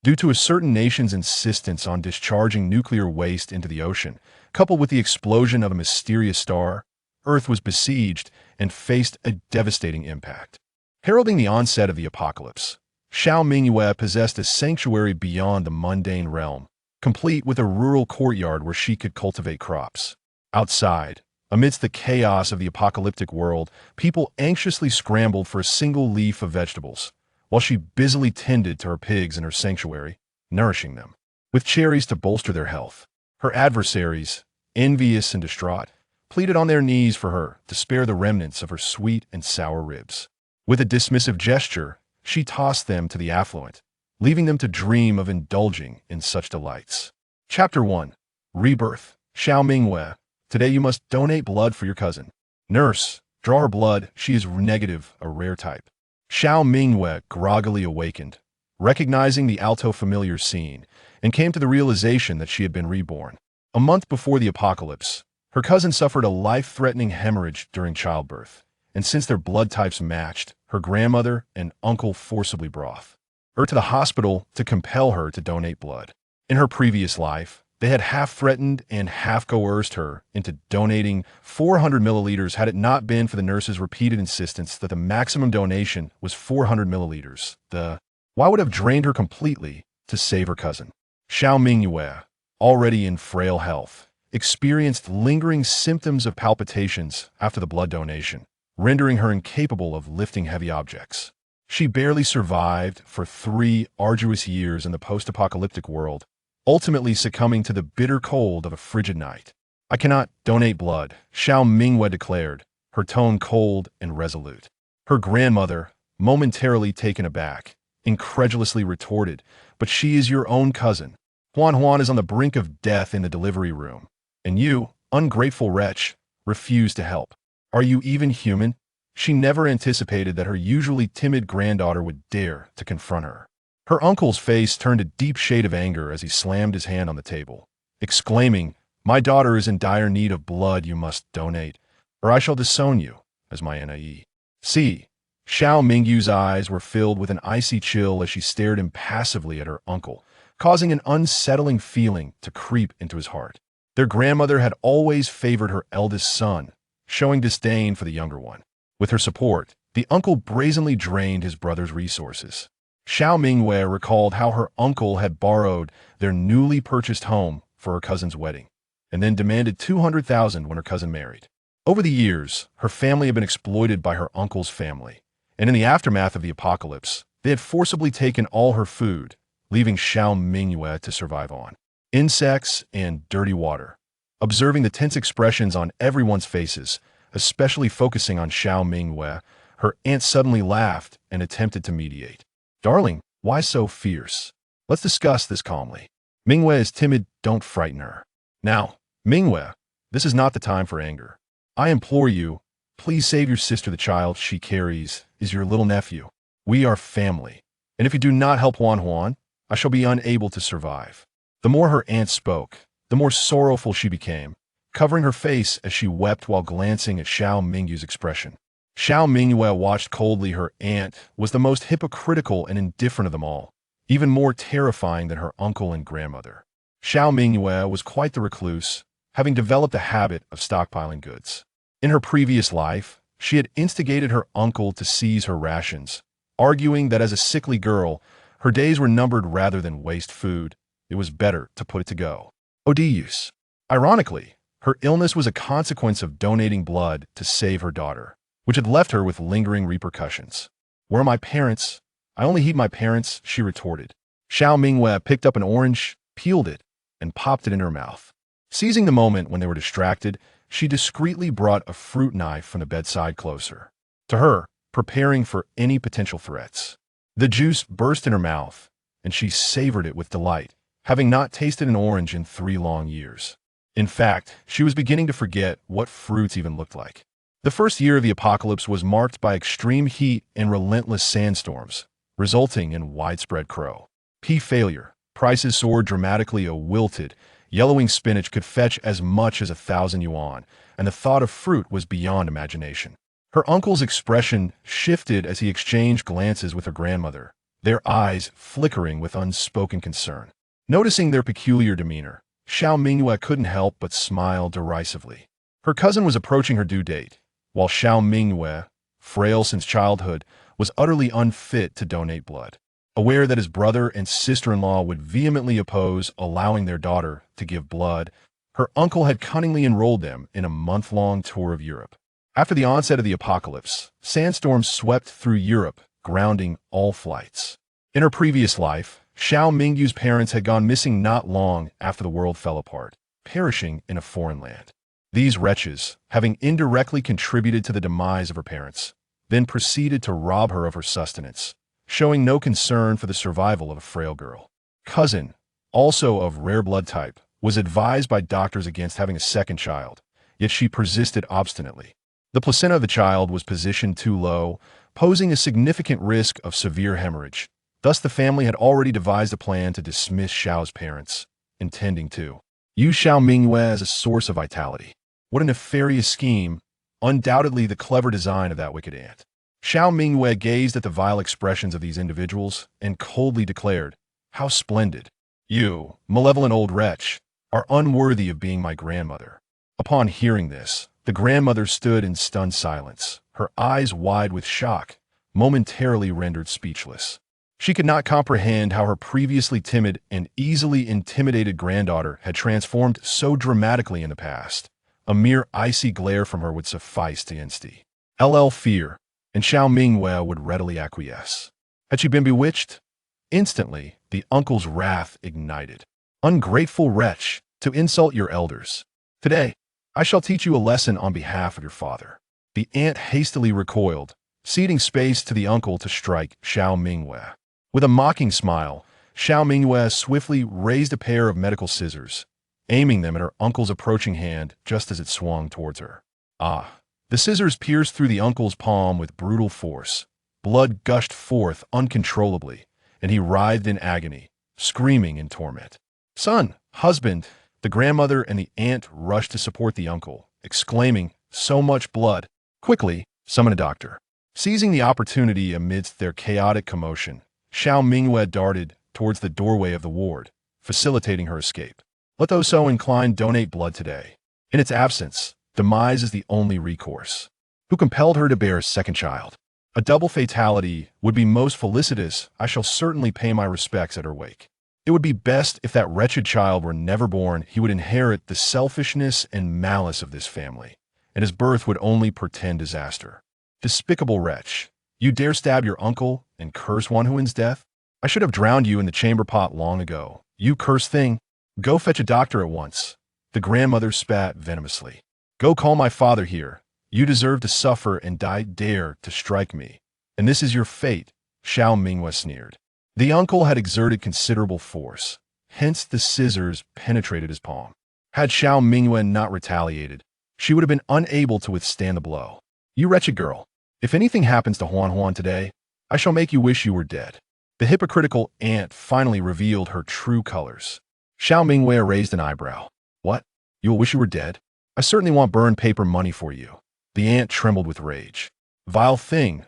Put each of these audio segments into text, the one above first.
Due to a certain nation's insistence on discharging nuclear waste into the ocean, coupled with the explosion of a mysterious star, Earth was besieged and faced a devastating impact. Heralding the onset of the apocalypse, Xiao Mingyue possessed a sanctuary beyond the mundane realm, complete with a rural courtyard where she could cultivate crops. Outside, amidst the chaos of the apocalyptic world, people anxiously scrambled for a single leaf of vegetables, while she busily tended to her pigs in her sanctuary, nourishing them with cherries to bolster their health. Her adversaries, envious and distraught, pleaded on their knees for her to spare the remnants of her sweet and sour ribs. With a dismissive gesture, she tossed them to the affluent, leaving them to dream of indulging in such delights. Chapter 1. Rebirth. Xiao Mingyue. Today you must donate blood for your cousin. Nurse, draw her blood. She is negative, a rare type. Xiao Mingyue groggily awakened, recognizing the alto familiar scene, and came to the realization that she had been reborn. A month before the apocalypse, her cousin suffered a life-threatening hemorrhage during childbirth, and since their blood types matched, her grandmother and uncle forcibly brought her to the hospital to compel her to donate blood. In her previous life, they had half-threatened and half-coerced her into donating 400 milliliters had it not been for the nurse's repeated insistence that the maximum donation was 400 milliliters. Why would have drained her completely to save her cousin. Xiao Mingyue, already in frail health, experienced lingering symptoms of palpitations after the blood donation, rendering her incapable of lifting heavy objects. She barely survived for 3 arduous years in the post-apocalyptic world, ultimately succumbing to the bitter cold of a frigid night. "I cannot donate blood," Xiao Mingyue declared, her tone cold and resolute. Her grandmother, momentarily taken aback, incredulously retorted, "But she is your own cousin. Huan is on the brink of death in the delivery room, and you, ungrateful wretch, refuse to help. Are you even human?" She never anticipated that her usually timid granddaughter would dare to confront her. Her uncle's face turned a deep shade of anger as he slammed his hand on the table, exclaiming, "My daughter is in dire need of blood. You must donate, or I shall disown you as my NIE." See, Xiao Mingyue's eyes were filled with an icy chill as she stared impassively at her uncle, causing an unsettling feeling to creep into his heart. Their grandmother had always favored her eldest son, showing disdain for the younger one. With her support, the uncle brazenly drained his brother's resources. Xiao Mingyue recalled how her uncle had borrowed their newly purchased home for her cousin's wedding, and then demanded 200,000 when her cousin married. Over the years, her family had been exploited by her uncle's family, and in the aftermath of the apocalypse, they had forcibly taken all her food, leaving Xiao Mingyue to survive on insects and dirty water. Observing the tense expressions on everyone's faces, especially focusing on Xiao Mingyue, her aunt suddenly laughed and attempted to mediate. "Darling, why so fierce? Let's discuss this calmly. Mingyue is timid, don't frighten her." "Now, Mingyue, this is not the time for anger. I implore you, please save your sister. The child she carries is your little nephew. We are family, and if you do not help Huan, I shall be unable to survive." The more her aunt spoke, the more sorrowful she became, covering her face as she wept while glancing at Xiao Mingyue's expression. Xiao Mingyue watched coldly. Her aunt was the most hypocritical and indifferent of them all, even more terrifying than her uncle and grandmother. Xiao Mingyue was quite the recluse, having developed a habit of stockpiling goods. In her previous life, she had instigated her uncle to seize her rations, arguing that as a sickly girl, her days were numbered rather than waste food. It was better to put it to go. Odious. Ironically, her illness was a consequence of donating blood to save her daughter, which had left her with lingering repercussions. "Where are my parents? I only heed my parents," she retorted. Xiao Mingyue picked up an orange, peeled it, and popped it in her mouth. Seizing the moment when they were distracted, she discreetly brought a fruit knife from the bedside closer to her, preparing for any potential threats. The juice burst in her mouth, and she savored it with delight, having not tasted an orange in 3 long years. In fact, she was beginning to forget what fruits even looked like. The first year of the apocalypse was marked by extreme heat and relentless sandstorms, resulting in widespread failure. Prices soared dramatically. A wilted, yellowing spinach could fetch as much as 1,000 yuan, and the thought of fruit was beyond imagination. Her uncle's expression shifted as he exchanged glances with her grandmother, their eyes flickering with unspoken concern. Noticing their peculiar demeanor, Xiao Mingyue couldn't help but smile derisively. Her cousin was approaching her due date, while Xiao Mingyue, frail since childhood, was utterly unfit to donate blood. Aware that his brother and sister-in-law would vehemently oppose allowing their daughter to give blood, her uncle had cunningly enrolled them in a month-long tour of Europe. After the onset of the apocalypse, sandstorms swept through Europe, grounding all flights. In her previous life, Xiao Mingyue's parents had gone missing not long after the world fell apart, perishing in a foreign land. These wretches, having indirectly contributed to the demise of her parents, then proceeded to rob her of her sustenance, showing no concern for the survival of a frail girl. Cousin, also of rare blood type, was advised by doctors against having a second child, yet she persisted obstinately. The placenta of the child was positioned too low, posing a significant risk of severe hemorrhage. Thus, the family had already devised a plan to dismiss Xiao's parents, intending to use Xiao Mingyue as a source of vitality. What a nefarious scheme, undoubtedly the clever design of that wicked aunt. Xiao Mingyue gazed at the vile expressions of these individuals and coldly declared, "How splendid! You, malevolent old wretch, are unworthy of being my grandmother." Upon hearing this, the grandmother stood in stunned silence, her eyes wide with shock, momentarily rendered speechless. She could not comprehend how her previously timid and easily intimidated granddaughter had transformed so dramatically in the past. A mere icy glare from her would suffice to instill fear, and Xiao Mingyue would readily acquiesce. Had she been bewitched? Instantly, the uncle's wrath ignited. "Ungrateful wretch, to insult your elders. Today, I shall teach you a lesson on behalf of your father." The aunt hastily recoiled, ceding space to the uncle to strike Xiao Mingyue. With a mocking smile, Xiao Mingyue swiftly raised a pair of medical scissors, aiming them at her uncle's approaching hand just as it swung towards her. Ah! The scissors pierced through the uncle's palm with brutal force. Blood gushed forth uncontrollably, and he writhed in agony, screaming in torment. "Son! Husband!" The grandmother and the aunt rushed to support the uncle, exclaiming, "So much blood! Quickly, summon a doctor." Seizing the opportunity amidst their chaotic commotion, Xiao Mingyue darted towards the doorway of the ward, facilitating her escape. Let those so inclined donate blood today. In its absence, demise is the only recourse. Who compelled her to bear a second child? A double fatality would be most felicitous. I shall certainly pay my respects at her wake. It would be best if that wretched child were never born. He would inherit the selfishness and malice of this family, and his birth would only portend disaster. Despicable wretch! You dare stab your uncle and curse one who wins death? I should have drowned you in the chamber pot long ago. You cursed thing! Go fetch a doctor at once." The grandmother spat venomously. "Go call my father here. You deserve to suffer and die. Dare to strike me, and this is your fate," Xiao Mingyue sneered. The uncle had exerted considerable force, hence the scissors penetrated his palm. Had Xiao Mingyue not retaliated, she would have been unable to withstand the blow. "You wretched girl! If anything happens to Huan today, I shall make you wish you were dead." The hypocritical aunt finally revealed her true colors. Xiao Mingyue raised an eyebrow. "What? You will wish you were dead? I certainly want burned paper money for you." The aunt trembled with rage. Vile thing,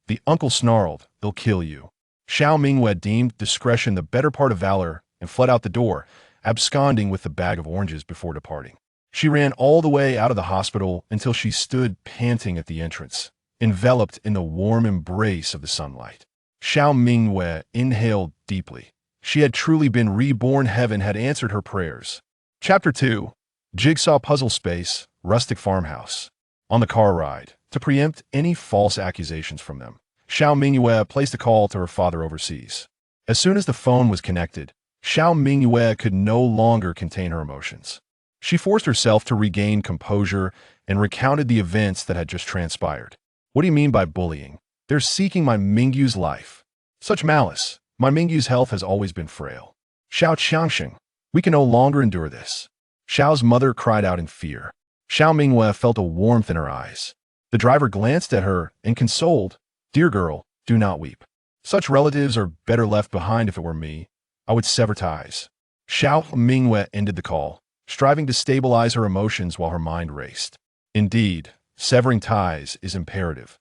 the uncle snarled, "They'll kill you." Xiao Mingyue deemed discretion the better part of valor and fled out the door, absconding with the bag of oranges before departing. She ran all the way out of the hospital until she stood panting at the entrance, enveloped in the warm embrace of the sunlight. Xiao Mingyue inhaled deeply. She had truly been reborn. Heaven had answered her prayers. Chapter 2. Jigsaw Puzzle Space, Rustic Farmhouse. On the car ride, to preempt any false accusations from them, Xiao Mingyue placed a call to her father overseas. As soon as the phone was connected, Xiao Mingyue could no longer contain her emotions. She forced herself to regain composure and recounted the events that had just transpired. "What do you mean by bullying? They're seeking my Mingyue's life. Such malice. My Mingyue's health has always been frail. Xiao Qiangsheng, we can no longer endure this." Xiao's mother cried out in fear. Xiao Mingyue felt a warmth in her eyes. The driver glanced at her and consoled, "Dear girl, do not weep. Such relatives are better left behind. If it were me, I would sever ties." Xiao Mingyue ended the call, striving to stabilize her emotions while her mind raced. Indeed, severing ties is imperative.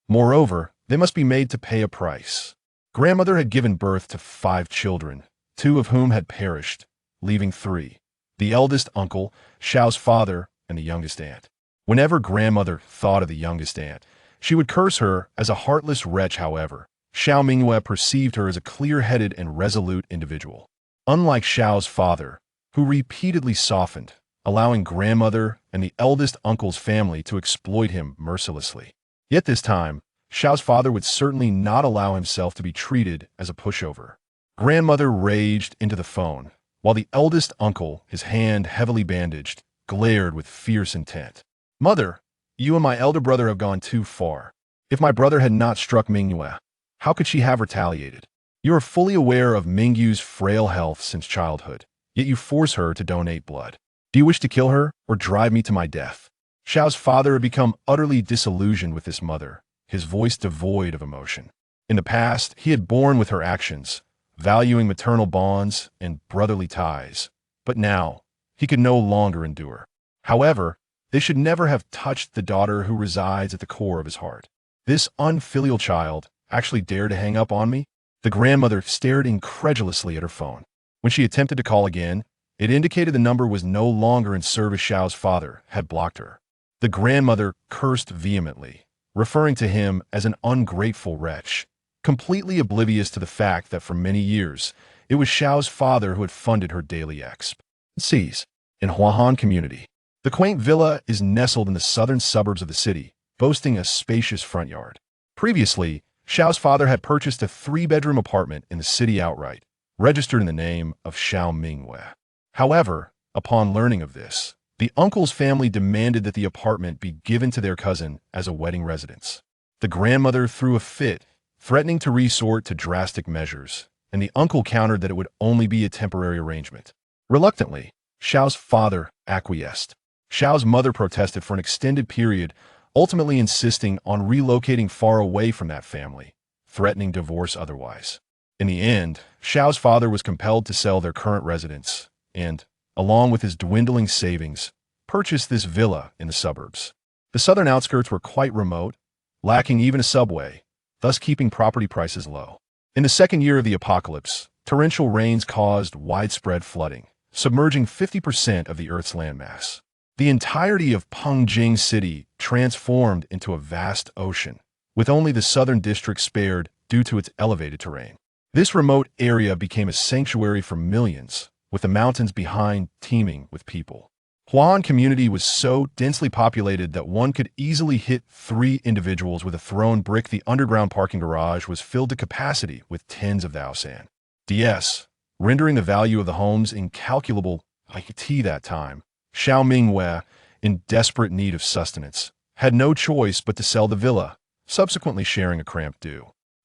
Moreover, they must be made to pay a price. Grandmother had given birth to 5 children, 2 of whom had perished, leaving 3. The eldest uncle, Xiao's father, and the youngest aunt. Whenever grandmother thought of the youngest aunt, she would curse her as a heartless wretch. However, Xiao Mingyue perceived her as a clear-headed and resolute individual. Unlike Xiao's father, who repeatedly softened, allowing grandmother and the eldest uncle's family to exploit him mercilessly. Yet this time, Xiao's father would certainly not allow himself to be treated as a pushover. Grandmother raged into the phone, while the eldest uncle, his hand heavily bandaged, glared with fierce intent. "Mother, you and my elder brother have gone too far. If my brother had not struck Mingyue, how could she have retaliated? You are fully aware of Mingyue's frail health since childhood, yet you force her to donate blood. Do you wish to kill her or drive me to my death?" Xiao's father had become utterly disillusioned with this mother, his voice devoid of emotion. In the past, he had borne with her actions, valuing maternal bonds and brotherly ties, but now he could no longer endure. However, they should never have touched the daughter who resides at the core of his heart. This unfilial child actually dared to hang up on me? The grandmother stared incredulously at her phone. When she attempted to call again, it indicated the number was no longer in service. Xiao's father had blocked her. The grandmother cursed vehemently, referring to him as an ungrateful wretch, completely oblivious to the fact that for many years, it was Xiao's father who had funded her daily expenses. In Huahan community, the quaint villa is nestled in the southern suburbs of the city, boasting a spacious front yard. Previously, Xiao's father had purchased a 3-bedroom apartment in the city outright, registered in the name of Xiao Mingyue. However, upon learning of this, the uncle's family demanded that the apartment be given to their cousin as a wedding residence. The grandmother threw a fit, threatening to resort to drastic measures, and the uncle countered that it would only be a temporary arrangement. Reluctantly, Xiao's father acquiesced. Xiao's mother protested for an extended period, ultimately insisting on relocating far away from that family, threatening divorce otherwise. In the end, Xiao's father was compelled to sell their current residence and, along with his dwindling savings, purchased this villa in the suburbs. The southern outskirts were quite remote, lacking even a subway, thus keeping property prices low. In the second year of the apocalypse, torrential rains caused widespread flooding, submerging 50% of the Earth's landmass. The entirety of Pengjing City transformed into a vast ocean, with only the southern district spared due to its elevated terrain. This remote area became a sanctuary for millions, with the mountains behind teeming with people. Huan community was so densely populated that one could easily hit 3 individuals with a thrown brick. The underground parking garage was filled to capacity with tens of thousands, rendering the value of the homes incalculable. That time, Xiao Mingyue, in desperate need of sustenance, had no choice but to sell the villa, subsequently sharing a cramped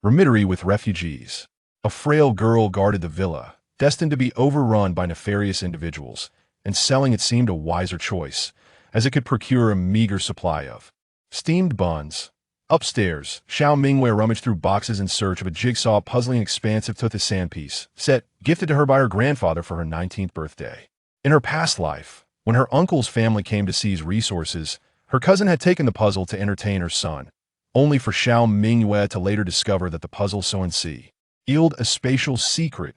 dormitory with refugees. A frail girl guarded the villa, destined to be overrun by nefarious individuals, and selling it seemed a wiser choice, as it could procure a meager supply of steamed buns. Upstairs, Xiao Mingyue rummaged through boxes in search of a jigsaw puzzling expansive tooth sandpiece, set gifted to her by her grandfather for her 19th birthday. In her past life, when her uncle's family came to seize resources, her cousin had taken the puzzle to entertain her son, only for Xiao Mingyue to later discover that the puzzle so concealed a spatial secret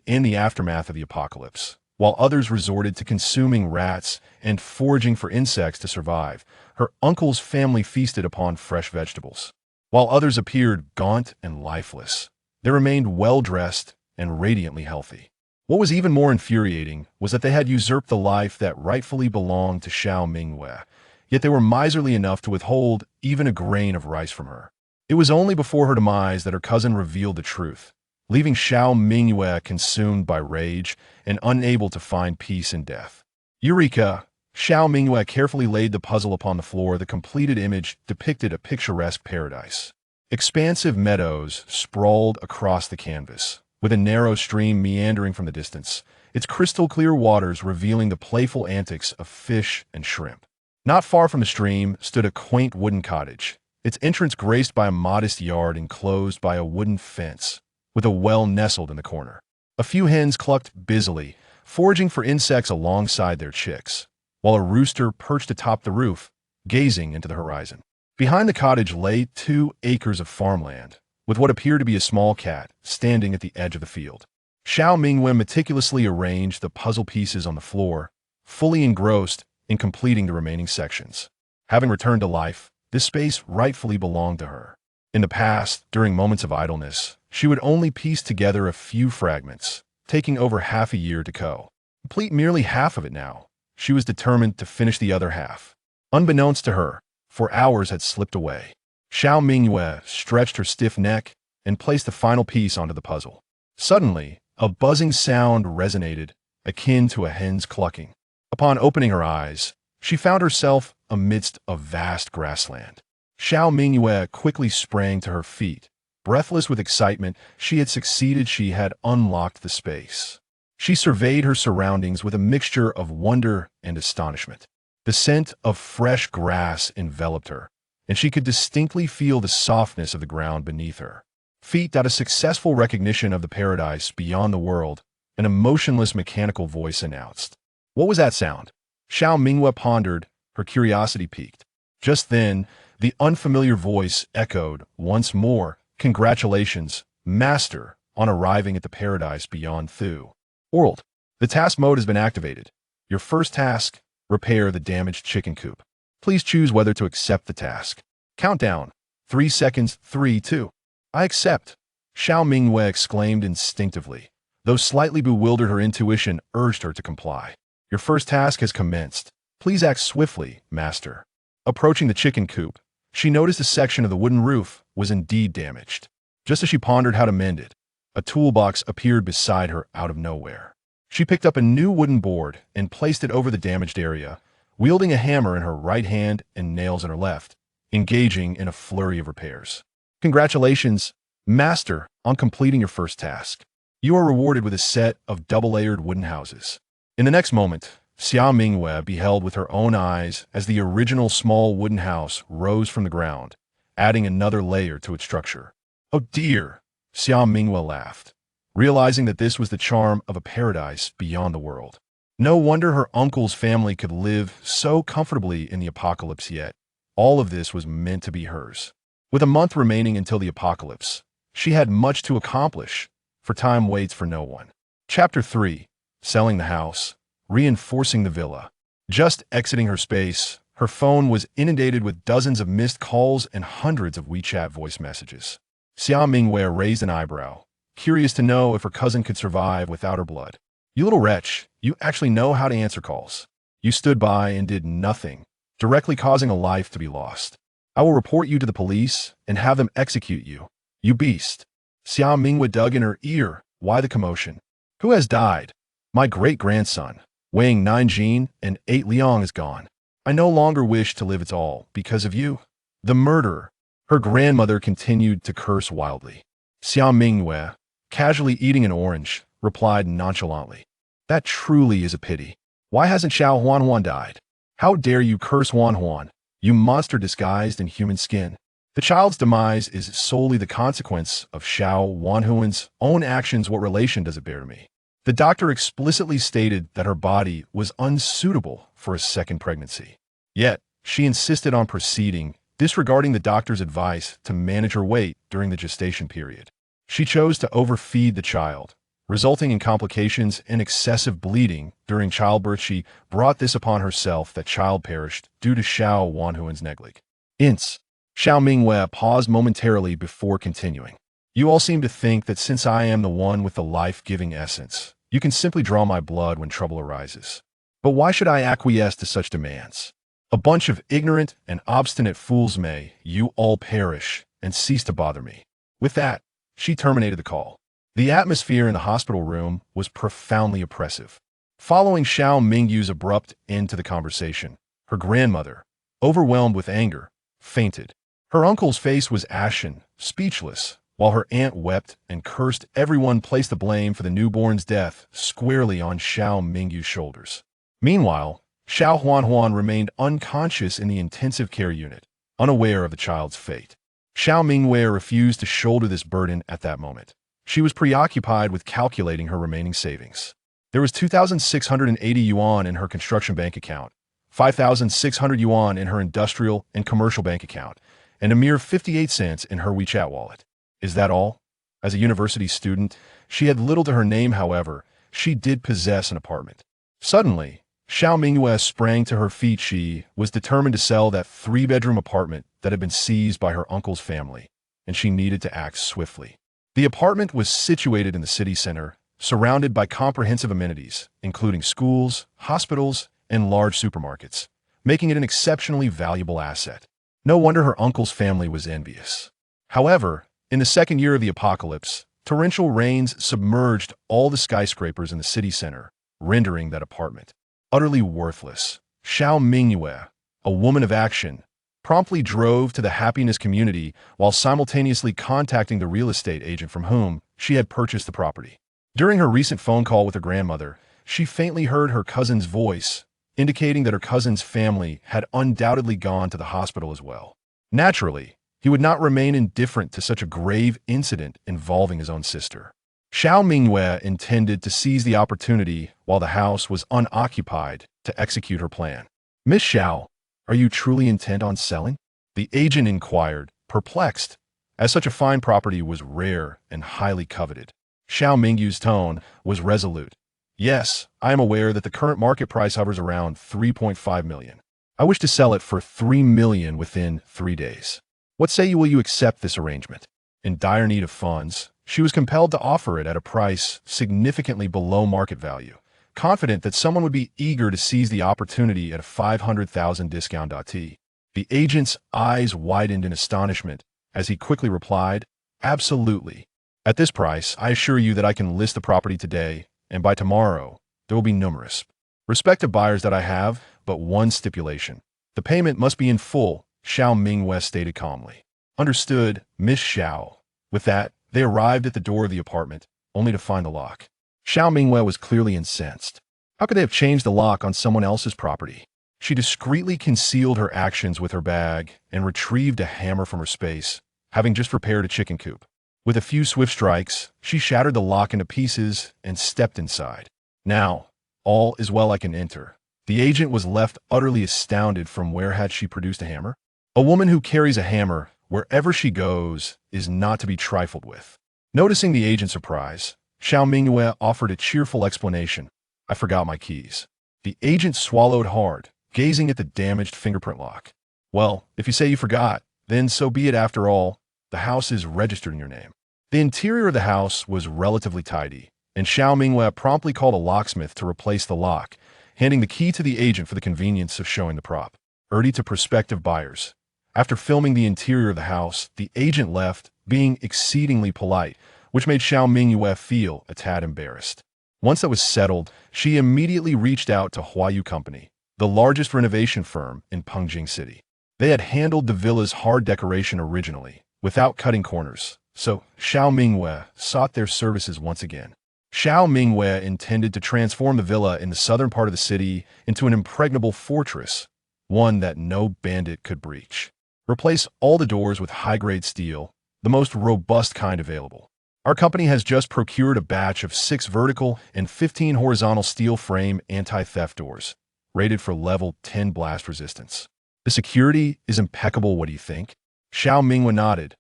in the aftermath of the apocalypse. While others resorted to consuming rats and foraging for insects to survive, her uncle's family feasted upon fresh vegetables. While others appeared gaunt and lifeless, they remained well-dressed and radiantly healthy. What was even more infuriating was that they had usurped the life that rightfully belonged to Xiao Mingyue, yet they were miserly enough to withhold even a grain of rice from her. It was only before her demise that her cousin revealed the truth, leaving Xiao Mingyue consumed by rage and unable to find peace in death. Eureka! Xiao Mingyue carefully laid the puzzle upon the floor. The completed image depicted a picturesque paradise. Expansive meadows sprawled across the canvas, with a narrow stream meandering from the distance, its crystal-clear waters revealing the playful antics of fish and shrimp. Not far from the stream stood a quaint wooden cottage, its entrance graced by a modest yard enclosed by a wooden fence, with a well nestled in the corner. A few hens clucked busily, foraging for insects alongside their chicks, while a rooster perched atop the roof, gazing into the horizon. Behind the cottage lay 2 acres of farmland, with what appeared to be a small cat standing at the edge of the field. Xiao Mingyue meticulously arranged the puzzle pieces on the floor, fully engrossed in completing the remaining sections. Having returned to life, this space rightfully belonged to her. In the past, during moments of idleness, she would only piece together a few fragments, taking over half a year to complete merely half of it now. She was determined to finish the other half. Unbeknownst to her, for hours had slipped away. Xiao Mingyue stretched her stiff neck and placed the final piece onto the puzzle. Suddenly, a buzzing sound resonated, akin to a hen's clucking. Upon opening her eyes, she found herself amidst a vast grassland. Xiao Mingyue quickly sprang to her feet. Breathless with excitement, she had unlocked the space. She surveyed her surroundings with a mixture of wonder and astonishment. The scent of fresh grass enveloped her, and she could distinctly feel the softness of the ground beneath her. Feet at a successful recognition of the paradise beyond the world, an emotionless mechanical voice announced. What was that sound? Xiao Mingyue pondered, her curiosity piqued. Just then, the unfamiliar voice echoed once more, "Congratulations, Master, on arriving at the paradise beyond the world. The task mode has been activated. Your first task, repair the damaged chicken coop. Please choose whether to accept the task. Countdown. 3 seconds, 3, 2. I accept," Xiao Mingyue exclaimed instinctively. Though slightly bewildered, her intuition urged her to comply. Your first task has commenced. Please act swiftly, Master. Approaching the chicken coop, she noticed a section of the wooden roof was indeed damaged. Just as she pondered how to mend it, a toolbox appeared beside her out of nowhere. She picked up a new wooden board and placed it over the damaged area, wielding a hammer in her right hand and nails in her left, engaging in a flurry of repairs. Congratulations, Master, on completing your first task. You are rewarded with a set of double-layered wooden houses. In the next moment, Xiao Mingyue beheld with her own eyes as the original small wooden house rose from the ground, adding another layer to its structure. Oh dear, Xiao Mingyue laughed, realizing that this was the charm of a paradise beyond the world. No wonder her uncle's family could live so comfortably in the apocalypse yet. All of this was meant to be hers. With a month remaining until the apocalypse, she had much to accomplish, for time waits for no one. Chapter 3. Selling the house, reinforcing the villa. Just exiting her space, her phone was inundated with dozens of missed calls and hundreds of WeChat voice messages. Xiao Mingyue raised an eyebrow, curious to know if her cousin could survive without her blood. You little wretch, you actually know how to answer calls. You stood by and did nothing, directly causing a life to be lost. I will report you to the police and have them execute you. You beast. Xiao Mingyue dug in her ear. Why the commotion? Who has died? My great-grandson, weighing 9 jin and 8 liang, is gone. I no longer wish to live at all because of you. The murderer. Her grandmother continued to curse wildly. Xiao Mingyue, casually eating an orange, replied nonchalantly. That truly is a pity. Why hasn't Xiao Huanhuan died? How dare you curse Huanhuan, you monster disguised in human skin? The child's demise is solely the consequence of Xiao Huanhuan's own actions. What relation does it bear to me? The doctor explicitly stated that her body was unsuitable for a second pregnancy. Yet, she insisted on proceeding, disregarding the doctor's advice to manage her weight during the gestation period. She chose to overfeed the child, resulting in complications and excessive bleeding during childbirth. She brought this upon herself. That child perished due to Xiao Huanhuan's negligence. Xiao Mingyue paused momentarily before continuing. You all seem to think that since I am the one with the life-giving essence, you can simply draw my blood when trouble arises. But why should I acquiesce to such demands? A bunch of ignorant and obstinate fools. May you all perish and cease to bother me. With that, she terminated the call. The atmosphere in the hospital room was profoundly oppressive. Following Xiao Mingyue's abrupt end to the conversation, her grandmother, overwhelmed with anger, fainted. Her uncle's face was ashen, speechless, while her aunt wept and cursed. Everyone placed the blame for the newborn's death squarely on Xiao Mingyue's shoulders. Meanwhile, Xiao Huanhuan remained unconscious in the intensive care unit, unaware of the child's fate. Xiao Mingyue refused to shoulder this burden at that moment. She was preoccupied with calculating her remaining savings. There was 2,680 yuan in her construction bank account, 5,600 yuan in her industrial and commercial bank account, and a mere 58 cents in her WeChat wallet. Is that all? As a university student, she had little to her name, however. She did possess an apartment. Suddenly, Xiao Mingyue sprang to her feet. She was determined to sell that three-bedroom apartment that had been seized by her uncle's family, and she needed to act swiftly. The apartment was situated in the city center, surrounded by comprehensive amenities, including schools, hospitals, and large supermarkets, making it an exceptionally valuable asset. No wonder her uncle's family was envious. However, in the second year of the apocalypse, torrential rains submerged all the skyscrapers in the city center, rendering that apartment utterly worthless. Xiao Mingyue, a woman of action, promptly drove to the happiness community while simultaneously contacting the real estate agent from whom she had purchased the property. During her recent phone call with her grandmother, she faintly heard her cousin's voice, indicating that her cousin's family had undoubtedly gone to the hospital as well. Naturally, he would not remain indifferent to such a grave incident involving his own sister. Xiao Mingyue intended to seize the opportunity while the house was unoccupied to execute her plan. "Miss Xiao, are you truly intent on selling?" the agent inquired, perplexed, as such a fine property was rare and highly coveted. Xiao Mingyue's tone was resolute. "Yes, I am aware that the current market price hovers around 3.5 million. I wish to sell it for 3 million within 3 days. What say you, will you accept this arrangement?" In dire need of funds, she was compelled to offer it at a price significantly below market value, confident that someone would be eager to seize the opportunity at a 500,000 discount. The agent's eyes widened in astonishment as he quickly replied, "Absolutely. At this price, I assure you that I can list the property today, and by tomorrow, there will be numerous prospective buyers that I have, but one stipulation. The payment must be in full," Xiao Mingyue stated calmly. "Understood, Miss Xiao." With that, they arrived at the door of the apartment, only to find the lock. Xiao Mingyue was clearly incensed. How could they have changed the lock on someone else's property? She discreetly concealed her actions with her bag and retrieved a hammer from her space, having just repaired a chicken coop. With a few swift strikes, she shattered the lock into pieces and stepped inside. "Now, all is well, I can enter." The agent was left utterly astounded. From where had she produced a hammer? A woman who carries a hammer wherever she goes is not to be trifled with. Noticing the agent's surprise, Xiao Mingyue offered a cheerful explanation. "I forgot my keys." The agent swallowed hard, gazing at the damaged fingerprint lock. "Well, if you say you forgot, then so be it. After all, the house is registered in your name." The interior of the house was relatively tidy, and Xiao Mingyue promptly called a locksmith to replace the lock, handing the key to the agent for the convenience of showing the prop to prospective buyers. After filming the interior of the house, the agent left, being exceedingly polite, which made Xiao Mingyue feel a tad embarrassed. Once that was settled, she immediately reached out to Huayu Company, the largest renovation firm in Pengjing City. They had handled the villa's hard decoration originally, without cutting corners, so Xiao Mingyue sought their services once again. Xiao Mingyue intended to transform the villa in the southern part of the city into an impregnable fortress, one that no bandit could breach. Replace all the doors with high-grade steel, the most robust kind available. Our company has just procured a batch of 6 vertical and 15 horizontal steel frame anti-theft doors, rated for level 10 blast resistance. The security is impeccable, what do you think? Xiao Mingyue nodded.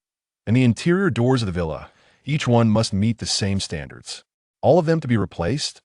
And the interior doors of the villa, each one must meet the same standards. All of them to be replaced?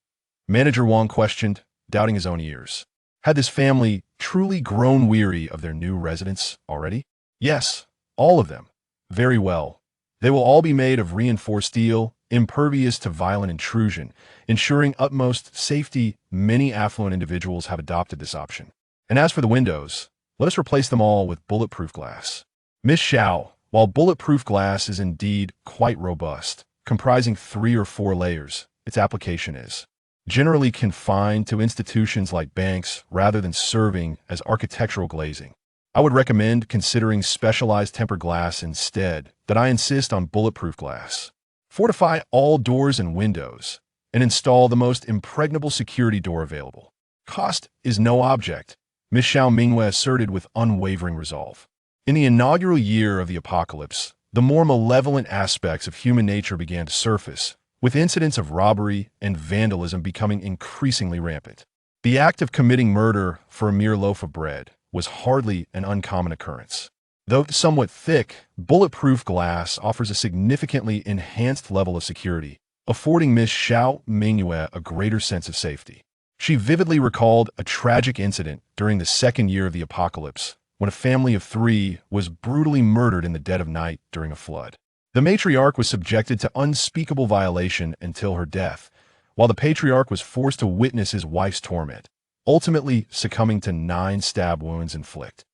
Manager Wang questioned, doubting his own ears. Had this family truly grown weary of their new residence already? Yes, all of them. Very well. They will all be made of reinforced steel, impervious to violent intrusion, ensuring utmost safety. Many affluent individuals have adopted this option. And as for the windows, let us replace them all with bulletproof glass. Miss Xiao, while bulletproof glass is indeed quite robust, comprising 3 or 4 layers, its application is generally confined to institutions like banks rather than serving as architectural glazing. I would recommend considering specialized tempered glass instead, that I insist on bulletproof glass. Fortify all doors and windows, and install the most impregnable security door available. Cost is no object, Miss Xiao Mingyue asserted with unwavering resolve. In the inaugural year of the apocalypse, the more malevolent aspects of human nature began to surface, with incidents of robbery and vandalism becoming increasingly rampant. The act of committing murder for a mere loaf of bread was hardly an uncommon occurrence. Though somewhat thick, bulletproof glass offers a significantly enhanced level of security, affording Miss Xiao Mingyue a greater sense of safety. She vividly recalled a tragic incident during the second year of the apocalypse, when a family of 3 was brutally murdered in the dead of night during a flood. The matriarch was subjected to unspeakable violation until her death, while the patriarch was forced to witness his wife's torment, ultimately succumbing to 9 stab wounds inflicted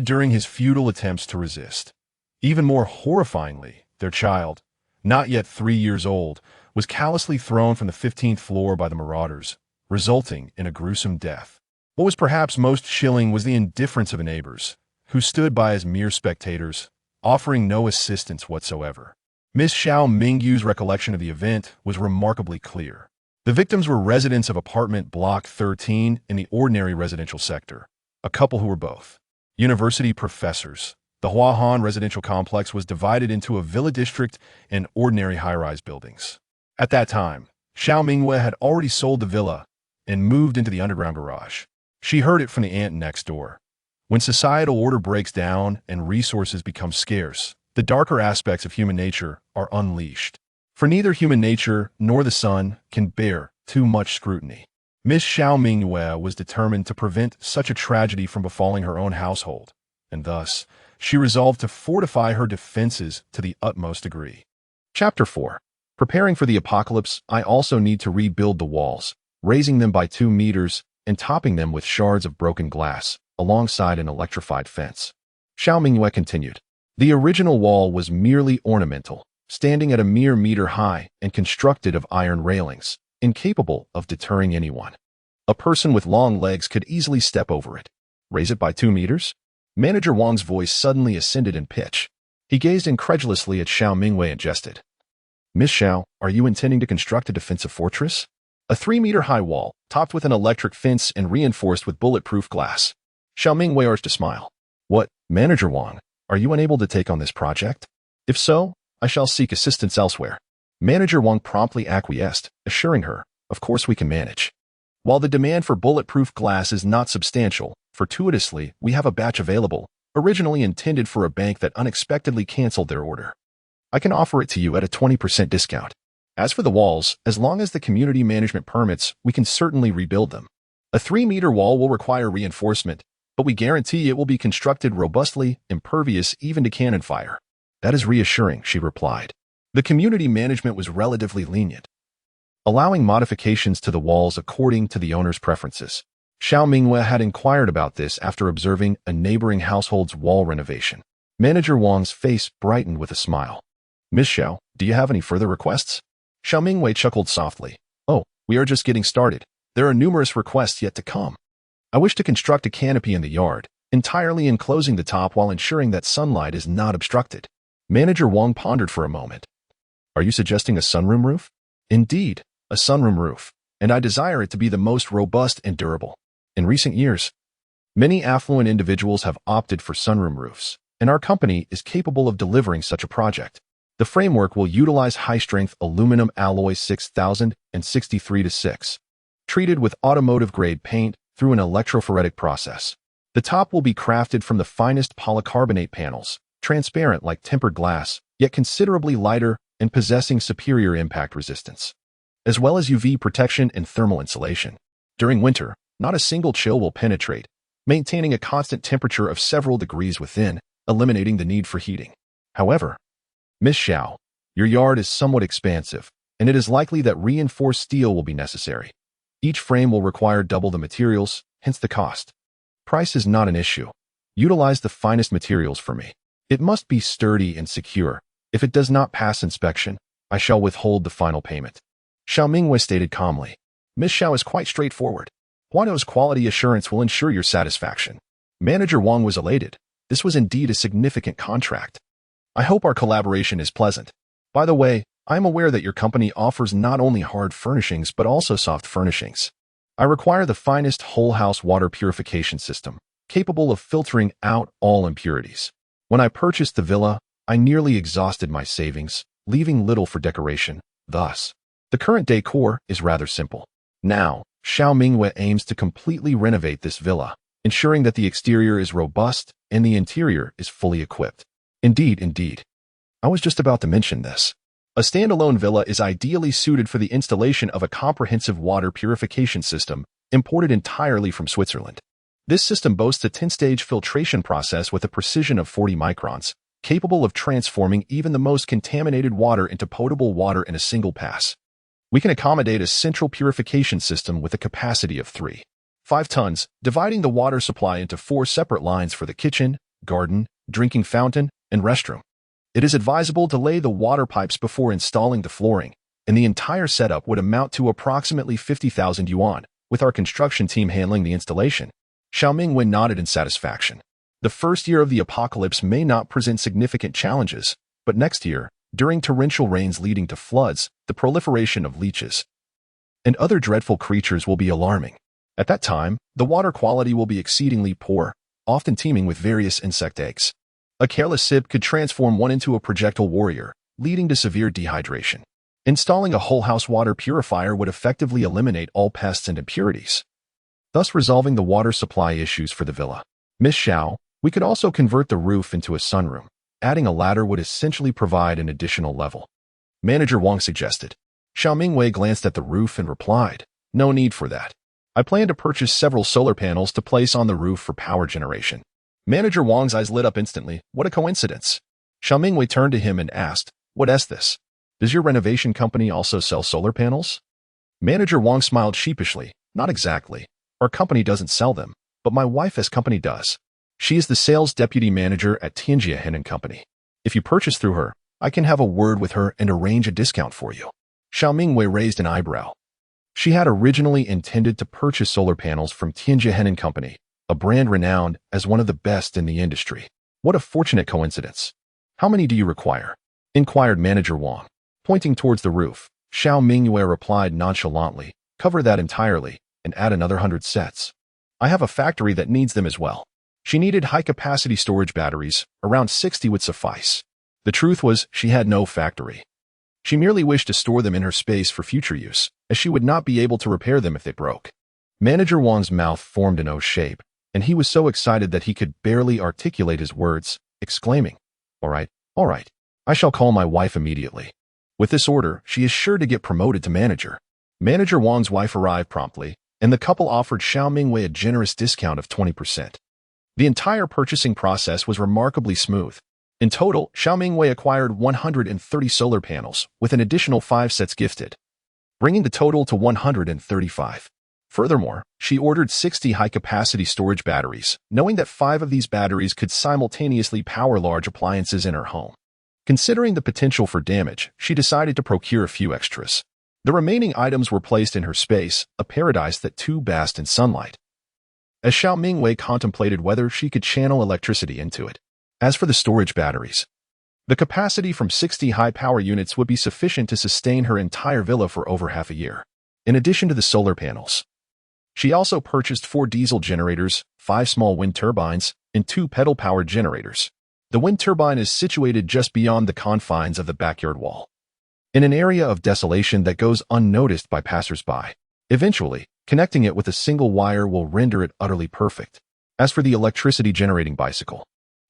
during his futile attempts to resist. Even more horrifyingly, their child, not yet 3 years old, was callously thrown from the 15th floor by the marauders, resulting in a gruesome death. What was perhaps most chilling was the indifference of the neighbors, who stood by as mere spectators, offering no assistance whatsoever. Miss Xiao Mingyue's recollection of the event was remarkably clear. The victims were residents of apartment block 13 in the ordinary residential sector, a couple who were both university professors. The Huahan residential complex was divided into a villa district and ordinary high-rise buildings. At that time, Xiao Mingyue had already sold the villa and moved into the underground garage. She heard it from the aunt next door. When societal order breaks down and resources become scarce, the darker aspects of human nature are unleashed. For neither human nature nor the sun can bear too much scrutiny. Miss Xiao Mingyue was determined to prevent such a tragedy from befalling her own household, and thus, she resolved to fortify her defenses to the utmost degree. Chapter 4. Preparing for the apocalypse, I also need to rebuild the walls, raising them by 2 meters and topping them with shards of broken glass, alongside an electrified fence. Xiao Mingyue continued. The original wall was merely ornamental, standing at a mere meter high and constructed of iron railings, incapable of deterring anyone. A person with long legs could easily step over it. Raise it by 2 meters? Manager Wang's voice suddenly ascended in pitch. He gazed incredulously at Xiao Mingyue and jested. Miss Xiao, are you intending to construct a defensive fortress? A 3-meter-high wall, topped with an electric fence and reinforced with bulletproof glass. Xiao Mingyue arched a smile. What, Manager Wang, are you unable to take on this project? If so, I shall seek assistance elsewhere. Manager Wang promptly acquiesced, assuring her, of course we can manage. While the demand for bulletproof glass is not substantial, fortuitously, we have a batch available, originally intended for a bank that unexpectedly canceled their order. I can offer it to you at a 20% discount. As for the walls, as long as the community management permits, we can certainly rebuild them. A 3-meter wall will require reinforcement, but we guarantee it will be constructed robustly, impervious even to cannon fire. That is reassuring, she replied. The community management was relatively lenient, allowing modifications to the walls according to the owner's preferences. Xiao Mingyue had inquired about this after observing a neighboring household's wall renovation. Manager Wang's face brightened with a smile. Miss Xiao, do you have any further requests? Xiao Mingyue chuckled softly. Oh, we are just getting started. There are numerous requests yet to come. I wish to construct a canopy in the yard, entirely enclosing the top while ensuring that sunlight is not obstructed. Manager Wang pondered for a moment. Are you suggesting a sunroom roof? Indeed, a sunroom roof, and I desire it to be the most robust and durable. In recent years, many affluent individuals have opted for sunroom roofs, and our company is capable of delivering such a project. The framework will utilize high-strength aluminum alloy 6063-6, treated with automotive-grade paint through an electrophoretic process. The top will be crafted from the finest polycarbonate panels, transparent like tempered glass, yet considerably lighter and possessing superior impact resistance, as well as UV protection and thermal insulation. During winter, not a single chill will penetrate, maintaining a constant temperature of several degrees within, eliminating the need for heating. However, Miss Xiao, your yard is somewhat expansive, and it is likely that reinforced steel will be necessary. Each frame will require double the materials, hence the cost. Price is not an issue. Utilize the finest materials for me. It must be sturdy and secure. If it does not pass inspection, I shall withhold the final payment. Xiao Mingyue stated calmly. Miss Xiao is quite straightforward. Huano's quality assurance will ensure your satisfaction. Manager Wang was elated. This was indeed a significant contract. I hope our collaboration is pleasant. By the way, I am aware that your company offers not only hard furnishings but also soft furnishings. I require the finest whole-house water purification system, capable of filtering out all impurities. When I purchased the villa, I nearly exhausted my savings, leaving little for decoration. Thus, the current decor is rather simple. Now, Xiao Mingyue aims to completely renovate this villa, ensuring that the exterior is robust and the interior is fully equipped. Indeed. I was just about to mention this. A standalone villa is ideally suited for the installation of a comprehensive water purification system imported entirely from Switzerland. This system boasts a 10-stage filtration process with a precision of 40 microns, capable of transforming even the most contaminated water into potable water in a single pass. We can accommodate a central purification system with a capacity of 3.5 tons, dividing the water supply into 4 separate lines for the kitchen, garden, drinking fountain, and restroom. It is advisable to lay the water pipes before installing the flooring, and the entire setup would amount to approximately 50,000 yuan, with our construction team handling the installation. Xiao Mingyue nodded in satisfaction. The first year of the apocalypse may not present significant challenges, but next year, during torrential rains leading to floods, the proliferation of leeches and other dreadful creatures will be alarming. At that time, the water quality will be exceedingly poor, often teeming with various insect eggs. A careless sip could transform one into a projectile warrior, leading to severe dehydration. Installing a whole house water purifier would effectively eliminate all pests and impurities, thus resolving the water supply issues for the villa. Miss Xiao, we could also convert the roof into a sunroom. Adding a ladder would essentially provide an additional level. Manager Wang suggested. Xiao Mingyue glanced at the roof and replied, "No need for that. I plan to purchase several solar panels to place on the roof for power generation." Manager Wang's eyes lit up instantly. What a coincidence. Xiao Mingyue turned to him and asked, "What is this? Does your renovation company also sell solar panels?" Manager Wang smiled sheepishly. "Not exactly. Our company doesn't sell them, but my wife's company does. She is the sales deputy manager at Tianjia Company. If you purchase through her, I can have a word with her and arrange a discount for you." Xiao Mingyue raised an eyebrow. She had originally intended to purchase solar panels from Tianjia Company, a brand renowned as one of the best in the industry. What a fortunate coincidence. "How many do you require?" inquired Manager Wang. Pointing towards the roof, Xiao Mingyue replied nonchalantly, "Cover that entirely and add another 100 sets. I have a factory that needs them as well." She needed high-capacity storage batteries. Around 60 would suffice. The truth was, she had no factory. She merely wished to store them in her space for future use, as she would not be able to repair them if they broke. Manager Wang's mouth formed an O shape, and he was so excited that he could barely articulate his words, exclaiming, all right, I shall call my wife immediately. With this order, she is sure to get promoted to manager." Manager Wang's wife arrived promptly, and the couple offered Xiao Mingyue a generous discount of 20%. The entire purchasing process was remarkably smooth. In total, Xiao Mingyue acquired 130 solar panels, with an additional 5 sets gifted, bringing the total to 135. Furthermore, she ordered 60 high-capacity storage batteries, knowing that 5 of these batteries could simultaneously power large appliances in her home. Considering the potential for damage, she decided to procure a few extras. The remaining items were placed in her space, a paradise that too basked in sunlight, as Xiao Mingyue contemplated whether she could channel electricity into it. As for the storage batteries, the capacity from 60 high-power units would be sufficient to sustain her entire villa for over half a year. In addition to the solar panels, she also purchased 4 diesel generators, 5 small wind turbines, and 2 pedal-powered generators. The wind turbine is situated just beyond the confines of the backyard wall, in an area of desolation that goes unnoticed by passers-by. Eventually, connecting it with a single wire will render it utterly perfect. As for the electricity-generating bicycle,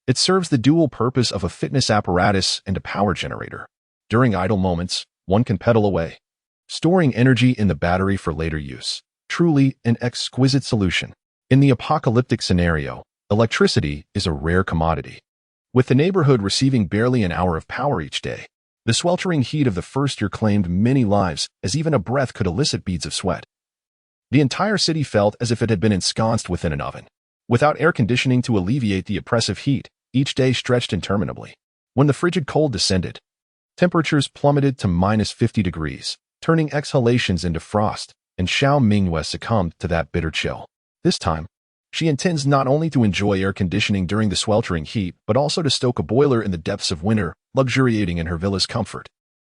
it serves the dual purpose of a fitness apparatus and a power generator. During idle moments, one can pedal away, storing energy in the battery for later use. Truly an exquisite solution. In the apocalyptic scenario, electricity is a rare commodity. With the neighborhood receiving barely an hour of power each day, the sweltering heat of the first year claimed many lives, as even a breath could elicit beads of sweat. The entire city felt as if it had been ensconced within an oven. Without air conditioning to alleviate the oppressive heat, each day stretched interminably. When the frigid cold descended, temperatures plummeted to -50 degrees, turning exhalations into frost, and Xiao Mingyue succumbed to that bitter chill. This time, she intends not only to enjoy air conditioning during the sweltering heat, but also to stoke a boiler in the depths of winter, luxuriating in her villa's comfort.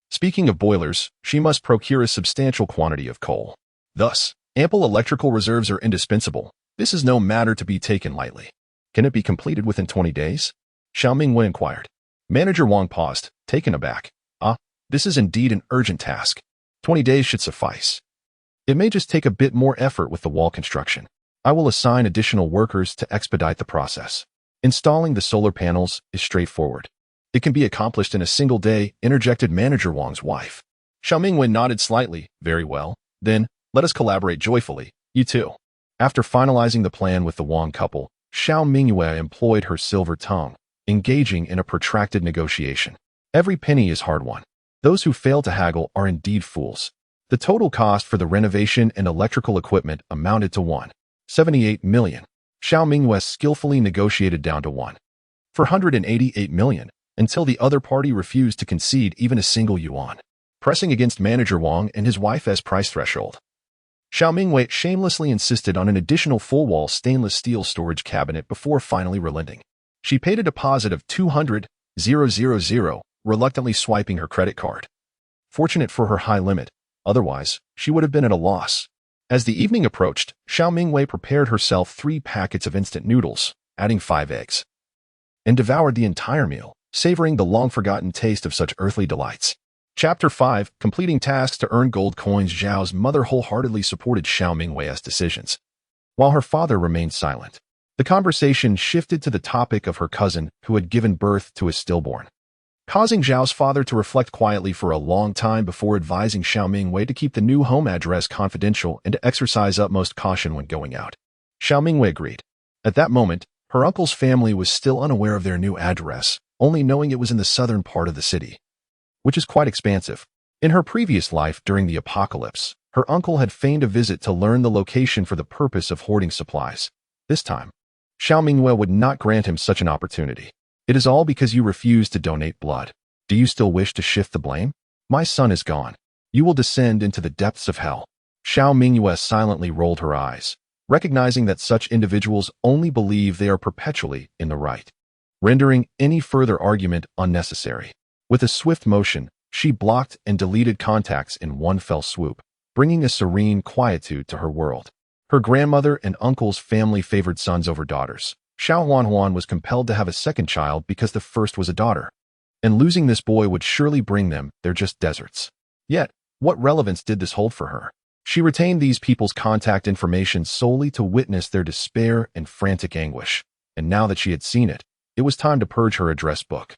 Speaking of boilers, she must procure a substantial quantity of coal. Thus, ample electrical reserves are indispensable. This is no matter to be taken lightly. Can it be completed within 20 days? Xiao Mingyue inquired. Manager Wang paused, taken aback. This is indeed an urgent task. 20 days should suffice. It may just take a bit more effort with the wall construction. I will assign additional workers to expedite the process. Installing the solar panels is straightforward. It can be accomplished in a single day, interjected Manager Wang's wife. Xiao Mingyue nodded slightly. Very well. Then, let us collaborate joyfully. You too. After finalizing the plan with the Wang couple, Xiao Mingyue employed her silver tongue, engaging in a protracted negotiation. Every penny is hard-won. Those who fail to haggle are indeed fools. The total cost for the renovation and electrical equipment amounted to 178 million. Xiao Mingyue skillfully negotiated down to 488 million, until the other party refused to concede even a single yuan, pressing against Manager Wang and his wife's price threshold. Xiao Mingyue shamelessly insisted on an additional full-wall stainless steel storage cabinet before finally relenting. She paid a deposit of 200,000, reluctantly swiping her credit card. Fortunate for her high limit, otherwise, she would have been at a loss. As the evening approached, Xiao Mingyue prepared herself 3 packets of instant noodles, adding 5 eggs, and devoured the entire meal, savoring the long-forgotten taste of such earthly delights. Chapter 5, Completing Tasks to Earn Gold Coins. Zhao's mother wholeheartedly supported Xiao Mingwe's decisions, while her father remained silent. The conversation shifted to the topic of her cousin who had given birth to a stillborn, causing Zhao's father to reflect quietly for a long time before advising Xiao Mingyue to keep the new home address confidential and to exercise utmost caution when going out. Xiao Mingyue agreed. At that moment, her uncle's family was still unaware of their new address, only knowing it was in the southern part of the city, which is quite expansive. In her previous life during the apocalypse, her uncle had feigned a visit to learn the location for the purpose of hoarding supplies. This time, Xiao Mingyue would not grant him such an opportunity. It is all because you refused to donate blood. Do you still wish to shift the blame? My son is gone. You will descend into the depths of hell. Xiao Mingyue silently rolled her eyes, recognizing that such individuals only believe they are perpetually in the right, rendering any further argument unnecessary. With a swift motion, she blocked and deleted contacts in one fell swoop, bringing a serene quietude to her world. Her grandmother and uncle's family favored sons over daughters. Xiao Huanhuan was compelled to have a second child because the first was a daughter, and losing this boy would surely bring them their just deserts. Yet, what relevance did this hold for her? She retained these people's contact information solely to witness their despair and frantic anguish, and now that she had seen it, it was time to purge her address book.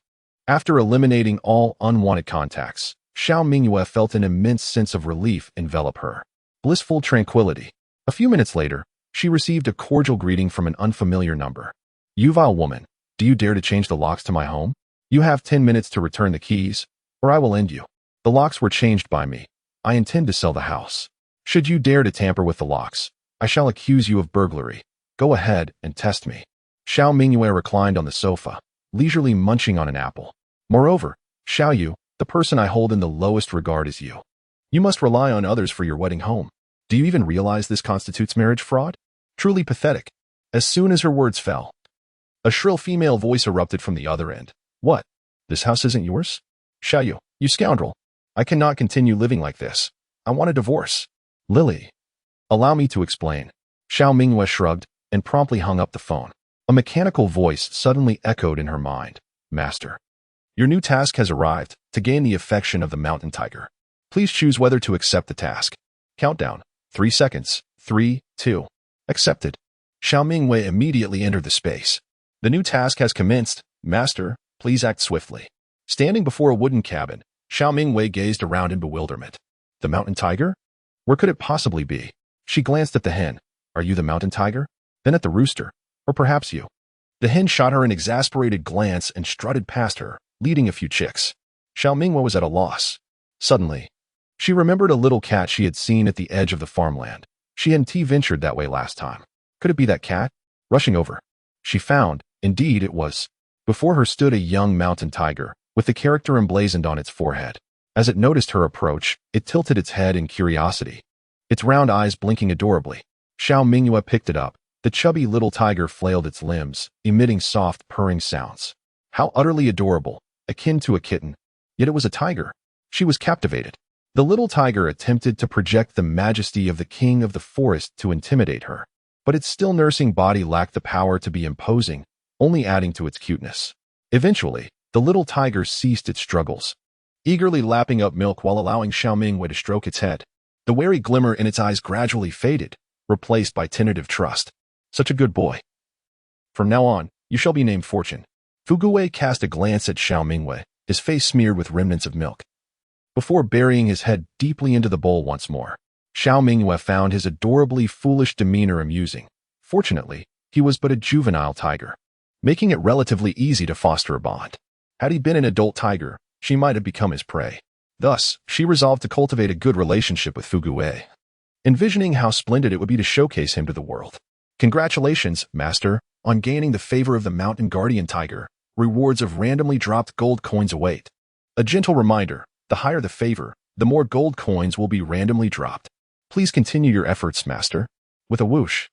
After eliminating all unwanted contacts, Xiao Mingyue felt an immense sense of relief envelop her. Blissful tranquility. A few minutes later, she received a cordial greeting from an unfamiliar number. You vile woman, do you dare to change the locks to my home? You have 10 minutes to return the keys, or I will end you. The locks were changed by me. I intend to sell the house. Should you dare to tamper with the locks, I shall accuse you of burglary. Go ahead and test me. Xiao Mingyue reclined on the sofa, leisurely munching on an apple. Moreover, Xiao Yu, the person I hold in the lowest regard is you. You must rely on others for your wedding home. Do you even realize this constitutes marriage fraud? Truly pathetic. As soon as her words fell, a shrill female voice erupted from the other end. What? This house isn't yours? Xiao Yu, you scoundrel. I cannot continue living like this. I want a divorce. Lily. Allow me to explain. Xiao Mingyue shrugged and promptly hung up the phone. A mechanical voice suddenly echoed in her mind. Master, your new task has arrived, to gain the affection of the mountain tiger. Please choose whether to accept the task. Countdown. 3 seconds. 3, 2. Accepted. Xiao Mingyue immediately entered the space. The new task has commenced. Master, please act swiftly. Standing before a wooden cabin, Xiao Mingyue gazed around in bewilderment. The mountain tiger? Where could it possibly be? She glanced at the hen. Are you the mountain tiger? Then at the rooster. Or perhaps you. The hen shot her an exasperated glance and strutted past her, leading a few chicks. Xiao Mingyue was at a loss. Suddenly, she remembered a little cat she had seen at the edge of the farmland. She hadn't ventured that way last time. Could it be that cat? Rushing over, she found, indeed it was. Before her stood a young mountain tiger, with the character emblazoned on its forehead. As it noticed her approach, it tilted its head in curiosity, its round eyes blinking adorably. Xiao Mingyue picked it up. The chubby little tiger flailed its limbs, emitting soft, purring sounds. How utterly adorable, akin to a kitten. Yet it was a tiger. She was captivated. The little tiger attempted to project the majesty of the king of the forest to intimidate her, but its still nursing body lacked the power to be imposing, only adding to its cuteness. Eventually, the little tiger ceased its struggles, eagerly lapping up milk while allowing Xiao Mingyue to stroke its head. The wary glimmer in its eyes gradually faded, replaced by tentative trust. Such a good boy. From now on, you shall be named Fortune. Fugui cast a glance at Xiao Mingyue, his face smeared with remnants of milk. Before burying his head deeply into the bowl once more, Xiao Mingyue found his adorably foolish demeanor amusing. Fortunately, he was but a juvenile tiger, making it relatively easy to foster a bond. Had he been an adult tiger, she might have become his prey. Thus, she resolved to cultivate a good relationship with Fugui, envisioning how splendid it would be to showcase him to the world. Congratulations, master, on gaining the favor of the mountain guardian tiger. Rewards of randomly dropped gold coins await. A gentle reminder, the higher the favor, the more gold coins will be randomly dropped. Please continue your efforts, master. With a whoosh,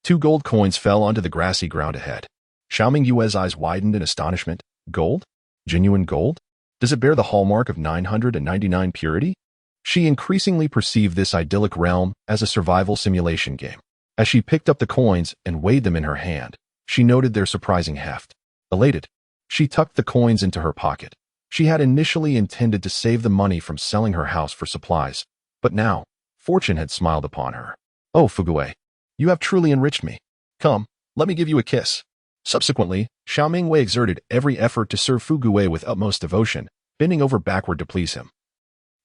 2 gold coins fell onto the grassy ground ahead. Xiao Mingyue's eyes widened in astonishment. Gold? Genuine gold? Does it bear the hallmark of 999 purity? She increasingly perceived this idyllic realm as a survival simulation game. As she picked up the coins and weighed them in her hand, she noted their surprising heft. Elated, she tucked the coins into her pocket. She had initially intended to save the money from selling her house for supplies, but now, fortune had smiled upon her. Oh, Fugui, you have truly enriched me. Come, let me give you a kiss. Subsequently, Xiao Mingyue exerted every effort to serve Fugui with utmost devotion, bending over backward to please him,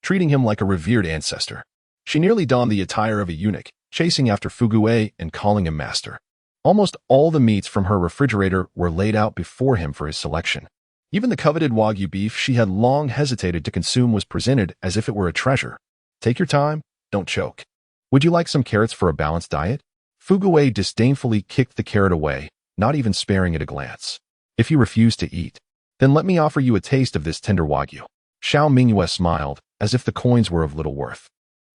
treating him like a revered ancestor. She nearly donned the attire of a eunuch, chasing after Fugui and calling him master. Almost all the meats from her refrigerator were laid out before him for his selection. Even the coveted Wagyu beef she had long hesitated to consume was presented as if it were a treasure. Take your time, don't choke. Would you like some carrots for a balanced diet? Fugui disdainfully kicked the carrot away, not even sparing it a glance. If you refuse to eat, then let me offer you a taste of this tender Wagyu. Xiao Mingyue smiled, as if the coins were of little worth.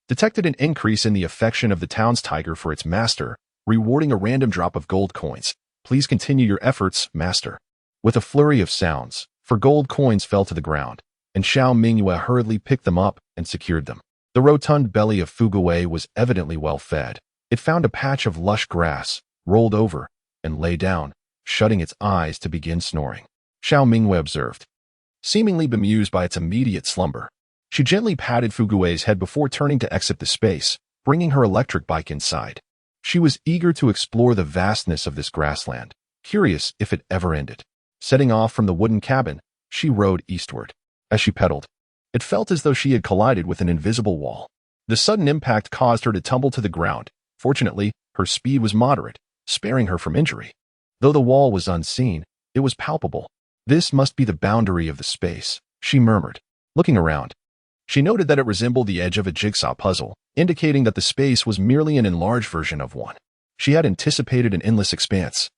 Detected an increase in the affection of the town's tiger for its master, rewarding a random drop of gold coins. Please continue your efforts, master. With a flurry of sounds, 4 gold coins fell to the ground, and Xiao Mingyue hurriedly picked them up and secured them. The rotund belly of Fugui was evidently well fed. It found a patch of lush grass, rolled over, and lay down, shutting its eyes to begin snoring. Xiao Mingyue observed, seemingly bemused by its immediate slumber. She gently patted Fugui's head before turning to exit the space, bringing her electric bike inside. She was eager to explore the vastness of this grassland, curious if it ever ended. Setting off from the wooden cabin, she rode eastward. As she pedaled, it felt as though she had collided with an invisible wall. The sudden impact caused her to tumble to the ground. Fortunately, her speed was moderate, sparing her from injury. Though the wall was unseen, it was palpable. This must be the boundary of the space, she murmured. Looking around, she noted that it resembled the edge of a jigsaw puzzle, indicating that the space was merely an enlarged version of one. She had anticipated an endless expanse,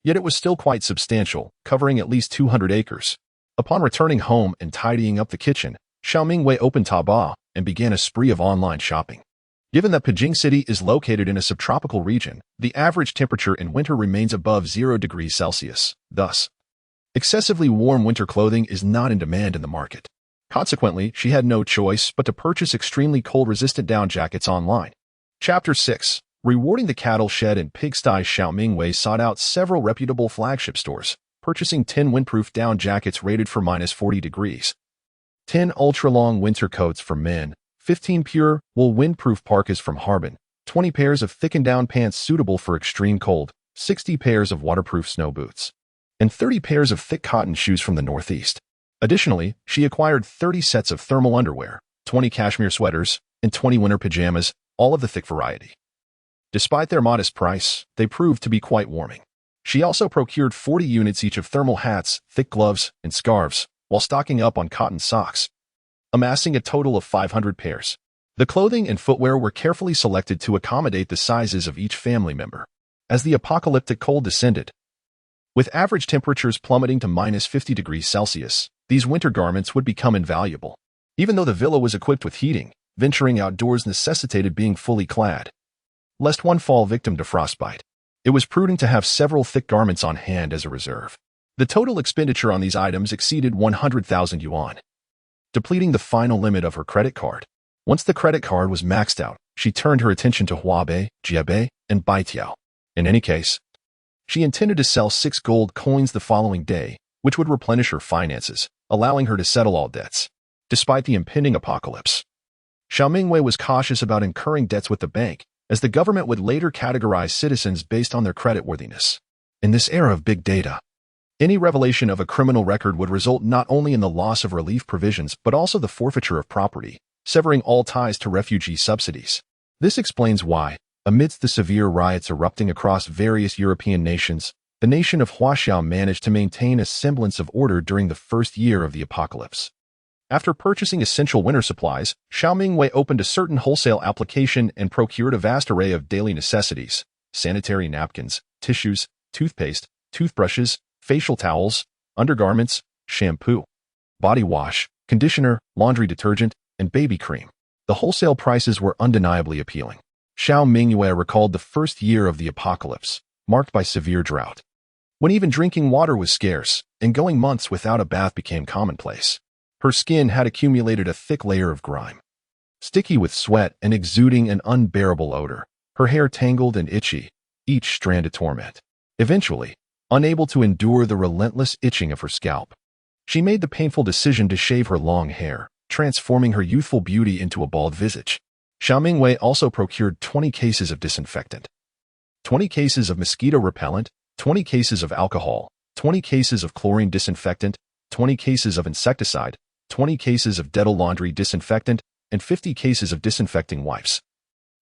yet it was still quite substantial, covering at least 200 acres. Upon returning home and tidying up the kitchen, Xiao Mingyue opened Taobao and began a spree of online shopping. Given that Beijing City is located in a subtropical region, the average temperature in winter remains above 0 degrees Celsius. Thus, excessively warm winter clothing is not in demand in the market. Consequently, she had no choice but to purchase extremely cold-resistant down jackets online. Chapter 6. Rewarding the cattle shed and pigsty. Xiao Mingyue sought out several reputable flagship stores, purchasing 10 windproof down jackets rated for -40 degrees, 10 ultra-long winter coats for men, 15 pure wool windproof parkas from Harbin, 20 pairs of thickened down pants suitable for extreme cold, 60 pairs of waterproof snow boots, and 30 pairs of thick cotton shoes from the Northeast. Additionally, she acquired 30 sets of thermal underwear, 20 cashmere sweaters, and 20 winter pajamas, all of the thick variety. Despite their modest price, they proved to be quite warming. She also procured 40 units each of thermal hats, thick gloves, and scarves, while stocking up on cotton socks, amassing a total of 500 pairs. The clothing and footwear were carefully selected to accommodate the sizes of each family member. As the apocalyptic cold descended, with average temperatures plummeting to -50 degrees Celsius, these winter garments would become invaluable. Even though the villa was equipped with heating, venturing outdoors necessitated being fully clad, lest one fall victim to frostbite. It was prudent to have several thick garments on hand as a reserve. The total expenditure on these items exceeded 100,000 yuan, depleting the final limit of her credit card. Once the credit card was maxed out, she turned her attention to Huabei, Jiebei, and Baitiao. In any case, she intended to sell 6 gold coins the following day, which would replenish her finances, allowing her to settle all debts. Despite the impending apocalypse, Xiao Mingyue was cautious about incurring debts with the bank, as the government would later categorize citizens based on their creditworthiness. In this era of big data, any revelation of a criminal record would result not only in the loss of relief provisions but also the forfeiture of property, severing all ties to refugee subsidies. This explains why, amidst the severe riots erupting across various European nations, the nation of Huaxiao managed to maintain a semblance of order during the first year of the apocalypse. After purchasing essential winter supplies, Xiao Mingyue opened a certain wholesale application and procured a vast array of daily necessities: sanitary napkins, tissues, toothpaste, toothbrushes, facial towels, undergarments, shampoo, body wash, conditioner, laundry detergent, and baby cream. The wholesale prices were undeniably appealing. Xiao Mingyue recalled the first year of the apocalypse, marked by severe drought, when even drinking water was scarce, and going months without a bath became commonplace. Her skin had accumulated a thick layer of grime, sticky with sweat and exuding an unbearable odor. Her hair tangled and itchy, each strand a torment. Eventually, unable to endure the relentless itching of her scalp, she made the painful decision to shave her long hair, transforming her youthful beauty into a bald visage. Xiao Mingyue also procured 20 cases of disinfectant, 20 cases of mosquito repellent, 20 cases of alcohol, 20 cases of chlorine disinfectant, 20 cases of insecticide, 20 cases of Dettol laundry disinfectant, and 50 cases of disinfecting wipes,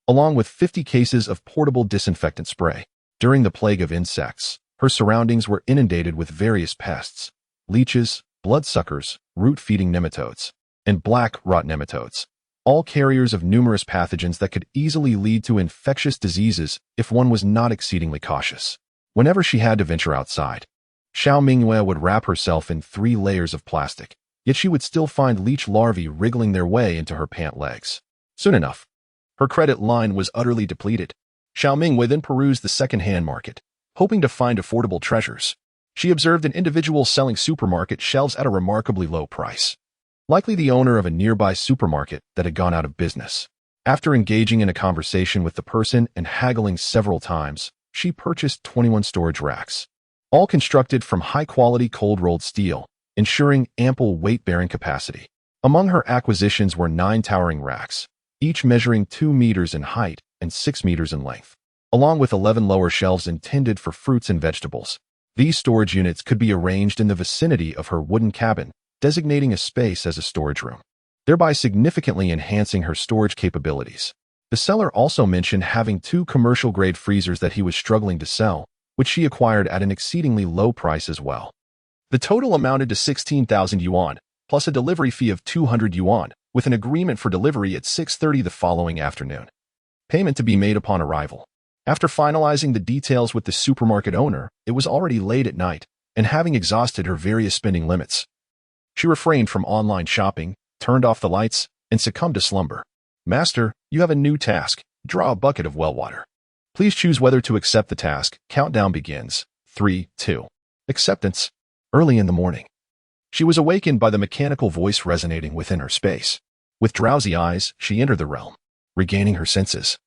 along with 50 cases of portable disinfectant spray. During the plague of insects, her surroundings were inundated with various pests: leeches, bloodsuckers, root-feeding nematodes, and black rot nematodes, all carriers of numerous pathogens that could easily lead to infectious diseases if one was not exceedingly cautious. Whenever she had to venture outside, Xiao Mingyue would wrap herself in 3 layers of plastic, yet she would still find leech larvae wriggling their way into her pant legs. Soon enough, her credit line was utterly depleted. Xiao Mingyue then perused the second-hand market, hoping to find affordable treasures. She observed an individual selling supermarket shelves at a remarkably low price, likely the owner of a nearby supermarket that had gone out of business. After engaging in a conversation with the person and haggling several times, she purchased 21 storage racks, all constructed from high-quality cold-rolled steel, ensuring ample weight-bearing capacity. Among her acquisitions were 9 towering racks, each measuring 2 meters in height and 6 meters in length, along with 11 lower shelves intended for fruits and vegetables. These storage units could be arranged in the vicinity of her wooden cabin, designating a space as a storage room, thereby significantly enhancing her storage capabilities. The seller also mentioned having 2 commercial-grade freezers that he was struggling to sell, which she acquired at an exceedingly low price as well. The total amounted to 16,000 yuan, plus a delivery fee of 200 yuan, with an agreement for delivery at 6:30 the following afternoon. Payment to be made upon arrival. After finalizing the details with the supermarket owner, it was already late at night, and having exhausted her various spending limits, she refrained from online shopping, turned off the lights, and succumbed to slumber. "Master, you have a new task. Draw a bucket of well water. Please choose whether to accept the task. Countdown begins. 3, 2. Acceptance." Early in the morning, she was awakened by the mechanical voice resonating within her space. With drowsy eyes, she entered the realm, regaining her senses.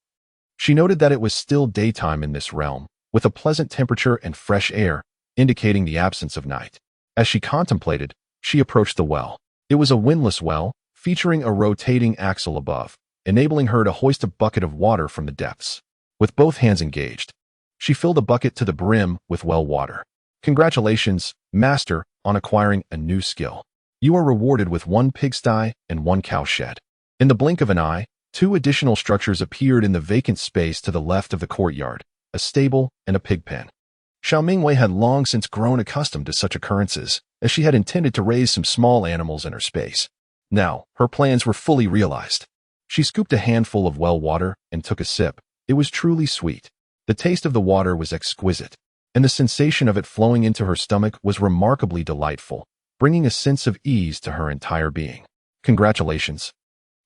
She noted that it was still daytime in this realm, with a pleasant temperature and fresh air, indicating the absence of night. As she contemplated, she approached the well. It was a windlass well, featuring a rotating axle above, enabling her to hoist a bucket of water from the depths. With both hands engaged, she filled the bucket to the brim with well water. "Congratulations, Master, on acquiring a new skill. You are rewarded with 1 pigsty and 1 cowshed." In the blink of an eye, 2 additional structures appeared in the vacant space to the left of the courtyard: a stable and a pig pen. Xiao Mingyue had long since grown accustomed to such occurrences, as she had intended to raise some small animals in her space. Now, her plans were fully realized. She scooped a handful of well water and took a sip. It was truly sweet. The taste of the water was exquisite, and the sensation of it flowing into her stomach was remarkably delightful, bringing a sense of ease to her entire being. "Congratulations.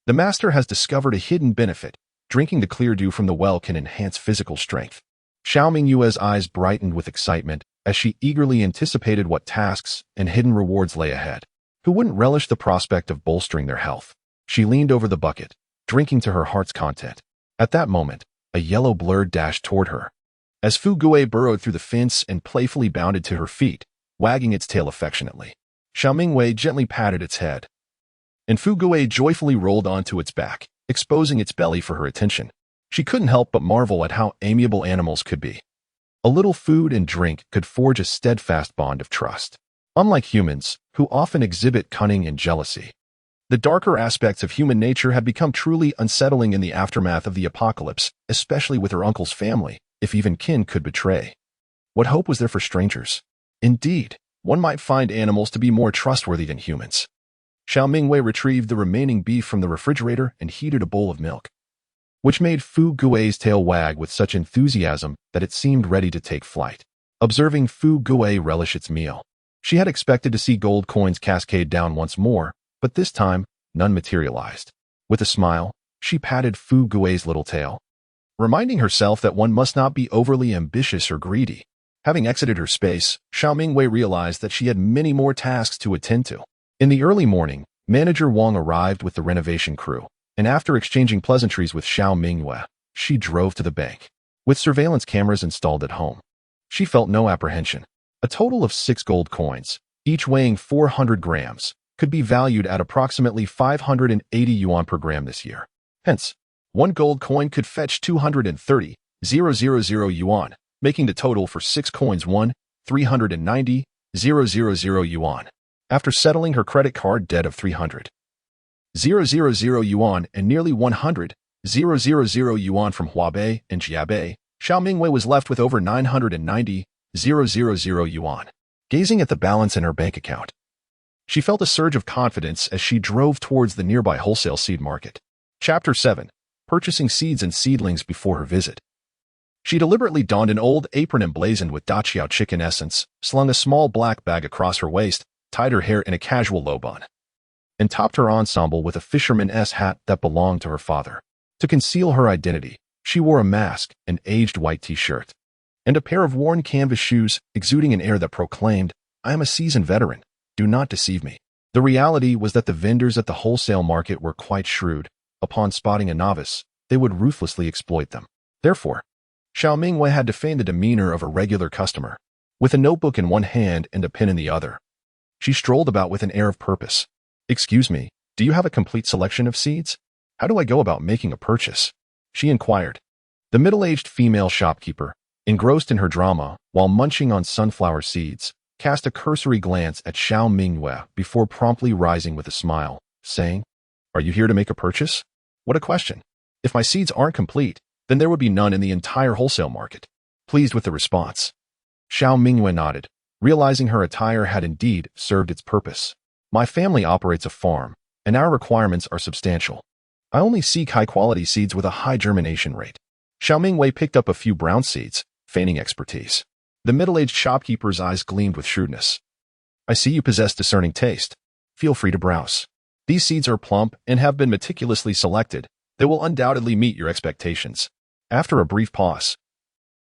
The master has discovered a hidden benefit. Drinking the clear dew from the well can enhance physical strength." Xiao Mingyue's eyes brightened with excitement as she eagerly anticipated what tasks and hidden rewards lay ahead. Who wouldn't relish the prospect of bolstering their health? She leaned over the bucket, drinking to her heart's content. At that moment, a yellow blur dashed toward her. As Fugui burrowed through the fence and playfully bounded to her feet, wagging its tail affectionately, Xiao Mingyue gently patted its head, and Fugui joyfully rolled onto its back, exposing its belly for her attention. She couldn't help but marvel at how amiable animals could be. A little food and drink could forge a steadfast bond of trust. Unlike humans, who often exhibit cunning and jealousy, the darker aspects of human nature had become truly unsettling in the aftermath of the apocalypse, especially with her uncle's family, if even kin could betray. What hope was there for strangers? Indeed, one might find animals to be more trustworthy than humans. Xiao Mingyue retrieved the remaining beef from the refrigerator and heated a bowl of milk, which made Fugui's tail wag with such enthusiasm that it seemed ready to take flight. Observing Fugui relish its meal, she had expected to see gold coins cascade down once more, but this time, none materialized. With a smile, she patted Fugui's little tail, reminding herself that one must not be overly ambitious or greedy. Having exited her space, Xiao Mingyue realized that she had many more tasks to attend to. In the early morning, Manager Wang arrived with the renovation crew, and after exchanging pleasantries with Xiao Mingyue, she drove to the bank. With surveillance cameras installed at home, she felt no apprehension. A total of 6 gold coins, each weighing 400 grams, could be valued at approximately 580 yuan per gram this year. Hence, 1 gold coin could fetch 230,000 yuan, making the total for 6 coins 390,000 yuan. After settling her credit card debt of 300,000 yuan and nearly 100,000 yuan from Huabei and Jiabei, Xiao Mingyue was left with over 990,000 yuan. Gazing at the balance in her bank account, she felt a surge of confidence as she drove towards the nearby wholesale seed market. Chapter 7. Purchasing seeds and seedlings before her visit. She deliberately donned an old apron emblazoned with Daqiao chicken essence, slung a small black bag across her waist, tied her hair in a casual low bun, and topped her ensemble with a fisherman's hat that belonged to her father. To conceal her identity, she wore a mask, an aged white t-shirt, and a pair of worn canvas shoes, exuding an air that proclaimed, "I am a seasoned veteran. Do not deceive me." The reality was that the vendors at the wholesale market were quite shrewd. Upon spotting a novice, they would ruthlessly exploit them. Therefore, Xiao Mingyue had to feign the demeanor of a regular customer. With a notebook in one hand and a pen in the other, she strolled about with an air of purpose. "Excuse me, do you have a complete selection of seeds? How do I go about making a purchase?" she inquired. The middle-aged female shopkeeper, engrossed in her drama while munching on sunflower seeds, cast a cursory glance at Xiao Mingyue before promptly rising with a smile, saying, "Are you here to make a purchase? What a question. If my seeds aren't complete, then there would be none in the entire wholesale market." Pleased with the response, Xiao Mingyue nodded, realizing her attire had indeed served its purpose. "My family operates a farm, and our requirements are substantial. I only seek high-quality seeds with a high germination rate." Xiao Mingyue picked up a few brown seeds, feigning expertise. The middle-aged shopkeeper's eyes gleamed with shrewdness. "I see you possess discerning taste. Feel free to browse. These seeds are plump and have been meticulously selected. They will undoubtedly meet your expectations." After a brief pause,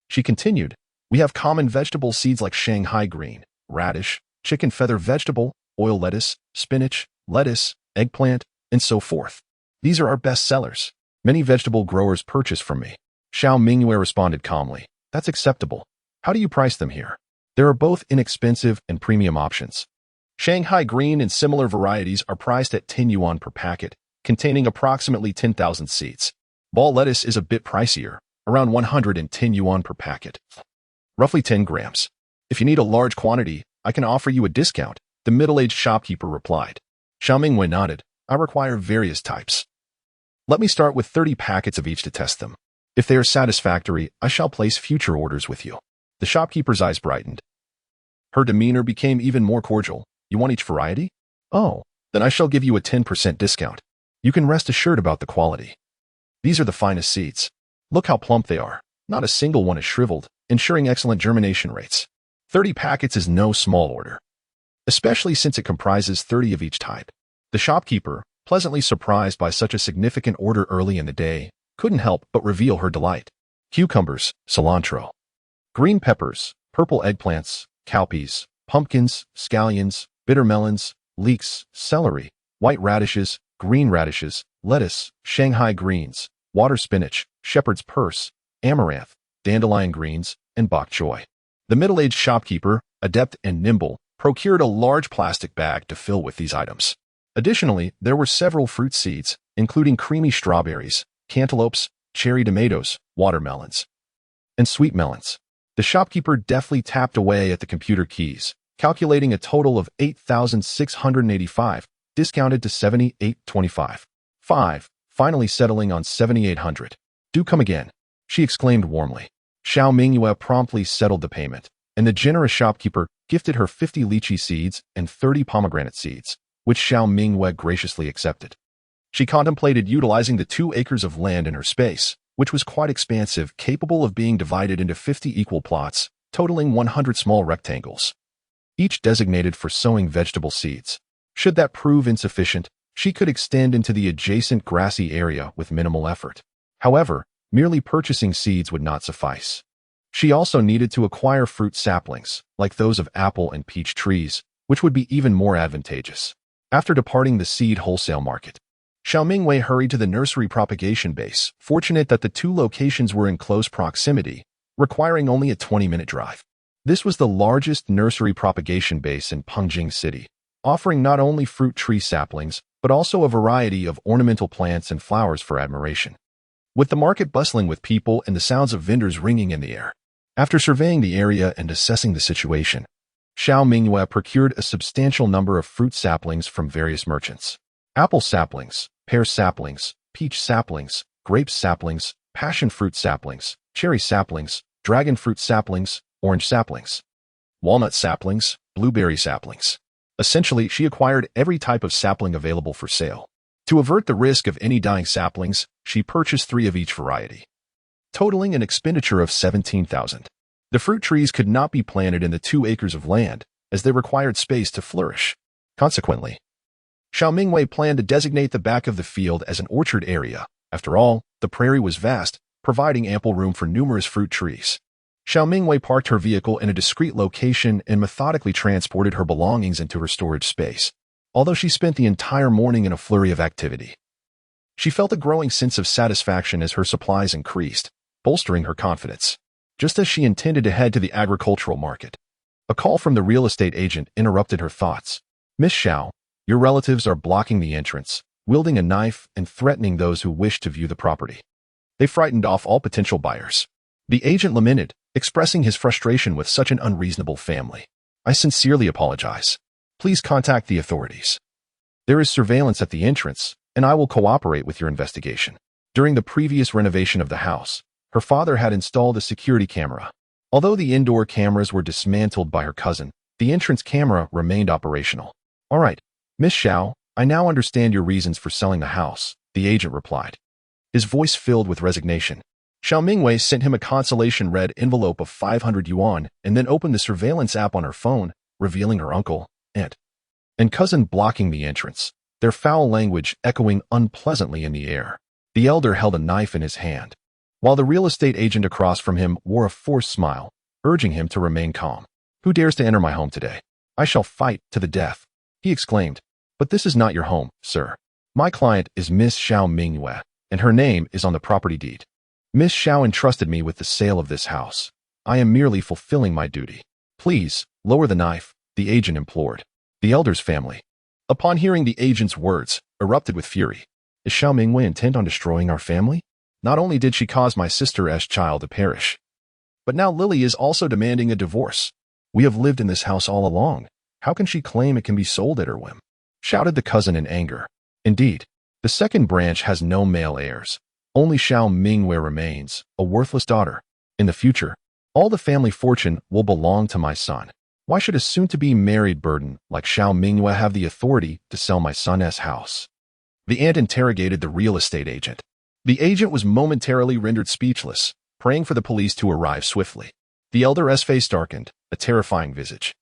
she continued, "We have common vegetable seeds like Shanghai green, radish, chicken feather vegetable, oil lettuce, spinach, lettuce, eggplant, and so forth. These are our best sellers. Many vegetable growers purchase from me." Xiao Mingyue responded calmly, "That's acceptable. How do you price them here?" "There are both inexpensive and premium options. Shanghai green and similar varieties are priced at 10 yuan per packet, containing approximately 10,000 seeds. Ball lettuce is a bit pricier, around 110 yuan per packet, roughly 10 grams. If you need a large quantity, I can offer you a discount," the middle-aged shopkeeper replied. Xiao Mingyue nodded. "I require various types. Let me start with 30 packets of each to test them. If they are satisfactory, I shall place future orders with you." The shopkeeper's eyes brightened. Her demeanor became even more cordial. "You want each variety? Oh, then I shall give you a 10% discount. You can rest assured about the quality. These are the finest seeds. Look how plump they are. Not a single one is shriveled, ensuring excellent germination rates. 30 packets is no small order, especially since it comprises 30 of each type." The shopkeeper, pleasantly surprised by such a significant order early in the day, couldn't help but reveal her delight. Cucumbers, cilantro, green peppers, purple eggplants, cowpeas, pumpkins, scallions, bitter melons, leeks, celery, white radishes, green radishes, lettuce, Shanghai greens, water spinach, shepherd's purse, amaranth, dandelion greens, and bok choy. The middle-aged shopkeeper, adept and nimble, procured a large plastic bag to fill with these items. Additionally, there were several fruit seeds, including creamy strawberries, cantaloupes, cherry tomatoes, watermelons, and sweet melons. The shopkeeper deftly tapped away at the computer keys, calculating a total of 8,685, discounted to 7,825. 5, finally settling on 7,800. Do come again, she exclaimed warmly. Xiao Mingyue promptly settled the payment, and the generous shopkeeper gifted her 50 lychee seeds and 30 pomegranate seeds, which Xiao Mingyue graciously accepted. She contemplated utilizing the 2 acres of land in her space, which was quite expansive, capable of being divided into 50 equal plots, totaling 100 small rectangles, each designated for sowing vegetable seeds. Should that prove insufficient, she could extend into the adjacent grassy area with minimal effort. However, merely purchasing seeds would not suffice. She also needed to acquire fruit saplings, like those of apple and peach trees, which would be even more advantageous. After departing the seed wholesale market, Xiao Mingyue hurried to the nursery propagation base, fortunate that the 2 locations were in close proximity, requiring only a 20-minute drive. This was the largest nursery propagation base in Pengjing City, offering not only fruit tree saplings, but also a variety of ornamental plants and flowers for admiration. With the market bustling with people and the sounds of vendors ringing in the air. After surveying the area and assessing the situation, Xiao Mingyue procured a substantial number of fruit saplings from various merchants. Apple saplings, pear saplings, peach saplings, grape saplings, passion fruit saplings, cherry saplings, dragon fruit saplings, orange saplings, walnut saplings, blueberry saplings. Essentially, she acquired every type of sapling available for sale. To avert the risk of any dying saplings, she purchased 3 of each variety, totaling an expenditure of 17,000. The fruit trees could not be planted in the 2 acres of land, as they required space to flourish. Consequently, Xiao Mingyue planned to designate the back of the field as an orchard area. After all, the prairie was vast, providing ample room for numerous fruit trees. Xiao Mingyue parked her vehicle in a discreet location and methodically transported her belongings into her storage space. Although she spent the entire morning in a flurry of activity, she felt a growing sense of satisfaction as her supplies increased, bolstering her confidence. Just as she intended to head to the agricultural market, a call from the real estate agent interrupted her thoughts. Miss Xiao, your relatives are blocking the entrance, wielding a knife and threatening those who wish to view the property. They frightened off all potential buyers. The agent lamented, expressing his frustration with such an unreasonable family. I sincerely apologize. Please contact the authorities. There is surveillance at the entrance, and I will cooperate with your investigation. During the previous renovation of the house, her father had installed a security camera. Although the indoor cameras were dismantled by her cousin, the entrance camera remained operational. All right, Miss Xiao, I now understand your reasons for selling the house, the agent replied, his voice filled with resignation. Xiao Mingyue sent him a consolation red envelope of 500 yuan and then opened the surveillance app on her phone, revealing her uncle, aunt, and cousin blocking the entrance, their foul language echoing unpleasantly in the air. The elder held a knife in his hand, while the real estate agent across from him wore a forced smile, urging him to remain calm. Who dares to enter my home today? I shall fight to the death, he exclaimed. But this is not your home, sir. My client is Miss Xiao Mingyue, and her name is on the property deed. Miss Xiao entrusted me with the sale of this house. I am merely fulfilling my duty. Please, lower the knife, the agent implored. The elder's family, upon hearing the agent's words, erupted with fury. Is Xiao Mingyue intent on destroying our family? Not only did she cause my sister's child to perish, but now Lily is also demanding a divorce. We have lived in this house all along. How can she claim it can be sold at her whim? Shouted the cousin in anger. Indeed, the second branch has no male heirs. Only Xiao Mingyue remains, a worthless daughter. In the future, all the family fortune will belong to my son. Why should a soon-to-be married burden like Xiao Mingyue have the authority to sell my son's house? The aunt interrogated the real estate agent. The agent was momentarily rendered speechless, praying for the police to arrive swiftly. The elder's face darkened, a terrifying visage.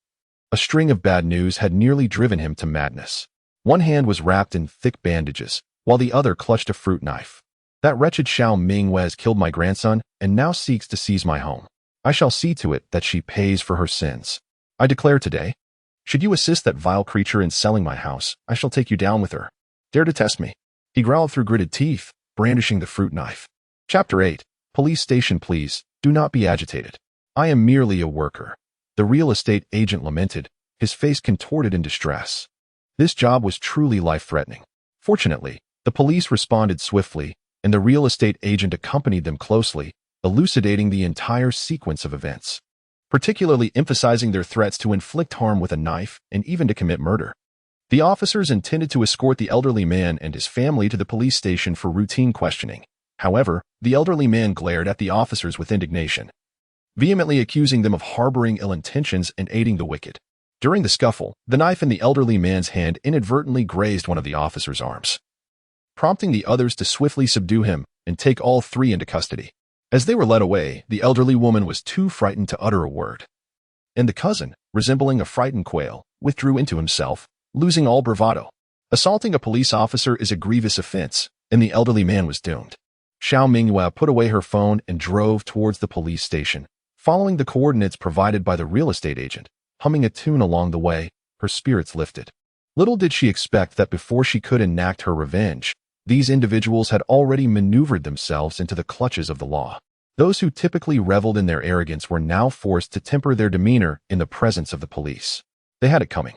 A string of bad news had nearly driven him to madness. One hand was wrapped in thick bandages, while the other clutched a fruit knife. That wretched Xiao Mingyue has killed my grandson and now seeks to seize my home. I shall see to it that she pays for her sins. I declare today, should you assist that vile creature in selling my house, I shall take you down with her. Dare to test me? He growled through gritted teeth, brandishing the fruit knife. Chapter 8. Police station, please, do not be agitated. I am merely a worker. The real estate agent lamented, his face contorted in distress. This job was truly life-threatening. Fortunately, the police responded swiftly, and the real estate agent accompanied them closely, elucidating the entire sequence of events, particularly emphasizing their threats to inflict harm with a knife and even to commit murder. The officers intended to escort the elderly man and his family to the police station for routine questioning. However, the elderly man glared at the officers with indignation, vehemently accusing them of harboring ill intentions and aiding the wicked. During the scuffle, the knife in the elderly man's hand inadvertently grazed one of the officers' arms, prompting the others to swiftly subdue him and take all three into custody. As they were led away, the elderly woman was too frightened to utter a word, and the cousin, resembling a frightened quail, withdrew into himself, losing all bravado. Assaulting a police officer is a grievous offense, and the elderly man was doomed. Xiao Mingyue put away her phone and drove towards the police station, following the coordinates provided by the real estate agent. Humming a tune along the way, her spirits lifted. Little did she expect that before she could enact her revenge, these individuals had already maneuvered themselves into the clutches of the law. Those who typically reveled in their arrogance were now forced to temper their demeanor in the presence of the police. They had it coming.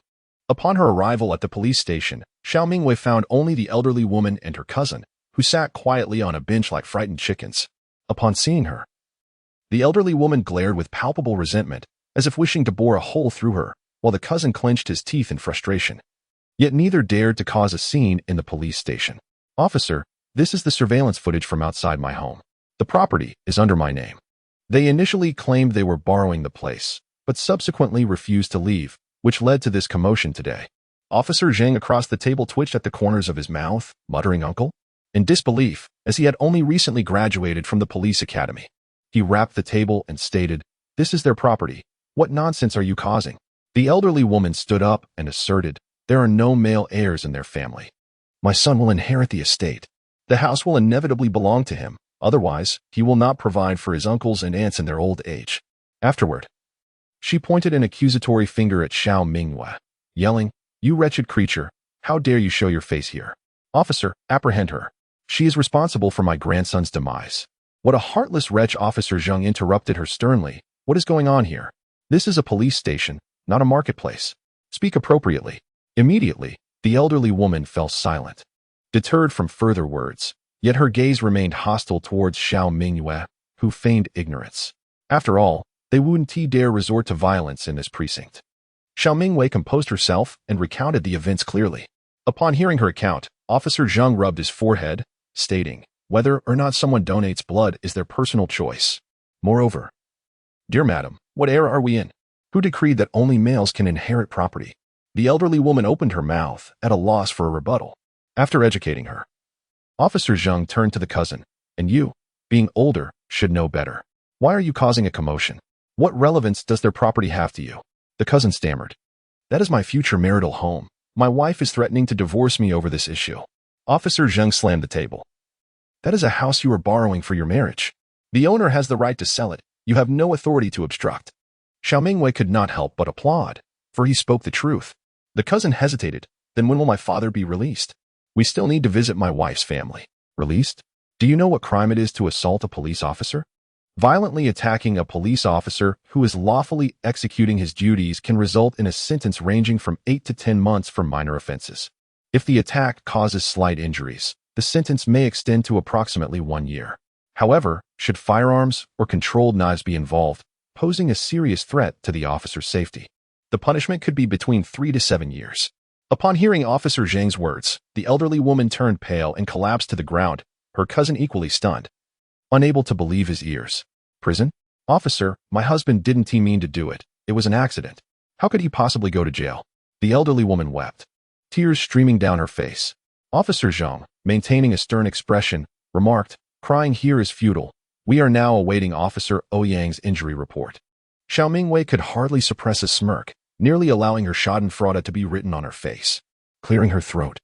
Upon her arrival at the police station, Xiao Mingyue found only the elderly woman and her cousin, who sat quietly on a bench like frightened chickens. Upon seeing her, the elderly woman glared with palpable resentment, as if wishing to bore a hole through her, while the cousin clenched his teeth in frustration. Yet neither dared to cause a scene in the police station. "Officer, this is the surveillance footage from outside my home. The property is under my name." They initially claimed they were borrowing the place, but subsequently refused to leave, which led to this commotion today. Officer Zhang across the table twitched at the corners of his mouth, muttering "uncle" in disbelief, as he had only recently graduated from the police academy. He rapped the table and stated, "This is their property. What nonsense are you causing?" The elderly woman stood up and asserted, "There are no male heirs in their family. My son will inherit the estate. The house will inevitably belong to him. Otherwise, he will not provide for his uncles and aunts in their old age." Afterward, she pointed an accusatory finger at Xiao Mingyue, yelling, "You wretched creature, how dare you show your face here? Officer, apprehend her. She is responsible for my grandson's demise." "What a heartless wretch!" Officer Zhang interrupted her sternly. "What is going on here? This is a police station, not a marketplace. Speak appropriately." Immediately, the elderly woman fell silent, deterred from further words, yet her gaze remained hostile towards Xiao Mingyue, who feigned ignorance. After all, they wouldn't dare resort to violence in this precinct. Xiao Mingyue composed herself and recounted the events clearly. Upon hearing her account, Officer Zhang rubbed his forehead, stating, "Whether or not someone donates blood is their personal choice. Moreover, dear madam, what era are we in? Who decreed that only males can inherit property?" The elderly woman opened her mouth, at a loss for a rebuttal. After educating her, Officer Zhang turned to the cousin, "And you, being older, should know better. Why are you causing a commotion? What relevance does their property have to you?" The cousin stammered, "That is my future marital home. My wife is threatening to divorce me over this issue." Officer Zhang slammed the table. "That is a house you are borrowing for your marriage. The owner has the right to sell it. You have no authority to obstruct." Xiao Mingyue could not help but applaud, for he spoke the truth. The cousin hesitated. "Then when will my father be released? We still need to visit my wife's family." "Released? Do you know what crime it is to assault a police officer? Violently attacking a police officer who is lawfully executing his duties can result in a sentence ranging from 8 to 10 months for minor offenses. If the attack causes slight injuries, the sentence may extend to approximately 1 year. However, should firearms or controlled knives be involved, posing a serious threat to the officer's safety, the punishment could be between 3 to 7 years. Upon hearing Officer Zhang's words, the elderly woman turned pale and collapsed to the ground, her cousin equally stunned, unable to believe his ears. "Prison? Officer, my husband didn't mean to do it. It was an accident. How could he possibly go to jail?" The elderly woman wept, tears streaming down her face. Officer Zhang, maintaining a stern expression, remarked, "Crying here is futile. We are now awaiting Officer Ouyang's injury report." Xiao Mingyue could hardly suppress a smirk, nearly allowing her schadenfreude to be written on her face. Clearing her throat,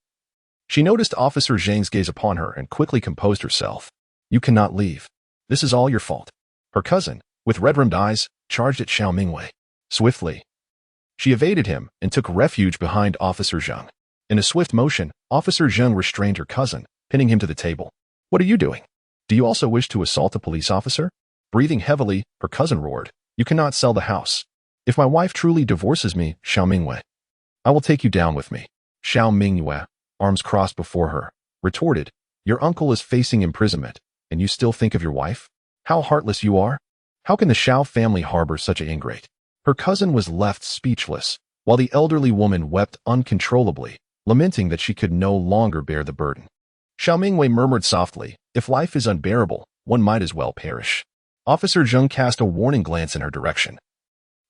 she noticed Officer Zhang's gaze upon her and quickly composed herself. "You cannot leave. This is all your fault." Her cousin, with red-rimmed eyes, charged at Xiao Mingyue. Swiftly, she evaded him and took refuge behind Officer Zhang. In a swift motion, Officer Zhang restrained her cousin, pinning him to the table. "What are you doing? Do you also wish to assault a police officer?" Breathing heavily, her cousin roared, "You cannot sell the house. If my wife truly divorces me, Xiao Mingyue, I will take you down with me." Xiao Mingyue, arms crossed before her, retorted, Your uncle is facing imprisonment, and you still think of your wife? How heartless you are! How can the Xiao family harbor such an ingrate? Her cousin was left speechless, while the elderly woman wept uncontrollably, lamenting that she could no longer bear the burden. Xiao Mingyue murmured softly, "If life is unbearable, one might as well perish." Officer Zheng cast a warning glance in her direction,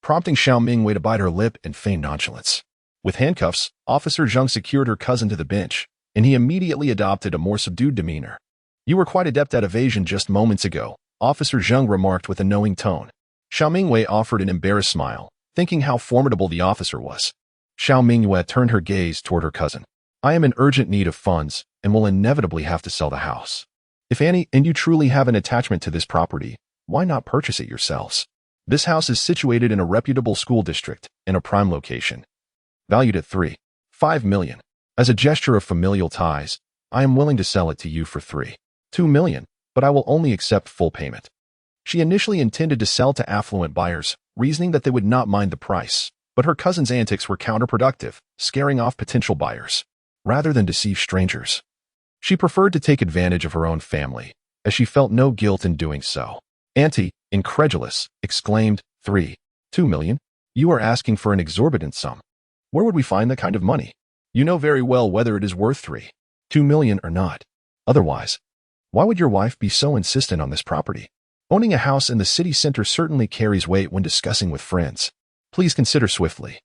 prompting Xiao Mingyue to bite her lip and feign nonchalance. With handcuffs, Officer Zheng secured her cousin to the bench, and he immediately adopted a more subdued demeanor. "You were quite adept at evasion just moments ago," Officer Zheng remarked with a knowing tone. Xiao Mingyue offered an embarrassed smile, thinking how formidable the officer was. Xiao Mingyue turned her gaze toward her cousin. "I am in urgent need of funds and will inevitably have to sell the house. If Annie and you truly have an attachment to this property, why not purchase it yourselves? This house is situated in a reputable school district in a prime location, valued at 3.5 million. As a gesture of familial ties, I am willing to sell it to you for 3.2 million, but I will only accept full payment." She initially intended to sell to affluent buyers, reasoning that they would not mind the price, but her cousin's antics were counterproductive, scaring off potential buyers, rather than deceive strangers. She preferred to take advantage of her own family, as she felt no guilt in doing so. Auntie, incredulous, exclaimed, 3.2 million? You are asking for an exorbitant sum. Where would we find that kind of money? You know very well whether it is worth 3.2 million or not. Otherwise, why would your wife be so insistent on this property? Owning a house in the city center certainly carries weight when discussing with friends. Please consider swiftly.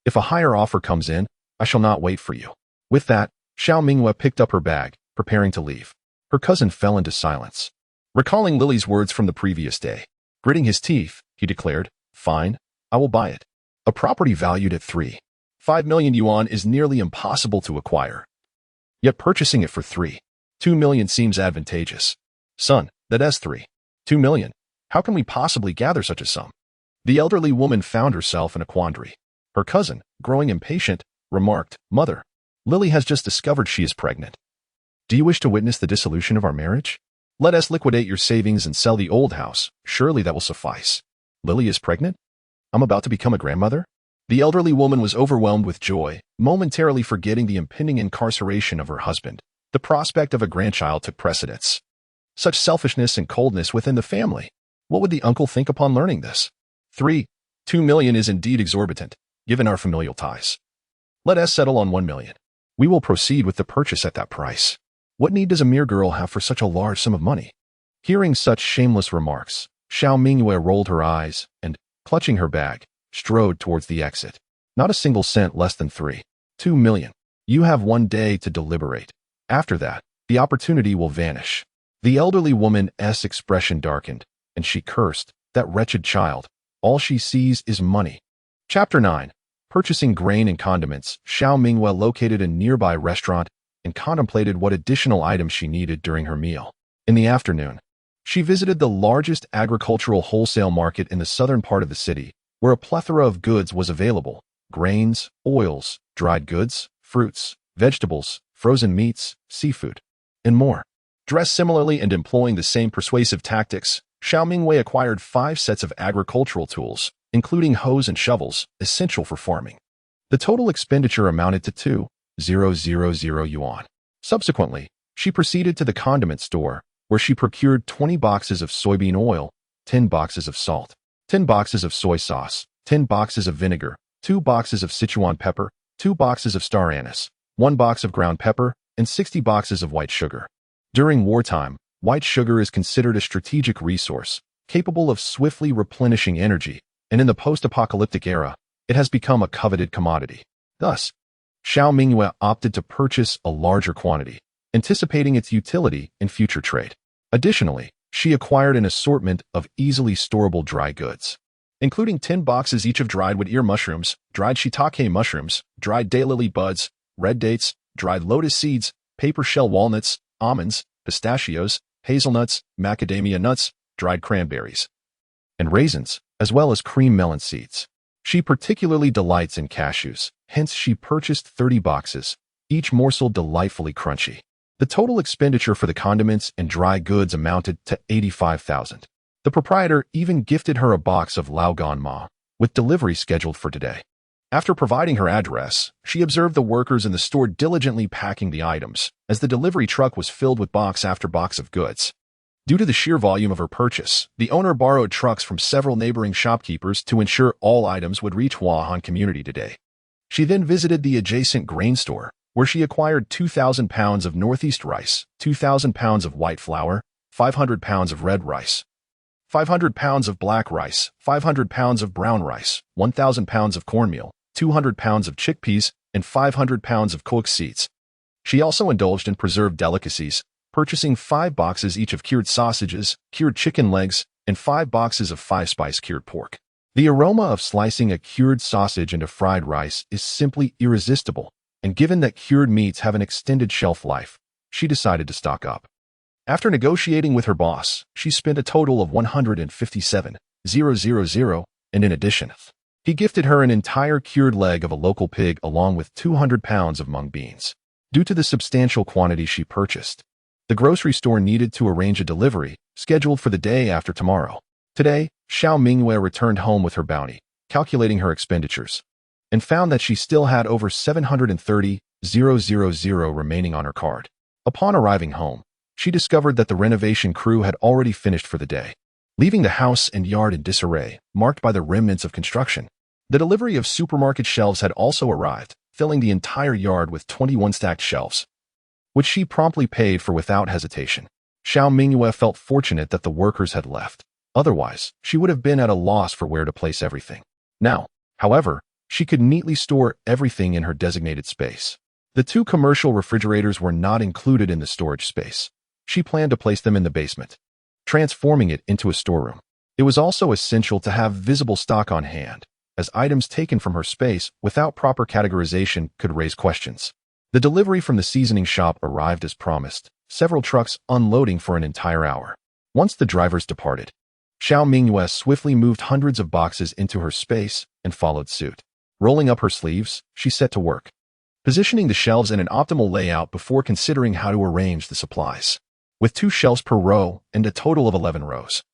If a higher offer comes in, I shall not wait for you." With that, Xiao Mingyue picked up her bag, preparing to leave. Her cousin fell into silence, recalling Lily's words from the previous day. Gritting his teeth, he declared, "Fine, I will buy it." A property valued at 3.5 million yuan is nearly impossible to acquire. Yet purchasing it for 3.2 million seems advantageous. "Son, that's 3.2 million. How can we possibly gather such a sum?" The elderly woman found herself in a quandary. Her cousin, growing impatient, remarked, "Mother, Lily has just discovered she is pregnant. Do you wish to witness the dissolution of our marriage? Let us liquidate your savings and sell the old house. Surely that will suffice." "Lily is pregnant? I'm about to become a grandmother?" The elderly woman was overwhelmed with joy, momentarily forgetting the impending incarceration of her husband. The prospect of a grandchild took precedence. Such selfishness and coldness within the family. What would the uncle think upon learning this? 3.2 million is indeed exorbitant, given our familial ties. Let us settle on 1 million. We will proceed with the purchase at that price. What need does a mere girl have for such a large sum of money? Hearing such shameless remarks, Xiao Mingyue rolled her eyes and, clutching her bag, strode towards the exit. Not a single cent less than 3.2 million. You have 1 day to deliberate. After that, the opportunity will vanish. The elderly woman's expression darkened, and she cursed, "That wretched child. All she sees is money." Chapter 9. Purchasing grain and condiments, Xiao Mingyue located a nearby restaurant and contemplated what additional items she needed during her meal. In the afternoon, she visited the largest agricultural wholesale market in the southern part of the city, where a plethora of goods was available: grains, oils, dried goods, fruits, vegetables, frozen meats, seafood, and more. Dressed similarly and employing the same persuasive tactics, Xiao Mingyue acquired 5 sets of agricultural tools, including hoes and shovels, essential for farming. The total expenditure amounted to 2,000 yuan. Subsequently, she proceeded to the condiment store, where she procured 20 boxes of soybean oil, 10 boxes of salt, 10 boxes of soy sauce, 10 boxes of vinegar, 2 boxes of Sichuan pepper, 2 boxes of star anise, 1 box of ground pepper, and 60 boxes of white sugar. During wartime, white sugar is considered a strategic resource, capable of swiftly replenishing energy, and in the post-apocalyptic era, it has become a coveted commodity. Thus, Xiao Mingyue opted to purchase a larger quantity, anticipating its utility in future trade. Additionally, she acquired an assortment of easily storable dry goods, including 10 boxes each of dried wood ear mushrooms, dried shiitake mushrooms, dried daylily buds, red dates, dried lotus seeds, paper shell walnuts, almonds, pistachios, hazelnuts, macadamia nuts, dried cranberries, and raisins, as well as cream melon seeds. She particularly delights in cashews, hence she purchased 30 boxes, each morsel delightfully crunchy. The total expenditure for the condiments and dry goods amounted to 85,000. The proprietor even gifted her a box of Lao Gan Ma, with delivery scheduled for today. After providing her address, she observed the workers in the store diligently packing the items, as the delivery truck was filled with box after box of goods. Due to the sheer volume of her purchase, the owner borrowed trucks from several neighboring shopkeepers to ensure all items would reach Wuhan Community today. She then visited the adjacent grain store, where she acquired 2,000 pounds of northeast rice, 2,000 pounds of white flour, 500 pounds of red rice, 500 pounds of black rice, 500 pounds of brown rice, 1,000 pounds of cornmeal, 200 pounds of chickpeas, and 500 pounds of cooked seeds. She also indulged in preserved delicacies, purchasing 5 boxes each of cured sausages, cured chicken legs, and 5 boxes of 5-spice cured pork. The aroma of slicing a cured sausage into fried rice is simply irresistible, and given that cured meats have an extended shelf life, she decided to stock up. After negotiating with her boss, she spent a total of 157,000, and in addition, he gifted her an entire cured leg of a local pig along with 200 pounds of mung beans. Due to the substantial quantity she purchased, the grocery store needed to arrange a delivery, scheduled for the day after tomorrow. Today, Xiao Mingyue returned home with her bounty, calculating her expenditures, and found that she still had over 730,000 remaining on her card. Upon arriving home, she discovered that the renovation crew had already finished for the day, leaving the house and yard in disarray, marked by the remnants of construction. The delivery of supermarket shelves had also arrived, filling the entire yard with 21 stacked shelves, which she promptly paid for without hesitation. Xiao Mingyue felt fortunate that the workers had left. Otherwise, she would have been at a loss for where to place everything. Now, however, she could neatly store everything in her designated space. The 2 commercial refrigerators were not included in the storage space. She planned to place them in the basement, transforming it into a storeroom. It was also essential to have visible stock on hand, as items taken from her space without proper categorization could raise questions. The delivery from the seasoning shop arrived as promised, several trucks unloading for an entire hour. Once the drivers departed, Xiao Mingyue swiftly moved hundreds of boxes into her space and followed suit. Rolling up her sleeves, she set to work, positioning the shelves in an optimal layout before considering how to arrange the supplies. With 2 shelves per row and a total of 11 rows,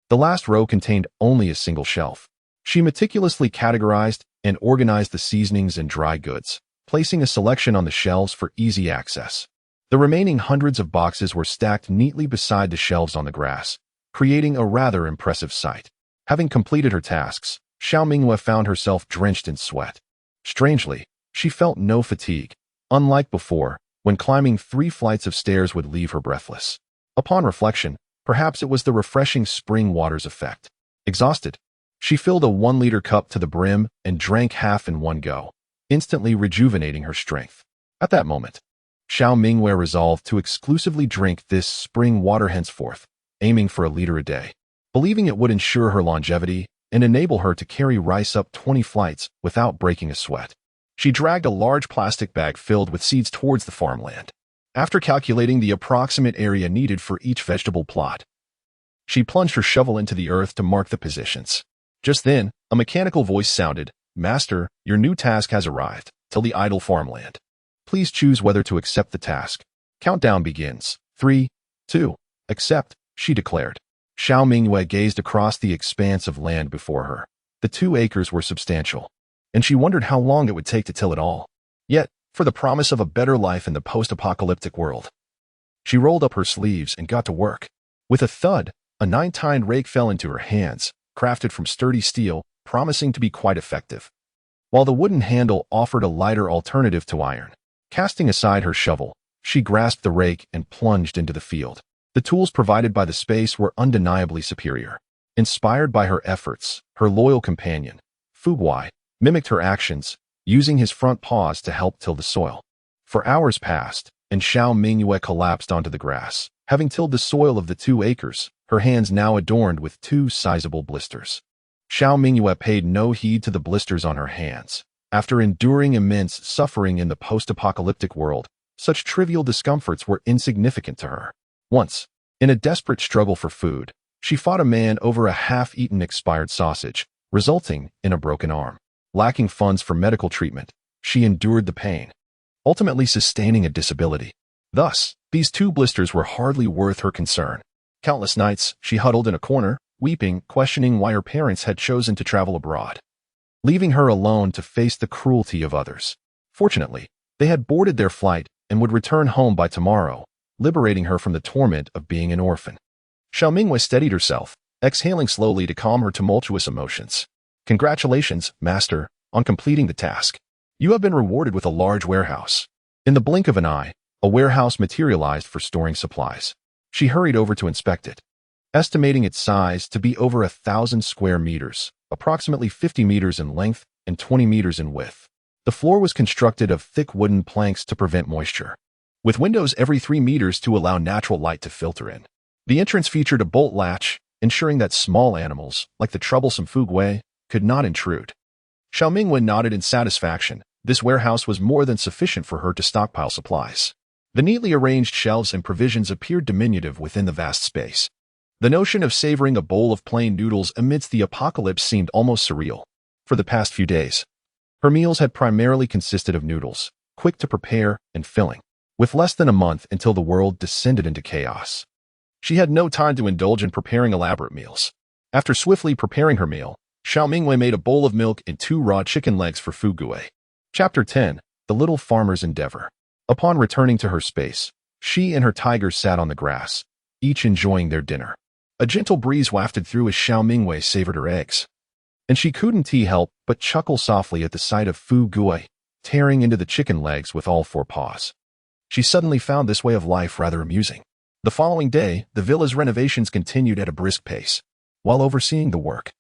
the last row contained only a single shelf. She meticulously categorized and organized the seasonings and dry goods, placing a selection on the shelves for easy access. The remaining hundreds of boxes were stacked neatly beside the shelves on the grass, creating a rather impressive sight. Having completed her tasks, Xiao Mingyue found herself drenched in sweat. Strangely, she felt no fatigue, unlike before, when climbing 3 flights of stairs would leave her breathless. Upon reflection, perhaps it was the refreshing spring water's effect. Exhausted, she filled a 1-liter cup to the brim and drank half in one go, instantly rejuvenating her strength. At that moment, Xiao Mingyue resolved to exclusively drink this spring water henceforth, aiming for a liter a day, believing it would ensure her longevity and enable her to carry rice up 20 flights without breaking a sweat. She dragged a large plastic bag filled with seeds towards the farmland. After calculating the approximate area needed for each vegetable plot, she plunged her shovel into the earth to mark the positions. Just then, a mechanical voice sounded, "Master, your new task has arrived. Till the idle farmland. Please choose whether to accept the task. Countdown begins. 3, 2, accept," she declared. Xiao Mingyue gazed across the expanse of land before her. The 2 acres were substantial, and she wondered how long it would take to till it all. Yet, for the promise of a better life in the post-apocalyptic world, she rolled up her sleeves and got to work. With a thud, a 9-tined rake fell into her hands, crafted from sturdy steel, promising to be quite effective, while the wooden handle offered a lighter alternative to iron. Casting aside her shovel, she grasped the rake and plunged into the field. The tools provided by the space were undeniably superior. Inspired by her efforts, her loyal companion, Fugui, mimicked her actions, using his front paws to help till the soil. For hours passed, and Xiao Mingyue collapsed onto the grass, having tilled the soil of the 2 acres, her hands now adorned with 2 sizable blisters. Xiao Mingyue paid no heed to the blisters on her hands. After enduring immense suffering in the post-apocalyptic world, such trivial discomforts were insignificant to her. Once, in a desperate struggle for food, she fought a man over a half-eaten expired sausage, resulting in a broken arm. Lacking funds for medical treatment, she endured the pain, ultimately sustaining a disability. Thus, these 2 blisters were hardly worth her concern. Countless nights, she huddled in a corner, weeping, questioning why her parents had chosen to travel abroad. leaving her alone to face the cruelty of others. Fortunately, they had boarded their flight and would return home by tomorrow, liberating her from the torment of being an orphan. Xiao Mingyue steadied herself, exhaling slowly to calm her tumultuous emotions. Congratulations, Master, on completing the task. You have been rewarded with a large warehouse. In the blink of an eye, a warehouse materialized for storing supplies. She hurried over to inspect it, estimating its size to be over 1,000 square meters, approximately 50 meters in length and 20 meters in width. The floor was constructed of thick wooden planks to prevent moisture, with windows every 3 meters to allow natural light to filter in. The entrance featured a bolt latch, ensuring that small animals, like the troublesome Fugui, could not intrude. Xiao Mingyue nodded in satisfaction. This warehouse was more than sufficient for her to stockpile supplies. The neatly arranged shelves and provisions appeared diminutive within the vast space. The notion of savoring a bowl of plain noodles amidst the apocalypse seemed almost surreal. For the past few days, her meals had primarily consisted of noodles, quick to prepare and filling. With less than a month until the world descended into chaos, she had no time to indulge in preparing elaborate meals. After swiftly preparing her meal, Xiao Mingyue made a bowl of milk and 2 raw chicken legs for Fugui. Chapter 10. The Little Farmer's Endeavor. Upon returning to her space, she and her tiger sat on the grass, each enjoying their dinner. A gentle breeze wafted through as Xiao Mingyue savored her eggs, and she couldn't help but chuckle softly at the sight of Fugui tearing into the chicken legs with all 4 paws. She suddenly found this way of life rather amusing. The following day, the villa's renovations continued at a brisk pace. While overseeing the work,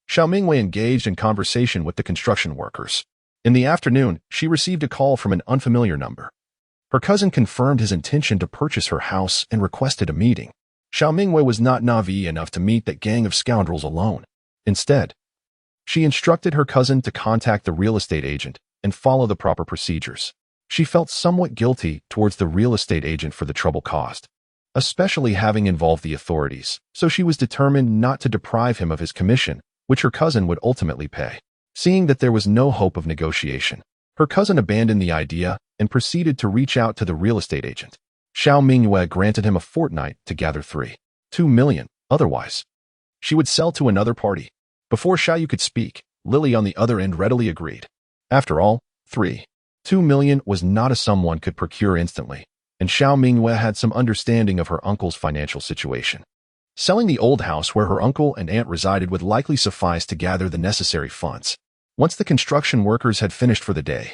Xiao Mingyue engaged in conversation with the construction workers. In the afternoon, she received a call from an unfamiliar number. Her cousin confirmed his intention to purchase her house and requested a meeting. Xiao Mingyue was not naive enough to meet that gang of scoundrels alone. Instead, she instructed her cousin to contact the real estate agent and follow the proper procedures. She felt somewhat guilty towards the real estate agent for the trouble caused, especially having involved the authorities, so she was determined not to deprive him of his commission, which her cousin would ultimately pay. Seeing that there was no hope of negotiation, her cousin abandoned the idea and proceeded to reach out to the real estate agent. Xiao Mingyue granted him a fortnight to gather 3.2 million, otherwise she would sell to another party. Before Xiao could speak, Lily on the other end readily agreed. After all, 3.2 million was not a sum one could procure instantly, and Xiao Mingyue had some understanding of her uncle's financial situation. Selling the old house where her uncle and aunt resided would likely suffice to gather the necessary funds. Once the construction workers had finished for the day,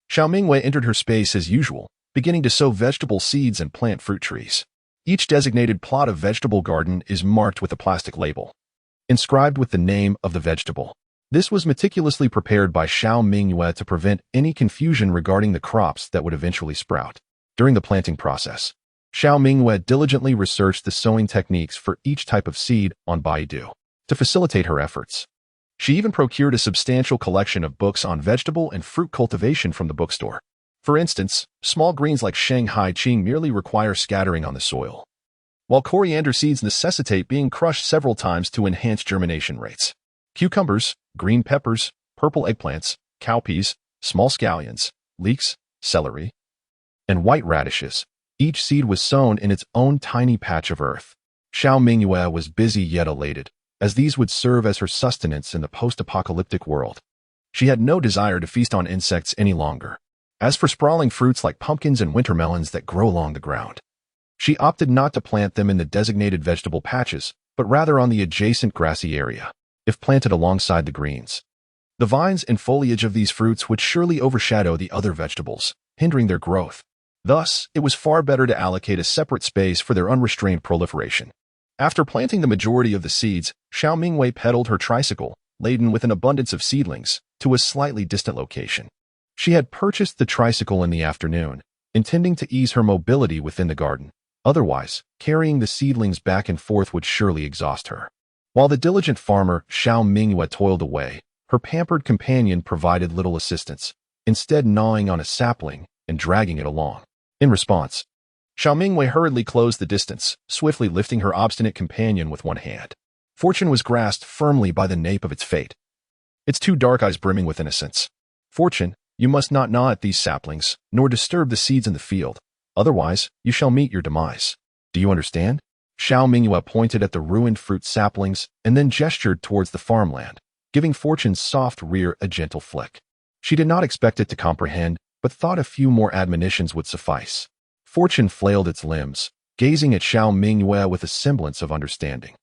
Xiao Mingyue entered her space as usual, beginning to sow vegetable seeds and plant fruit trees. Each designated plot of vegetable garden is marked with a plastic label, inscribed with the name of the vegetable. This was meticulously prepared by Xiao Mingyue to prevent any confusion regarding the crops that would eventually sprout. During the planting process, Xiao Mingyue diligently researched the sowing techniques for each type of seed on Baidu to facilitate her efforts. She even procured a substantial collection of books on vegetable and fruit cultivation from the bookstore. For instance, small greens like Shanghai Qing merely require scattering on the soil, while coriander seeds necessitate being crushed several times to enhance germination rates. Cucumbers, green peppers, purple eggplants, cowpeas, small scallions, leeks, celery, and white radishes. Each seed was sown in its own tiny patch of earth. Xiao Mingyue was busy yet elated, as these would serve as her sustenance in the post-apocalyptic world. She had no desire to feast on insects any longer. As for sprawling fruits like pumpkins and winter melons that grow along the ground, she opted not to plant them in the designated vegetable patches, but rather on the adjacent grassy area, if planted alongside the greens. The vines and foliage of these fruits would surely overshadow the other vegetables, hindering their growth. Thus, it was far better to allocate a separate space for their unrestrained proliferation. After planting the majority of the seeds, Xiao Mingyue pedaled her tricycle, laden with an abundance of seedlings, to a slightly distant location. She had purchased the tricycle in the afternoon, intending to ease her mobility within the garden. Otherwise, carrying the seedlings back and forth would surely exhaust her. While the diligent farmer, Xiao Mingyue, toiled away, her pampered companion provided little assistance, instead gnawing on a sapling and dragging it along. In response, Xiao Mingyue hurriedly closed the distance, swiftly lifting her obstinate companion with one hand. Fortune was grasped firmly by the nape of its fate, its 2 dark eyes brimming with innocence. Fortune, you must not gnaw at these saplings, nor disturb the seeds in the field. Otherwise, you shall meet your demise. Do you understand? Xiao Mingyue pointed at the ruined fruit saplings and then gestured towards the farmland, giving Fortune's soft rear a gentle flick. She did not expect it to comprehend, but thought a few more admonitions would suffice. Fortune flailed its limbs, gazing at Xiao Mingyue with a semblance of understanding.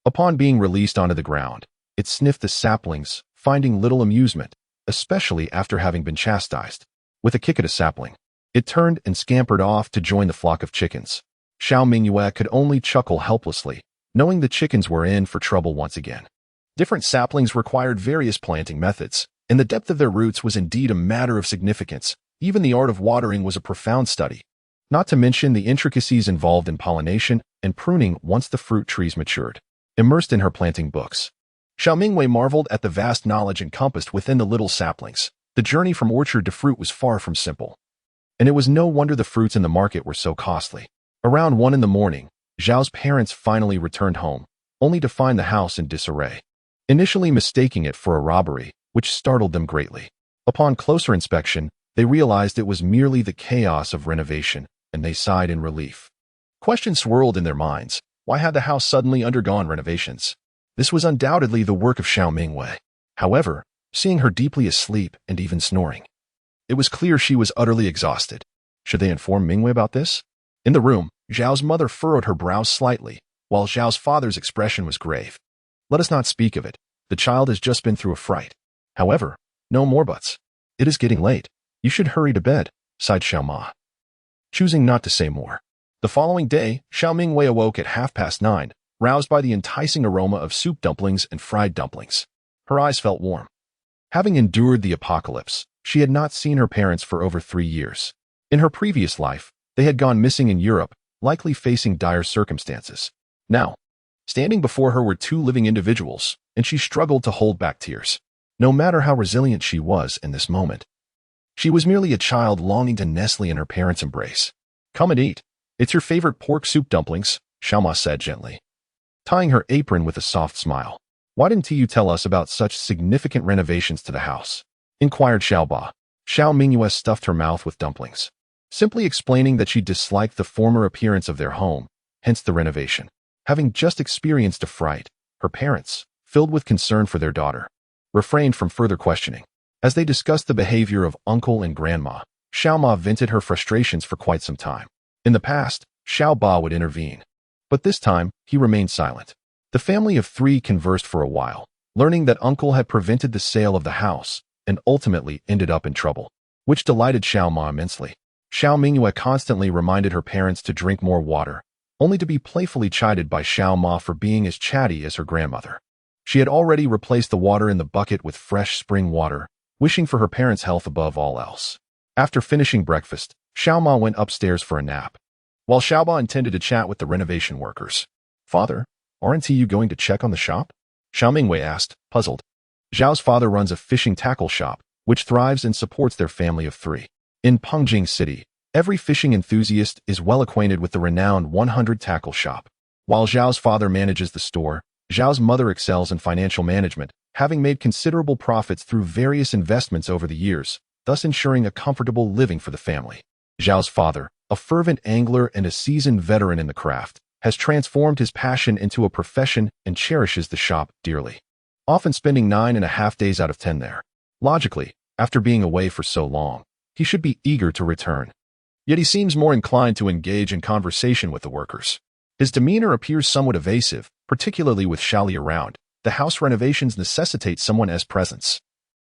Upon being released onto the ground, it sniffed the saplings, finding little amusement, especially after having been chastised. With a kick at a sapling, it turned and scampered off to join the flock of chickens. Xiao Mingyue could only chuckle helplessly, knowing the chickens were in for trouble once again. Different saplings required various planting methods, and the depth of their roots was indeed a matter of significance. Even the art of watering was a profound study, not to mention the intricacies involved in pollination and pruning once the fruit trees matured. Immersed in her planting books, Xiao Mingyue marveled at the vast knowledge encompassed within the little saplings. The journey from orchard to fruit was far from simple, and it was no wonder the fruits in the market were so costly. Around 1 in the morning, Xiao's parents finally returned home, only to find the house in disarray, initially mistaking it for a robbery, which startled them greatly. Upon closer inspection, they realized it was merely the chaos of renovation, and they sighed in relief. Questions swirled in their minds. Why had the house suddenly undergone renovations? This was undoubtedly the work of Xiao Mingyue. However, seeing her deeply asleep and even snoring, it was clear she was utterly exhausted. Should they inform Mingyue about this? In the room, Zhao's mother furrowed her brows slightly, while Zhao's father's expression was grave. Let us not speak of it. The child has just been through a fright. However, no more buts. It is getting late. You should hurry to bed, sighed Xiao Ma, choosing not to say more. The following day, Xiao Mingyue awoke at 9:30, roused by the enticing aroma of soup dumplings and fried dumplings. Her eyes felt warm. Having endured the apocalypse, she had not seen her parents for over 3 years. In her previous life, they had gone missing in Europe, likely facing dire circumstances. Now, standing before her were 2 living individuals, and she struggled to hold back tears. No matter how resilient she was in this moment, she was merely a child longing to nestle in her parents' embrace. Come and eat. It's your favorite pork soup dumplings, Xiao Ma said gently, tying her apron with a soft smile. Why didn't you tell us about such significant renovations to the house? Inquired Xiao Ba. Xiao Mingyue stuffed her mouth with dumplings, simply explaining that she disliked the former appearance of their home, hence the renovation. Having just experienced a fright, her parents, filled with concern for their daughter, refrained from further questioning. As they discussed the behavior of uncle and grandma, Xiao Ma vented her frustrations for quite some time. In the past, Xiao Ba would intervene, but this time, he remained silent. The family of 3 conversed for a while, learning that uncle had prevented the sale of the house and ultimately ended up in trouble, which delighted Xiao Ma immensely. Xiao Mingyue constantly reminded her parents to drink more water, only to be playfully chided by Xiao Ma for being as chatty as her grandmother. She had already replaced the water in the bucket with fresh spring water, wishing for her parents' health above all else. After finishing breakfast, Xiao Ma went upstairs for a nap, while Xiao Ba intended to chat with the renovation workers. Father, aren't you going to check on the shop? Xiao Mingyue asked, puzzled. Zhao's father runs a fishing tackle shop, which thrives and supports their family of 3. In Pengjing City, every fishing enthusiast is well acquainted with the renowned 100 Tackle Shop. While Zhao's father manages the store, Zhao's mother excels in financial management, having made considerable profits through various investments over the years, thus ensuring a comfortable living for the family. Zhao's father, a fervent angler and a seasoned veteran in the craft, has transformed his passion into a profession and cherishes the shop dearly, often spending 9.5 days out of 10 there. Logically, after being away for so long, he should be eager to return. Yet he seems more inclined to engage in conversation with the workers. His demeanor appears somewhat evasive, particularly with Xiaoli around. The house renovations necessitate someone else's presence,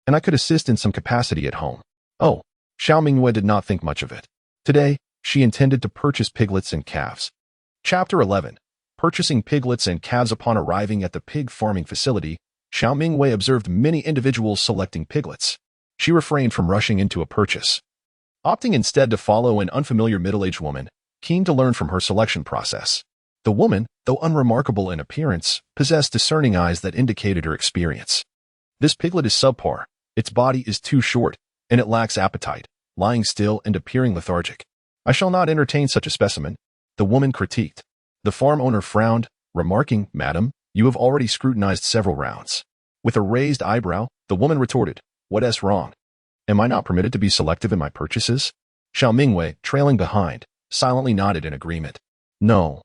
and I could assist in some capacity at home. Oh, Xiao Mingyue did not think much of it. Today, she intended to purchase piglets and calves. Chapter 11. Purchasing piglets and calves. Upon arriving at the pig farming facility, Xiao Mingyue observed many individuals selecting piglets. She refrained from rushing into a purchase, opting instead to follow an unfamiliar middle-aged woman, keen to learn from her selection process. The woman, though unremarkable in appearance, possessed discerning eyes that indicated her experience. This piglet is subpar. Its body is too short, and it lacks appetite, lying still and appearing lethargic. I shall not entertain such a specimen, the woman critiqued. The farm owner frowned, remarking, Madam, you have already scrutinized several rounds. With a raised eyebrow, the woman retorted, What's wrong? Am I not permitted to be selective in my purchases? Xiao Mingyue, trailing behind, silently nodded in agreement. No,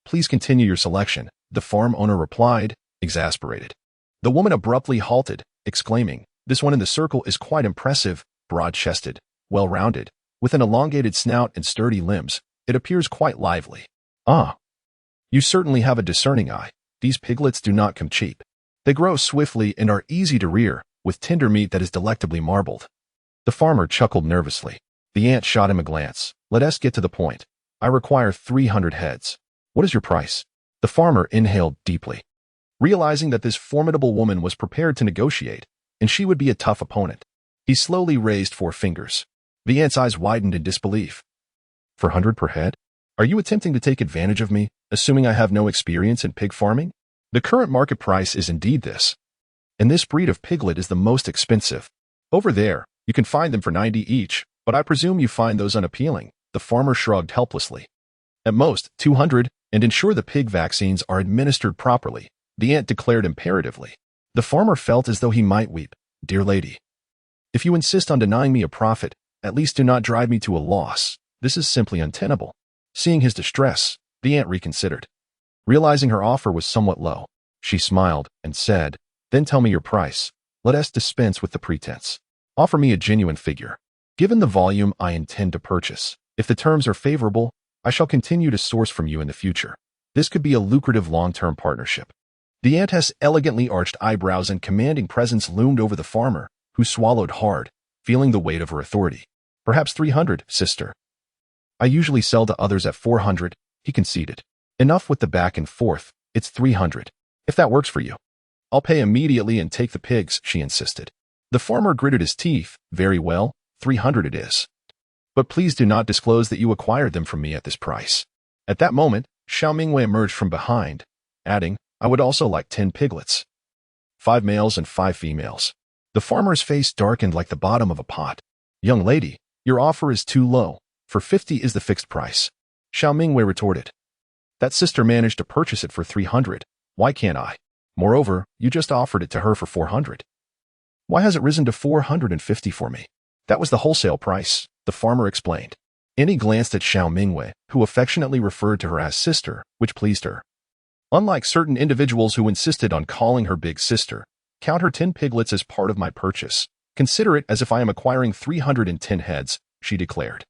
please continue your selection, the farm owner replied, exasperated. The woman abruptly halted, exclaiming, "This one in the circle is quite impressive, broad-chested, well-rounded, with an elongated snout and sturdy limbs. It appears quite lively." "Ah, you certainly have a discerning eye. These piglets do not come cheap. They grow swiftly and are easy to rear, with tender meat that is delectably marbled." The farmer chuckled nervously. The ant shot him a glance. "Let us get to the point. I require 300 heads. What is your price?" The farmer inhaled deeply, realizing that this formidable woman was prepared to negotiate, and she would be a tough opponent. He slowly raised 4 fingers. The ant's eyes widened in disbelief. 400 per head? Are you attempting to take advantage of me, assuming I have no experience in pig farming? The current market price is indeed this. And this breed of piglet is the most expensive. Over there, you can find them for 90 each, but I presume you find those unappealing. The farmer shrugged helplessly. At most, 200, and ensure the pig vaccines are administered properly, the ant declared imperatively. The farmer felt as though he might weep. "Dear lady, if you insist on denying me a profit, at least do not drive me to a loss. This is simply untenable." Seeing his distress, the ant reconsidered. Realizing her offer was somewhat low, she smiled and said, "Then tell me your price. Let us dispense with the pretense. Offer me a genuine figure. Given the volume I intend to purchase, if the terms are favorable, I shall continue to source from you in the future. This could be a lucrative long-term partnership." The ant's elegantly arched eyebrows and commanding presence loomed over the farmer, who swallowed hard, feeling the weight of her authority. "Perhaps 300, sister." "I usually sell to others at 400, he conceded. "Enough with the back and forth, it's 300. If that works for you." "I'll pay immediately and take the pigs," she insisted. The farmer gritted his teeth. "Very well, 300 it is. But please do not disclose that you acquired them from me at this price." At that moment, Xiao Mingyue emerged from behind, adding, "I would also like 10 piglets. 5 males and 5 females. The farmer's face darkened like the bottom of a pot. "Young lady, your offer is too low. For 50 is the fixed price." Xiao Mingyue retorted. "That sister managed to purchase it for 300. Why can't I? Moreover, you just offered it to her for 400. Why has it risen to 450 for me?" "That was the wholesale price," the farmer explained. Annie glanced at Xiao Mingyue, who affectionately referred to her as sister, which pleased her. Unlike certain individuals who insisted on calling her big sister, count her 10 piglets as part of my purchase. Consider it as if I am acquiring 310 heads, she declared.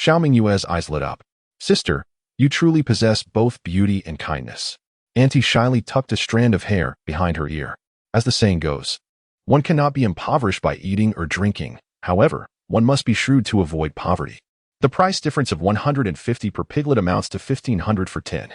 Xiao Mingyue's eyes lit up. "Sister, you truly possess both beauty and kindness." Auntie shyly tucked a strand of hair behind her ear. As the saying goes, one cannot be impoverished by eating or drinking. However, one must be shrewd to avoid poverty. The price difference of 150 per piglet amounts to 1,500 for 10.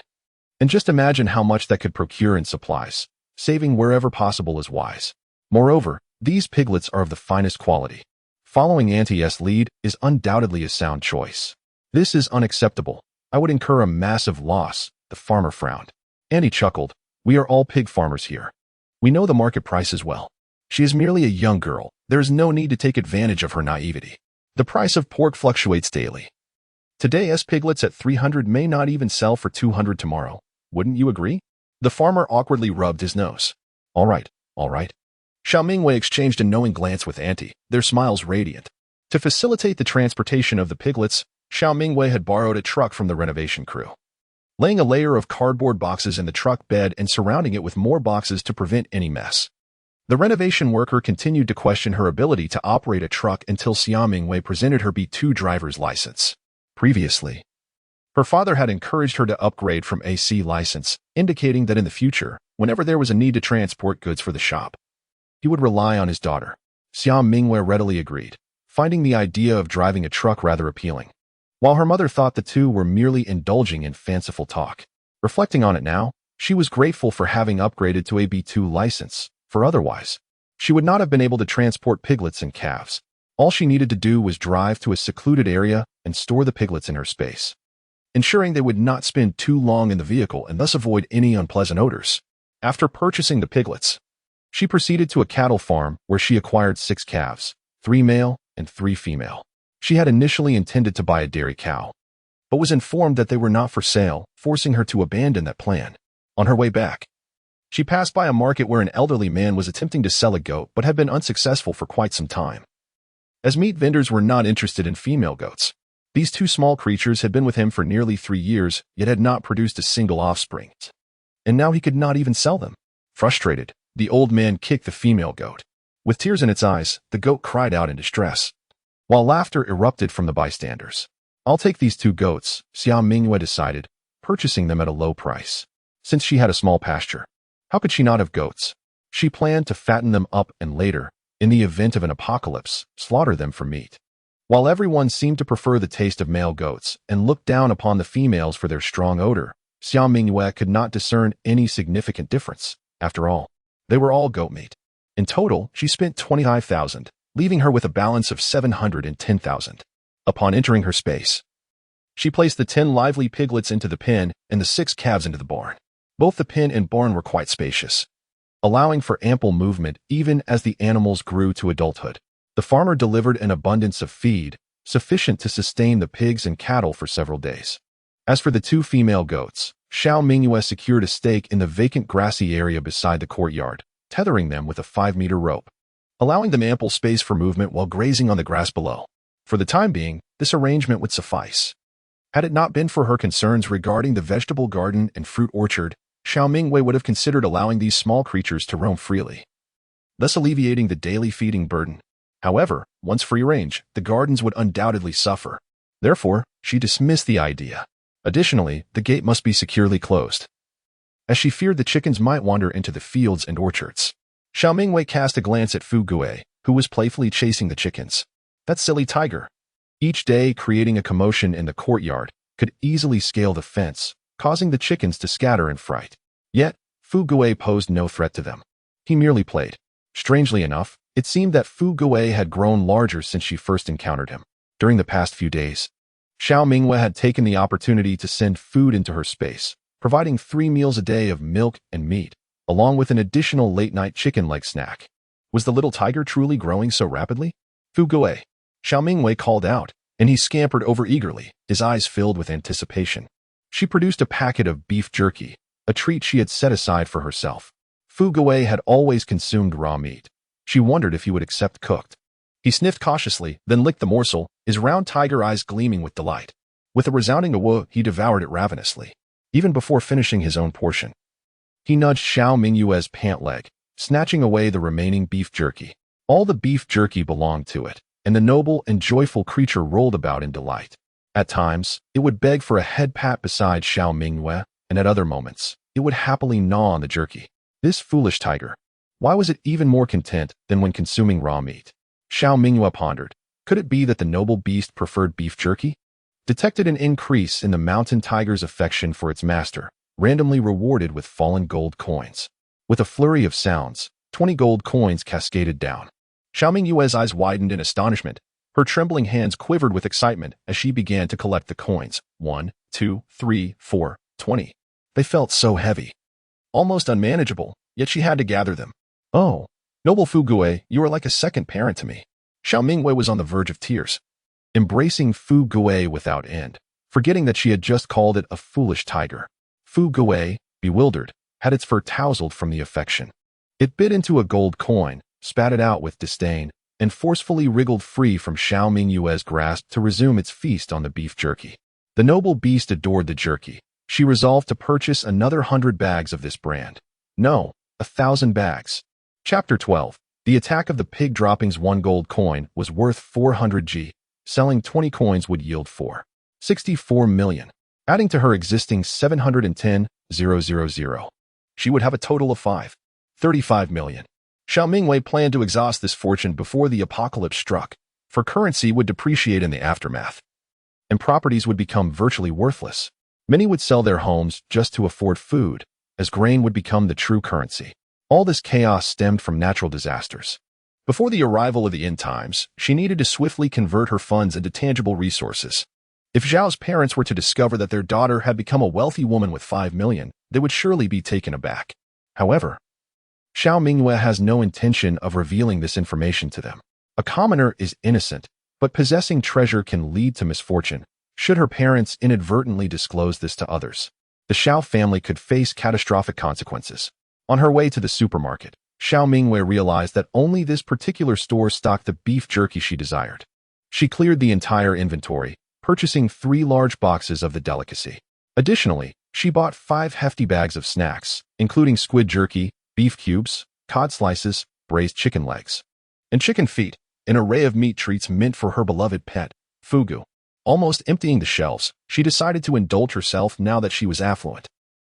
And just imagine how much that could procure in supplies. Saving wherever possible is wise. Moreover, these piglets are of the finest quality. Following Auntie's lead is undoubtedly a sound choice. "This is unacceptable. I would incur a massive loss," the farmer frowned. Auntie chuckled. "We are all pig farmers here. We know the market price as well. She is merely a young girl. There is no need to take advantage of her naivety. The price of pork fluctuates daily. Today's piglets at 300 may not even sell for 200 tomorrow. Wouldn't you agree?" The farmer awkwardly rubbed his nose. All right. Xiao Mingyue exchanged a knowing glance with Auntie, their smiles radiant. To facilitate the transportation of the piglets, Xiao Mingyue had borrowed a truck from the renovation crew. Laying a layer of cardboard boxes in the truck bed and surrounding it with more boxes to prevent any mess. The renovation worker continued to question her ability to operate a truck until Xiao Mingyue presented her B2 driver's license. Previously, her father had encouraged her to upgrade from a C license, indicating that in the future, whenever there was a need to transport goods for the shop, he would rely on his daughter. Xiao Mingyue readily agreed, finding the idea of driving a truck rather appealing. While her mother thought the two were merely indulging in fanciful talk. Reflecting on it now, she was grateful for having upgraded to a B2 license, for otherwise, she would not have been able to transport piglets and calves. All she needed to do was drive to a secluded area and store the piglets in her space, ensuring they would not spend too long in the vehicle and thus avoid any unpleasant odors. After purchasing the piglets, she proceeded to a cattle farm where she acquired 6 calves, 3 male and 3 female. She had initially intended to buy a dairy cow, but was informed that they were not for sale, forcing her to abandon that plan. On her way back, she passed by a market where an elderly man was attempting to sell a goat but had been unsuccessful for quite some time. As meat vendors were not interested in female goats, these 2 small creatures had been with him for nearly 3 years, yet had not produced a single offspring. And now he could not even sell them. Frustrated, The old man kicked the female goat. With tears in its eyes, the goat cried out in distress, while laughter erupted from the bystanders. I'll take these 2 goats, Xiao Mingyue decided, purchasing them at a low price. Since she had a small pasture, how could she not have goats? She planned to fatten them up and later, in the event of an apocalypse, slaughter them for meat. While everyone seemed to prefer the taste of male goats and looked down upon the females for their strong odor, Xiao Mingyue could not discern any significant difference. After all, they were all goat meat. In total, she spent 25,000, leaving her with a balance of 710,000. Upon entering her space, she placed the 10 lively piglets into the pen and the 6 calves into the barn. Both the pen and barn were quite spacious, allowing for ample movement even as the animals grew to adulthood. The farmer delivered an abundance of feed, sufficient to sustain the pigs and cattle for several days. As for the 2 female goats, Xiao Mingyue secured a stake in the vacant grassy area beside the courtyard, tethering them with a 5-meter rope, allowing them ample space for movement while grazing on the grass below. For the time being, this arrangement would suffice. Had it not been for her concerns regarding the vegetable garden and fruit orchard, Xiao Mingyue would have considered allowing these small creatures to roam freely, thus alleviating the daily feeding burden. However, once free range, the gardens would undoubtedly suffer. Therefore, she dismissed the idea. Additionally, the gate must be securely closed, as she feared the chickens might wander into the fields and orchards. Xiao Mingyue cast a glance at Fugui, who was playfully chasing the chickens. That silly tiger, each day creating a commotion in the courtyard, could easily scale the fence, causing the chickens to scatter in fright. Yet, Fugui posed no threat to them. He merely played. Strangely enough, it seemed that Fugui had grown larger since she first encountered him. During the past few days, Xiao Mingyue had taken the opportunity to send food into her space, providing 3 meals a day of milk and meat, along with an additional late-night chicken-like snack. Was the little tiger truly growing so rapidly? Fugui, Xiao Mingyue called out, and he scampered over eagerly, his eyes filled with anticipation. She produced a packet of beef jerky, a treat she had set aside for herself. Fugui had always consumed raw meat. She wondered if he would accept cooked. He sniffed cautiously, then licked the morsel, his round tiger eyes gleaming with delight. With a resounding awoo, he devoured it ravenously. Even before finishing his own portion, he nudged Xiao Mingyue's pant leg, snatching away the remaining beef jerky. All the beef jerky belonged to it, and the noble and joyful creature rolled about in delight. At times, it would beg for a head pat beside Xiao Mingyue, and at other moments, it would happily gnaw on the jerky. This foolish tiger. Why was it even more content than when consuming raw meat? Xiao Mingyue pondered. Could it be that the noble beast preferred beef jerky? Detected an increase in the mountain tiger's affection for its master, randomly rewarded with fallen gold coins. With a flurry of sounds, 20 gold coins cascaded down. Xiao Mingyue's eyes widened in astonishment. Her trembling hands quivered with excitement as she began to collect the coins. 1, 2, 3, 4, 20. They felt so heavy, almost unmanageable, yet she had to gather them. Oh, noble Fugui, you are like a second parent to me. Xiao Mingyue was on the verge of tears, embracing Fugui without end, forgetting that she had just called it a foolish tiger. Fugui, bewildered, had its fur tousled from the affection. It bit into a gold coin, spat it out with disdain, and forcefully wriggled free from Xiao Mingyue's grasp to resume its feast on the beef jerky. The noble beast adored the jerky. She resolved to purchase another 100 bags of this brand. No, 1,000 bags. Chapter 12. The attack of the pig droppings. 1 gold coin was worth 400 G. Selling 20 coins would yield 64 million. Adding to her existing 710,000, she would have a total of 35 million. Xiao Mingyue planned to exhaust this fortune before the apocalypse struck, for currency would depreciate in the aftermath, and properties would become virtually worthless. Many would sell their homes just to afford food, as grain would become the true currency. All this chaos stemmed from natural disasters. Before the arrival of the end times, she needed to swiftly convert her funds into tangible resources. If Zhao's parents were to discover that their daughter had become a wealthy woman with 5 million, they would surely be taken aback. However, Xiao Mingyue has no intention of revealing this information to them. A commoner is innocent, but possessing treasure can lead to misfortune, should her parents inadvertently disclose this to others. The Xiao family could face catastrophic consequences. On her way to the supermarket, Xiao Mingyue realized that only this particular store stocked the beef jerky she desired. She cleared the entire inventory, purchasing 3 large boxes of the delicacy. Additionally, she bought 5 hefty bags of snacks, including squid jerky, beef cubes, cod slices, braised chicken legs, and chicken feet, an array of meat treats meant for her beloved pet, Fugui. Almost emptying the shelves, she decided to indulge herself now that she was affluent.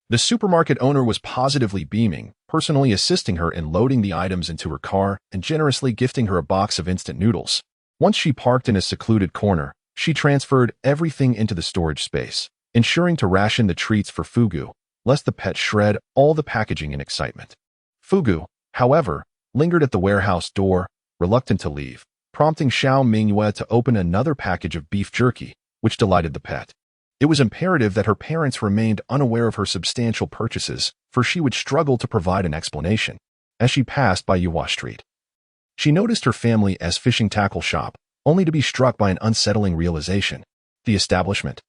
The supermarket owner was positively beaming, personally assisting her in loading the items into her car and generously gifting her a box of instant noodles. Once she parked in a secluded corner, she transferred everything into the storage space, ensuring to ration the treats for Fugui, lest the pet shred all the packaging in excitement. Fugui, however, lingered at the warehouse door, reluctant to leave, prompting Xiao Mingyue to open another package of beef jerky, which delighted the pet. It was imperative that her parents remained unaware of her substantial purchases, for she would struggle to provide an explanation. As she passed by Yuhua Street, she noticed her family as fishing tackle shop, only to be struck by an unsettling realization. The establishment,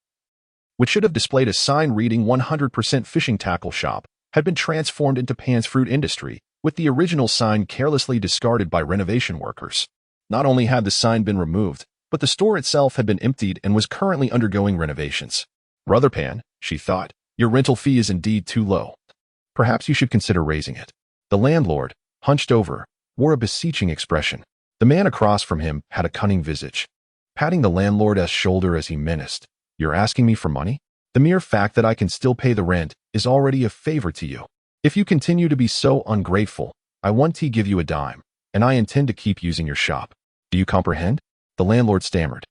which should have displayed a sign reading 100% fishing tackle shop, had been transformed into Pan's fruit industry, with the original sign carelessly discarded by renovation workers. Not only had the sign been removed, but the store itself had been emptied and was currently undergoing renovations. Brother Pan, she thought, your rental fee is indeed too low. Perhaps you should consider raising it. The landlord, hunched over, wore a beseeching expression. The man across from him had a cunning visage, patting the landlord's shoulder as he menaced. You're asking me for money? The mere fact that I can still pay the rent is already a favor to you. If you continue to be so ungrateful, I won't give you a dime, and I intend to keep using your shop. Do you comprehend? The landlord stammered.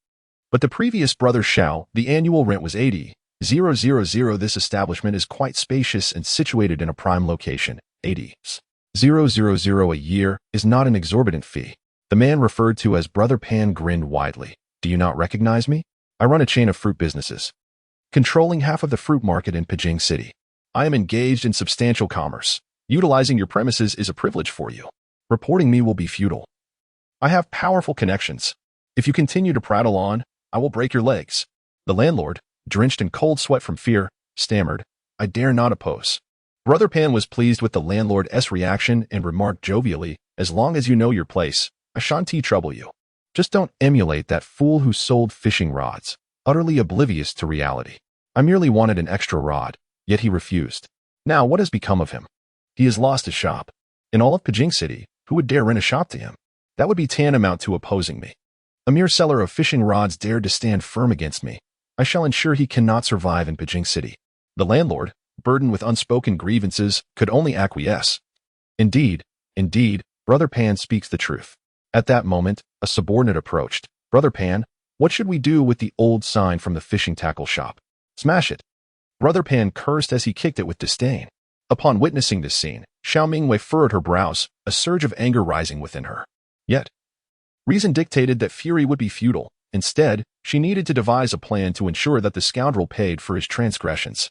But the previous brother Xiao, the annual rent was 80,000. This establishment is quite spacious and situated in a prime location. 80,000 a year is not an exorbitant fee. The man referred to as Brother Pan grinned widely. Do you not recognize me? I run a chain of fruit businesses, controlling half of the fruit market in Beijing City. I am engaged in substantial commerce. Utilizing your premises is a privilege for you. Reporting me will be futile. I have powerful connections. If you continue to prattle on, I will break your legs. The landlord, drenched in cold sweat from fear, stammered, I dare not oppose. Brother Pan was pleased with the landlord's reaction and remarked jovially, as long as you know your place, I shan't trouble you. Just don't emulate that fool who sold fishing rods, utterly oblivious to reality. I merely wanted an extra rod, yet he refused. Now what has become of him? He has lost his shop. In all of Beijing City, who would dare rent a shop to him? That would be tantamount to opposing me. A mere seller of fishing rods dared to stand firm against me. I shall ensure he cannot survive in Beijing City. The landlord, burdened with unspoken grievances, could only acquiesce. Indeed, Brother Pan speaks the truth. At that moment, a subordinate approached. Brother Pan, what should we do with the old sign from the fishing tackle shop? Smash it. Brother Pan cursed as he kicked it with disdain. Upon witnessing this scene, Xiao Mingyue furrowed her brows, a surge of anger rising within her. Yet, reason dictated that fury would be futile. Instead, she needed to devise a plan to ensure that the scoundrel paid for his transgressions.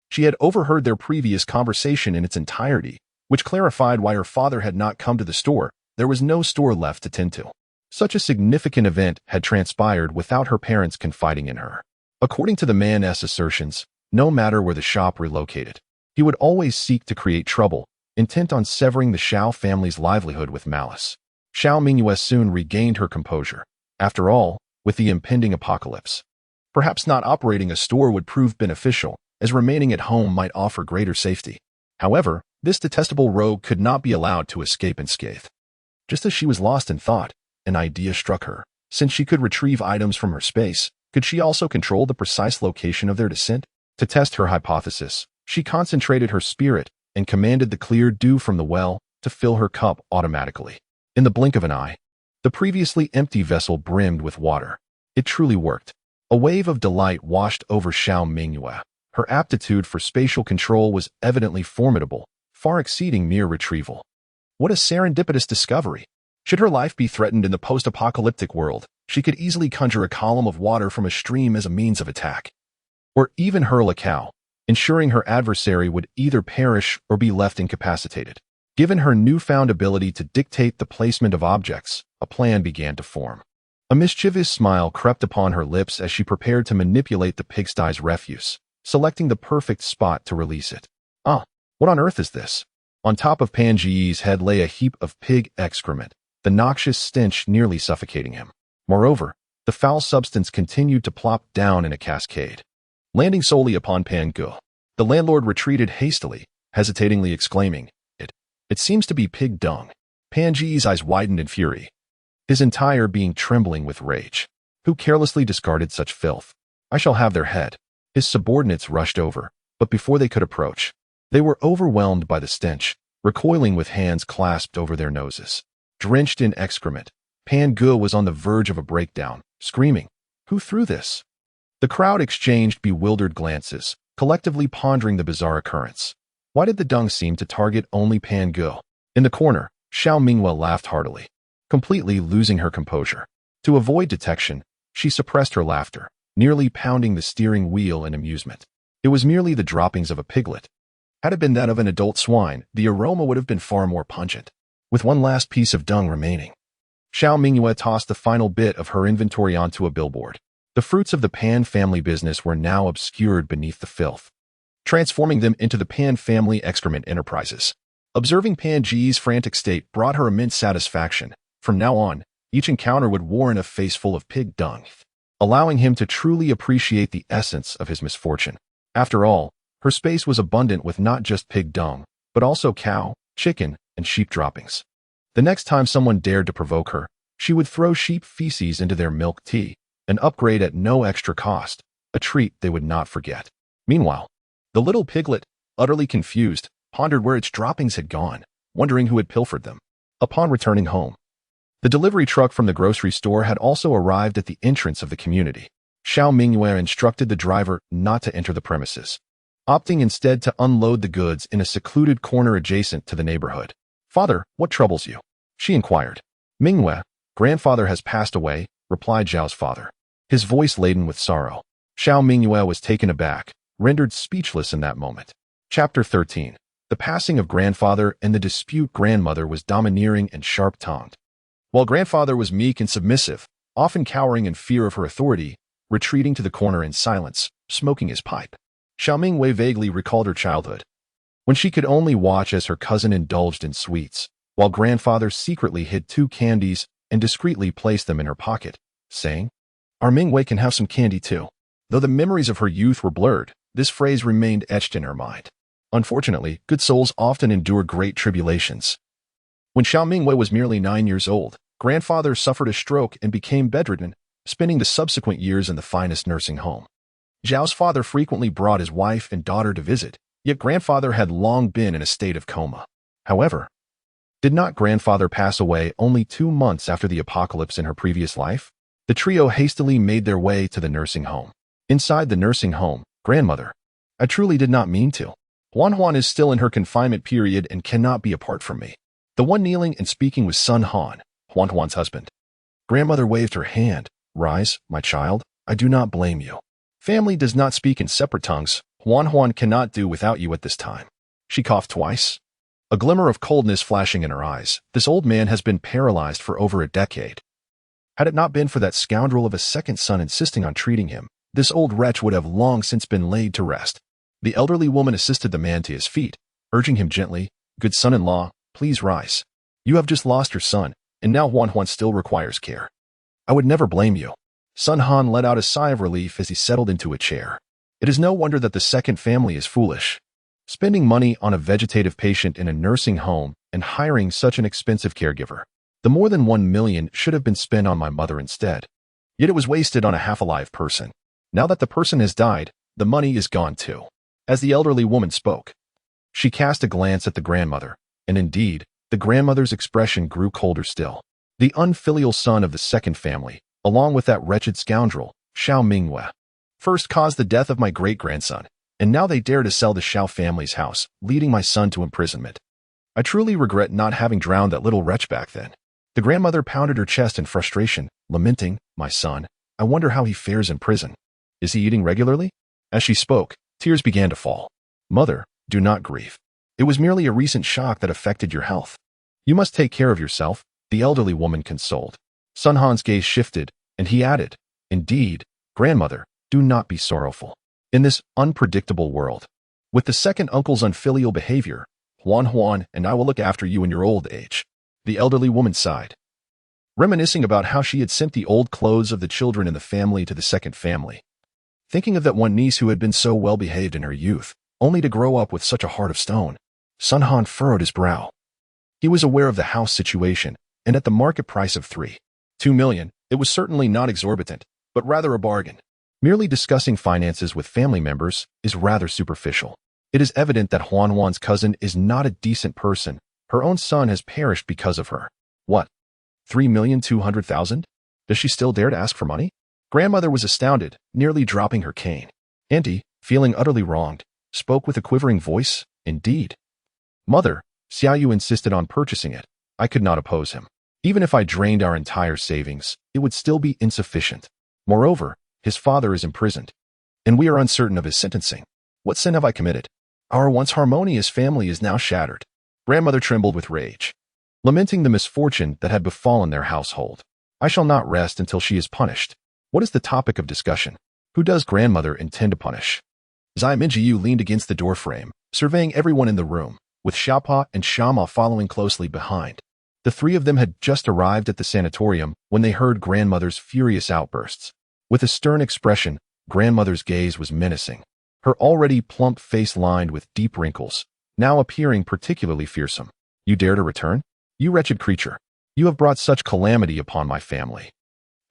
She had overheard their previous conversation in its entirety, which clarified why her father had not come to the store. There was no store left to tend to. Such a significant event had transpired without her parents confiding in her. According to the man's assertions, no matter where the shop relocated, he would always seek to create trouble, intent on severing the Xiao family's livelihood with malice. Xiao Mingyue soon regained her composure. After all, with the impending apocalypse, perhaps not operating a store would prove beneficial, as remaining at home might offer greater safety. However, this detestable rogue could not be allowed to escape unscathed. Just as she was lost in thought, an idea struck her. Since she could retrieve items from her space, could she also control the precise location of their descent? To test her hypothesis, she concentrated her spirit and commanded the clear dew from the well to fill her cup automatically. In the blink of an eye, the previously empty vessel brimmed with water. It truly worked. A wave of delight washed over Xiao Mingyue. Her aptitude for spatial control was evidently formidable, far exceeding mere retrieval. What a serendipitous discovery! Should her life be threatened in the post-apocalyptic world, she could easily conjure a column of water from a stream as a means of attack. Or even hurl a cow, ensuring her adversary would either perish or be left incapacitated. Given her newfound ability to dictate the placement of objects, a plan began to form. A mischievous smile crept upon her lips as she prepared to manipulate the pigsty's refuse, selecting the perfect spot to release it. What on earth is this? On top of Panji's head lay a heap of pig excrement, the noxious stench nearly suffocating him. Moreover, the foul substance continued to plop down in a cascade. Landing solely upon Pangu, the landlord retreated hastily, hesitatingly exclaiming, It seems to be pig dung. Pan Ji's eyes widened in fury, his entire being trembling with rage. Who carelessly discarded such filth? I shall have their head. His subordinates rushed over, but before they could approach, they were overwhelmed by the stench, recoiling with hands clasped over their noses. Drenched in excrement, Pan Ge was on the verge of a breakdown, screaming, "Who threw this?" The crowd exchanged bewildered glances, collectively pondering the bizarre occurrence. Why did the dung seem to target only Pan Ge? In the corner, Xiao Mingyue laughed heartily, completely losing her composure. To avoid detection, she suppressed her laughter, nearly pounding the steering wheel in amusement. It was merely the droppings of a piglet. Had it been that of an adult swine, the aroma would have been far more pungent. With one last piece of dung remaining, Xiao Mingyue tossed the final bit of her inventory onto a billboard. The fruits of the Pan family business were now obscured beneath the filth, transforming them into the Pan family excrement enterprises. Observing Pan Ji's frantic state brought her immense satisfaction. From now on, each encounter would warrant a face full of pig dung, allowing him to truly appreciate the essence of his misfortune. After all, her space was abundant with not just pig dung, but also cow, chicken, and sheep droppings. The next time someone dared to provoke her, she would throw sheep feces into their milk tea, an upgrade at no extra cost, a treat they would not forget. Meanwhile, the little piglet, utterly confused, pondered where its droppings had gone, wondering who had pilfered them. Upon returning home, the delivery truck from the grocery store had also arrived at the entrance of the community. Xiao Mingyue instructed the driver not to enter the premises, opting instead to unload the goods in a secluded corner adjacent to the neighborhood. "Father, what troubles you?" she inquired. "Mingyue, grandfather has passed away," replied Zhao's father, his voice laden with sorrow. Xiao Mingyue was taken aback, rendered speechless in that moment. Chapter 13. The passing of grandfather and the dispute. Grandmother was domineering and sharp-tongued, while grandfather was meek and submissive, often cowering in fear of her authority, retreating to the corner in silence, smoking his pipe. Xiao Mingyue vaguely recalled her childhood, when she could only watch as her cousin indulged in sweets, while grandfather secretly hid 2 candies and discreetly placed them in her pocket, saying, "Our Mingyue can have some candy too." Though the memories of her youth were blurred, this phrase remained etched in her mind. Unfortunately, good souls often endure great tribulations. When Xiao Mingyue was merely 9 years old, grandfather suffered a stroke and became bedridden, spending the subsequent years in the finest nursing home. Zhao's father frequently brought his wife and daughter to visit, yet grandfather had long been in a state of coma. However, did not grandfather pass away only 2 months after the apocalypse in her previous life? The trio hastily made their way to the nursing home. Inside the nursing home, grandmother, "I truly did not mean to. Huan is still in her confinement period and cannot be apart from me." The one kneeling and speaking was Sun Han, Huan's husband. Grandmother waved her hand. "Rise, my child, I do not blame you. Family does not speak in separate tongues. Huan cannot do without you at this time." She coughed twice, a glimmer of coldness flashing in her eyes. This old man has been paralyzed for over a decade. Had it not been for that scoundrel of a second son insisting on treating him, this old wretch would have long since been laid to rest. The elderly woman assisted the man to his feet, urging him gently, "Good son-in-law, please rise. You have just lost your son, and now Huan still requires care. I would never blame you." Sun Han let out a sigh of relief as he settled into a chair. It is no wonder that the second family is foolish. Spending money on a vegetative patient in a nursing home and hiring such an expensive caregiver. The more than 1 million should have been spent on my mother instead. Yet it was wasted on a half-alive person. Now that the person has died, the money is gone too. As the elderly woman spoke, she cast a glance at the grandmother, and indeed, the grandmother's expression grew colder still. The unfilial son of the second family, along with that wretched scoundrel, Xiao Mingyue, first caused the death of my great-grandson, and now they dare to sell the Xiao family's house, leading my son to imprisonment. I truly regret not having drowned that little wretch back then. The grandmother pounded her chest in frustration, lamenting, "My son, I wonder how he fares in prison. Is he eating regularly?" As she spoke, tears began to fall. "Mother, do not grieve. It was merely a recent shock that affected your health. You must take care of yourself," the elderly woman consoled. Sun Han's gaze shifted, and he added, "Indeed, grandmother, do not be sorrowful. In this unpredictable world, with the second uncle's unfilial behavior, Huan and I will look after you in your old age." The elderly woman sighed, reminiscing about how she had sent the old clothes of the children in the family to the second family. Thinking of that one niece who had been so well behaved in her youth, only to grow up with such a heart of stone, Sun Han furrowed his brow. He was aware of the house situation, and at the market price of 3.2 million, it was certainly not exorbitant, but rather a bargain. Merely discussing finances with family members is rather superficial. It is evident that Huan's cousin is not a decent person. Her own son has perished because of her. What? 3,200,000? Does she still dare to ask for money? Grandmother was astounded, nearly dropping her cane. Auntie, feeling utterly wronged, spoke with a quivering voice. Indeed. Mother, Xiao insisted on purchasing it. I could not oppose him. Even if I drained our entire savings, it would still be insufficient. Moreover, his father is imprisoned, and we are uncertain of his sentencing. What sin have I committed? Our once harmonious family is now shattered. Grandmother trembled with rage, lamenting the misfortune that had befallen their household. I shall not rest until she is punished. What is the topic of discussion? Who does grandmother intend to punish? Xiao Mingyue leaned against the doorframe, surveying everyone in the room, with Xiaopa and Xiaoma following closely behind. The three of them had just arrived at the sanatorium when they heard grandmother's furious outbursts. With a stern expression, grandmother's gaze was menacing, her already plump face lined with deep wrinkles, now appearing particularly fearsome. You dare to return? You wretched creature. You have brought such calamity upon my family.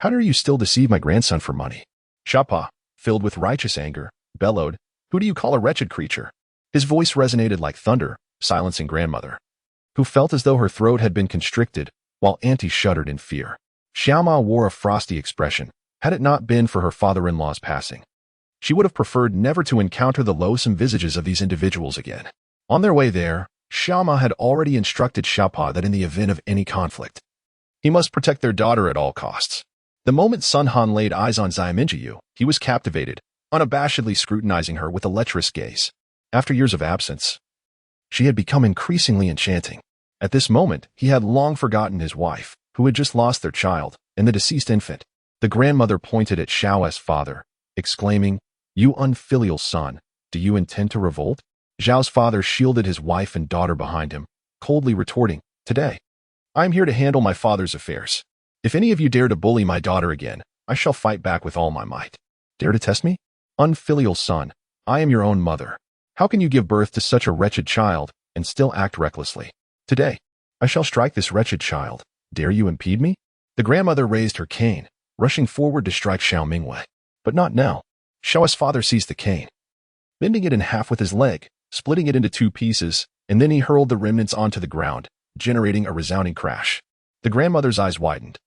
How dare you still deceive my grandson for money? Xiaopa, filled with righteous anger, bellowed, Who do you call a wretched creature? His voice resonated like thunder, silencing grandmother, who felt as though her throat had been constricted, while Auntie shuddered in fear. Xiaoma wore a frosty expression. Had it not been for her father-in-law's passing, she would have preferred never to encounter the loathsome visages of these individuals again. On their way there, Xiaoma had already instructed Xiaopa that in the event of any conflict, he must protect their daughter at all costs. The moment Sun Han laid eyes on Xiao Mingyue, he was captivated, unabashedly scrutinizing her with a lecherous gaze. After years of absence, she had become increasingly enchanting. At this moment, he had long forgotten his wife, who had just lost their child, and the deceased infant. The grandmother pointed at Xiao's father, exclaiming, You unfilial son, do you intend to revolt? Zhao's father shielded his wife and daughter behind him, coldly retorting, Today, I am here to handle my father's affairs. If any of you dare to bully my daughter again, I shall fight back with all my might. Dare to test me? Unfilial son, I am your own mother. How can you give birth to such a wretched child and still act recklessly? Today, I shall strike this wretched child. Dare you impede me? The grandmother raised her cane, rushing forward to strike Xiao Mingyue. But not now. Xiao's father seized the cane, bending it in half with his leg, splitting it into 2 pieces, and then he hurled the remnants onto the ground, generating a resounding crash. The grandmother's eyes widened,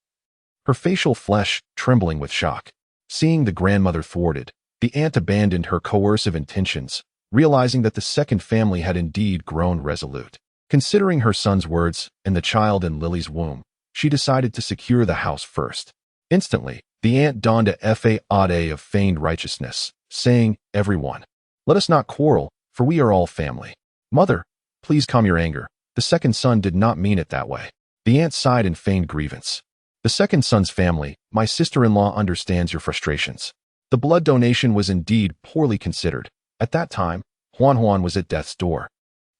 her facial flesh trembling with shock. Seeing the grandmother thwarted, the aunt abandoned her coercive intentions, realizing that the second family had indeed grown resolute. Considering her son's words and the child in Lily's womb, she decided to secure the house first. Instantly, the aunt donned a facade of feigned righteousness, saying, Everyone, let us not quarrel, for we are all family. Mother, please calm your anger. The second son did not mean it that way. The aunt sighed in feigned grievance. The second son's family, my sister-in-law understands your frustrations. The blood donation was indeed poorly considered. At that time, Huan was at death's door,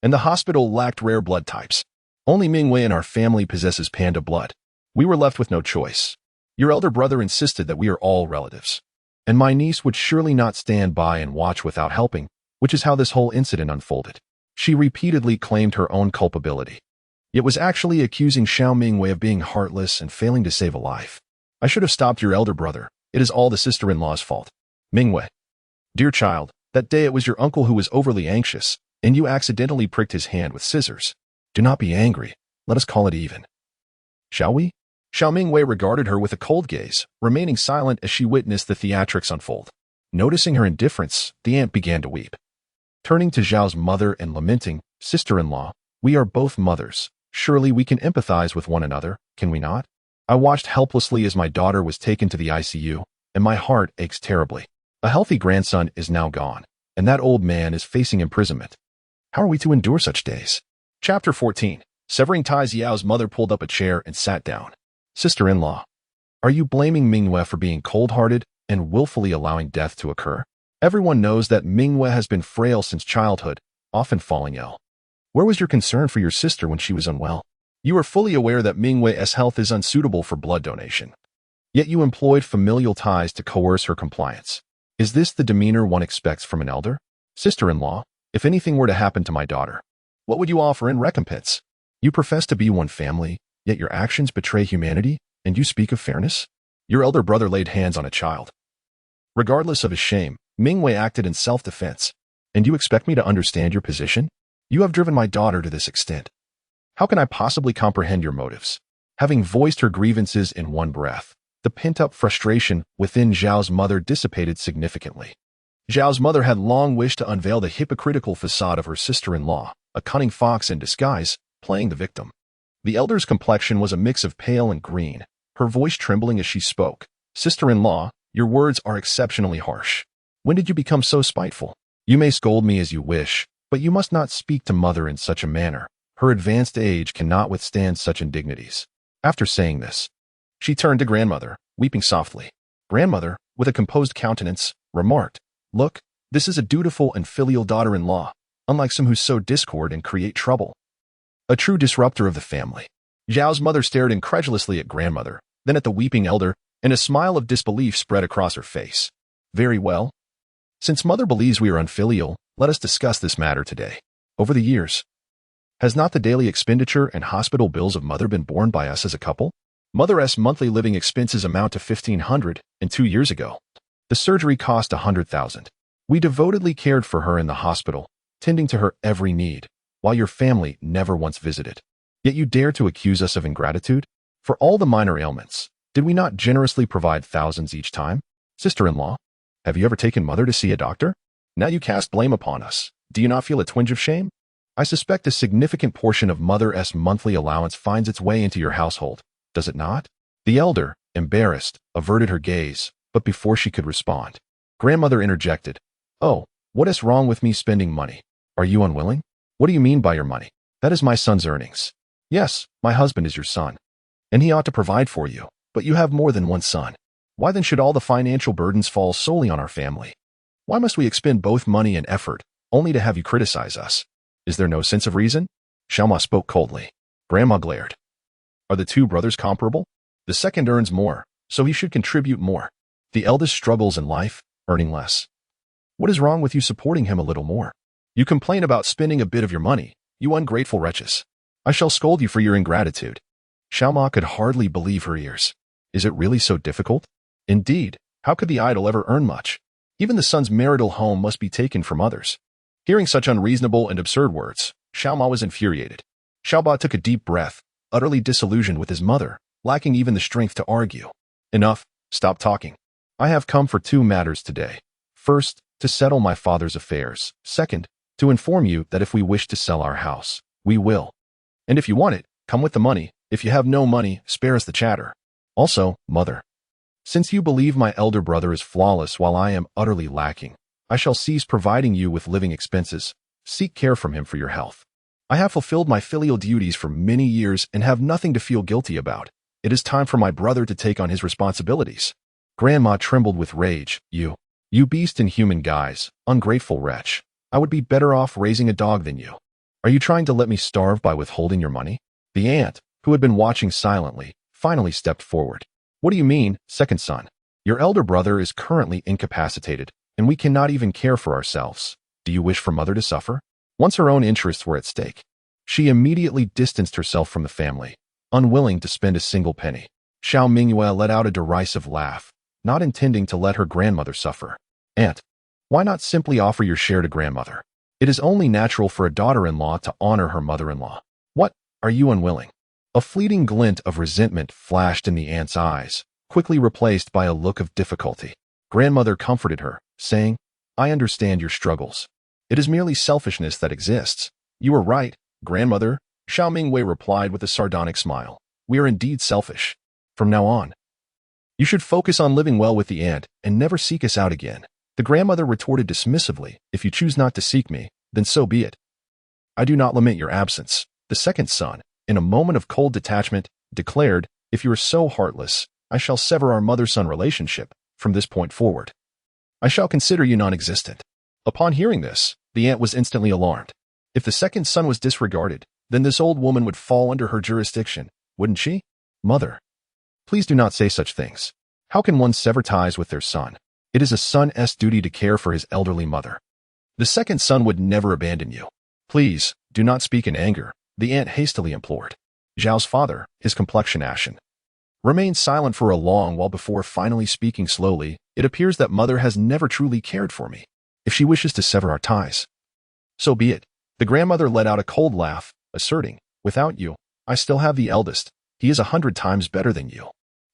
and the hospital lacked rare blood types. Only Mingyue in our family possesses panda blood. We were left with no choice. Your elder brother insisted that we are all relatives, and my niece would surely not stand by and watch without helping, which is how this whole incident unfolded. She repeatedly claimed her own culpability, yet was actually accusing Xiao Mingyue of being heartless and failing to save a life. I should have stopped your elder brother. It is all the sister-in-law's fault. Mingyue, dear child, that day it was your uncle who was overly anxious, and you accidentally pricked his hand with scissors. Do not be angry. Let us call it even. Shall we? Xiao Mingyue regarded her with a cold gaze, remaining silent as she witnessed the theatrics unfold. Noticing her indifference, the aunt began to weep. Turning to Zhao's mother and lamenting, Sister-in-law, we are both mothers. Surely we can empathize with one another, can we not? I watched helplessly as my daughter was taken to the ICU, and my heart aches terribly. A healthy grandson is now gone, and that old man is facing imprisonment. How are we to endure such days? Chapter 14. Severing ties. Yao's mother pulled up a chair and sat down. Sister-in-law, are you blaming Mingyue for being cold-hearted and willfully allowing death to occur? Everyone knows that Mingyue has been frail since childhood, often falling ill. Where was your concern for your sister when she was unwell? You are fully aware that Mingyue's health is unsuitable for blood donation. Yet you employed familial ties to coerce her compliance. Is this the demeanor one expects from an elder? Sister-in-law, if anything were to happen to my daughter, what would you offer in recompense? You profess to be one family, yet your actions betray humanity, and you speak of fairness? Your elder brother laid hands on a child. Regardless of his shame, Mingyue acted in self-defense. And you expect me to understand your position? You have driven my daughter to this extent. How can I possibly comprehend your motives? Having voiced her grievances in one breath, the pent-up frustration within Xiao's mother dissipated significantly. Xiao's mother had long wished to unveil the hypocritical facade of her sister-in-law, a cunning fox in disguise, playing the victim. The elder's complexion was a mix of pale and green, her voice trembling as she spoke. Sister-in-law, your words are exceptionally harsh. When did you become so spiteful? You may scold me as you wish, but you must not speak to mother in such a manner. Her advanced age cannot withstand such indignities. After saying this, she turned to grandmother, weeping softly. Grandmother, with a composed countenance, remarked, Look, this is a dutiful and filial daughter-in-law, unlike some who sow discord and create trouble. A true disruptor of the family. Xiao's mother stared incredulously at grandmother, then at the weeping elder, and a smile of disbelief spread across her face. Very well. Since mother believes we are unfilial, let us discuss this matter today. Over the years, has not the daily expenditure and hospital bills of mother been borne by us as a couple? Mother's monthly living expenses amount to 1,500, and 2 years ago, the surgery cost 100,000. We devotedly cared for her in the hospital, tending to her every need, while your family never once visited. Yet you dare to accuse us of ingratitude? For all the minor ailments, did we not generously provide thousands each time? Sister-in-law, have you ever taken mother to see a doctor? Now you cast blame upon us. Do you not feel a twinge of shame? I suspect a significant portion of mother's monthly allowance finds its way into your household, does it not? The elder, embarrassed, averted her gaze, but before she could respond, grandmother interjected. Oh, what is wrong with me spending money? Are you unwilling? What do you mean by your money? That is my son's earnings. Yes, my husband is your son, and he ought to provide for you, but you have more than one son. Why then should all the financial burdens fall solely on our family? Why must we expend both money and effort, only to have you criticize us? Is there no sense of reason? Xiaoma spoke coldly. Grandma glared. Are the two brothers comparable? The second earns more, so he should contribute more. The eldest struggles in life, earning less. What is wrong with you supporting him a little more? You complain about spending a bit of your money, you ungrateful wretches. I shall scold you for your ingratitude. Xiaoma could hardly believe her ears. Is it really so difficult? Indeed, how could the idol ever earn much? Even the son's marital home must be taken from others. Hearing such unreasonable and absurd words, Xiaoma was infuriated. Xiaoba took a deep breath, utterly disillusioned with his mother, lacking even the strength to argue. Enough, stop talking. I have come for 2 matters today. First, to settle my father's affairs. Second, to inform you that if we wish to sell our house, we will. And if you want it, come with the money. If you have no money, spare us the chatter. Also, mother, since you believe my elder brother is flawless while I am utterly lacking, I shall cease providing you with living expenses. Seek care from him for your health. I have fulfilled my filial duties for many years and have nothing to feel guilty about. It is time for my brother to take on his responsibilities. Grandma trembled with rage. You beast in human guise, ungrateful wretch. I would be better off raising a dog than you. Are you trying to let me starve by withholding your money? The aunt, who had been watching silently, finally stepped forward. What do you mean, second son? Your elder brother is currently incapacitated, and we cannot even care for ourselves. Do you wish for mother to suffer? Once her own interests were at stake, she immediately distanced herself from the family, unwilling to spend a single penny. Xiao Mingyue let out a derisive laugh, not intending to let her grandmother suffer. Aunt, why not simply offer your share to grandmother? It is only natural for a daughter-in-law to honor her mother-in-law. What, are you unwilling? A fleeting glint of resentment flashed in the aunt's eyes, quickly replaced by a look of difficulty. Grandmother comforted her, saying, I understand your struggles. It is merely selfishness that exists. You are right, grandmother, Xiao Mingyue replied with a sardonic smile. We are indeed selfish. From now on, you should focus on living well with the aunt and never seek us out again. The grandmother retorted dismissively, if you choose not to seek me, then so be it. I do not lament your absence. The second son, in a moment of cold detachment, declared, if you are so heartless, I shall sever our mother-son relationship. From this point forward, I shall consider you non-existent. Upon hearing this, the aunt was instantly alarmed. If the second son was disregarded, then this old woman would fall under her jurisdiction, wouldn't she? Mother, please do not say such things. How can one sever ties with their son? It is a son's duty to care for his elderly mother. The second son would never abandon you. Please, do not speak in anger. the aunt hastily implored. Xiao's father, his complexion ashen, remained silent for a long while before finally speaking slowly. It appears that mother has never truly cared for me. If she wishes to sever our ties, so be it. The grandmother let out a cold laugh, asserting, without you, I still have the eldest. He is 100 times better than you.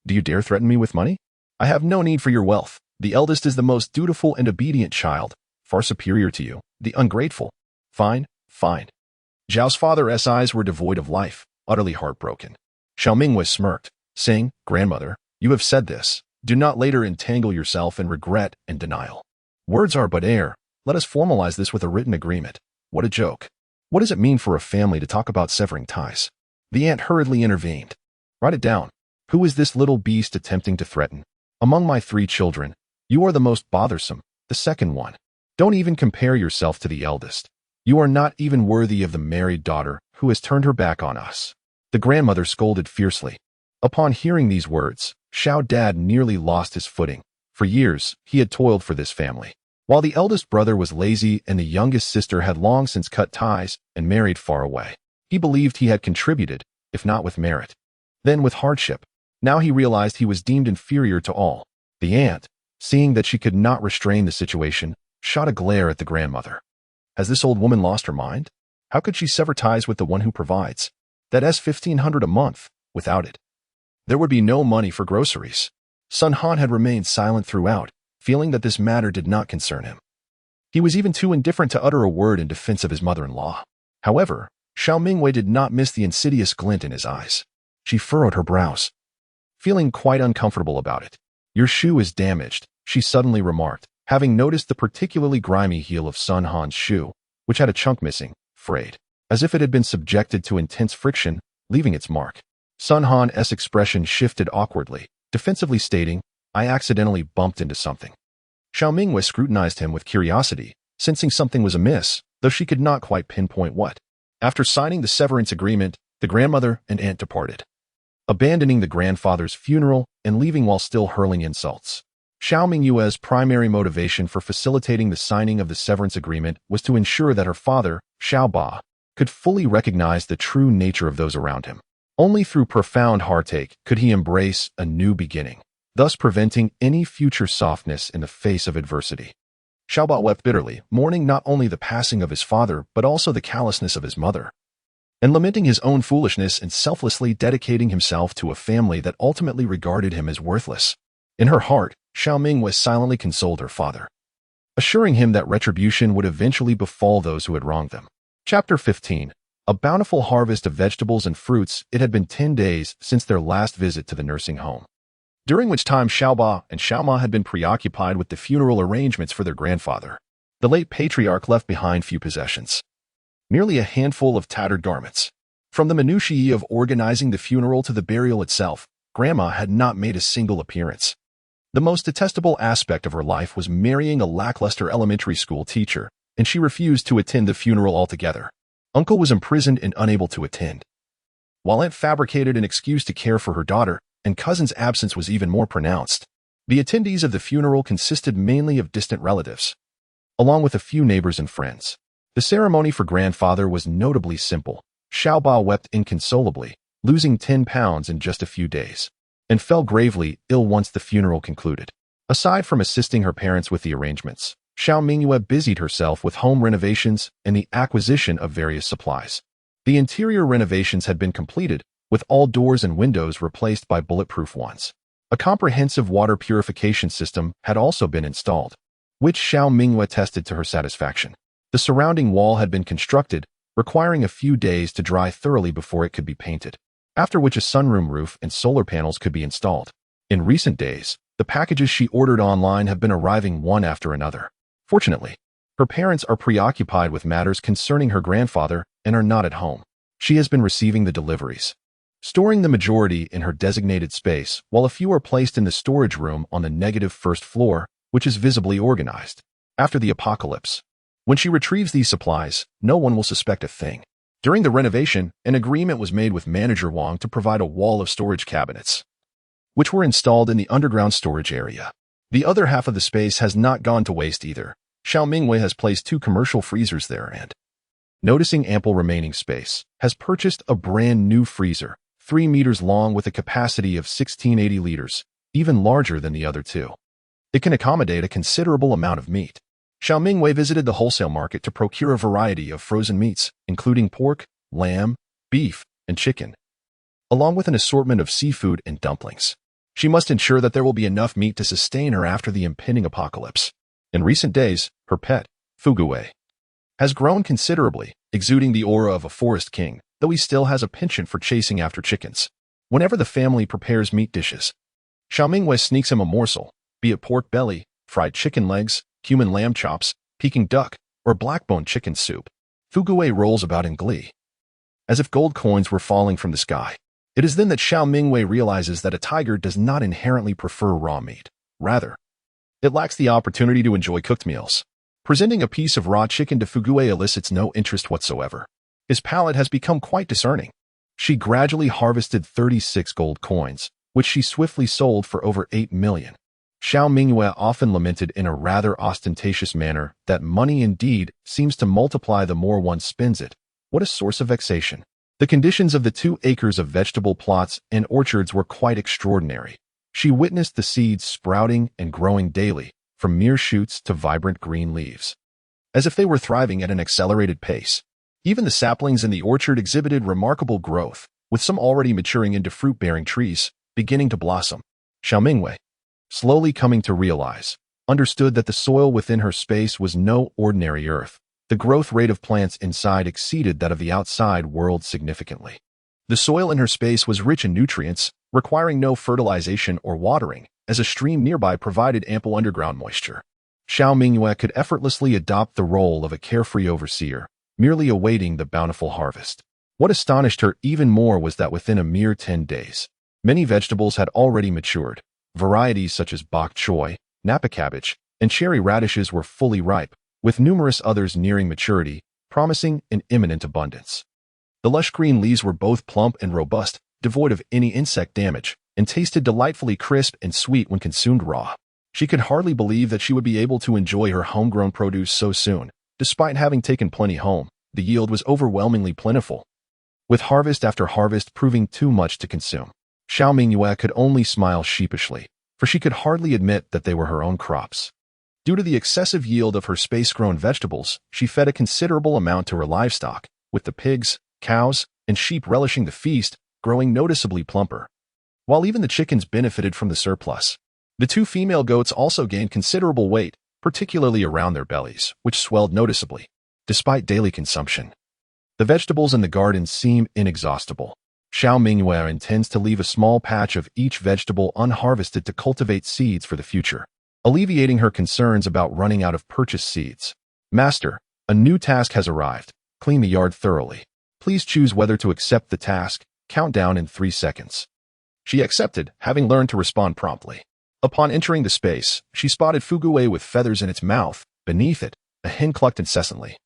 Do you dare threaten me with money? I have no need for your wealth. The eldest is the most dutiful and obedient child, far superior to you, the ungrateful. Fine, fine. Zhao's father's eyes were devoid of life, utterly heartbroken. Xiao Mingyue smirked, saying, Grandmother, you have said this. Do not later entangle yourself in regret and denial. Words are but air. Let us formalize this with a written agreement. What a joke. What does it mean for a family to talk about severing ties? The aunt hurriedly intervened. Write it down. Who is this little beast attempting to threaten? Among my 3 children, you are the most bothersome, the second one. Don't even compare yourself to the eldest. You are not even worthy of the married daughter who has turned her back on us. The grandmother scolded fiercely. Upon hearing these words, Xiao Dad nearly lost his footing. For years, he had toiled for this family. While the eldest brother was lazy and the youngest sister had long since cut ties and married far away, he believed he had contributed, if not with merit, then with hardship. Now he realized he was deemed inferior to all. The aunt, seeing that she could not restrain the situation, shot a glare at the grandmother. Has this old woman lost her mind? How could she sever ties with the one who provides? That's 1,500 a month. Without it, there would be no money for groceries. Sun Han had remained silent throughout, feeling that this matter did not concern him. He was even too indifferent to utter a word in defense of his mother-in-law. However, Xiao Mingyue did not miss the insidious glint in his eyes. She furrowed her brows, feeling quite uncomfortable about it. Your shoe is damaged, she suddenly remarked, having noticed the particularly grimy heel of Sun Han's shoe, which had a chunk missing, frayed, as if it had been subjected to intense friction, leaving its mark. Sun Han's expression shifted awkwardly, defensively stating, I accidentally bumped into something. Xiao Mingyue scrutinized him with curiosity, sensing something was amiss, though she could not quite pinpoint what. After signing the severance agreement, the grandmother and aunt departed, abandoning the grandfather's funeral and leaving while still hurling insults. Xiao Mingyue's primary motivation for facilitating the signing of the severance agreement was to ensure that her father, Xiao Ba, could fully recognize the true nature of those around him. Only through profound heartache could he embrace a new beginning, thus preventing any future softness in the face of adversity. Xiao Ba wept bitterly, mourning not only the passing of his father but also the callousness of his mother, and lamenting his own foolishness in selflessly dedicating himself to a family that ultimately regarded him as worthless. In her heart, Xiao Mingyue silently consoled her father, assuring him that retribution would eventually befall those who had wronged them. Chapter 15. A bountiful harvest of vegetables and fruits. It had been 10 days since their last visit to the nursing home, during which time Xiao Ba and Xiao Ma had been preoccupied with the funeral arrangements for their grandfather. The late patriarch left behind few possessions, merely a handful of tattered garments. From the minutiae of organizing the funeral to the burial itself, Grandma had not made a single appearance. The most detestable aspect of her life was marrying a lackluster elementary school teacher, and she refused to attend the funeral altogether. Uncle was imprisoned and unable to attend, while Aunt fabricated an excuse to care for her daughter, and cousin's absence was even more pronounced. The attendees of the funeral consisted mainly of distant relatives, along with a few neighbors and friends. The ceremony for grandfather was notably simple. Xiao Ba wept inconsolably, losing 10 pounds in just a few days, and fell gravely ill once the funeral concluded. Aside from assisting her parents with the arrangements, Xiao Mingyue busied herself with home renovations and the acquisition of various supplies. The interior renovations had been completed, with all doors and windows replaced by bulletproof ones. A comprehensive water purification system had also been installed, which Xiao Mingyue tested to her satisfaction. The surrounding wall had been constructed, requiring a few days to dry thoroughly before it could be painted, after which a sunroom roof and solar panels could be installed. In recent days, the packages she ordered online have been arriving one after another. Fortunately, her parents are preoccupied with matters concerning her grandfather and are not at home. She has been receiving the deliveries, storing the majority in her designated space, while a few are placed in the storage room on the negative first floor, which is visibly organized. After the apocalypse, when she retrieves these supplies, no one will suspect a thing. During the renovation, an agreement was made with Manager Wang to provide a wall of storage cabinets, which were installed in the underground storage area. The other half of the space has not gone to waste either. Xiao Mingyue has placed 2 commercial freezers there and noticing ample remaining space, has purchased a brand new freezer, 3 meters long with a capacity of 1680 liters, even larger than the other two. It can accommodate a considerable amount of meat. Xiao Mingyue visited the wholesale market to procure a variety of frozen meats, including pork, lamb, beef, and chicken, along with an assortment of seafood and dumplings. She must ensure that there will be enough meat to sustain her after the impending apocalypse. In recent days, her pet, Fugui, has grown considerably, exuding the aura of a forest king, though he still has a penchant for chasing after chickens. Whenever the family prepares meat dishes, Xiao Mingyue sneaks him a morsel, be it pork belly, fried chicken legs, cumin lamb chops, Peking duck, or black-bone chicken soup. Fugui rolls about in glee, as if gold coins were falling from the sky. It is then that Xiao Mingyue realizes that a tiger does not inherently prefer raw meat. Rather, it lacks the opportunity to enjoy cooked meals. Presenting a piece of raw chicken to Fugui elicits no interest whatsoever. His palate has become quite discerning. She gradually harvested 36 gold coins, which she swiftly sold for over 8 million. Xiao Mingyue often lamented in a rather ostentatious manner that money indeed seems to multiply the more one spends it. What a source of vexation. The conditions of the 2 acres of vegetable plots and orchards were quite extraordinary. She witnessed the seeds sprouting and growing daily, from mere shoots to vibrant green leaves, as if they were thriving at an accelerated pace. Even the saplings in the orchard exhibited remarkable growth, with some already maturing into fruit-bearing trees, beginning to blossom. Xiao Mingyue, slowly coming to realize, understood that the soil within her space was no ordinary earth. The growth rate of plants inside exceeded that of the outside world significantly. The soil in her space was rich in nutrients, requiring no fertilization or watering, as a stream nearby provided ample underground moisture. Xiao Mingyue could effortlessly adopt the role of a carefree overseer, merely awaiting the bountiful harvest. What astonished her even more was that within a mere 10 days, many vegetables had already matured. Varieties such as bok choy, napa cabbage, and cherry radishes were fully ripe, with numerous others nearing maturity, promising an imminent abundance. The lush green leaves were both plump and robust, devoid of any insect damage, and tasted delightfully crisp and sweet when consumed raw. She could hardly believe that she would be able to enjoy her homegrown produce so soon. Despite having taken plenty home, the yield was overwhelmingly plentiful, with harvest after harvest proving too much to consume. Xiao Mingyue could only smile sheepishly, for she could hardly admit that they were her own crops. Due to the excessive yield of her space-grown vegetables, she fed a considerable amount to her livestock, with the pigs, cows, and sheep relishing the feast, growing noticeably plumper. While even the chickens benefited from the surplus, the 2 female goats also gained considerable weight, particularly around their bellies, which swelled noticeably. Despite daily consumption, the vegetables in the garden seem inexhaustible. Xiao Mingyue intends to leave a small patch of each vegetable unharvested to cultivate seeds for the future, alleviating her concerns about running out of purchased seeds. Master, a new task has arrived. Clean the yard thoroughly. Please choose whether to accept the task. Countdown in 3 seconds. She accepted, having learned to respond promptly. Upon entering the space, she spotted Fugui with feathers in its mouth. Beneath it, a hen clucked incessantly,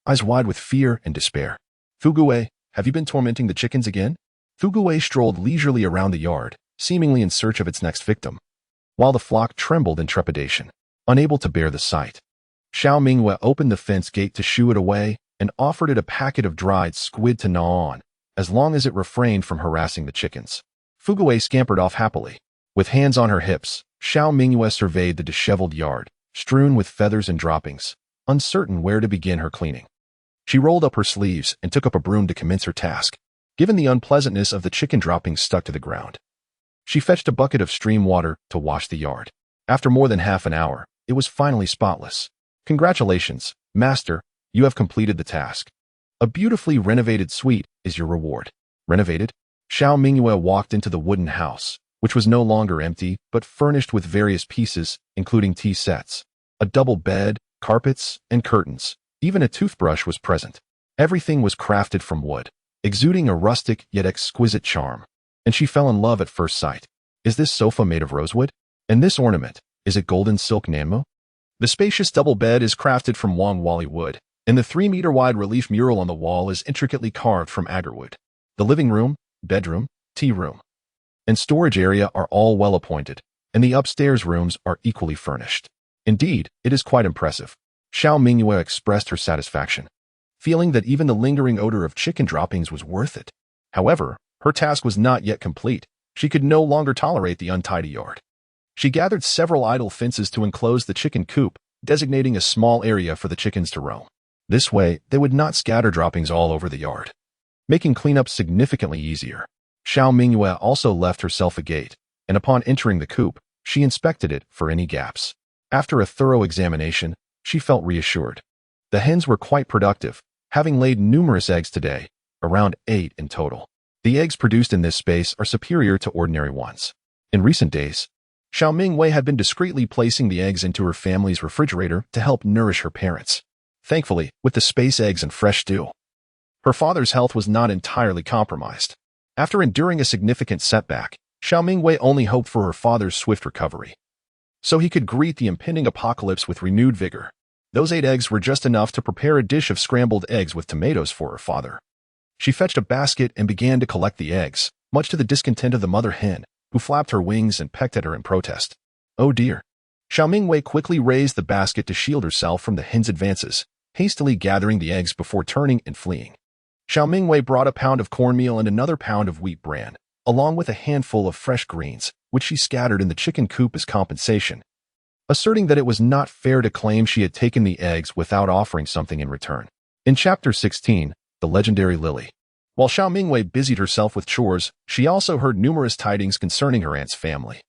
eyes wide with fear and despair. Fugui, have you been tormenting the chickens again? Fugui strolled leisurely around the yard, seemingly in search of its next victim, while the flock trembled in trepidation, unable to bear the sight. Xiao Mingyue opened the fence gate to shoo it away and offered it a packet of dried squid to gnaw on, as long as it refrained from harassing the chickens. Fugui scampered off happily. With hands on her hips, Xiao Mingyue surveyed the disheveled yard, strewn with feathers and droppings, uncertain where to begin her cleaning. She rolled up her sleeves and took up a broom to commence her task. Given the unpleasantness of the chicken droppings stuck to the ground, she fetched a bucket of stream water to wash the yard. After more than half an hour, it was finally spotless. Congratulations, Master, you have completed the task. A beautifully renovated suite is your reward. Renovated? Xiao Mingyue walked into the wooden house, which was no longer empty, but furnished with various pieces, including tea sets, a double bed, carpets, and curtains. Even a toothbrush was present. Everything was crafted from wood, exuding a rustic yet exquisite charm. And she fell in love at first sight. Is this sofa made of rosewood? And this ornament, is it golden silk nanmo? The spacious double bed is crafted from Wangwali wood, and the 3-meter-wide relief mural on the wall is intricately carved from agarwood. The living room, bedroom, tea room, and storage area are all well appointed, and the upstairs rooms are equally furnished. Indeed, it is quite impressive. Xiao Mingyue expressed her satisfaction, feeling that even the lingering odor of chicken droppings was worth it. However, her task was not yet complete. She could no longer tolerate the untidy yard. She gathered several idle fences to enclose the chicken coop, designating a small area for the chickens to roam. This way, they would not scatter droppings all over the yard, making cleanup significantly easier. Xiao Mingyue also left herself a gate, and upon entering the coop, she inspected it for any gaps. After a thorough examination, she felt reassured. The hens were quite productive, having laid numerous eggs today, around 8 in total. The eggs produced in this space are superior to ordinary ones. In recent days, Xiao Mingyue had been discreetly placing the eggs into her family's refrigerator to help nourish her parents. Thankfully, with the space eggs and fresh stew, her father's health was not entirely compromised. After enduring a significant setback, Xiao Mingyue only hoped for her father's swift recovery, so he could greet the impending apocalypse with renewed vigor. Those 8 eggs were just enough to prepare a dish of scrambled eggs with tomatoes for her father. She fetched a basket and began to collect the eggs, much to the discontent of the mother hen, who flapped her wings and pecked at her in protest. Oh dear. Xiao Mingyue quickly raised the basket to shield herself from the hen's advances, hastily gathering the eggs before turning and fleeing. Xiao Mingyue brought a pound of cornmeal and another pound of wheat bran, along with a handful of fresh greens, which she scattered in the chicken coop as compensation, asserting that it was not fair to claim she had taken the eggs without offering something in return. In Chapter 16, The Legendary Lily. While Xiao Mingyue busied herself with chores, she also heard numerous tidings concerning her aunt's family.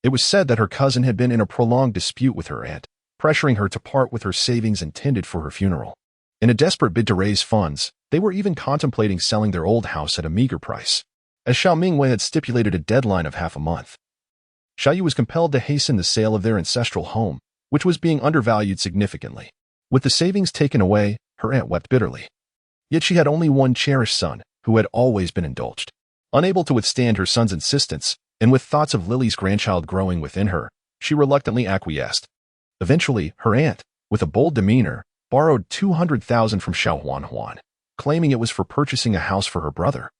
It was said that her cousin had been in a prolonged dispute with her aunt, pressuring her to part with her savings intended for her funeral. In a desperate bid to raise funds, they were even contemplating selling their old house at a meager price. As Xiao Mingyue had stipulated a deadline of half a month, Xiaoyu was compelled to hasten the sale of their ancestral home, which was being undervalued significantly. With the savings taken away, her aunt wept bitterly. Yet she had only one cherished son, who had always been indulged. Unable to withstand her son's insistence, and with thoughts of Lily's grandchild growing within her, she reluctantly acquiesced. Eventually, her aunt, with a bold demeanor, borrowed 200,000 from Xiao Huan, claiming it was for purchasing a house for her brother.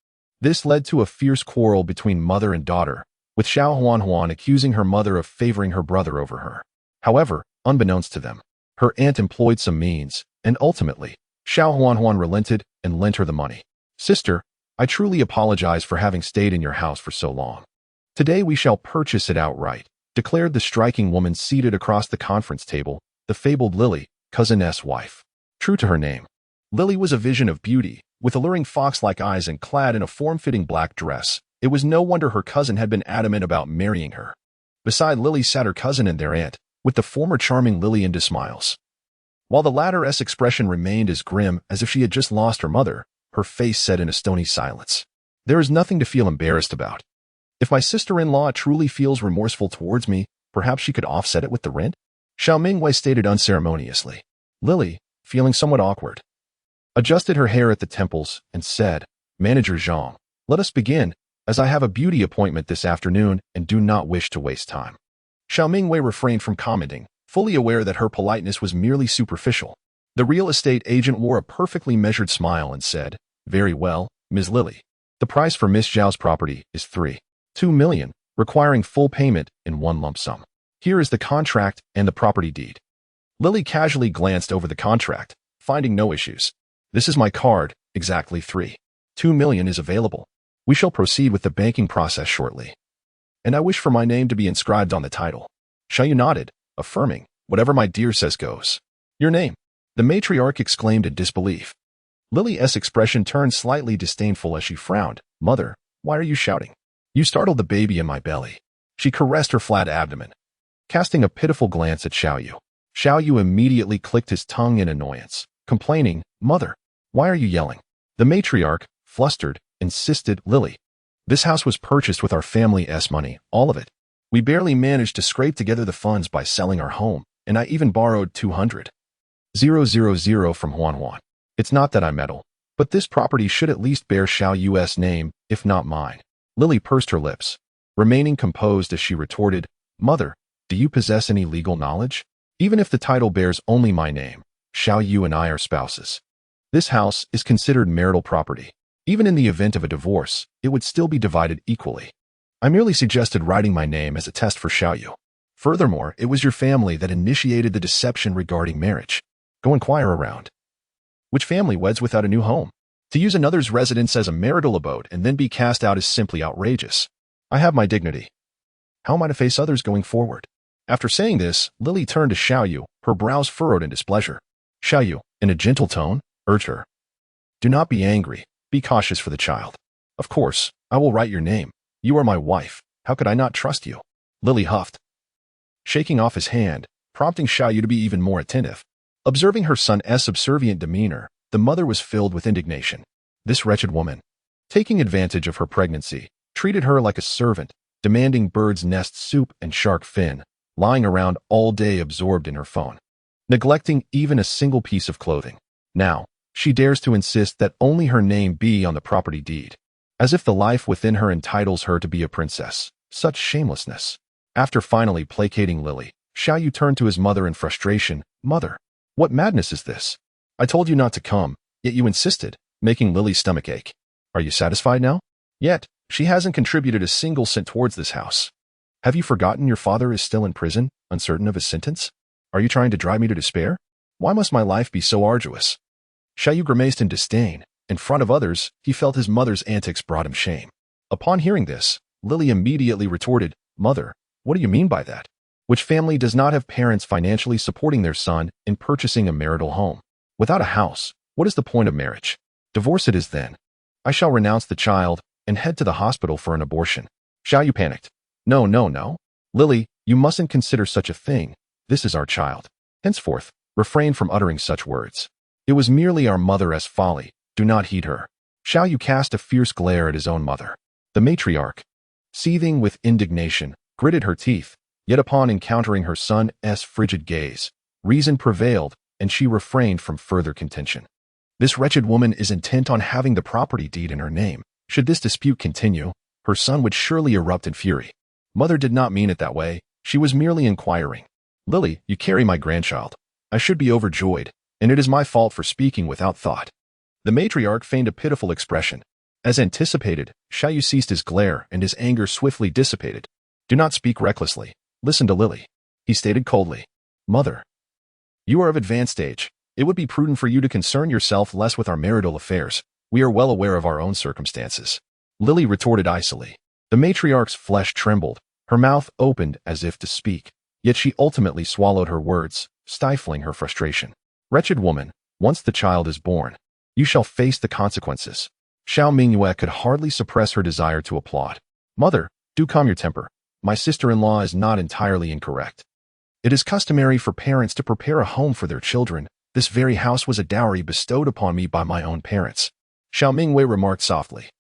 This led to a fierce quarrel between mother and daughter, with Xiao Huan accusing her mother of favoring her brother over her. However, unbeknownst to them, her aunt employed some means, and ultimately, Xiao Huan relented and lent her the money. Sister, I truly apologize for having stayed in your house for so long. Today we shall purchase it outright, declared the striking woman seated across the conference table, the fabled Lily, cousin's wife. True to her name, Lily was a vision of beauty, with alluring fox-like eyes and clad in a form-fitting black dress. It was no wonder her cousin had been adamant about marrying her. Beside Lily sat her cousin and their aunt, with the former charming Lily into smiles, while the latter's expression remained as grim as if she had just lost her mother. Her face set in a stony silence. There is nothing to feel embarrassed about. If my sister-in-law truly feels remorseful towards me, perhaps she could offset it with the rent? Xiao Mingyue stated unceremoniously. Lily, feeling somewhat awkward, adjusted her hair at the temples and said, Manager Zhang, let us begin, as I have a beauty appointment this afternoon and do not wish to waste time. Xiao Mingyue refrained from commenting, fully aware that her politeness was merely superficial. The real estate agent wore a perfectly measured smile and said, Very well, Ms. Lily. The price for Miss Zhao's property is 3.2 million, requiring full payment in one lump sum. Here is the contract and the property deed. Lily casually glanced over the contract, finding no issues. This is my card, exactly 3.2 million is available. We shall proceed with the banking process shortly. And I wish for my name to be inscribed on the title. Xiaoyu nodded, affirming, Whatever my dear says goes. Your name? The matriarch exclaimed in disbelief. Lily's expression turned slightly disdainful as she frowned. Mother, why are you shouting? You startled the baby in my belly. She caressed her flat abdomen, casting a pitiful glance at Xiaoyu. Xiaoyu immediately clicked his tongue in annoyance, complaining, Mother, why are you yelling? The matriarch, flustered, insisted, Lily. This house was purchased with our family's money, all of it. We barely managed to scrape together the funds by selling our home, and I even borrowed 200,000 from Huan. It's not that I meddle, but this property should at least bear Xiaoyu's name, if not mine. Lily pursed her lips, remaining composed as she retorted, Mother, do you possess any legal knowledge? Even if the title bears only my name, Xiaoyu and I are spouses. This house is considered marital property. Even in the event of a divorce, it would still be divided equally. I merely suggested writing my name as a test for Xiaoyu. Furthermore, it was your family that initiated the deception regarding marriage. Go inquire around. Which family weds without a new home? To use another's residence as a marital abode and then be cast out is simply outrageous. I have my dignity. How am I to face others going forward? After saying this, Lily turned to Xiaoyu, her brows furrowed in displeasure. Xiaoyu, in a gentle tone, urged her. Do not be angry. Be cautious for the child. Of course, I will write your name. You are my wife. How could I not trust you? Lily huffed, shaking off his hand, prompting Xiaoyu to be even more attentive. Observing her son's subservient demeanor, the mother was filled with indignation. This wretched woman, taking advantage of her pregnancy, treated her like a servant, demanding bird's nest soup and shark fin, lying around all day absorbed in her phone, neglecting even a single piece of clothing. Now, she dares to insist that only her name be on the property deed, as if the life within her entitles her to be a princess. Such shamelessness. After finally placating Lily, Xiaoyu turned to his mother in frustration. Mother, what madness is this? I told you not to come, yet you insisted, making Lily's stomach ache. Are you satisfied now? Yet, she hasn't contributed a single cent towards this house. Have you forgotten your father is still in prison, uncertain of his sentence? Are you trying to drive me to despair? Why must my life be so arduous? Xiaoyu grimaced in disdain. In front of others, he felt his mother's antics brought him shame. Upon hearing this, Lily immediately retorted, Mother, what do you mean by that? Which family does not have parents financially supporting their son in purchasing a marital home? Without a house, what is the point of marriage? Divorce it is then. I shall renounce the child and head to the hospital for an abortion. Xiaoyu panicked. No, no, no. Lily, you mustn't consider such a thing. This is our child. Henceforth, refrain from uttering such words. It was merely our mother's folly. Do not heed her. Xiaoyu cast a fierce glare at his own mother. The matriarch, seething with indignation, gritted her teeth, yet upon encountering her son's frigid gaze, reason prevailed, and she refrained from further contention. This wretched woman is intent on having the property deed in her name. Should this dispute continue, her son would surely erupt in fury. Mother did not mean it that way. She was merely inquiring. Lily, you carry my grandchild. I should be overjoyed, and it is my fault for speaking without thought. The matriarch feigned a pitiful expression. As anticipated, Xiaoyu ceased his glare and his anger swiftly dissipated. Do not speak recklessly. Listen to Lily. He stated coldly. Mother, you are of advanced age. It would be prudent for you to concern yourself less with our marital affairs. We are well aware of our own circumstances. Lily retorted icily. The matriarch's flesh trembled. Her mouth opened as if to speak. Yet she ultimately swallowed her words, stifling her frustration. Wretched woman, once the child is born, you shall face the consequences. Xiao Mingyue could hardly suppress her desire to applaud. Mother, do calm your temper. My sister-in-law is not entirely incorrect. It is customary for parents to prepare a home for their children. This very house was a dowry bestowed upon me by my own parents. Xiao Mingyue remarked softly,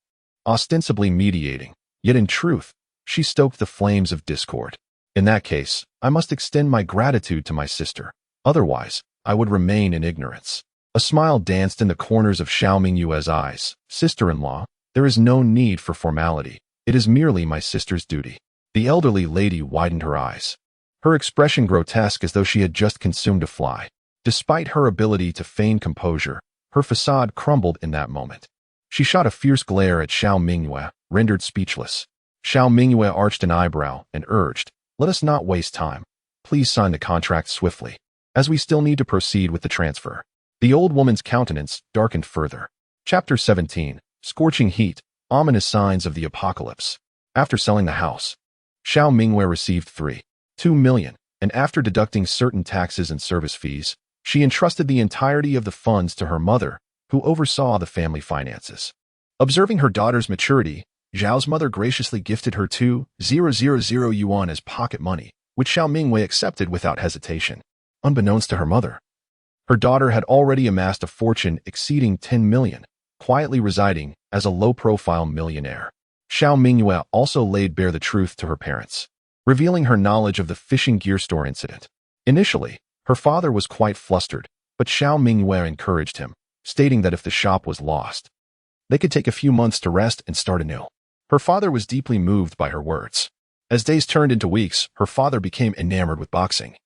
ostensibly mediating, yet in truth, she stoked the flames of discord. In that case, I must extend my gratitude to my sister. Otherwise, I would remain in ignorance. A smile danced in the corners of Xiao Mingyue's eyes. Sister-in-law, there is no need for formality. It is merely my sister's duty. The elderly lady widened her eyes, her expression grotesque as though she had just consumed a fly. Despite her ability to feign composure, her facade crumbled in that moment. She shot a fierce glare at Xiao Mingyue, rendered speechless. Xiao Mingyue arched an eyebrow and urged, let us not waste time. Please sign the contract swiftly, as we still need to proceed with the transfer. The old woman's countenance darkened further. Chapter 17. Scorching heat, ominous signs of the apocalypse. After selling the house, Xiao Mingyue received 3.2 million, and after deducting certain taxes and service fees, she entrusted the entirety of the funds to her mother, who oversaw the family finances. Observing her daughter's maturity, Zhao's mother graciously gifted her 2,000 yuan as pocket money, which Xiao Mingyue accepted without hesitation. Unbeknownst to her mother, her daughter had already amassed a fortune exceeding 10 million, quietly residing as a low-profile millionaire. Xiao Mingyue also laid bare the truth to her parents, revealing her knowledge of the fishing gear store incident. Initially, her father was quite flustered, but Xiao Mingyue encouraged him, stating that if the shop was lost, they could take a few months to rest and start anew. Her father was deeply moved by her words. As days turned into weeks, her father became enamored with boxing,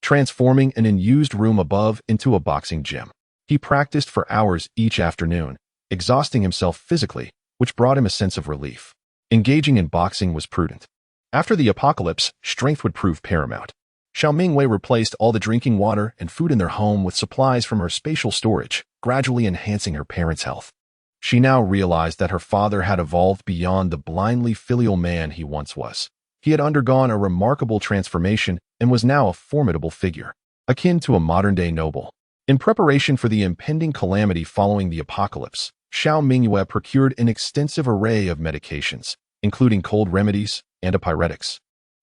transforming an unused room above into a boxing gym. He practiced for hours each afternoon, exhausting himself physically, which brought him a sense of relief. Engaging in boxing was prudent. After the apocalypse, strength would prove paramount. Xiao Mingyue replaced all the drinking water and food in their home with supplies from her spatial storage, gradually enhancing her parents' health. She now realized that her father had evolved beyond the blindly filial man he once was. He had undergone a remarkable transformation and was now a formidable figure, akin to a modern-day noble. In preparation for the impending calamity following the apocalypse, Xiao Mingyue procured an extensive array of medications, including cold remedies, antipyretics,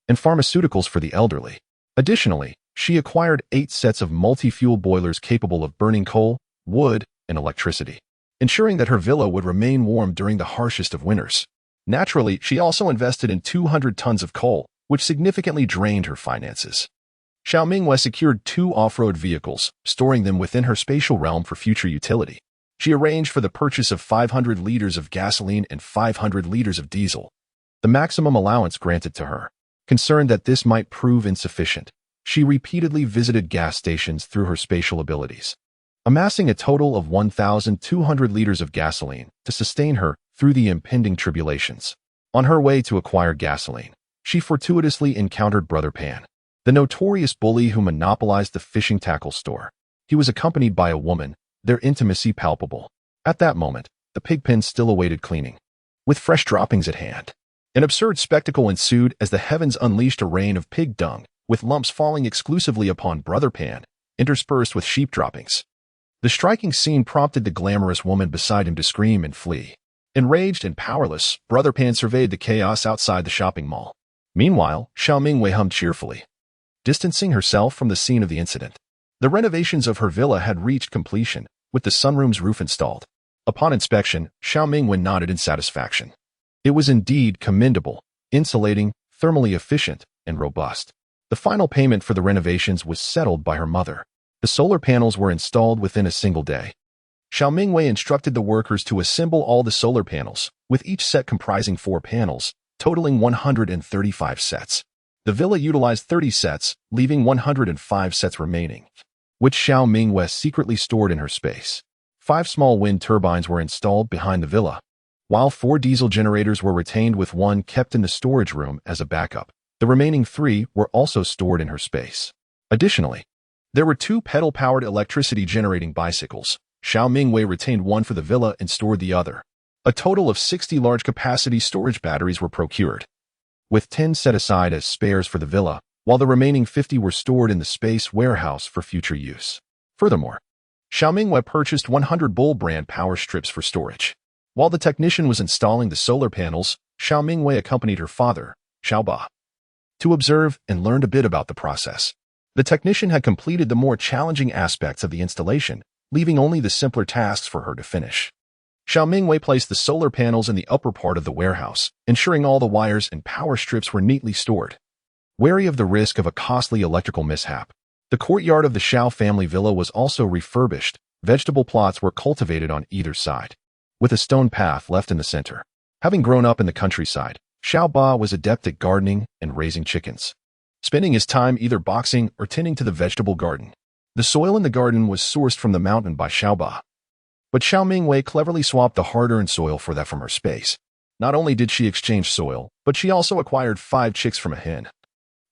and pharmaceuticals for the elderly. Additionally, she acquired 8 sets of multi-fuel boilers capable of burning coal, wood, and electricity, ensuring that her villa would remain warm during the harshest of winters. Naturally, she also invested in 200 tons of coal, which significantly drained her finances. Xiao Mingyue secured 2 off-road vehicles, storing them within her spatial realm for future utility. She arranged for the purchase of 500 liters of gasoline and 500 liters of diesel, the maximum allowance granted to her. Concerned that this might prove insufficient, she repeatedly visited gas stations through her spatial abilities, amassing a total of 1,200 liters of gasoline to sustain her through the impending tribulations. On her way to acquire gasoline, she fortuitously encountered Brother Pan, the notorious bully who monopolized the fishing tackle store. He was accompanied by a woman, their intimacy palpable. At that moment, the pig pen still awaited cleaning, with fresh droppings at hand. An absurd spectacle ensued as the heavens unleashed a rain of pig dung, with lumps falling exclusively upon Brother Pan, interspersed with sheep droppings. The striking scene prompted the glamorous woman beside him to scream and flee. Enraged and powerless, Brother Pan surveyed the chaos outside the shopping mall. Meanwhile, Xiao Mingyue hummed cheerfully, distancing herself from the scene of the incident. The renovations of her villa had reached completion, with the sunroom's roof installed. Upon inspection, Xiao Mingyue nodded in satisfaction. It was indeed commendable, insulating, thermally efficient, and robust. The final payment for the renovations was settled by her mother. The solar panels were installed within a single day. Xiao Mingyue instructed the workers to assemble all the solar panels, with each set comprising 4 panels, totaling 135 sets. The villa utilized 30 sets, leaving 105 sets remaining, which Xiao Mingyue secretly stored in her space. 5 small wind turbines were installed behind the villa, while 4 diesel generators were retained with 1 kept in the storage room as a backup. The remaining 3 were also stored in her space. Additionally, there were 2 pedal-powered electricity-generating bicycles. Xiao Mingyue retained 1 for the villa and stored the other. A total of 60 large-capacity storage batteries were procured, with 10 set aside as spares for the villa, while the remaining 50 were stored in the space warehouse for future use. Furthermore, Xiao Mingyue purchased 100 Bull brand power strips for storage. While the technician was installing the solar panels, Xiao Mingyue accompanied her father, Xiao Ba, to observe and learn a bit about the process. The technician had completed the more challenging aspects of the installation, leaving only the simpler tasks for her to finish. Xiao Mingyue placed the solar panels in the upper part of the warehouse, ensuring all the wires and power strips were neatly stored. Wary of the risk of a costly electrical mishap, the courtyard of the Xiao family villa was also refurbished. Vegetable plots were cultivated on either side, with a stone path left in the center. Having grown up in the countryside, Xiao Ba was adept at gardening and raising chickens, spending his time either boxing or tending to the vegetable garden. The soil in the garden was sourced from the mountain by Xiao Ba, but Xiao Mingyue cleverly swapped the hard-earned soil for that from her space. Not only did she exchange soil, but she also acquired 5 chicks from a hen,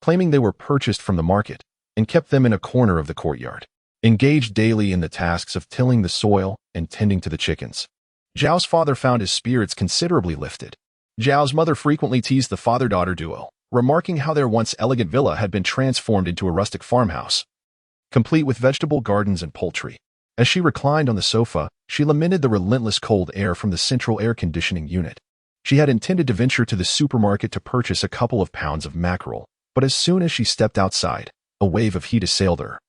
claiming they were purchased from the market, and kept them in a corner of the courtyard, engaged daily in the tasks of tilling the soil and tending to the chickens. Zhao's father found his spirits considerably lifted. Zhao's mother frequently teased the father-daughter duo, remarking how their once elegant villa had been transformed into a rustic farmhouse, complete with vegetable gardens and poultry. As she reclined on the sofa, she lamented the relentless cold air from the central air conditioning unit. She had intended to venture to the supermarket to purchase a couple of pounds of mackerel, but as soon as she stepped outside, a wave of heat assailed her,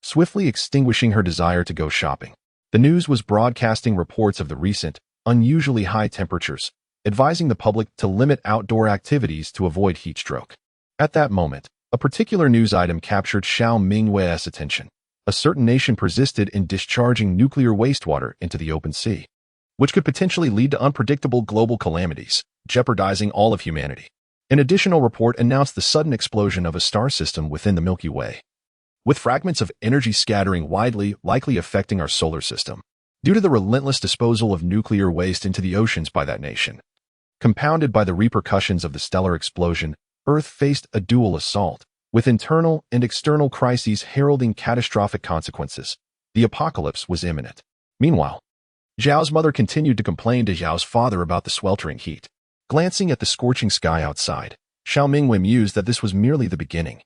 swiftly extinguishing her desire to go shopping. The news was broadcasting reports of the recent, unusually high temperatures, advising the public to limit outdoor activities to avoid heat stroke. At that moment, a particular news item captured Xiao Mingyue's attention. A certain nation persisted in discharging nuclear wastewater into the open sea, which could potentially lead to unpredictable global calamities, jeopardizing all of humanity. An additional report announced the sudden explosion of a star system within the Milky Way, with fragments of energy scattering widely, likely affecting our solar system, due to the relentless disposal of nuclear waste into the oceans by that nation. Compounded by the repercussions of the stellar explosion, Earth faced a dual assault, With internal and external crises heralding catastrophic consequences, the apocalypse was imminent. Meanwhile, Xiao's mother continued to complain to Xiao's father about the sweltering heat. Glancing at the scorching sky outside, Xiao Mingyue mused that this was merely the beginning.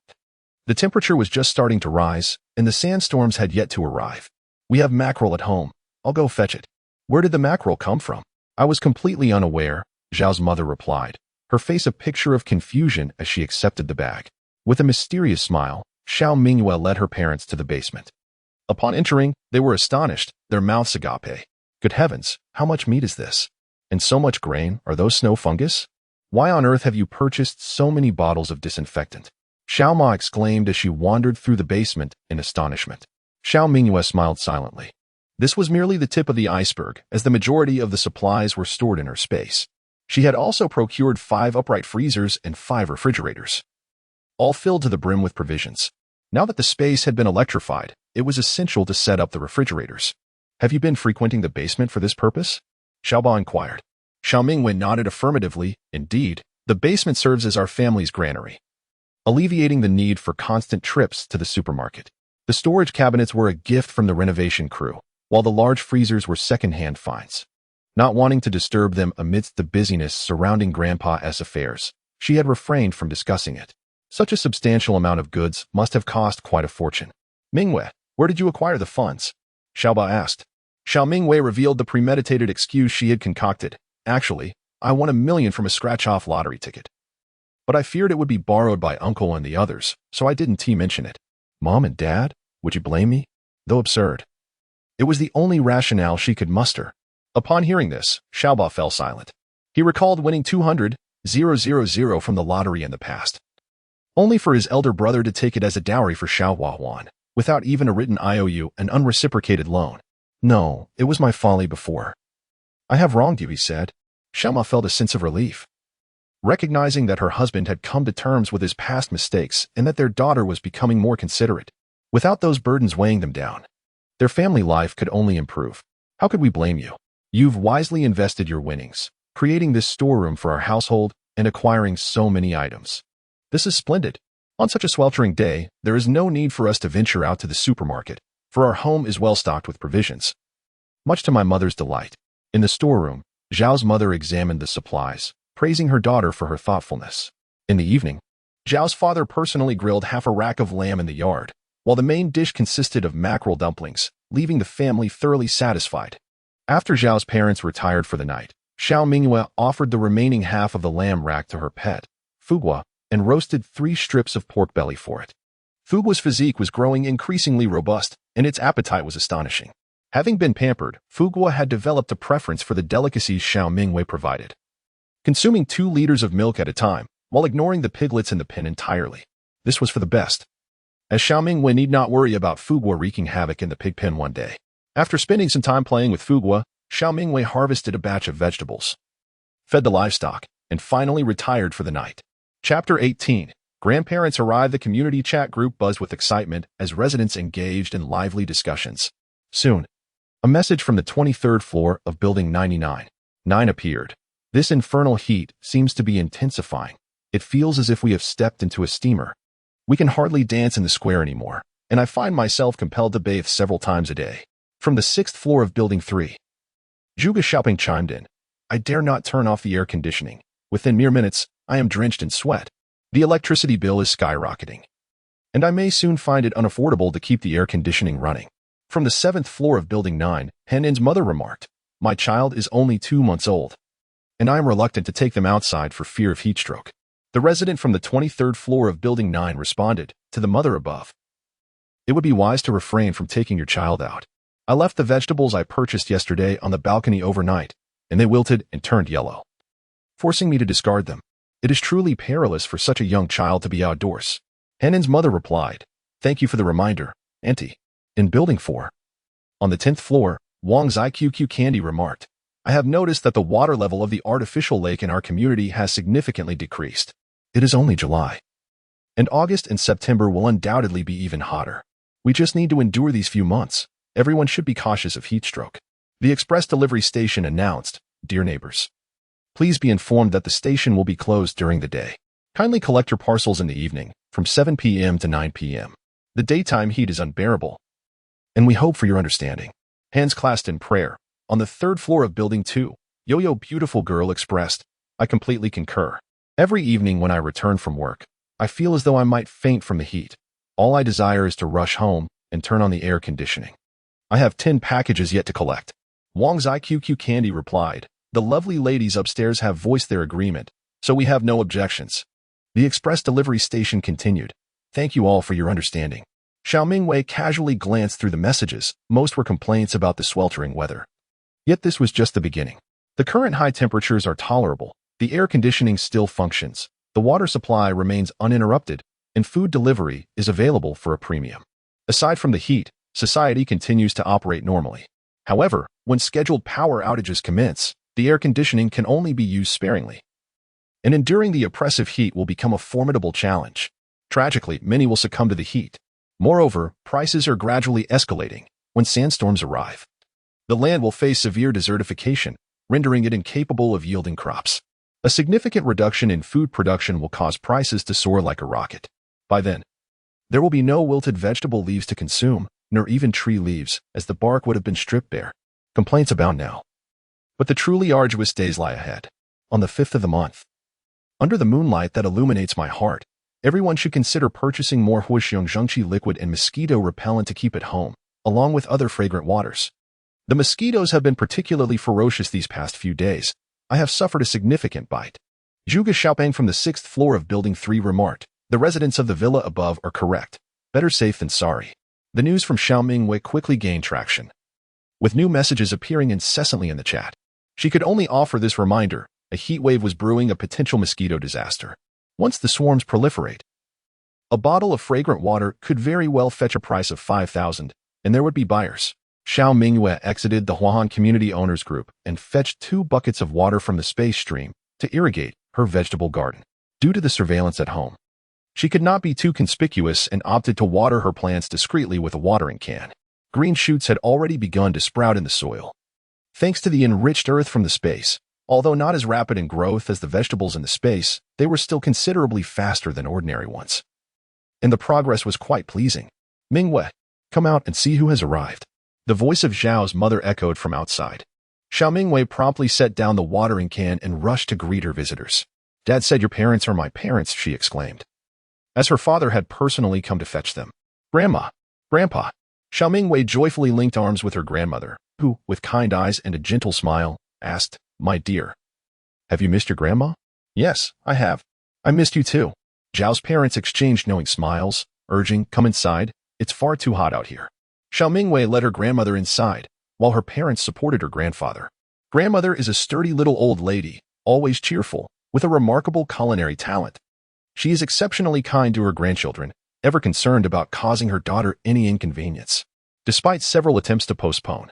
The temperature was just starting to rise, and the sandstorms had yet to arrive. We have mackerel at home. I'll go fetch it. Where did the mackerel come from? I was completely unaware, Xiao's mother replied, her face a picture of confusion as she accepted the bag. With a mysterious smile, Xiao Mingyue led her parents to the basement. Upon entering, they were astonished, their mouths agape. Good heavens, how much meat is this? And so much grain, are those snow fungus? Why on earth have you purchased so many bottles of disinfectant? Xiao Ma exclaimed as she wandered through the basement in astonishment. Xiao Mingyue smiled silently. This was merely the tip of the iceberg, as the majority of the supplies were stored in her space. She had also procured 5 upright freezers and 5 refrigerators, all filled to the brim with provisions. Now that the space had been electrified, it was essential to set up the refrigerators. Have you been frequenting the basement for this purpose? Xiaoba inquired. Xiao Mingyue nodded affirmatively. Indeed, the basement serves as our family's granary, alleviating the need for constant trips to the supermarket. The storage cabinets were a gift from the renovation crew, while the large freezers were second-hand finds. Not wanting to disturb them amidst the busyness surrounding Grandpa's affairs, she had refrained from discussing it. Such a substantial amount of goods must have cost quite a fortune. Mingyue, where did you acquire the funds? Xiaoba asked. Xiao Mingyue revealed the premeditated excuse she had concocted. Actually, I won $1 million from a scratch-off lottery ticket. But I feared it would be borrowed by Uncle and the others, so I didn't mention it. Mom and Dad? Would you blame me? Though absurd. It was the only rationale she could muster. Upon hearing this, Xiaoba fell silent. He recalled winning 200,000 from the lottery in the past, only for his elder brother to take it as a dowry for Xiao Huan, without even a written IOU, an unreciprocated loan. No, it was my folly before. I have wronged you, he said. Xiaoma felt a sense of relief, recognizing that her husband had come to terms with his past mistakes and that their daughter was becoming more considerate. Without those burdens weighing them down, their family life could only improve. How could we blame you? You've wisely invested your winnings, creating this storeroom for our household and acquiring so many items. This is splendid. On such a sweltering day, there is no need for us to venture out to the supermarket, for our home is well stocked with provisions. Much to my mother's delight, in the storeroom, Zhao's mother examined the supplies, praising her daughter for her thoughtfulness. In the evening, Zhao's father personally grilled half a rack of lamb in the yard, while the main dish consisted of mackerel dumplings, leaving the family thoroughly satisfied. After Zhao's parents retired for the night, Xiao Mingyue offered the remaining half of the lamb rack to her pet, Fugui, and roasted 3 strips of pork belly for it. Fugui's physique was growing increasingly robust, and its appetite was astonishing. Having been pampered, Fugui had developed a preference for the delicacies Xiao Mingyue provided, consuming 2 liters of milk at a time, while ignoring the piglets in the pen entirely. This was for the best, as Xiao Mingyue need not worry about Fugui wreaking havoc in the pig pen one day. After spending some time playing with Fugui, Xiao Mingyue harvested a batch of vegetables, fed the livestock, and finally retired for the night. Chapter 18. Grandparents arrived. The community chat group buzzed with excitement as residents engaged in lively discussions. Soon, a message from the 23rd floor of Building 99 appeared. This infernal heat seems to be intensifying. It feels as if we have stepped into a steamer. We can hardly dance in the square anymore, and I find myself compelled to bathe several times a day. From the 6th floor of Building 3, Zhuge Xiaoping chimed in. I dare not turn off the air conditioning. Within mere minutes, I am drenched in sweat. The electricity bill is skyrocketing, and I may soon find it unaffordable to keep the air conditioning running. From the 7th floor of Building 9, Henin's mother remarked, My child is only 2 months old, and I am reluctant to take them outside for fear of heat stroke. The resident from the 23rd floor of Building 9 responded to the mother above. It would be wise to refrain from taking your child out. I left the vegetables I purchased yesterday on the balcony overnight, and they wilted and turned yellow, forcing me to discard them. It is truly perilous for such a young child to be outdoors. Henin's mother replied, Thank you for the reminder, Auntie. In Building 4, on the 10th floor, Wang's IQQ Candy remarked, I have noticed that the water level of the artificial lake in our community has significantly decreased. It is only July, and August and September will undoubtedly be even hotter. We just need to endure these few months. Everyone should be cautious of heat stroke. The express delivery station announced, Dear neighbors, please be informed that the station will be closed during the day. Kindly collect your parcels in the evening, from 7 p.m. to 9 p.m. The daytime heat is unbearable, and we hope for your understanding. Hands clasped in prayer. On the third floor of Building 2, Yo-Yo Beautiful Girl expressed, I completely concur. Every evening when I return from work, I feel as though I might faint from the heat. All I desire is to rush home and turn on the air conditioning. I have 10 packages yet to collect. Wang's IQQ Candy replied, the lovely ladies upstairs have voiced their agreement, so we have no objections. The express delivery station continued. Thank you all for your understanding. Xiao Mingyue casually glanced through the messages. Most were complaints about the sweltering weather. Yet this was just the beginning. The current high temperatures are tolerable. The air conditioning still functions. The water supply remains uninterrupted, and food delivery is available for a premium. Aside from the heat, society continues to operate normally. However, when scheduled power outages commence, the air conditioning can only be used sparingly. And enduring the oppressive heat will become a formidable challenge. Tragically, many will succumb to the heat. Moreover, prices are gradually escalating when sandstorms arrive. The land will face severe desertification, rendering it incapable of yielding crops. A significant reduction in food production will cause prices to soar like a rocket. By then, there will be no wilted vegetable leaves to consume, nor even tree leaves, as the bark would have been stripped bare. Complaints abound now. But the truly arduous days lie ahead. On the 5th of the month, under the moonlight that illuminates my heart, everyone should consider purchasing more Huixiong Zhengqi liquid and mosquito repellent to keep at home, along with other fragrant waters. The mosquitoes have been particularly ferocious these past few days. I have suffered a significant bite. Zhuge Xiaopeng from the 6th floor of Building 3 remarked, the residents of the villa above are correct. Better safe than sorry. The news from Xiao Mingyue quickly gained traction, with new messages appearing incessantly in the chat. She could only offer this reminder, a heat wave was brewing, a potential mosquito disaster. Once the swarms proliferate, a bottle of fragrant water could very well fetch a price of 5,000, and there would be buyers. Xiao Mingyue exited the Huahan Community Owners Group and fetched 2 buckets of water from the space stream to irrigate her vegetable garden. Due to the surveillance at home, she could not be too conspicuous and opted to water her plants discreetly with a watering can. Green shoots had already begun to sprout in the soil. Thanks to the enriched earth from the space, although not as rapid in growth as the vegetables in the space, they were still considerably faster than ordinary ones. And the progress was quite pleasing. Mingyue, come out and see who has arrived. The voice of Zhao's mother echoed from outside. Xiao Mingyue promptly set down the watering can and rushed to greet her visitors. Dad said your parents are my parents, she exclaimed, as her father had personally come to fetch them. Grandma, Grandpa. Xiao Mingyue joyfully linked arms with her grandmother, who, with kind eyes and a gentle smile, asked, my dear, have you missed your grandma? Yes, I have. I missed you too. Zhao's parents exchanged knowing smiles, urging, come inside, it's far too hot out here. Xiao Mingyue led her grandmother inside, while her parents supported her grandfather. Grandmother is a sturdy little old lady, always cheerful, with a remarkable culinary talent. She is exceptionally kind to her grandchildren, ever concerned about causing her daughter any inconvenience. Despite several attempts to postpone,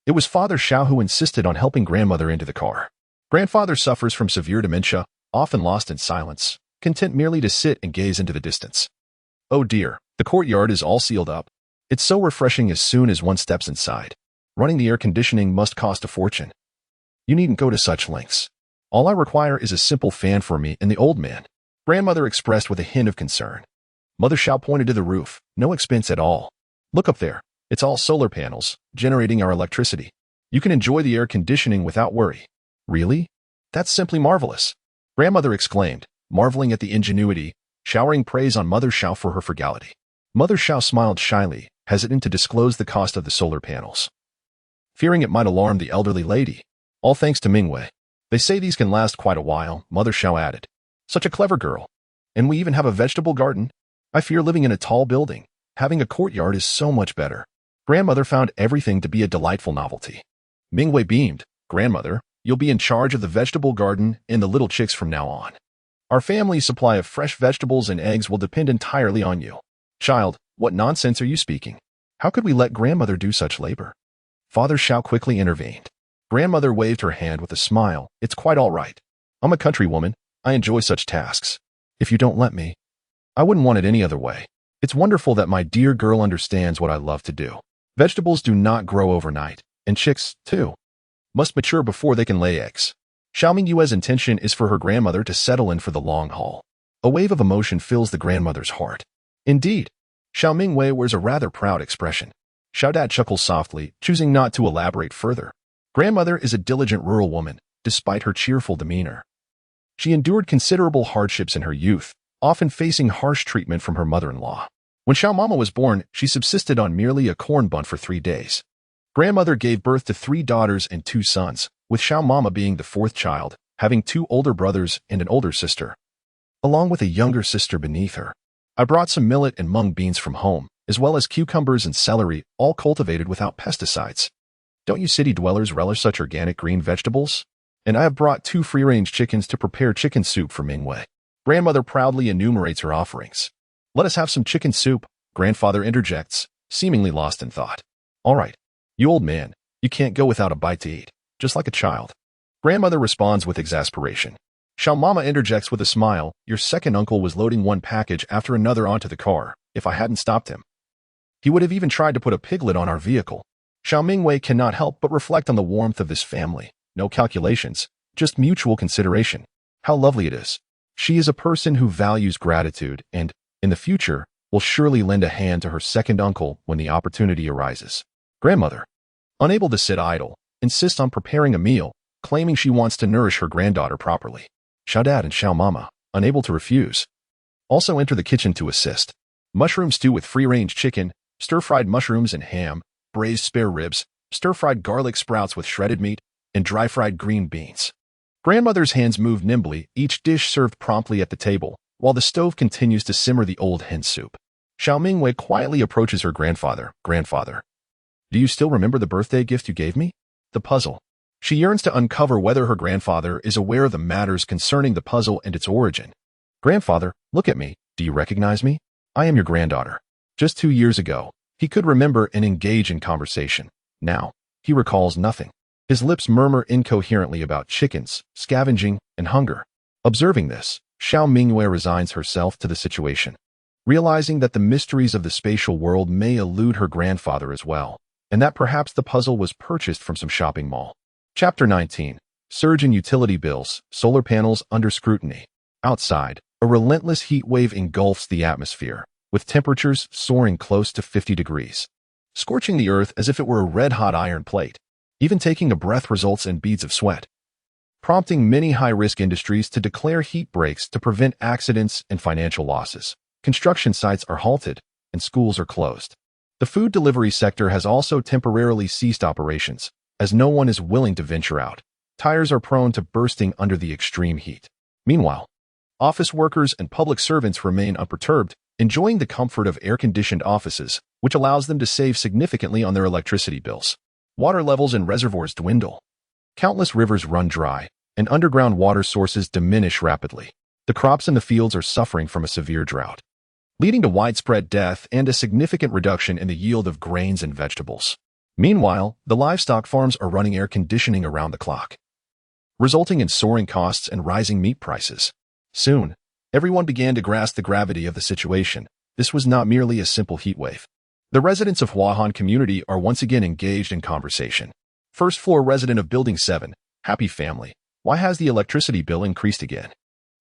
it was Father Xiao who insisted on helping grandmother into the car. Grandfather suffers from severe dementia, often lost in silence, content merely to sit and gaze into the distance. Oh dear, the courtyard is all sealed up. It's so refreshing as soon as one steps inside. Running the air conditioning must cost a fortune. You needn't go to such lengths. All I require is a simple fan for me and the old man. Grandmother expressed with a hint of concern. Mother Xiao pointed to the roof. No expense at all. Look up there. It's all solar panels, generating our electricity. You can enjoy the air conditioning without worry. Really? That's simply marvelous. Grandmother exclaimed, marveling at the ingenuity, showering praise on Mother Xiao for her frugality. Mother Xiao smiled shyly, hesitant to disclose the cost of the solar panels, fearing it might alarm the elderly lady. All thanks to Mingyue. They say these can last quite a while, Mother Xiao added. Such a clever girl. And we even have a vegetable garden. I fear living in a tall building. Having a courtyard is so much better. Grandmother found everything to be a delightful novelty. Mingyue beamed. Grandmother, you'll be in charge of the vegetable garden and the little chicks from now on. Our family's supply of fresh vegetables and eggs will depend entirely on you. Child, what nonsense are you speaking? How could we let grandmother do such labor? Father Xiao quickly intervened. Grandmother waved her hand with a smile. It's quite all right. I'm a country woman. I enjoy such tasks. If you don't let me, I wouldn't want it any other way. It's wonderful that my dear girl understands what I love to do. Vegetables do not grow overnight, and chicks, too, must mature before they can lay eggs. Xiao Mingyue's intention is for her grandmother to settle in for the long haul. A wave of emotion fills the grandmother's heart. Indeed, Xiao Mingyue wears a rather proud expression. Xiao Dad chuckles softly, choosing not to elaborate further. Grandmother is a diligent rural woman, despite her cheerful demeanor. She endured considerable hardships in her youth, often facing harsh treatment from her mother-in-law. When Xiao Mama was born, she subsisted on merely a corn bun for 3 days. Grandmother gave birth to 3 daughters and 2 sons, with Xiao Mama being the 4th child, having 2 older brothers and an older sister, along with a younger sister beneath her. I brought some millet and mung beans from home, as well as cucumbers and celery, all cultivated without pesticides. Don't you city dwellers relish such organic green vegetables? And I have brought 2 free-range chickens to prepare chicken soup for Mingyue. Grandmother proudly enumerates her offerings. Let us have some chicken soup, grandfather interjects, seemingly lost in thought. All right, you old man, you can't go without a bite to eat, just like a child. Grandmother responds with exasperation. Xiao Mama interjects with a smile, your second uncle was loading one package after another onto the car. If I hadn't stopped him, he would have even tried to put a piglet on our vehicle. Xiao Mingyue cannot help but reflect on the warmth of this family. No calculations, just mutual consideration. How lovely it is. She is a person who values gratitude and, in the future, will surely lend a hand to her second uncle when the opportunity arises. Grandmother, unable to sit idle, insists on preparing a meal, claiming she wants to nourish her granddaughter properly. Xiao Dad and Xiao Mama, unable to refuse, also enter the kitchen to assist. Mushroom stew with free-range chicken, stir-fried mushrooms and ham, braised spare ribs, stir-fried garlic sprouts with shredded meat, and dry-fried green beans. Grandmother's hands move nimbly, each dish served promptly at the table, while the stove continues to simmer the old hen soup. Xiao Mingyue quietly approaches her grandfather. Grandfather, do you still remember the birthday gift you gave me? The puzzle. She yearns to uncover whether her grandfather is aware of the matters concerning the puzzle and its origin. Grandfather, look at me. Do you recognize me? I am your granddaughter. Just 2 years ago, he could remember and engage in conversation. Now, he recalls nothing. His lips murmur incoherently about chickens, scavenging, and hunger. Observing this, Xiao Mingyue resigns herself to the situation, realizing that the mysteries of the spatial world may elude her grandfather as well, and that perhaps the puzzle was purchased from some shopping mall. Chapter 19. Surge in utility bills, solar panels under scrutiny. Outside, a relentless heat wave engulfs the atmosphere, with temperatures soaring close to 50 degrees, scorching the earth as if it were a red-hot iron plate. Even taking a breath results in beads of sweat, prompting many high-risk industries to declare heat breaks to prevent accidents and financial losses. Construction sites are halted, and schools are closed. The food delivery sector has also temporarily ceased operations, as no one is willing to venture out. Tires are prone to bursting under the extreme heat. Meanwhile, office workers and public servants remain unperturbed, enjoying the comfort of air-conditioned offices, which allows them to save significantly on their electricity bills. Water levels in reservoirs dwindle. Countless rivers run dry, and underground water sources diminish rapidly. The crops in the fields are suffering from a severe drought, leading to widespread death and a significant reduction in the yield of grains and vegetables. Meanwhile, the livestock farms are running air conditioning around the clock, resulting in soaring costs and rising meat prices. Soon, everyone began to grasp the gravity of the situation. This was not merely a simple heat wave. The residents of Huahan community are once again engaged in conversation. First floor resident of Building 7, happy family. Why has the electricity bill increased again?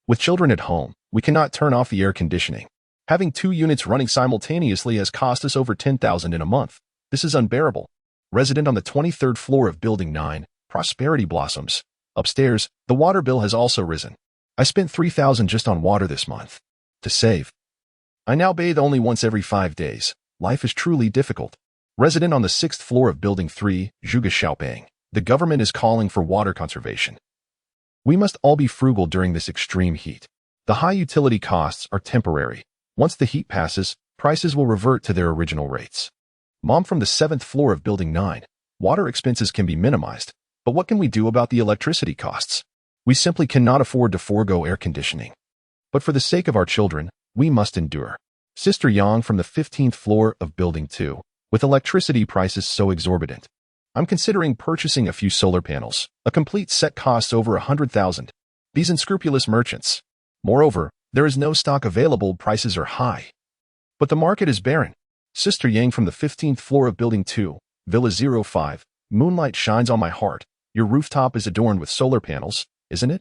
With children at home, we cannot turn off the air conditioning. Having 2 units running simultaneously has cost us over 10,000 in a month. This is unbearable. Resident on the 23rd floor of Building 9, prosperity blossoms. Upstairs, the water bill has also risen. I spent 3,000 just on water this month. To save, I now bathe only once every 5 days. Life is truly difficult. Resident on the 6th floor of Building 3, Zhuge Xiaoping. The government is calling for water conservation. We must all be frugal during this extreme heat. The high utility costs are temporary. Once the heat passes, prices will revert to their original rates. Mom from the 7th floor of Building 9. Water expenses can be minimized, but what can we do about the electricity costs? We simply cannot afford to forego air conditioning. But for the sake of our children, we must endure. Sister Yang from the 15th floor of Building 2. With electricity prices so exorbitant, I'm considering purchasing a few solar panels. A complete set costs over 100,000. These unscrupulous merchants. Moreover, there is no stock available, prices are high. But the market is barren. Sister Yang from the 15th floor of Building 2, Villa 05. Moonlight shines on my heart. Your rooftop is adorned with solar panels, isn't it?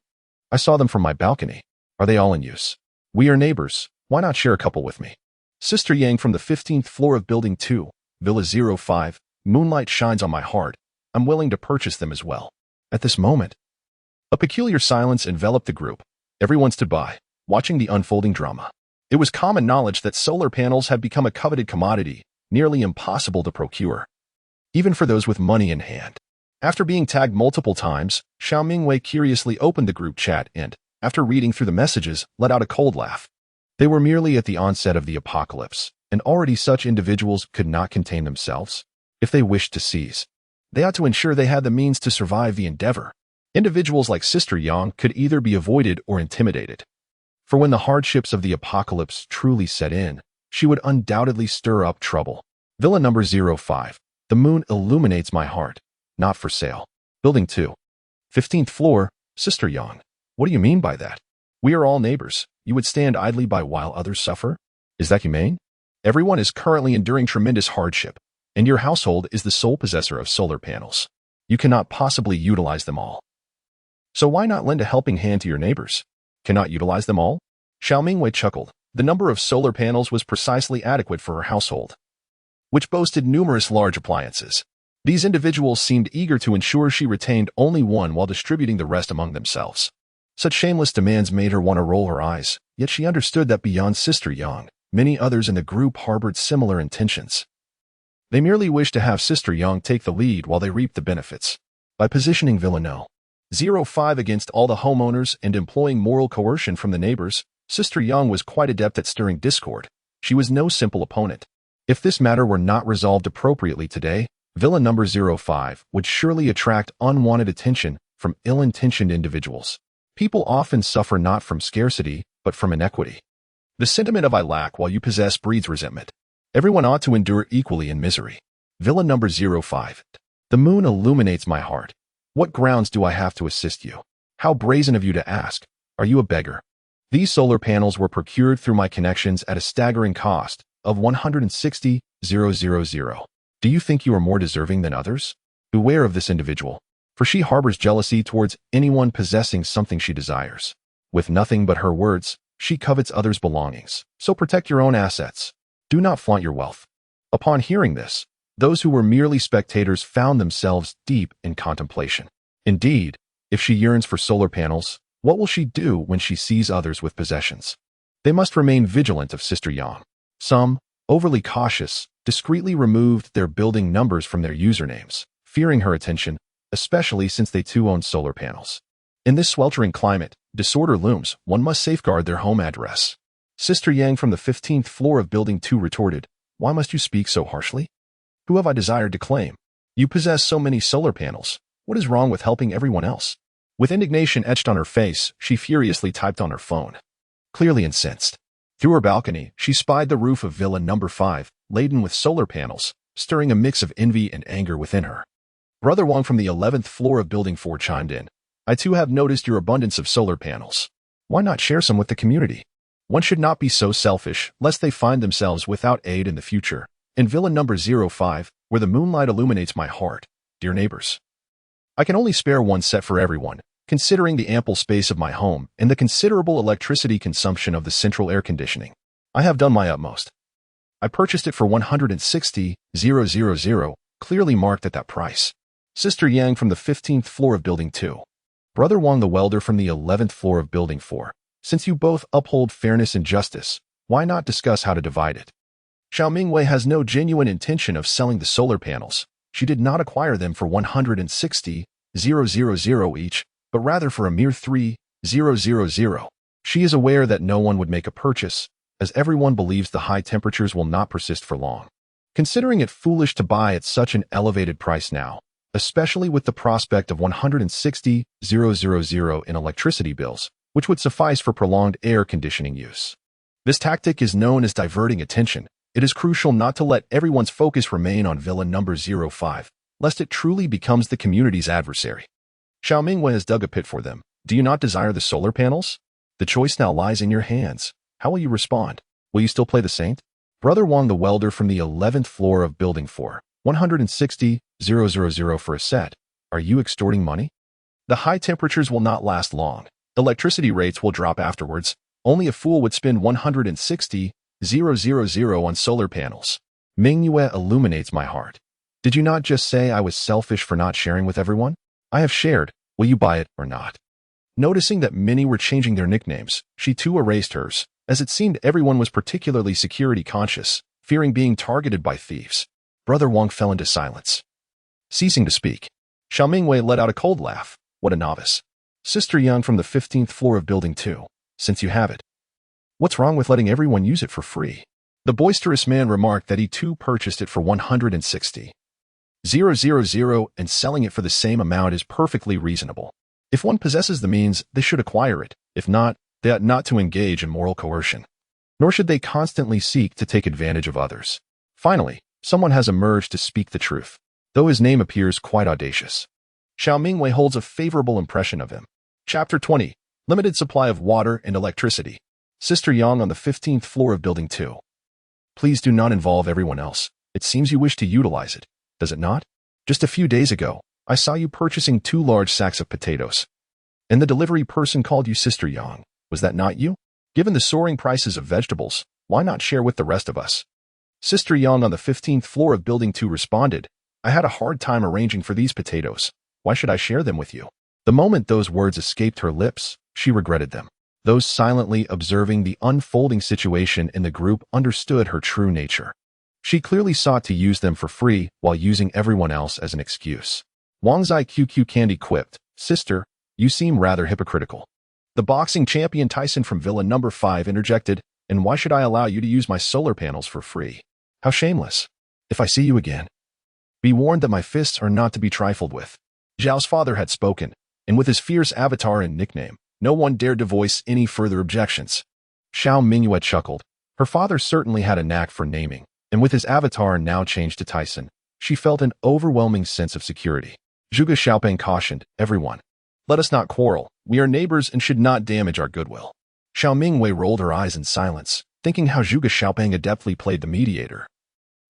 I saw them from my balcony. Are they all in use? We are neighbors. Why not share a couple with me? Sister Yang from the 15th floor of Building 2, Villa 05. Moonlight shines on my heart. I'm willing to purchase them as well. At this moment, a peculiar silence enveloped the group. Everyone stood by, watching the unfolding drama. It was common knowledge that solar panels had become a coveted commodity, nearly impossible to procure, even for those with money in hand. After being tagged multiple times, Xiao Mingyue curiously opened the group chat and, after reading through the messages, let out a cold laugh. They were merely at the onset of the apocalypse, and already such individuals could not contain themselves. If they wished to seize, they ought to ensure they had the means to survive the endeavor. Individuals like Sister Yang could either be avoided or intimidated. For when the hardships of the apocalypse truly set in, she would undoubtedly stir up trouble. Villa number 05. The moon illuminates my heart. Not for sale. Building 2. 15th floor, Sister Yang. What do you mean by that? We are all neighbors. You would stand idly by while others suffer? Is that humane? Everyone is currently enduring tremendous hardship, and your household is the sole possessor of solar panels. You cannot possibly utilize them all. So why not lend a helping hand to your neighbors? Cannot utilize them all? Xiao Mingyue chuckled. The number of solar panels was precisely adequate for her household, which boasted numerous large appliances. These individuals seemed eager to ensure she retained only one while distributing the rest among themselves. Such shameless demands made her want to roll her eyes, yet she understood that beyond Sister Yang, many others in the group harbored similar intentions. They merely wished to have Sister Yang take the lead while they reaped the benefits. By positioning Villa No. 05 against all the homeowners and employing moral coercion from the neighbors, Sister Yang was quite adept at stirring discord. She was no simple opponent. If this matter were not resolved appropriately today, Villa number 05 would surely attract unwanted attention from ill-intentioned individuals. People often suffer not from scarcity, but from inequity. The sentiment of I lack while you possess breeds resentment. Everyone ought to endure equally in misery. Villa number 05. The moon illuminates my heart. What grounds do I have to assist you? How brazen of you to ask. Are you a beggar? These solar panels were procured through my connections at a staggering cost of 160,000. Do you think you are more deserving than others? Beware of this individual, for she harbors jealousy towards anyone possessing something she desires. With nothing but her words, she covets others' belongings, so protect your own assets. Do not flaunt your wealth. Upon hearing this, those who were merely spectators found themselves deep in contemplation. Indeed, if she yearns for solar panels, what will she do when she sees others with possessions? They must remain vigilant of Sister Yang. Some, overly cautious, discreetly removed their building numbers from their usernames, fearing her attention, especially since they too owned solar panels. In this sweltering climate, disorder looms. One must safeguard their home address. Sister Yang from the 15th floor of Building 2 retorted, "Why must you speak so harshly? Who have I desired to claim? You possess so many solar panels. What is wrong with helping everyone else?" With indignation etched on her face, she furiously typed on her phone. Clearly incensed. Through her balcony, she spied the roof of Villa number 5, laden with solar panels, stirring a mix of envy and anger within her. Brother Wang from the 11th floor of Building 4 chimed in. "I too have noticed your abundance of solar panels. Why not share some with the community? One should not be so selfish, lest they find themselves without aid in the future. In Villa number 05, where the moonlight illuminates my heart, dear neighbors, I can only spare one set for everyone, considering the ample space of my home and the considerable electricity consumption of the central air conditioning. I have done my utmost. I purchased it for 160,000, clearly marked at that price." Sister Yang from the 15th floor of Building 2. Brother Wang the welder from the 11th floor of Building 4. Since you both uphold fairness and justice, why not discuss how to divide it? Xiao Mingyue has no genuine intention of selling the solar panels. She did not acquire them for 160,000 each, but rather for a mere 3,000. She is aware that no one would make a purchase, as everyone believes the high temperatures will not persist for long. Considering it foolish to buy at such an elevated price now, especially with the prospect of 160,000 in electricity bills, which would suffice for prolonged air conditioning use. This tactic is known as diverting attention. It is crucial not to let everyone's focus remain on Villa number 05, lest it truly becomes the community's adversary. Xiao Mingyue has dug a pit for them. Do you not desire the solar panels? The choice now lies in your hands. How will you respond? Will you still play the saint? Brother Wang the welder from the 11th floor of Building 4, 160,000 for a set. Are you extorting money? The high temperatures will not last long. Electricity rates will drop afterwards, Only a fool would spend 160,000 on solar panels. Mingyue illuminates my heart. Did you not just say I was selfish for not sharing with everyone? I have shared. Will you buy it or not? Noticing that many were changing their nicknames, she too erased hers, as it seemed everyone was particularly security conscious, fearing being targeted by thieves. Brother Wang fell into silence. Ceasing to speak, Xiao Mingyue let out a cold laugh. What a novice. Sister Yang from the 15th floor of Building 2, since you have it. What's wrong with letting everyone use it for free? The boisterous man remarked that he too purchased it for 160,000 and selling it for the same amount is perfectly reasonable. If one possesses the means, they should acquire it. If not, they ought not to engage in moral coercion. Nor should they constantly seek to take advantage of others. Finally, someone has emerged to speak the truth, though his name appears quite audacious. Xiao Mingyue holds a favorable impression of him. Chapter 20. Limited supply of water and electricity. Sister Yang on the 15th floor of Building 2. Please do not involve everyone else. It seems you wish to utilize it, does it not? Just a few days ago, I saw you purchasing 2 large sacks of potatoes. And the delivery person called you Sister Yang. Was that not you? Given the soaring prices of vegetables, why not share with the rest of us? Sister Yang on the 15th floor of Building 2 responded, I had a hard time arranging for these potatoes. Why should I share them with you? The moment those words escaped her lips, she regretted them. Those silently observing the unfolding situation in the group understood her true nature. She clearly sought to use them for free while using everyone else as an excuse. Wang Zai QQ Candy quipped, Sister, you seem rather hypocritical. The boxing champion Tyson from Villa number 5 interjected, and why should I allow you to use my solar panels for free? How shameless. If I see you again, be warned that my fists are not to be trifled with. Zhao's father had spoken, and with his fierce avatar and nickname, no one dared to voice any further objections. Xiao Mingyue chuckled. Her father certainly had a knack for naming, and with his avatar now changed to Tyson, she felt an overwhelming sense of security. Zhuge Xiaopeng cautioned, everyone, let us not quarrel. We are neighbors and should not damage our goodwill. Xiao Mingyue rolled her eyes in silence, thinking how Zhuge Xiaopeng adeptly played the mediator.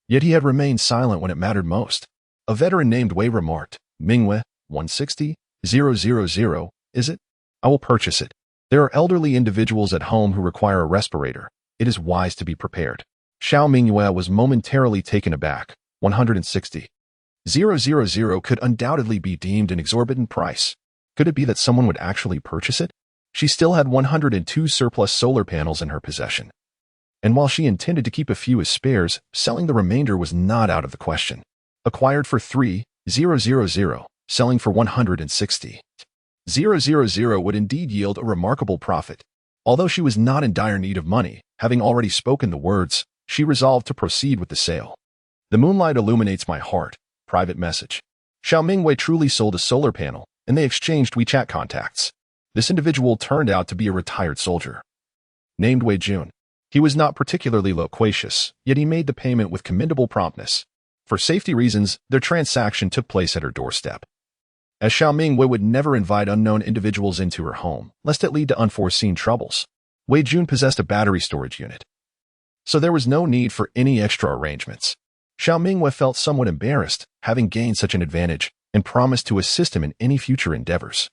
Yet he had remained silent when it mattered most. A veteran named Wei remarked, Mingyue, 160,000, is it? I will purchase it. There are elderly individuals at home who require a respirator. It is wise to be prepared. Xiao Mingyue was momentarily taken aback. 160,000 could undoubtedly be deemed an exorbitant price. Could it be that someone would actually purchase it? She still had 102 surplus solar panels in her possession. And while she intended to keep a few as spares, selling the remainder was not out of the question. Acquired for 3,000, selling for 160,000 would indeed yield a remarkable profit. Although she was not in dire need of money, having already spoken the words, she resolved to proceed with the sale. The moonlight illuminates my heart. Private message. Xiao Mingyue truly sold a solar panel, and they exchanged WeChat contacts. This individual turned out to be a retired soldier. Named Wei Jun. He was not particularly loquacious, yet he made the payment with commendable promptness. For safety reasons, their transaction took place at her doorstep. As Xiao Mingyue would never invite unknown individuals into her home, lest it lead to unforeseen troubles, Wei Jun possessed a battery storage unit. So there was no need for any extra arrangements. Xiao Mingyue felt somewhat embarrassed, having gained such an advantage, and promised to assist him in any future endeavors.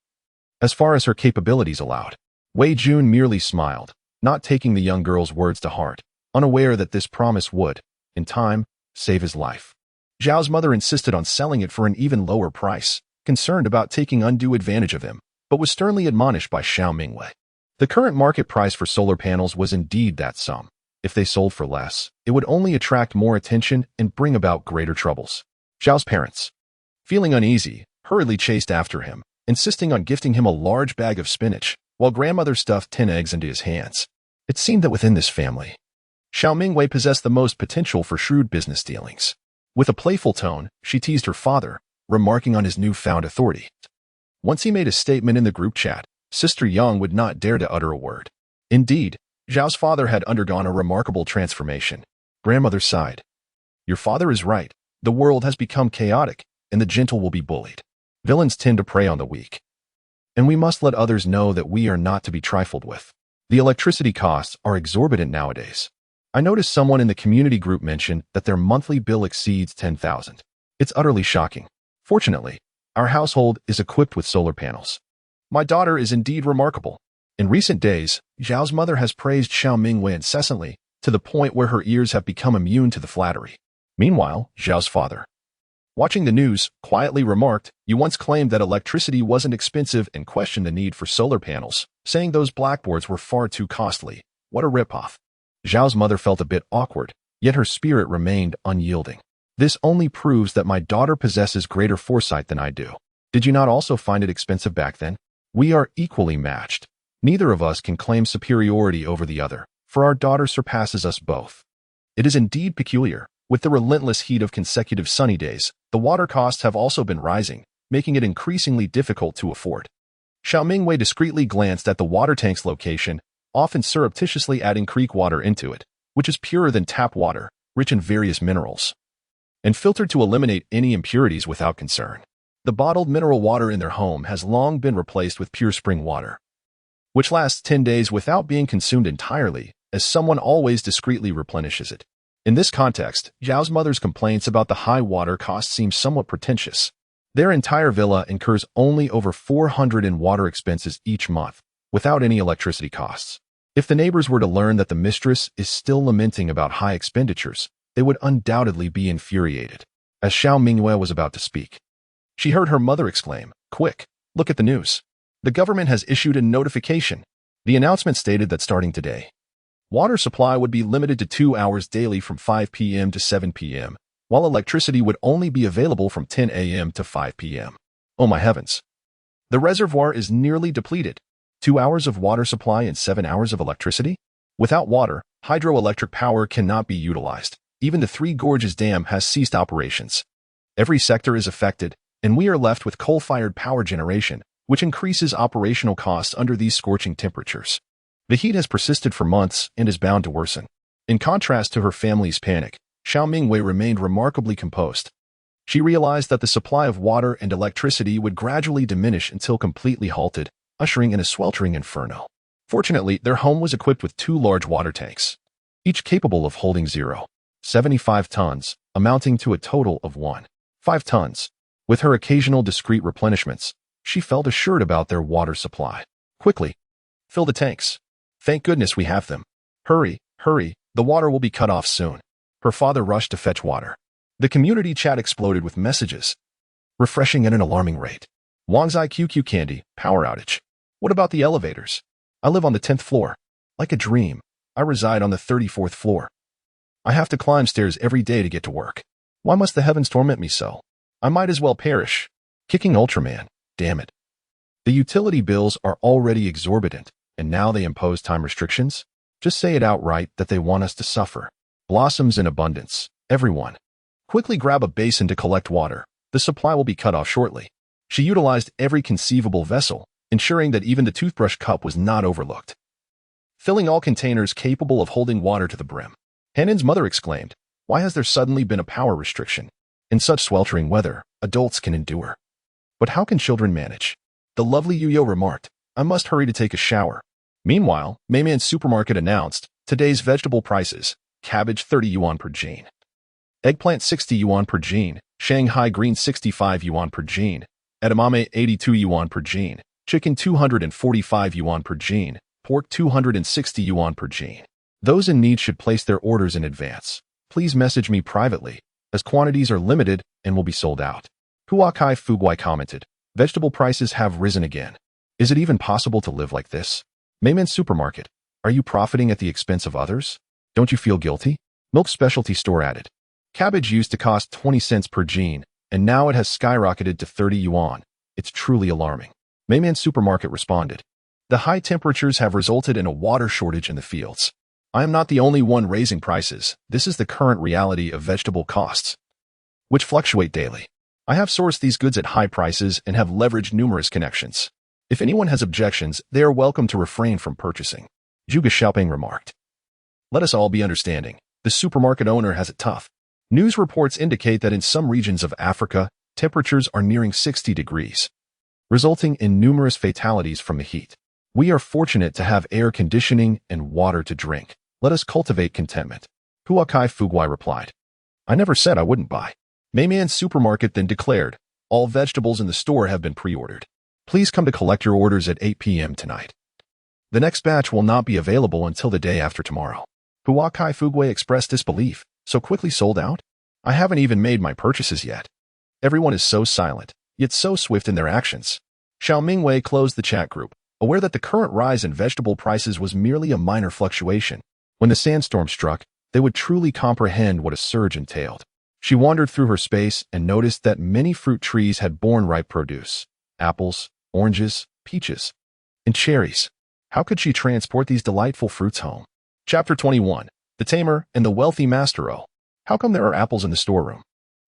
As far as her capabilities allowed, Wei Jun merely smiled, not taking the young girl's words to heart, unaware that this promise would, in time, save his life. Zhao's mother insisted on selling it for an even lower price, concerned about taking undue advantage of him, but was sternly admonished by Xiao Mingyue. The current market price for solar panels was indeed that sum. If they sold for less, it would only attract more attention and bring about greater troubles. Zhao's parents, feeling uneasy, hurriedly chased after him, insisting on gifting him a large bag of spinach, while grandmother stuffed 10 eggs into his hands. It seemed that within this family, Xiao Mingyue possessed the most potential for shrewd business dealings. With a playful tone, she teased her father, remarking on his newfound authority. Once he made a statement in the group chat, Sister Yang would not dare to utter a word. Indeed, Zhao's father had undergone a remarkable transformation. Grandmother sighed. Your father is right. The world has become chaotic, and the gentle will be bullied. Villains tend to prey on the weak. And we must let others know that we are not to be trifled with. The electricity costs are exorbitant nowadays. I noticed someone in the community group mention that their monthly bill exceeds 10,000. It's utterly shocking. Fortunately, our household is equipped with solar panels. My daughter is indeed remarkable. In recent days, Xiao's mother has praised Xiao Mingyue incessantly, to the point where her ears have become immune to the flattery. Meanwhile, Xiao's father, watching the news, quietly remarked, "You once claimed that electricity wasn't expensive and questioned the need for solar panels, saying those blackboards were far too costly. What a ripoff." Xiao's mother felt a bit awkward, yet her spirit remained unyielding. "This only proves that my daughter possesses greater foresight than I do. Did you not also find it expensive back then? We are equally matched. Neither of us can claim superiority over the other, for our daughter surpasses us both. It is indeed peculiar. With the relentless heat of consecutive sunny days, the water costs have also been rising, making it increasingly difficult to afford." Xiao Mingyue discreetly glanced at the water tank's location, often surreptitiously adding creek water into it, which is purer than tap water, rich in various minerals, and filtered to eliminate any impurities without concern. The bottled mineral water in their home has long been replaced with pure spring water, which lasts 10 days without being consumed entirely, as someone always discreetly replenishes it. In this context, Xiao's mother's complaints about the high water cost seem somewhat pretentious. Their entire villa incurs only over 400 in water expenses each month, without any electricity costs. If the neighbors were to learn that the mistress is still lamenting about high expenditures, they would undoubtedly be infuriated. As Xiao Mingyue was about to speak, she heard her mother exclaim, "Quick, look at the news. The government has issued a notification." The announcement stated that starting today, water supply would be limited to 2 hours daily from 5 p.m. to 7 p.m., while electricity would only be available from 10 a.m. to 5 p.m. Oh my heavens! The reservoir is nearly depleted. 2 hours of water supply and 7 hours of electricity? Without water, hydroelectric power cannot be utilized. Even the Three Gorges Dam has ceased operations. Every sector is affected, and we are left with coal-fired power generation, which increases operational costs under these scorching temperatures. The heat has persisted for months and is bound to worsen. In contrast to her family's panic, Xiao Mingyue remained remarkably composed. She realized that the supply of water and electricity would gradually diminish until completely halted, ushering in a sweltering inferno. Fortunately, their home was equipped with 2 large water tanks, each capable of holding 0.75 tons, amounting to a total of 1.5 tons. With her occasional discreet replenishments, she felt assured about their water supply. "Quickly, fill the tanks. Thank goodness we have them. Hurry, hurry, the water will be cut off soon." Her father rushed to fetch water. The community chat exploded with messages, refreshing at an alarming rate. "Wangzai QQ candy, power outage. What about the elevators? I live on the 10th floor. Like a dream, I reside on the 34th floor. I have to climb stairs every day to get to work. Why must the heavens torment me so? I might as well perish. Kicking Ultraman, damn it." The utility bills are already exorbitant, and now they impose time restrictions? Just say it outright that they want us to suffer. Blossoms in abundance. Everyone, quickly grab a basin to collect water. The supply will be cut off shortly. She utilized every conceivable vessel, ensuring that even the toothbrush cup was not overlooked, filling all containers capable of holding water to the brim. Hanin's mother exclaimed, "Why has there suddenly been a power restriction? In such sweltering weather, adults can endure. But how can children manage?" The lovely Yuyo remarked, "I must hurry to take a shower." Meanwhile, Mayman's supermarket announced, today's vegetable prices: cabbage 30 yuan per jean, eggplant 60 yuan per jean, Shanghai green 65 yuan per jean, edamame 82 yuan per jean, chicken 245 yuan per jean, pork 260 yuan per jean. Those in need should place their orders in advance. Please message me privately, as quantities are limited and will be sold out. Fugui commented, "Vegetable prices have risen again. Is it even possible to live like this?" Mayman's supermarket, "Are you profiting at the expense of others? Don't you feel guilty?" Milk specialty store added, "Cabbage used to cost 20 cents per jean, and now it has skyrocketed to 30 yuan. It's truly alarming." Mayman's supermarket responded, "The high temperatures have resulted in a water shortage in the fields. I am not the only one raising prices. This is the current reality of vegetable costs, which fluctuate daily. I have sourced these goods at high prices and have leveraged numerous connections. If anyone has objections, they are welcome to refrain from purchasing." Zhuge Xiaoping remarked, "Let us all be understanding. The supermarket owner has it tough." News reports indicate that in some regions of Africa, temperatures are nearing 60 degrees, resulting in numerous fatalities from the heat. We are fortunate to have air conditioning and water to drink. Let us cultivate contentment. Fugui replied, "I never said I wouldn't buy." Mayman's supermarket then declared, "All vegetables in the store have been pre-ordered. Please come to collect your orders at 8 p.m. tonight." The next batch will not be available until the day after tomorrow. Huakai Fugui expressed disbelief. So quickly sold out? I haven't even made my purchases yet. Everyone is so silent, yet so swift in their actions. Xiao Mingyue closed the chat group, aware that the current rise in vegetable prices was merely a minor fluctuation. When the sandstorm struck, they would truly comprehend what a surge entailed. She wandered through her space and noticed that many fruit trees had borne ripe produce: apples, oranges, peaches, and cherries. How could she transport these delightful fruits home? Chapter 21. The Tamer and the Wealthy Master. How come there are apples in the storeroom?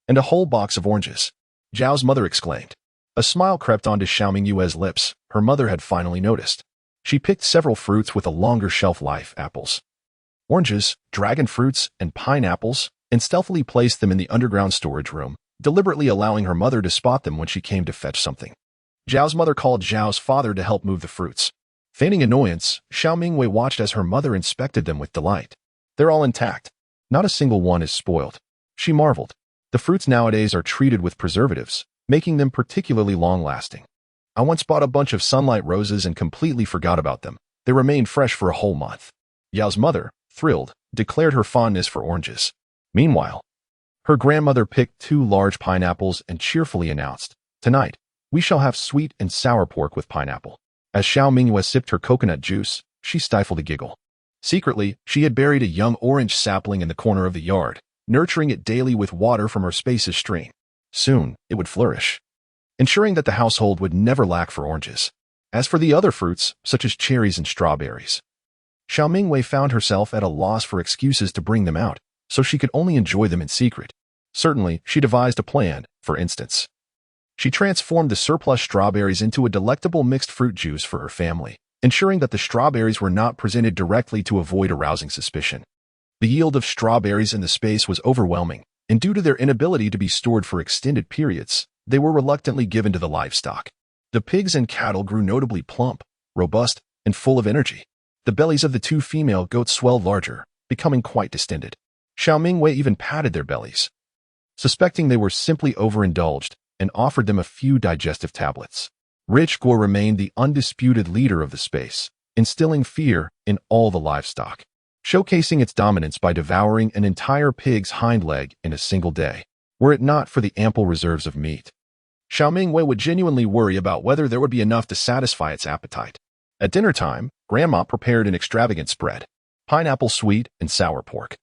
And a whole box of oranges? Zhao's mother exclaimed. A smile crept onto Xiao Mingyue's lips. Her mother had finally noticed. She picked several fruits with a longer shelf life: apples, oranges, dragon fruits, and pineapples, and stealthily placed them in the underground storage room, deliberately allowing her mother to spot them when she came to fetch something. Zhao's mother called Zhao's father to help move the fruits. Feigning annoyance, Xiao Mingyue watched as her mother inspected them with delight. They're all intact. Not a single one is spoiled. She marveled. The fruits nowadays are treated with preservatives, making them particularly long-lasting. I once bought a bunch of sunlight roses and completely forgot about them. They remained fresh for a whole month. Yao's mother, thrilled, declared her fondness for oranges. Meanwhile, her grandmother picked 2 large pineapples and cheerfully announced, "Tonight, we shall have sweet and sour pork with pineapple." As Xiao Mingyue sipped her coconut juice, she stifled a giggle. Secretly, she had buried a young orange sapling in the corner of the yard, nurturing it daily with water from her spacious stream. Soon, it would flourish, ensuring that the household would never lack for oranges. As for the other fruits, such as cherries and strawberries, Xiao Mingyue found herself at a loss for excuses to bring them out, so she could only enjoy them in secret. Certainly, she devised a plan. For instance, she transformed the surplus strawberries into a delectable mixed fruit juice for her family, ensuring that the strawberries were not presented directly to avoid arousing suspicion. The yield of strawberries in the space was overwhelming, and due to their inability to be stored for extended periods, they were reluctantly given to the livestock. The pigs and cattle grew notably plump, robust, and full of energy. The bellies of the 2 female goats swelled larger, becoming quite distended. Xiao Mingyue even patted their bellies, suspecting they were simply overindulged, and offered them a few digestive tablets. Rich Guo remained the undisputed leader of the space, instilling fear in all the livestock, showcasing its dominance by devouring an entire pig's hind leg in a single day. Were it not for the ample reserves of meat, Xiao Mingyue would genuinely worry about whether there would be enough to satisfy its appetite. At dinner time, Grandma prepared an extravagant spread: pineapple sweet and sour pork,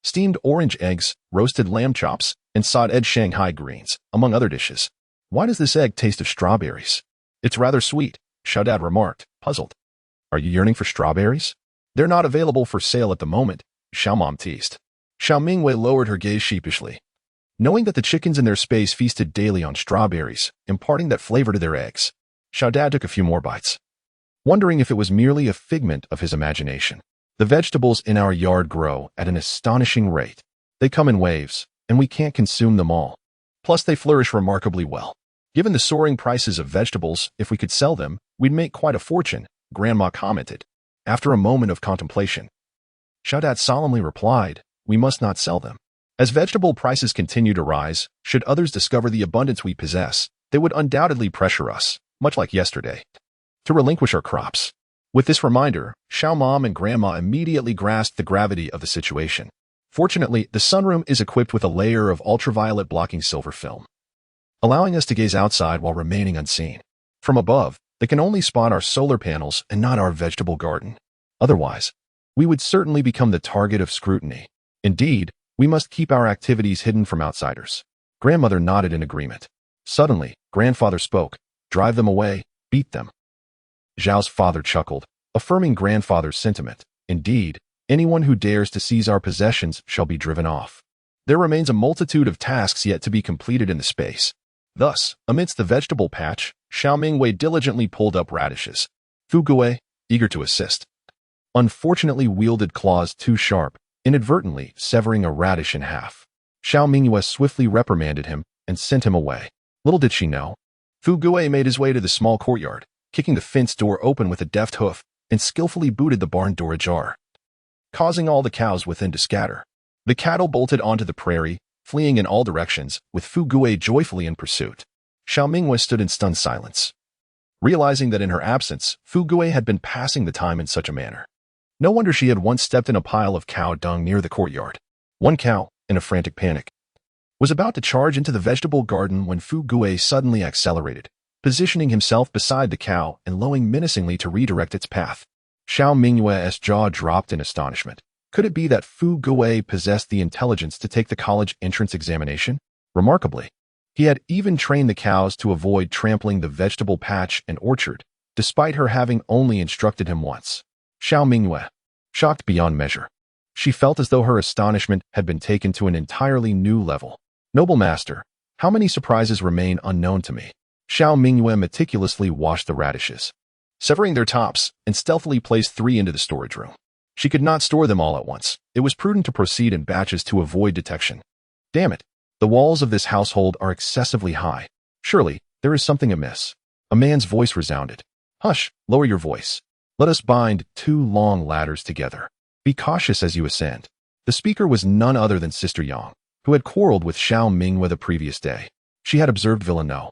steamed orange eggs, roasted lamb chops, and sautéed Shanghai greens, among other dishes. "Why does this egg taste of strawberries? It's rather sweet," Xiao Dad remarked, puzzled. "Are you yearning for strawberries?" "They're not available for sale at the moment," Xiao Mom teased. Xiao Mingyue lowered her gaze sheepishly, knowing that the chickens in their space feasted daily on strawberries, imparting that flavor to their eggs. Xiao Dad took a few more bites, wondering if it was merely a figment of his imagination. "The vegetables in our yard grow at an astonishing rate. They come in waves, and we can't consume them all. Plus, they flourish remarkably well. Given the soaring prices of vegetables, if we could sell them, we'd make quite a fortune," Grandma commented. After a moment of contemplation, Xiao Dad solemnly replied, "We must not sell them. As vegetable prices continue to rise, should others discover the abundance we possess, they would undoubtedly pressure us, much like yesterday, to relinquish our crops." With this reminder, Xiao Mom and Grandma immediately grasped the gravity of the situation. Fortunately, the sunroom is equipped with a layer of ultraviolet blocking silver film, allowing us to gaze outside while remaining unseen. From above, they can only spot our solar panels and not our vegetable garden. Otherwise, we would certainly become the target of scrutiny. Indeed, we must keep our activities hidden from outsiders. Grandmother nodded in agreement. Suddenly, Grandfather spoke. "Drive them away, beat them." Zhao's father chuckled, affirming Grandfather's sentiment. "Indeed, anyone who dares to seize our possessions shall be driven off." There remains a multitude of tasks yet to be completed in the space. Thus, amidst the vegetable patch, Xiao Mingyue diligently pulled up radishes. Fugui, eager to assist, unfortunately wielded claws too sharp, inadvertently severing a radish in half. Xiao Mingyue swiftly reprimanded him and sent him away. Little did she know, Fugui made his way to the small courtyard, kicking the fence door open with a deft hoof, and skillfully booted the barn door ajar, causing all the cows within to scatter. The cattle bolted onto the prairie, fleeing in all directions, with Fugui joyfully in pursuit. Xiao Mingyue stood in stunned silence, realizing that in her absence, Fugui had been passing the time in such a manner. No wonder she had once stepped in a pile of cow dung near the courtyard. One cow, in a frantic panic, was about to charge into the vegetable garden when Fugui suddenly accelerated, positioning himself beside the cow and lowing menacingly to redirect its path. Xiao Mingyue's jaw dropped in astonishment. Could it be that Fugui possessed the intelligence to take the college entrance examination? Remarkably, he had even trained the cows to avoid trampling the vegetable patch and orchard, despite her having only instructed him once. Xiao Mingyue, shocked beyond measure. She felt as though her astonishment had been taken to an entirely new level. Noble master, how many surprises remain unknown to me? Xiao Mingyue meticulously washed the radishes, severing their tops, and stealthily placed 3 into the storage room. She could not store them all at once. It was prudent to proceed in batches to avoid detection. Damn it! The walls of this household are excessively high. Surely, there is something amiss. A man's voice resounded. Hush, lower your voice. Let us bind 2 long ladders together. Be cautious as you ascend. The speaker was none other than Sister Yang, who had quarreled with Xiao Mingyue the previous day. She had observed Villa No.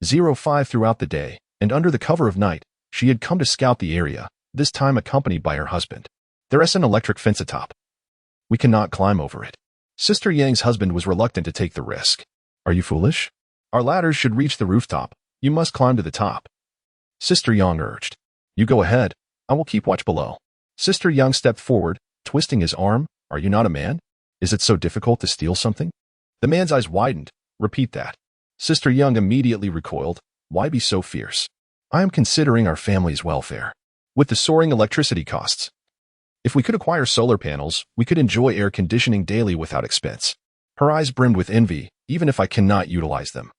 05 throughout the day, and under the cover of night, she had come to scout the area, this time accompanied by her husband. There is an electric fence atop. We cannot climb over it. Sister Yang's husband was reluctant to take the risk. Are you foolish? Our ladders should reach the rooftop. You must climb to the top. Sister Yang urged. You go ahead. I will keep watch below. Sister Yang stepped forward, twisting his arm. Are you not a man? Is it so difficult to steal something? The man's eyes widened. Repeat that. Sister Yang immediately recoiled. Why be so fierce? I am considering our family's welfare. With the soaring electricity costs, if we could acquire solar panels, we could enjoy air conditioning daily without expense. Her eyes brimmed with envy, even if I cannot utilize them.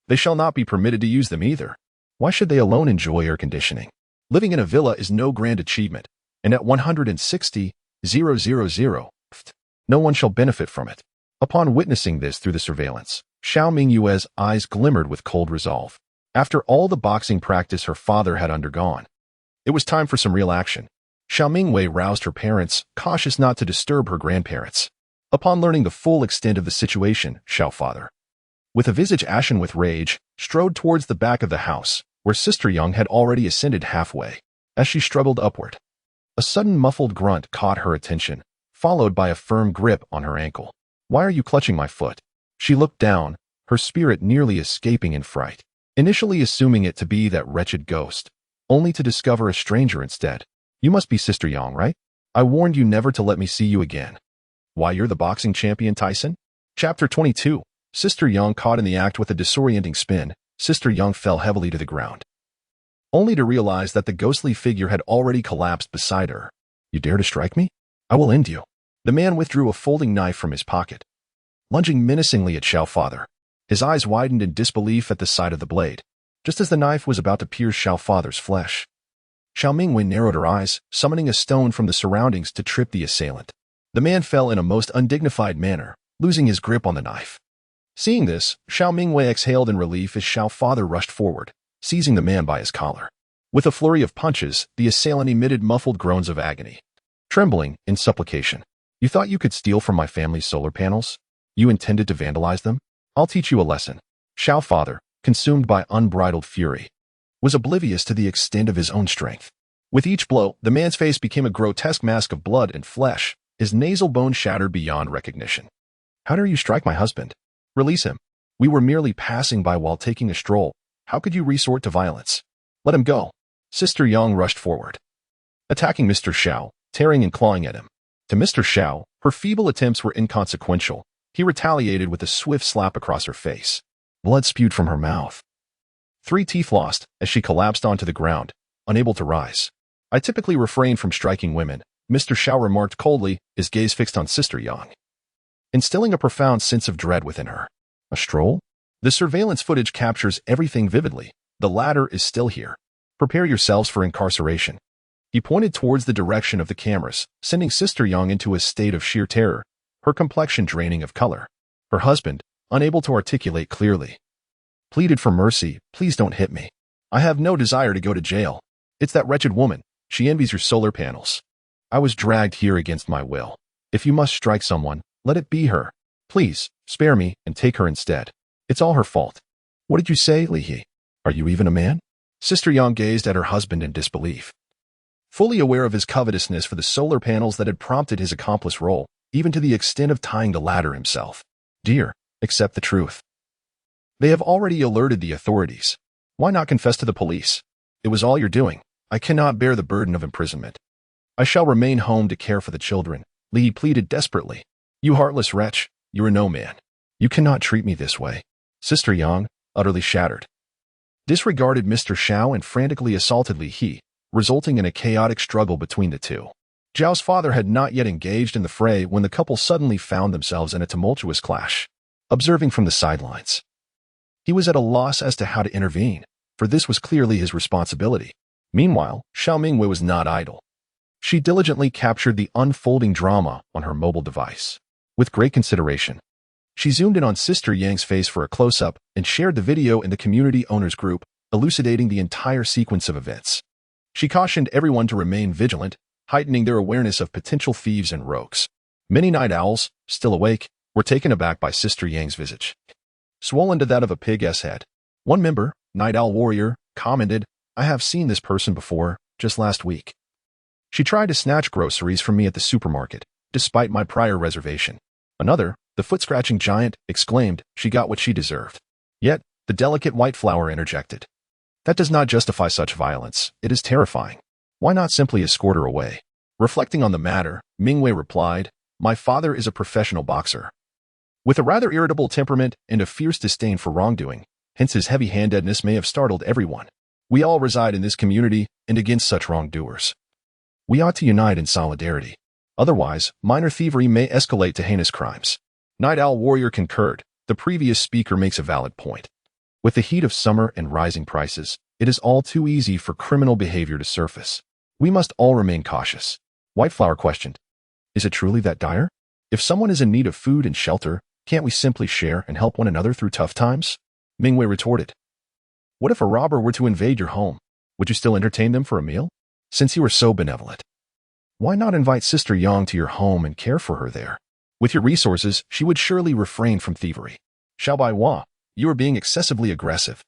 They shall not be permitted to use them either. Why should they alone enjoy air conditioning? Living in a villa is no grand achievement, and at 160,000, no one shall benefit from it. Upon witnessing this through the surveillance, Xiao Mingyue's eyes glimmered with cold resolve. After all the boxing practice her father had undergone, it was time for some real action. Xiao Mingyue roused her parents, cautious not to disturb her grandparents. Upon learning the full extent of the situation, Xiao father, with a visage ashen with rage, strode towards the back of the house, where Sister Yang had already ascended halfway. As she struggled upward, a sudden muffled grunt caught her attention, followed by a firm grip on her ankle. Why are you clutching my foot? She looked down, her spirit nearly escaping in fright, initially assuming it to be that wretched ghost, only to discover a stranger instead. You must be Sister Yang, right? I warned you never to let me see you again. Why, you're the boxing champion, Tyson? Chapter 22. Sister Yang caught in the act with a disorienting spin. Sister Yang fell heavily to the ground, only to realize that the ghostly figure had already collapsed beside her. You dare to strike me? I will end you. The man withdrew a folding knife from his pocket, lunging menacingly at Xiao father. His eyes widened in disbelief at the sight of the blade, just as the knife was about to pierce Xiao father's flesh. Xiao Mingyue narrowed her eyes, summoning a stone from the surroundings to trip the assailant. The man fell in a most undignified manner, losing his grip on the knife. Seeing this, Xiao Mingyue exhaled in relief as Xiao father rushed forward, seizing the man by his collar. With a flurry of punches, the assailant emitted muffled groans of agony, trembling in supplication. You thought you could steal from my family's solar panels? You intended to vandalize them? I'll teach you a lesson. Xiao father, consumed by unbridled fury, was oblivious to the extent of his own strength. With each blow, the man's face became a grotesque mask of blood and flesh, his nasal bone shattered beyond recognition. How dare you strike my husband? Release him. We were merely passing by while taking a stroll. How could you resort to violence? Let him go. Sister Yang rushed forward, attacking Mr. Xiao, tearing and clawing at him. To Mr. Xiao, her feeble attempts were inconsequential. He retaliated with a swift slap across her face. Blood spewed from her mouth. 3 teeth lost as she collapsed onto the ground, unable to rise. I typically refrain from striking women, Mr. Xiao remarked coldly, his gaze fixed on Sister Yang, instilling a profound sense of dread within her. A stroll? The surveillance footage captures everything vividly. The ladder is still here. Prepare yourselves for incarceration. He pointed towards the direction of the cameras, sending Sister Yang into a state of sheer terror, her complexion draining of color. Her husband, unable to articulate clearly, pleaded for mercy. Please don't hit me. I have no desire to go to jail. It's that wretched woman. She envies your solar panels. I was dragged here against my will. If you must strike someone, let it be her. Please, spare me and take her instead. It's all her fault. What did you say, Li He? Are you even a man? Sister Yang gazed at her husband in disbelief. Fully aware of his covetousness for the solar panels that had prompted his accomplice role, even to the extent of tying the ladder himself. Dear, accept the truth. They have already alerted the authorities. Why not confess to the police? It was all your doing. I cannot bear the burden of imprisonment. I shall remain home to care for the children, Li pleaded desperately. You heartless wretch, you are no man. You cannot treat me this way. Sister Yang, utterly shattered, disregarded Mr. Xiao and frantically assaulted Li He, resulting in a chaotic struggle between the two. Zhao's father had not yet engaged in the fray when the couple suddenly found themselves in a tumultuous clash. Observing from the sidelines, he was at a loss as to how to intervene, for this was clearly his responsibility. Meanwhile, Xiao Mingyue was not idle. She diligently captured the unfolding drama on her mobile device. With great consideration, she zoomed in on Sister Yang's face for a close-up and shared the video in the community owners group, elucidating the entire sequence of events. She cautioned everyone to remain vigilant, heightening their awareness of potential thieves and rogues. Many night owls, still awake, were taken aback by Sister Yang's visage, swollen to that of a pig's head. One member, Night Owl Warrior, commented, I have seen this person before, just last week. She tried to snatch groceries from me at the supermarket, despite my prior reservation. Another, the foot-scratching giant, exclaimed she got what she deserved. Yet, the delicate white flower interjected. That does not justify such violence. It is terrifying. Why not simply escort her away? Reflecting on the matter, Mingyue replied, My father is a professional boxer, with a rather irritable temperament and a fierce disdain for wrongdoing, hence his heavy-handedness may have startled everyone. We all reside in this community and against such wrongdoers. We ought to unite in solidarity. Otherwise, minor thievery may escalate to heinous crimes. Night Owl Warrior concurred. The previous speaker makes a valid point. With the heat of summer and rising prices, it is all too easy for criminal behavior to surface. We must all remain cautious. Whiteflower questioned, Is it truly that dire? If someone is in need of food and shelter, can't we simply share and help one another through tough times? Mingyue retorted, What if a robber were to invade your home? Would you still entertain them for a meal? Since you are so benevolent, why not invite Sister Yang to your home and care for her there? With your resources, she would surely refrain from thievery. Xiao Baiwa, you are being excessively aggressive.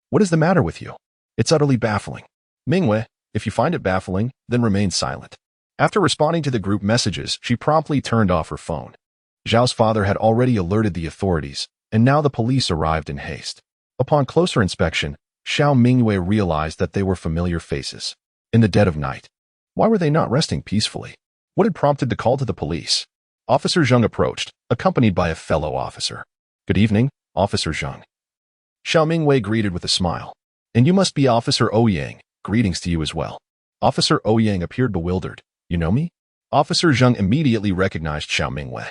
What is the matter with you? It's utterly baffling. Mingyue, if you find it baffling, then remain silent. After responding to the group messages, she promptly turned off her phone. Zhao's father had already alerted the authorities, and now the police arrived in haste. Upon closer inspection, Xiao Mingyue realized that they were familiar faces. In the dead of night, why were they not resting peacefully? What had prompted the call to the police? Officer Zheng approached, accompanied by a fellow officer. Good evening, Officer Zheng. Xiao Mingyue greeted with a smile. And you must be Officer Ouyang. Greetings to you as well. Officer Ouyang appeared bewildered. You know me? Officer Zheng immediately recognized Xiao Mingyue,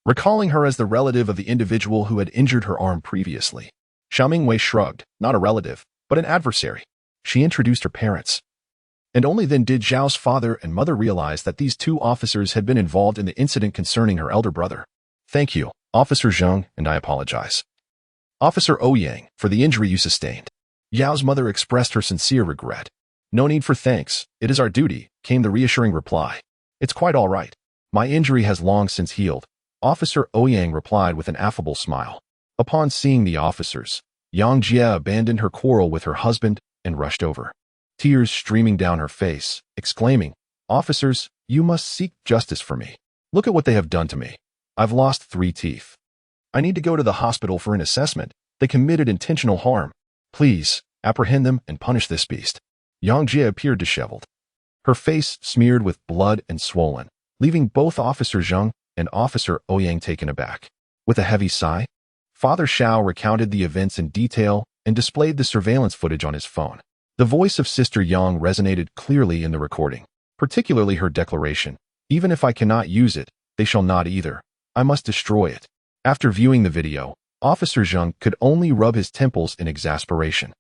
recalling her as the relative of the individual who had injured her arm previously. Xiao Mingyue shrugged, not a relative, but an adversary. She introduced her parents. And only then did Zhao's father and mother realize that these two officers had been involved in the incident concerning her elder brother. Thank you, Officer Zheng, and I apologize, Officer Ouyang, for the injury you sustained. Yao's mother expressed her sincere regret. No need for thanks, it is our duty, came the reassuring reply. It's quite all right. My injury has long since healed, Officer Ouyang replied with an affable smile. Upon seeing the officers, Yang Jie abandoned her quarrel with her husband and rushed over, tears streaming down her face, exclaiming, Officers, you must seek justice for me. Look at what they have done to me. I've lost 3 teeth. I need to go to the hospital for an assessment. They committed intentional harm. Please, apprehend them and punish this beast. Yang Jie appeared disheveled, her face smeared with blood and swollen, leaving both Officer Zheng and Officer Ouyang taken aback. With a heavy sigh, Father Xiao recounted the events in detail and displayed the surveillance footage on his phone. The voice of Sister Yang resonated clearly in the recording, particularly her declaration, Even if I cannot use it, they shall not either. I must destroy it. After viewing the video, Officer Zheng could only rub his temples in exasperation.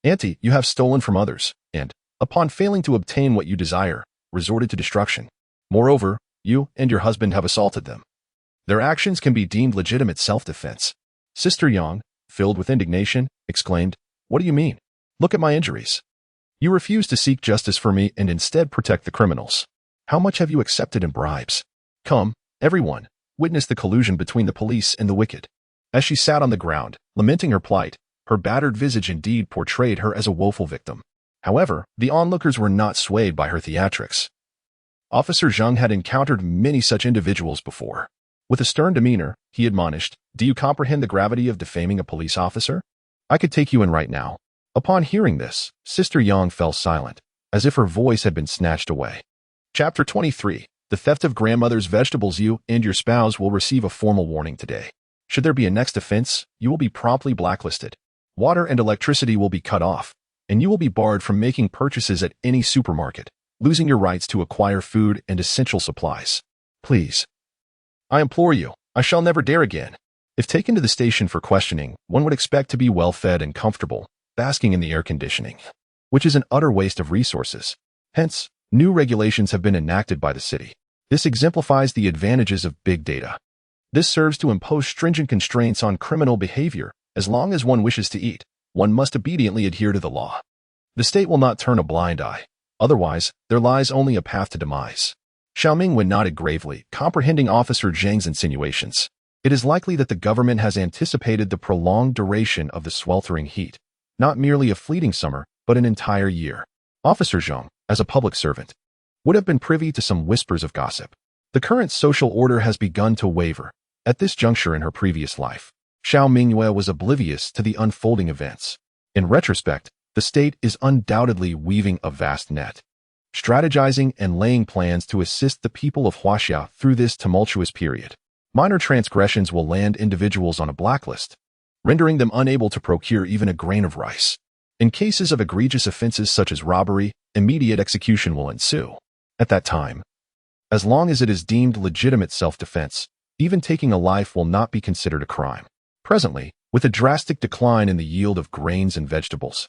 Auntie, you have stolen from others, and, upon failing to obtain what you desire, resorted to destruction. Moreover, you and your husband have assaulted them. Their actions can be deemed legitimate self-defense. Sister Yang, filled with indignation, exclaimed, What do you mean? Look at my injuries. You refuse to seek justice for me and instead protect the criminals. How much have you accepted in bribes? Come, everyone, witness the collusion between the police and the wicked. As she sat on the ground, lamenting her plight, Her battered visage indeed portrayed her as a woeful victim. However, the onlookers were not swayed by her theatrics. Officer Zheng had encountered many such individuals before. With a stern demeanor, he admonished, "Do you comprehend the gravity of defaming a police officer? I could take you in right now." Upon hearing this, Sister Yang fell silent, as if her voice had been snatched away. Chapter 23. The theft of grandmother's vegetables. You and your spouse will receive a formal warning today. Should there be a next offense, you will be promptly blacklisted. Water and electricity will be cut off, and you will be barred from making purchases at any supermarket, losing your rights to acquire food and essential supplies. Please, I implore you, I shall never dare again. If taken to the station for questioning, one would expect to be well-fed and comfortable, basking in the air conditioning, which is an utter waste of resources. Hence, new regulations have been enacted by the city. This exemplifies the advantages of big data. This serves to impose stringent constraints on criminal behavior. As long as one wishes to eat, one must obediently adhere to the law. The state will not turn a blind eye. Otherwise, there lies only a path to demise. Xiao Mingyue nodded gravely, comprehending Officer Zhang's insinuations. It is likely that the government has anticipated the prolonged duration of the sweltering heat, not merely a fleeting summer, but an entire year. Officer Zhang, as a public servant, would have been privy to some whispers of gossip. The current social order has begun to waver. At this juncture in her previous life, Xiao Mingyue was oblivious to the unfolding events. In retrospect, the state is undoubtedly weaving a vast net, strategizing and laying plans to assist the people of Huaxia through this tumultuous period. Minor transgressions will land individuals on a blacklist, rendering them unable to procure even a grain of rice. In cases of egregious offenses such as robbery, immediate execution will ensue. At that time, as long as it is deemed legitimate self-defense, even taking a life will not be considered a crime. Presently, with a drastic decline in the yield of grains and vegetables,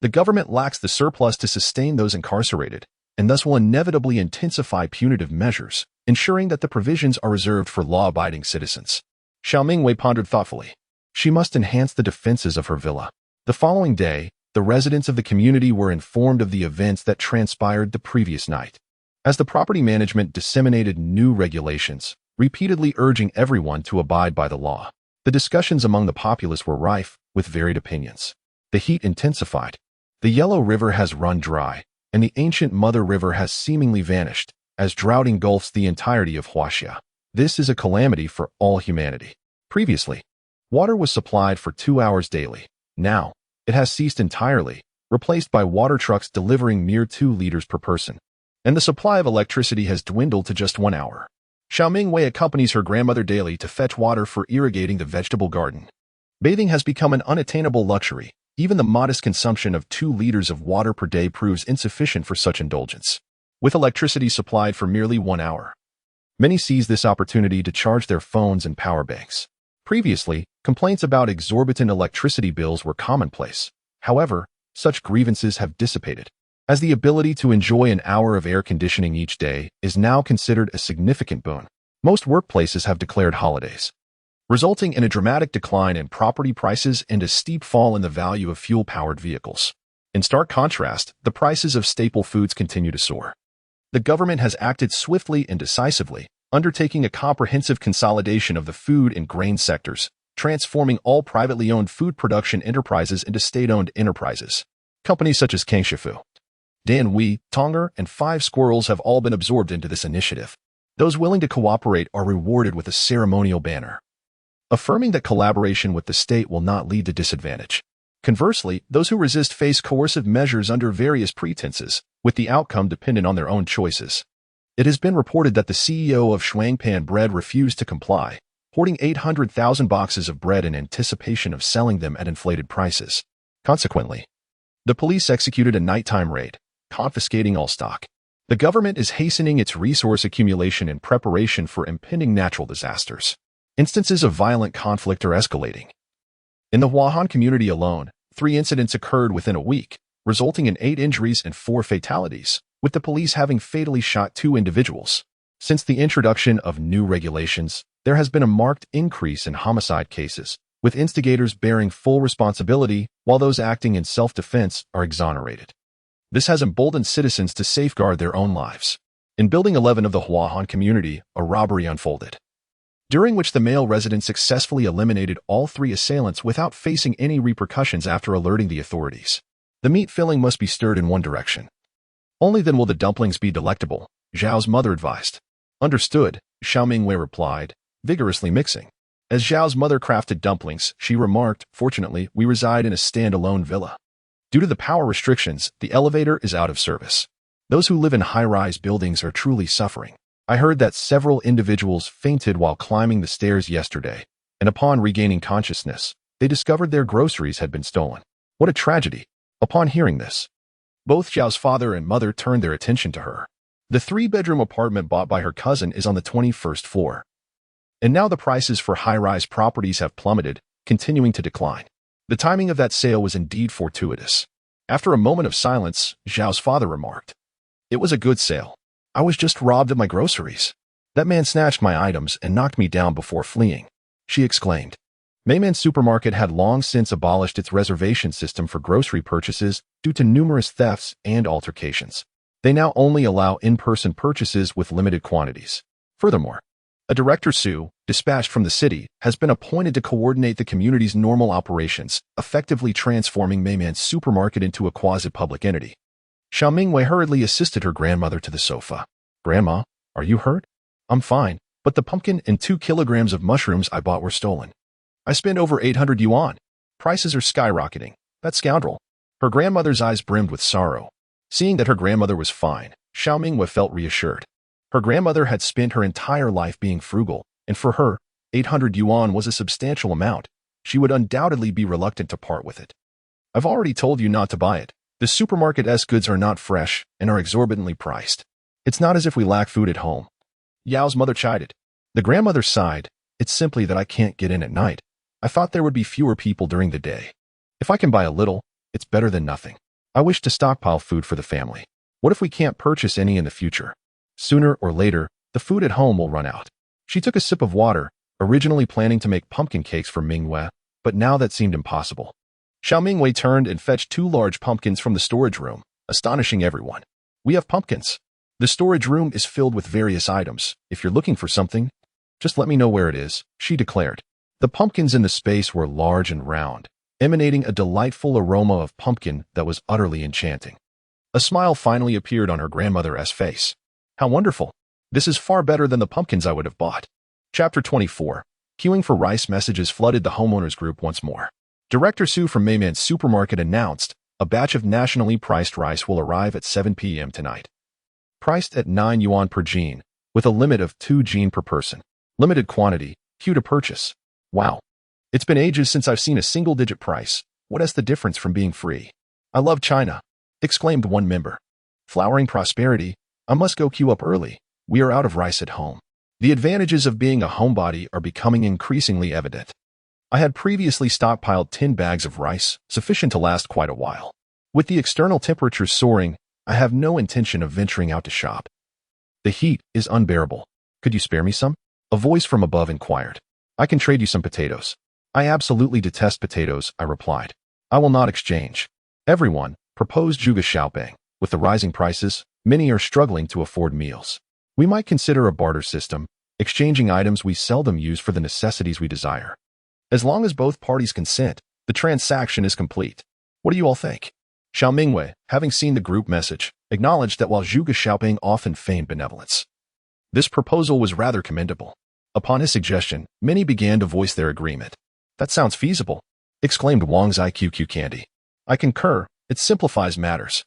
the government lacks the surplus to sustain those incarcerated, and thus will inevitably intensify punitive measures, ensuring that the provisions are reserved for law-abiding citizens. Xiao Mingyue pondered thoughtfully. She must enhance the defenses of her villa. The following day, the residents of the community were informed of the events that transpired the previous night. As the property management disseminated new regulations, repeatedly urging everyone to abide by the law, the discussions among the populace were rife with varied opinions. The heat intensified. The Yellow River has run dry, and the ancient Mother River has seemingly vanished, as drought engulfs the entirety of Huaxia. This is a calamity for all humanity. Previously, water was supplied for 2 hours daily. Now, it has ceased entirely, replaced by water trucks delivering mere 2 liters per person. And the supply of electricity has dwindled to just 1 hour. Xiao Mingyue accompanies her grandmother daily to fetch water for irrigating the vegetable garden. Bathing has become an unattainable luxury. Even the modest consumption of 2 liters of water per day proves insufficient for such indulgence. With electricity supplied for merely 1 hour, many seize this opportunity to charge their phones and power banks. Previously, complaints about exorbitant electricity bills were commonplace. However, such grievances have dissipated, as the ability to enjoy an hour of air conditioning each day is now considered a significant boon. Most workplaces have declared holidays, resulting in a dramatic decline in property prices and a steep fall in the value of fuel-powered vehicles. In stark contrast, the prices of staple foods continue to soar. The government has acted swiftly and decisively, undertaking a comprehensive consolidation of the food and grain sectors, transforming all privately owned food production enterprises into state-owned enterprises. Companies such as Kangshifu, Danhui, Tonger, and Five Squirrels have all been absorbed into this initiative. Those willing to cooperate are rewarded with a ceremonial banner, affirming that collaboration with the state will not lead to disadvantage. Conversely, those who resist face coercive measures under various pretenses, with the outcome dependent on their own choices. It has been reported that the CEO of Shuangpan Bread refused to comply, hoarding 800,000 boxes of bread in anticipation of selling them at inflated prices. Consequently, the police executed a nighttime raid, confiscating all stock. The government is hastening its resource accumulation in preparation for impending natural disasters. Instances of violent conflict are escalating. In the Huahan community alone, 3 incidents occurred within a week, resulting in 8 injuries and 4 fatalities, with the police having fatally shot 2 individuals. Since the introduction of new regulations, there has been a marked increase in homicide cases, with instigators bearing full responsibility while those acting in self-defense are exonerated. This has emboldened citizens to safeguard their own lives. In Building 11 of the Huahan community, a robbery unfolded. during which the male resident successfully eliminated all 3 assailants without facing any repercussions after alerting the authorities. The meat filling must be stirred in one direction. Only then will the dumplings be delectable, Xiao's mother advised. Understood, Xiao Mingyue replied, vigorously mixing. As Xiao's mother crafted dumplings, she remarked, fortunately, we reside in a stand-alone villa. Due to the power restrictions, the elevator is out of service. Those who live in high-rise buildings are truly suffering. I heard that several individuals fainted while climbing the stairs yesterday, and upon regaining consciousness, they discovered their groceries had been stolen. What a tragedy. Upon hearing this, both Xiao's father and mother turned their attention to her. The 3-bedroom apartment bought by her cousin is on the 21st floor. And now the prices for high-rise properties have plummeted, continuing to decline. The timing of that sale was indeed fortuitous. After a moment of silence, Xiao's father remarked, it was a good sale. I was just robbed of my groceries. That man snatched my items and knocked me down before fleeing, she exclaimed. Mayman Supermarket had long since abolished its reservation system for grocery purchases due to numerous thefts and altercations. They now only allow in-person purchases with limited quantities. Furthermore, a director Su, dispatched from the city, has been appointed to coordinate the community's normal operations, effectively transforming Mayman Supermarket into a quasi-public entity. Xiao Mingyue hurriedly assisted her grandmother to the sofa. Grandma, are you hurt? I'm fine, but the pumpkin and 2 kilograms of mushrooms I bought were stolen. I spent over 800 yuan. Prices are skyrocketing. That scoundrel. Her grandmother's eyes brimmed with sorrow. Seeing that her grandmother was fine, Xiao Mingyue felt reassured. Her grandmother had spent her entire life being frugal, and for her, 800 yuan was a substantial amount. She would undoubtedly be reluctant to part with it. I've already told you not to buy it. The supermarket's goods are not fresh and are exorbitantly priced. It's not as if we lack food at home. Yao's mother chided. The grandmother sighed. It's simply that I can't get in at night. I thought there would be fewer people during the day. If I can buy a little, it's better than nothing. I wish to stockpile food for the family. What if we can't purchase any in the future? Sooner or later, the food at home will run out. She took a sip of water, originally planning to make pumpkin cakes for Mingyue, but now that seemed impossible. Xiao Mingyue turned and fetched 2 large pumpkins from the storage room, astonishing everyone. We have pumpkins. The storage room is filled with various items. If you're looking for something, just let me know where it is, she declared. The pumpkins in the space were large and round, emanating a delightful aroma of pumpkin that was utterly enchanting. A smile finally appeared on her grandmother's face. How wonderful! This is far better than the pumpkins I would have bought. Chapter 24. Queuing for rice messages flooded the homeowners group once more. Director Su from Mayman Supermarket announced, a batch of nationally priced rice will arrive at 7 p.m. tonight. Priced at 9 yuan per jean, with a limit of 2 jean per person. Limited quantity, few to purchase. Wow. It's been ages since I've seen a single-digit price. What is the difference from being free? I love China, exclaimed one member. Flowering prosperity, I must go queue up early. We are out of rice at home. The advantages of being a homebody are becoming increasingly evident. I had previously stockpiled 10 bags of rice, sufficient to last quite a while. With the external temperatures soaring, I have no intention of venturing out to shop. The heat is unbearable. Could you spare me some? A voice from above inquired. I can trade you some potatoes. I absolutely detest potatoes, I replied. I will not exchange. Everyone, proposed Zhuge Xiaoping. With the rising prices, many are struggling to afford meals. We might consider a barter system, exchanging items we seldom use for the necessities we desire. As long as both parties consent, the transaction is complete. What do you all think? Xiao Mingyue, having seen the group message, acknowledged that while Zhuge Xiaoping often feigned benevolence, this proposal was rather commendable. Upon his suggestion, many began to voice their agreement. That sounds feasible, exclaimed Wang's IQQ Candy. I concur, it simplifies matters.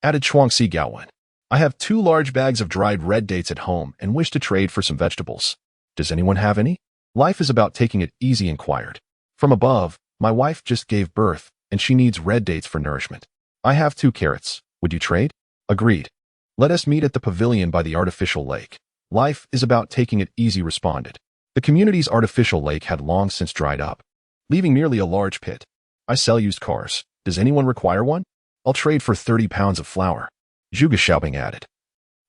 Added Chuangxi Gaowen. I have 2 large bags of dried red dates at home and wish to trade for some vegetables. Does anyone have any? Life is about taking it easy, inquired. From above, my wife just gave birth, and she needs red dates for nourishment. I have 2 carrots. Would you trade? Agreed. Let us meet at the pavilion by the artificial lake. Life is about taking it easy, responded. The community's artificial lake had long since dried up, leaving merely a large pit. I sell used cars. Does anyone require one? I'll trade for 30 pounds of flour. Zhuge Xiaoping added.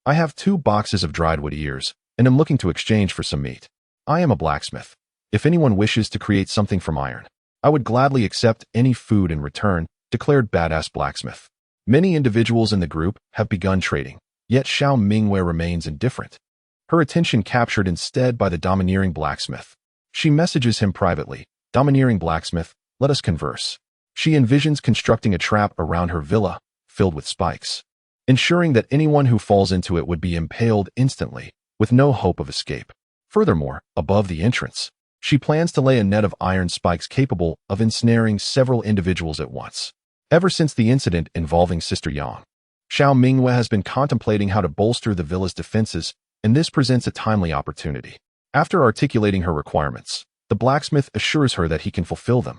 I have 2 boxes of dried wood ears, and am looking to exchange for some meat. I am a blacksmith. If anyone wishes to create something from iron, I would gladly accept any food in return, declared Badass Blacksmith. Many individuals in the group have begun trading, yet Xiao Mingyue remains indifferent. her attention captured instead by the domineering blacksmith. She messages him privately, "Domineering blacksmith, let us converse." She envisions constructing a trap around her villa, filled with spikes, ensuring that anyone who falls into it would be impaled instantly, with no hope of escape. Furthermore, above the entrance, she plans to lay a net of iron spikes capable of ensnaring several individuals at once. Ever since the incident involving Sister Yang, Xiao Mingyue has been contemplating how to bolster the villa's defenses, and this presents a timely opportunity. After articulating her requirements, the blacksmith assures her that he can fulfill them.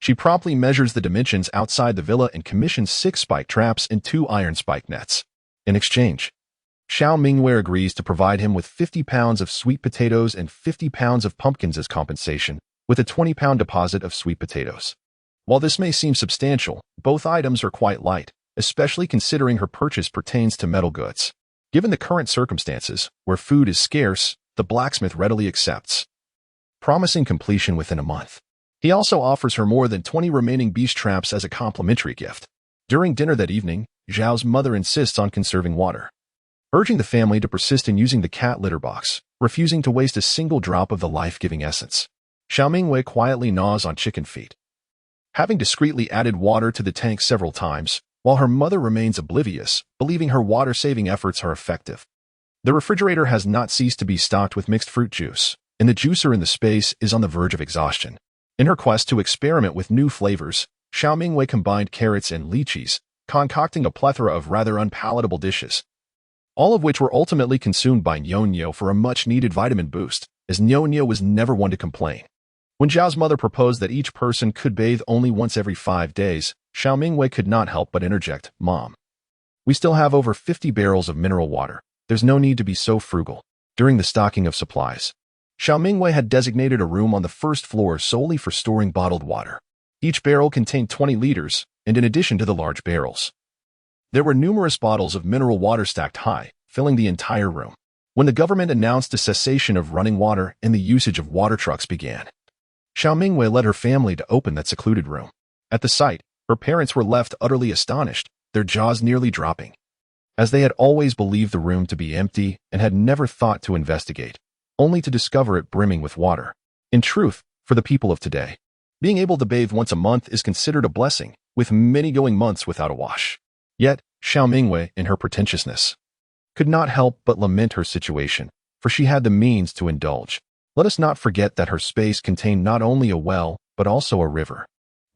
She promptly measures the dimensions outside the villa and commissions 6 spike traps and 2 iron spike nets. In exchange, Xiao Mingyue agrees to provide him with 50 pounds of sweet potatoes and 50 pounds of pumpkins as compensation, with a 20-pound deposit of sweet potatoes. While this may seem substantial, both items are quite light, especially considering her purchase pertains to metal goods. Given the current circumstances, where food is scarce, the blacksmith readily accepts, promising completion within a month. He also offers her more than 20 remaining beast traps as a complimentary gift. During dinner that evening, Zhao's mother insists on conserving water, urging the family to persist in using the cat litter box, refusing to waste a single drop of the life-giving essence. Xiao Mingyue quietly gnaws on chicken feet, having discreetly added water to the tank several times, while her mother remains oblivious, believing her water-saving efforts are effective. The refrigerator has not ceased to be stocked with mixed fruit juice, and the juicer in the space is on the verge of exhaustion. In her quest to experiment with new flavors, Xiao Mingyue combined carrots and lychees, concocting a plethora of rather unpalatable dishes, all of which were ultimately consumed by Nyonyo for a much-needed vitamin boost, as Nyonyo was never one to complain. When Zhao's mother proposed that each person could bathe only once every 5 days, Xiao Mingyue could not help but interject, "Mom, we still have over 50 barrels of mineral water. There's no need to be so frugal." During the stocking of supplies, Xiao Mingyue had designated a room on the first floor solely for storing bottled water. Each barrel contained 20 liters, and in addition to the large barrels, there were numerous bottles of mineral water stacked high, filling the entire room. When the government announced a cessation of running water and the usage of water trucks began, Xiao Mingyue led her family to open that secluded room. At the sight, her parents were left utterly astonished, their jaws nearly dropping, as they had always believed the room to be empty and had never thought to investigate, only to discover it brimming with water. In truth, for the people of today, being able to bathe once a month is considered a blessing, with many going months without a wash. Yet, Xiao Mingyue, in her pretentiousness, could not help but lament her situation, for she had the means to indulge. Let us not forget that her space contained not only a well, but also a river.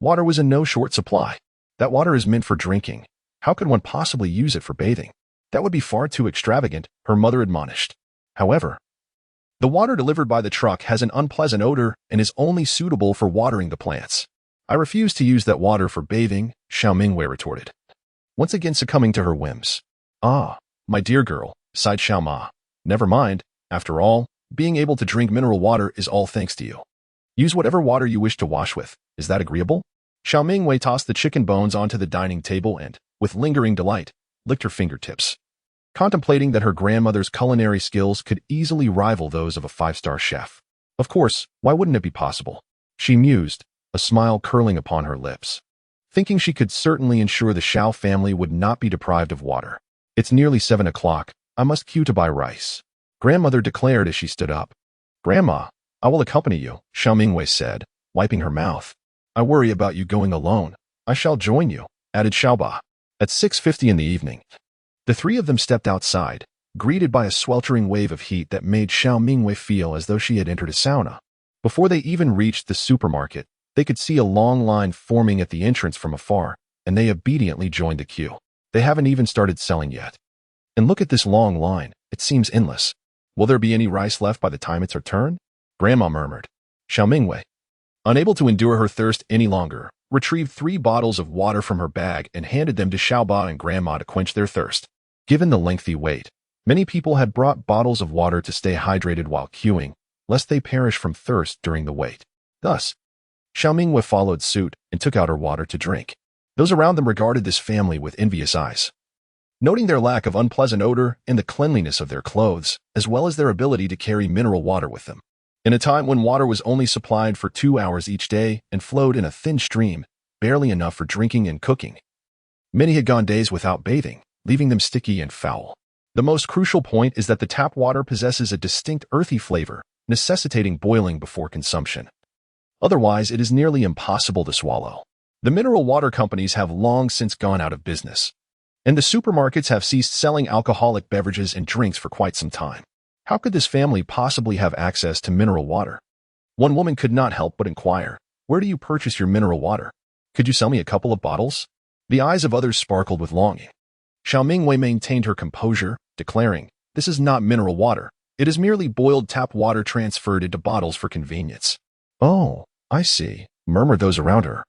Water was in no short supply. That water is meant for drinking. How could one possibly use it for bathing? That would be far too extravagant, her mother admonished. However, the water delivered by the truck has an unpleasant odor and is only suitable for watering the plants. "I refuse to use that water for bathing," Xiao Mingyue retorted, once again succumbing to her whims. "Ah, my dear girl," sighed Xiao Ma. "Never mind. After all, being able to drink mineral water is all thanks to you. Use whatever water you wish to wash with. Is that agreeable?" Xiao Mingyue tossed the chicken bones onto the dining table and, with lingering delight, licked her fingertips, contemplating that her grandmother's culinary skills could easily rival those of a 5-star chef. Of course, why wouldn't it be possible? She mused, a smile curling upon her lips, thinking she could certainly ensure the Xiao family would not be deprived of water. "It's nearly 7 o'clock. I must queue to buy rice," Grandmother declared as she stood up. "Grandma, I will accompany you," Xiao Mingyue said, wiping her mouth. "I worry about you going alone." "I shall join you," added Xiaoba. At 6:50 in the evening, the three of them stepped outside, greeted by a sweltering wave of heat that made Xiao Mingyue feel as though she had entered a sauna. Before they even reached the supermarket, they could see a long line forming at the entrance from afar, and they obediently joined the queue. They haven't even started selling yet. And look at this long line, it seems endless. Will there be any rice left by the time it's her turn? Grandma murmured. Xiao Mingyue, unable to endure her thirst any longer, retrieved 3 bottles of water from her bag and handed them to Xiaoba and Grandma to quench their thirst. Given the lengthy wait, many people had brought bottles of water to stay hydrated while queuing, lest they perish from thirst during the wait. Thus, Xiao Mingyue followed suit and took out her water to drink. Those around them regarded this family with envious eyes, noting their lack of unpleasant odor and the cleanliness of their clothes, as well as their ability to carry mineral water with them. In a time when water was only supplied for 2 hours each day and flowed in a thin stream, barely enough for drinking and cooking, many had gone days without bathing, leaving them sticky and foul. The most crucial point is that the tap water possesses a distinct earthy flavor, necessitating boiling before consumption. Otherwise, it is nearly impossible to swallow. The mineral water companies have long since gone out of business, and the supermarkets have ceased selling alcoholic beverages and drinks for quite some time. How could this family possibly have access to mineral water? One woman could not help but inquire, "Where do you purchase your mineral water? Could you sell me a couple of bottles?" The eyes of others sparkled with longing. Xiao Mingyue maintained her composure, declaring, "This is not mineral water. It is merely boiled tap water transferred into bottles for convenience." "Oh, I see," murmured those around her,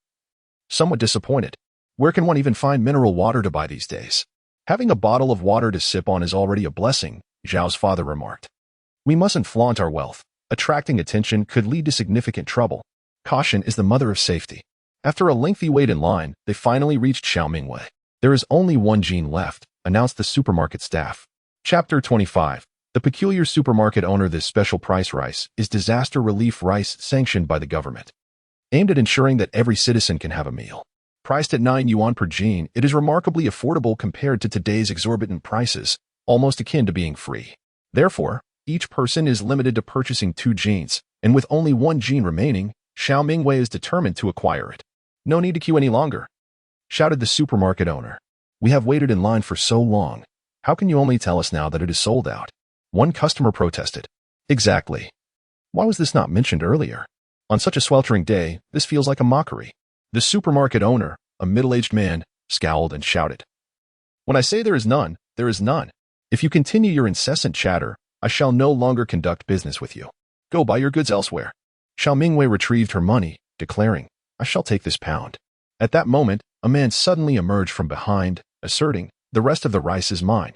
somewhat disappointed. Where can one even find mineral water to buy these days? "Having a bottle of water to sip on is already a blessing," Zhao's father remarked. "We mustn't flaunt our wealth. Attracting attention could lead to significant trouble. Caution is the mother of safety." After a lengthy wait in line, they finally reached Xiao Mingyue. "There is only one gene left," announced the supermarket staff. Chapter 25. The peculiar supermarket owner. This special price rice is disaster relief rice sanctioned by the government, aimed at ensuring that every citizen can have a meal. Priced at 9 yuan per gene, it is remarkably affordable compared to today's exorbitant prices, almost akin to being free. Therefore, each person is limited to purchasing 2 genes, and with only 1 gene remaining, Xiao Mingyue is determined to acquire it. "No need to queue any longer," shouted the supermarket owner. "We have waited in line for so long. How can you only tell us now that it is sold out?" One customer protested. "Exactly. Why was this not mentioned earlier? On such a sweltering day, this feels like a mockery." The supermarket owner, a middle-aged man, scowled and shouted, "When I say there is none, there is none. If you continue your incessant chatter, I shall no longer conduct business with you. Go buy your goods elsewhere." Xiao Mingyue retrieved her money, declaring, "I shall take this pound." At that moment, a man suddenly emerged from behind, asserting, "The rest of the rice is mine."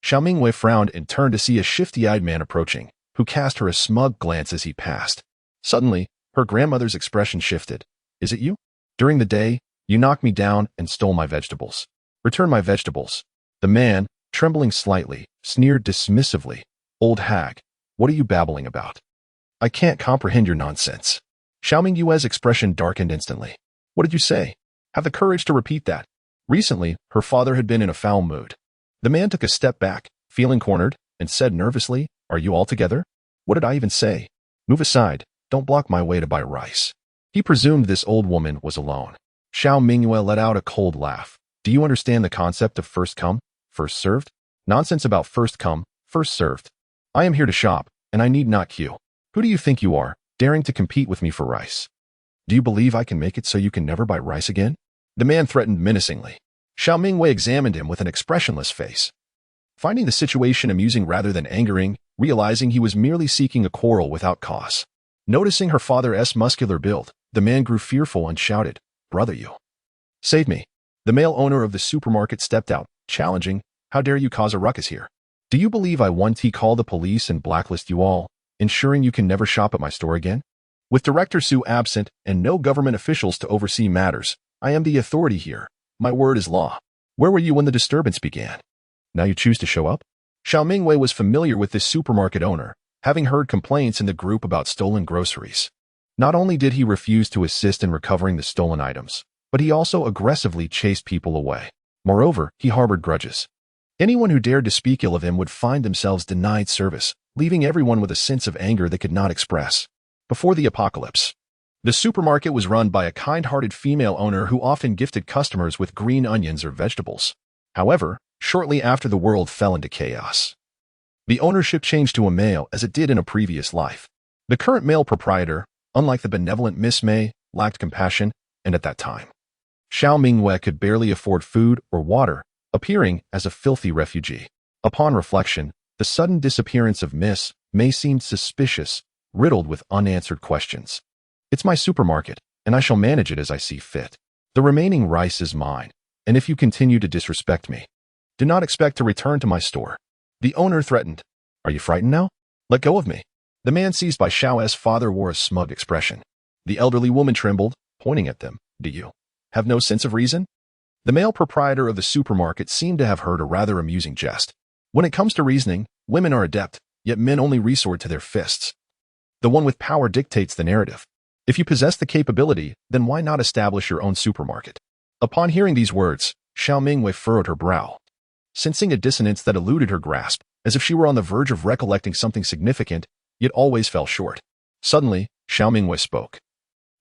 Xiao Mingyue frowned and turned to see a shifty-eyed man approaching, who cast her a smug glance as he passed. Suddenly, her grandmother's expression shifted. "Is it you? During the day, you knocked me down and stole my vegetables. Return my vegetables." The man, trembling slightly, sneered dismissively. "Old hag, what are you babbling about? I can't comprehend your nonsense." Xiao Mingyue's expression darkened instantly. "What did you say? Have the courage to repeat that." Recently, her father had been in a foul mood. The man took a step back, feeling cornered, and said nervously, "Are you all together? What did I even say? Move aside, don't block my way to buy rice." He presumed this old woman was alone. Xiao Mingyue let out a cold laugh. "Do you understand the concept of first come, first served? Nonsense about first come, first served. I am here to shop, and I need not queue. Who do you think you are, daring to compete with me for rice? Do you believe I can make it so you can never buy rice again?" The man threatened menacingly. Xiao Mingyue examined him with an expressionless face, finding the situation amusing rather than angering, realizing he was merely seeking a quarrel without cause. Noticing her father's muscular build, the man grew fearful and shouted, "Brother, you save me." The male owner of the supermarket stepped out, challenging, "How dare you cause a ruckus here? Do you believe I want to call the police and blacklist you all, ensuring you can never shop at my store again? With Director Su absent and no government officials to oversee matters, I am the authority here. My word is law. Where were you when the disturbance began? Now you choose to show up?" Xiao Mingyue was familiar with this supermarket owner, having heard complaints in the group about stolen groceries. Not only did he refuse to assist in recovering the stolen items, but he also aggressively chased people away. Moreover, he harbored grudges. Anyone who dared to speak ill of him would find themselves denied service, leaving everyone with a sense of anger they could not express. Before the apocalypse, the supermarket was run by a kind-hearted female owner who often gifted customers with green onions or vegetables. However, shortly after the world fell into chaos, the ownership changed to a male as it did in a previous life. The current male proprietor, unlike the benevolent Miss May, lacked compassion, and at that time, Xiao Mingyue could barely afford food or water, appearing as a filthy refugee. Upon reflection, the sudden disappearance of Miss May seemed suspicious, riddled with unanswered questions. "It's my supermarket, and I shall manage it as I see fit. The remaining rice is mine, and if you continue to disrespect me, do not expect to return to my store." The owner threatened. "Are you frightened now? Let go of me." The man seized by Xiao's father wore a smug expression. The elderly woman trembled, pointing at them. "Do you have no sense of reason?" The male proprietor of the supermarket seemed to have heard a rather amusing jest. When it comes to reasoning, women are adept, yet men only resort to their fists. The one with power dictates the narrative. If you possess the capability, then why not establish your own supermarket? Upon hearing these words, Xiao Mingyue furrowed her brow. sensing a dissonance that eluded her grasp, as if she were on the verge of recollecting something significant, yet always fell short. Suddenly, Xiao Mingyue spoke.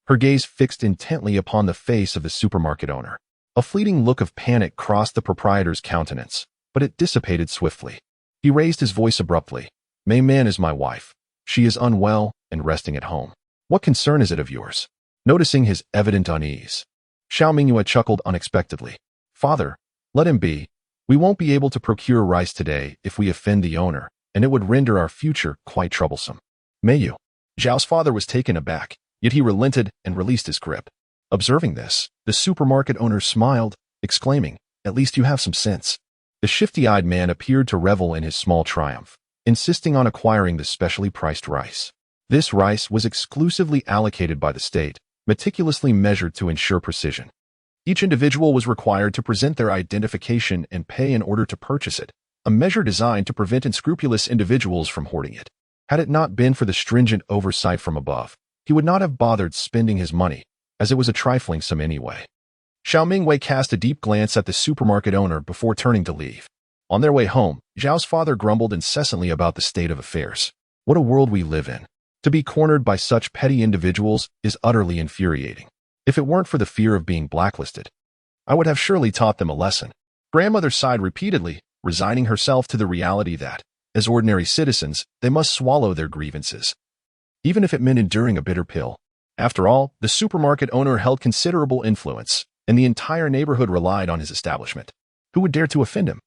Her gaze fixed intently upon the face of the supermarket owner. A fleeting look of panic crossed the proprietor's countenance, but it dissipated swiftly. He raised his voice abruptly. "Mei Man is my wife. She is unwell and resting at home. What concern is it of yours?" Noticing his evident unease, Xiao Mingyue chuckled unexpectedly. "Father, let him be. We won't be able to procure rice today if we offend the owner, and it would render our future quite troublesome." "Mei Zhao's father was taken aback, yet he relented and released his grip. Observing this, the supermarket owner smiled, exclaiming, "At least you have some sense." The shifty-eyed man appeared to revel in his small triumph, insisting on acquiring the specially priced rice. This rice was exclusively allocated by the state, meticulously measured to ensure precision. Each individual was required to present their identification and pay in order to purchase it, a measure designed to prevent unscrupulous individuals from hoarding it. Had it not been for the stringent oversight from above, he would not have bothered spending his money, as it was a trifling sum anyway. Xiao Mingyue cast a deep glance at the supermarket owner before turning to leave. On their way home, Zhao's father grumbled incessantly about the state of affairs. What a world we live in. To be cornered by such petty individuals is utterly infuriating. If it weren't for the fear of being blacklisted, I would have surely taught them a lesson. Grandmother sighed repeatedly, resigning herself to the reality that, as ordinary citizens, they must swallow their grievances, even if it meant enduring a bitter pill. After all, the supermarket owner held considerable influence, and the entire neighborhood relied on his establishment. Who would dare to offend him?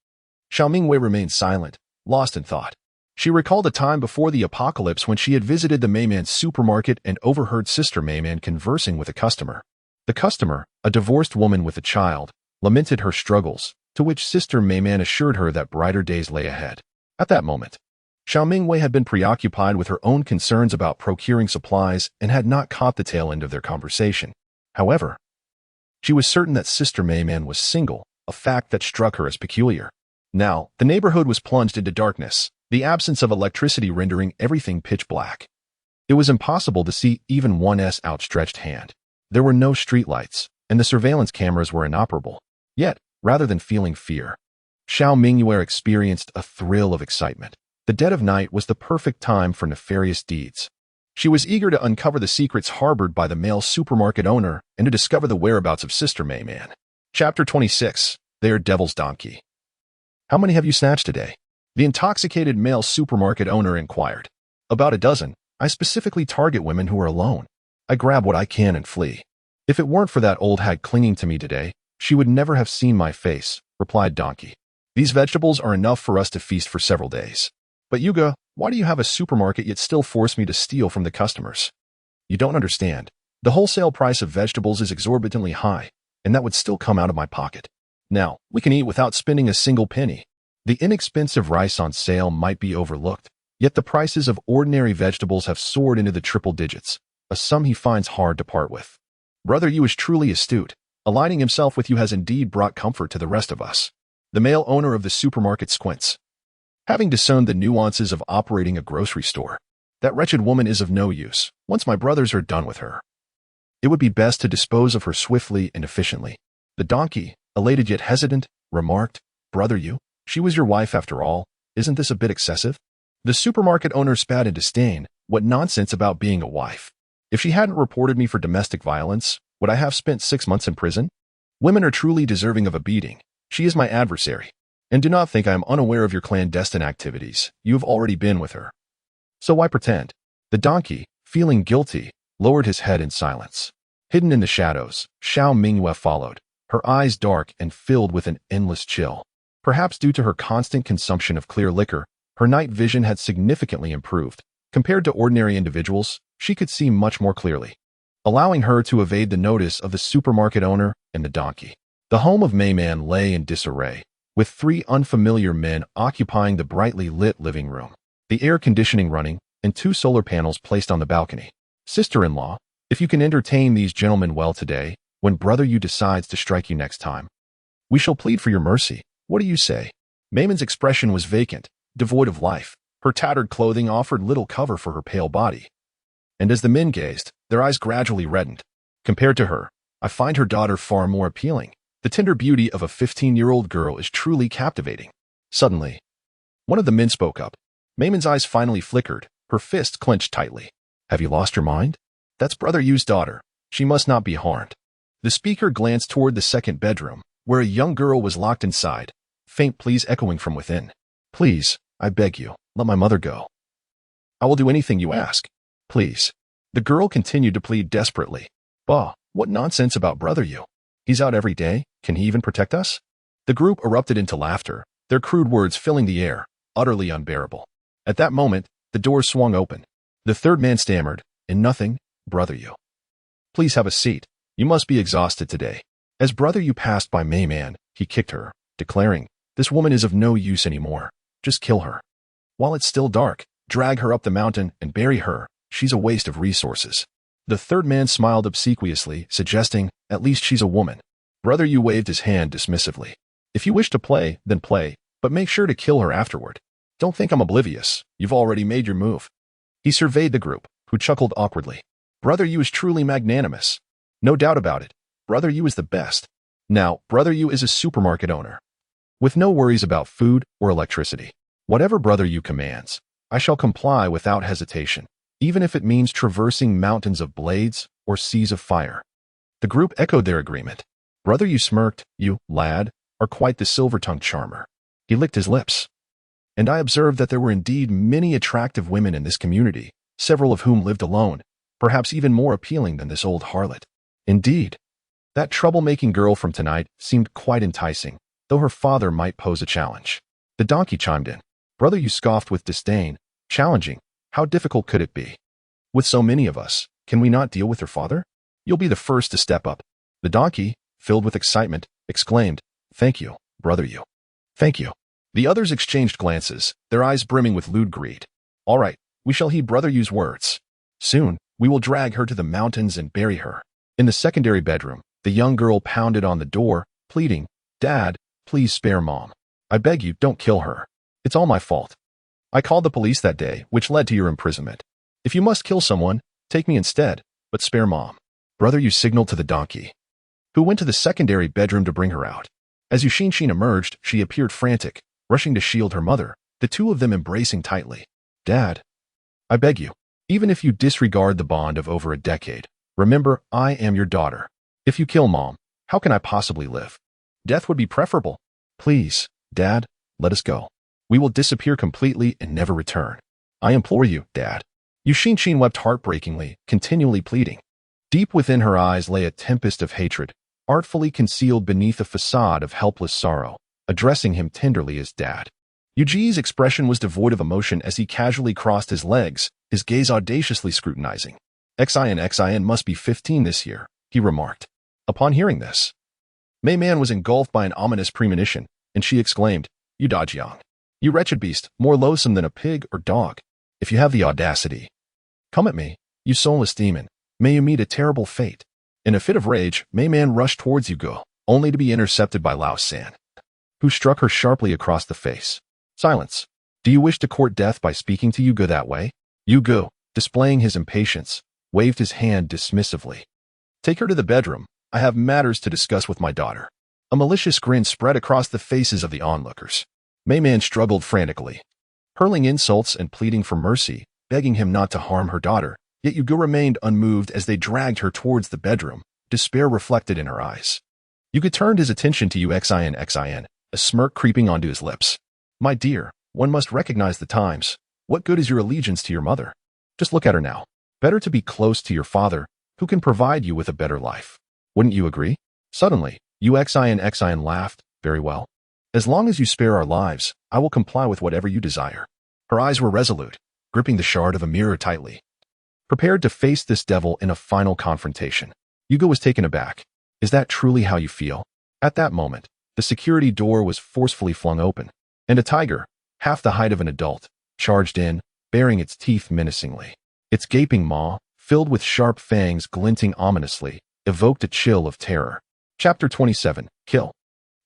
Xiao Mingyue remained silent, lost in thought. She recalled a time before the apocalypse when she had visited the Meiman supermarket and overheard Sister Meiman conversing with a customer. The customer, a divorced woman with a child, lamented her struggles, to which Sister Meiman assured her that brighter days lay ahead. At that moment, Xiao Mingyue had been preoccupied with her own concerns about procuring supplies and had not caught the tail end of their conversation. However, she was certain that Sister Meiman was single, a fact that struck her as peculiar. Now, the neighborhood was plunged into darkness, the absence of electricity rendering everything pitch black. It was impossible to see even one's outstretched hand. There were no streetlights, and the surveillance cameras were inoperable. Yet, rather than feeling fear, Xiao Mingyue experienced a thrill of excitement. The dead of night was the perfect time for nefarious deeds. She was eager to uncover the secrets harbored by the male supermarket owner and to discover the whereabouts of Sister Meiman. Chapter 26. Their Devil's Donkey. "How many have you snatched today?" the intoxicated male supermarket owner inquired. "About a dozen. I specifically target women who are alone. I grab what I can and flee. If it weren't for that old hag clinging to me today, she would never have seen my face," replied Donkey. "These vegetables are enough for us to feast for several days. But Yuga, why do you have a supermarket yet still force me to steal from the customers? You don't understand. The wholesale price of vegetables is exorbitantly high, and that would still come out of my pocket. Now, we can eat without spending a single penny. The inexpensive rice on sale might be overlooked, yet the prices of ordinary vegetables have soared into the triple digits, a sum he finds hard to part with. Brother Yu is truly astute. Aligning himself with you has indeed brought comfort to the rest of us." The male owner of the supermarket squints. Having discerned the nuances of operating a grocery store, "That wretched woman is of no use, once my brothers are done with her. It would be best to dispose of her swiftly and efficiently." The donkey, elated yet hesitant, remarked, "Brother Yu, she was your wife after all. Isn't this a bit excessive?" The supermarket owner spat in disdain. "What nonsense about being a wife. If she hadn't reported me for domestic violence, would I have spent 6 months in prison? Women are truly deserving of a beating. She is my adversary. And do not think I am unaware of your clandestine activities. You have already been with her. So why pretend?" The donkey, feeling guilty, lowered his head in silence. Hidden in the shadows, Xiao Mingyue followed, her eyes dark and filled with an endless chill. Perhaps due to her constant consumption of clear liquor, her night vision had significantly improved. Compared to ordinary individuals, she could see much more clearly, allowing her to evade the notice of the supermarket owner and the donkey. The home of Meiman lay in disarray, with 3 unfamiliar men occupying the brightly lit living room, the air conditioning running, and 2 solar panels placed on the balcony. "Sister-in-law, if you can entertain these gentlemen well today, when brother Yu decides to strike you next time, we shall plead for your mercy. What do you say?" Meiman's expression was vacant, devoid of life. Her tattered clothing offered little cover for her pale body. And as the men gazed, their eyes gradually reddened. "Compared to her, I find her daughter far more appealing. The tender beauty of a 15-year-old girl is truly captivating. Suddenly, one of the men spoke up. Mei Man's eyes finally flickered, her fist clenched tightly. Have you lost your mind? That's Brother Yu's daughter. She must not be harmed. The speaker glanced toward the second bedroom, where a young girl was locked inside, faint pleas echoing from within. Please, I beg you, let my mother go. I will do anything you ask. Please. The girl continued to plead desperately. Bah, what nonsense about Brother Yu. He's out every day. Can he even protect us? The group erupted into laughter, their crude words filling the air, utterly unbearable. At that moment, the door swung open. The third man stammered, in nothing, Brother Yu. Please have a seat. You must be exhausted today. As Brother Yu passed by Mei Man, he kicked her, declaring, this woman is of no use anymore. Just kill her. While it's still dark, drag her up the mountain and bury her. She's a waste of resources. The third man smiled obsequiously, suggesting, at least she's a woman. Brother Yu waved his hand dismissively. If you wish to play, then play, but make sure to kill her afterward. Don't think I'm oblivious. You've already made your move. He surveyed the group, who chuckled awkwardly. Brother Yu is truly magnanimous. No doubt about it. Brother Yu is the best. Now, Brother Yu is a supermarket owner, with no worries about food or electricity. Whatever Brother Yu commands, I shall comply without hesitation, even if it means traversing mountains of blades or seas of fire. The group echoed their agreement. Brother Yu smirked. You, lad, are quite the silver-tongued charmer. He licked his lips. And I observed that there were indeed many attractive women in this community, several of whom lived alone, perhaps even more appealing than this old harlot. Indeed, that troublemaking girl from tonight seemed quite enticing, though her father might pose a challenge. The donkey chimed in. Brother Yu scoffed with disdain. Challenging? How difficult could it be? With so many of us, can we not deal with her father? You'll be the first to step up. The donkey, filled with excitement, exclaimed, Thank you, Brother Yu. Thank you. The others exchanged glances, their eyes brimming with lewd greed. All right, we shall heed Brother Yu's words. Soon, we will drag her to the mountains and bury her. In the secondary bedroom, the young girl pounded on the door, pleading, Dad, please spare Mom. I beg you, don't kill her. It's all my fault. I called the police that day, which led to your imprisonment. If you must kill someone, take me instead, but spare Mom. Brother Yu signaled to the donkey, who went to the secondary bedroom to bring her out. As Yuxinshin emerged, she appeared frantic, rushing to shield her mother, the two of them embracing tightly. Dad, I beg you, even if you disregard the bond of over a decade, remember, I am your daughter. If you kill Mom, how can I possibly live? Death would be preferable. Please, Dad, let us go. We will disappear completely and never return. I implore you, Dad. Yuxinshin wept heartbreakingly, continually pleading. Deep within her eyes lay a tempest of hatred, artfully concealed beneath a facade of helpless sorrow, addressing him tenderly as Dad. Yuji's expression was devoid of emotion as he casually crossed his legs, his gaze audaciously scrutinizing. Xin must be 15 this year, he remarked. Upon hearing this, Mei Man was engulfed by an ominous premonition, and she exclaimed, You Dajiang, you wretched beast, more loathsome than a pig or dog. If you have the audacity, come at me, you soulless demon. May you meet a terrible fate. In a fit of rage, Mei Man rushed towards Yugo, only to be intercepted by Lao San, who struck her sharply across the face. Silence. Do you wish to court death by speaking to Yugo that way? Yugo, displaying his impatience, waved his hand dismissively. Take her to the bedroom. I have matters to discuss with my daughter. A malicious grin spread across the faces of the onlookers. Mei Man struggled frantically, hurling insults and pleading for mercy, begging him not to harm her daughter, yet Yugo remained unmoved as they dragged her towards the bedroom, despair reflected in her eyes. Yugo turned his attention to Xin, a smirk creeping onto his lips. My dear, one must recognize the times. What good is your allegiance to your mother? Just look at her now. Better to be close to your father, who can provide you with a better life. Wouldn't you agree? Suddenly, Xin laughed. Very well. As long as you spare our lives, I will comply with whatever you desire. Her eyes were resolute, gripping the shard of a mirror tightly, prepared to face this devil in a final confrontation. Yugo was taken aback. Is that truly how you feel? At that moment, the security door was forcefully flung open, and a tiger, half the height of an adult, charged in, baring its teeth menacingly. Its gaping maw, filled with sharp fangs glinting ominously, evoked a chill of terror. Chapter 27, Kill.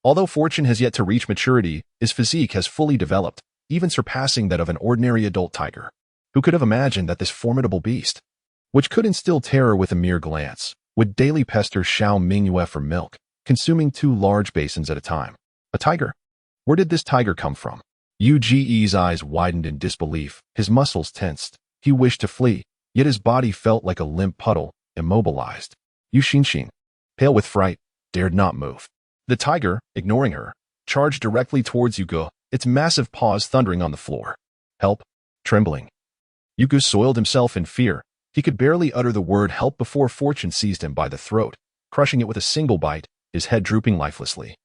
Although Fortune has yet to reach maturity, his physique has fully developed, even surpassing that of an ordinary adult tiger. Who could have imagined that this formidable beast, which could instill terror with a mere glance, would daily pester Xiao Mingyue for milk, consuming 2 large basins at a time. A tiger? Where did this tiger come from? Yuji's eyes widened in disbelief, his muscles tensed. He wished to flee, yet his body felt like a limp puddle, immobilized. Yu Xinshin, pale with fright, dared not move. The tiger, ignoring her, charged directly towards Yugo, its massive paws thundering on the floor. Help! Trembling. Yugo soiled himself in fear. He could barely utter the word help before Fortune seized him by the throat, crushing it with a single bite, his head drooping lifelessly.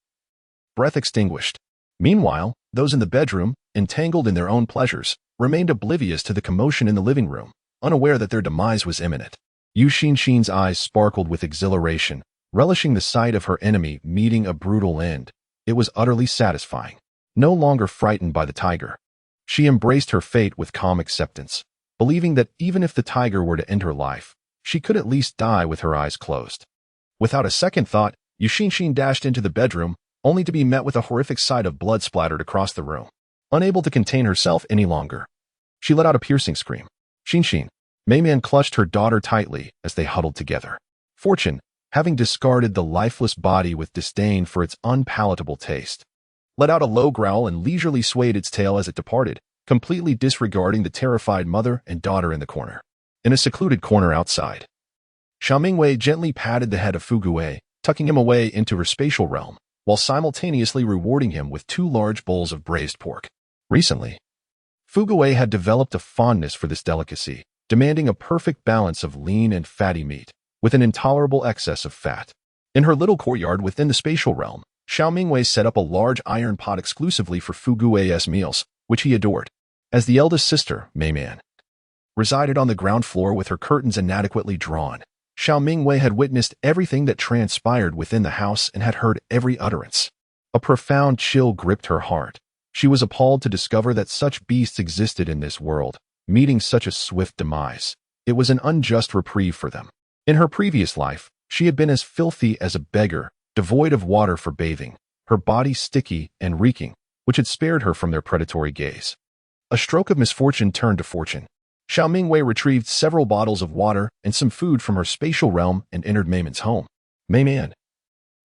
Breath extinguished. Meanwhile, those in the bedroom, entangled in their own pleasures, remained oblivious to the commotion in the living room, unaware that their demise was imminent. Yu Xinshin's eyes sparkled with exhilaration, relishing the sight of her enemy meeting a brutal end. It was utterly satisfying. No longer frightened by the tiger, she embraced her fate with calm acceptance, believing that even if the tiger were to end her life, she could at least die with her eyes closed. Without a second thought, Yu Xinshin dashed into the bedroom, only to be met with a horrific sight of blood splattered across the room. Unable to contain herself any longer, she let out a piercing scream. Xinshin, Meiman clutched her daughter tightly as they huddled together. Fortune, having discarded the lifeless body with disdain for its unpalatable taste, let out a low growl and leisurely swayed its tail as it departed, completely disregarding the terrified mother and daughter in the corner. In a secluded corner outside, Xiao Mingyue gently patted the head of Fugui, tucking him away into her spatial realm, while simultaneously rewarding him with 2 large bowls of braised pork. Recently, Fugui had developed a fondness for this delicacy, demanding a perfect balance of lean and fatty meat, with an intolerable excess of fat. In her little courtyard within the spatial realm, Xiao Mingyue set up a large iron pot exclusively for Fugui's meals, which he adored. As the eldest sister, Meiman, resided on the ground floor with her curtains inadequately drawn, Xiao Mingyue had witnessed everything that transpired within the house and had heard every utterance. A profound chill gripped her heart. She was appalled to discover that such beasts existed in this world, meeting such a swift demise. It was an unjust reprieve for them. In her previous life, she had been as filthy as a beggar, devoid of water for bathing, her body sticky and reeking, which had spared her from their predatory gaze. A stroke of misfortune turned to fortune. Xiao Mingyue retrieved several bottles of water and some food from her spatial realm and entered Meiman's home. Meiman,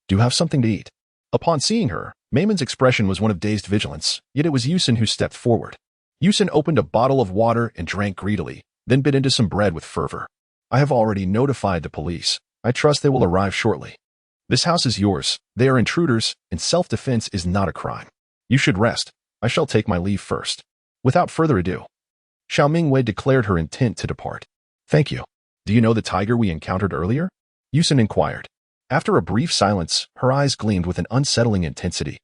do you have something to eat? Upon seeing her, Meiman's expression was one of dazed vigilance, yet it was Yusin who stepped forward. Yusin opened a bottle of water and drank greedily, then bit into some bread with fervor. I have already notified the police. I trust they will arrive shortly. This house is yours. They are intruders, and self-defense is not a crime. You should rest. I shall take my leave first. Without further ado, Xiao Mingyue declared her intent to depart. Thank you. Do you know the tiger we encountered earlier? Yusin inquired. After a brief silence, her eyes gleamed with an unsettling intensity.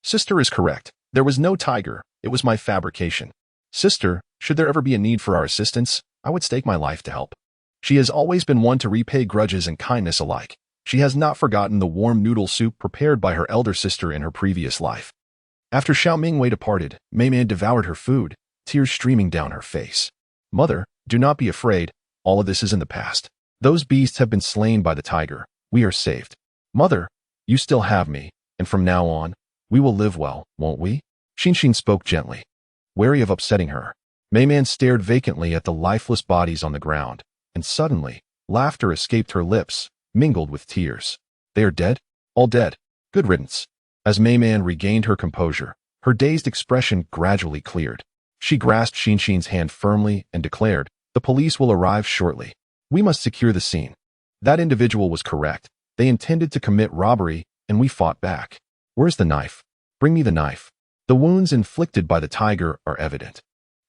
Sister is correct. There was no tiger. It was my fabrication. Sister, should there ever be a need for our assistance, I would stake my life to help. She has always been one to repay grudges and kindness alike. She has not forgotten the warm noodle soup prepared by her elder sister in her previous life. After Xiao Mingyue departed, Meiman devoured her food, tears streaming down her face. Mother, do not be afraid. All of this is in the past. Those beasts have been slain by the tiger. We are saved. Mother, you still have me, and from now on, we will live well, won't we? Xinshin spoke gently, wary of upsetting her. Meiman stared vacantly at the lifeless bodies on the ground, and suddenly, laughter escaped her lips, mingled with tears. They are dead? All dead. Good riddance. As Meiman regained her composure, her dazed expression gradually cleared. She grasped Xinshin's hand firmly and declared, the police will arrive shortly. We must secure the scene. That individual was correct. They intended to commit robbery, and we fought back. Where's the knife? Bring me the knife. The wounds inflicted by the tiger are evident.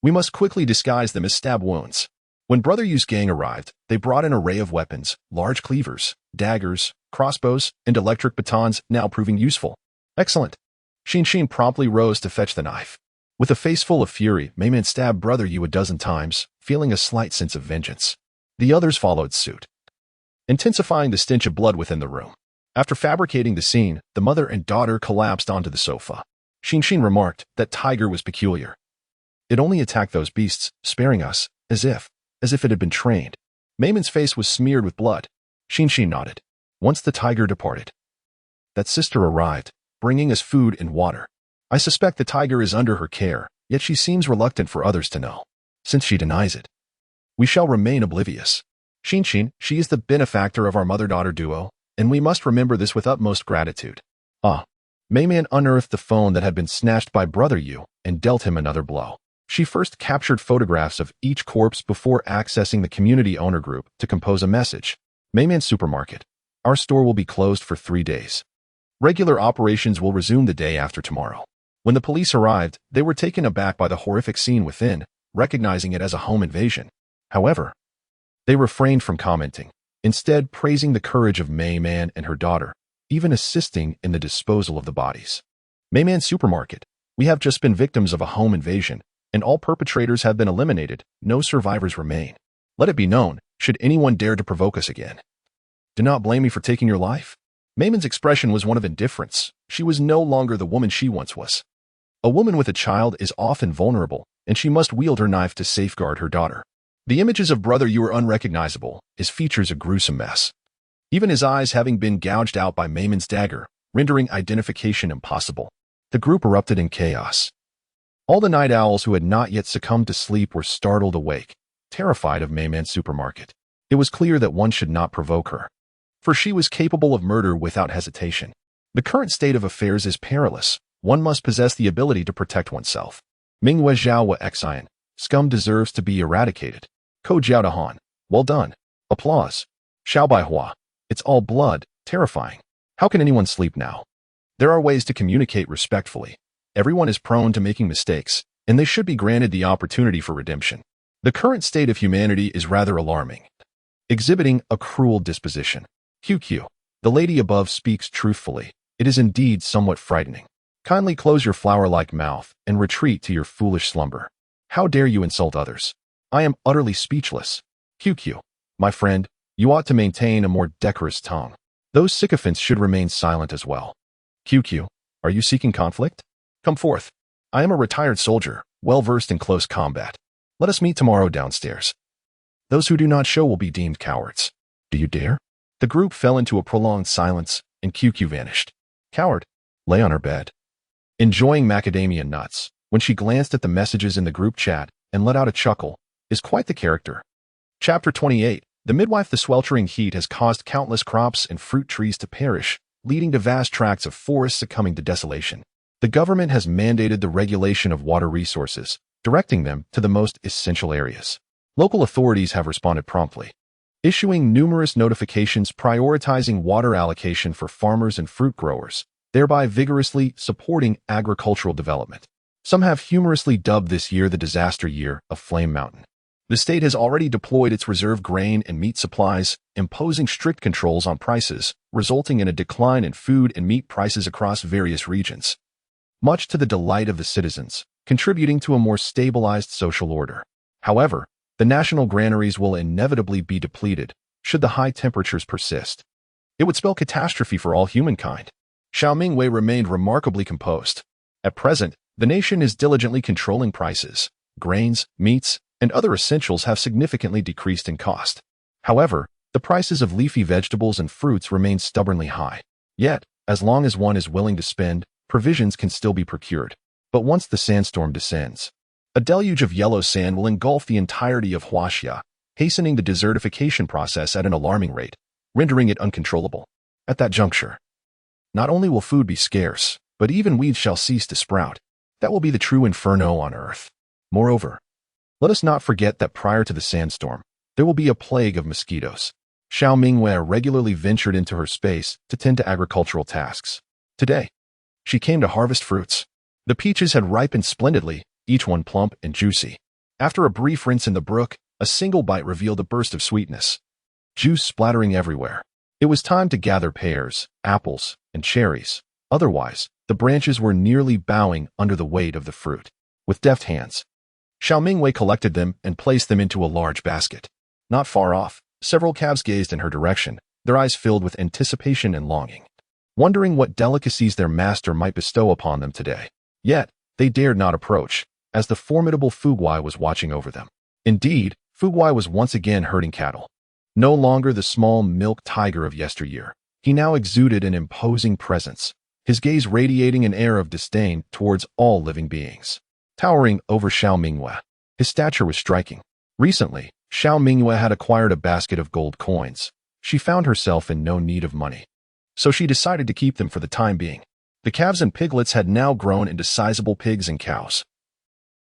We must quickly disguise them as stab wounds. When Brother Yu's gang arrived, they brought an array of weapons, large cleavers, daggers, crossbows, and electric batons, now proving useful. Excellent. Xinshin promptly rose to fetch the knife. With a face full of fury, Meiman stabbed Brother Yu a dozen times, feeling a slight sense of vengeance. The others followed suit, intensifying the stench of blood within the room. After fabricating the scene, the mother and daughter collapsed onto the sofa. Xinshin remarked that tiger was peculiar. It only attacked those beasts, sparing us, as if it had been trained. Meiman's face was smeared with blood. Xinshin nodded. Once the tiger departed, that sister arrived, bringing us food and water. I suspect the tiger is under her care, yet she seems reluctant for others to know. Since she denies it, we shall remain oblivious. Xinshin, she is the benefactor of our mother-daughter duo. and we must remember this with utmost gratitude. Ah. Mayman unearthed the phone that had been snatched by Brother Yu and dealt him another blow. She first captured photographs of each corpse before accessing the community owner group to compose a message. Mayman Supermarket. Our store will be closed for 3 days. Regular operations will resume the day after tomorrow. When the police arrived, they were taken aback by the horrific scene within, recognizing it as a home invasion. However, they refrained from commenting, instead praising the courage of Mayman and her daughter, even assisting in the disposal of the bodies. Mayman Supermarket. We have just been victims of a home invasion, and all perpetrators have been eliminated. No survivors remain. Let it be known, should anyone dare to provoke us again. Do not blame me for taking your life. Mayman's expression was one of indifference. She was no longer the woman she once was. A woman with a child is often vulnerable, and she must wield her knife to safeguard her daughter. The images of Brother Yu are unrecognizable, his features a gruesome mess. Even his eyes having been gouged out by Mayman's dagger, rendering identification impossible. The group erupted in chaos. All the night owls who had not yet succumbed to sleep were startled awake, terrified of Mayman's Supermarket. It was clear that one should not provoke her, for she was capable of murder without hesitation. The current state of affairs is perilous. One must possess the ability to protect oneself. Mingyue Zhao Xian. Scum deserves to be eradicated. Ko Jiao. Well done. Applause. Xiao Baihua. It's all blood, terrifying. How can anyone sleep now? There are ways to communicate respectfully. Everyone is prone to making mistakes, and they should be granted the opportunity for redemption. The current state of humanity is rather alarming, exhibiting a cruel disposition. QQ. The lady above speaks truthfully. It is indeed somewhat frightening. Kindly close your flower-like mouth and retreat to your foolish slumber. How dare you insult others? I am utterly speechless. QQ. My friend, you ought to maintain a more decorous tongue. Those sycophants should remain silent as well. QQ. Are you seeking conflict? Come forth. I am a retired soldier, well-versed in close combat. Let us meet tomorrow downstairs. Those who do not show will be deemed cowards. Do you dare? The group fell into a prolonged silence, and QQ vanished. Coward. Lay on her bed. Enjoying macadamia nuts, when she glanced at the messages in the group chat and let out a chuckle, is quite the character. Chapter 28. The midwife. The sweltering heat has caused countless crops and fruit trees to perish, leading to vast tracts of forests succumbing to desolation. The government has mandated the regulation of water resources, directing them to the most essential areas. Local authorities have responded promptly, issuing numerous notifications prioritizing water allocation for farmers and fruit growers, thereby vigorously supporting agricultural development. Some have humorously dubbed this year the disaster year of Flame Mountain. The state has already deployed its reserve grain and meat supplies, imposing strict controls on prices, resulting in a decline in food and meat prices across various regions, much to the delight of the citizens, contributing to a more stabilized social order. However, the national granaries will inevitably be depleted should the high temperatures persist. It would spell catastrophe for all humankind. Xiao Mingyue remained remarkably composed. At present, the nation is diligently controlling prices. Grains, meats, and other essentials have significantly decreased in cost. However, the prices of leafy vegetables and fruits remain stubbornly high. Yet, as long as one is willing to spend, provisions can still be procured. But once the sandstorm descends, a deluge of yellow sand will engulf the entirety of Huaxia, hastening the desertification process at an alarming rate, rendering it uncontrollable. At that juncture, not only will food be scarce, but even weeds shall cease to sprout. That will be the true inferno on earth. Moreover, let us not forget that prior to the sandstorm, there will be a plague of mosquitoes. Xiao Mingyue regularly ventured into her space to tend to agricultural tasks. Today, she came to harvest fruits. The peaches had ripened splendidly, each one plump and juicy. After a brief rinse in the brook, a single bite revealed a burst of sweetness, juice splattering everywhere. It was time to gather pears, apples, and cherries. Otherwise, the branches were nearly bowing under the weight of the fruit. With deft hands, Xiao Mingyue collected them and placed them into a large basket. Not far off, several calves gazed in her direction, their eyes filled with anticipation and longing, wondering what delicacies their master might bestow upon them today. Yet, they dared not approach, as the formidable Fugui was watching over them. Indeed, Fugui was once again herding cattle. No longer the small milk tiger of yesteryear, he now exuded an imposing presence, his gaze radiating an air of disdain towards all living beings. Towering over Xiao Mingyue, his stature was striking. Recently, Xiao Mingyue had acquired a basket of gold coins, She found herself in no need of money, so she decided to keep them for the time being. The calves and piglets had now grown into sizable pigs and cows.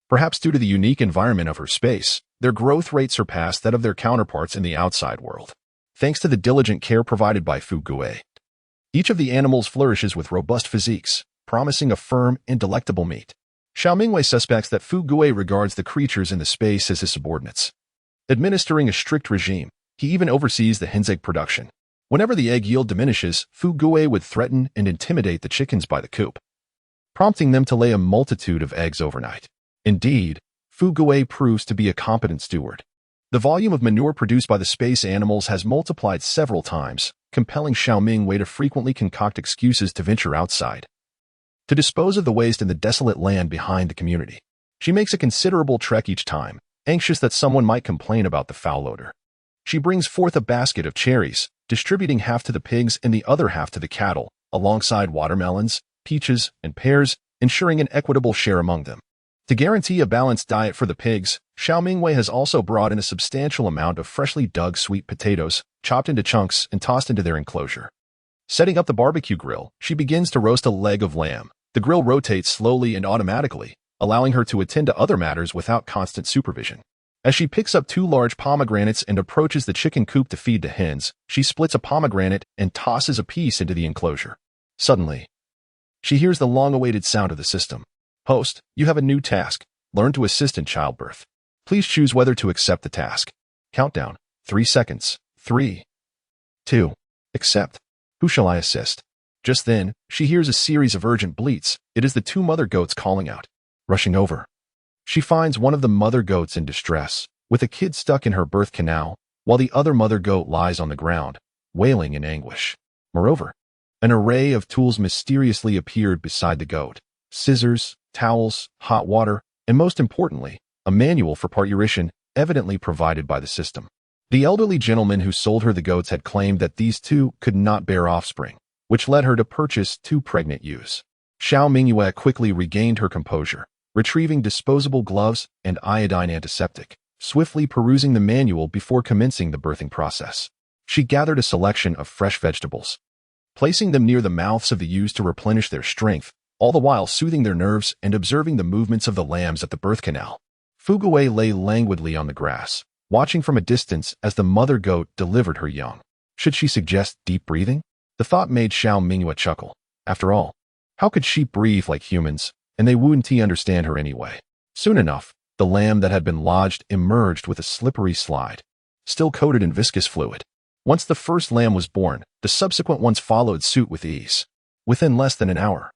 Perhaps due to the unique environment of her space, their growth rate surpassed that of their counterparts in the outside world. Thanks to the diligent care provided by Fugui, each of the animals flourishes with robust physiques, promising a firm and delectable meat. Xiao Mingyue suspects that Fugui regards the creatures in the space as his subordinates. Administering a strict regime, he even oversees the hen's egg production. Whenever the egg yield diminishes, Fugui would threaten and intimidate the chickens by the coop, prompting them to lay a multitude of eggs overnight. Indeed, Fugui proves to be a competent steward. The volume of manure produced by the space animals has multiplied several times, compelling Xiao Mingyue to frequently concoct excuses to venture outside, to dispose of the waste in the desolate land behind the community. She makes a considerable trek each time, anxious that someone might complain about the foul odor. She brings forth a basket of cherries, distributing half to the pigs and the other half to the cattle, alongside watermelons, peaches, and pears, ensuring an equitable share among them. To guarantee a balanced diet for the pigs, Xiao Mingyue has also brought in a substantial amount of freshly dug sweet potatoes, chopped into chunks and tossed into their enclosure. Setting up the barbecue grill, she begins to roast a leg of lamb. The grill rotates slowly and automatically, allowing her to attend to other matters without constant supervision. As she picks up 2 large pomegranates and approaches the chicken coop to feed the hens, she splits a pomegranate and tosses a piece into the enclosure. Suddenly, she hears the long-awaited sound of the system. Host, you have a new task. Learn to assist in childbirth. Please choose whether to accept the task. Countdown. 3 seconds. 3, 2, accept. Who shall I assist? Just then, she hears a series of urgent bleats. It is the 2 mother goats calling out. Rushing over, she finds one of the mother goats in distress, with a kid stuck in her birth canal, while the other mother goat lies on the ground, wailing in anguish. Moreover, an array of tools mysteriously appeared beside the goat. Scissors, towels, hot water, and most importantly, a manual for parturition, evidently provided by the system. The elderly gentleman who sold her the goats had claimed that these 2 could not bear offspring, which led her to purchase 2 pregnant ewes. Xiao Mingyue quickly regained her composure, retrieving disposable gloves and iodine antiseptic, swiftly perusing the manual before commencing the birthing process. She gathered a selection of fresh vegetables, placing them near the mouths of the ewes to replenish their strength, all the while soothing their nerves and observing the movements of the lambs at the birth canal. Fugui lay languidly on the grass, watching from a distance as the mother goat delivered her young. Should she suggest deep breathing? The thought made Xiao Mingyue chuckle. After all, how could sheep breathe like humans, and they wouldn't understand her anyway? Soon enough, the lamb that had been lodged emerged with a slippery slide, still coated in viscous fluid. Once the first lamb was born, the subsequent ones followed suit with ease. Within less than an hour,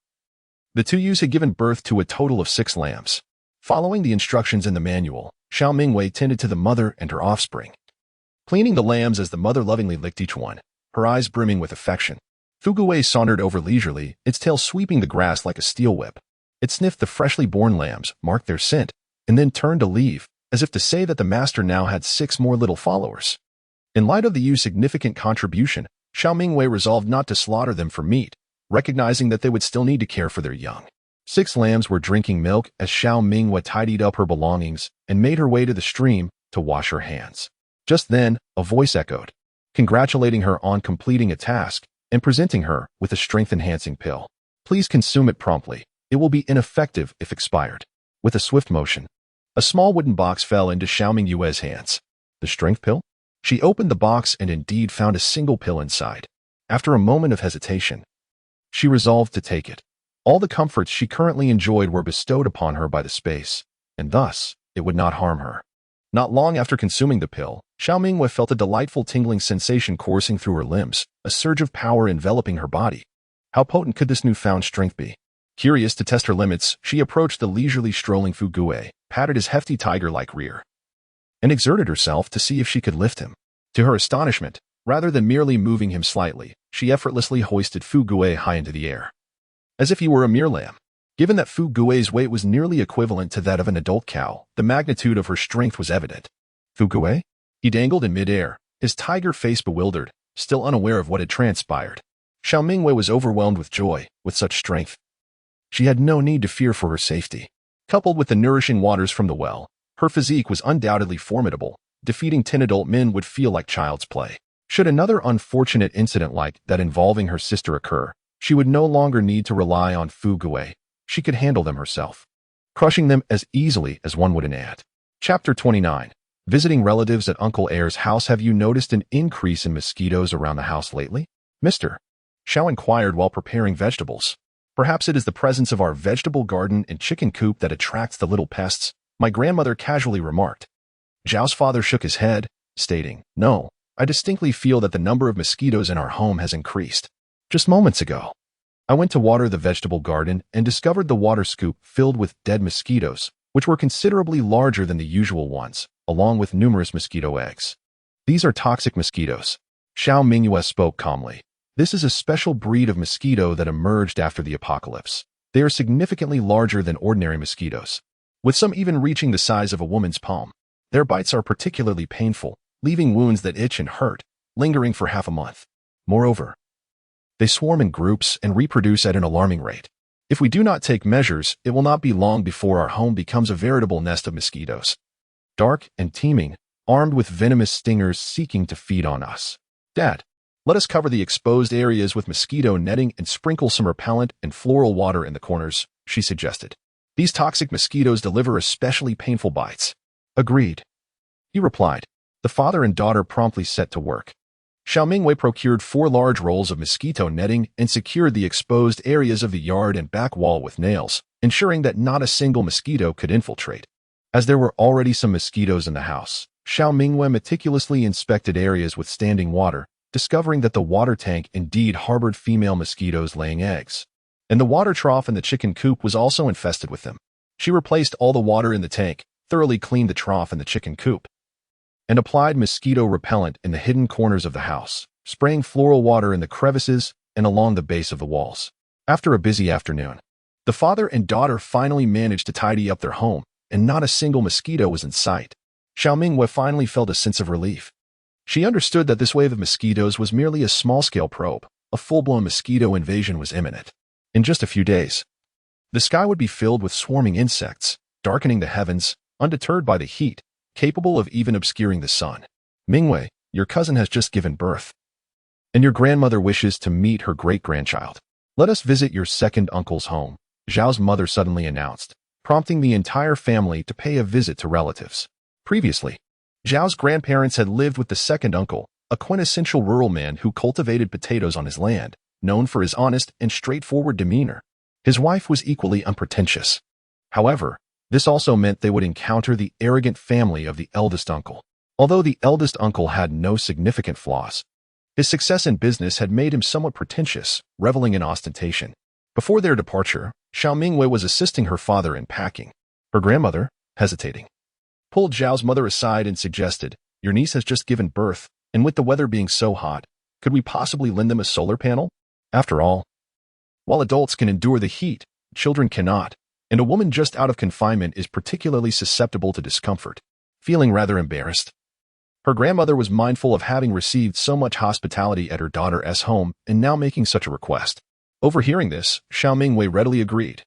the 2 ewes had given birth to a total of 6 lambs. Following the instructions in the manual, Xiao Mingyue tended to the mother and her offspring, cleaning the lambs as the mother lovingly licked each one, her eyes brimming with affection. Fugui sauntered over leisurely, its tail sweeping the grass like a steel whip. It sniffed the freshly born lambs, marked their scent, and then turned to leave, as if to say that the master now had 6 more little followers. In light of the ewes' significant contribution, Xiao Mingyue resolved not to slaughter them for meat, recognizing that they would still need to care for their young. 6 lambs were drinking milk as Xiao Mingyue tidied up her belongings and made her way to the stream to wash her hands. Just then, a voice echoed, congratulating her on completing a task and presenting her with a strength-enhancing pill. Please consume it promptly. It will be ineffective if expired. With a swift motion, a small wooden box fell into Xiao Mingyue's hands. The strength pill? She opened the box and indeed found a single pill inside. After a moment of hesitation, she resolved to take it. All the comforts she currently enjoyed were bestowed upon her by the space, and thus, it would not harm her. Not long after consuming the pill, Xiao Mingyue felt a delightful tingling sensation coursing through her limbs, a surge of power enveloping her body. How potent could this newfound strength be? Curious to test her limits, she approached the leisurely strolling Fugui, patted his hefty tiger-like rear, and exerted herself to see if she could lift him. To her astonishment, rather than merely moving him slightly, she effortlessly hoisted Fugui high into the air, as if he were a mere lamb. Given that Fugui's weight was nearly equivalent to that of an adult cow, the magnitude of her strength was evident. Fugui? He dangled in midair, his tiger face bewildered, still unaware of what had transpired. Xiao Mingyue was overwhelmed with joy. With such strength, she had no need to fear for her safety. Coupled with the nourishing waters from the well, her physique was undoubtedly formidable. Defeating 10 adult men would feel like child's play. Should another unfortunate incident like that involving her sister occur, she would no longer need to rely on Fugui. She could handle them herself, crushing them as easily as one would an ant. Chapter 29. Visiting relatives at Uncle Air's house. Have you noticed an increase in mosquitoes around the house lately? Mr. Xiao inquired while preparing vegetables. Perhaps it is the presence of our vegetable garden and chicken coop that attracts the little pests, my grandmother casually remarked. Zhao's father shook his head, stating, No, I distinctly feel that the number of mosquitoes in our home has increased. Just moments ago, I went to water the vegetable garden and discovered the water scoop filled with dead mosquitoes, which were considerably larger than the usual ones, along with numerous mosquito eggs. These are toxic mosquitoes. Xiao Mingyue spoke calmly. This is a special breed of mosquito that emerged after the apocalypse. They are significantly larger than ordinary mosquitoes, with some even reaching the size of a woman's palm. Their bites are particularly painful, leaving wounds that itch and hurt, lingering for half a month. Moreover, they swarm in groups and reproduce at an alarming rate. If we do not take measures, it will not be long before our home becomes a veritable nest of mosquitoes. Dark and teeming, armed with venomous stingers seeking to feed on us. Dad, let us cover the exposed areas with mosquito netting and sprinkle some repellent and floral water in the corners, she suggested. These toxic mosquitoes deliver especially painful bites. Agreed, he replied. The father and daughter promptly set to work. Xiao Mingyue procured 4 large rolls of mosquito netting and secured the exposed areas of the yard and back wall with nails, ensuring that not a single mosquito could infiltrate. As there were already some mosquitoes in the house, Xiao Mingyue meticulously inspected areas with standing water, discovering that the water tank indeed harbored female mosquitoes laying eggs. And the water trough in the chicken coop was also infested with them. She replaced all the water in the tank, thoroughly cleaned the trough in the chicken coop, and applied mosquito repellent in the hidden corners of the house, spraying floral water in the crevices and along the base of the walls. After a busy afternoon, the father and daughter finally managed to tidy up their home, and not a single mosquito was in sight. Xiao Mingyue finally felt a sense of relief. She understood that this wave of mosquitoes was merely a small-scale probe. A full-blown mosquito invasion was imminent. In just a few days, the sky would be filled with swarming insects, darkening the heavens, undeterred by the heat, capable of even obscuring the sun. Mingyue, your cousin has just given birth, and your grandmother wishes to meet her great-grandchild. Let us visit your second uncle's home, Zhao's mother suddenly announced, prompting the entire family to pay a visit to relatives. Previously, Zhao's grandparents had lived with the second uncle, a quintessential rural man who cultivated potatoes on his land, known for his honest and straightforward demeanor. His wife was equally unpretentious. However, this also meant they would encounter the arrogant family of the eldest uncle. Although the eldest uncle had no significant flaws, his success in business had made him somewhat pretentious, reveling in ostentation. Before their departure, Xiao Mingyue was assisting her father in packing. Her grandmother, hesitating, pulled Zhao's mother aside and suggested, Your niece has just given birth, and with the weather being so hot, could we possibly lend them a solar panel? After all, while adults can endure the heat, children cannot, and a woman just out of confinement is particularly susceptible to discomfort. Feeling rather embarrassed, her grandmother was mindful of having received so much hospitality at her daughter's home and now making such a request. Overhearing this, Xiao Mingyue readily agreed.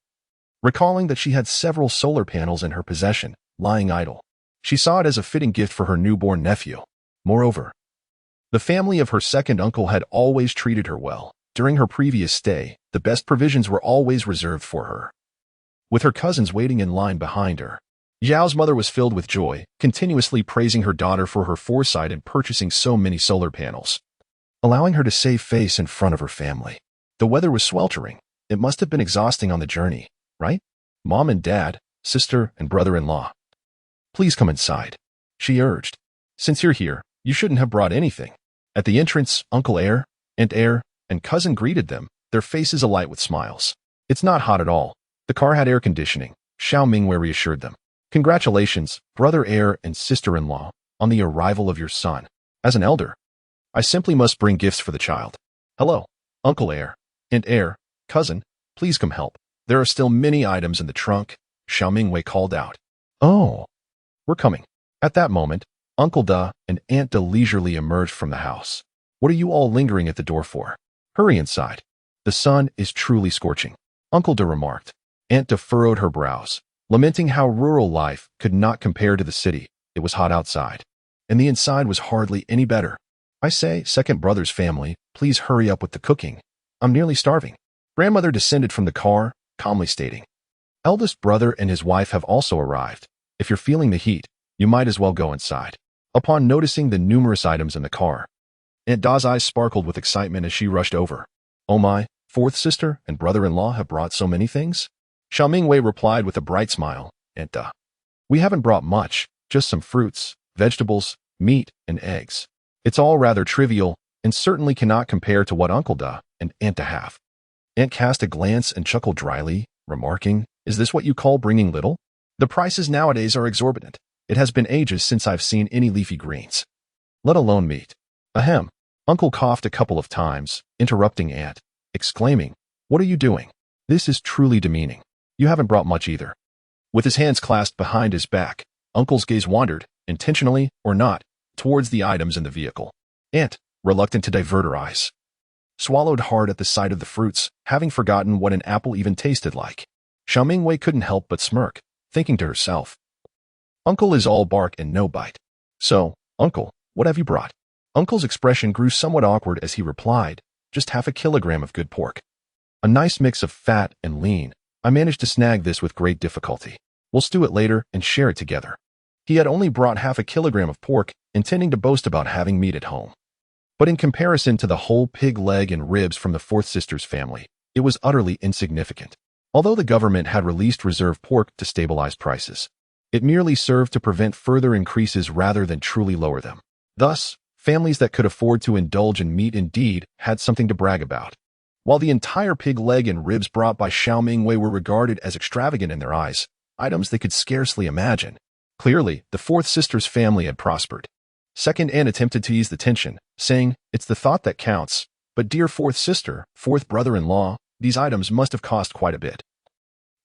Recalling that she had several solar panels in her possession, lying idle, she saw it as a fitting gift for her newborn nephew. Moreover, the family of her second uncle had always treated her well. During her previous stay, the best provisions were always reserved for her, with her cousins waiting in line behind her. Zhao's mother was filled with joy, continuously praising her daughter for her foresight in purchasing so many solar panels, allowing her to save face in front of her family. The weather was sweltering. It must have been exhausting on the journey, right? Mom and dad, sister and brother-in-law. Please come inside, she urged. Since you're here, you shouldn't have brought anything. At the entrance, Uncle Air, Aunt Air, and cousin greeted them, their faces alight with smiles. It's not hot at all. The car had air conditioning, Xiao Mingyue reassured them. Congratulations, brother Air and sister-in-law, on the arrival of your son. As an elder, I simply must bring gifts for the child. Hello, Uncle Air, Aunt Air, cousin, please come help. There are still many items in the trunk, Xiao Mingyue called out. Oh, we're coming. At that moment, Uncle Da and Aunt Da leisurely emerged from the house. What are you all lingering at the door for? Hurry inside. The sun is truly scorching, Uncle Da remarked. Aunt Da furrowed her brows, lamenting how rural life could not compare to the city. It was hot outside, and the inside was hardly any better. I say, second brother's family, please hurry up with the cooking. I'm nearly starving. Grandmother descended from the car, calmly stating, eldest brother and his wife have also arrived. If you're feeling the heat, you might as well go inside. Upon noticing the numerous items in the car, Aunt Da's eyes sparkled with excitement as she rushed over. Oh my, fourth sister and brother-in-law have brought so many things? Xiao Mingyue replied with a bright smile, Aunt Da. We haven't brought much, just some fruits, vegetables, meat, and eggs. It's all rather trivial, and certainly cannot compare to what Uncle Da and Aunt Da have. Aunt cast a glance and chuckled dryly, remarking, is this what you call bringing little? The prices nowadays are exorbitant. It has been ages since I've seen any leafy greens, let alone meat. Ahem. Uncle coughed a couple of times, interrupting Aunt, exclaiming, what are you doing? This is truly demeaning. You haven't brought much either. With his hands clasped behind his back, Uncle's gaze wandered, intentionally or not, towards the items in the vehicle. Aunt, reluctant to divert her eyes, swallowed hard at the sight of the fruits, having forgotten what an apple even tasted like. Xiao Mingyue couldn't help but smirk, thinking to herself, Uncle is all bark and no bite. So, Uncle, what have you brought? Uncle's expression grew somewhat awkward as he replied, just half a kilogram of good pork. A nice mix of fat and lean. I managed to snag this with great difficulty. We'll stew it later and share it together. He had only brought half a kilogram of pork, intending to boast about having meat at home. But in comparison to the whole pig leg and ribs from the fourth sister's family, it was utterly insignificant. Although the government had released reserve pork to stabilize prices, it merely served to prevent further increases rather than truly lower them. Thus, families that could afford to indulge in meat indeed had something to brag about. While the entire pig leg and ribs brought by Xiao Mingyue were regarded as extravagant in their eyes, items they could scarcely imagine. Clearly, the fourth sister's family had prospered. Second Aunt attempted to ease the tension, saying, it's the thought that counts, but dear fourth sister, fourth brother-in-law, these items must have cost quite a bit.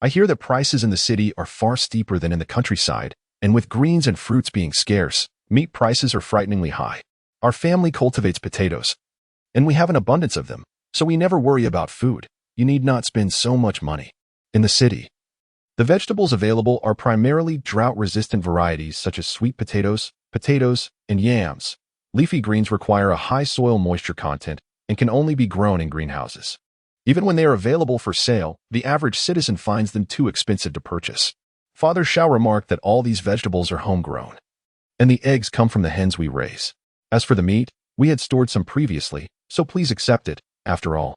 I hear that prices in the city are far steeper than in the countryside, and with greens and fruits being scarce, meat prices are frighteningly high. Our family cultivates potatoes, and we have an abundance of them, so we never worry about food. You need not spend so much money. In the city, the vegetables available are primarily drought-resistant varieties such as sweet potatoes, and yams. Leafy greens require a high soil moisture content and can only be grown in greenhouses. Even when they are available for sale, the average citizen finds them too expensive to purchase. Father Xiao remarked that all these vegetables are homegrown, and the eggs come from the hens we raise. As for the meat, we had stored some previously, so please accept it. After all,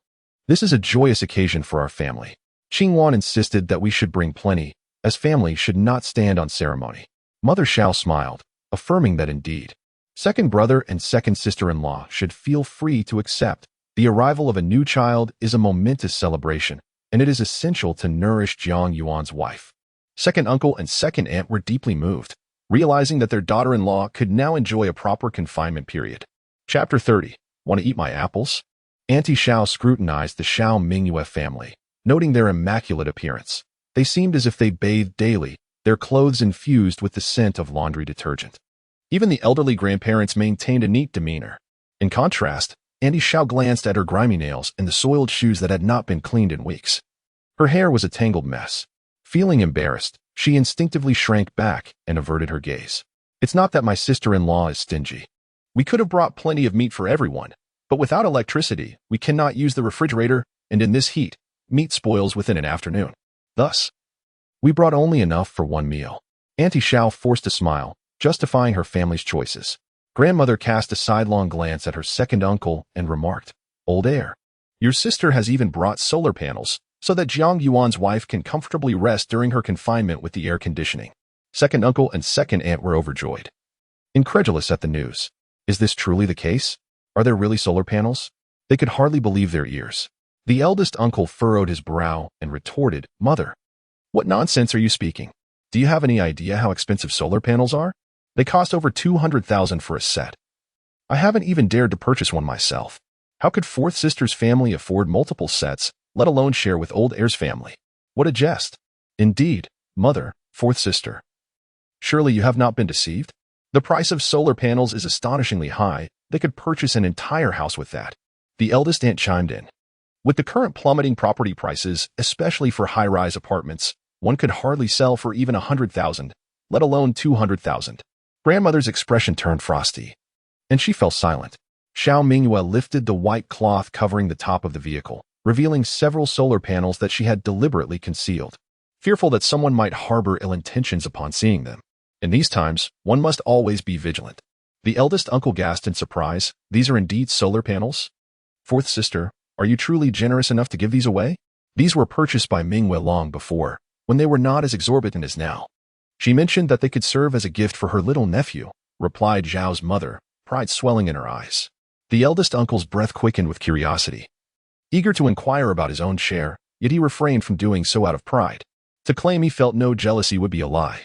this is a joyous occasion for our family. Qingwan insisted that we should bring plenty, as family should not stand on ceremony. Mother Xiao smiled, affirming that indeed, second brother and second sister-in-law should feel free to accept. The arrival of a new child is a momentous celebration, and it is essential to nourish Jiang Yuan's wife. Second uncle and second aunt were deeply moved, realizing that their daughter-in-law could now enjoy a proper confinement period. Chapter 30. Want to eat my apples? Auntie Xiao scrutinized the Xiao Mingyue family, noting their immaculate appearance. They seemed as if they bathed daily, their clothes infused with the scent of laundry detergent. Even the elderly grandparents maintained a neat demeanor. In contrast, Auntie Xiao glanced at her grimy nails and the soiled shoes that had not been cleaned in weeks. Her hair was a tangled mess. Feeling embarrassed, she instinctively shrank back and averted her gaze. It's not that my sister-in-law is stingy. We could have brought plenty of meat for everyone, but without electricity, we cannot use the refrigerator, and in this heat, meat spoils within an afternoon. Thus, we brought only enough for one meal. Auntie Xiao forced a smile, justifying her family's choices. Grandmother cast a sidelong glance at her second uncle and remarked, Old air. Your sister has even brought solar panels, so that Jiang Yuan's wife can comfortably rest during her confinement with the air conditioning. Second uncle and second aunt were overjoyed, incredulous at the news. Is this truly the case? Are there really solar panels? They could hardly believe their ears. The eldest uncle furrowed his brow and retorted, Mother, what nonsense are you speaking? Do you have any idea how expensive solar panels are? They cost over 200,000 for a set. I haven't even dared to purchase one myself. How could fourth sister's family afford multiple sets, let alone share with old heir's family? What a jest. Indeed, mother, fourth sister. Surely you have not been deceived? The price of solar panels is astonishingly high. They could purchase an entire house with that. The eldest aunt chimed in. With the current plummeting property prices, especially for high-rise apartments, one could hardly sell for even 100,000, let alone 200,000. Grandmother's expression turned frosty, and she fell silent. Xiao Mingyue lifted the white cloth covering the top of the vehicle, revealing several solar panels that she had deliberately concealed, fearful that someone might harbor ill intentions upon seeing them. In these times, one must always be vigilant. The eldest uncle gasped in surprise. These are indeed solar panels? Fourth sister, are you truly generous enough to give these away? These were purchased by Mingyue long before, when they were not as exorbitant as now. She mentioned that they could serve as a gift for her little nephew, replied Zhao's mother, pride swelling in her eyes. The eldest uncle's breath quickened with curiosity. Eager to inquire about his own share, yet he refrained from doing so out of pride. To claim he felt no jealousy would be a lie.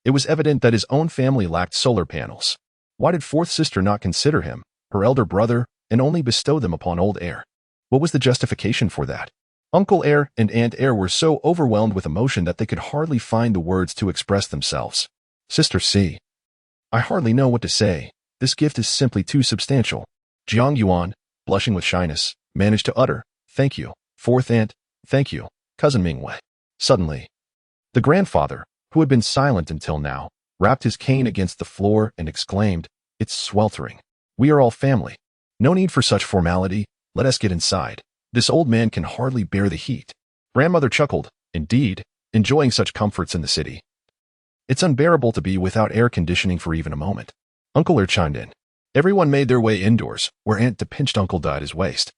It was evident that his own family lacked solar panels. Why did fourth sister not consider him, her elder brother, and only bestow them upon old heir? What was the justification for that? Uncle heir and aunt heir were so overwhelmed with emotion that they could hardly find the words to express themselves. Sister C. I hardly know what to say. This gift is simply too substantial. Jiang Yuan, blushing with shyness, managed to utter, thank you, fourth aunt, thank you, cousin Mingyue. Suddenly, the grandfather, who had been silent until now, rapped his cane against the floor and exclaimed, it's sweltering. We are all family. No need for such formality. Let us get inside. This old man can hardly bear the heat. Grandmother chuckled, indeed, enjoying such comforts in the city. It's unbearable to be without air conditioning for even a moment. Uncle heir chimed in. Everyone made their way indoors, where Aunt pinched Uncle at his waist,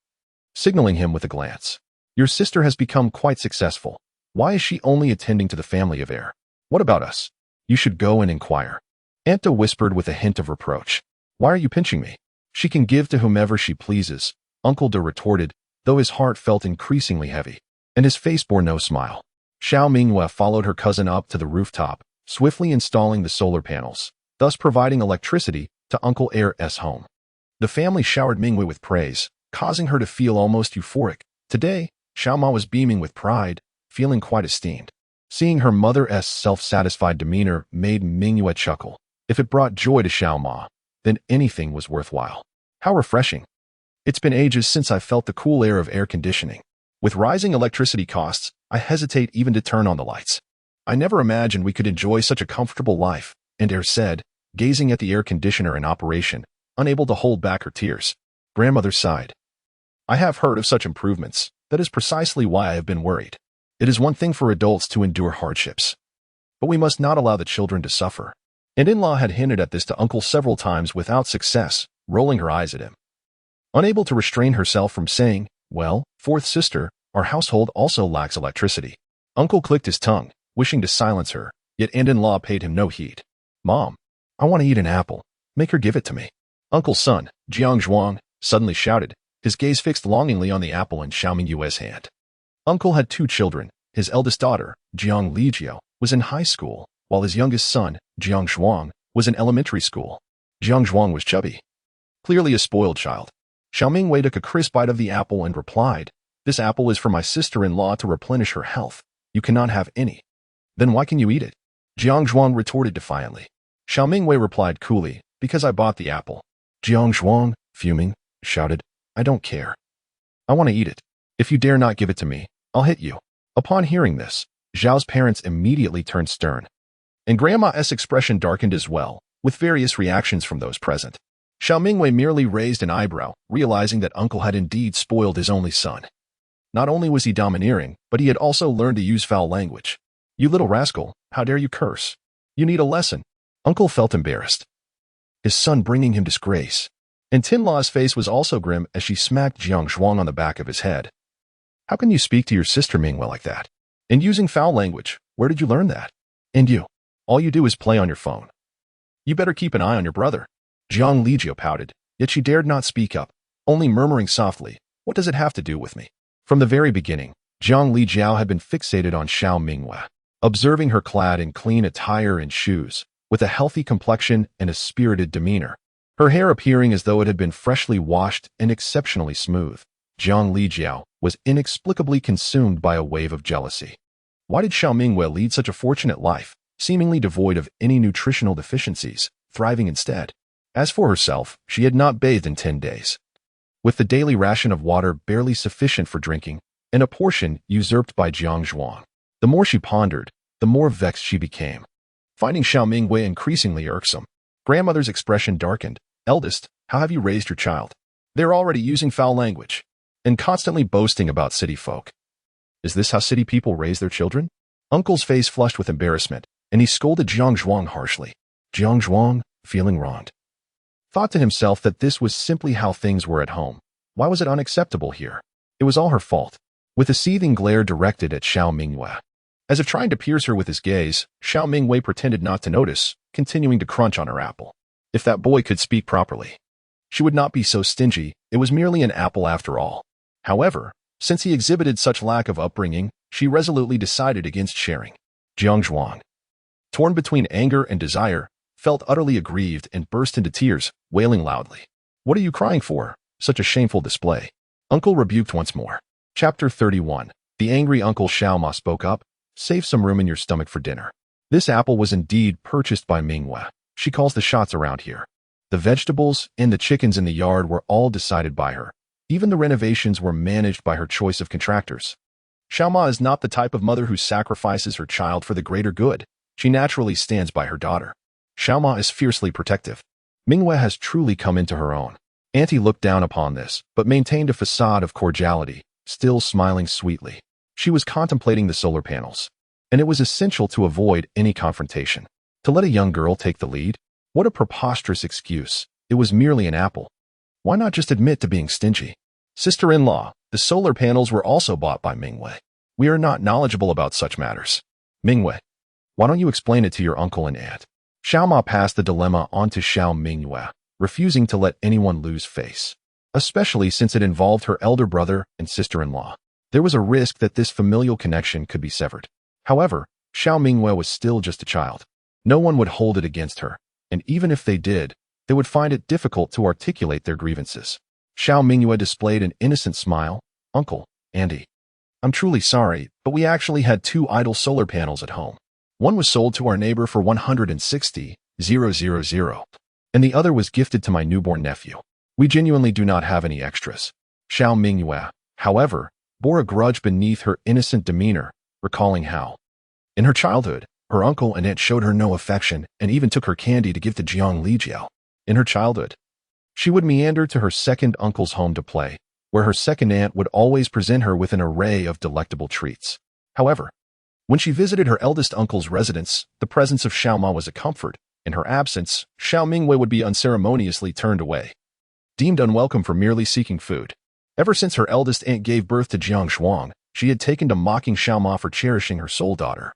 signaling him with a glance. Your sister has become quite successful. Why is she only attending to the family of heir? What about us? You should go and inquire. Aunt whispered with a hint of reproach. Why are you pinching me? She can give to whomever she pleases, Uncle retorted, though his heart felt increasingly heavy, and his face bore no smile. Xiao Mingyue followed her cousin up to the rooftop, swiftly installing the solar panels, thus providing electricity to Uncle heir's home. The family showered Mingyue with praise, causing her to feel almost euphoric. Today, Xiao Ma was beaming with pride, feeling quite esteemed. Seeing her mother's self-satisfied demeanor made Mingyue chuckle. If it brought joy to Xiao Ma, then anything was worthwhile. How refreshing. It's been ages since I felt the cool air of air conditioning. With rising electricity costs, I hesitate even to turn on the lights. I never imagined we could enjoy such a comfortable life, and heir said, gazing at the air conditioner in operation, unable to hold back her tears. Grandmother sighed. I have heard of such improvements. That is precisely why I have been worried. It is one thing for adults to endure hardships, but we must not allow the children to suffer. And in-law had hinted at this to Uncle several times without success, rolling her eyes at him. Unable to restrain herself from saying, well, fourth sister, our household also lacks electricity. Uncle clicked his tongue, wishing to silence her, yet in-law paid him no heed. Mom, I want to eat an apple. Make her give it to me. Uncle's son, Jiang Zhuang, suddenly shouted, his gaze fixed longingly on the apple in Xiao Mingyue's hand. Uncle had 2 children. His eldest daughter, Jiang Lijiao, was in high school, while his youngest son, Jiang Zhuang, was in elementary school. Jiang Zhuang was chubby, clearly a spoiled child. Xiao Mingyue took a crisp bite of the apple and replied, this apple is for my sister-in-law to replenish her health. You cannot have any. Then why can you eat it? Jiang Zhuang retorted defiantly. Xiao Mingyue replied coolly, because I bought the apple. Jiang Zhuang, fuming, shouted, I don't care. I want to eat it. If you dare not give it to me, I'll hit you. Upon hearing this, Zhao's parents immediately turned stern. And Grandma's expression darkened as well, with various reactions from those present. Xiao Mingyue merely raised an eyebrow, realizing that Uncle had indeed spoiled his only son. Not only was he domineering, but he had also learned to use foul language. You little rascal, how dare you curse? You need a lesson. Uncle felt embarrassed. His son bringing him disgrace. And Tin-Law's face was also grim as she smacked Jiang Zhuang on the back of his head. How can you speak to your sister Mingyue like that? And using foul language, where did you learn that? And you, all you do is play on your phone. You better keep an eye on your brother. Jiang Lijiao pouted, yet she dared not speak up, only murmuring softly, what does it have to do with me? From the very beginning, Jiang Lijiao had been fixated on Xiao Mingyue, observing her clad in clean attire and shoes, with a healthy complexion and a spirited demeanor, her hair appearing as though it had been freshly washed and exceptionally smooth. Jiang Lijiao was inexplicably consumed by a wave of jealousy. Why did Xiao Mingyue lead such a fortunate life, seemingly devoid of any nutritional deficiencies, thriving instead? As for herself, she had not bathed in 10 days. With the daily ration of water barely sufficient for drinking, and a portion usurped by Jiang Zhuang, the more she pondered, the more vexed she became. Finding Xiao Mingyue increasingly irksome, grandmother's expression darkened, Eldest, how have you raised your child? They're already using foul language and constantly boasting about city folk. Is this how city people raise their children? Uncle's face flushed with embarrassment, and he scolded Jiang Zhuang harshly. Jiang Zhuang, feeling wronged, thought to himself that this was simply how things were at home. Why was it unacceptable here? It was all her fault. With a seething glare directed at Xiao Mingyue. As if trying to pierce her with his gaze, Xiao Mingyue pretended not to notice, continuing to crunch on her apple. If that boy could speak properly, she would not be so stingy. It was merely an apple after all. However, since he exhibited such lack of upbringing, she resolutely decided against sharing. Jiang Zhuang, torn between anger and desire, felt utterly aggrieved and burst into tears, wailing loudly. What are you crying for? Such a shameful display. Uncle rebuked once more. Chapter 31. The angry Uncle Xiao Ma spoke up. Save some room in your stomach for dinner. This apple was indeed purchased by Mingyue. She calls the shots around here. The vegetables and the chickens in the yard were all decided by her. Even the renovations were managed by her choice of contractors. Xiao Ma is not the type of mother who sacrifices her child for the greater good. She naturally stands by her daughter. Xiao Ma is fiercely protective. Mingyue has truly come into her own. Auntie looked down upon this, but maintained a facade of cordiality, still smiling sweetly. She was contemplating the solar panels, and it was essential to avoid any confrontation. To let a young girl take the lead? What a preposterous excuse. It was merely an apple. Why not just admit to being stingy? Sister-in-law, the solar panels were also bought by Mingyue. We are not knowledgeable about such matters. Mingyue, why don't you explain it to your uncle and aunt? Xiao Ma passed the dilemma on to Xiao Mingyue, refusing to let anyone lose face, especially since it involved her elder brother and sister-in-law. There was a risk that this familial connection could be severed. However, Xiao Mingyue was still just a child. No one would hold it against her, and even if they did, they would find it difficult to articulate their grievances. Xiao Mingyue displayed an innocent smile. Uncle, Andy, I'm truly sorry, but we actually had 2 idle solar panels at home. One was sold to our neighbor for 160,000, and the other was gifted to my newborn nephew. We genuinely do not have any extras. Xiao Mingyue, however, bore a grudge beneath her innocent demeanor, recalling how, in her childhood, her uncle and aunt showed her no affection and even took her candy to give to Jiang Lijiao. In her childhood, she would meander to her second uncle's home to play, where her second aunt would always present her with an array of delectable treats. However, when she visited her eldest uncle's residence, the presence of Xiao Ma was a comfort. In her absence, Xiao Mingyue would be unceremoniously turned away, deemed unwelcome for merely seeking food. Ever since her eldest aunt gave birth to Jiang Zhuang, she had taken to mocking Xiao Ma for cherishing her sole daughter,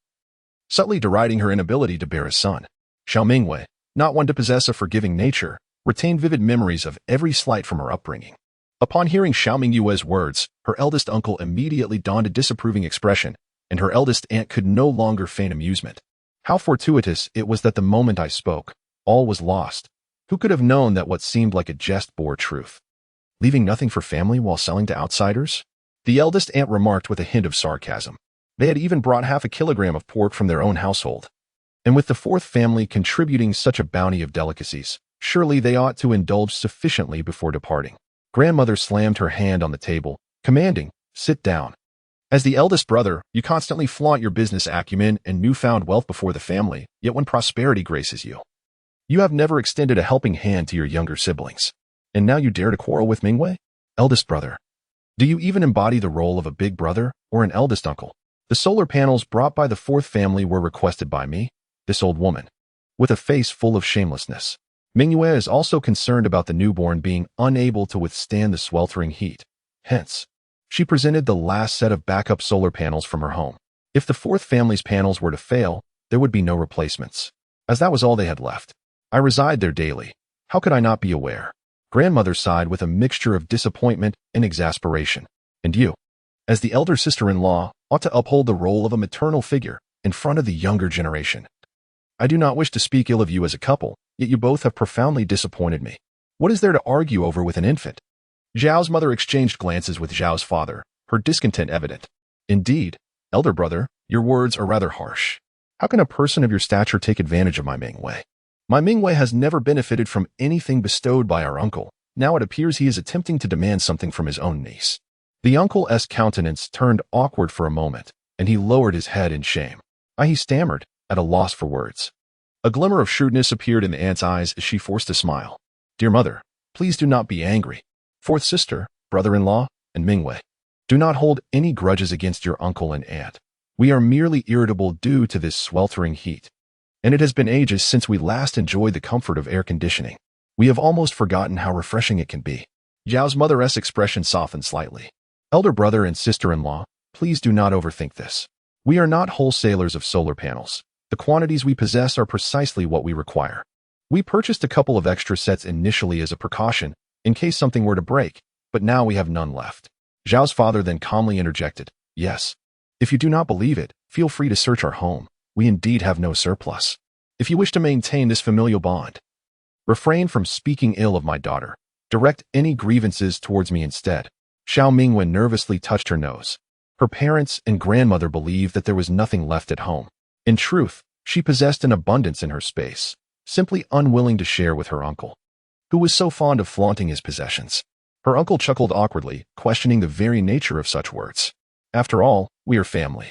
subtly deriding her inability to bear a son. Xiao Mingyue, not one to possess a forgiving nature, retained vivid memories of every slight from her upbringing. Upon hearing Xiao Mingyue's words, her eldest uncle immediately donned a disapproving expression, and her eldest aunt could no longer feign amusement. How fortuitous it was that the moment I spoke, all was lost. Who could have known that what seemed like a jest bore truth? Leaving nothing for family while selling to outsiders? The eldest aunt remarked with a hint of sarcasm. They had even brought 0.5 kilogram of pork from their own household. And with the fourth family contributing such a bounty of delicacies, surely they ought to indulge sufficiently before departing. Grandmother slammed her hand on the table, commanding, "Sit down. As the eldest brother, you constantly flaunt your business acumen and newfound wealth before the family, yet when prosperity graces you, you have never extended a helping hand to your younger siblings. And now you dare to quarrel with Mingyue? Eldest brother. Do you even embody the role of a big brother or an eldest uncle? The solar panels brought by the fourth family were requested by me, this old woman, with a face full of shamelessness. Mingyue is also concerned about the newborn being unable to withstand the sweltering heat. Hence, she presented the last set of backup solar panels from her home. If the fourth family's panels were to fail, there would be no replacements, as that was all they had left. I reside there daily. How could I not be aware? Grandmother sighed with a mixture of disappointment and exasperation. And you, as the elder sister-in-law, ought to uphold the role of a maternal figure in front of the younger generation. I do not wish to speak ill of you as a couple, yet you both have profoundly disappointed me. What is there to argue over with an infant? Zhao's mother exchanged glances with Zhao's father, her discontent evident. Indeed, elder brother, your words are rather harsh. How can a person of your stature take advantage of my Mingyue? My Mingyue has never benefited from anything bestowed by our uncle. Now it appears he is attempting to demand something from his own niece. The uncle's countenance turned awkward for a moment, and he lowered his head in shame. He stammered, at a loss for words. A glimmer of shrewdness appeared in the aunt's eyes as she forced a smile. Dear mother, please do not be angry. Fourth sister, brother-in-law, and Mingyue. Do not hold any grudges against your uncle and aunt. We are merely irritable due to this sweltering heat. And it has been ages since we last enjoyed the comfort of air conditioning. We have almost forgotten how refreshing it can be. Zhao's mother's expression softened slightly. Elder brother and sister-in-law, please do not overthink this. We are not wholesalers of solar panels. The quantities we possess are precisely what we require. We purchased a couple of extra sets initially as a precaution, in case something were to break, but now we have none left. Zhao's father then calmly interjected, yes. If you do not believe it, feel free to search our home. We indeed have no surplus. If you wish to maintain this familial bond, refrain from speaking ill of my daughter. Direct any grievances towards me instead. Xiao Mingyue nervously touched her nose. Her parents and grandmother believed that there was nothing left at home. In truth, she possessed an abundance in her space, simply unwilling to share with her uncle, who was so fond of flaunting his possessions. Her uncle chuckled awkwardly, questioning the very nature of such words. After all, we are family.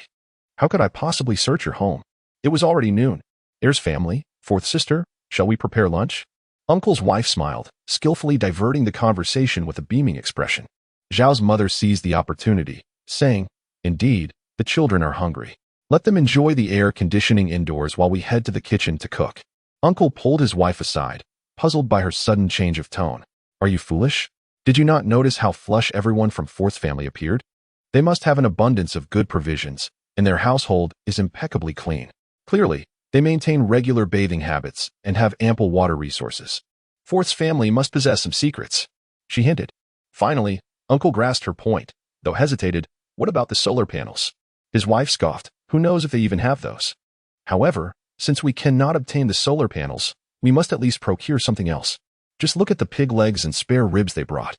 How could I possibly search your home? It was already noon. Here's family, fourth sister, shall we prepare lunch? Uncle's wife smiled, skillfully diverting the conversation with a beaming expression. Zhao's mother seized the opportunity, saying, indeed, the children are hungry. Let them enjoy the air conditioning indoors while we head to the kitchen to cook. Uncle pulled his wife aside, puzzled by her sudden change of tone. Are you foolish? Did you not notice how flush everyone from Fourth's family appeared? They must have an abundance of good provisions, and their household is impeccably clean. Clearly, they maintain regular bathing habits and have ample water resources. Fourth's family must possess some secrets, she hinted. Finally, Uncle grasped her point, though hesitated. What about the solar panels? His wife scoffed. Who knows if they even have those? However, since we cannot obtain the solar panels, we must at least procure something else. Just look at the pig legs and spare ribs they brought.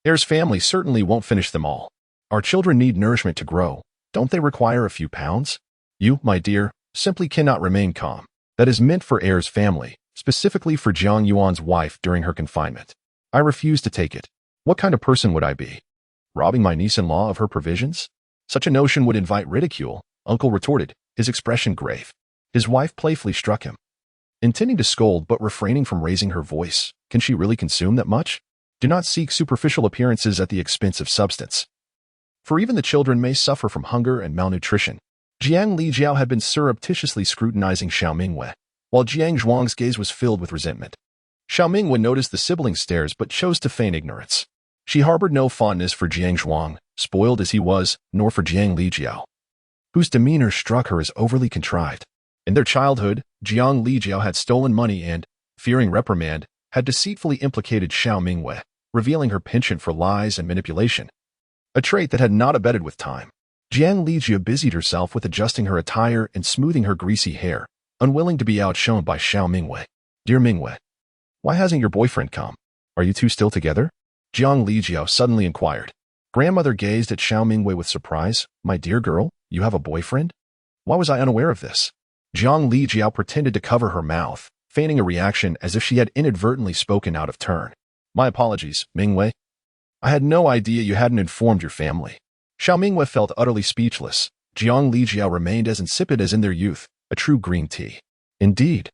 Heir's family certainly won't finish them all. Our children need nourishment to grow. Don't they require a few pounds? You, my dear, simply cannot remain calm. That is meant for Heir's family, specifically for Jiang Yuan's wife during her confinement. I refuse to take it. What kind of person would I be? Robbing my niece-in-law of her provisions? Such a notion would invite ridicule, Uncle retorted, his expression grave. His wife playfully struck him. Intending to scold but refraining from raising her voice, can she really consume that much? Do not seek superficial appearances at the expense of substance. For even the children may suffer from hunger and malnutrition. Jiang Lijiao had been surreptitiously scrutinizing Xiao Mingyue, while Jiang Zhuang's gaze was filled with resentment. Xiao Mingyue noticed the sibling stares but chose to feign ignorance. She harbored no fondness for Jiang Zhuang, spoiled as he was, nor for Jiang Lijiao, whose demeanor struck her as overly contrived. In their childhood, Jiang Lijiao had stolen money and, fearing reprimand, had deceitfully implicated Xiao Mingyue, revealing her penchant for lies and manipulation, a trait that had not abated with time. Jiang Lijiao busied herself with adjusting her attire and smoothing her greasy hair, unwilling to be outshone by Xiao Mingyue. Dear Mingyue, why hasn't your boyfriend come? Are you two still together? Jiang Lijiao suddenly inquired. Grandmother gazed at Xiao Mingyue with surprise. My dear girl, you have a boyfriend? Why was I unaware of this? Jiang Lijiao pretended to cover her mouth, feigning a reaction as if she had inadvertently spoken out of turn. My apologies, Mingyue. I had no idea you hadn't informed your family. Xiao Mingyue felt utterly speechless. Jiang Lijiao remained as insipid as in their youth, a true green tea. Indeed,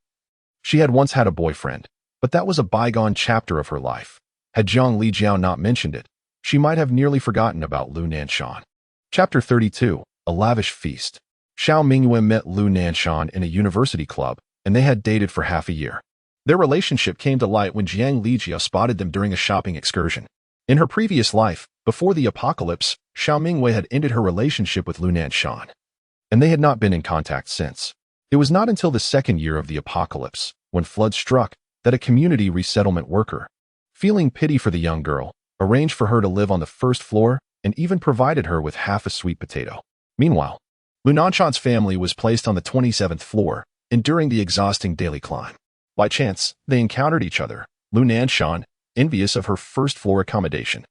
she had once had a boyfriend, but that was a bygone chapter of her life. Had Jiang Lijiao not mentioned it, she might have nearly forgotten about Lu Nanshan. Chapter 32, A Lavish Feast. Xiao Mingyue met Lu Nanshan in a university club, and they had dated for half a year. Their relationship came to light when Jiang Lijiao spotted them during a shopping excursion. In her previous life, before the apocalypse, Xiao Mingyue had ended her relationship with Lu Nanshan, and they had not been in contact since. It was not until the second year of the apocalypse, when flood struck, that a community resettlement worker, feeling pity for the young girl, arranged for her to live on the first floor and even provided her with half a sweet potato. Meanwhile, Lu Nanshan's family was placed on the 27th floor, enduring the exhausting daily climb. By chance, they encountered each other. Lu Nanshan, envious of her first-floor accommodation,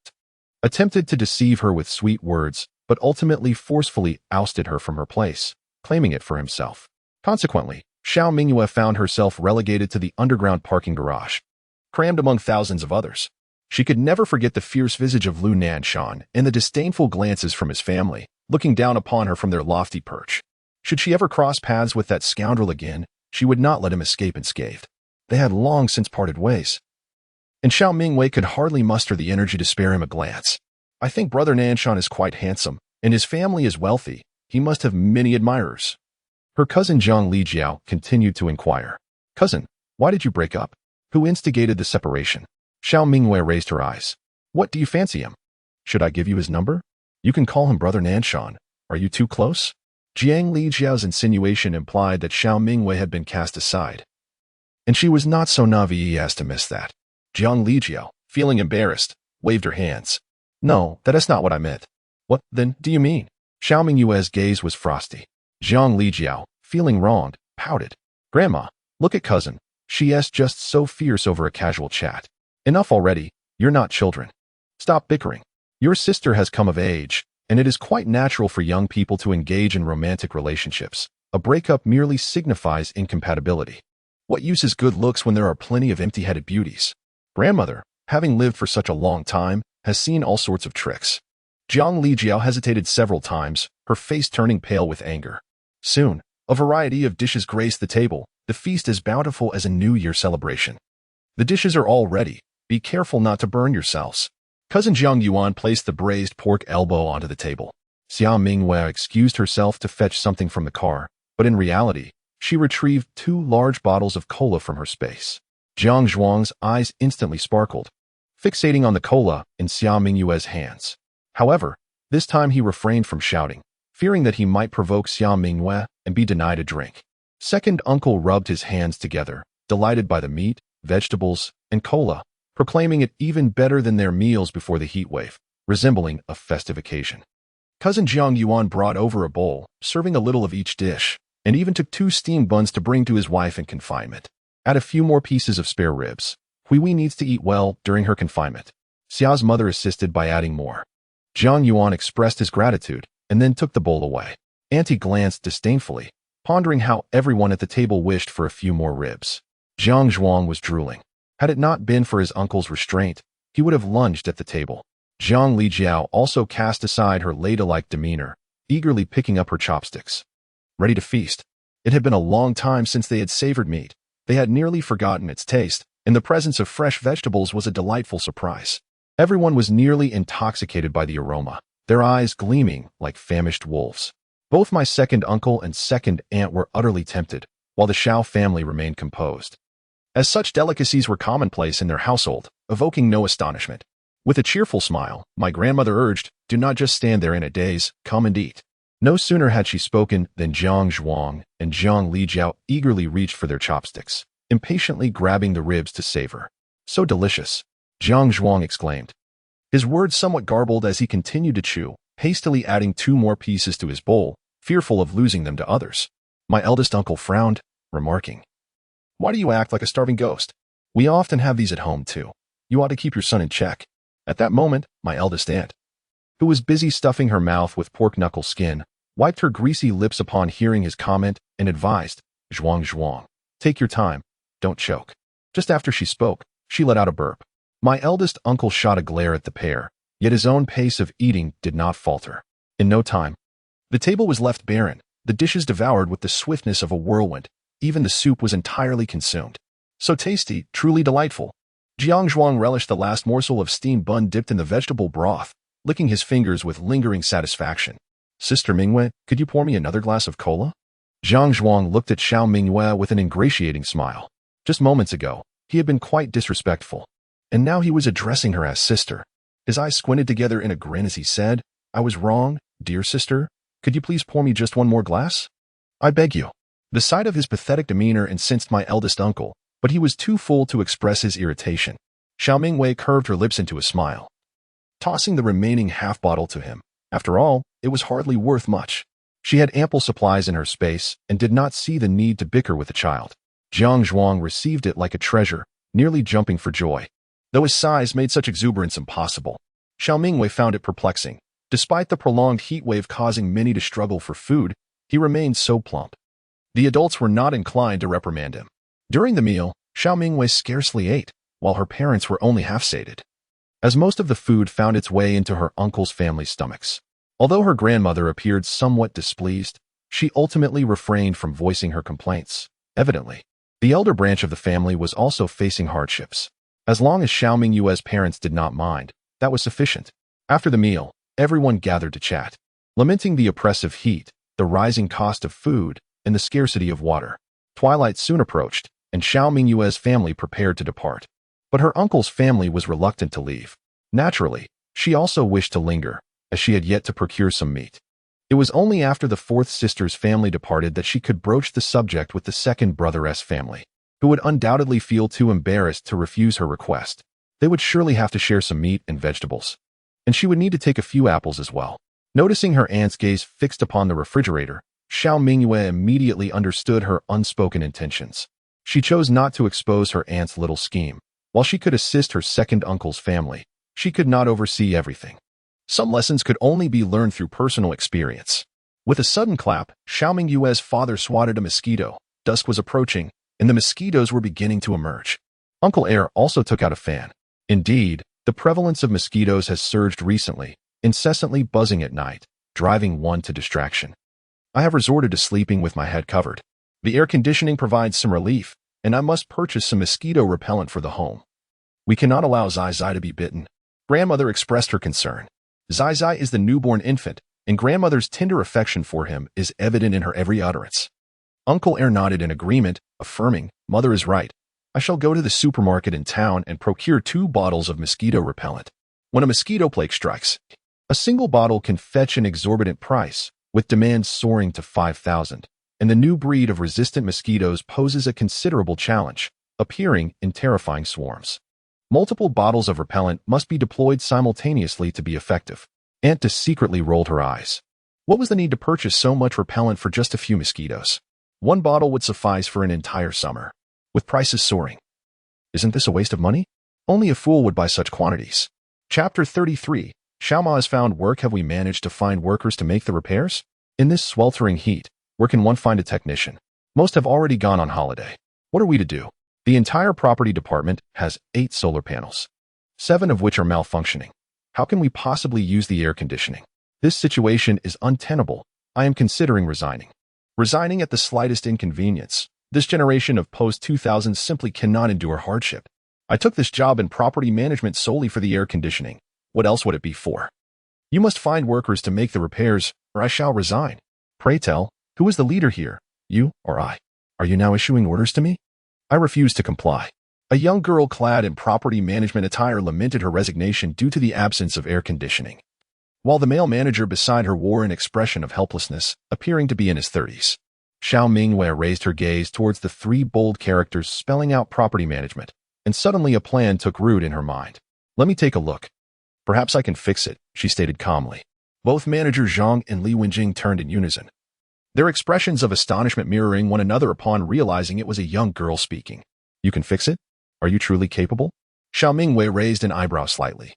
attempted to deceive her with sweet words, but ultimately forcefully ousted her from her place, claiming it for himself. Consequently, Xiao Mingyue found herself relegated to the underground parking garage, crammed among thousands of others. She could never forget the fierce visage of Lu Nanshan and the disdainful glances from his family, looking down upon her from their lofty perch. Should she ever cross paths with that scoundrel again, she would not let him escape unscathed. They had long since parted ways. and Xiao Mingyue could hardly muster the energy to spare him a glance. I think Brother Nanshan is quite handsome, and his family is wealthy. He must have many admirers. Her cousin Zhang Lijiao continued to inquire. Cousin, why did you break up? Who instigated the separation? Xiao Mingyue raised her eyes. What do you fancy him? Should I give you his number? You can call him Brother Nanshan. Are you too close? Jiang Lijiao's insinuation implied that Xiao Mingyue had been cast aside. And she was not so naive as to miss that. Jiang Lijiao, feeling embarrassed, waved her hands. No, that is not what I meant. What, then, do you mean? Xiao Mingyue's gaze was frosty. Jiang Lijiao, feeling wronged, pouted. Grandma, look at cousin. She is just so fierce over a casual chat. Enough already, you're not children. Stop bickering. Your sister has come of age, and it is quite natural for young people to engage in romantic relationships. A breakup merely signifies incompatibility. What use is good looks when there are plenty of empty-headed beauties? Grandmother, having lived for such a long time, has seen all sorts of tricks. Jiang Lijiao hesitated several times, her face turning pale with anger. Soon, a variety of dishes graced the table, the feast as bountiful as a New Year celebration. The dishes are all ready. Be careful not to burn yourselves. Cousin Jiang Yuan placed the braised pork elbow onto the table. Xiao Mingyue excused herself to fetch something from the car, but in reality, she retrieved 2 large bottles of cola from her space. Jiang Zhuang's eyes instantly sparkled, fixating on the cola in Xiao Mingyue's hands. However, this time he refrained from shouting, fearing that he might provoke Xiao Mingyue and be denied a drink. Second uncle rubbed his hands together, delighted by the meat, vegetables, and cola, proclaiming it even better than their meals before the heat wave, resembling a festive occasion. Cousin Jiang Yuan brought over a bowl, serving a little of each dish, and even took 2 steamed buns to bring to his wife in confinement. Add a few more pieces of spare ribs. Fugui needs to eat well during her confinement. Xiao's mother assisted by adding more. Jiang Yuan expressed his gratitude, and then took the bowl away. Auntie glanced disdainfully, pondering how everyone at the table wished for a few more ribs. Jiang Zhuang was drooling. Had it not been for his uncle's restraint, he would have lunged at the table. Jiang Lijiao also cast aside her ladylike demeanor, eagerly picking up her chopsticks. Ready to feast. It had been a long time since they had savored meat. They had nearly forgotten its taste, and the presence of fresh vegetables was a delightful surprise. Everyone was nearly intoxicated by the aroma, their eyes gleaming like famished wolves. Both my second uncle and second aunt were utterly tempted, while the Xiao family remained composed. As such delicacies were commonplace in their household, evoking no astonishment. With a cheerful smile, my grandmother urged, do not just stand there in a daze, come and eat. No sooner had she spoken than Jiang Zhuang and Jiang Lijiao eagerly reached for their chopsticks, impatiently grabbing the ribs to savor. So delicious, Jiang Zhuang exclaimed. His words somewhat garbled as he continued to chew, hastily adding 2 more pieces to his bowl, fearful of losing them to others. My eldest uncle frowned, remarking, why do you act like a starving ghost? We often have these at home too. You ought to keep your son in check. At that moment, my eldest aunt, who was busy stuffing her mouth with pork knuckle skin, wiped her greasy lips upon hearing his comment and advised, Zhuang, take your time, don't choke. Just after she spoke, she let out a burp. My eldest uncle shot a glare at the pair, yet his own pace of eating did not falter. In no time, the table was left barren, the dishes devoured with the swiftness of a whirlwind. Even the soup was entirely consumed. So tasty, truly delightful. Jiang Zhuang relished the last morsel of steamed bun dipped in the vegetable broth, licking his fingers with lingering satisfaction. Sister Mingyue, could you pour me another glass of cola? Jiang Zhuang looked at Xiao Mingyue with an ingratiating smile. Just moments ago, he had been quite disrespectful, and now he was addressing her as sister. His eyes squinted together in a grin as he said, I was wrong, dear sister. Could you please pour me just 1 more glass? I beg you. The sight of his pathetic demeanor incensed my eldest uncle, but he was too full to express his irritation. Xiao Mingyue curved her lips into a smile, tossing the remaining half-bottle to him. After all, it was hardly worth much. She had ample supplies in her space and did not see the need to bicker with the child. Jiang Zhuang received it like a treasure, nearly jumping for joy. Though his size made such exuberance impossible, Xiao Mingyue found it perplexing. Despite the prolonged heat wave causing many to struggle for food, he remained so plump. The adults were not inclined to reprimand him. During the meal, Xiao Mingyue scarcely ate, while her parents were only half-sated, as most of the food found its way into her uncle's family's stomachs. Although her grandmother appeared somewhat displeased, she ultimately refrained from voicing her complaints. Evidently, the elder branch of the family was also facing hardships. As long as Xiao Mingyue's parents did not mind, that was sufficient. After the meal, everyone gathered to chat, lamenting the oppressive heat, the rising cost of food, and the scarcity of water. Twilight soon approached, and Xiao Mingyue's family prepared to depart. But her uncle's family was reluctant to leave. Naturally, she also wished to linger, as she had yet to procure some meat. It was only after the fourth sister's family departed that she could broach the subject with the second brother's family, who would undoubtedly feel too embarrassed to refuse her request. They would surely have to share some meat and vegetables. And she would need to take a few apples as well. Noticing her aunt's gaze fixed upon the refrigerator, Xiao Mingyue immediately understood her unspoken intentions. She chose not to expose her aunt's little scheme. While she could assist her second uncle's family, she could not oversee everything. Some lessons could only be learned through personal experience. With a sudden clap, Xiao Mingyue's father swatted a mosquito. Dusk was approaching, and the mosquitoes were beginning to emerge. Uncle Air also took out a fan. Indeed, the prevalence of mosquitoes has surged recently, incessantly buzzing at night, driving one to distraction. I have resorted to sleeping with my head covered. The air conditioning provides some relief, and I must purchase some mosquito repellent for the home. We cannot allow Zai Zai to be bitten. Grandmother expressed her concern. Zai Zai is the newborn infant, and grandmother's tender affection for him is evident in her every utterance. Uncle Air nodded in agreement, affirming, "Mother is right. I shall go to the supermarket in town and procure 2 bottles of mosquito repellent. When a mosquito plague strikes, a single bottle can fetch an exorbitant price, with demand soaring to 5,000, and the new breed of resistant mosquitoes poses a considerable challenge, appearing in terrifying swarms. Multiple bottles of repellent must be deployed simultaneously to be effective." Aunt secretly rolled her eyes. What was the need to purchase so much repellent for just a few mosquitoes? 1 bottle would suffice for an entire summer, with prices soaring. Isn't this a waste of money? Only a fool would buy such quantities. Chapter 33. Xiaoma has found work. Have we managed to find workers to make the repairs? In this sweltering heat, where can one find a technician? Most have already gone on holiday. What are we to do? The entire property department has 8 solar panels, 7 of which are malfunctioning. How can we possibly use the air conditioning? This situation is untenable. I am considering resigning. Resigning at the slightest inconvenience. This generation of post-2000s simply cannot endure hardship. I took this job in property management solely for the air conditioning. What else would it be for? You must find workers to make the repairs, or I shall resign. Pray tell, who is the leader here, you or I? Are you now issuing orders to me? I refuse to comply. A young girl clad in property management attire lamented her resignation due to the absence of air conditioning, while the male manager beside her wore an expression of helplessness, appearing to be in his 30s. Xiao Mingyue raised her gaze towards the 3 bold characters spelling out property management, and suddenly a plan took root in her mind. Let me take a look. Perhaps I can fix it, she stated calmly. Both Manager Zhang and Li Wenjing turned in unison, their expressions of astonishment mirroring one another upon realizing it was a young girl speaking. You can fix it? Are you truly capable? Xiao Mingyue raised an eyebrow slightly.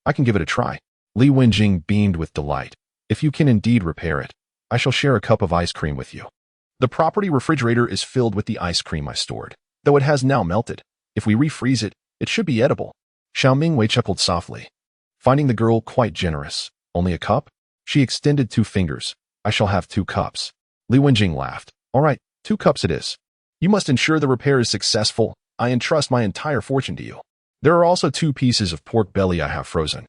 I can give it a try. Li Wenjing beamed with delight. If you can indeed repair it, I shall share a cup of ice cream with you. The property refrigerator is filled with the ice cream I stored, though it has now melted. If we refreeze it, it should be edible. Xiao Mingyue chuckled softly, finding the girl quite generous. Only a cup? She extended 2 fingers. I shall have 2 cups. Li Wenjing laughed. All right, 2 cups it is. You must ensure the repair is successful. I entrust my entire fortune to you. There are also 2 pieces of pork belly I have frozen,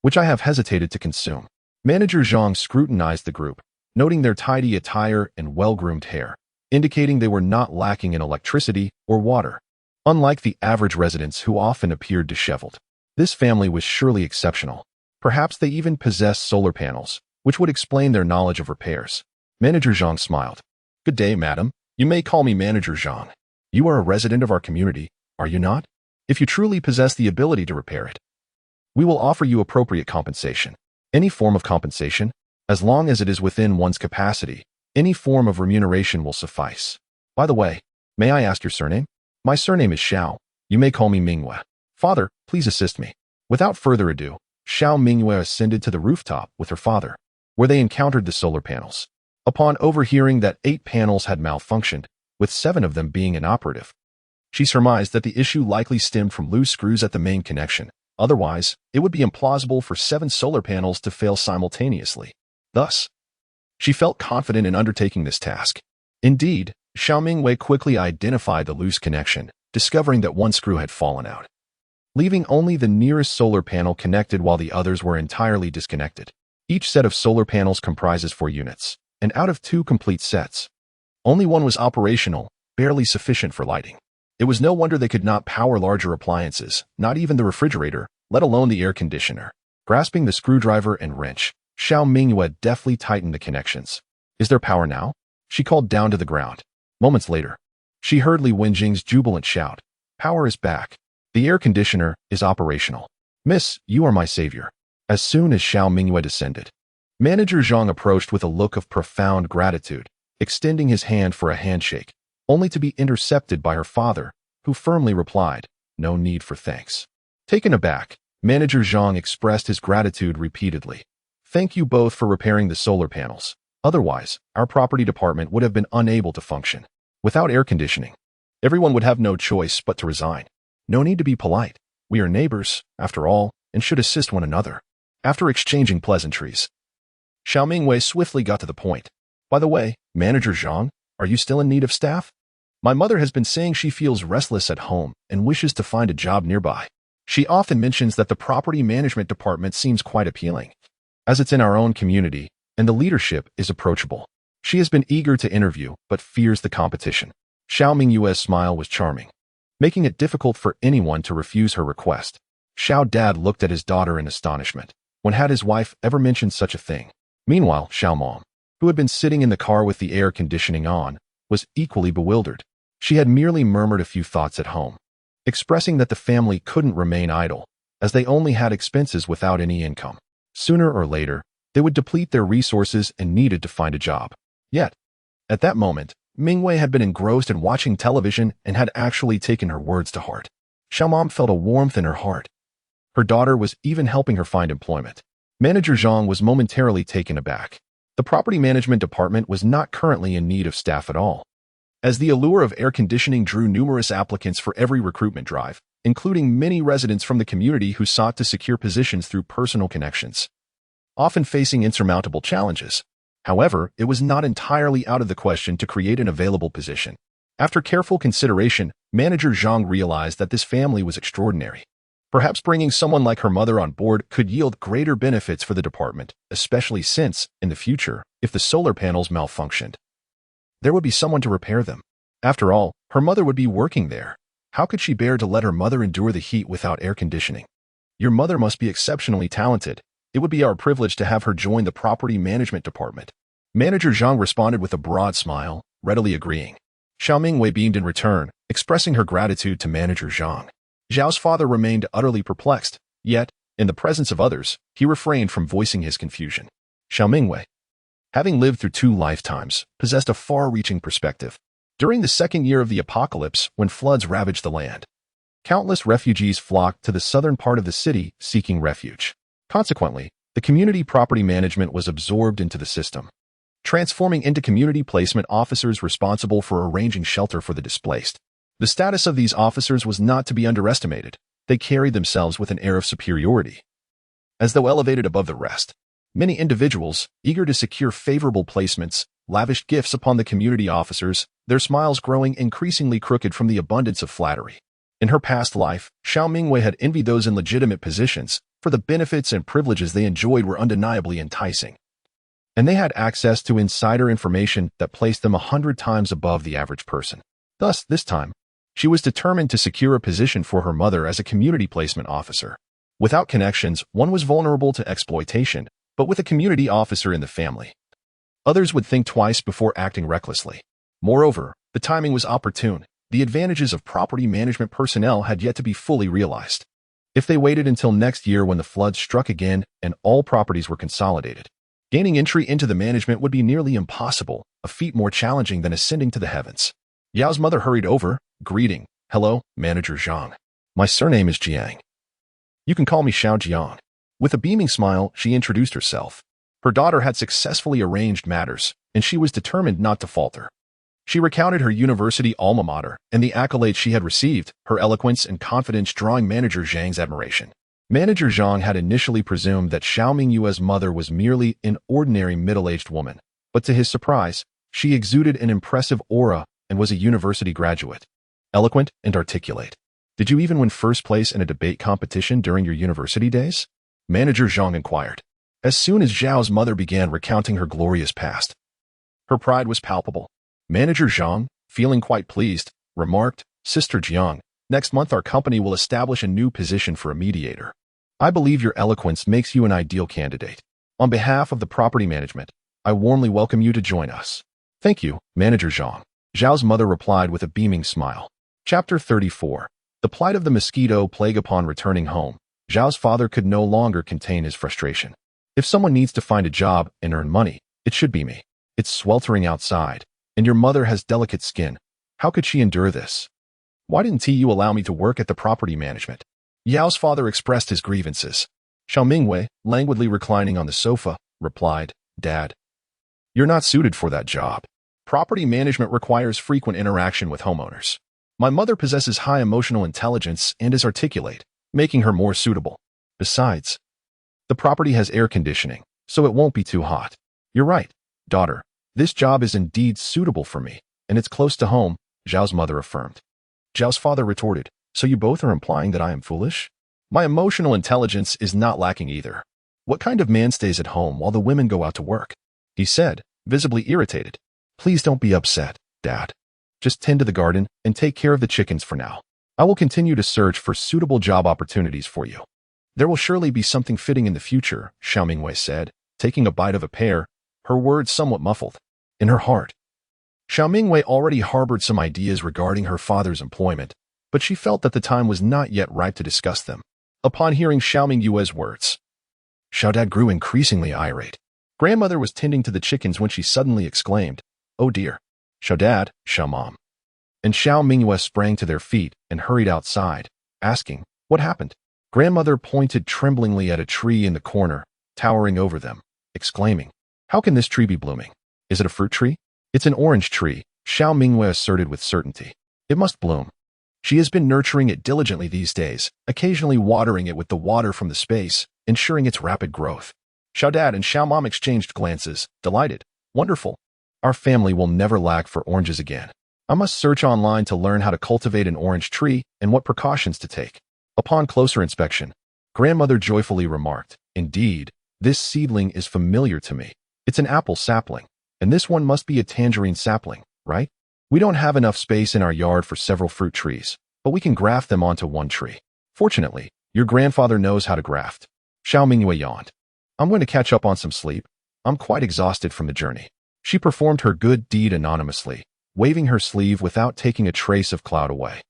which I have hesitated to consume. Manager Zhang scrutinized the group, noting their tidy attire and well-groomed hair, indicating they were not lacking in electricity or water. Unlike the average residents who often appeared disheveled, this family was surely exceptional. Perhaps they even possessed solar panels, which would explain their knowledge of repairs. Manager Zhang smiled. Good day, madam. You may call me Manager Zhang. You are a resident of our community, are you not? If you truly possess the ability to repair it, we will offer you appropriate compensation. Any form of compensation, as long as it is within one's capacity, any form of remuneration will suffice. By the way, may I ask your surname? My surname is Xiao. You may call me Mingyue. Father, please assist me. Without further ado, Xiao Mingyue ascended to the rooftop with her father, where they encountered the solar panels. Upon overhearing that 8 panels had malfunctioned, with 7 of them being inoperative, she surmised that the issue likely stemmed from loose screws at the main connection. Otherwise, it would be implausible for 7 solar panels to fail simultaneously. Thus, she felt confident in undertaking this task. Indeed, Xiao Mingyue quickly identified the loose connection, discovering that 1 screw had fallen out. leaving only the nearest solar panel connected while the others were entirely disconnected. Each set of solar panels comprises 4 units, and out of 2 complete sets, only one was operational, barely sufficient for lighting. It was no wonder they could not power larger appliances, not even the refrigerator, let alone the air conditioner. Grasping the screwdriver and wrench, Xiao Mingyue deftly tightened the connections. Is there power now? She called down to the ground. Moments later, she heard Li Wenjing's jubilant shout. Power is back. The air conditioner is operational. Miss, you are my savior. As soon as Xiao Mingyue descended, Manager Zhang approached with a look of profound gratitude, extending his hand for a handshake, only to be intercepted by her father, who firmly replied, no need for thanks. Taken aback, Manager Zhang expressed his gratitude repeatedly. Thank you both for repairing the solar panels. Otherwise, our property department would have been unable to function. Without air conditioning, everyone would have no choice but to resign. No need to be polite. We are neighbors, after all, and should assist one another. After exchanging pleasantries, Xiao Mingyue swiftly got to the point. By the way, Manager Zhang, are you still in need of staff? My mother has been saying she feels restless at home and wishes to find a job nearby. She often mentions that the property management department seems quite appealing, as it's in our own community, and the leadership is approachable. She has been eager to interview, but fears the competition. Xiao Mingyue's smile was charming, making it difficult for anyone to refuse her request. Xiao Dad looked at his daughter in astonishment. When had his wife ever mentioned such a thing? Meanwhile, Xiao Mom, who had been sitting in the car with the air conditioning on, was equally bewildered. She had merely murmured a few thoughts at home, expressing that the family couldn't remain idle, as they only had expenses without any income. Sooner or later, they would deplete their resources and needed to find a job. Yet, at that moment, Mingyue had been engrossed in watching television and had actually taken her words to heart. Xiao Mom felt a warmth in her heart. Her daughter was even helping her find employment. Manager Zhang was momentarily taken aback. The property management department was not currently in need of staff at all, as the allure of air conditioning drew numerous applicants for every recruitment drive, including many residents from the community who sought to secure positions through personal connections, often facing insurmountable challenges. However, it was not entirely out of the question to create an available position. After careful consideration, Manager Zhang realized that this family was extraordinary. Perhaps bringing someone like her mother on board could yield greater benefits for the department, especially since, in the future, if the solar panels malfunctioned, there would be someone to repair them. After all, her mother would be working there. How could she bear to let her mother endure the heat without air conditioning? Your mother must be exceptionally talented. It would be our privilege to have her join the property management department. Manager Zhang responded with a broad smile, readily agreeing. Xiao Mingyue beamed in return, expressing her gratitude to Manager Zhang. Zhao's father remained utterly perplexed, yet, in the presence of others, he refrained from voicing his confusion. Xiao Mingyue, having lived through 2 lifetimes, possessed a far-reaching perspective. During the second year of the apocalypse, when floods ravaged the land, countless refugees flocked to the southern part of the city seeking refuge. Consequently, the community property management was absorbed into the system, transforming into community placement officers responsible for arranging shelter for the displaced. The status of these officers was not to be underestimated. They carried themselves with an air of superiority, as though elevated above the rest. Many individuals, eager to secure favorable placements, lavished gifts upon the community officers, their smiles growing increasingly crooked from the abundance of flattery. In her past life, Xiao Mingyue had envied those in legitimate positions, for the benefits and privileges they enjoyed were undeniably enticing, and they had access to insider information that placed them 100 times above the average person. Thus, this time, she was determined to secure a position for her mother as a community placement officer. Without connections, one was vulnerable to exploitation, but with a community officer in the family, others would think twice before acting recklessly. Moreover, the timing was opportune. The advantages of property management personnel had yet to be fully realized. If they waited until next year when the floods struck again and all properties were consolidated, gaining entry into the management would be nearly impossible, a feat more challenging than ascending to the heavens. Yao's mother hurried over, greeting, "Hello, Manager Zhang. My surname is Jiang. You can call me Xiao Jiang." With a beaming smile, she introduced herself. Her daughter had successfully arranged matters, and she was determined not to falter. She recounted her university alma mater and the accolades she had received, her eloquence and confidence drawing Manager Zhang's admiration. Manager Zhang had initially presumed that Xiao Mingyue's mother was merely an ordinary middle-aged woman, but to his surprise, she exuded an impressive aura and was a university graduate, eloquent and articulate. Did you even win first place in a debate competition during your university days? Manager Zhang inquired. As soon as Zhao's mother began recounting her glorious past, her pride was palpable. Manager Zhang, feeling quite pleased, remarked, Sister Jiang, next month our company will establish a new position for a mediator. I believe your eloquence makes you an ideal candidate. On behalf of the property management, I warmly welcome you to join us. Thank you, Manager Zhang. Zhao's mother replied with a beaming smile. Chapter 34. The plight of the mosquito plague. Upon returning home, Zhao's father could no longer contain his frustration. If someone needs to find a job and earn money, it should be me. It's sweltering outside, and your mother has delicate skin. How could she endure this? Why didn't you allow me to work at the property management? Yao's father expressed his grievances. Xiao Mingyue, languidly reclining on the sofa, replied, Dad, you're not suited for that job. Property management requires frequent interaction with homeowners. My mother possesses high emotional intelligence and is articulate, making her more suitable. Besides, the property has air conditioning, so it won't be too hot. You're right, daughter. This job is indeed suitable for me, and it's close to home, Zhao's mother affirmed. Zhao's father retorted, so you both are implying that I am foolish? My emotional intelligence is not lacking either. What kind of man stays at home while the women go out to work? He said, visibly irritated. Please don't be upset, Dad. Just tend to the garden and take care of the chickens for now. I will continue to search for suitable job opportunities for you. There will surely be something fitting in the future, Xiao Mingyue said, taking a bite of a pear, her words somewhat muffled. In her heart, Xiao Mingyue already harbored some ideas regarding her father's employment, but she felt that the time was not yet ripe to discuss them. Upon hearing Xiao Mingyue's words, Xiao Dad grew increasingly irate. Grandmother was tending to the chickens when she suddenly exclaimed, Oh dear, Xiao Dad, Xiao Mom. And Xiao Mingyue sprang to their feet and hurried outside, asking, What happened? Grandmother pointed tremblingly at a tree in the corner, towering over them, exclaiming, How can this tree be blooming? Is it a fruit tree? It's an orange tree, Xiao Mingyue asserted with certainty. It must bloom. She has been nurturing it diligently these days, occasionally watering it with the water from the space, ensuring its rapid growth. Xiao Dad and Xiao Mom exchanged glances, delighted. Wonderful. Our family will never lack for oranges again. I must search online to learn how to cultivate an orange tree and what precautions to take. Upon closer inspection, Grandmother joyfully remarked, Indeed, this seedling is familiar to me. It's an apple sapling, and this one must be a tangerine sapling, right? We don't have enough space in our yard for several fruit trees, but we can graft them onto one tree. Fortunately, your grandfather knows how to graft. Xiao Mingyue yawned. I'm going to catch up on some sleep. I'm quite exhausted from the journey. She performed her good deed anonymously, waving her sleeve without taking a trace of cloud away.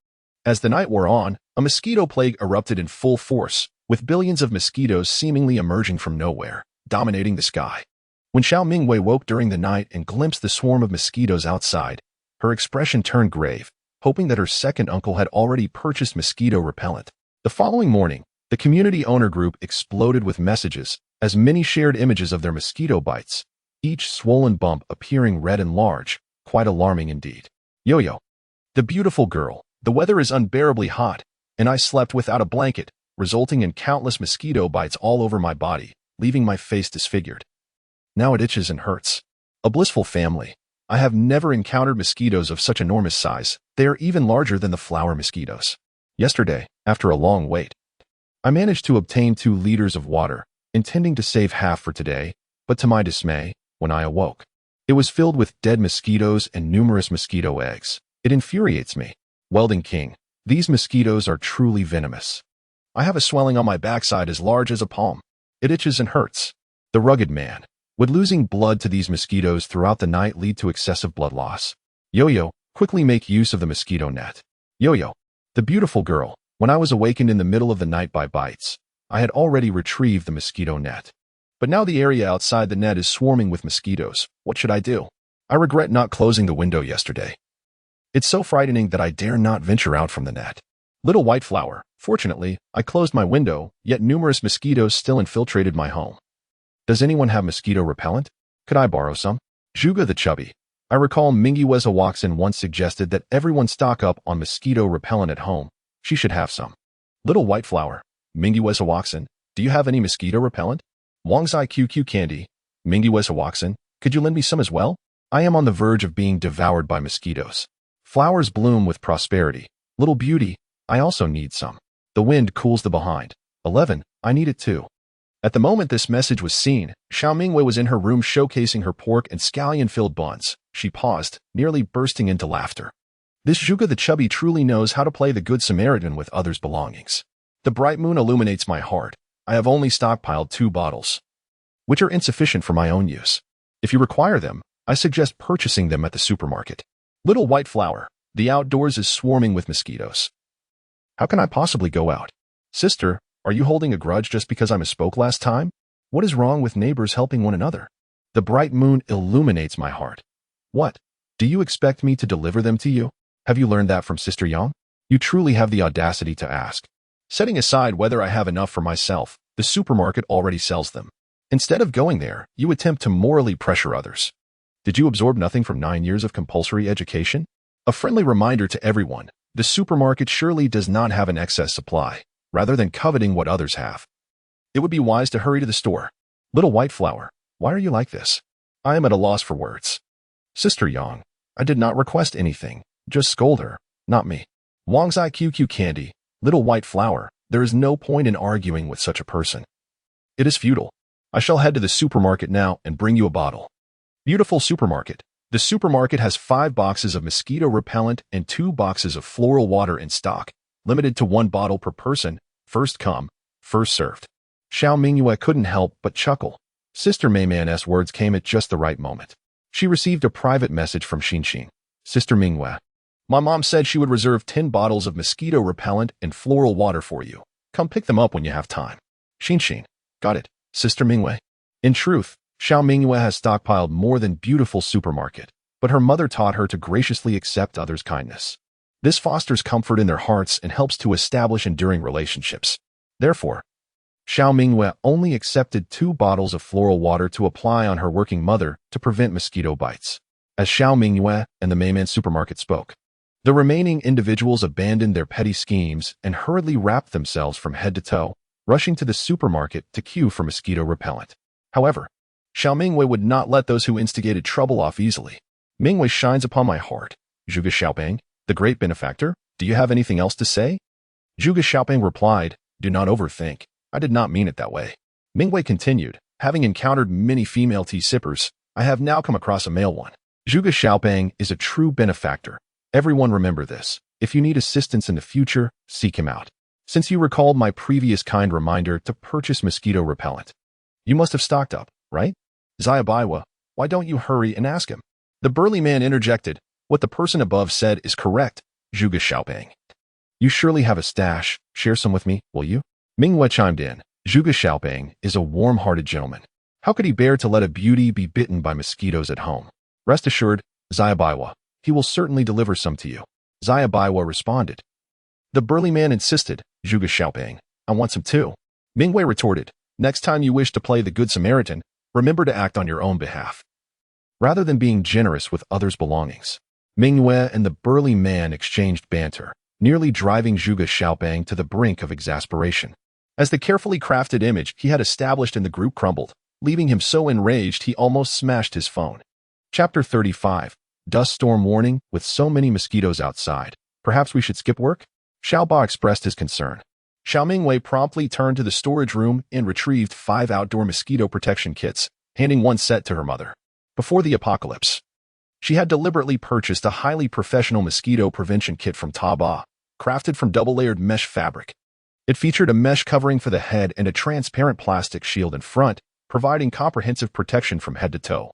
As the night wore on, a mosquito plague erupted in full force, with billions of mosquitoes seemingly emerging from nowhere, dominating the sky. When Xiao Mingyue woke during the night and glimpsed the swarm of mosquitoes outside, her expression turned grave, hoping that her second uncle had already purchased mosquito repellent. The following morning, the community owner group exploded with messages, as many shared images of their mosquito bites, each swollen bump appearing red and large, quite alarming indeed. Yo-yo. The beautiful girl, the weather is unbearably hot, and I slept without a blanket, resulting in countless mosquito bites all over my body, leaving my face disfigured. Now it itches and hurts. A blissful family. I have never encountered mosquitoes of such enormous size. They are even larger than the flower mosquitoes. Yesterday, after a long wait, I managed to obtain 2 liters of water, intending to save half for today, but to my dismay, when I awoke, it was filled with dead mosquitoes and numerous mosquito eggs. It infuriates me. Welding King, these mosquitoes are truly venomous. I have a swelling on my backside as large as a palm. It itches and hurts. The Rugged Man. Would losing blood to these mosquitoes throughout the night lead to excessive blood loss? Yo-yo, quickly make use of the mosquito net. Yo-yo. The beautiful girl. When I was awakened in the middle of the night by bites, I had already retrieved the mosquito net. But now the area outside the net is swarming with mosquitoes. What should I do? I regret not closing the window yesterday. It's so frightening that I dare not venture out from the net. Little White Flower. Fortunately, I closed my window, yet numerous mosquitoes still infiltrated my home. Does anyone have mosquito repellent? Could I borrow some? Zhuge the Chubby. I recall Mingyue Watson once suggested that everyone stock up on mosquito repellent at home. She should have some. Little White Flower. Mingyue Watson, do you have any mosquito repellent? Wangzai QQ Candy. Mingyue Watson, could you lend me some as well? I am on the verge of being devoured by mosquitoes. Flowers bloom with prosperity. Little Beauty, I also need some. The wind cools the behind. 11. I need it too. At the moment this message was seen, Xiao Mingyue was in her room showcasing her pork and scallion-filled buns. She paused, nearly bursting into laughter. This Zhuge the chubby truly knows how to play the good Samaritan with others' belongings. The bright moon illuminates my heart. I have only stockpiled 2 bottles, which are insufficient for my own use. If you require them, I suggest purchasing them at the supermarket. Little white flower, the outdoors is swarming with mosquitoes. How can I possibly go out? Sister, are you holding a grudge just because I misspoke last time? What is wrong with neighbors helping one another? The bright moon illuminates my heart. What? Do you expect me to deliver them to you? Have you learned that from Sister Yang? You truly have the audacity to ask. Setting aside whether I have enough for myself, the supermarket already sells them. Instead of going there, you attempt to morally pressure others. Did you absorb nothing from 9 years of compulsory education? A friendly reminder to everyone, the supermarket surely does not have an excess supply, rather than coveting what others have. It would be wise to hurry to the store. Little white flower, why are you like this? I am at a loss for words. Sister Yang, I did not request anything, just scold her, not me. Wang's IQQ candy, little white flower, there is no point in arguing with such a person. It is futile. I shall head to the supermarket now and bring you a bottle. Beautiful supermarket. The supermarket has 5 boxes of mosquito repellent and 2 boxes of floral water in stock, limited to 1 bottle per person, first come, first served. Xiao Mingyue couldn't help but chuckle. Sister Meiman's words came at just the right moment. She received a private message from Xinxin. Sister Mingyue, my mom said she would reserve 10 bottles of mosquito repellent and floral water for you. Come pick them up when you have time. Xinxin, got it, Sister Mingyue. In truth, Xiao Mingyue has stockpiled more than beautiful supermarket, but her mother taught her to graciously accept others' kindness. This fosters comfort in their hearts and helps to establish enduring relationships. Therefore, Xiao Mingyue only accepted 2 bottles of floral water to apply on her working mother to prevent mosquito bites. As Xiao Mingyue and the Meiman supermarket spoke, the remaining individuals abandoned their petty schemes and hurriedly wrapped themselves from head to toe, rushing to the supermarket to queue for mosquito repellent. However, Xiao Mingyue would not let those who instigated trouble off easily. Mingyue shines upon my heart. Zhuge Xiaoping, the great benefactor, do you have anything else to say? Zhuge Xiaoping replied, do not overthink. I did not mean it that way. Mingyue continued, having encountered many female tea sippers, I have now come across a male one. Zhuge Xiaoping is a true benefactor. Everyone remember this. If you need assistance in the future, seek him out. Since you recalled my previous kind reminder to purchase mosquito repellent, you must have stocked up, right? Xiaobaiwa, why don't you hurry and ask him? The burly man interjected, what the person above said is correct, Zhuge Xiaoping. You surely have a stash, share some with me, will you? Mingyue chimed in, Zhuge Xiaoping is a warm-hearted gentleman. How could he bear to let a beauty be bitten by mosquitoes at home? Rest assured, Xiaobaiwa, he will certainly deliver some to you. Xiaobaiwa responded. The burly man insisted, Zhuge Xiaoping, I want some too. Mingyue retorted, next time you wish to play the Good Samaritan, remember to act on your own behalf, rather than being generous with others' belongings. Mingyue and the burly man exchanged banter, nearly driving Zhuge Xiaoping to the brink of exasperation. As the carefully crafted image he had established in the group crumbled, leaving him so enraged he almost smashed his phone. Chapter 35. Dust storm warning, with so many mosquitoes outside. Perhaps we should skip work? Xiao Ba expressed his concern. Xiao Mingyue promptly turned to the storage room and retrieved 5 outdoor mosquito protection kits, handing 1 set to her mother. Before the apocalypse, she had deliberately purchased a highly professional mosquito prevention kit from Taobao, crafted from double-layered mesh fabric. It featured a mesh covering for the head and a transparent plastic shield in front, providing comprehensive protection from head to toe,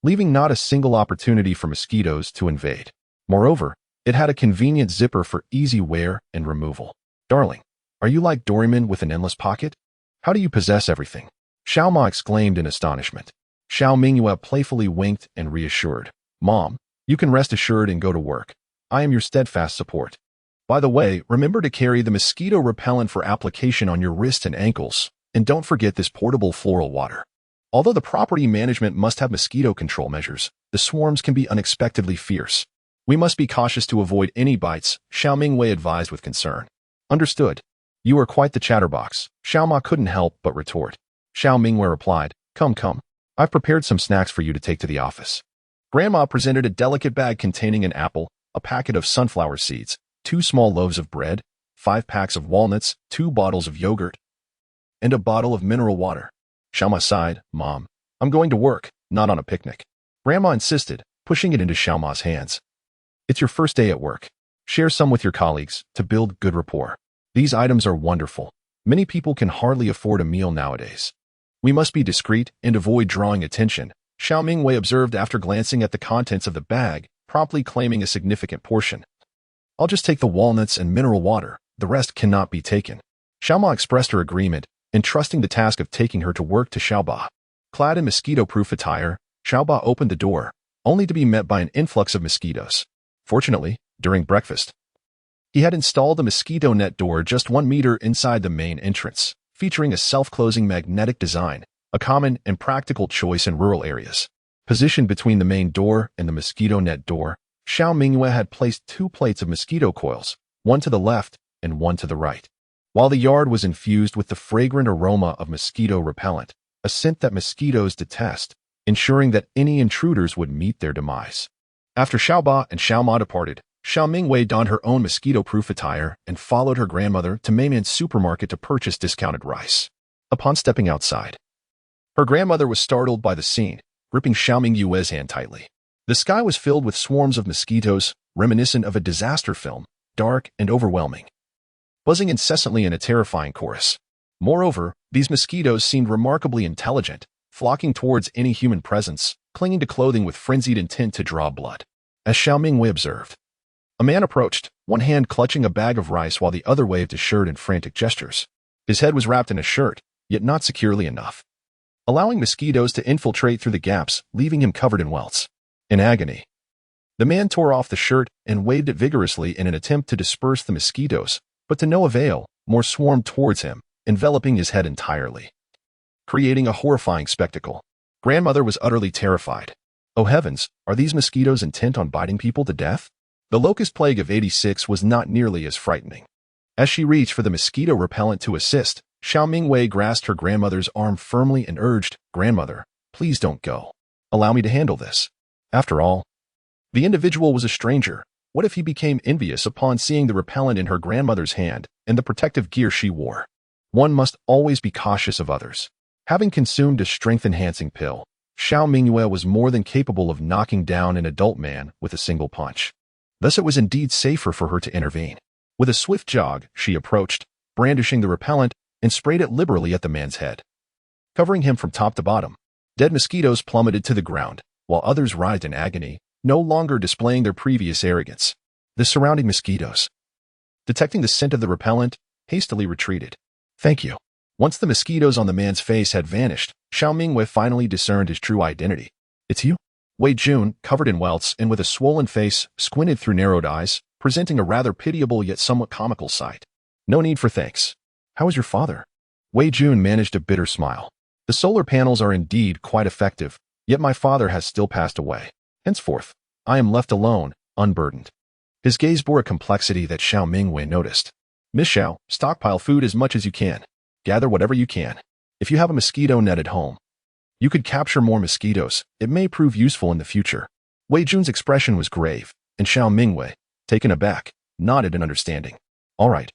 leaving not a single opportunity for mosquitoes to invade. Moreover, it had a convenient zipper for easy wear and removal. Darling, are you like Doraemon with an endless pocket? How do you possess everything? Xiao Ma exclaimed in astonishment. Xiao Mingyue playfully winked and reassured. Mom, you can rest assured and go to work. I am your steadfast support. By the way, remember to carry the mosquito repellent for application on your wrists and ankles, and don't forget this portable floral water. Although the property management must have mosquito control measures, the swarms can be unexpectedly fierce. We must be cautious to avoid any bites, Xiao Mingyue advised with concern. Understood. You are quite the chatterbox, Xiao Ma couldn't help but retort. Xiao Mingyue replied, come. I've prepared some snacks for you to take to the office. Grandma presented a delicate bag containing an apple, a packet of sunflower seeds, 2 small loaves of bread, 5 packs of walnuts, 2 bottles of yogurt, and a bottle of mineral water. Xiaoma sighed. Mom, I'm going to work, not on a picnic. Grandma insisted, pushing it into Xiaoma's hands. It's your first day at work. Share some with your colleagues to build good rapport. These items are wonderful. Many people can hardly afford a meal nowadays. We must be discreet and avoid drawing attention, Xiao Mingyue observed after glancing at the contents of the bag, promptly claiming a significant portion. I'll just take the walnuts and mineral water. The rest cannot be taken. Xiaoma expressed her agreement, entrusting the task of taking her to work to Xiaoba. Clad in mosquito-proof attire, Xiaoba opened the door, only to be met by an influx of mosquitoes. Fortunately, during breakfast, he had installed a mosquito net door just 1 meter inside the main entrance, featuring a self-closing magnetic design, a common and practical choice in rural areas. Positioned between the main door and the mosquito net door, Xiao Mingyue had placed 2 plates of mosquito coils, one to the left and one to the right. While the yard was infused with the fragrant aroma of mosquito repellent, a scent that mosquitoes detest, ensuring that any intruders would meet their demise. After Xiaoba and Xiaoma departed, Xiao Mingyue donned her own mosquito-proof attire and followed her grandmother to Mainman's supermarket to purchase discounted rice. Upon stepping outside, her grandmother was startled by the scene, gripping Xiao Mingyue's hand tightly. The sky was filled with swarms of mosquitoes, reminiscent of a disaster film, dark and overwhelming, buzzing incessantly in a terrifying chorus. Moreover, these mosquitoes seemed remarkably intelligent, flocking towards any human presence, clinging to clothing with frenzied intent to draw blood. As Xiao Mingyue observed, a man approached, one hand clutching a bag of rice while the other waved his shirt in frantic gestures. His head was wrapped in a shirt, yet not securely enough, allowing mosquitoes to infiltrate through the gaps, leaving him covered in welts. In agony, the man tore off the shirt and waved it vigorously in an attempt to disperse the mosquitoes, but to no avail, more swarmed towards him, enveloping his head entirely, creating a horrifying spectacle. Grandmother was utterly terrified. Oh heavens, are these mosquitoes intent on biting people to death? The locust plague of 86 was not nearly as frightening. As she reached for the mosquito repellent to assist, Xiao Mingyue grasped her grandmother's arm firmly and urged, Grandmother, please don't go. Allow me to handle this. After all, the individual was a stranger. What if he became envious upon seeing the repellent in her grandmother's hand and the protective gear she wore? One must always be cautious of others. Having consumed a strength-enhancing pill, Xiao Mingyue was more than capable of knocking down an adult man with a single punch. Thus it was indeed safer for her to intervene. With a swift jog, she approached, brandishing the repellent, and sprayed it liberally at the man's head, covering him from top to bottom. Dead mosquitoes plummeted to the ground, while others writhed in agony, no longer displaying their previous arrogance. The surrounding mosquitoes, detecting the scent of the repellent, hastily retreated. Thank you. Once the mosquitoes on the man's face had vanished, Xiao Mingyue finally discerned his true identity. It's you? Wei Jun, covered in welts and with a swollen face, squinted through narrowed eyes, presenting a rather pitiable yet somewhat comical sight. No need for thanks. How is your father? Wei Jun managed a bitter smile. The solar panels are indeed quite effective, yet my father has still passed away. Henceforth, I am left alone, unburdened. His gaze bore a complexity that Xiao Mingyue noticed. Miss Xiao, stockpile food as much as you can. Gather whatever you can. If you have a mosquito net at home, you could capture more mosquitoes. It may prove useful in the future. Wei Jun's expression was grave, and Xiao Mingyue, taken aback, nodded in understanding. All right.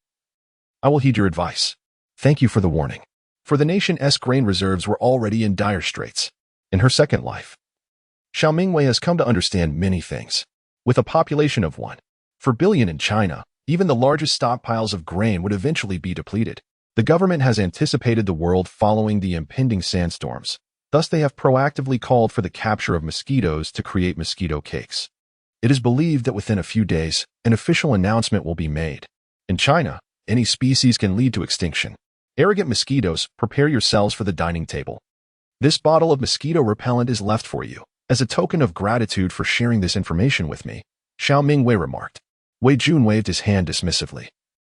I will heed your advice. Thank you for the warning. For the nation's grain reserves were already in dire straits. In her second life, Xiao Mingyue has come to understand many things. With a population of 1.4 billion in China, even the largest stockpiles of grain would eventually be depleted. The government has anticipated the world following the impending sandstorms. Thus, they have proactively called for the capture of mosquitoes to create mosquito cakes. It is believed that within a few days, an official announcement will be made. In China, any species can lead to extinction. Arrogant mosquitoes, prepare yourselves for the dining table. This bottle of mosquito repellent is left for you, as a token of gratitude for sharing this information with me, Xiao Mingyue remarked. Wei Jun waved his hand dismissively.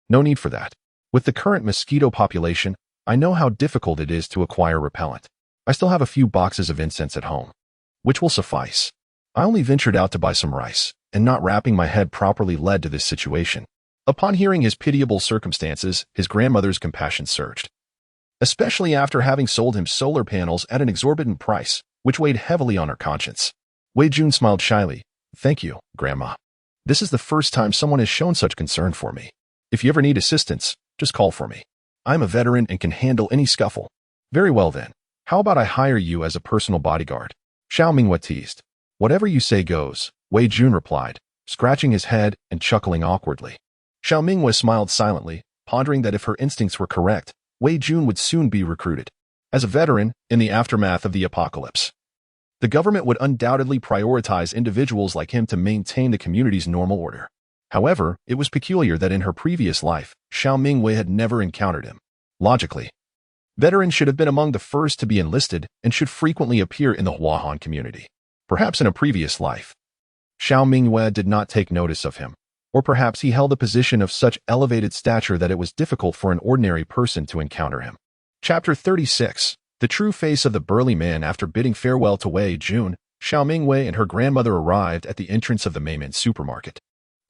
No need for that. With the current mosquito population, I know how difficult it is to acquire repellent. I still have a few boxes of incense at home, which will suffice. I only ventured out to buy some rice, and not wrapping my head properly led to this situation. Upon hearing his pitiable circumstances, his grandmother's compassion surged, especially after having sold him solar panels at an exorbitant price, which weighed heavily on her conscience. Wei Jun smiled shyly. Thank you, Grandma. This is the first time someone has shown such concern for me. If you ever need assistance, just call for me. I'm a veteran and can handle any scuffle. Very well then. How about I hire you as a personal bodyguard? Xiao Mingyue teased. Whatever you say goes, Wei Jun replied, scratching his head and chuckling awkwardly. Xiao Mingyue smiled silently, pondering that if her instincts were correct, Wei Jun would soon be recruited. As a veteran, in the aftermath of the apocalypse, the government would undoubtedly prioritize individuals like him to maintain the community's normal order. However, it was peculiar that in her previous life, Xiao Mingyue had never encountered him. Logically, veterans should have been among the first to be enlisted and should frequently appear in the Huahan community. Perhaps in a previous life, Xiao Mingyue did not take notice of him, or perhaps he held a position of such elevated stature that it was difficult for an ordinary person to encounter him. Chapter 36. The true face of the burly man. After bidding farewell to Wei Jun, Xiao Mingyue and her grandmother arrived at the entrance of the Meimin supermarket.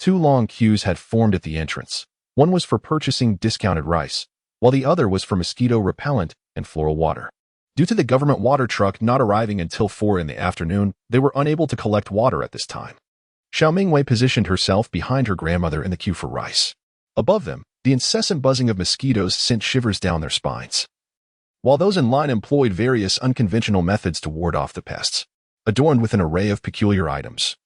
2 long queues had formed at the entrance. One was for purchasing discounted rice, while the other was for mosquito repellent and floral water. Due to the government water truck not arriving until 4 in the afternoon, they were unable to collect water at this time. Xiao Mingyue positioned herself behind her grandmother in the queue for rice. Above them, the incessant buzzing of mosquitoes sent shivers down their spines, while those in line employed various unconventional methods to ward off the pests. Adorned with an array of peculiar items,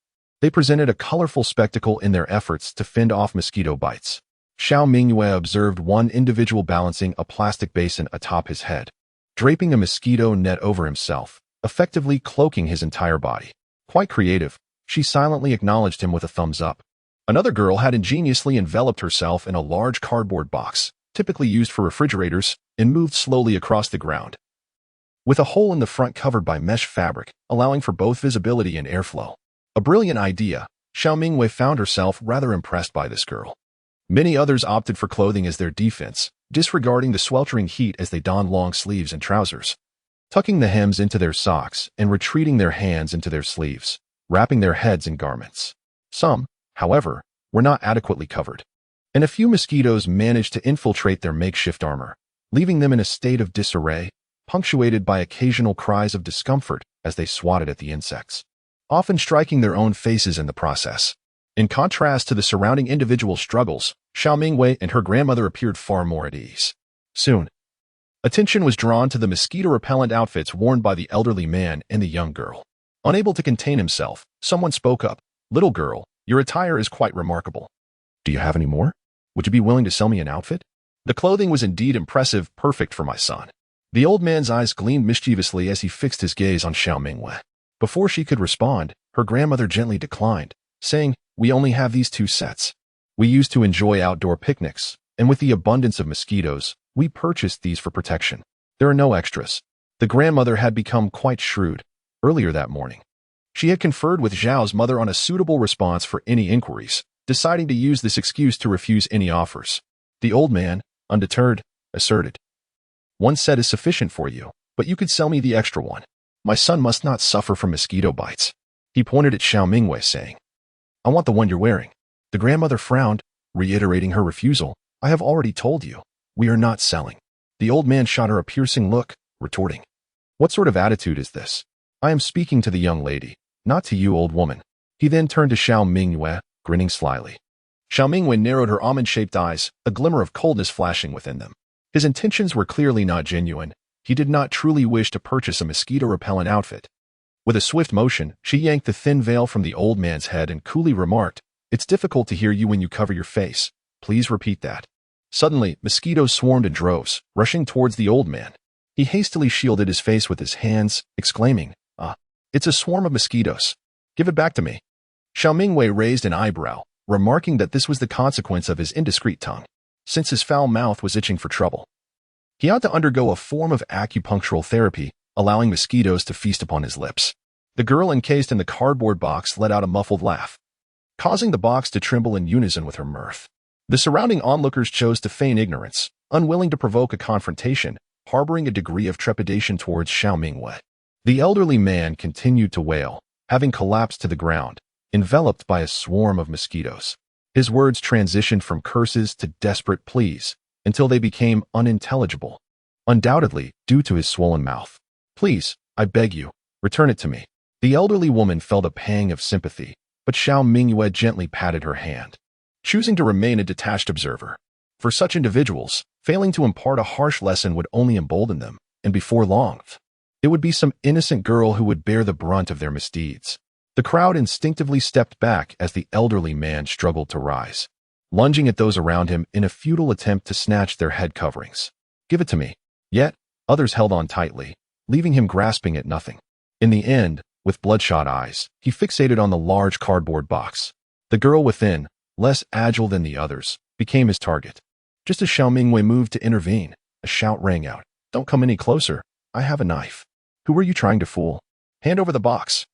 they presented a colorful spectacle in their efforts to fend off mosquito bites. Xiao Mingyue observed one individual balancing a plastic basin atop his head, draping a mosquito net over himself, effectively cloaking his entire body. Quite creative, she silently acknowledged him with a thumbs up. Another girl had ingeniously enveloped herself in a large cardboard box, typically used for refrigerators, and moved slowly across the ground, with a hole in the front covered by mesh fabric, allowing for both visibility and airflow. A brilliant idea. Xiao Mingyue found herself rather impressed by this girl. Many others opted for clothing as their defense, disregarding the sweltering heat as they donned long sleeves and trousers, tucking the hems into their socks and retreating their hands into their sleeves, wrapping their heads in garments. Some, however, were not adequately covered, and a few mosquitoes managed to infiltrate their makeshift armor, leaving them in a state of disarray, punctuated by occasional cries of discomfort as they swatted at the insects, often striking their own faces in the process. In contrast to the surrounding individual struggles, Xiao Mingyue and her grandmother appeared far more at ease. Soon, attention was drawn to the mosquito-repellent outfits worn by the elderly man and the young girl. Unable to contain himself, someone spoke up. "Little girl, your attire is quite remarkable. Do you have any more? Would you be willing to sell me an outfit?" The clothing was indeed impressive, perfect for my son. The old man's eyes gleamed mischievously as he fixed his gaze on Xiao Mingyue. Before she could respond, her grandmother gently declined, saying, "We only have these 2 sets. We used to enjoy outdoor picnics, and with the abundance of mosquitoes, we purchased these for protection. There are no extras." The grandmother had become quite shrewd. Earlier that morning, she had conferred with Zhao's mother on a suitable response for any inquiries, deciding to use this excuse to refuse any offers. The old man, undeterred, asserted, "1 set is sufficient for you, but you could sell me the extra one. My son must not suffer from mosquito bites." He pointed at Xiao Mingyue, saying, "I want the one you're wearing." The grandmother frowned, reiterating her refusal. "I have already told you, we are not selling." The old man shot her a piercing look, retorting, "What sort of attitude is this? I am speaking to the young lady, not to you, old woman." He then turned to Xiao Mingyue, grinning slyly. Xiao Mingyue narrowed her almond-shaped eyes, a glimmer of coldness flashing within them. His intentions were clearly not genuine. He did not truly wish to purchase a mosquito-repellent outfit. With a swift motion, she yanked the thin veil from the old man's head and coolly remarked, "It's difficult to hear you when you cover your face. Please repeat that." Suddenly, mosquitoes swarmed in droves, rushing towards the old man. He hastily shielded his face with his hands, exclaiming, "It's a swarm of mosquitoes. Give it back to me." Xiao Mingyue raised an eyebrow, remarking that this was the consequence of his indiscreet tongue, since his foul mouth was itching for trouble. He ought to undergo a form of acupunctural therapy, allowing mosquitoes to feast upon his lips. The girl encased in the cardboard box let out a muffled laugh, causing the box to tremble in unison with her mirth. The surrounding onlookers chose to feign ignorance, unwilling to provoke a confrontation, harboring a degree of trepidation towards Xiao Mingyue. The elderly man continued to wail, having collapsed to the ground, enveloped by a swarm of mosquitoes. His words transitioned from curses to desperate pleas, until they became unintelligible, undoubtedly due to his swollen mouth. "Please, I beg you, return it to me." The elderly woman felt a pang of sympathy, but Xiao Mingyue gently patted her hand. choosing to remain a detached observer. For such individuals, failing to impart a harsh lesson would only embolden them, and before long, it would be some innocent girl who would bear the brunt of their misdeeds. The crowd instinctively stepped back as the elderly man struggled to rise, lunging at those around him in a futile attempt to snatch their head coverings. "Give it to me." Yet, others held on tightly, leaving him grasping at nothing. In the end, with bloodshot eyes, he fixated on the large cardboard box. The girl within, less agile than the others, became his target. Just as Xiao Mingyue moved to intervene, a shout rang out. "Don't come any closer. I have a knife." "Who are you trying to fool? Hand over the box."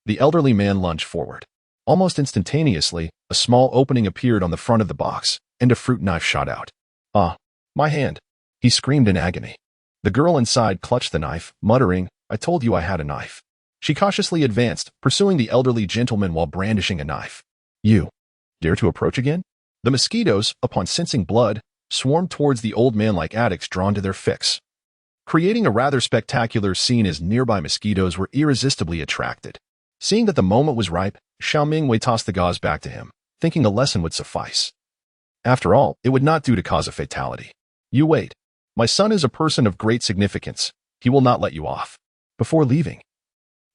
The elderly man lunged forward. Almost instantaneously, a small opening appeared on the front of the box, and a fruit knife shot out. "Ah, my hand!" he screamed in agony. The girl inside clutched the knife, muttering, "I told you I had a knife." She cautiously advanced, pursuing the elderly gentleman while brandishing a knife. "You dare to approach again?" The mosquitoes, upon sensing blood, swarmed towards the old man like addicts drawn to their fix, creating a rather spectacular scene as nearby mosquitoes were irresistibly attracted. Seeing that the moment was ripe, Xiao Mingyue tossed the gauze back to him, thinking a lesson would suffice. After all, it would not do to cause a fatality. "You wait. My son is a person of great significance. He will not let you off." Before leaving,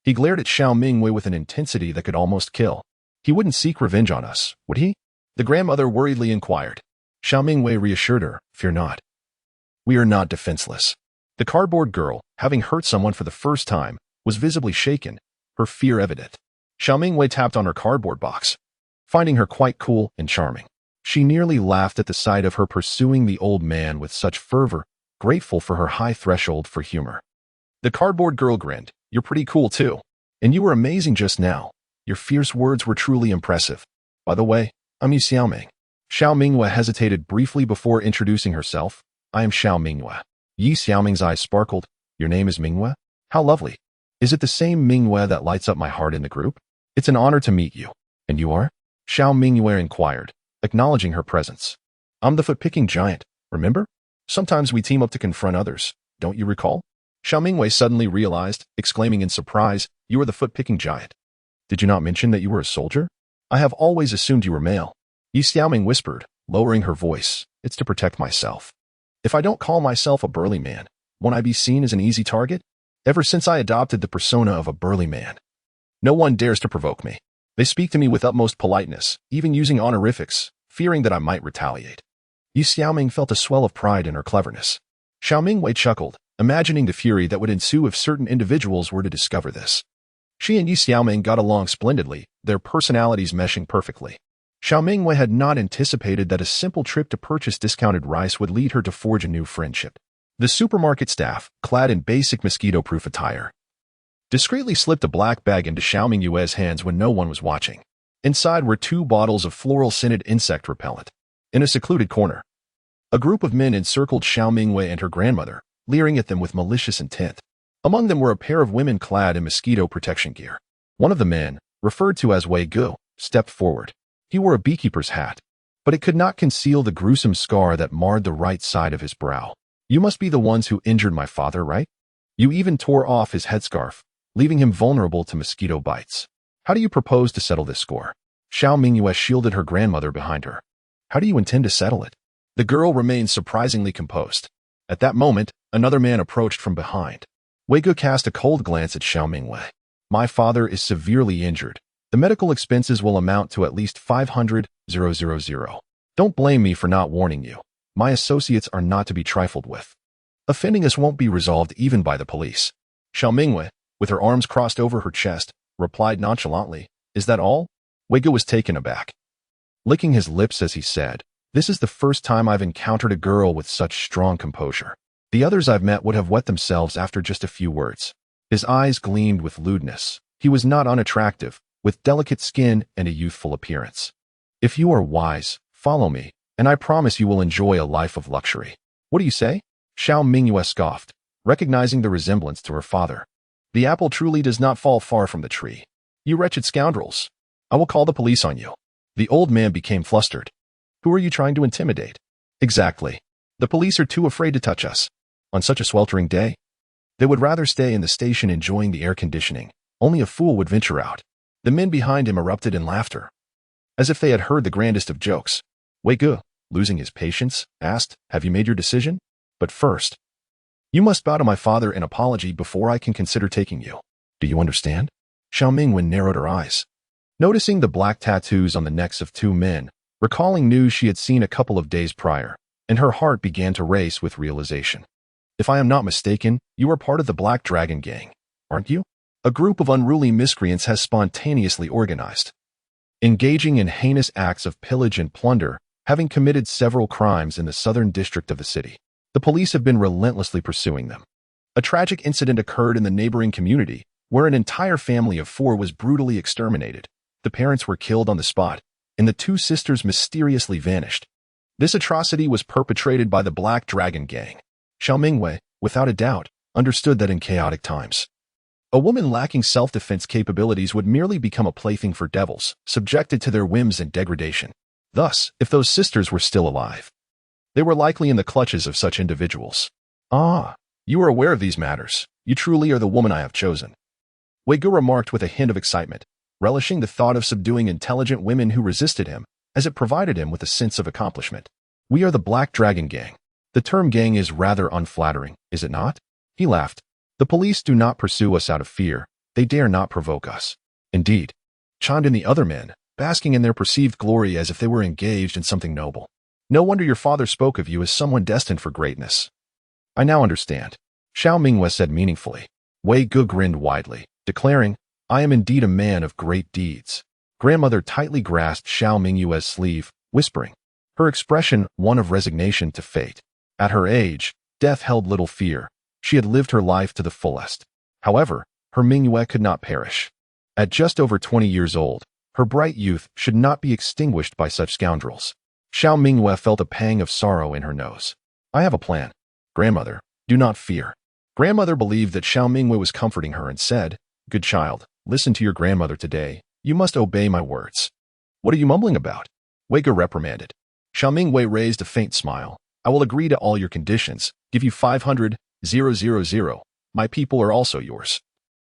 he glared at Xiao Mingyue with an intensity that could almost kill. "He wouldn't seek revenge on us, would he?" the grandmother worriedly inquired. Xiao Mingyue reassured her, "Fear not. We are not defenseless." The cardboard girl, having hurt someone for the first time, was visibly shaken, her fear evident. Xiao Mingyue tapped on her cardboard box, finding her quite cool and charming. She nearly laughed at the sight of her pursuing the old man with such fervor, grateful for her high threshold for humor. The cardboard girl grinned. "You're pretty cool too. And you were amazing just now. Your fierce words were truly impressive. By the way, I'm Yi Xiaoming." Xiao Mingyue hesitated briefly before introducing herself. "I am Xiao Mingyue." Yi Xiaoming's eyes sparkled. "Your name is Mingyue? How lovely. Is it the same Mingyue that lights up my heart in the group? It's an honor to meet you." "And you are?" Xiao Mingyue inquired, acknowledging her presence. "I'm the foot-picking giant, remember? Sometimes we team up to confront others, don't you recall?" Xiao Mingyue suddenly realized, exclaiming in surprise, "You are the foot-picking giant. Did you not mention that you were a soldier? I have always assumed you were male." Yi Xiaoming whispered, lowering her voice. "It's to protect myself. If I don't call myself a burly man, won't I be seen as an easy target? Ever since I adopted the persona of a burly man, no one dares to provoke me. They speak to me with utmost politeness, even using honorifics, fearing that I might retaliate." Yi Xiaoming felt a swell of pride in her cleverness. Xiao Mingyue chuckled, imagining the fury that would ensue if certain individuals were to discover this. She and Yi Xiaoming got along splendidly, their personalities meshing perfectly. Xiao Mingyue had not anticipated that a simple trip to purchase discounted rice would lead her to forge a new friendship. The supermarket staff, clad in basic mosquito-proof attire, discreetly slipped a black bag into Xiao Mingyue's hands when no one was watching. Inside were 2 bottles of floral-scented insect repellent. In a secluded corner, a group of men encircled Xiao Mingyue and her grandmother, leering at them with malicious intent. Among them were a pair of women clad in mosquito protection gear. One of the men, referred to as Wei Gu, stepped forward. He wore a beekeeper's hat, but it could not conceal the gruesome scar that marred the right side of his brow. "You must be the ones who injured my father, right? You even tore off his headscarf, leaving him vulnerable to mosquito bites. How do you propose to settle this score?" Xiao Mingyue shielded her grandmother behind her. "How do you intend to settle it?" The girl remained surprisingly composed. At that moment, another man approached from behind. Wei Gu cast a cold glance at Xiao Mingyue. "My father is severely injured. The medical expenses will amount to at least 500,000. Don't blame me for not warning you. My associates are not to be trifled with. Offending us won't be resolved even by the police." Xiao Mingyue, with her arms crossed over her chest, replied nonchalantly, "Is that all?" Wei Gu was taken aback, licking his lips as he said, "This is the first time I've encountered a girl with such strong composure. The others I've met would have wet themselves after just a few words." His eyes gleamed with lewdness. He was not unattractive, with delicate skin and a youthful appearance. "If you are wise, follow me, and I promise you will enjoy a life of luxury." "What do you say?" Xiao Mingyue scoffed, recognizing the resemblance to her father. "The apple truly does not fall far from the tree. You wretched scoundrels. I will call the police on you." The old man became flustered. "Who are you trying to intimidate?" "Exactly. The police are too afraid to touch us. On such a sweltering day, they would rather stay in the station enjoying the air conditioning. Only a fool would venture out." The men behind him erupted in laughter, as if they had heard the grandest of jokes. Wei Ge, losing his patience, asked, "Have you made your decision? But first, you must bow to my father in apology before I can consider taking you. Do you understand?" Xiao Mingyue narrowed her eyes, noticing the black tattoos on the necks of two men, recalling news she had seen a couple of days prior, and her heart began to race with realization. "If I am not mistaken, you are part of the Black Dragon Gang, aren't you? A group of unruly miscreants has spontaneously organized, engaging in heinous acts of pillage and plunder, having committed several crimes in the southern district of the city. The police have been relentlessly pursuing them. A tragic incident occurred in the neighboring community, where an entire family of 4 was brutally exterminated. The parents were killed on the spot, and the 2 sisters mysteriously vanished. This atrocity was perpetrated by the Black Dragon Gang." Xiao Mingyue, without a doubt, understood that in chaotic times, a woman lacking self-defense capabilities would merely become a plaything for devils, subjected to their whims and degradation. Thus, if those sisters were still alive, they were likely in the clutches of such individuals. "Ah, you are aware of these matters. You truly are the woman I have chosen," Wei Ge remarked with a hint of excitement, relishing the thought of subduing intelligent women who resisted him, as it provided him with a sense of accomplishment. "We are the Black Dragon Gang. The term gang is rather unflattering, is it not?" He laughed. "The police do not pursue us out of fear. They dare not provoke us." "Indeed," chimed in the other men, basking in their perceived glory as if they were engaged in something noble. "No wonder your father spoke of you as someone destined for greatness." "I now understand," Xiao Mingyue said meaningfully. Wei Ge grinned widely, declaring, "I am indeed a man of great deeds." Grandmother tightly grasped Xiao Mingyue's sleeve, whispering, her expression one of resignation to fate. At her age, death held little fear. She had lived her life to the fullest. However, her Mingyue could not perish. At just over 20 years old, her bright youth should not be extinguished by such scoundrels. Xiao Mingyue felt a pang of sorrow in her nose. "I have a plan. Grandmother, do not fear." Grandmother believed that Xiao Mingyue was comforting her and said, "Good child, listen to your grandmother today. You must obey my words." "What are you mumbling about?" Wei Ge reprimanded. Xiao Mingyue raised a faint smile. "I will agree to all your conditions, give you 500,000. My people are also yours.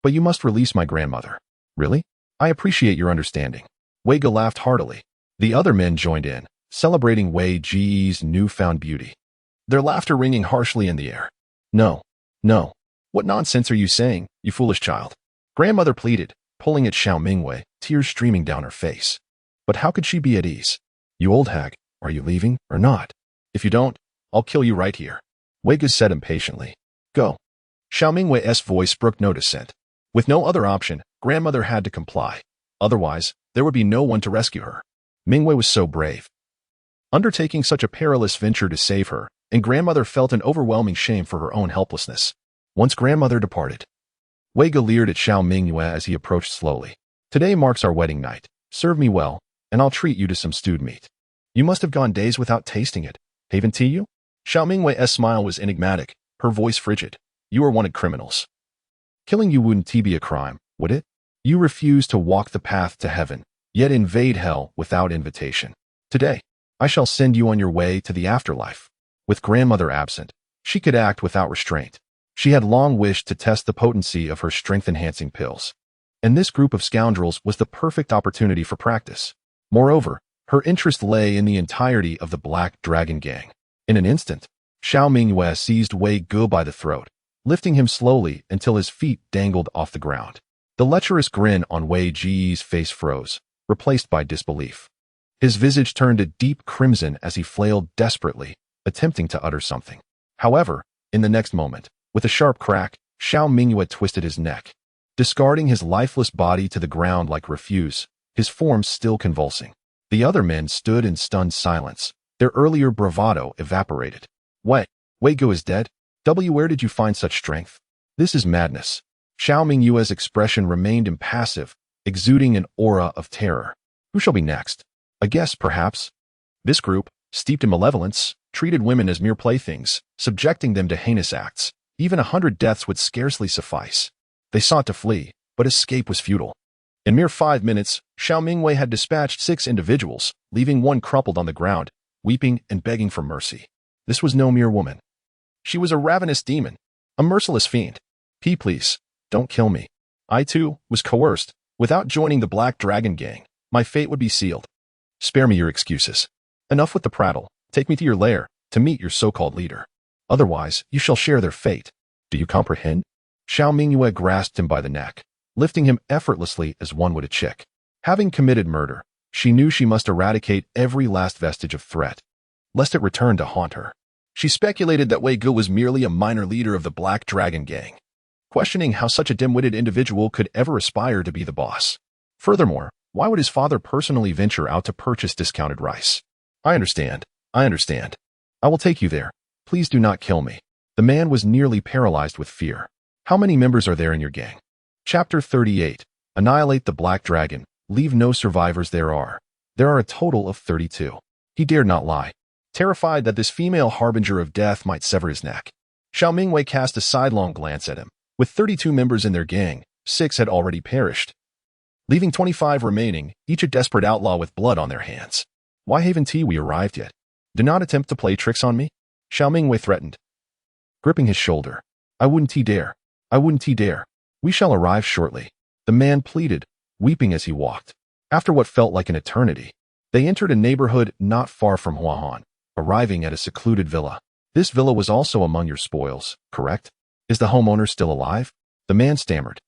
But you must release my grandmother." "Really? I appreciate your understanding." Wei Ge laughed heartily. The other men joined in, celebrating Wei Ge's newfound beauty, their laughter ringing harshly in the air. No. What nonsense are you saying, you foolish child?" Grandmother pleaded, pulling at Xiao Mingyue, tears streaming down her face. But how could she be at ease? "You old hag, are you leaving or not? If you don't, I'll kill you right here," Wei Ge said impatiently. "Go." Xiao Mingyue's voice brooked no dissent. With no other option, grandmother had to comply. Otherwise, there would be no one to rescue her. Mingyue was so brave, undertaking such a perilous venture to save her, and grandmother felt an overwhelming shame for her own helplessness. Once grandmother departed, Wei Ge leered at Xiao Mingyue as he approached slowly. "Today marks our wedding night. Serve me well, and I'll treat you to some stewed meat. You must have gone days without tasting it. Haven't you?" Xiao Mingyue's smile was enigmatic, her voice frigid. "You are wanted criminals. Killing you wouldn't be a crime, would it? You refuse to walk the path to heaven, yet invade hell without invitation. Today, I shall send you on your way to the afterlife." With grandmother absent, she could act without restraint. She had long wished to test the potency of her strength-enhancing pills, and this group of scoundrels was the perfect opportunity for practice. Moreover, her interest lay in the entirety of the Black Dragon Gang. In an instant, Xiao Mingyue seized Wei Ge by the throat, lifting him slowly until his feet dangled off the ground. The lecherous grin on Wei Ge's face froze, replaced by disbelief. His visage turned a deep crimson as he flailed desperately, attempting to utter something. However, in the next moment, with a sharp crack, Xiao Mingyue twisted his neck, discarding his lifeless body to the ground like refuse, his form still convulsing. The other men stood in stunned silence, their earlier bravado evaporated. Wei Ge is dead? Where did you find such strength? This is madness." Xiao Mingyue's expression remained impassive, exuding an aura of terror. Who shall be next? A guest, perhaps? This group, steeped in malevolence, treated women as mere playthings, subjecting them to heinous acts. Even 100 deaths would scarcely suffice. They sought to flee, but escape was futile. In mere 5 minutes, Xiao Mingyue had dispatched 6 individuals, leaving one crumpled on the ground, weeping and begging for mercy. This was no mere woman. She was a ravenous demon, a merciless fiend. Please, don't kill me. I, too, was coerced. Without joining the Black Dragon Gang, my fate would be sealed. Spare me your excuses." Enough with the prattle. Take me to your lair, to meet your so-called leader. Otherwise, you shall share their fate. Do you comprehend? Xiao Mingyue grasped him by the neck, lifting him effortlessly as one would a chick. Having committed murder, she knew she must eradicate every last vestige of threat, lest it return to haunt her. She speculated that Wei Gu was merely a minor leader of the Black Dragon Gang, questioning how such a dim-witted individual could ever aspire to be the boss. Furthermore, why would his father personally venture out to purchase discounted rice? I understand. I will take you there. Please do not kill me. The man was nearly paralyzed with fear. How many members are there in your gang? Chapter 38. Annihilate the Black Dragon. Leave no survivors. There are a total of 32. He dared not lie, terrified that this female harbinger of death might sever his neck. Xiao Mingyue cast a sidelong glance at him. With 32 members in their gang, 6 had already perished, leaving 25 remaining, each a desperate outlaw with blood on their hands. Why haven't we arrived yet? Do not attempt to play tricks on me, Xiao Mingyue threatened, gripping his shoulder. I wouldn't dare. We shall arrive shortly, the man pleaded, weeping as he walked. After what felt like an eternity, they entered a neighborhood not far from Huahan, arriving at a secluded villa. This villa was also among your spoils, correct? Is the homeowner still alive? The man stammered,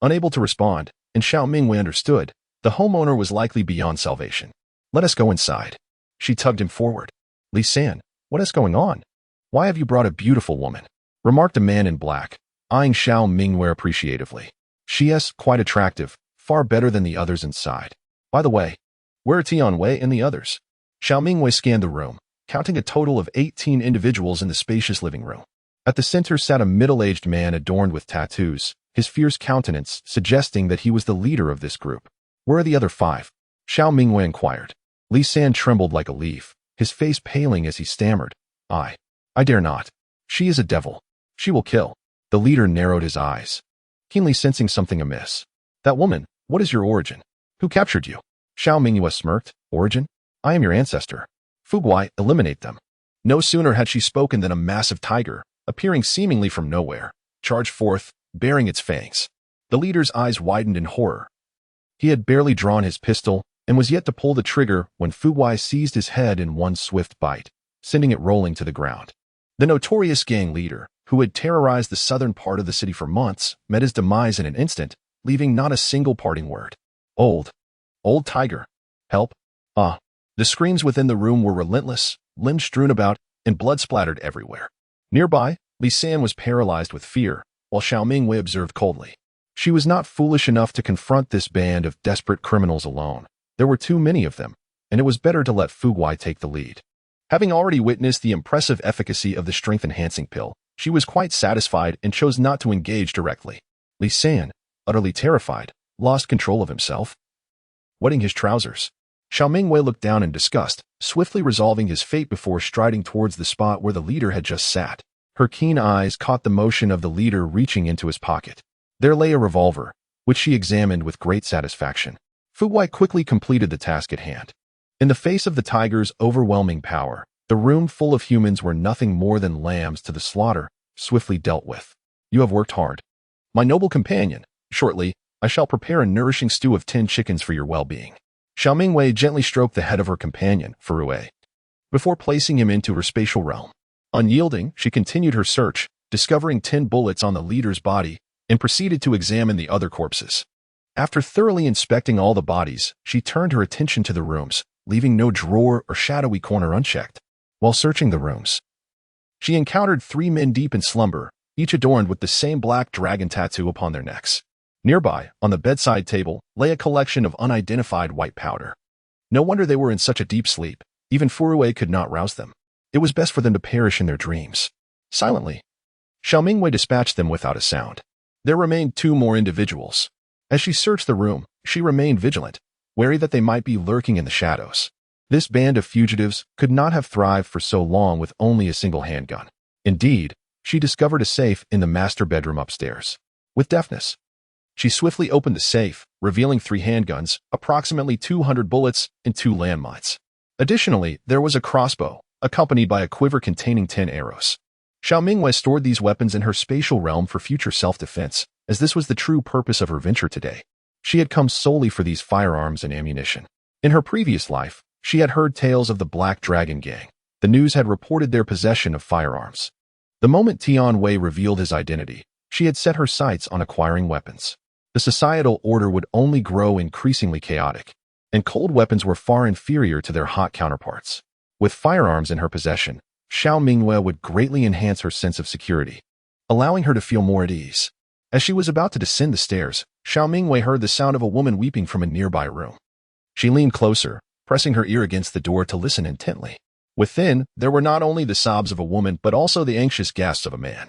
unable to respond, and Xiao Mingyue understood. The homeowner was likely beyond salvation. Let us go inside. She tugged him forward. Li San, what is going on? Why have you brought a beautiful woman? Remarked a man in black, eyeing Xiao Mingyue appreciatively. She is quite attractive, far better than the others inside. By the way, where are Tianwei and the others? Xiao Mingyue scanned the room, counting a total of 18 individuals in the spacious living room. At the center sat a middle-aged man adorned with tattoos, his fierce countenance suggesting that he was the leader of this group. Where are the other 5? Xiao Mingyue inquired. Li San trembled like a leaf, his face paling as he stammered. I dare not. She is a devil. She will kill. The leader narrowed his eyes, keenly sensing something amiss. That woman, what is your origin? Who captured you? Xiao Mingyue smirked. Origin? I am your ancestor. Fugui, eliminate them. No sooner had she spoken than a massive tiger, appearing seemingly from nowhere, charged forth, baring its fangs. The leader's eyes widened in horror. He had barely drawn his pistol and was yet to pull the trigger when Fugui seized his head in one swift bite, sending it rolling to the ground. The notorious gang leader, who had terrorized the southern part of the city for months, met his demise in an instant, leaving not a single parting word. Old tiger. Help. The screams within the room were relentless, limbs strewn about, and blood splattered everywhere. Nearby, Li San was paralyzed with fear, while Xiao Mingyue observed coldly. She was not foolish enough to confront this band of desperate criminals alone. There were too many of them, and it was better to let Fugui take the lead. Having already witnessed the impressive efficacy of the strength-enhancing pill, she was quite satisfied and chose not to engage directly. Li San, utterly terrified, lost control of himself, wetting his trousers. Xiao Mingyue looked down in disgust, swiftly resolving his fate before striding towards the spot where the leader had just sat. Her keen eyes caught the motion of the leader reaching into his pocket. There lay a revolver, which she examined with great satisfaction. Fugui quickly completed the task at hand. In the face of the tiger's overwhelming power, the room full of humans were nothing more than lambs to the slaughter, swiftly dealt with. You have worked hard, my noble companion. Shortly, I shall prepare a nourishing stew of 10 chickens for your well-being. Xiao Mingyue gently stroked the head of her companion, Fugui, before placing him into her spatial realm. Unyielding, she continued her search, discovering 10 bullets on the leader's body, and proceeded to examine the other corpses. After thoroughly inspecting all the bodies, she turned her attention to the rooms, leaving no drawer or shadowy corner unchecked. While searching the rooms, she encountered 3 men deep in slumber, each adorned with the same black dragon tattoo upon their necks. Nearby, on the bedside table, lay a collection of unidentified white powder. No wonder they were in such a deep sleep. Even Fugui could not rouse them. It was best for them to perish in their dreams. Silently, Xiao Mingyue dispatched them without a sound. There remained 2 more individuals. As she searched the room, she remained vigilant, wary that they might be lurking in the shadows. This band of fugitives could not have thrived for so long with only a single handgun. Indeed, she discovered a safe in the master bedroom upstairs. With deftness, she swiftly opened the safe, revealing 3 handguns, approximately 200 bullets, and 2 landmines. Additionally, there was a crossbow, accompanied by a quiver containing 10 arrows. Xiao Mingyue stored these weapons in her spatial realm for future self-defense, as this was the true purpose of her venture today. She had come solely for these firearms and ammunition. In her previous life, She had heard tales of the Black Dragon Gang. The news had reported their possession of firearms. The moment Tian Wei revealed his identity, she had set her sights on acquiring weapons. The societal order would only grow increasingly chaotic, and cold weapons were far inferior to their hot counterparts. With firearms in her possession, Xiao Mingyue would greatly enhance her sense of security, allowing her to feel more at ease. As she was about to descend the stairs, Xiao Mingyue heard the sound of a woman weeping from a nearby room. She leaned closer, pressing her ear against the door to listen intently. Within, there were not only the sobs of a woman but also the anxious gasps of a man,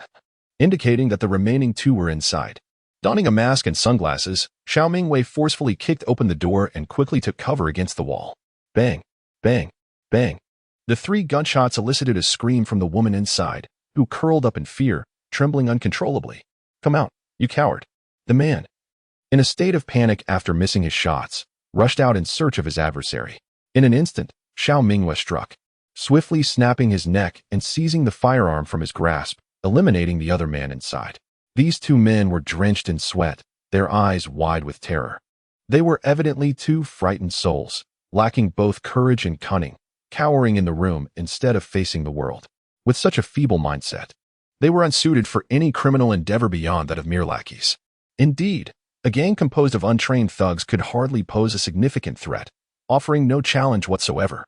indicating that the remaining two were inside. Donning a mask and sunglasses, Xiao Mingyue forcefully kicked open the door and quickly took cover against the wall. Bang! Bang! Bang! The 3 gunshots elicited a scream from the woman inside, who curled up in fear, trembling uncontrollably. "Come out, you coward!" The man, in a state of panic after missing his shots, rushed out in search of his adversary. In an instant, Xiao Mingyue struck, swiftly snapping his neck and seizing the firearm from his grasp, eliminating the other man inside. These 2 men were drenched in sweat, their eyes wide with terror. They were evidently 2 frightened souls, lacking both courage and cunning, cowering in the room instead of facing the world. With such a feeble mindset, they were unsuited for any criminal endeavor beyond that of mere lackeys. Indeed, a gang composed of untrained thugs could hardly pose a significant threat, offering no challenge whatsoever.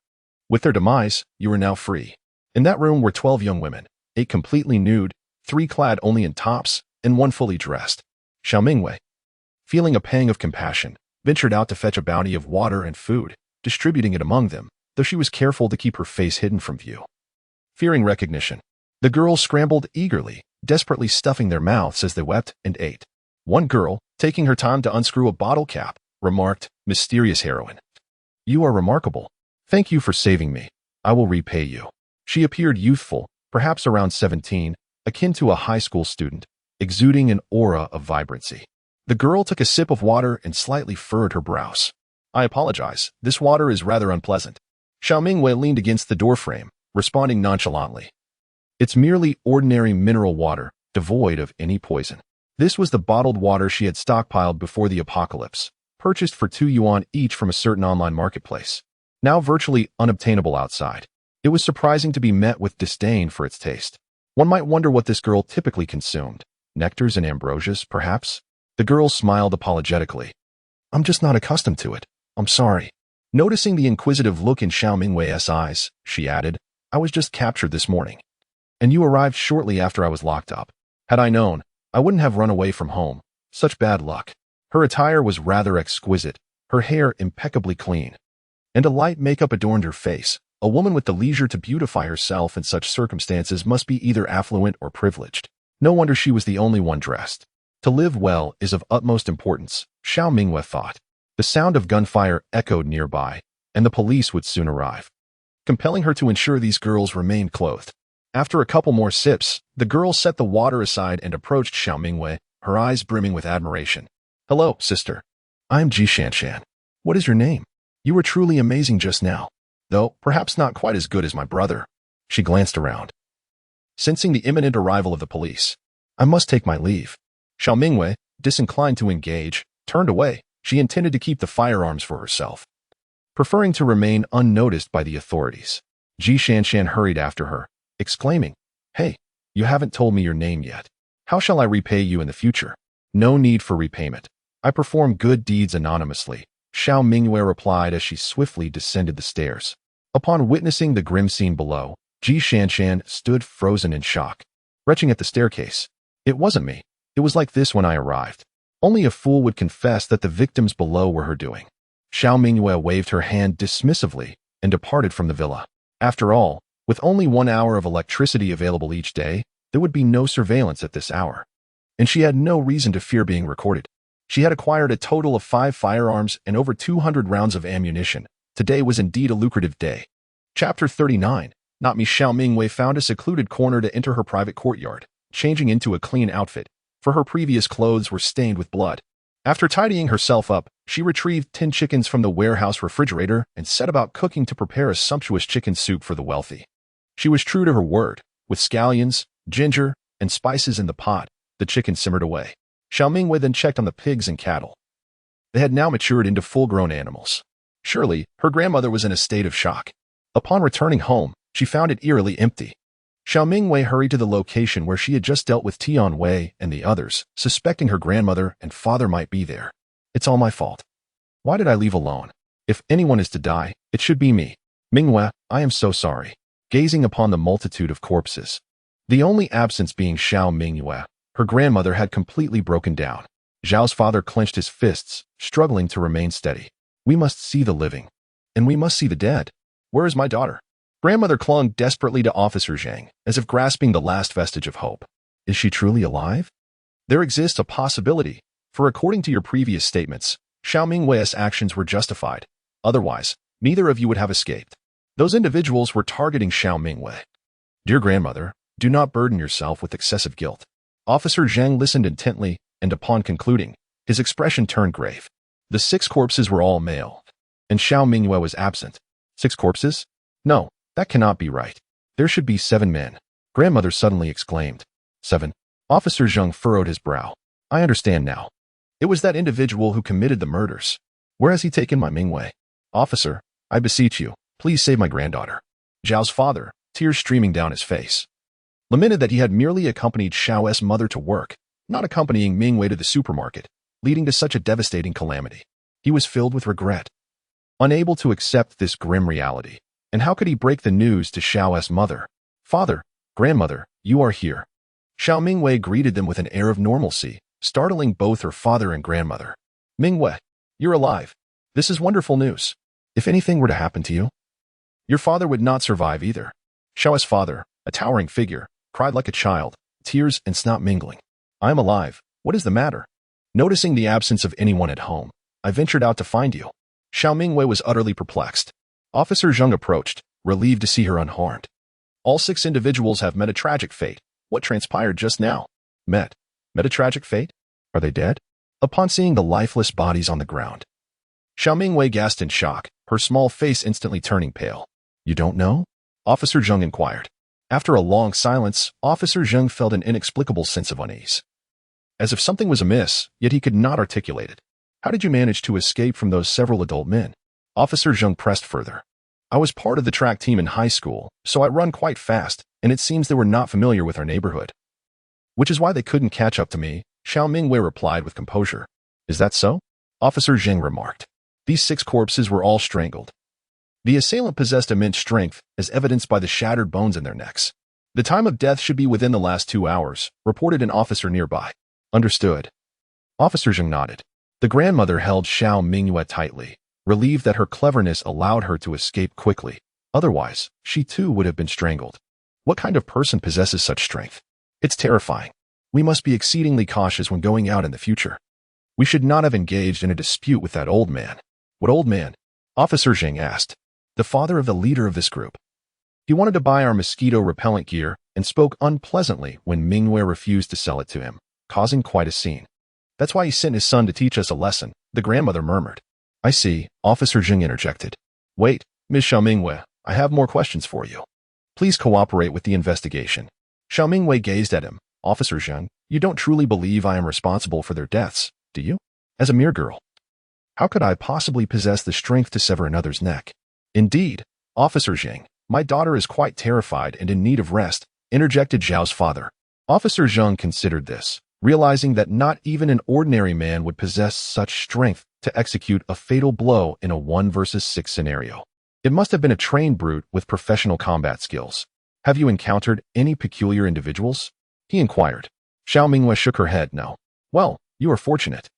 With their demise, you were now free. In that room were 12 young women, 8 completely nude, 3 clad only in tops, and 1 fully dressed. Xiao Mingyue, feeling a pang of compassion, ventured out to fetch a bounty of water and food, distributing it among them, though she was careful to keep her face hidden from view. Fearing recognition, the girls scrambled eagerly, desperately stuffing their mouths as they wept and ate. One girl, taking her time to unscrew a bottle cap, remarked, "Mysterious heroine. You are remarkable. Thank you for saving me. I will repay you." She appeared youthful, perhaps around 17, akin to a high school student, exuding an aura of vibrancy. The girl took a sip of water and slightly furrowed her brows. "I apologize. This water is rather unpleasant." Xiao Mingyue leaned against the doorframe, responding nonchalantly. "It's merely ordinary mineral water, devoid of any poison." This was the bottled water she had stockpiled before the apocalypse, purchased for 2 yuan each from a certain online marketplace, now virtually unobtainable outside. It was surprising to be met with disdain for its taste. One might wonder what this girl typically consumed. Nectars and ambrosias, perhaps? The girl smiled apologetically. "I'm just not accustomed to it. I'm sorry." Noticing the inquisitive look in Xiao Mingyue's eyes, she added, "I was just captured this morning, and you arrived shortly after I was locked up. Had I known, I wouldn't have run away from home. Such bad luck." Her attire was rather exquisite, her hair impeccably clean, and a light makeup adorned her face. A woman with the leisure to beautify herself in such circumstances must be either affluent or privileged. No wonder she was the only one dressed. To live well is of utmost importance, Xiao Mingyue thought. The sound of gunfire echoed nearby, and the police would soon arrive, compelling her to ensure these girls remained clothed. After a couple more sips, the girl set the water aside and approached Xiao Mingyue, her eyes brimming with admiration. "Hello, sister. I'm Ji Shanshan. What is your name? You were truly amazing just now, though perhaps not quite as good as my brother." She glanced around, sensing the imminent arrival of the police. "I must take my leave." Xiao Mingyue, disinclined to engage, turned away. She intended to keep the firearms for herself, preferring to remain unnoticed by the authorities. Ji Shanshan hurried after her, exclaiming, "Hey, you haven't told me your name yet. How shall I repay you in the future?" "No need for repayment. I perform good deeds anonymously," Xiao Mingyue replied as she swiftly descended the stairs. Upon witnessing the grim scene below, Ji Shanshan stood frozen in shock, retching at the staircase. "It wasn't me. It was like this when I arrived." Only a fool would confess that the victims below were her doing. Xiao Mingyue waved her hand dismissively and departed from the villa. After all, with only 1 hour of electricity available each day, there would be no surveillance at this hour, and she had no reason to fear being recorded. She had acquired a total of 5 firearms and over 200 rounds of ammunition. Today was indeed a lucrative day. Chapter 39. Not me. Xiao Mingyue found a secluded corner to enter her private courtyard, changing into a clean outfit, for her previous clothes were stained with blood. After tidying herself up, she retrieved 10 chickens from the warehouse refrigerator and set about cooking to prepare a sumptuous chicken soup for the wealthy. She was true to her word. With scallions, ginger, and spices in the pot, the chicken simmered away. Xiao Mingyue then checked on the pigs and cattle. They had now matured into full-grown animals. Surely, her grandmother was in a state of shock. Upon returning home, she found it eerily empty. Xiao Mingyue hurried to the location where she had just dealt with Tian Wei and the others, suspecting her grandmother and father might be there. It's all my fault. Why did I leave alone? If anyone is to die, it should be me. Mingyue, I am so sorry. Gazing upon the multitude of corpses, the only absence being Xiao Mingyue, her grandmother had completely broken down. Zhao's father clenched his fists, struggling to remain steady. We must see the living. And we must see the dead. Where is my daughter? Grandmother clung desperately to Officer Zhang, as if grasping the last vestige of hope. Is she truly alive? There exists a possibility, for according to your previous statements, Xiao Mingyue's actions were justified. Otherwise, neither of you would have escaped. Those individuals were targeting Xiao Mingyue. Dear grandmother, do not burden yourself with excessive guilt. Officer Zhang listened intently, and upon concluding, his expression turned grave. The 6 corpses were all male, and Xiao Mingyue was absent. 6 corpses? No, that cannot be right. There should be 7 men. Grandmother suddenly exclaimed. 7. Officer Zhang furrowed his brow. I understand now. It was that individual who committed the murders. Where has he taken my Mingyue? Officer, I beseech you, please save my granddaughter. Zhao's father, tears streaming down his face, lamented that he had merely accompanied Xiao's mother to work, not accompanying Mingyue to the supermarket, leading to such a devastating calamity. He was filled with regret, unable to accept this grim reality. And how could he break the news to Xiao's mother? Father, grandmother, you are here. Xiao Mingyue greeted them with an air of normalcy, startling both her father and grandmother. Mingyue, you're alive. This is wonderful news. If anything were to happen to you, your father would not survive either. Xiao's father, a towering figure, cried like a child, tears and snot mingling. I am alive. What is the matter? Noticing the absence of anyone at home, I ventured out to find you. Xiao Mingyue was utterly perplexed. Officer Zhang approached, relieved to see her unharmed. All 6 individuals have met a tragic fate. What transpired just now? Met a tragic fate? Are they dead? Upon seeing the lifeless bodies on the ground, Xiao Mingyue gasped in shock, her small face instantly turning pale. You don't know? Officer Zhang inquired. After a long silence, Officer Zhang felt an inexplicable sense of unease. As if something was amiss, yet he could not articulate it. How did you manage to escape from those several adult men? Officer Zhang pressed further. I was part of the track team in high school, so I run quite fast, and it seems they were not familiar with our neighborhood. Which is why they couldn't catch up to me, Xiao Mingyue replied with composure. Is that so? Officer Zhang remarked. These 6 corpses were all strangled. The assailant possessed immense strength, as evidenced by the shattered bones in their necks. The time of death should be within the last 2 hours, reported an officer nearby. Understood. Officer Zhang nodded. The grandmother held Xiao Mingyue tightly, relieved that her cleverness allowed her to escape quickly. Otherwise, she too would have been strangled. What kind of person possesses such strength? It's terrifying. We must be exceedingly cautious when going out in the future. We should not have engaged in a dispute with that old man. What old man? Officer Zhang asked. The father of the leader of this group. He wanted to buy our mosquito repellent gear and spoke unpleasantly when Mingyue refused to sell it to him, causing quite a scene. That's why he sent his son to teach us a lesson, the grandmother murmured. I see, Officer Zhang interjected. Wait, Ms. Xiao Mingyue, I have more questions for you. Please cooperate with the investigation. Xiao Mingyue gazed at him. Officer Zhang, you don't truly believe I am responsible for their deaths, do you? As a mere girl, how could I possibly possess the strength to sever another's neck? Indeed, Officer Zhang, my daughter is quite terrified and in need of rest, interjected Zhao's father. Officer Zhang considered this, realizing that not even an ordinary man would possess such strength to execute a fatal blow in a 1 versus 6 scenario. It must have been a trained brute with professional combat skills. Have you encountered any peculiar individuals? He inquired. Xiao Mingyue shook her head. No. Well, you are fortunate.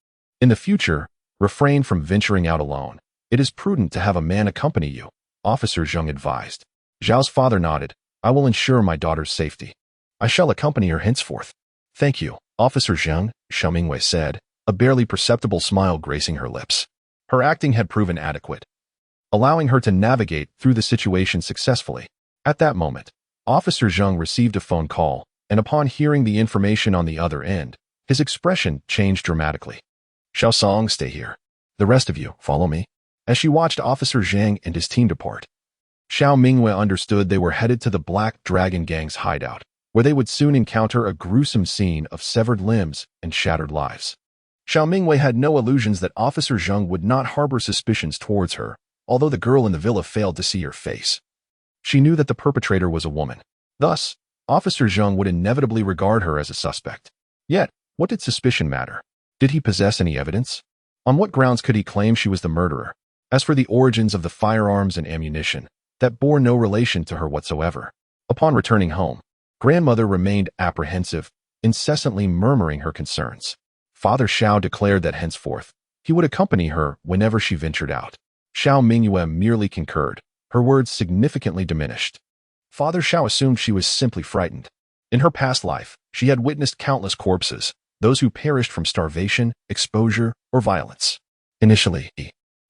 In the future, refrain from venturing out alone. It is prudent to have a man accompany you, Officer Zhang advised. Zhao's father nodded. I will ensure my daughter's safety. I shall accompany her henceforth. Thank you, Officer Zhang, Xiao Mingyue said, a barely perceptible smile gracing her lips. Her acting had proven adequate, allowing her to navigate through the situation successfully. At that moment, Officer Zhang received a phone call, and upon hearing the information on the other end, his expression changed dramatically. Xiao Song, stay here. The rest of you, follow me. As she watched Officer Zhang and his team depart, Xiao Mingyue understood they were headed to the Black Dragon Gang's hideout, where they would soon encounter a gruesome scene of severed limbs and shattered lives. Xiao Mingyue had no illusions that Officer Zhang would not harbor suspicions towards her, although the girl in the villa failed to see her face. She knew that the perpetrator was a woman. Thus, Officer Zhang would inevitably regard her as a suspect. Yet, what did suspicion matter? Did he possess any evidence? On what grounds could he claim she was the murderer? As for the origins of the firearms and ammunition, that bore no relation to her whatsoever. Upon returning home, grandmother remained apprehensive, incessantly murmuring her concerns. Father Xiao declared that henceforth, he would accompany her whenever she ventured out. Xiao Mingyue merely concurred, her words significantly diminished. Father Xiao assumed she was simply frightened. In her past life, she had witnessed countless corpses, those who perished from starvation, exposure, or violence. Initially,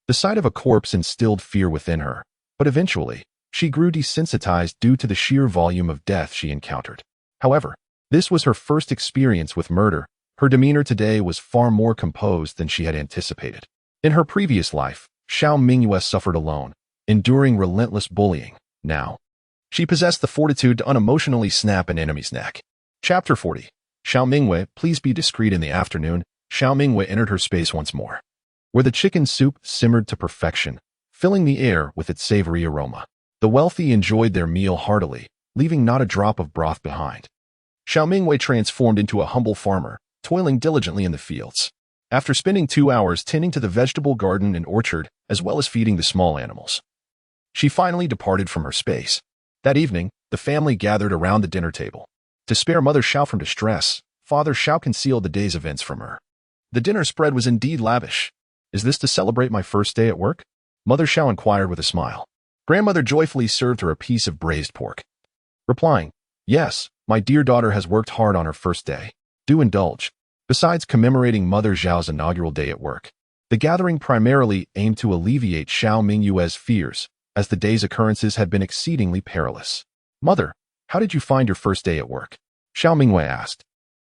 the sight of a corpse instilled fear within her, but eventually, she grew desensitized due to the sheer volume of death she encountered. However, this was her first experience with murder. Her demeanor today was far more composed than she had anticipated. In her previous life, Xiao Mingyue suffered alone, enduring relentless bullying. Now, she possessed the fortitude to unemotionally snap an enemy's neck. Chapter 40. Xiao Mingyue, please be discreet. In the afternoon, Xiao Mingyue entered her space once more, where the chicken soup simmered to perfection, filling the air with its savory aroma. The wealthy enjoyed their meal heartily, leaving not a drop of broth behind. Xiao Mingyue transformed into a humble farmer, toiling diligently in the fields. After spending 2 hours tending to the vegetable garden and orchard, as well as feeding the small animals, she finally departed from her space. That evening, the family gathered around the dinner table. To spare Mother Xiao from distress, Father Xiao concealed the day's events from her. The dinner spread was indeed lavish. Is this to celebrate my first day at work? Mother Xiao inquired with a smile. Grandmother joyfully served her a piece of braised pork, replying, yes, my dear daughter has worked hard on her first day. Do indulge. Besides commemorating Mother Xiao's inaugural day at work, the gathering primarily aimed to alleviate Xiao Mingyue's fears, as the day's occurrences had been exceedingly perilous. Mother, how did you find your first day at work? Xiao Mingyue asked.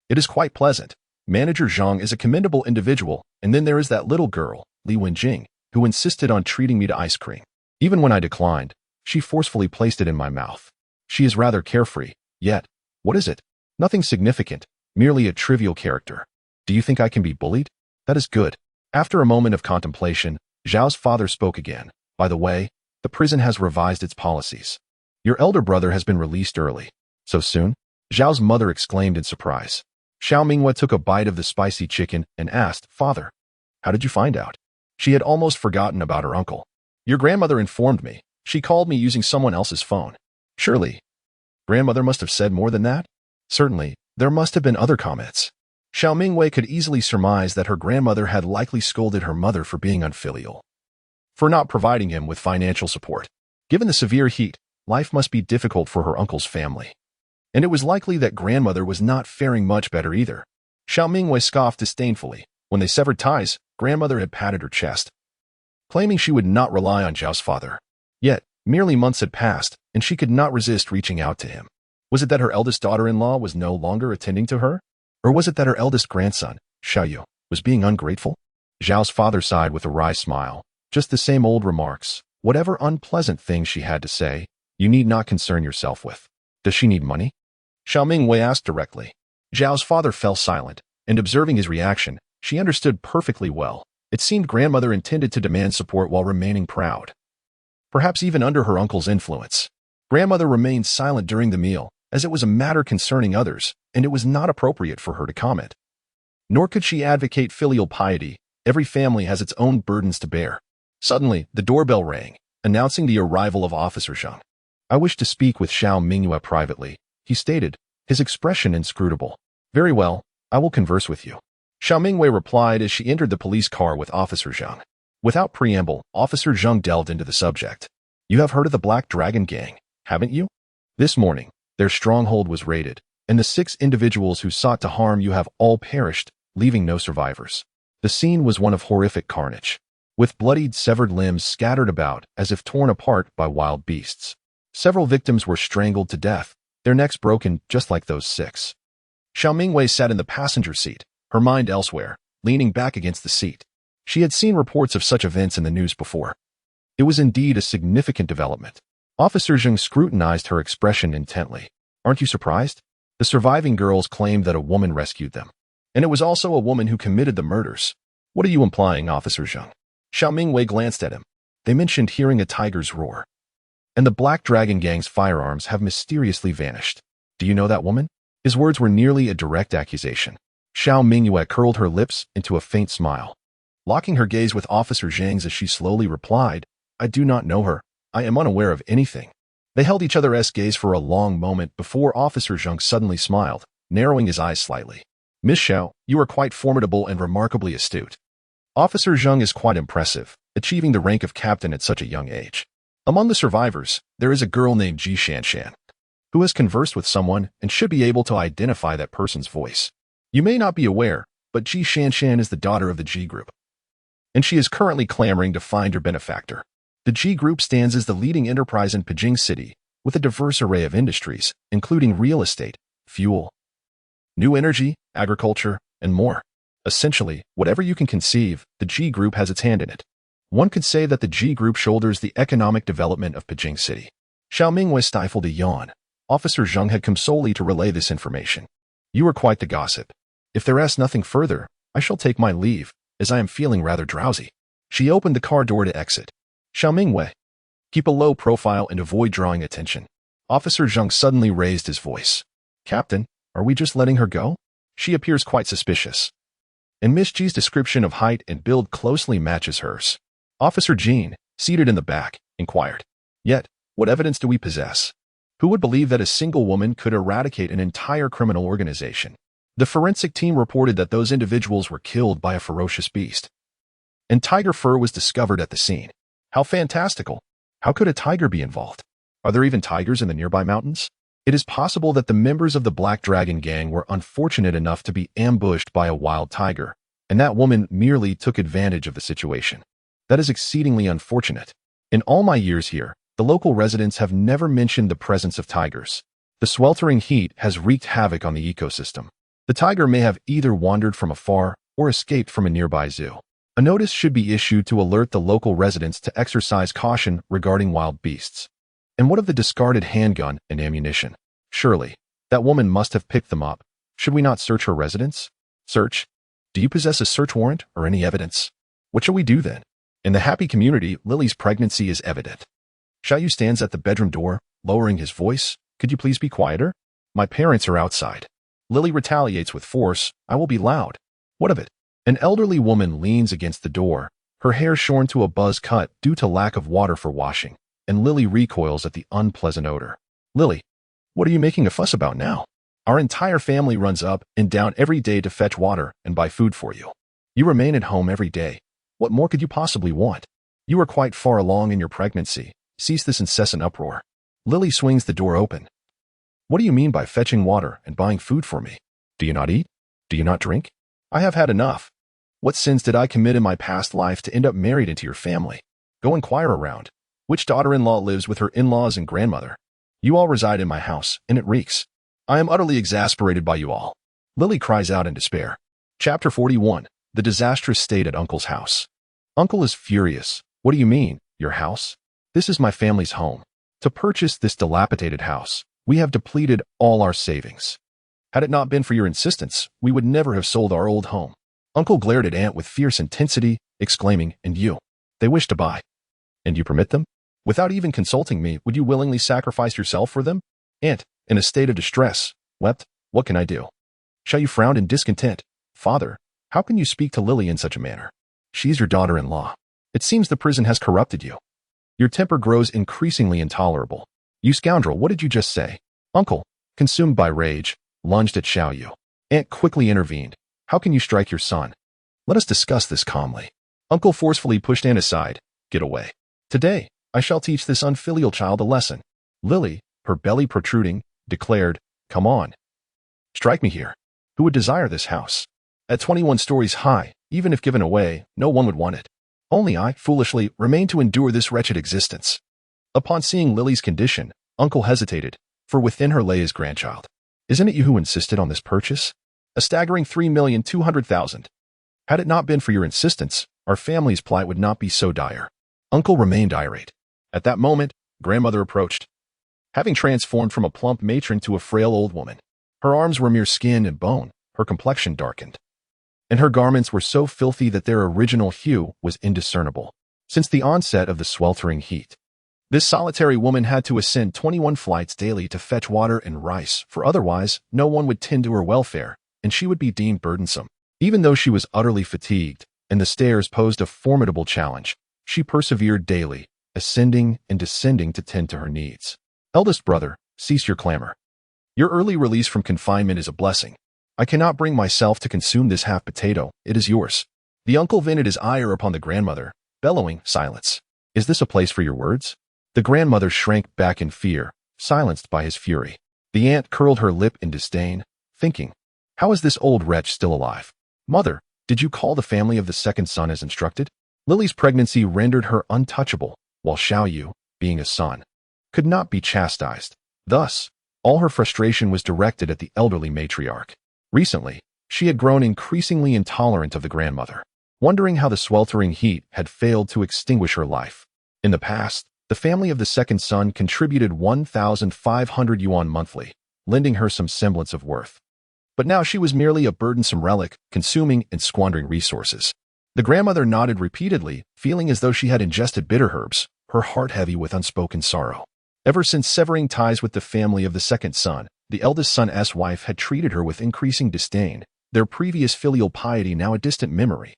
It is quite pleasant. Manager Zhang is a commendable individual, and then there is that little girl, Li Wenjing, who insisted on treating me to ice cream. Even when I declined, she forcefully placed it in my mouth. She is rather carefree, yet, what is it? Nothing significant, merely a trivial character. Do you think I can be bullied? That is good. After a moment of contemplation, Zhao's father spoke again. By the way, the prison has revised its policies. Your elder brother has been released early. So soon? Zhao's mother exclaimed in surprise. Xiao Mingyue took a bite of the spicy chicken and asked, Father, how did you find out? She had almost forgotten about her uncle. Your grandmother informed me. She called me using someone else's phone. Surely, grandmother must have said more than that? Certainly, there must have been other comments. Xiao Mingyue could easily surmise that her grandmother had likely scolded her mother for being unfilial, for not providing him with financial support. Given the severe heat, life must be difficult for her uncle's family. And it was likely that grandmother was not faring much better either. Xiao Mingyue scoffed disdainfully. When they severed ties, grandmother had patted her chest, claiming she would not rely on Zhao's father. Yet, merely months had passed, and she could not resist reaching out to him. Was it that her eldest daughter-in-law was no longer attending to her? Or was it that her eldest grandson, Xiaoyu, was being ungrateful? Zhao's father sighed with a wry smile. Just the same old remarks. Whatever unpleasant things she had to say, you need not concern yourself with. Does she need money? Xiao Mingyue asked directly. Zhao's father fell silent, and observing his reaction, she understood perfectly well. It seemed grandmother intended to demand support while remaining proud, perhaps even under her uncle's influence. Grandmother remained silent during the meal, as it was a matter concerning others, and it was not appropriate for her to comment. Nor could she advocate filial piety. Every family has its own burdens to bear. Suddenly, the doorbell rang, announcing the arrival of Officer Zhang. I wish to speak with Xiao Mingyue privately, he stated, his expression inscrutable. Very well, I will converse with you. Xiao Mingyue replied as she entered the police car with Officer Zhang. Without preamble, Officer Zhang delved into the subject. You have heard of the Black Dragon Gang, haven't you? This morning, their stronghold was raided, and the 6 individuals who sought to harm you have all perished, leaving no survivors. The scene was one of horrific carnage, with bloodied, severed limbs scattered about as if torn apart by wild beasts. Several victims were strangled to death, their necks broken just like those 6. Xiao Mingyue sat in the passenger seat, her mind elsewhere, leaning back against the seat. She had seen reports of such events in the news before. It was indeed a significant development. Officer Zhang scrutinized her expression intently. Aren't you surprised? The surviving girls claimed that a woman rescued them. And it was also a woman who committed the murders. What are you implying, Officer Zhang? Xiao Mingyue glanced at him. They mentioned hearing a tiger's roar. And the Black Dragon Gang's firearms have mysteriously vanished. Do you know that woman? His words were nearly a direct accusation. Xiao Mingyue curled her lips into a faint smile, locking her gaze with Officer Zhang's as she slowly replied, I do not know her. I am unaware of anything. They held each other's gaze for a long moment before Officer Zhang suddenly smiled, narrowing his eyes slightly. Miss Xiao, you are quite formidable and remarkably astute. Officer Zhang is quite impressive, achieving the rank of captain at such a young age. Among the survivors, there is a girl named Ji Shanshan, who has conversed with someone and should be able to identify that person's voice. You may not be aware, but Ji Shanshan is the daughter of the Ji Group, and she is currently clamoring to find her benefactor. The Ji Group stands as the leading enterprise in Beijing City, with a diverse array of industries, including real estate, fuel, new energy, agriculture, and more. Essentially, whatever you can conceive, the Ji Group has its hand in it. One could say that the Ji Group shoulders the economic development of Beijing City. Xiao Mingyue stifled a yawn. Officer Zhang had come solely to relay this information. You are quite the gossip. If there is nothing further, I shall take my leave, as I am feeling rather drowsy. She opened the car door to exit. Xiao Mingyue, keep a low profile and avoid drawing attention. Officer Zhang suddenly raised his voice. Captain, are we just letting her go? She appears quite suspicious. And Miss Ji's description of height and build closely matches hers. Officer Jean, seated in the back, inquired. Yet, what evidence do we possess? Who would believe that a single woman could eradicate an entire criminal organization? The forensic team reported that those individuals were killed by a ferocious beast. And tiger fur was discovered at the scene. How fantastical! How could a tiger be involved? Are there even tigers in the nearby mountains? It is possible that the members of the Black Dragon Gang were unfortunate enough to be ambushed by a wild tiger, and that woman merely took advantage of the situation. That is exceedingly unfortunate. In all my years here, the local residents have never mentioned the presence of tigers. The sweltering heat has wreaked havoc on the ecosystem. The tiger may have either wandered from afar or escaped from a nearby zoo. A notice should be issued to alert the local residents to exercise caution regarding wild beasts. And what of the discarded handgun and ammunition? Surely, that woman must have picked them up. Should we not search her residence? Search? Do you possess a search warrant or any evidence? What shall we do then? In the happy community, Lily's pregnancy is evident. Xiaoyu stands at the bedroom door, lowering his voice. Could you please be quieter? My parents are outside. Lily retaliates with force. I will be loud. What of it? An elderly woman leans against the door, her hair shorn to a buzz cut due to lack of water for washing, and Lily recoils at the unpleasant odor. Lily, what are you making a fuss about now? Our entire family runs up and down every day to fetch water and buy food for you. You remain at home every day. What more could you possibly want? You are quite far along in your pregnancy. Cease this incessant uproar. Lily swings the door open. What do you mean by fetching water and buying food for me? Do you not eat? Do you not drink? I have had enough. What sins did I commit in my past life to end up married into your family? Go inquire around. Which daughter-in-law lives with her in-laws and grandmother? You all reside in my house, and it reeks. I am utterly exasperated by you all. Lily cries out in despair. Chapter 41. The disastrous state at Uncle's house. Uncle is furious. What do you mean, your house? This is my family's home. To purchase this dilapidated house, we have depleted all our savings. Had it not been for your insistence, we would never have sold our old home. Uncle glared at Aunt with fierce intensity, exclaiming, And you? They wish to buy. And you permit them? Without even consulting me, would you willingly sacrifice yourself for them? Aunt, in a state of distress, wept, What can I do? Xiaoyu frowned in discontent. Father, how can you speak to Lily in such a manner? She is your daughter-in-law. It seems the prison has corrupted you. Your temper grows increasingly intolerable. You scoundrel, what did you just say? Uncle, consumed by rage, lunged at Xiaoyu. Aunt quickly intervened. How can you strike your son? Let us discuss this calmly. Uncle forcefully pushed Aunt aside. Get away. Today, I shall teach this unfilial child a lesson. Lily, her belly protruding, declared, Come on. Strike me here. Who would desire this house? At 21 stories high, even if given away, no one would want it. Only I, foolishly, remain to endure this wretched existence. Upon seeing Lily's condition, Uncle hesitated, for within her lay his grandchild. Isn't it you who insisted on this purchase? A staggering 3,200,000. Had it not been for your insistence, our family's plight would not be so dire. Uncle remained irate. At that moment, grandmother approached, having transformed from a plump matron to a frail old woman. Her arms were mere skin and bone, her complexion darkened, and her garments were so filthy that their original hue was indiscernible. since the onset of the sweltering heat. This solitary woman had to ascend 21 flights daily to fetch water and rice, for otherwise no one would tend to her welfare, and she would be deemed burdensome. Even though she was utterly fatigued, and the stairs posed a formidable challenge, she persevered daily, ascending and descending to tend to her needs. Eldest brother, cease your clamor. Your early release from confinement is a blessing. I cannot bring myself to consume this half potato. It is yours. The uncle vented his ire upon the grandmother, bellowing, silence. Is this a place for your words? The grandmother shrank back in fear, silenced by his fury. The aunt curled her lip in disdain, thinking, how is this old wretch still alive? Mother, did you call the family of the second son as instructed? Lily's pregnancy rendered her untouchable, while Xiao Yu, being a son, could not be chastised. Thus, all her frustration was directed at the elderly matriarch. Recently, she had grown increasingly intolerant of the grandmother, wondering how the sweltering heat had failed to extinguish her life. In the past, the family of the second son contributed 1,500 yuan monthly, lending her some semblance of worth. But now she was merely a burdensome relic, consuming and squandering resources. The grandmother nodded repeatedly, feeling as though she had ingested bitter herbs, her heart heavy with unspoken sorrow. Ever since severing ties with the family of the second son, the eldest son's wife had treated her with increasing disdain, their previous filial piety now a distant memory.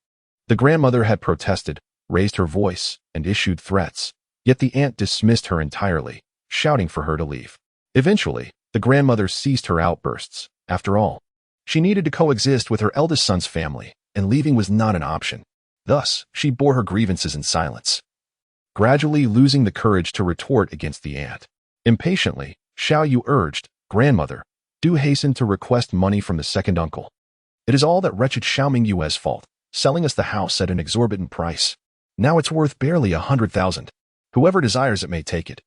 The grandmother had protested, raised her voice, and issued threats, yet the aunt dismissed her entirely, shouting for her to leave. Eventually, the grandmother ceased her outbursts. After all, she needed to coexist with her eldest son's family, and leaving was not an option. Thus, she bore her grievances in silence, gradually losing the courage to retort against the aunt. Impatiently, Xiao Yu urged, Grandmother, do hasten to request money from the second uncle. It is all that wretched Xiao Mingyue's fault, selling us the house at an exorbitant price. Now it's worth barely 100,000. Whoever desires it may take it.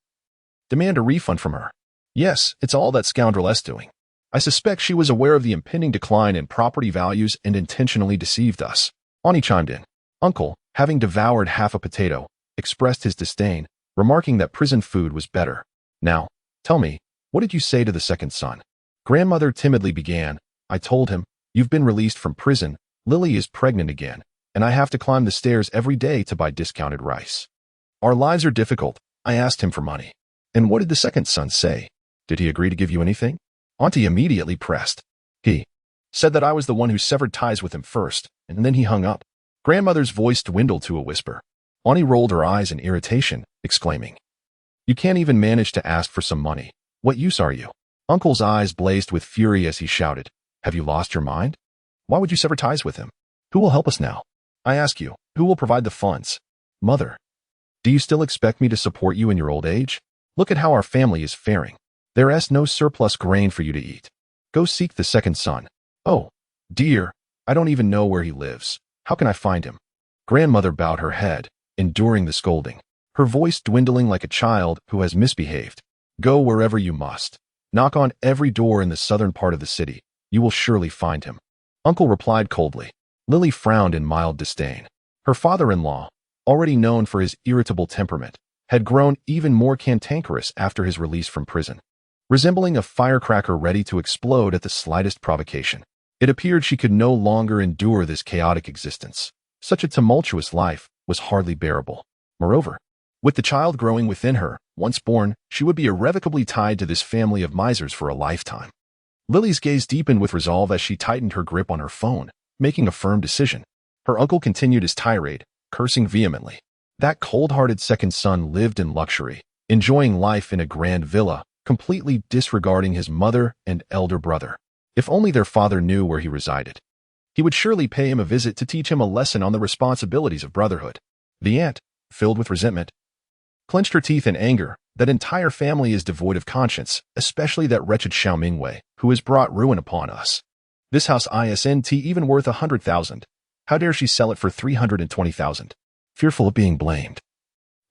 Demand a refund from her. Yes, it's all that scoundrel's doing. I suspect she was aware of the impending decline in property values and intentionally deceived us. Ani chimed in. Uncle, having devoured half a potato, expressed his disdain, remarking that prison food was better. Now, tell me, what did you say to the second son? Grandmother timidly began. I told him, you've been released from prison, Lily is pregnant again, and I have to climb the stairs every day to buy discounted rice. Our lives are difficult. I asked him for money. And what did the second son say? Did he agree to give you anything? Auntie immediately pressed. He said that I was the one who severed ties with him first, and then he hung up. Grandmother's voice dwindled to a whisper. Auntie rolled her eyes in irritation, exclaiming, You can't even manage to ask for some money. What use are you? Uncle's eyes blazed with fury as he shouted, Have you lost your mind? Why would you sever ties with him? Who will help us now? I ask you, who will provide the funds? Mother, do you still expect me to support you in your old age? Look at how our family is faring. There is no surplus grain for you to eat. Go seek the second son. Oh, dear, I don't even know where he lives. How can I find him? Grandmother bowed her head, enduring the scolding, her voice dwindling like a child who has misbehaved. Go wherever you must. Knock on every door in the southern part of the city. You will surely find him. Uncle replied coldly. Lily frowned in mild disdain. Her father-in-law, already known for his irritable temperament, had grown even more cantankerous after his release from prison, resembling a firecracker ready to explode at the slightest provocation. It appeared she could no longer endure this chaotic existence. Such a tumultuous life was hardly bearable. Moreover, with the child growing within her, once born, she would be irrevocably tied to this family of misers for a lifetime. Lily's gaze deepened with resolve as she tightened her grip on her phone, making a firm decision. Her uncle continued his tirade, cursing vehemently. That cold-hearted second son lived in luxury, enjoying life in a grand villa, completely disregarding his mother and elder brother. If only their father knew where he resided. He would surely pay him a visit to teach him a lesson on the responsibilities of brotherhood. The aunt, filled with resentment, clenched her teeth in anger. That entire family is devoid of conscience, especially that wretched Xiao Mingyue, who has brought ruin upon us. This house isn't even worth 100,000. How dare she sell it for 320,000? Fearful of being blamed,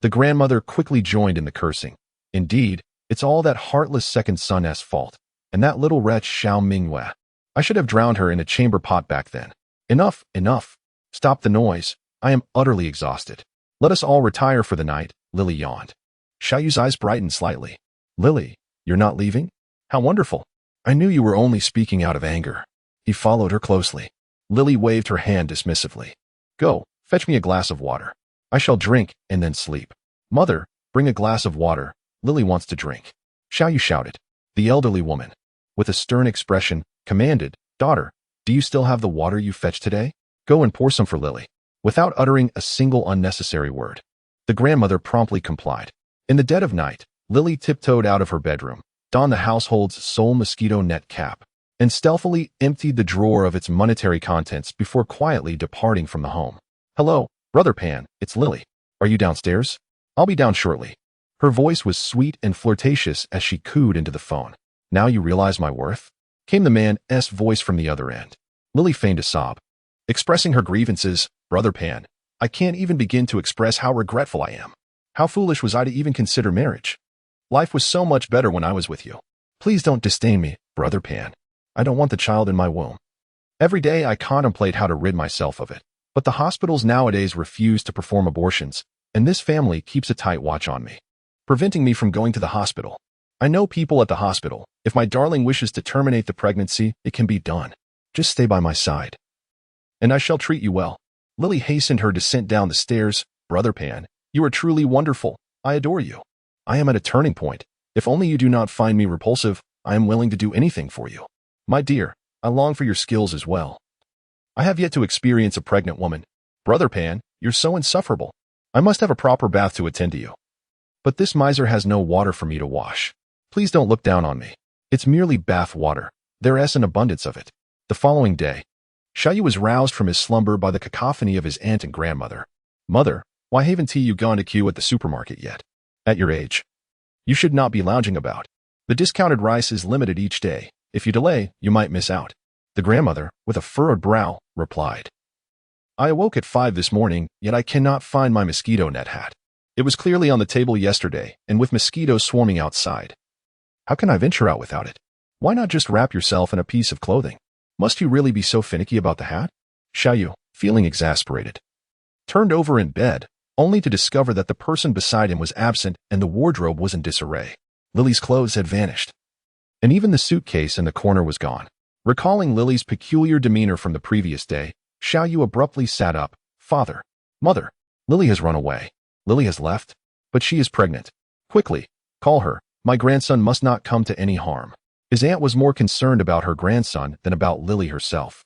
the grandmother quickly joined in the cursing. Indeed, it's all that heartless second son's fault, and that little wretch Xiao Mingyue. I should have drowned her in a chamber pot back then. Enough, enough. Stop the noise. I am utterly exhausted. Let us all retire for the night, Lily yawned. Xiao Yu's eyes brightened slightly. Lily, you're not leaving? How wonderful. I knew you were only speaking out of anger. He followed her closely. Lily waved her hand dismissively. Go, fetch me a glass of water. I shall drink and then sleep. Mother, bring a glass of water. Lily wants to drink. Xiao shouted. The elderly woman, with a stern expression, commanded, Daughter, do you still have the water you fetched today? Go and pour some for Lily. Without uttering a single unnecessary word, the grandmother promptly complied. In the dead of night, Lily tiptoed out of her bedroom, donned the household's sole mosquito net cap, and stealthily emptied the drawer of its monetary contents before quietly departing from the home. Hello, Brother Pan, it's Lily. Are you downstairs? I'll be down shortly. Her voice was sweet and flirtatious as she cooed into the phone. Now you realize my worth? Came the man's voice from the other end. Lily feigned a sob. Expressing her grievances, Brother Pan, I can't even begin to express how regretful I am. How foolish was I to even consider marriage? Life was so much better when I was with you. Please don't disdain me, Brother Pan. I don't want the child in my womb. Every day I contemplate how to rid myself of it, but the hospitals nowadays refuse to perform abortions, and this family keeps a tight watch on me, preventing me from going to the hospital. I know people at the hospital. If my darling wishes to terminate the pregnancy, it can be done. Just stay by my side, and I shall treat you well. Lily hastened her descent down the stairs. Brother Pan, you are truly wonderful. I adore you. I am at a turning point. If only you do not find me repulsive, I am willing to do anything for you. My dear, I long for your skills as well. I have yet to experience a pregnant woman. Brother Pan, you're so insufferable. I must have a proper bath to attend to you. But this miser has no water for me to wash. Please don't look down on me. It's merely bath water. There is an abundance of it. The following day, Xiao was roused from his slumber by the cacophony of his aunt and grandmother. Mother, why haven't you gone to queue at the supermarket yet? At your age, you should not be lounging about. The discounted rice is limited each day. If you delay, you might miss out. The grandmother, with a furrowed brow, replied. I awoke at 5 this morning, yet I cannot find my mosquito net hat. It was clearly on the table yesterday, and with mosquitoes swarming outside. How can I venture out without it? Why not just wrap yourself in a piece of clothing? Must you really be so finicky about the hat? Xiao, feeling exasperated, turned over in bed, only to discover that the person beside him was absent and the wardrobe was in disarray. Lily's clothes had vanished, and even the suitcase in the corner was gone. Recalling Lily's peculiar demeanor from the previous day, Xiao abruptly sat up. Father, Mother, Lily has run away. Lily has left, but she is pregnant. Quickly, call her. My grandson must not come to any harm. His aunt was more concerned about her grandson than about Lily herself.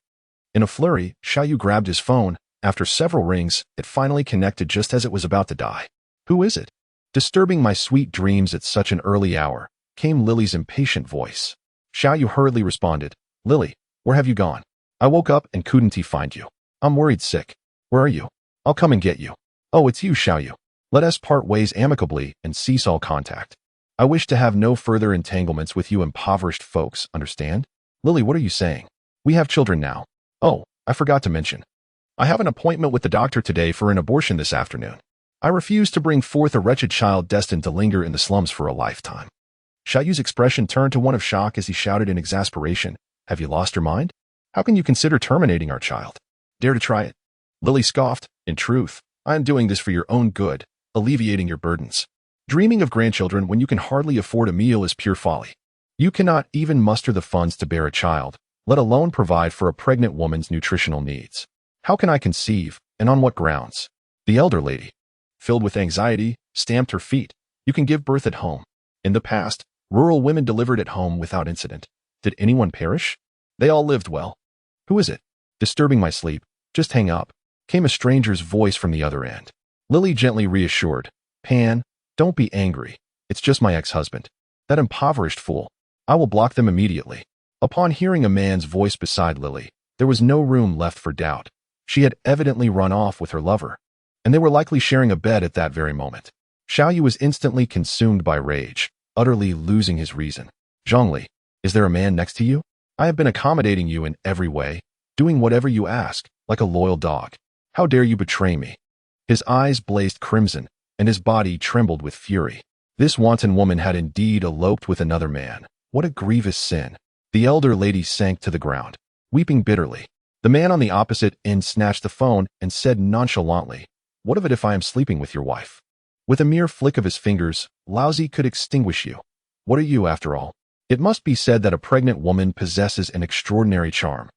In a flurry, Xiao grabbed his phone. After several rings, it finally connected just as it was about to die. Who is it? Disturbing my sweet dreams at such an early hour, came Lily's impatient voice. Xiao hurriedly responded, Lily, where have you gone? I woke up and couldn't find you. I'm worried sick. Where are you? I'll come and get you. Oh, it's you, Xiao. Let us part ways amicably and cease all contact. I wish to have no further entanglements with you impoverished folks, understand? Lily, what are you saying? We have children now. Oh, I forgot to mention. I have an appointment with the doctor today for an abortion this afternoon. I refuse to bring forth a wretched child destined to linger in the slums for a lifetime. Xiao's expression turned to one of shock as he shouted in exasperation, Have you lost your mind? How can you consider terminating our child? Dare to try it? Lily scoffed, In truth, I am doing this for your own good, alleviating your burdens. Dreaming of grandchildren when you can hardly afford a meal is pure folly. You cannot even muster the funds to bear a child, let alone provide for a pregnant woman's nutritional needs. How can I conceive, and on what grounds? The elder lady, filled with anxiety, stamped her feet. You can give birth at home. In the past, rural women delivered at home without incident. Did anyone perish? They all lived well. Who is it? Disturbing my sleep. Just hang up. Came a stranger's voice from the other end. Lily gently reassured. Pan, don't be angry. It's just my ex-husband. That impoverished fool. I will block them immediately. Upon hearing a man's voice beside Lily, there was no room left for doubt. She had evidently run off with her lover, and they were likely sharing a bed at that very moment. Xiao was instantly consumed by rage, utterly losing his reason. Zhongli, is there a man next to you? I have been accommodating you in every way, doing whatever you ask, like a loyal dog. How dare you betray me? His eyes blazed crimson, and his body trembled with fury. This wanton woman had indeed eloped with another man. What a grievous sin. The elder lady sank to the ground, weeping bitterly. The man on the opposite end snatched the phone and said nonchalantly, What of it if I am sleeping with your wife? With a mere flick of his fingers, Lousy could extinguish you. What are you, after all? It must be said that a pregnant woman possesses an extraordinary charm,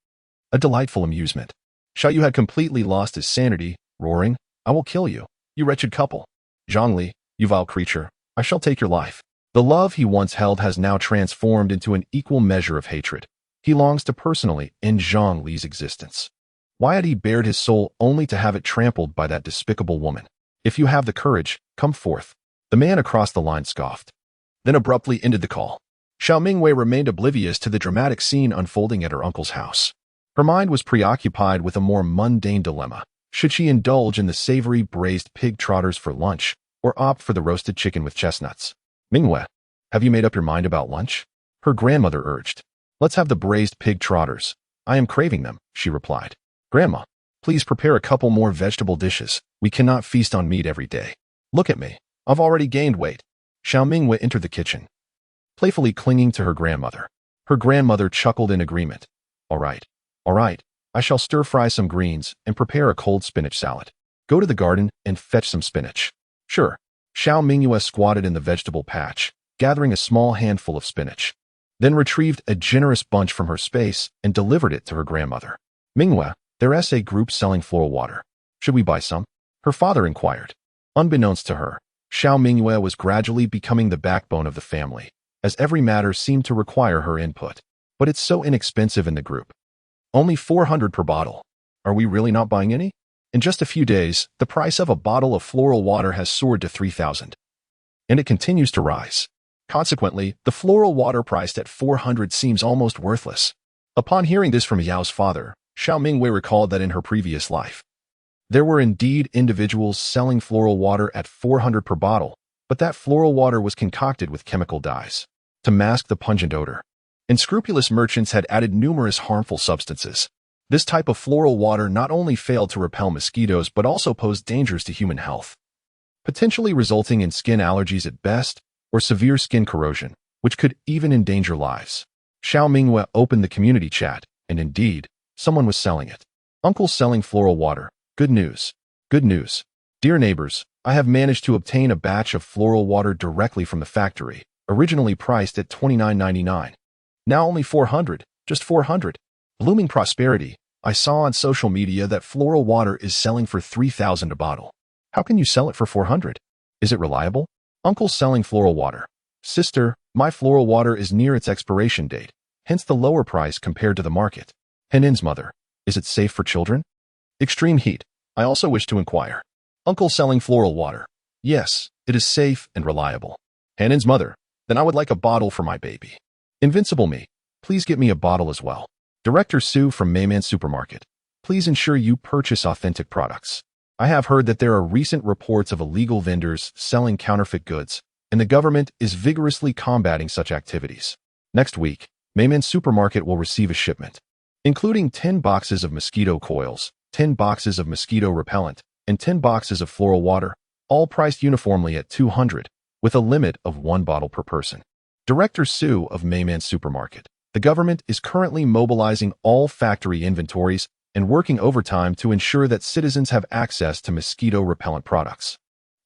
a delightful amusement. Xiao had completely lost his sanity, roaring, I will kill you. You wretched couple. Zhongli, you vile creature, I shall take your life. The love he once held has now transformed into an equal measure of hatred. He longs to personally end Zhang Li's existence. Why had he bared his soul only to have it trampled by that despicable woman? If you have the courage, come forth. The man across the line scoffed, then abruptly ended the call. Xiao Mingyue remained oblivious to the dramatic scene unfolding at her uncle's house. Her mind was preoccupied with a more mundane dilemma. Should she indulge in the savory braised pig trotters for lunch, or opt for the roasted chicken with chestnuts? Mingyue, have you made up your mind about lunch? Her grandmother urged. Let's have the braised pig trotters. I am craving them, she replied. Grandma, please prepare a couple more vegetable dishes. We cannot feast on meat every day. Look at me. I've already gained weight. Xiao Mingyue entered the kitchen, playfully clinging to her grandmother. Her grandmother chuckled in agreement. All right. I shall stir-fry some greens and prepare a cold spinach salad. Go to the garden and fetch some spinach. Sure. Xiao Mingyue squatted in the vegetable patch, gathering a small handful of spinach, then retrieved a generous bunch from her space and delivered it to her grandmother. Mingyue, there's a group selling floral water. Should we buy some? Her father inquired. Unbeknownst to her, Xiao Mingyue was gradually becoming the backbone of the family, as every matter seemed to require her input. But it's so inexpensive in the group. Only 400 per bottle. Are we really not buying any? In just a few days, the price of a bottle of floral water has soared to 3,000. And it continues to rise. Consequently, the floral water priced at 400 seems almost worthless. Upon hearing this from Yao's father, Xiao Mingyue recalled that in her previous life, there were indeed individuals selling floral water at 400 per bottle, but that floral water was concocted with chemical dyes to mask the pungent odor. Unscrupulous merchants had added numerous harmful substances. This type of floral water not only failed to repel mosquitoes but also posed dangers to human health, potentially resulting in skin allergies at best or severe skin corrosion, which could even endanger lives. Xiao Mingyue opened the community chat, and indeed, someone was selling it. Uncle's selling floral water. Good news. Good news. Dear neighbors, I have managed to obtain a batch of floral water directly from the factory, originally priced at $29.99. Now only 400, just 400. Blooming prosperity. I saw on social media that floral water is selling for 3,000 a bottle. How can you sell it for 400? Is it reliable? Uncle's selling floral water. Sister, my floral water is near its expiration date, hence the lower price compared to the market. Henin's mother, is it safe for children? Extreme heat. I also wish to inquire. Uncle selling floral water. Yes, it is safe and reliable. Henin's mother, then I would like a bottle for my baby. Invincible me, please get me a bottle as well. Director Su from Mayman Supermarket. Please ensure you purchase authentic products. I have heard that there are recent reports of illegal vendors selling counterfeit goods, and the government is vigorously combating such activities. Next week, Mayman Supermarket will receive a shipment, including 10 boxes of mosquito coils, 10 boxes of mosquito repellent, and 10 boxes of floral water, all priced uniformly at 200, with a limit of 1 bottle per person. Director Su of Mayman Supermarket. The government is currently mobilizing all factory inventories and working overtime to ensure that citizens have access to mosquito repellent products.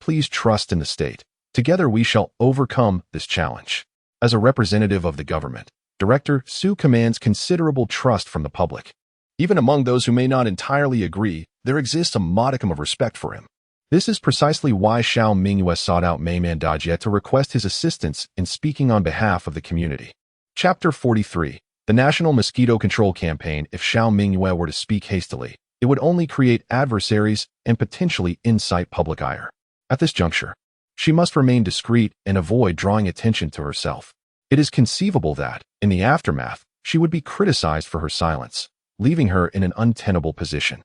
Please trust in the state. Together we shall overcome this challenge. As a representative of the government, Director Su commands considerable trust from the public. Even among those who may not entirely agree, there exists a modicum of respect for him. This is precisely why Xiao Mingyue sought out Mayman Dajie to request his assistance in speaking on behalf of the community. Chapter 43. The National Mosquito Control Campaign. If Xiao Mingyue were to speak hastily, it would only create adversaries and potentially incite public ire. At this juncture, she must remain discreet and avoid drawing attention to herself. It is conceivable that, in the aftermath, she would be criticized for her silence, leaving her in an untenable position.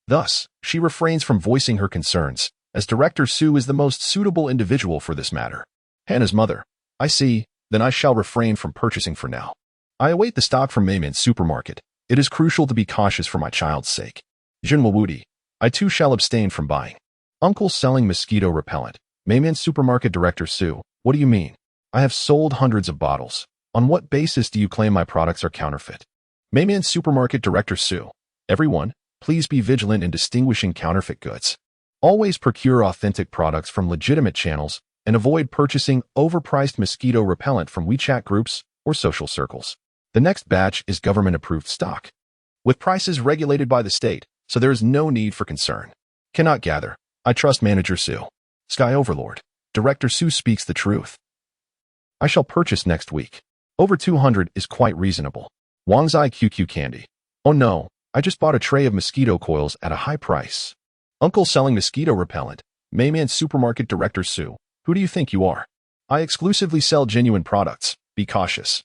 Thus, she refrains from voicing her concerns, as Director Su is the most suitable individual for this matter. Hannah's mother. I see, then I shall refrain from purchasing for now. I await the stock from Mayman Supermarket. It is crucial to be cautious for my child's sake. Junwo Wudi. I too shall abstain from buying. Uncle selling mosquito repellent. Mayman Supermarket Director Su. What do you mean? I have sold hundreds of bottles. On what basis do you claim my products are counterfeit? Mayman Supermarket Director Su. Everyone, please be vigilant in distinguishing counterfeit goods. Always procure authentic products from legitimate channels and avoid purchasing overpriced mosquito repellent from WeChat groups or social circles. The next batch is government-approved stock, with prices regulated by the state, so there is no need for concern. Cannot gather. I trust Manager Su. Sky Overlord. Director Su speaks the truth. I shall purchase next week. Over 200 is quite reasonable. Wang's QQ candy. Oh no, I just bought a tray of mosquito coils at a high price. Uncle selling mosquito repellent. Mayman Supermarket Director Su. Who do you think you are? I exclusively sell genuine products. Be cautious,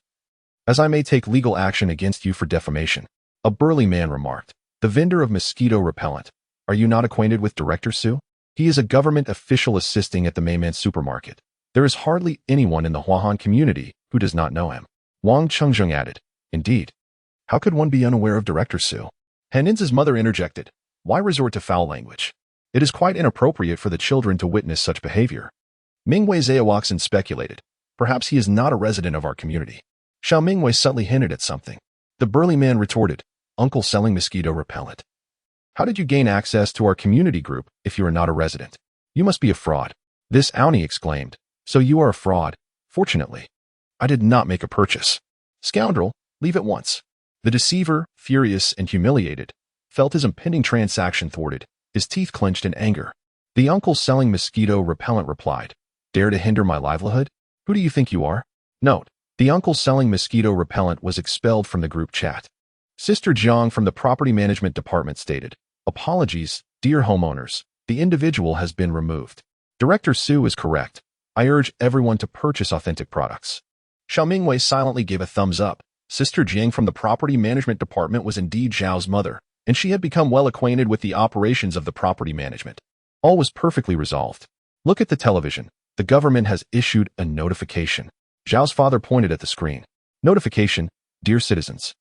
as I may take legal action against you for defamation. A burly man remarked. The vendor of mosquito repellent. Are you not acquainted with Director Su? He is a government official assisting at the Mayman Supermarket. There is hardly anyone in the Huahan community who does not know him. Wang Chengzheng added. Indeed. How could one be unaware of Director Su? Henin's mother interjected. Why resort to foul language? It is quite inappropriate for the children to witness such behavior. Mingyue Zhaoxin speculated. Perhaps he is not a resident of our community. Xiao Mingyue subtly hinted at something. The burly man retorted. Uncle selling mosquito repellent. How did you gain access to our community group if you are not a resident? You must be a fraud. This Auni exclaimed. So you are a fraud. Fortunately, I did not make a purchase. Scoundrel, leave at once. The deceiver, furious and humiliated, felt his impending transaction thwarted, his teeth clenched in anger. The uncle selling mosquito repellent replied. Dare to hinder my livelihood? Who do you think you are? Note, the uncle selling mosquito repellent was expelled from the group chat. Sister Jiang from the property management department stated, apologies, dear homeowners, the individual has been removed. Director Su is correct. I urge everyone to purchase authentic products. Xiao Mingyue silently gave a thumbs up. Sister Jiang from the property management department was indeed Zhao's mother, and she had become well acquainted with the operations of the property management. All was perfectly resolved. Look at the television. The government has issued a notification. Zhao's father pointed at the screen. Notification, dear citizens.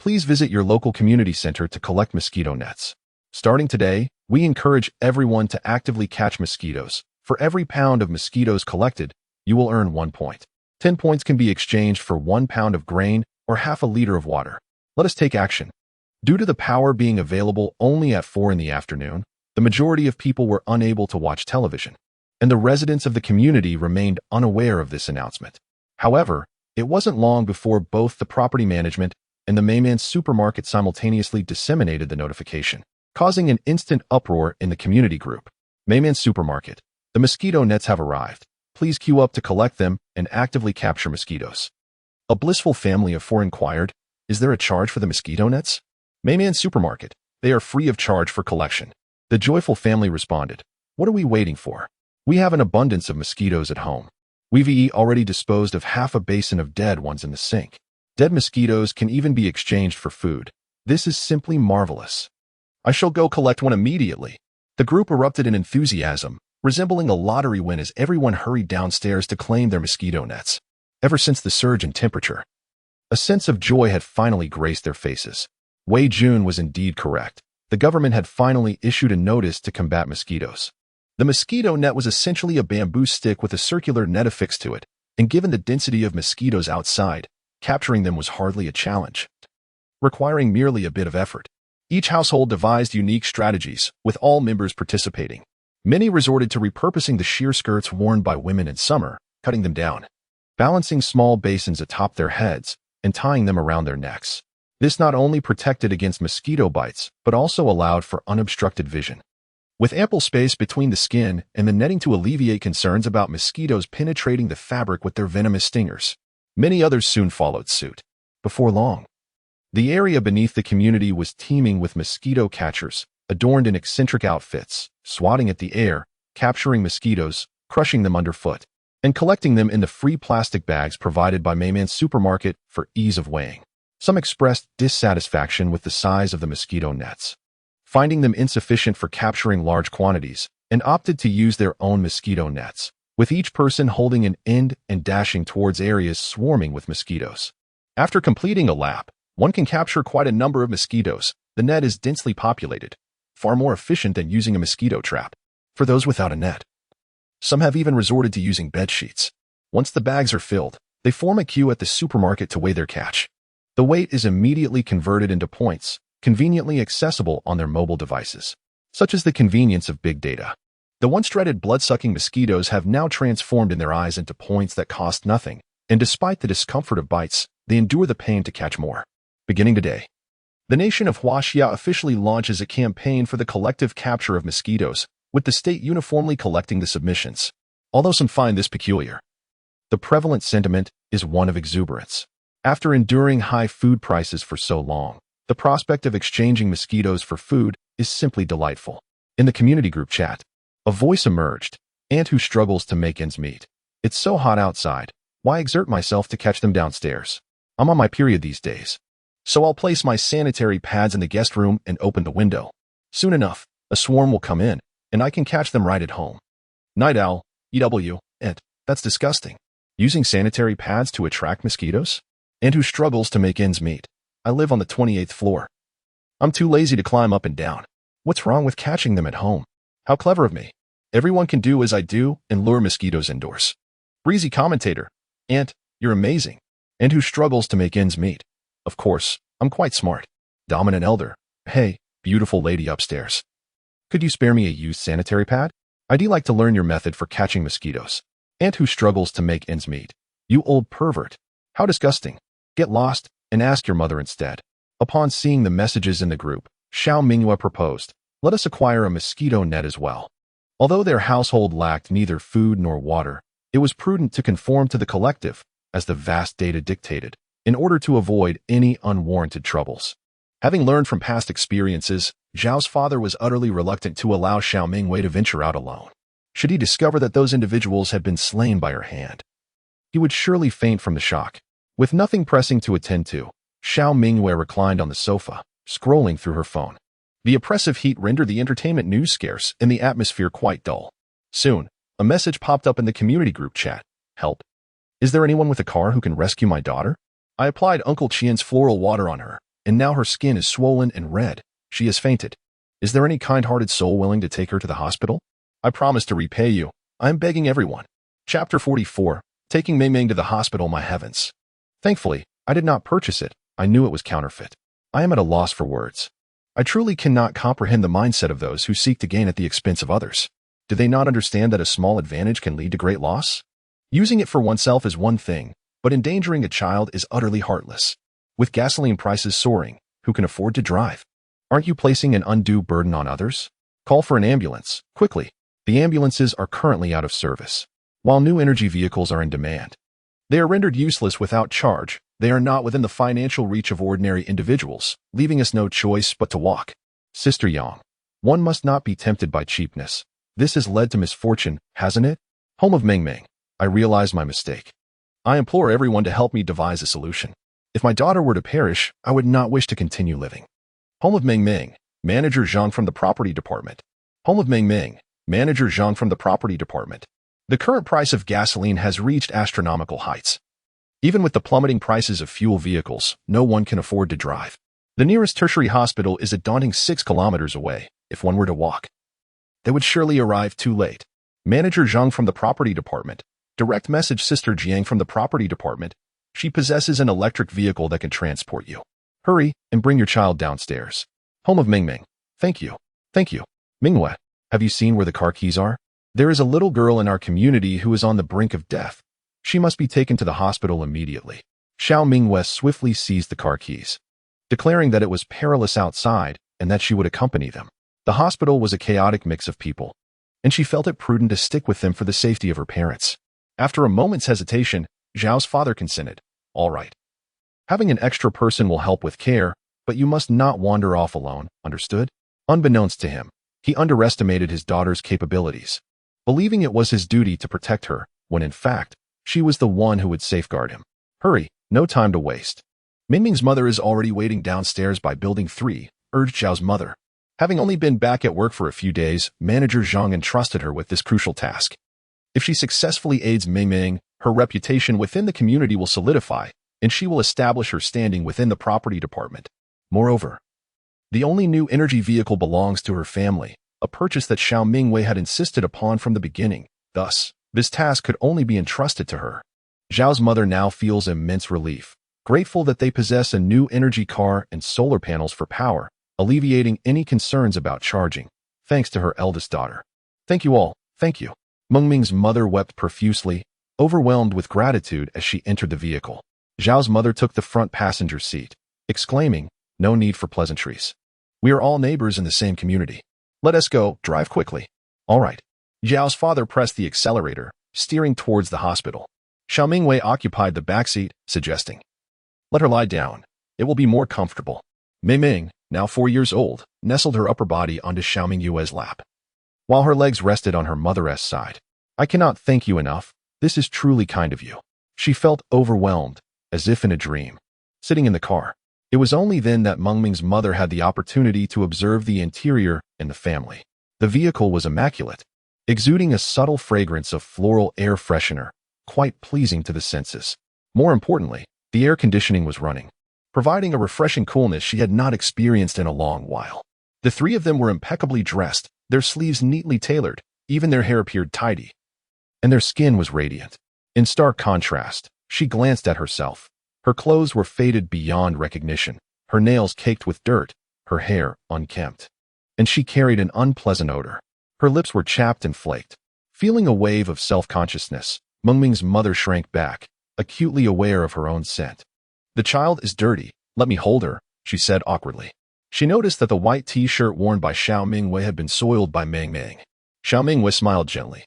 Please visit your local community center to collect mosquito nets. Starting today, we encourage everyone to actively catch mosquitoes. For every pound of mosquitoes collected, you will earn 1 point. 10 points can be exchanged for 1 pound of grain or half a liter of water. Let us take action. Due to the power being available only at 4 in the afternoon, the majority of people were unable to watch television, and the residents of the community remained unaware of this announcement. However, it wasn't long before both the property management and the Mayman Supermarket simultaneously disseminated the notification, causing an instant uproar in the community group. Mayman Supermarket. The mosquito nets have arrived. Please queue up to collect them and actively capture mosquitoes. A blissful family of 4 inquired, is there a charge for the mosquito nets? Mayman Supermarket. They are free of charge for collection. The joyful family responded, what are we waiting for? We have an abundance of mosquitoes at home. We've already disposed of half a basin of dead ones in the sink. Dead mosquitoes can even be exchanged for food. This is simply marvelous. I shall go collect one immediately. The group erupted in enthusiasm, resembling a lottery win as everyone hurried downstairs to claim their mosquito nets. Ever since the surge in temperature, a sense of joy had finally graced their faces. Wei Jun was indeed correct. The government had finally issued a notice to combat mosquitoes. The mosquito net was essentially a bamboo stick with a circular net affixed to it, and given the density of mosquitoes outside, capturing them was hardly a challenge, requiring merely a bit of effort. Each household devised unique strategies, with all members participating. Many resorted to repurposing the sheer skirts worn by women in summer, cutting them down, balancing small basins atop their heads, and tying them around their necks. This not only protected against mosquito bites, but also allowed for unobstructed vision. With ample space between the skin and the netting to alleviate concerns about mosquitoes penetrating the fabric with their venomous stingers, many others soon followed suit. Before long, the area beneath the community was teeming with mosquito catchers, adorned in eccentric outfits, swatting at the air, capturing mosquitoes, crushing them underfoot, and collecting them in the free plastic bags provided by Mayman Supermarket for ease of weighing. Some expressed dissatisfaction with the size of the mosquito nets, finding them insufficient for capturing large quantities, and opted to use their own mosquito nets, with each person holding an end and dashing towards areas swarming with mosquitoes. After completing a lap, one can capture quite a number of mosquitoes. The net is densely populated, far more efficient than using a mosquito trap for those without a net. Some have even resorted to using bed sheets. Once the bags are filled, they form a queue at the supermarket to weigh their catch. The weight is immediately converted into points, conveniently accessible on their mobile devices. Such is the convenience of big data. The once dreaded blood-sucking mosquitoes have now transformed in their eyes into points that cost nothing, and despite the discomfort of bites, they endure the pain to catch more. Beginning today, the nation of Huaxia officially launches a campaign for the collective capture of mosquitoes, with the state uniformly collecting the submissions, although some find this peculiar. The prevalent sentiment is one of exuberance. After enduring high food prices for so long, the prospect of exchanging mosquitoes for food is simply delightful. In the community group chat, a voice emerged, "Aunt who struggles to make ends meet. It's so hot outside. Why exert myself to catch them downstairs? I'm on my period these days. So I'll place my sanitary pads in the guest room and open the window. Soon enough, a swarm will come in, and I can catch them right at home." Night Owl, EW, and that's disgusting. Using sanitary pads to attract mosquitoes? And who struggles to make ends meet. I live on the 28th floor. I'm too lazy to climb up and down. What's wrong with catching them at home? How clever of me. Everyone can do as I do and lure mosquitoes indoors. Breezy commentator, "Aunt, you're amazing." And who struggles to make ends meet? Of course, I'm quite smart. Dominant elder, "Hey, beautiful lady upstairs. Could you spare me a used sanitary pad? I'd like to learn your method for catching mosquitoes." Aunt who struggles to make ends meet. "You old pervert. How disgusting. Get lost and ask your mother instead." Upon seeing the messages in the group, Xiao Mingyue proposed, "Let us acquire a mosquito net as well." Although their household lacked neither food nor water, it was prudent to conform to the collective, as the vast data dictated, in order to avoid any unwarranted troubles. Having learned from past experiences, Zhao's father was utterly reluctant to allow Xiao Mingyue to venture out alone. Should he discover that those individuals had been slain by her hand, he would surely faint from the shock. With nothing pressing to attend to, Xiao Mingyue reclined on the sofa, scrolling through her phone. The oppressive heat rendered the entertainment news scarce and the atmosphere quite dull. Soon, a message popped up in the community group chat. "Help. Is there anyone with a car who can rescue my daughter? I applied Uncle Qian's floral water on her, and now her skin is swollen and red. She has fainted. Is there any kind-hearted soul willing to take her to the hospital? I promise to repay you. I am begging everyone." Chapter 44, Taking Meng to the Hospital. My heavens. Thankfully, I did not purchase it. I knew it was counterfeit. I am at a loss for words. I truly cannot comprehend the mindset of those who seek to gain at the expense of others. Do they not understand that a small advantage can lead to great loss? Using it for oneself is one thing, but endangering a child is utterly heartless. With gasoline prices soaring, who can afford to drive? Aren't you placing an undue burden on others? Call for an ambulance, quickly. The ambulances are currently out of service. While new energy vehicles are in demand, they are rendered useless without charge. They are not within the financial reach of ordinary individuals, leaving us no choice but to walk. Sister Yang, one must not be tempted by cheapness. This has led to misfortune, hasn't it? Home of Meng, I realize my mistake. I implore everyone to help me devise a solution. If my daughter were to perish, I would not wish to continue living. Home of Meng, Manager Zhang from the Property Department. Home of Meng, Manager Zhang from the Property Department. The current price of gasoline has reached astronomical heights. Even with the plummeting prices of fuel vehicles, no one can afford to drive. The nearest tertiary hospital is a daunting 6 kilometers away. If one were to walk, they would surely arrive too late. Manager Zhang from the Property Department. Direct message Sister Jiang from the Property Department. She possesses an electric vehicle that can transport you. Hurry and bring your child downstairs. Home of Meng. Thank you. Thank you. Mingyue, have you seen where the car keys are? There is a little girl in our community who is on the brink of death. She must be taken to the hospital immediately. Xiao Mingyue swiftly seized the car keys, declaring that it was perilous outside and that she would accompany them. The hospital was a chaotic mix of people, and she felt it prudent to stick with them for the safety of her parents. After a moment's hesitation, Zhao's father consented. All right. Having an extra person will help with care, but you must not wander off alone, understood? Unbeknownst to him, he underestimated his daughter's capabilities, believing it was his duty to protect her, when in fact, she was the one who would safeguard him. Hurry, no time to waste. Mingming's mother is already waiting downstairs by building 3, urged Zhao's mother. Having only been back at work for a few days, Manager Zhang entrusted her with this crucial task. If she successfully aids Ming, her reputation within the community will solidify, and she will establish her standing within the property department. Moreover, the only new energy vehicle belongs to her family, a purchase that Xiao Mingyue had insisted upon from the beginning. Thus, this task could only be entrusted to her. Zhao's mother now feels immense relief, grateful that they possess a new energy car and solar panels for power, alleviating any concerns about charging, thanks to her eldest daughter. Thank you all, thank you. Mengming's mother wept profusely, overwhelmed with gratitude as she entered the vehicle. Zhao's mother took the front passenger seat, exclaiming, "No need for pleasantries. We are all neighbors in the same community. Let us go, drive quickly." All right. Zhao's father pressed the accelerator, steering towards the hospital. Xiao Mingyue occupied the backseat, suggesting, "Let her lie down. It will be more comfortable." Ming, now 4 years old, nestled her upper body onto Xiao Mingyue's lap, while her legs rested on her mother's side. "I cannot thank you enough. This is truly kind of you." She felt overwhelmed, as if in a dream. Sitting in the car, it was only then that Mengming's mother had the opportunity to observe the interior and the family. The vehicle was immaculate, exuding a subtle fragrance of floral air freshener, quite pleasing to the senses. More importantly, the air conditioning was running, providing a refreshing coolness she had not experienced in a long while. The three of them were impeccably dressed, their sleeves neatly tailored, even their hair appeared tidy, and their skin was radiant. In stark contrast, she glanced at herself. Her clothes were faded beyond recognition, her nails caked with dirt, her hair unkempt, and she carried an unpleasant odor. Her lips were chapped and flaked. Feeling a wave of self-consciousness, Mengming's mother shrank back, acutely aware of her own scent. "The child is dirty. Let me hold her," she said awkwardly. She noticed that the white t-shirt worn by Xiao Mingyue had been soiled by Mengming. Xiao Mingyue smiled gently,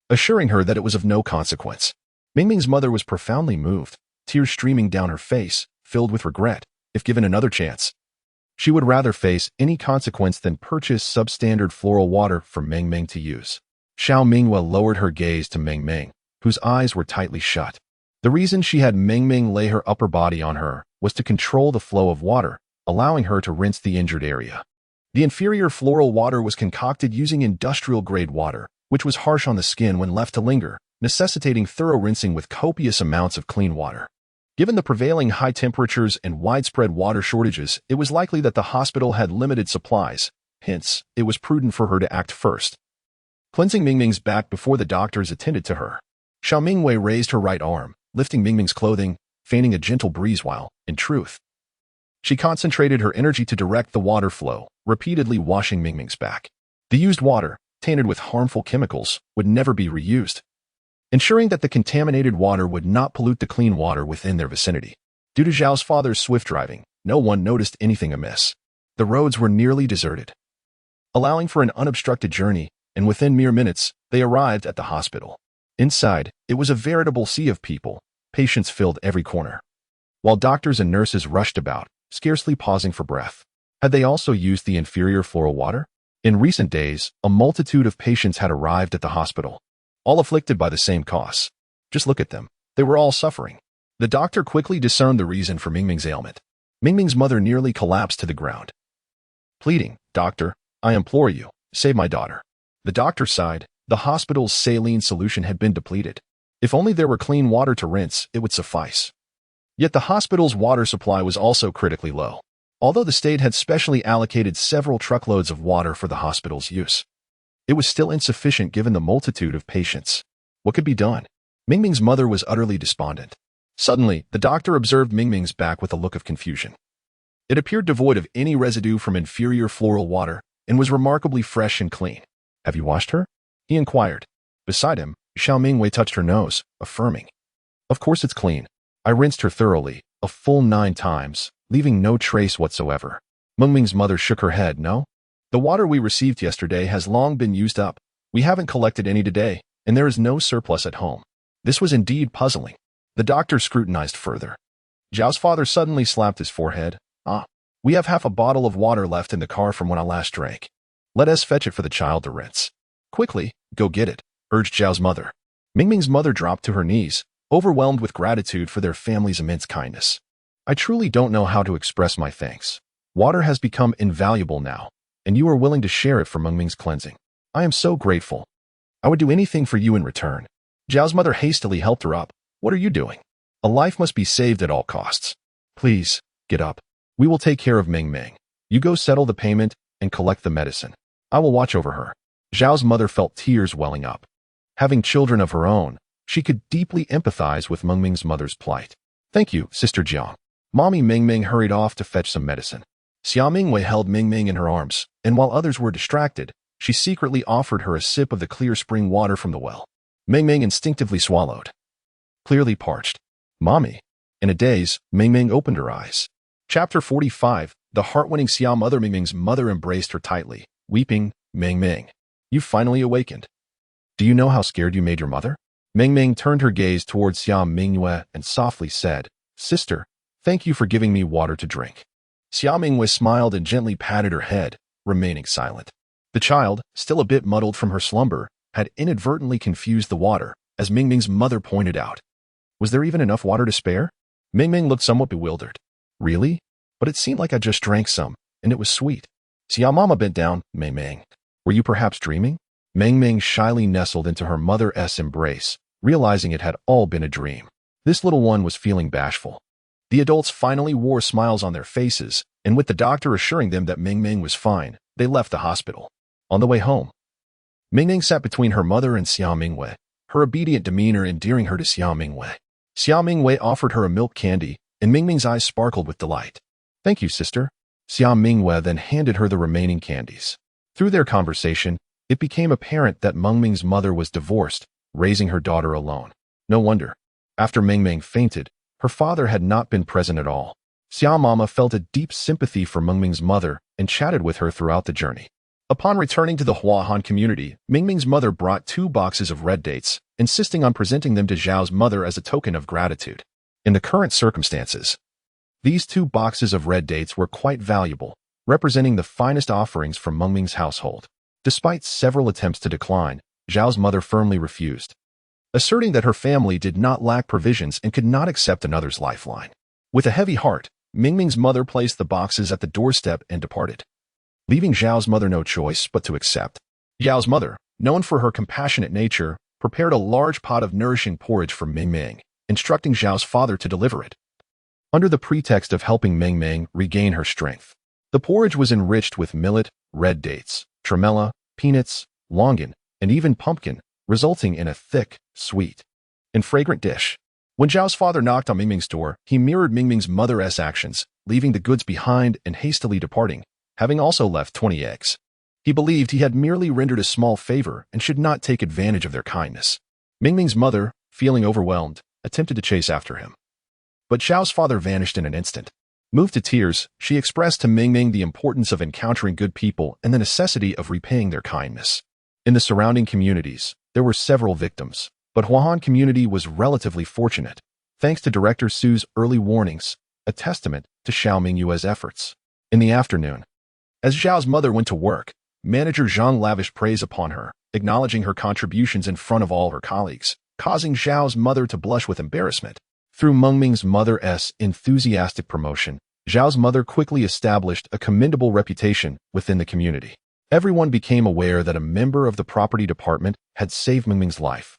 assuring her that it was of no consequence. Mingming's mother was profoundly moved, tears streaming down her face, filled with regret. If given another chance, she would rather face any consequence than purchase substandard floral water for Mengming to use. Xiao Mingyue lowered her gaze to Mengming, whose eyes were tightly shut. The reason she had Mengming lay her upper body on her was to control the flow of water, allowing her to rinse the injured area. The inferior floral water was concocted using industrial-grade water, which was harsh on the skin when left to linger, necessitating thorough rinsing with copious amounts of clean water. Given the prevailing high temperatures and widespread water shortages, it was likely that the hospital had limited supplies. Hence, it was prudent for her to act first, cleansing Mingming's back before the doctors attended to her. Xiao Mingyue raised her right arm, lifting Mingming's clothing, feigning a gentle breeze while, in truth, she concentrated her energy to direct the water flow, repeatedly washing Mingming's back. The used water, tainted with harmful chemicals, would never be reused, ensuring that the contaminated water would not pollute the clean water within their vicinity. Due to Zhao's father's swift driving, no one noticed anything amiss. The roads were nearly deserted, allowing for an unobstructed journey, and within mere minutes, they arrived at the hospital. Inside, it was a veritable sea of people. Patients filled every corner, while doctors and nurses rushed about, scarcely pausing for breath. Had they also used the inferior floral water? In recent days, a multitude of patients had arrived at the hospital, all afflicted by the same cause. Just look at them. They were all suffering. The doctor quickly discerned the reason for Mingming's ailment. Mingming's mother nearly collapsed to the ground, pleading, "Doctor, I implore you, save my daughter." The doctor sighed. The hospital's saline solution had been depleted. If only there were clean water to rinse, it would suffice. Yet the hospital's water supply was also critically low, although the state had specially allocated several truckloads of water for the hospital's use. It was still insufficient given the multitude of patients. What could be done? Mingming's mother was utterly despondent. Suddenly, the doctor observed Mingming's back with a look of confusion. It appeared devoid of any residue from inferior floral water and was remarkably fresh and clean. "Have you washed her?" he inquired. Beside him, Xiao Mingyue touched her nose, affirming, "Of course it's clean. I rinsed her thoroughly, a full 9 times, leaving no trace whatsoever." Mingming's mother shook her head. "No. The water we received yesterday has long been used up. We haven't collected any today, and there is no surplus at home." This was indeed puzzling. The doctor scrutinized further. Zhao's father suddenly slapped his forehead. We have half a bottle of water left in the car from when I last drank. Let us fetch it for the child to rinse." "Quickly, go get it," urged Zhao's mother. Mingming's mother dropped to her knees, overwhelmed with gratitude for their family's immense kindness. "I truly don't know how to express my thanks. Water has become invaluable now, and you are willing to share it for Mengming's cleansing. I am so grateful. I would do anything for you in return." Zhao's mother hastily helped her up. "What are you doing? A life must be saved at all costs. Please, get up. We will take care of Mingming. You go settle the payment and collect the medicine. I will watch over her." Zhao's mother felt tears welling up. Having children of her own, she could deeply empathize with Mengming's mother's plight. "Thank you, Sister Jiang." Mommy Mingming hurried off to fetch some medicine. Xiao Mingyue held Mingming in her arms, and while others were distracted, she secretly offered her a sip of the clear spring water from the well. Mingming instinctively swallowed, clearly parched. "Mommy." In a daze, Mingming opened her eyes. Chapter 45, the heart-winning Xiao mother. Mingming's mother embraced her tightly, weeping. "Mingming, You finally awakened. Do you know how scared you made your mother? Mingming turned her gaze towards Xiao Mingyue and softly said, Sister, thank you for giving me water to drink. Xiao Mingyue smiled and gently patted her head, remaining silent. The child, still a bit muddled from her slumber, had inadvertently confused the water, as Mingming's mother pointed out. Was there even enough water to spare? Mingming looked somewhat bewildered. Really? But it seemed like I just drank some, and it was sweet. Xiao Mama bent down. Mingming, were you perhaps dreaming? Mingming shyly nestled into her mother's embrace, realizing it had all been a dream. This little one was feeling bashful. The adults finally wore smiles on their faces, and with the doctor assuring them that Mingming was fine, they left the hospital. On the way home, Mingming sat between her mother and Xiao Mingyue, her obedient demeanor endearing her to Xiao Mingyue. Xiao Mingyue offered her a milk candy, and Mingming's eyes sparkled with delight. Thank you, sister. Xiao Mingyue then handed her the remaining candies. Through their conversation, it became apparent that Mingming's mother was divorced, raising her daughter alone. No wonder. After Mingming fainted, her father had not been present at all. Xiao Mama felt a deep sympathy for Mingming's mother and chatted with her throughout the journey. Upon returning to the Huahan community, Mingming's mother brought 2 boxes of red dates, insisting on presenting them to Zhao's mother as a token of gratitude. In the current circumstances, these 2 boxes of red dates were quite valuable, representing the finest offerings from Mingming's household. Despite several attempts to decline, Zhao's mother firmly refused, asserting that her family did not lack provisions and could not accept another's lifeline. With a heavy heart, Mingming's mother placed the boxes at the doorstep and departed, leaving Zhao's mother no choice but to accept. Zhao's mother, known for her compassionate nature, prepared a large pot of nourishing porridge for Mingming, instructing Zhao's father to deliver it, under the pretext of helping Mingming regain her strength. The porridge was enriched with millet, red dates, tremella, peanuts, longan, and even pumpkin, resulting in a thick, sweet, and fragrant dish. When Zhao's father knocked on Mingming's door, he mirrored Mingming's mother's actions, leaving the goods behind and hastily departing, having also left 20 eggs. He believed he had merely rendered a small favor and should not take advantage of their kindness. Mingming's mother, feeling overwhelmed, attempted to chase after him. But Zhao's father vanished in an instant. Moved to tears, she expressed to Mingming the importance of encountering good people and the necessity of repaying their kindness. In the surrounding communities, there were several victims, but Huahan community was relatively fortunate, thanks to Director Su's early warnings, a testament to Xiao Mingyue's efforts. In the afternoon, as Zhao's mother went to work, Manager Zhang lavished praise upon her, acknowledging her contributions in front of all her colleagues, causing Zhao's mother to blush with embarrassment. Through Mingming's mother's enthusiastic promotion, Zhao's mother quickly established a commendable reputation within the community. Everyone became aware that a member of the property department had saved Mingming's life,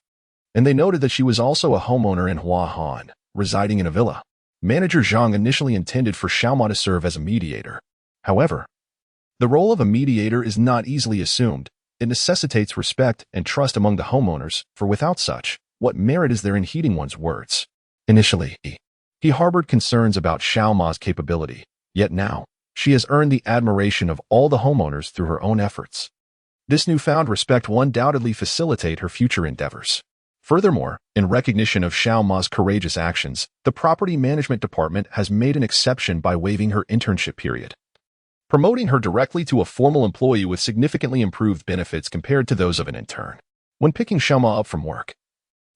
and they noted that she was also a homeowner in Huahan, residing in a villa. Manager Zhang initially intended for Xiaoma to serve as a mediator. However, the role of a mediator is not easily assumed. It necessitates respect and trust among the homeowners, for without such, what merit is there in heeding one's words? Initially, he harbored concerns about Xiaoma's capability, yet now, she has earned the admiration of all the homeowners through her own efforts. This newfound respect will undoubtedly facilitate her future endeavors. Furthermore, in recognition of Xiaoma's courageous actions, the property management department has made an exception by waiving her internship period, promoting her directly to a formal employee with significantly improved benefits compared to those of an intern. When picking Xiaoma up from work,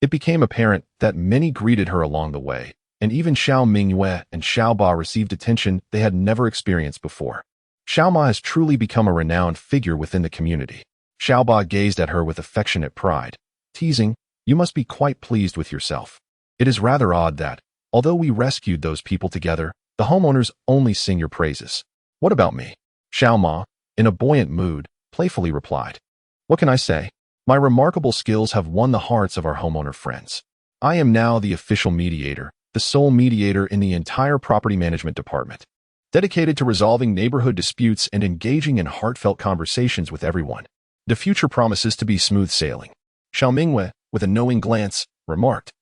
it became apparent that many greeted her along the way, and even Xiao Mingyue and Xiao Ba received attention they had never experienced before. Xiaoma has truly become a renowned figure within the community. Xiao Ba gazed at her with affectionate pride, teasing, "You must be quite pleased with yourself. It is rather odd that, although we rescued those people together, the homeowners only sing your praises. What about me?" Xiao Ma, in a buoyant mood, playfully replied, "What can I say? My remarkable skills have won the hearts of our homeowner friends. I am now the official mediator, the sole mediator in the entire property management department, dedicated to resolving neighborhood disputes and engaging in heartfelt conversations with everyone. The future promises to be smooth sailing." Xiao Mingyue, with a knowing glance, remarked,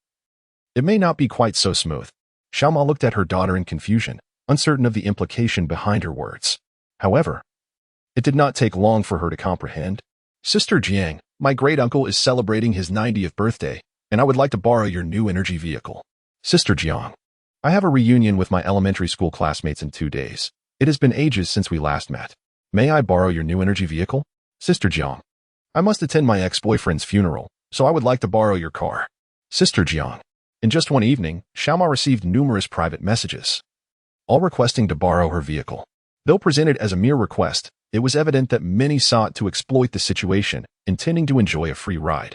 "It may not be quite so smooth." Xiao Ma looked at her daughter in confusion, uncertain of the implication behind her words. However, it did not take long for her to comprehend. "Sister Jiang, my great-uncle is celebrating his 90th birthday, and I would like to borrow your new energy vehicle." "Sister Jiang, I have a reunion with my elementary school classmates in 2 days. It has been ages since we last met. May I borrow your new energy vehicle?" "Sister Jiang, I must attend my ex-boyfriend's funeral, so I would like to borrow your car. Sister Jiang. In just one evening, Xiaoma received numerous private messages, all requesting to borrow her vehicle. Though presented as a mere request, it was evident that many sought to exploit the situation, intending to enjoy a free ride.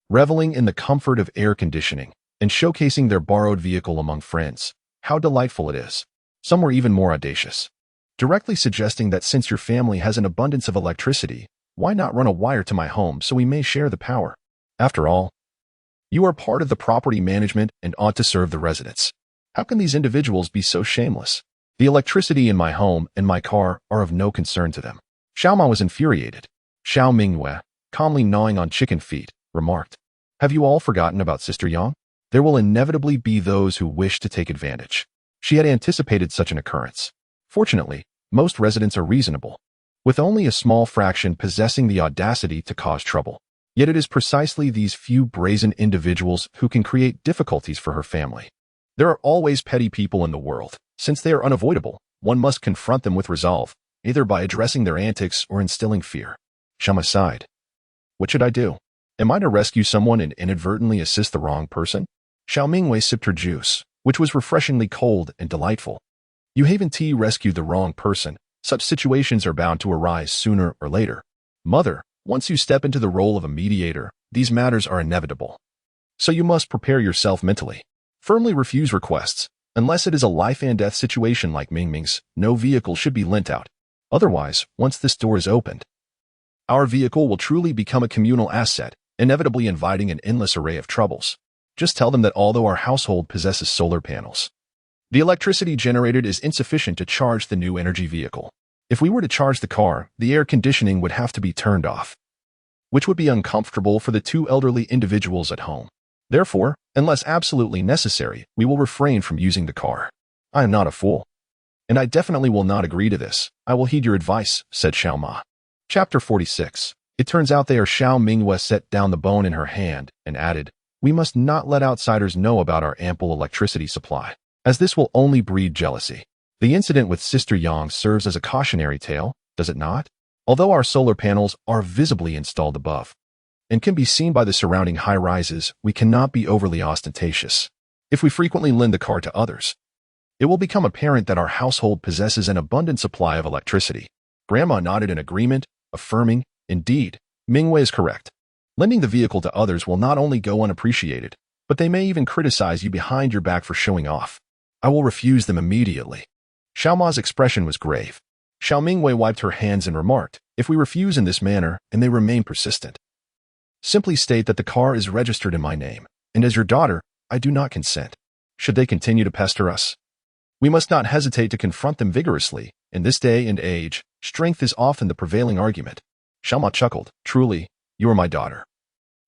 Reveling in the comfort of air conditioning and showcasing their borrowed vehicle among friends. How delightful it is. Some were even more audacious, directly suggesting that since your family has an abundance of electricity, why not run a wire to my home so we may share the power? After all, you are part of the property management and ought to serve the residents. How can these individuals be so shameless? The electricity in my home and my car are of no concern to them. Xiaoma was infuriated. Xiao Mingyue, calmly gnawing on chicken feet, remarked, "Have you all forgotten about Sister Yang? There will inevitably be those who wish to take advantage." She had anticipated such an occurrence. Fortunately, most residents are reasonable, with only a small fraction possessing the audacity to cause trouble. Yet it is precisely these few brazen individuals who can create difficulties for her family. There are always petty people in the world. Since they are unavoidable, one must confront them with resolve, either by addressing their antics or instilling fear. Xiaoma sighed. What should I do? Am I to rescue someone and inadvertently assist the wrong person? Xiao Mingyue sipped her juice, which was refreshingly cold and delightful. You haven't tea rescued the wrong person. Such situations are bound to arise sooner or later. Mother, once you step into the role of a mediator, these matters are inevitable. So you must prepare yourself mentally. Firmly refuse requests. Unless it is a life-and-death situation like Mingming's, no vehicle should be lent out. Otherwise, once this door is opened, our vehicle will truly become a communal asset, inevitably inviting an endless array of troubles. Just tell them that although our household possesses solar panels, the electricity generated is insufficient to charge the new energy vehicle. If we were to charge the car, the air conditioning would have to be turned off, which would be uncomfortable for the two elderly individuals at home. Therefore, unless absolutely necessary, we will refrain from using the car. I am not a fool, and I definitely will not agree to this. I will heed your advice, said Xiaoma. Chapter 46. It turns out there Xiao Mingyue set down the bone in her hand and added, "We must not let outsiders know about our ample electricity supply, as this will only breed jealousy." The incident with Sister Yang serves as a cautionary tale, does it not? Although our solar panels are visibly installed above and can be seen by the surrounding high-rises, we cannot be overly ostentatious. If we frequently lend the car to others, it will become apparent that our household possesses an abundant supply of electricity. Grandma nodded in agreement, affirming, "Indeed, Mingyue is correct. Lending the vehicle to others will not only go unappreciated, but they may even criticize you behind your back for showing off. I will refuse them immediately." Xiaoma's expression was grave. Xiao Mingyue wiped her hands and remarked, "If we refuse in this manner and they remain persistent, simply state that the car is registered in my name, and as your daughter, I do not consent. Should they continue to pester us, we must not hesitate to confront them vigorously. In this day and age, strength is often the prevailing argument." Xiaoma chuckled. "Truly, you are my daughter.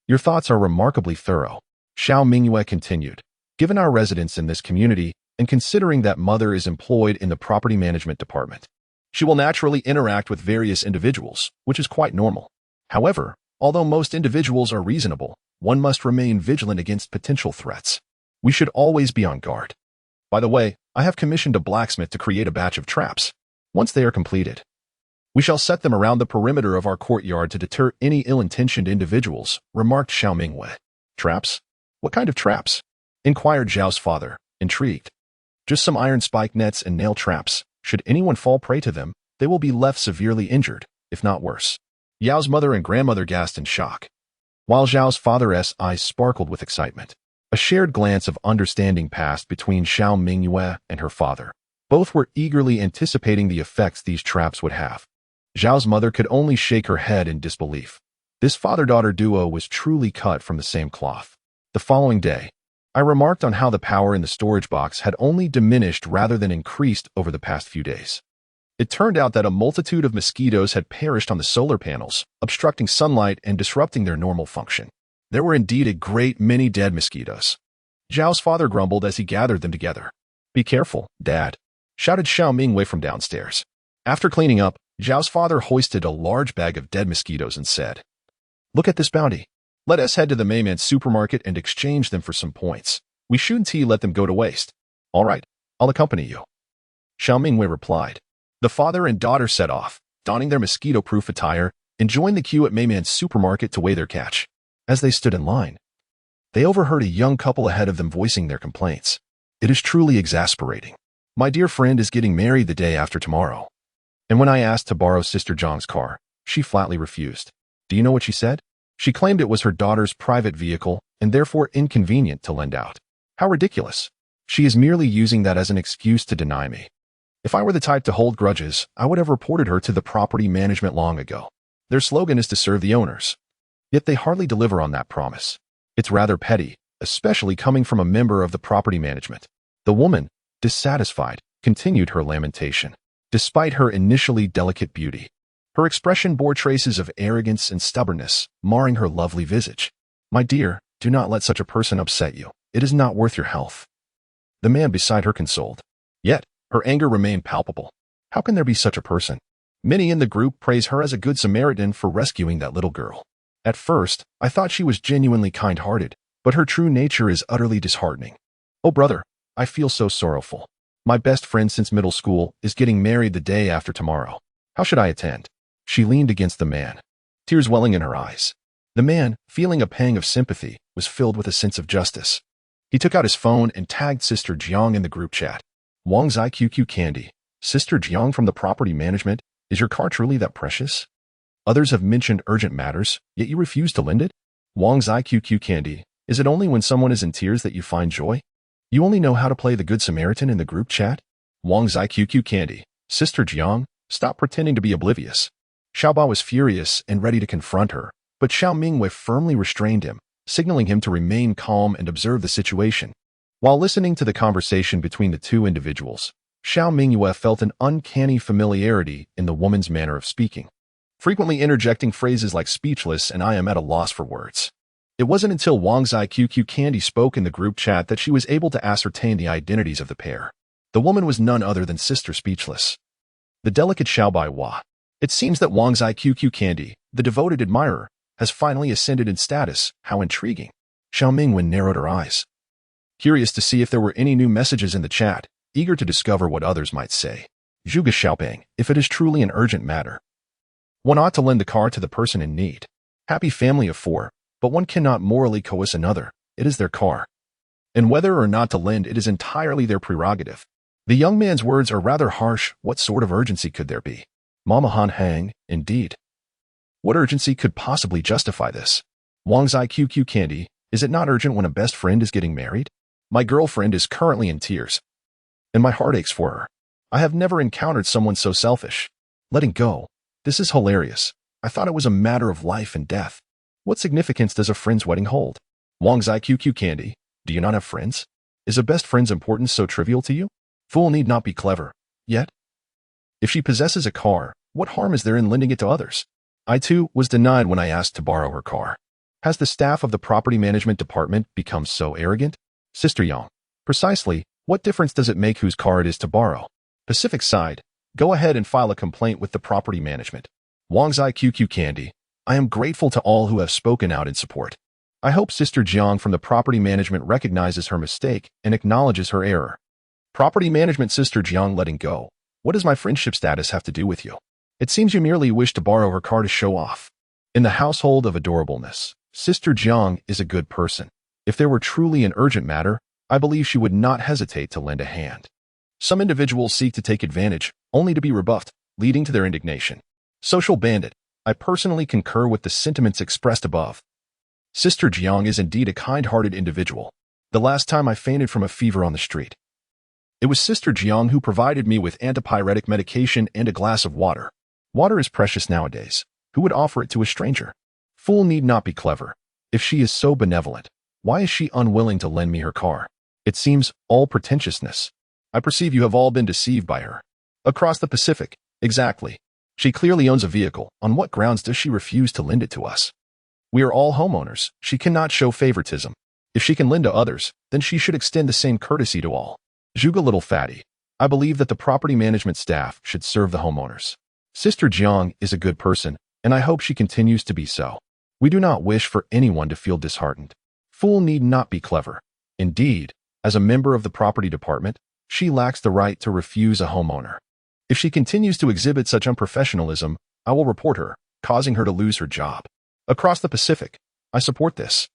Your thoughts are remarkably thorough." Xiao Mingyue continued, "Given our residence in this community, and considering that mother is employed in the property management department, she will naturally interact with various individuals, which is quite normal. However, although most individuals are reasonable, one must remain vigilant against potential threats. We should always be on guard. By the way, I have commissioned a blacksmith to create a batch of traps. Once they are completed, we shall set them around the perimeter of our courtyard to deter any ill-intentioned individuals," remarked Xiao Mingyue. "Traps? What kind of traps?" inquired Zhao's father, intrigued. "Just some iron spike nets and nail traps. Should anyone fall prey to them, they will be left severely injured, if not worse." Yao's mother and grandmother gasped in shock, while Zhao's father's eyes sparkled with excitement. A shared glance of understanding passed between Xiao Mingyue and her father. Both were eagerly anticipating the effects these traps would have. Zhao's mother could only shake her head in disbelief. This father-daughter duo was truly cut from the same cloth. The following day, I remarked on how the power in the storage box had only diminished rather than increased over the past few days. It turned out that a multitude of mosquitoes had perished on the solar panels, obstructing sunlight and disrupting their normal function. There were indeed a great many dead mosquitoes. Zhao's father grumbled as he gathered them together. "Be careful, Dad," shouted Xiao Mingyue from downstairs. After cleaning up, Zhao's father hoisted a large bag of dead mosquitoes and said, "Look at this bounty. Let us head to the Mayman supermarket and exchange them for some points. We shouldn't let them go to waste." "All right, I'll accompany you," Xiao Mingyue replied. The father and daughter set off, donning their mosquito-proof attire and joined the queue at Mayman's supermarket to weigh their catch. As they stood in line, they overheard a young couple ahead of them voicing their complaints. It is truly exasperating. My dear friend is getting married the day after tomorrow. And when I asked to borrow Sister Zhang's car, she flatly refused. Do you know what she said? She claimed it was her daughter's private vehicle and therefore inconvenient to lend out. How ridiculous. She is merely using that as an excuse to deny me. If I were the type to hold grudges, I would have reported her to the property management long ago. Their slogan is to serve the owners. Yet they hardly deliver on that promise. It's rather petty, especially coming from a member of the property management. The woman, dissatisfied, continued her lamentation. Despite her initially delicate beauty, her expression bore traces of arrogance and stubbornness, marring her lovely visage. My dear, do not let such a person upset you. It is not worth your health. The man beside her consoled. Yet, her anger remained palpable. How can there be such a person? Many in the group praise her as a good Samaritan for rescuing that little girl. At first, I thought she was genuinely kind-hearted, but her true nature is utterly disheartening. Oh brother, I feel so sorrowful. My best friend since middle school is getting married the day after tomorrow. How should I attend? She leaned against the man, tears welling in her eyes. The man, feeling a pang of sympathy, was filled with a sense of justice. He took out his phone and tagged Sister Jiang in the group chat. Wang's IQQ Candy. Sister Jiang from the property management, is your car truly that precious? Others have mentioned urgent matters, yet you refuse to lend it? Wang's IQQ Candy. Is it only when someone is in tears that you find joy? You only know how to play the Good Samaritan in the group chat? Wang's IQQ Candy. Sister Jiang, stop pretending to be oblivious. Xiaoba was furious and ready to confront her, but Xiao Mingyue firmly restrained him, signaling him to remain calm and observe the situation. While listening to the conversation between the two individuals, Xiao Mingyue felt an uncanny familiarity in the woman's manner of speaking, frequently interjecting phrases like speechless and I am at a loss for words. It wasn't until Wang's IQQ Candy spoke in the group chat that she was able to ascertain the identities of the pair. The woman was none other than Sister Speechless, the delicate Xiaobai Hua. It seems that Wang's IQQ Candy, the devoted admirer, has finally ascended in status. How intriguing. Xiao Mingyue narrowed her eyes, curious to see if there were any new messages in the chat, eager to discover what others might say. Zhuge Xiaoping, if it is truly an urgent matter, one ought to lend the car to the person in need. Happy family of four, but one cannot morally coerce another. It is their car. And whether or not to lend, it is entirely their prerogative. The young man's words are rather harsh. What sort of urgency could there be? Mama Han Hang, indeed. What urgency could possibly justify this? Wang's IQQ Candy, is it not urgent when a best friend is getting married? My girlfriend is currently in tears, and my heart aches for her. I have never encountered someone so selfish. Letting go. This is hilarious. I thought it was a matter of life and death. What significance does a friend's wedding hold? Wang's IQQ Candy, do you not have friends? Is a best friend's importance so trivial to you? Fool need not be clever. Yet, if she possesses a car, what harm is there in lending it to others? I too was denied when I asked to borrow her car. Has the staff of the property management department become so arrogant? Sister Yang, precisely, what difference does it make whose car it is to borrow? Pacific side, go ahead and file a complaint with the property management. Wang's IQQ Candy, I am grateful to all who have spoken out in support. I hope Sister Jiang from the property management recognizes her mistake and acknowledges her error. Property management Sister Jiang letting go. What does my friendship status have to do with you? It seems you merely wish to borrow her car to show off. In the household of adorableness, Sister Jiang is a good person. If there were truly an urgent matter, I believe she would not hesitate to lend a hand. Some individuals seek to take advantage, only to be rebuffed, leading to their indignation. Social bandit, I personally concur with the sentiments expressed above. Sister Jiang is indeed a kind-hearted individual. The last time I fainted from a fever on the street, it was Sister Jiang who provided me with antipyretic medication and a glass of water. Water is precious nowadays. Who would offer it to a stranger? Fool need not be clever. If she is so benevolent, why is she unwilling to lend me her car? It seems all pretentiousness. I perceive you have all been deceived by her. Across the Pacific, exactly. She clearly owns a vehicle. On what grounds does she refuse to lend it to us? We are all homeowners. She cannot show favoritism. If she can lend to others, then she should extend the same courtesy to all. Zhuge little fatty. I believe that the property management staff should serve the homeowners. Sister Jiang is a good person, and I hope she continues to be so. We do not wish for anyone to feel disheartened. Fool need not be clever. Indeed, as a member of the property department, she lacks the right to refuse a homeowner. If she continues to exhibit such unprofessionalism, I will report her. causing her to lose her job. Across the Pacific, I support this.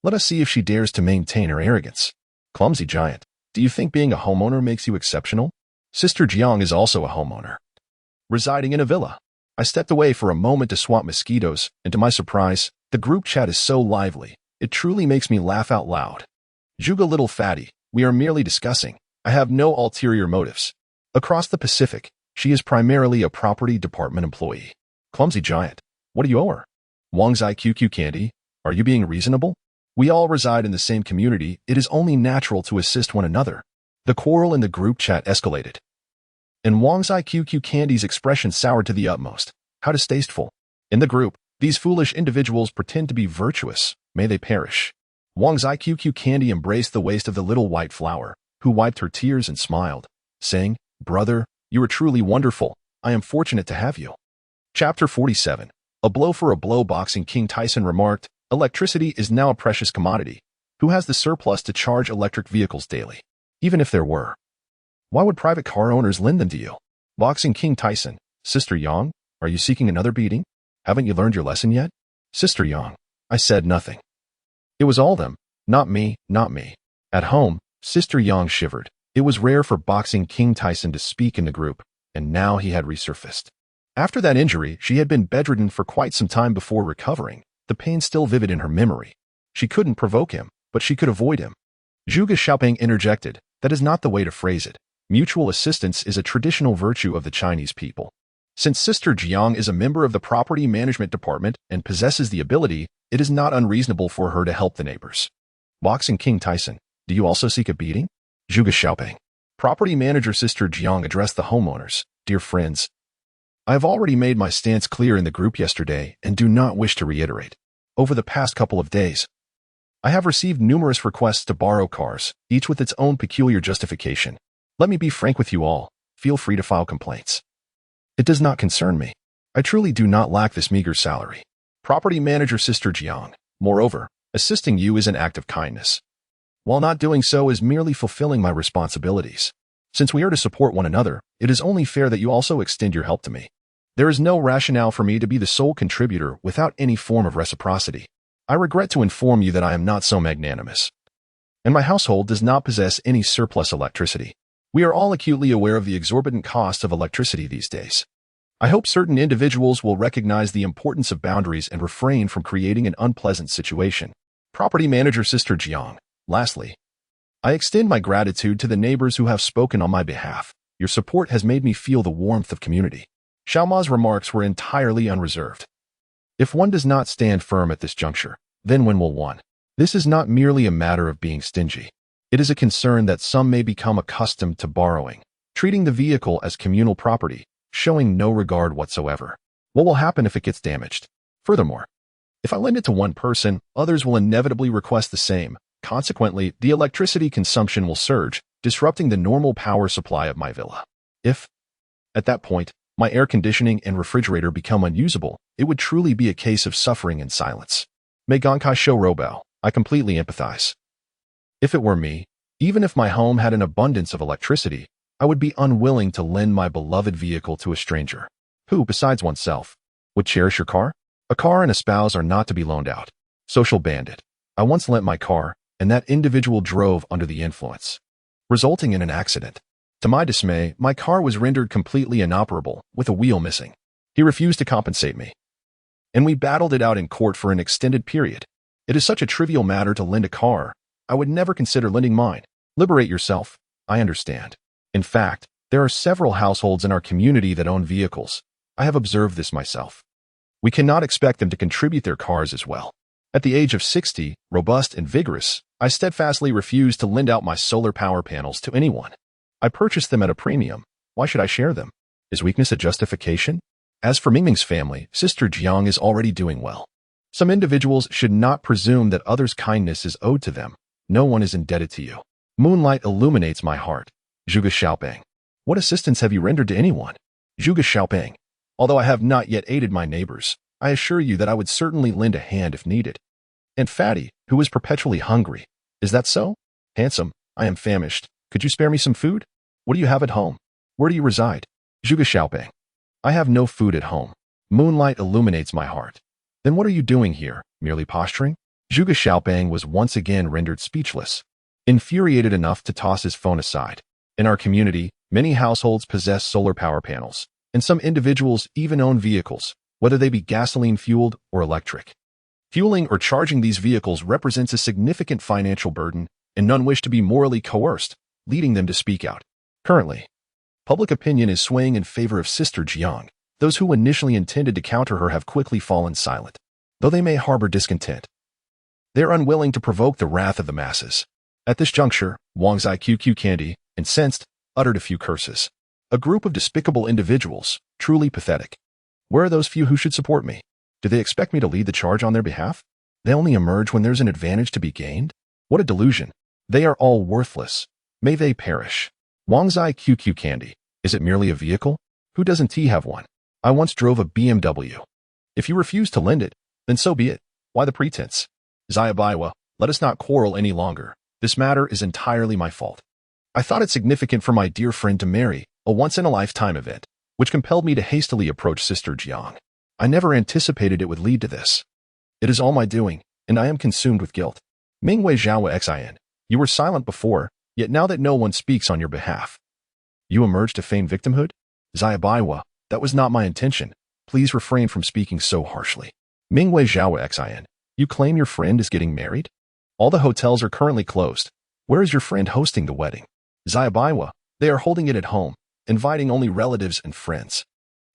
Let us see if she dares to maintain her arrogance. Clumsy giant, do you think being a homeowner makes you exceptional? Sister Jiang is also a homeowner, residing in a villa. I stepped away for a moment to swat mosquitoes, and to my surprise, the group chat is so lively, it truly makes me laugh out loud. Zhuge little fatty, we are merely discussing. I have no ulterior motives. Across the Pacific, she is primarily a property department employee. Clumsy giant, what do you owe her? Wang's IQQ candy, are you being reasonable? We all reside in the same community, it is only natural to assist one another. The quarrel in the group chat escalated, and Wang's IQQ candy's expression soured to the utmost. How distasteful. In the group, these foolish individuals pretend to be virtuous. May they perish. Wang's IQQ candy embraced the waist of the little white flower, who wiped her tears and smiled, saying, "Brother, you are truly wonderful. I am fortunate to have you." Chapter 47. A blow for a blow. Boxing King Tyson remarked, "Electricity is now a precious commodity. Who has the surplus to charge electric vehicles daily? Even if there were, why would private car owners lend them to you?" Boxing King Tyson, Sister Yang, are you seeking another beating? Haven't you learned your lesson yet? Sister Yang, I said nothing. It was all them, not me, not me. At home, Sister Yang shivered. It was rare for Boxing King Tyson to speak in the group, and now he had resurfaced. After that injury, she had been bedridden for quite some time before recovering, the pain still vivid in her memory. She couldn't provoke him, but she could avoid him. Zhuge Xiaoping interjected, "That is not the way to phrase it. Mutual assistance is a traditional virtue of the Chinese people. Since Sister Jiang is a member of the property management department and possesses the ability, it is not unreasonable for her to help the neighbors." Boxing King Tyson, do you also seek a beating? Zhuge Xiaoping. Property manager Sister Jiang addressed the homeowners, "Dear friends, I have already made my stance clear in the group yesterday and do not wish to reiterate. Over the past couple of days, I have received numerous requests to borrow cars, each with its own peculiar justification. Let me be frank with you all. Feel free to file complaints. It does not concern me. I truly do not lack this meager salary. Property manager Sister Jiang. Moreover, assisting you is an act of kindness, while not doing so is merely fulfilling my responsibilities. Since we are to support one another, it is only fair that you also extend your help to me. There is no rationale for me to be the sole contributor without any form of reciprocity. I regret to inform you that I am not so magnanimous, and my household does not possess any surplus electricity. We are all acutely aware of the exorbitant cost of electricity these days. I hope certain individuals will recognize the importance of boundaries and refrain from creating an unpleasant situation." Property manager Sister Jiang. Lastly, I extend my gratitude to the neighbors who have spoken on my behalf. Your support has made me feel the warmth of community. Xiaoma's remarks were entirely unreserved. If one does not stand firm at this juncture, then when will one? This is not merely a matter of being stingy. It is a concern that some may become accustomed to borrowing, treating the vehicle as communal property, showing no regard whatsoever. What will happen if it gets damaged? Furthermore, if I lend it to one person, others will inevitably request the same. Consequently, the electricity consumption will surge, disrupting the normal power supply of my villa. If, at that point, my air conditioning and refrigerator become unusable, it would truly be a case of suffering in silence. May Gonkai show Robao, I completely empathize. If it were me, even if my home had an abundance of electricity, I would be unwilling to lend my beloved vehicle to a stranger, who, besides oneself, would cherish your car? A car and a spouse are not to be loaned out. Social bandit. I once lent my car, and that individual drove under the influence, resulting in an accident. To my dismay, my car was rendered completely inoperable, with a wheel missing. He refused to compensate me, and we battled it out in court for an extended period. It is such a trivial matter to lend a car. I would never consider lending mine. Liberate yourself. I understand. In fact, there are several households in our community that own vehicles. I have observed this myself. We cannot expect them to contribute their cars as well. At the age of 60, robust and vigorous, I steadfastly refuse to lend out my solar power panels to anyone. I purchased them at a premium. Why should I share them? Is weakness a justification? As for Mingming's family, Sister Jiang is already doing well. Some individuals should not presume that others' kindness is owed to them. No one is indebted to you. Moonlight illuminates my heart. Zhuge Xiaoping. What assistance have you rendered to anyone? Zhuge Xiaoping. Although I have not yet aided my neighbors, I assure you that I would certainly lend a hand if needed. And Fatty, who is perpetually hungry. Is that so? Handsome, I am famished. Could you spare me some food? What do you have at home? Where do you reside? Zhuge Xiaoping. I have no food at home. Moonlight illuminates my heart. Then what are you doing here, merely posturing? Zhuge Xiaoping was once again rendered speechless, infuriated enough to toss his phone aside. In our community, many households possess solar power panels, and some individuals even own vehicles, whether they be gasoline-fueled or electric. Fueling or charging these vehicles represents a significant financial burden, and none wish to be morally coerced, leading them to speak out. Currently, public opinion is swaying in favor of Sister Jiang. Those who initially intended to counter her have quickly fallen silent. Though they may harbor discontent, they are unwilling to provoke the wrath of the masses. At this juncture, Wang Zai QQ Candy, incensed, uttered a few curses. A group of despicable individuals, truly pathetic. Where are those few who should support me? Do they expect me to lead the charge on their behalf? They only emerge when there's an advantage to be gained? What a delusion. They are all worthless. May they perish. Wang Zai QQ Candy. Is it merely a vehicle? Who doesn't have one? I once drove a BMW. If you refuse to lend it, then so be it. Why the pretense? Xiaobaiwa, let us not quarrel any longer. This matter is entirely my fault. I thought it significant for my dear friend to marry, a once-in-a-lifetime event, which compelled me to hastily approach Sister Jiang. I never anticipated it would lead to this. It is all my doing, and I am consumed with guilt. Mingyue Zhao Xin, you were silent before, yet now that no one speaks on your behalf, you emerge to feign victimhood? Xiaobaiwa, that was not my intention. Please refrain from speaking so harshly. Mingyue Zhao Xin, you claim your friend is getting married? All the hotels are currently closed. Where is your friend hosting the wedding? Xiaobaiwa, they are holding it at home, inviting only relatives and friends.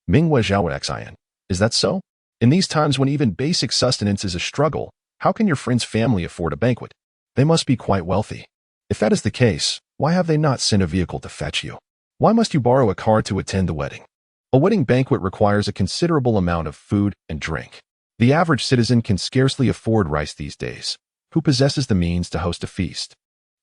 Mingyue Zhao Xin, is that so? In these times when even basic sustenance is a struggle, how can your friend's family afford a banquet? They must be quite wealthy. If that is the case, why have they not sent a vehicle to fetch you? Why must you borrow a car to attend the wedding? A wedding banquet requires a considerable amount of food and drink. The average citizen can scarcely afford rice these days. Who possesses the means to host a feast?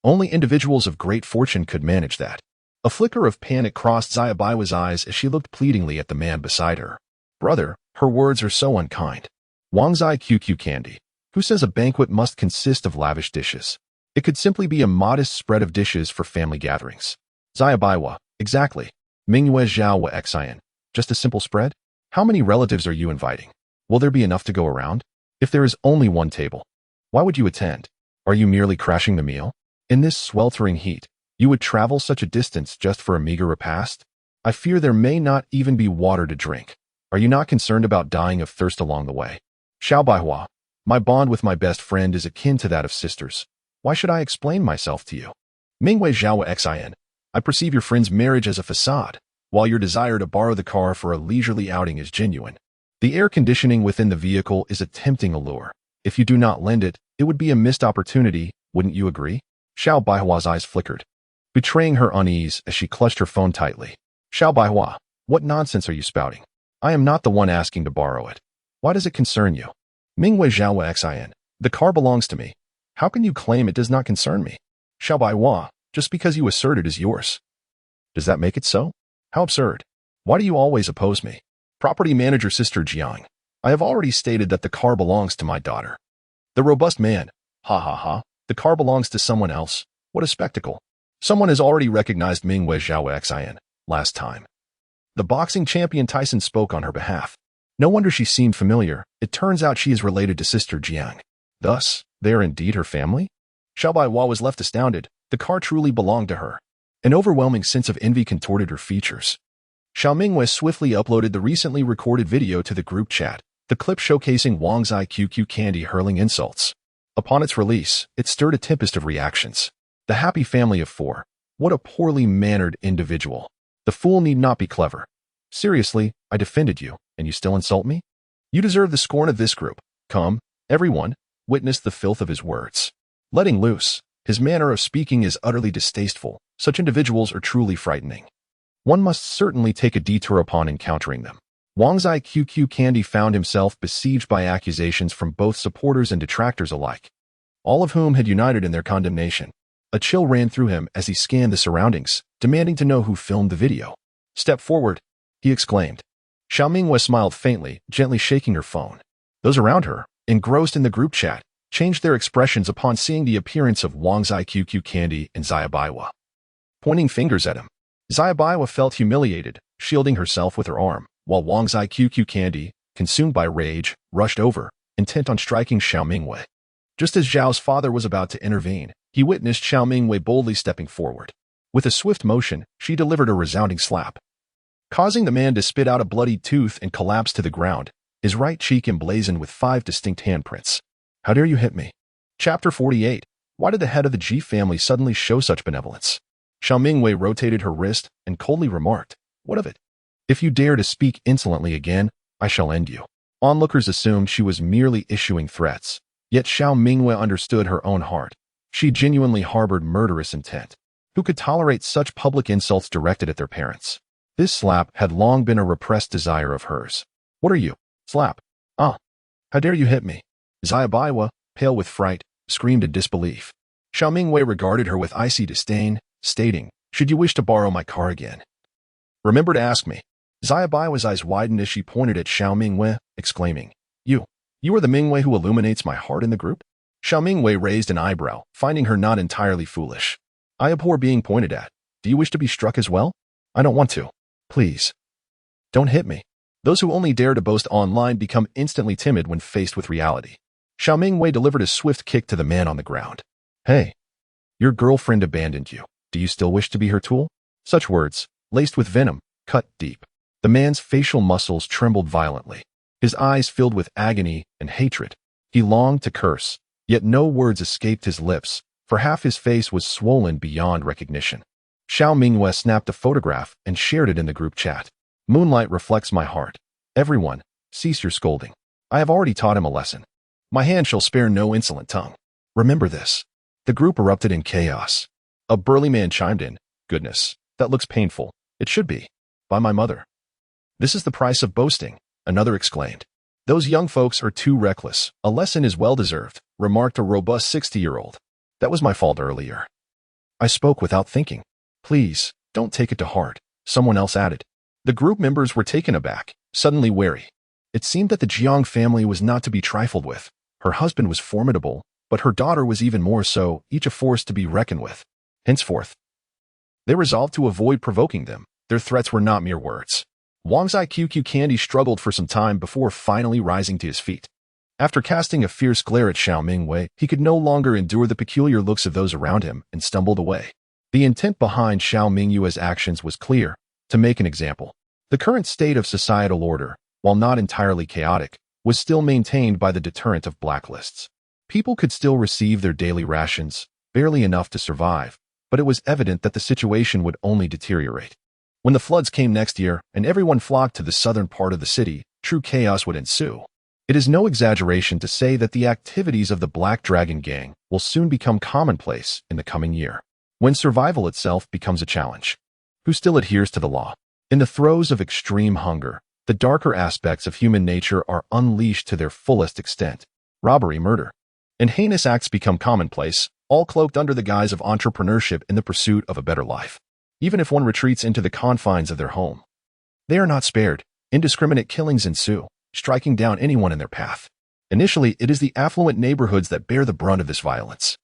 Only individuals of great fortune could manage that. A flicker of panic crossed Xiaobaiwa's eyes as she looked pleadingly at the man beside her. Brother, her words are so unkind. Wang Zai QQ Candy, who says a banquet must consist of lavish dishes? It could simply be a modest spread of dishes for family gatherings. Xiaobaiwa, exactly. Mingyue Zhao Xin, just a simple spread? How many relatives are you inviting? Will there be enough to go around? If there is only one table, why would you attend? Are you merely crashing the meal? In this sweltering heat, you would travel such a distance just for a meager repast? I fear there may not even be water to drink. Are you not concerned about dying of thirst along the way? Xiaobaiwa, my bond with my best friend is akin to that of sisters. Why should I explain myself to you? Mingyue Zhao Xin, I perceive your friend's marriage as a facade, while your desire to borrow the car for a leisurely outing is genuine. The air conditioning within the vehicle is a tempting allure. If you do not lend it, it would be a missed opportunity, wouldn't you agree? Xiaobaihua's eyes flickered, betraying her unease as she clutched her phone tightly. Xiaobaihua, what nonsense are you spouting? I am not the one asking to borrow it. Why does it concern you? Mingyue Zhao Xin, the car belongs to me. How can you claim it does not concern me? Xiaobaihua, just because you assert it is yours. Does that make it so? How absurd. Why do you always oppose me? Property manager Sister Jiang, I have already stated that the car belongs to my daughter. The robust man, ha ha ha, the car belongs to someone else. What a spectacle. Someone has already recognized Mingyue Zhao Xin, last time. The boxing champion Tyson spoke on her behalf. No wonder she seemed familiar. It turns out she is related to Sister Jiang. Thus, they are indeed her family? Xiaobaiwa was left astounded. The car truly belonged to her. An overwhelming sense of envy contorted her features. Xiao Mingyue swiftly uploaded the recently recorded video to the group chat, the clip showcasing Wang Zai QQ Candy hurling insults. Upon its release, it stirred a tempest of reactions. The happy family of four. What a poorly mannered individual. The fool need not be clever. Seriously, I defended you, and you still insult me? You deserve the scorn of this group. Come, everyone, witness the filth of his words. Letting loose, his manner of speaking is utterly distasteful. Such individuals are truly frightening. One must certainly take a detour upon encountering them. Wang Zai QQ Candy found himself besieged by accusations from both supporters and detractors alike, all of whom had united in their condemnation. A chill ran through him as he scanned the surroundings, demanding to know who filmed the video. Step forward, he exclaimed. Xiao Mingyue smiled faintly, gently shaking her phone. Those around her, engrossed in the group chat, changed their expressions upon seeing the appearance of Wang Zai QQ Candy and Xiaobaiwa, pointing fingers at him. Xiaobaiwa felt humiliated, shielding herself with her arm, while Wang Zai QQ Candy, consumed by rage, rushed over, intent on striking Xiao Mingyue. Just as Zhao's father was about to intervene, he witnessed Xiao Mingyue boldly stepping forward. With a swift motion, she delivered a resounding slap, causing the man to spit out a bloody tooth and collapse to the ground, his right cheek emblazoned with 5 distinct handprints. How dare you hit me? Chapter 48. Why did the head of the Ji family suddenly show such benevolence? Xiao Mingyue rotated her wrist and coldly remarked, "What of it? If you dare to speak insolently again, I shall end you." Onlookers assumed she was merely issuing threats, yet Xiao Mingyue understood her own heart. She genuinely harbored murderous intent. Who could tolerate such public insults directed at their parents? This slap had long been a repressed desire of hers. "What are you?" Slap. "Ah. How dare you hit me?" Xiaobaiwa, pale with fright, screamed in disbelief. Xiao Mingyue regarded her with icy disdain, stating, "Should you wish to borrow my car again, remember to ask me." Xiaobaiwa's eyes widened as she pointed at Xiao Mingyue, exclaiming, You are the Mingyue who illuminates my heart in the group?" Xiao Mingyue raised an eyebrow, finding her not entirely foolish. "I abhor being pointed at. Do you wish to be struck as well?" "I don't want to. Please. Don't hit me." Those who only dare to boast online become instantly timid when faced with reality. Xiao Mingyue delivered a swift kick to the man on the ground. "Hey, your girlfriend abandoned you. Do you still wish to be her tool?" Such words, laced with venom, cut deep. The man's facial muscles trembled violently. His eyes filled with agony and hatred. He longed to curse, yet no words escaped his lips, for half his face was swollen beyond recognition. Xiao Mingyue snapped a photograph and shared it in the group chat. "Moonlight reflects my heart. Everyone, cease your scolding. I have already taught him a lesson. My hand shall spare no insolent tongue. Remember this." The group erupted in chaos. A burly man chimed in, "Goodness, that looks painful. It should be. By my mother." "This is the price of boasting," another exclaimed. "Those young folks are too reckless. A lesson is well-deserved," remarked a robust 60-year-old. "That was my fault earlier. I spoke without thinking. Please, don't take it to heart," someone else added. The group members were taken aback, suddenly wary. It seemed that the Jiang family was not to be trifled with. Her husband was formidable, but her daughter was even more so, each a force to be reckoned with. Henceforth, they resolved to avoid provoking them. Their threats were not mere words. Wang Zaiqu Candy struggled for some time before finally rising to his feet. After casting a fierce glare at Xiao Mingyue, he could no longer endure the peculiar looks of those around him and stumbled away. The intent behind Xiao Mingyue's actions was clear: to make an example. The current state of societal order, while not entirely chaotic, was still maintained by the deterrent of blacklists. People could still receive their daily rations, barely enough to survive, but it was evident that the situation would only deteriorate. When the floods came next year and everyone flocked to the southern part of the city, true chaos would ensue. It is no exaggeration to say that the activities of the Black Dragon Gang will soon become commonplace in the coming year, when survival itself becomes a challenge. Who still adheres to the law? In the throes of extreme hunger, the darker aspects of human nature are unleashed to their fullest extent. Robbery, murder, and heinous acts become commonplace, all cloaked under the guise of entrepreneurship in the pursuit of a better life. Even if one retreats into the confines of their home, they are not spared. Indiscriminate killings ensue, striking down anyone in their path. Initially, it is the affluent neighborhoods that bear the brunt of this violence,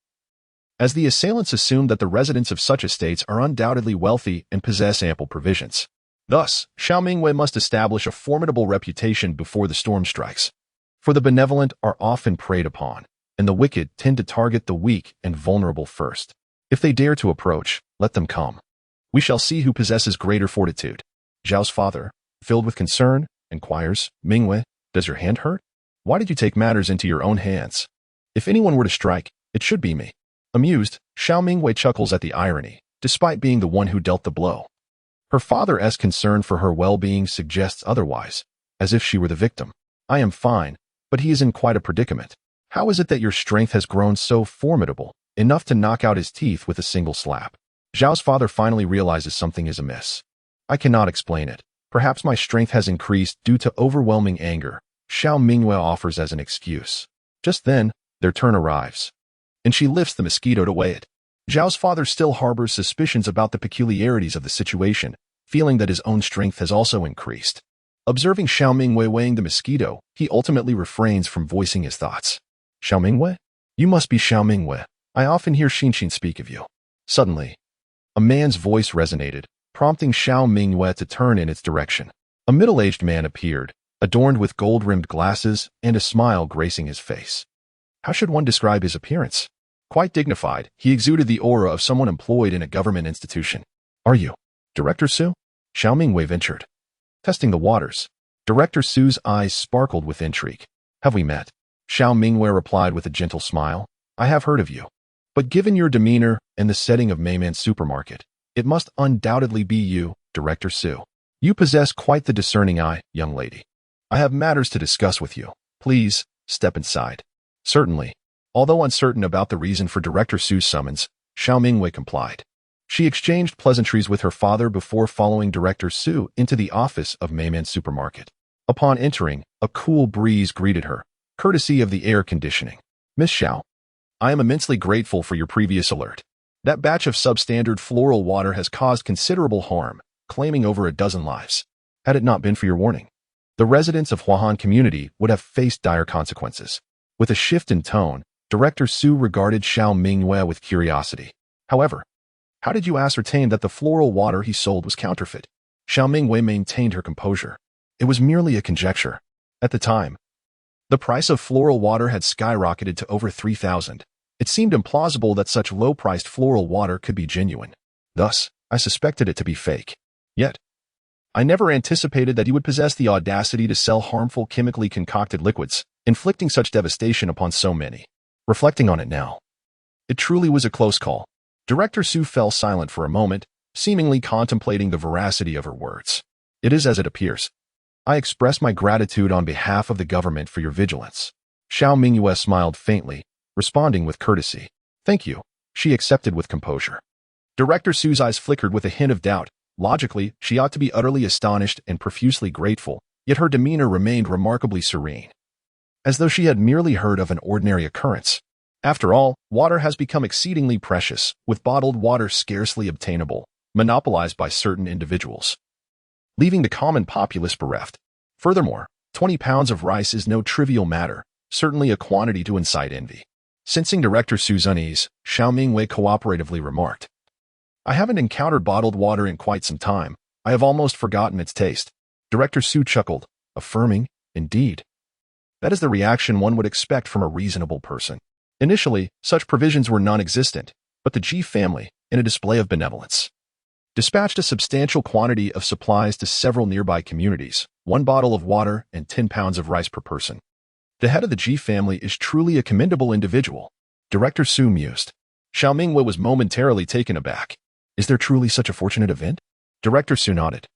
as the assailants assume that the residents of such estates are undoubtedly wealthy and possess ample provisions. Thus, Xiao Mingyue must establish a formidable reputation before the storm strikes. For the benevolent are often preyed upon, and the wicked tend to target the weak and vulnerable first. If they dare to approach, let them come. We shall see who possesses greater fortitude. Zhao's father, filled with concern, inquires, "Mingyue, does your hand hurt? Why did you take matters into your own hands? If anyone were to strike, it should be me." Amused, Xiao Mingyue chuckles at the irony, despite being the one who dealt the blow. Her father's concern for her well-being suggests otherwise, as if she were the victim. "I am fine, but he is in quite a predicament. How is it that your strength has grown so formidable, enough to knock out his teeth with a single slap?" Zhao's father finally realizes something is amiss. "I cannot explain it. Perhaps my strength has increased due to overwhelming anger," Xiao Mingyue offers as an excuse. Just then, their turn arrives, and she lifts the mosquito to weigh it. Zhao's father still harbors suspicions about the peculiarities of the situation, feeling that his own strength has also increased. Observing Xiao Mingyue weighing the mosquito, he ultimately refrains from voicing his thoughts. "Xiao Mingyue? You must be Xiao Mingyue. I often hear Xinxin speak of you." Suddenly, a man's voice resonated, prompting Xiao Mingyue to turn in its direction. A middle-aged man appeared, adorned with gold-rimmed glasses and a smile gracing his face. How should one describe his appearance? Quite dignified, he exuded the aura of someone employed in a government institution. Are you Director Su? Xiao Mingyue ventured. Testing the waters. Director Su's eyes sparkled with intrigue. Have we met? Xiao Mingyue replied with a gentle smile. I have heard of you. But given your demeanor and the setting of Mayman's supermarket, it must undoubtedly be you, Director Su. You possess quite the discerning eye, young lady. I have matters to discuss with you. Please, step inside. Certainly. Although uncertain about the reason for Director Su's summons, Xiao Mingyue complied. She exchanged pleasantries with her father before following Director Su into the office of Mayman's supermarket. Upon entering, a cool breeze greeted her, courtesy of the air conditioning. Miss Xiao, I am immensely grateful for your previous alert. That batch of substandard floral water has caused considerable harm, claiming over a dozen lives. Had it not been for your warning, the residents of Huahan community would have faced dire consequences. With a shift in tone, Director Su regarded Xiao Mingyue with curiosity. However, how did you ascertain that the floral water he sold was counterfeit? Xiao Mingyue maintained her composure. It was merely a conjecture. At the time, the price of floral water had skyrocketed to over 3,000. It seemed implausible that such low-priced floral water could be genuine. Thus, I suspected it to be fake. Yet, I never anticipated that he would possess the audacity to sell harmful chemically concocted liquids, inflicting such devastation upon so many. Reflecting on it now, it truly was a close call. Director Su fell silent for a moment, seemingly contemplating the veracity of her words. It is as it appears. I express my gratitude on behalf of the government for your vigilance. Xiao Mingyue smiled faintly, responding with courtesy. Thank you, she accepted with composure. Director Su's eyes flickered with a hint of doubt. Logically, she ought to be utterly astonished and profusely grateful, yet her demeanor remained remarkably serene, as though she had merely heard of an ordinary occurrence. After all, water has become exceedingly precious, with bottled water scarcely obtainable, monopolized by certain individuals, leaving the common populace bereft. Furthermore, 20 pounds of rice is no trivial matter, certainly a quantity to incite envy. Sensing Director Su's unease, Xiao Mingyue cooperatively remarked, I haven't encountered bottled water in quite some time. I have almost forgotten its taste. Director Su chuckled, affirming, indeed. That is the reaction one would expect from a reasonable person. Initially, such provisions were non-existent, but the Ji family, in a display of benevolence, dispatched a substantial quantity of supplies to several nearby communities, 1 bottle of water and 10 pounds of rice per person. The head of the Ji family is truly a commendable individual. Director Su mused. Xiao Mingyue was momentarily taken aback. Is there truly such a fortunate event? Director Su nodded,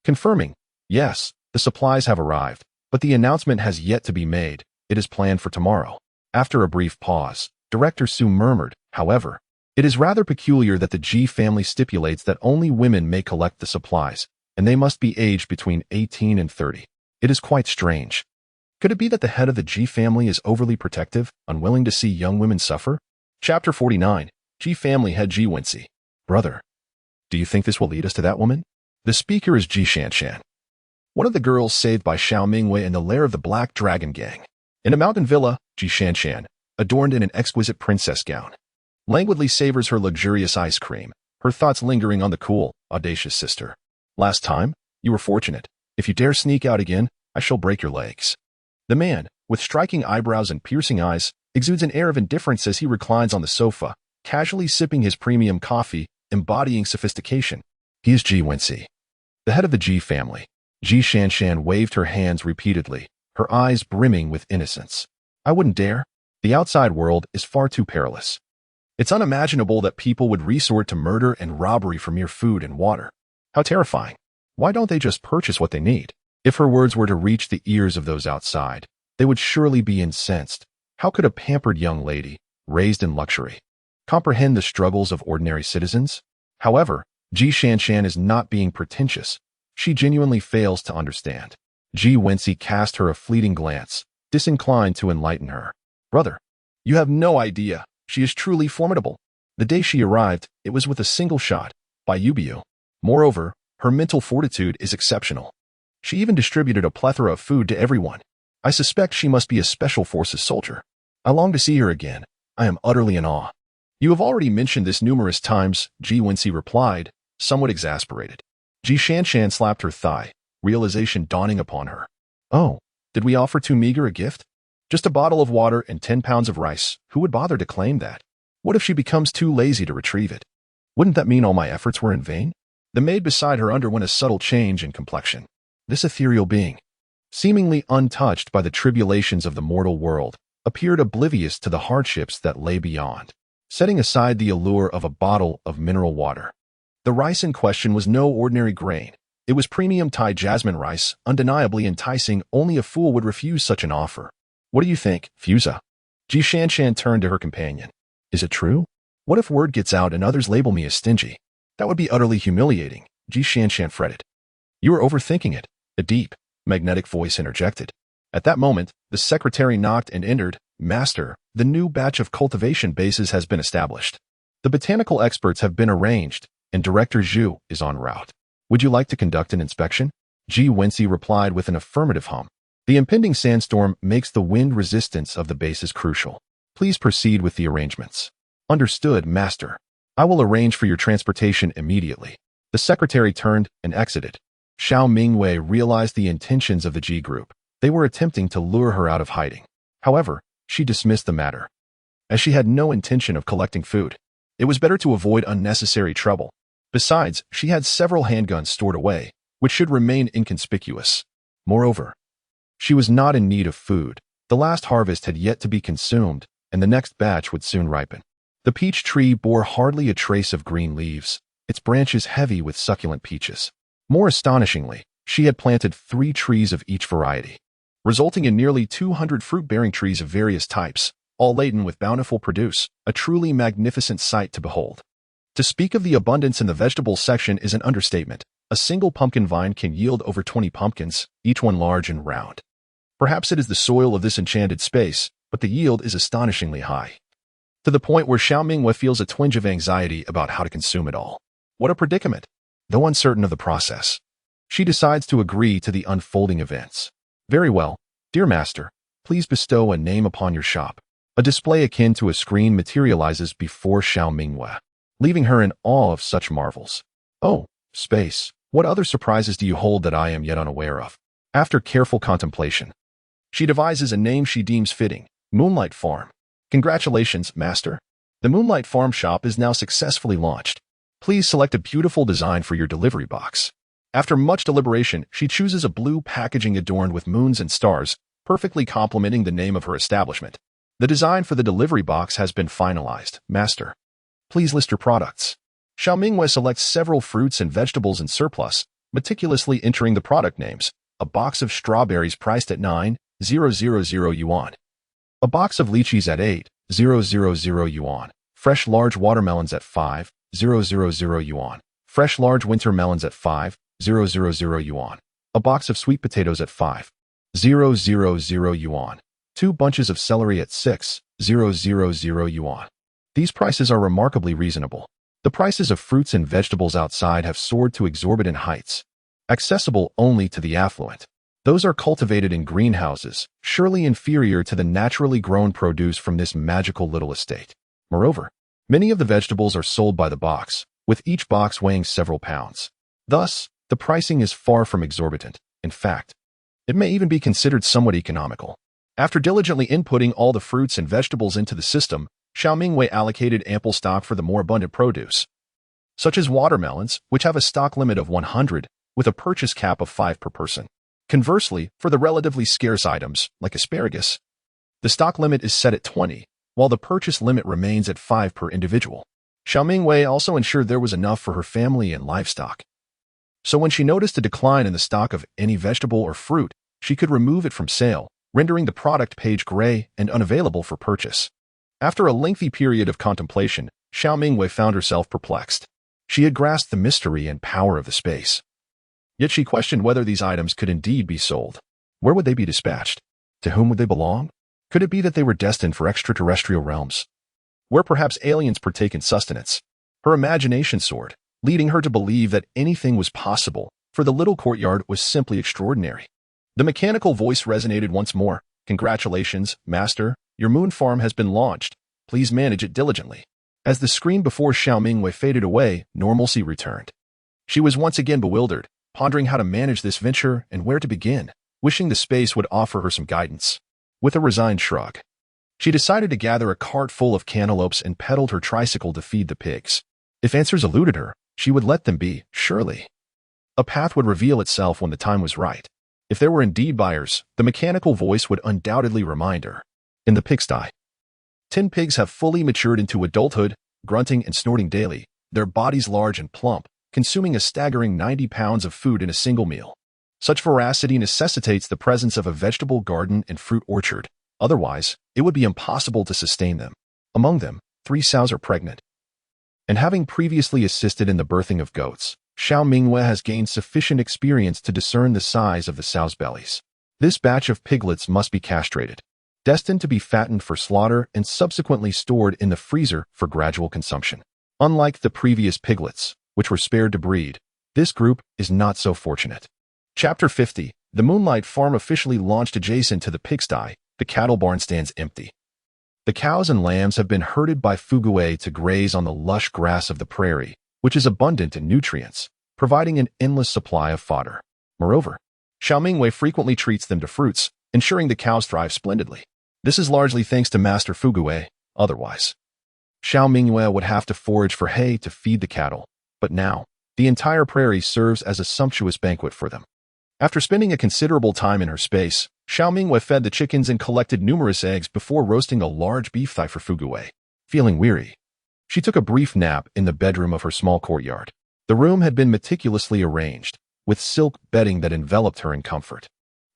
confirming, yes, the supplies have arrived, but the announcement has yet to be made. It is planned for tomorrow. After a brief pause, Director Su murmured, however, it is rather peculiar that the Ji family stipulates that only women may collect the supplies, and they must be aged between 18 and 30. It is quite strange. Could it be that the head of the Ji family is overly protective, unwilling to see young women suffer? Chapter 49. Ji family head Ji Wensi. Brother, do you think this will lead us to that woman? The speaker is Ji Shanshan, one of the girls saved by Xiao Mingyue in the lair of the Black Dragon Gang. In a mountain villa, Ji Shanshan, adorned in an exquisite princess gown, languidly savors her luxurious ice cream, her thoughts lingering on the cool, audacious sister. Last time, you were fortunate. If you dare sneak out again, I shall break your legs. The man, with striking eyebrows and piercing eyes, exudes an air of indifference as he reclines on the sofa, casually sipping his premium coffee, embodying sophistication. He is Ji Wensi, the head of the Ji family. Ji Shanshan waved her hands repeatedly, her eyes brimming with innocence. I wouldn't dare. The outside world is far too perilous. It's unimaginable that people would resort to murder and robbery for mere food and water. How terrifying. Why don't they just purchase what they need? If her words were to reach the ears of those outside, they would surely be incensed. How could a pampered young lady, raised in luxury, comprehend the struggles of ordinary citizens? However, Ji Shanshan is not being pretentious. She genuinely fails to understand. Ji Wensi cast her a fleeting glance, disinclined to enlighten her. Brother, you have no idea. She is truly formidable. The day she arrived, it was with a single shot, by Yubiu. Moreover, her mental fortitude is exceptional. She even distributed a plethora of food to everyone. I suspect she must be a special forces soldier. I long to see her again. I am utterly in awe. You have already mentioned this numerous times, Ji Wensi replied, somewhat exasperated. Ji Shanshan slapped her thigh, realization dawning upon her. Oh, did we offer too meager a gift? Just a bottle of water and 10 pounds of rice. Who would bother to claim that? What if she becomes too lazy to retrieve it? Wouldn't that mean all my efforts were in vain? The maid beside her underwent a subtle change in complexion. This ethereal being, seemingly untouched by the tribulations of the mortal world, appeared oblivious to the hardships that lay beyond, setting aside the allure of a bottle of mineral water. The rice in question was no ordinary grain. It was premium Thai jasmine rice, undeniably enticing. Only a fool would refuse such an offer. What do you think, Fusa? Ji Shanshan turned to her companion. Is it true? What if word gets out and others label me as stingy? That would be utterly humiliating, Ji Shanshan fretted. You are overthinking it, a deep, magnetic voice interjected. At that moment, the secretary knocked and entered. Master, the new batch of cultivation bases has been established. The botanical experts have been arranged, and Director Zhu is en route. Would you like to conduct an inspection? Ji Wenxi replied with an affirmative hum. The impending sandstorm makes the wind resistance of the bases crucial. Please proceed with the arrangements. Understood, Master. I will arrange for your transportation immediately. The secretary turned and exited. Xiao Mingyue realized the intentions of the Ji group. They were attempting to lure her out of hiding. However, she dismissed the matter, as she had no intention of collecting food. It was better to avoid unnecessary trouble. Besides, she had several handguns stored away, which should remain inconspicuous. Moreover, she was not in need of food. The last harvest had yet to be consumed, and the next batch would soon ripen. The peach tree bore hardly a trace of green leaves, its branches heavy with succulent peaches. More astonishingly, she had planted 3 trees of each variety, resulting in nearly 200 fruit-bearing trees of various types, all laden with bountiful produce, a truly magnificent sight to behold. To speak of the abundance in the vegetable section is an understatement. A single pumpkin vine can yield over 20 pumpkins, each one large and round. Perhaps it is the soil of this enchanted space, but the yield is astonishingly high, to the point where Xiao Mingyue feels a twinge of anxiety about how to consume it all. What a predicament! Though uncertain of the process, she decides to agree to the unfolding events. Very well, dear master, please bestow a name upon your shop. A display akin to a screen materializes before Xiao Mingyue, leaving her in awe of such marvels. Oh, space, what other surprises do you hold that I am yet unaware of? After careful contemplation, she devises a name she deems fitting, Moonlight Farm. Congratulations, master. The Moonlight Farm shop is now successfully launched. Please select a beautiful design for your delivery box. After much deliberation, she chooses a blue packaging adorned with moons and stars, perfectly complementing the name of her establishment. The design for the delivery box has been finalized, master. Please list your products. Xiao Mingyue selects several fruits and vegetables in surplus, meticulously entering the product names. A box of strawberries priced at 9,000 yuan. A box of lychees at 8,000 yuan. Fresh large watermelons at 5,000 yuan. Fresh large winter melons at 5,000 yuan. A box of sweet potatoes at 5,000 yuan. 2 bunches of celery at 6,000 yuan. These prices are remarkably reasonable. The prices of fruits and vegetables outside have soared to exorbitant heights, accessible only to the affluent. Those are cultivated in greenhouses, surely inferior to the naturally grown produce from this magical little estate. Moreover, many of the vegetables are sold by the box, with each box weighing several pounds. Thus, the pricing is far from exorbitant. In fact, it may even be considered somewhat economical. After diligently inputting all the fruits and vegetables into the system, Xiao Mingyue allocated ample stock for the more abundant produce, such as watermelons, which have a stock limit of 100, with a purchase cap of 5 per person. Conversely, for the relatively scarce items, like asparagus, the stock limit is set at 20, while the purchase limit remains at 5 per individual. Xiao Mingyue also ensured there was enough for her family and livestock. So when she noticed a decline in the stock of any vegetable or fruit, she could remove it from sale, rendering the product page gray and unavailable for purchase. After a lengthy period of contemplation, Xiao Mingyue found herself perplexed. She had grasped the mystery and power of the space. Yet she questioned whether these items could indeed be sold. Where would they be dispatched? To whom would they belong? Could it be that they were destined for extraterrestrial realms, where perhaps aliens partake in sustenance? Her imagination soared, leading her to believe that anything was possible, for the little courtyard was simply extraordinary. The mechanical voice resonated once more. Congratulations, master. Your moon farm has been launched. Please manage it diligently. As the screen before Xiao Mingyue faded away, normalcy returned. She was once again bewildered, pondering how to manage this venture and where to begin. wishing the space would offer her some guidance. With a resigned shrug, she decided to gather a cart full of cantaloupes and pedaled her tricycle to feed the pigs. If answers eluded her, she would let them be, surely. A path would reveal itself when the time was right. If there were indeed buyers, the mechanical voice would undoubtedly remind her. In the pigsty, 10 pigs have fully matured into adulthood, grunting and snorting daily, their bodies large and plump, consuming a staggering 90 pounds of food in a single meal. Such voracity necessitates the presence of a vegetable garden and fruit orchard. Otherwise, it would be impossible to sustain them. Among them, 3 sows are pregnant. And having previously assisted in the birthing of goats, Xiao Mingyue has gained sufficient experience to discern the size of the sows' bellies. This batch of piglets must be castrated, destined to be fattened for slaughter and subsequently stored in the freezer for gradual consumption. Unlike the previous piglets, which were spared to breed, this group is not so fortunate. Chapter 50. The Moonlight Farm officially launched. Adjacent to the pigsty, the cattle barn stands empty. The cows and lambs have been herded by Fugui to graze on the lush grass of the prairie, which is abundant in nutrients, providing an endless supply of fodder. Moreover, Xiao Mingyue frequently treats them to fruits, ensuring the cows thrive splendidly. This is largely thanks to Master Fugui. Otherwise, Xiao Mingyue would have to forage for hay to feed the cattle, but now, the entire prairie serves as a sumptuous banquet for them. After spending a considerable time in her space, Xiao Mingyue fed the chickens and collected numerous eggs before roasting a large beef thigh for Fugui. Feeling weary, she took a brief nap in the bedroom of her small courtyard. The room had been meticulously arranged, with silk bedding that enveloped her in comfort.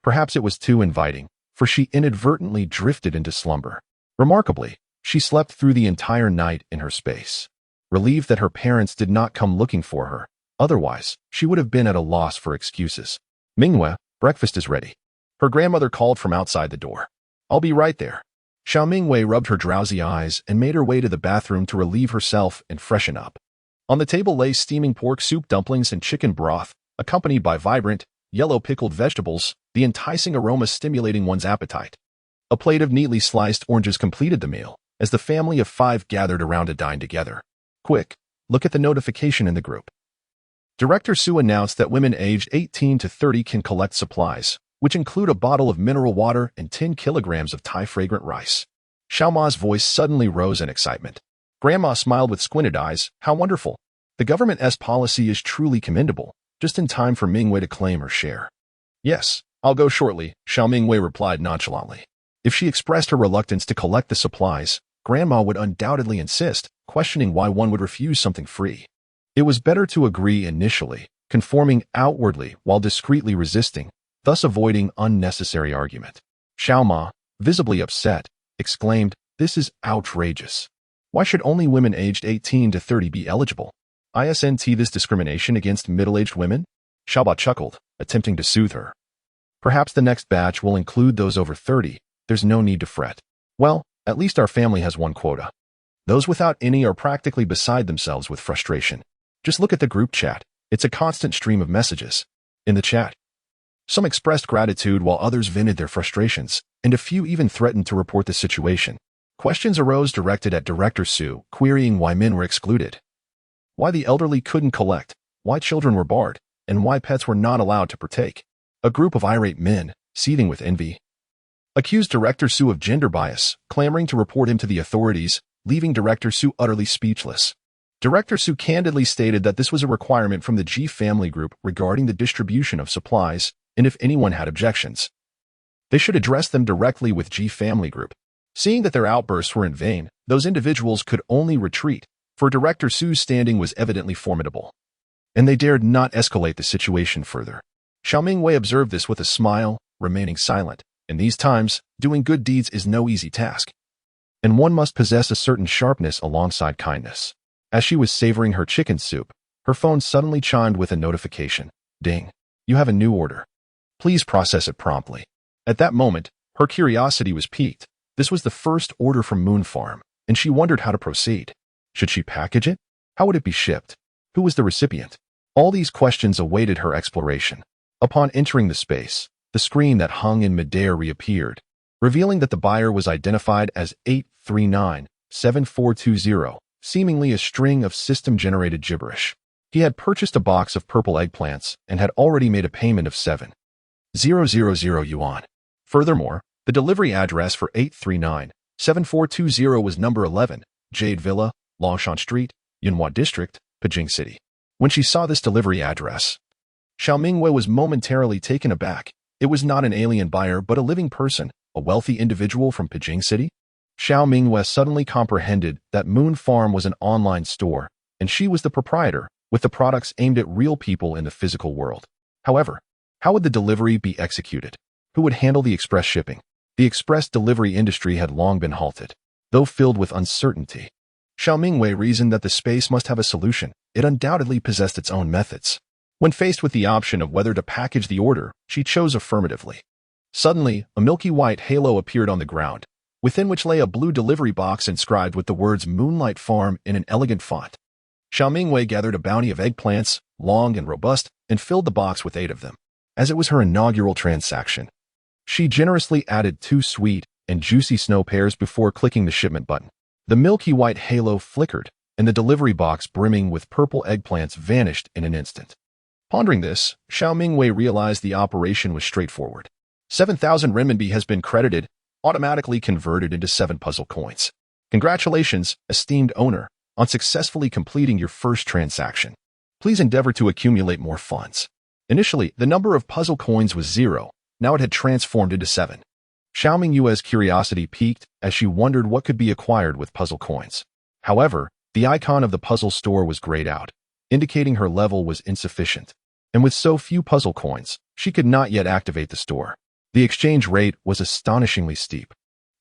Perhaps it was too inviting, for she inadvertently drifted into slumber. Remarkably, she slept through the entire night in her space. Relieved that her parents did not come looking for her, otherwise, she would have been at a loss for excuses. Mingyue, breakfast is ready. Her grandmother called from outside the door. I'll be right there. Xiao Mingyue rubbed her drowsy eyes and made her way to the bathroom to relieve herself and freshen up. On the table lay steaming pork soup, dumplings, and chicken broth, accompanied by vibrant, yellow pickled vegetables, the enticing aroma stimulating one's appetite. A plate of neatly sliced oranges completed the meal, as the family of 5 gathered around to dine together. Quick, look at the notification in the group. Director Su announced that women aged 18 to 30 can collect supplies, which include a bottle of mineral water and 10 kilograms of Thai fragrant rice. Xiao Ma's voice suddenly rose in excitement. Grandma smiled with squinted eyes. How wonderful. The government's policy is truly commendable, just in time for Mingyue to claim her share. Yes, I'll go shortly, Xiao Mingyue replied nonchalantly. If she expressed her reluctance to collect the supplies, Grandma would undoubtedly insist, questioning why one would refuse something free. It was better to agree initially, conforming outwardly while discreetly resisting, thus avoiding unnecessary argument. Xiao Ma, visibly upset, exclaimed, "This is outrageous. Why should only women aged 18 to 30 be eligible? Isn't this discrimination against middle-aged women?" Xiaoba chuckled, attempting to soothe her. Perhaps the next batch will include those over 30. There's no need to fret. Well, at least our family has one quota. Those without any are practically beside themselves with frustration. Just look at the group chat. It's a constant stream of messages. In the chat, some expressed gratitude while others vented their frustrations, and a few even threatened to report the situation. Questions arose directed at Director Su, querying why men were excluded, why the elderly couldn't collect, why children were barred, and why pets were not allowed to partake. A group of irate men, seething with envy, accused Director Su of gender bias, clamoring to report him to the authorities, leaving Director Su utterly speechless. Director Su candidly stated that this was a requirement from the G family group regarding the distribution of supplies, and if anyone had objections, they should address them directly with G family group. Seeing that their outbursts were in vain, those individuals could only retreat, for Director Su's standing was evidently formidable, and they dared not escalate the situation further. Xiao Mingyue observed this with a smile, remaining silent. In these times, doing good deeds is no easy task, and one must possess a certain sharpness alongside kindness. As she was savoring her chicken soup, her phone suddenly chimed with a notification. Ding. You have a new order. Please process it promptly. At that moment, her curiosity was piqued. This was the first order from Moon Farm, and she wondered how to proceed. Should she package it? How would it be shipped? Who was the recipient? All these questions awaited her exploration. Upon entering the space, the screen that hung in midair reappeared, revealing that the buyer was identified as 8397420, seemingly a string of system-generated gibberish. He had purchased a box of purple eggplants and had already made a payment of 7 yuan. Furthermore, the delivery address for 839-7420 was number 11, Jade Villa, Longshan Street, Yunhua District, Beijing City. When she saw this delivery address, Xiao Mingyue was momentarily taken aback. It was not an alien buyer but a living person, a wealthy individual from Beijing City. Xiao Mingyue suddenly comprehended that Moon Farm was an online store, and she was the proprietor, with the products aimed at real people in the physical world. However, how would the delivery be executed? Who would handle the express shipping? The express delivery industry had long been halted, though filled with uncertainty. Xiao Mingyue reasoned that the space must have a solution. It undoubtedly possessed its own methods. When faced with the option of whether to package the order, she chose affirmatively. Suddenly, a milky white halo appeared on the ground, within which lay a blue delivery box inscribed with the words Moonlight Farm in an elegant font. Xiao Mingyue gathered a bounty of eggplants, long and robust, and filled the box with 8 of them. As it was her inaugural transaction, she generously added 2 sweet and juicy snow pears before clicking the shipment button. The milky white halo flickered, and the delivery box brimming with purple eggplants vanished in an instant. Pondering this, Xiao Mingyue realized the operation was straightforward. 7,000 renminbi has been credited, automatically converted into 7 puzzle coins. Congratulations, esteemed owner, on successfully completing your first transaction. Please endeavor to accumulate more funds. Initially, the number of puzzle coins was 0. Now it had transformed into 7. Xiao Mingyue's curiosity piqued as she wondered what could be acquired with puzzle coins. However, the icon of the puzzle store was grayed out, indicating her level was insufficient. And with so few puzzle coins, she could not yet activate the store. The exchange rate was astonishingly steep.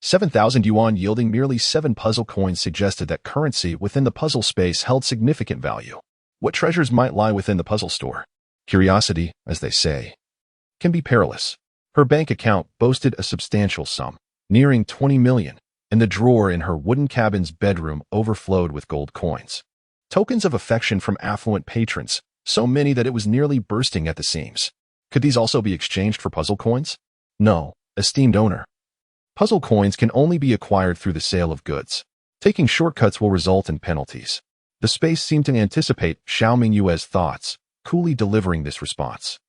7,000 yuan yielding merely 7 puzzle coins suggested that currency within the puzzle space held significant value. What treasures might lie within the puzzle store? Curiosity, as they say, can be perilous. Her bank account boasted a substantial sum, nearing 20 million, and the drawer in her wooden cabin's bedroom overflowed with gold coins. Tokens of affection from affluent patrons, so many that it was nearly bursting at the seams. Could these also be exchanged for puzzle coins? No, esteemed owner. Puzzle coins can only be acquired through the sale of goods. Taking shortcuts will result in penalties. The space seemed to anticipate Xiao Mingyue's thoughts, coolly delivering this response.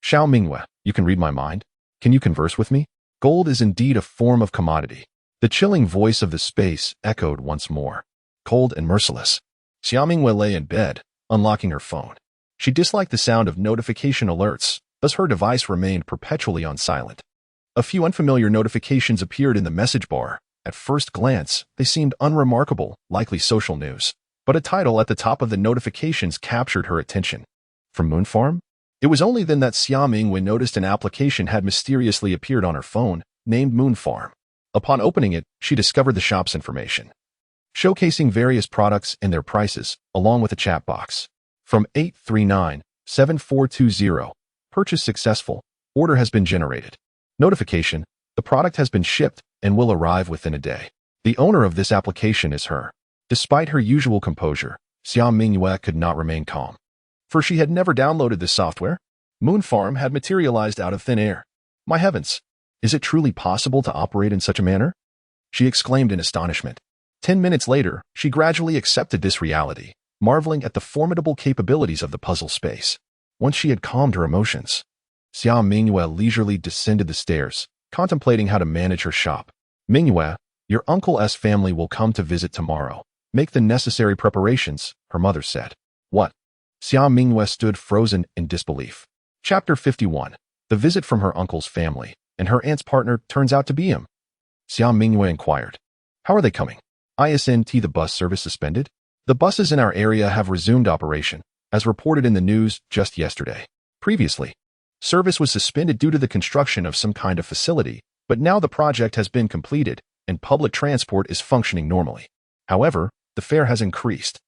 Xiao Mingyue, you can read my mind? Can you converse with me? Gold is indeed a form of commodity. The chilling voice of the space echoed once more. Cold and merciless. Xiao Mingyue lay in bed, unlocking her phone. She disliked the sound of notification alerts, thus her device remained perpetually on silent. A few unfamiliar notifications appeared in the message bar. At first glance, they seemed unremarkable, likely social news. But a title at the top of the notifications captured her attention. From Moon Farm? It was only then that Xiao Mingyue noticed an application had mysteriously appeared on her phone, named Moon Farm. Upon opening it, she discovered the shop's information, showcasing various products and their prices, along with a chat box. From 839-7420, purchase successful, order has been generated. Notification, the product has been shipped and will arrive within a day. The owner of this application is her. Despite her usual composure, Xiao Mingyue could not remain calm. For she had never downloaded this software. Moon Farm had materialized out of thin air. My heavens! Is it truly possible to operate in such a manner? She exclaimed in astonishment. 10 minutes later, she gradually accepted this reality, marveling at the formidable capabilities of the puzzle space. Once she had calmed her emotions, Xiao Mingyue leisurely descended the stairs, contemplating how to manage her shop. Mingyue, your uncle's family will come to visit tomorrow. Make the necessary preparations, her mother said. What? Xiao Mingyue stood frozen in disbelief. Chapter 51. The visit from her uncle's family, and her aunt's partner turns out to be him. Xiao Mingyue inquired. How are they coming? Isn't the bus service suspended? The buses in our area have resumed operation, as reported in the news just yesterday. Previously, service was suspended due to the construction of some kind of facility, but now the project has been completed, and public transport is functioning normally. However, the fare has increased.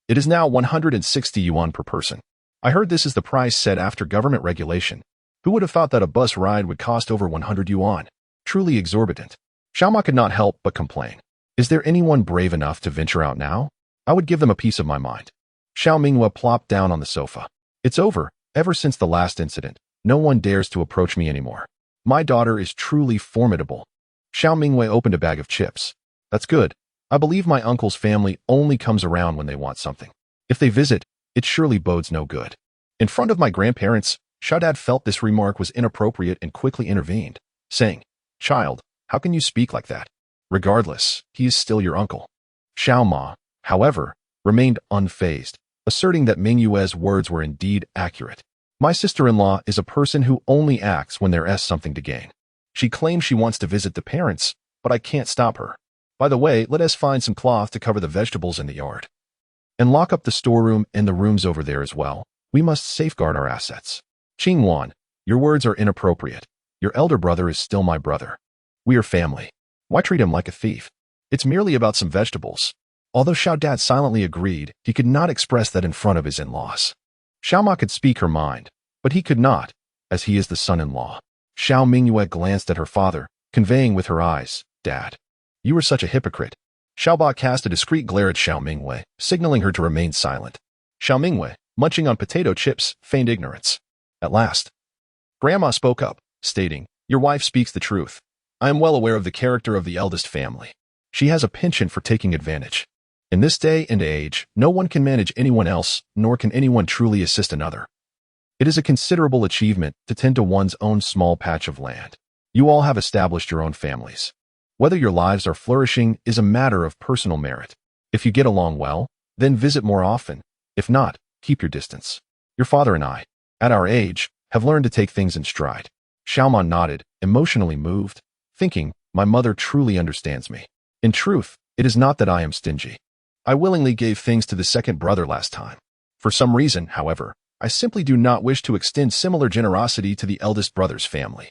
It is now 160 yuan per person. I heard this is the price set after government regulation. Who would have thought that a bus ride would cost over 100 yuan? Truly exorbitant. Xiaoma could not help but complain. Is there anyone brave enough to venture out now? I would give them a piece of my mind. Xiao Mingyue plopped down on the sofa. It's over. Ever since the last incident, no one dares to approach me anymore. My daughter is truly formidable. Xiao Mingyue opened a bag of chips. That's good. I believe my uncle's family only comes around when they want something. If they visit, it surely bodes no good. In front of my grandparents, Xiao Dad felt this remark was inappropriate and quickly intervened, saying, "Child, how can you speak like that? Regardless, he is still your uncle." Xiao Ma, however, remained unfazed, asserting that Mingyue's words were indeed accurate. "My sister-in-law is a person who only acts when there is something to gain. She claims she wants to visit the parents, but I can't stop her. By the way, let us find some cloth to cover the vegetables in the yard. And lock up the storeroom and the rooms over there as well. We must safeguard our assets." "Qing Wan, your words are inappropriate. Your elder brother is still my brother. We are family. Why treat him like a thief? It's merely about some vegetables." Although Xiao Dad silently agreed, he could not express that in front of his in-laws. Xiao Ma could speak her mind, but he could not, as he is the son-in-law. Xiao Mingyue glanced at her father, conveying with her eyes, "Dad, you are such a hypocrite." Xiao Ba cast a discreet glare at Xiao Mingyue, signaling her to remain silent. Xiao Mingyue, munching on potato chips, feigned ignorance. At last, Grandma spoke up, stating, "Your wife speaks the truth. I am well aware of the character of the eldest family. She has a penchant for taking advantage. In this day and age, no one can manage anyone else, nor can anyone truly assist another. It is a considerable achievement to tend to one's own small patch of land. You all have established your own families. Whether your lives are flourishing is a matter of personal merit. If you get along well, then visit more often. If not, keep your distance. Your father and I, at our age, have learned to take things in stride." Xiao Ma nodded, emotionally moved, thinking, "My mother truly understands me. In truth, it is not that I am stingy. I willingly gave things to the second brother last time. For some reason, however, I simply do not wish to extend similar generosity to the eldest brother's family.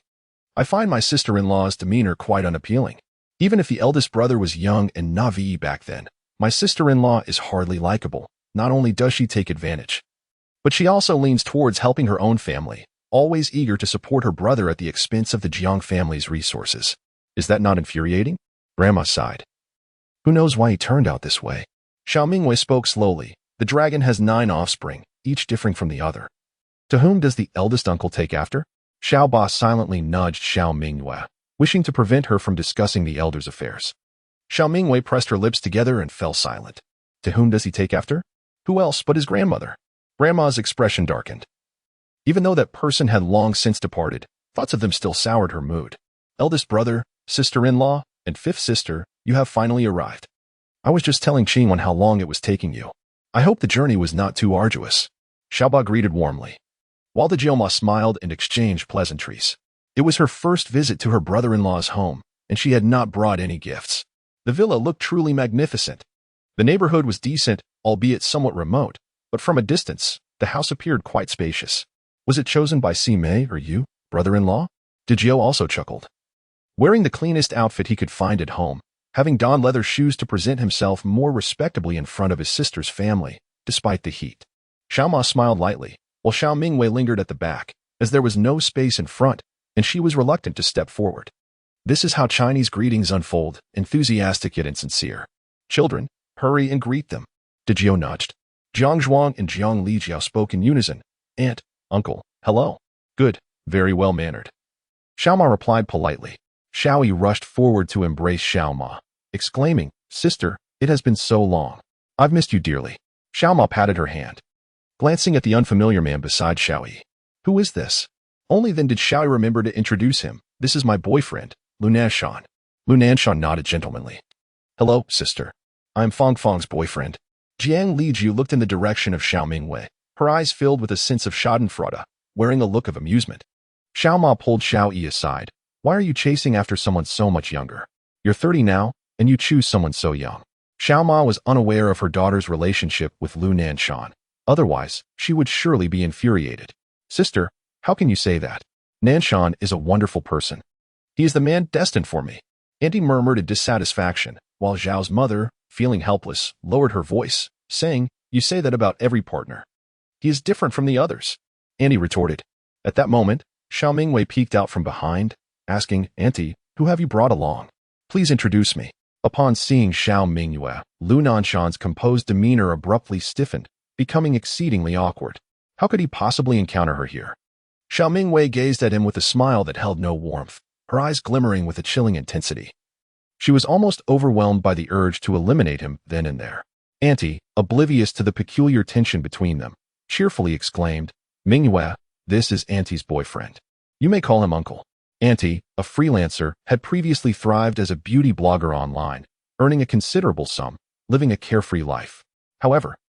I find my sister-in-law's demeanor quite unappealing. Even if the eldest brother was young and naive back then, my sister-in-law is hardly likable. Not only does she take advantage, but she also leans towards helping her own family, always eager to support her brother at the expense of the Jiang family's resources. Is that not infuriating?" Grandma sighed. "Who knows why he turned out this way?" Xiao Mingyue spoke slowly. "The dragon has 9 offspring, each differing from the other. To whom does the eldest uncle take after?" Xiao Ba silently nudged Xiao Mingyue, wishing to prevent her from discussing the elder's affairs. Xiao Mingyue pressed her lips together and fell silent. To whom does he take after? Who else but his grandmother? Grandma's expression darkened. Even though that person had long since departed, thoughts of them still soured her mood. "Eldest brother, sister-in-law, and 5th sister, you have finally arrived. I was just telling Qingwen how long it was taking you. I hope the journey was not too arduous." Xiaoba greeted warmly, while the Jioma smiled and exchanged pleasantries. It was her first visit to her brother-in-law's home, and she had not brought any gifts. The villa looked truly magnificent. The neighborhood was decent, albeit somewhat remote, but from a distance, the house appeared quite spacious. "Was it chosen by Si Mei or you, brother-in-law?" Dijio also chuckled. Wearing the cleanest outfit he could find at home, having donned leather shoes to present himself more respectably in front of his sister's family, despite the heat. Xiao Ma smiled lightly, while Xiao Mingyue lingered at the back, as there was no space in front, and she was reluctant to step forward. This is how Chinese greetings unfold, enthusiastic yet insincere. "Children, hurry and greet them." Dijio nudged. Jiang Zhuang and Jiang Lijiao spoke in unison. "Aunt, uncle, hello. Good, very well mannered." Xiao Ma replied politely. Xiao Yi rushed forward to embrace Xiao Ma, exclaiming, "Sister, it has been so long. I've missed you dearly." Xiao Ma patted her hand, glancing at the unfamiliar man beside Xiao Yi. "Who is this?" Only then did Xiao Yi remember to introduce him. "This is my boyfriend, Lu Nanshan." Lu Nanshan nodded gentlemanly. "Hello, sister. I'm Fong Fong's boyfriend." Jiang Lijiu looked in the direction of Xiao Mingyue, her eyes filled with a sense of schadenfreude, wearing a look of amusement. Xiao Ma pulled Xiao Yi aside. "Why are you chasing after someone so much younger? You're 30 now, and you choose someone so young." Xiao Ma was unaware of her daughter's relationship with Lu Nanshan. Otherwise, she would surely be infuriated. "Sister, how can you say that? Nanshan is a wonderful person. He is the man destined for me." Auntie murmured in dissatisfaction, while Zhao's mother, feeling helpless, lowered her voice, saying, "You say that about every partner. He is different from the others." Auntie retorted. At that moment, Xiao Mingyue peeked out from behind, asking, "Auntie, who have you brought along? Please introduce me." Upon seeing Xiao Mingyue, Lu Nanshan's composed demeanor abruptly stiffened, becoming exceedingly awkward. How could he possibly encounter her here? Xiao Mingyue gazed at him with a smile that held no warmth, her eyes glimmering with a chilling intensity. She was almost overwhelmed by the urge to eliminate him then and there. Auntie, oblivious to the peculiar tension between them, cheerfully exclaimed, "Mingyue, This is Auntie's boyfriend. You may call him Uncle. Auntie, a freelancer, had previously thrived as a beauty blogger online, earning a considerable sum, living a carefree life. However,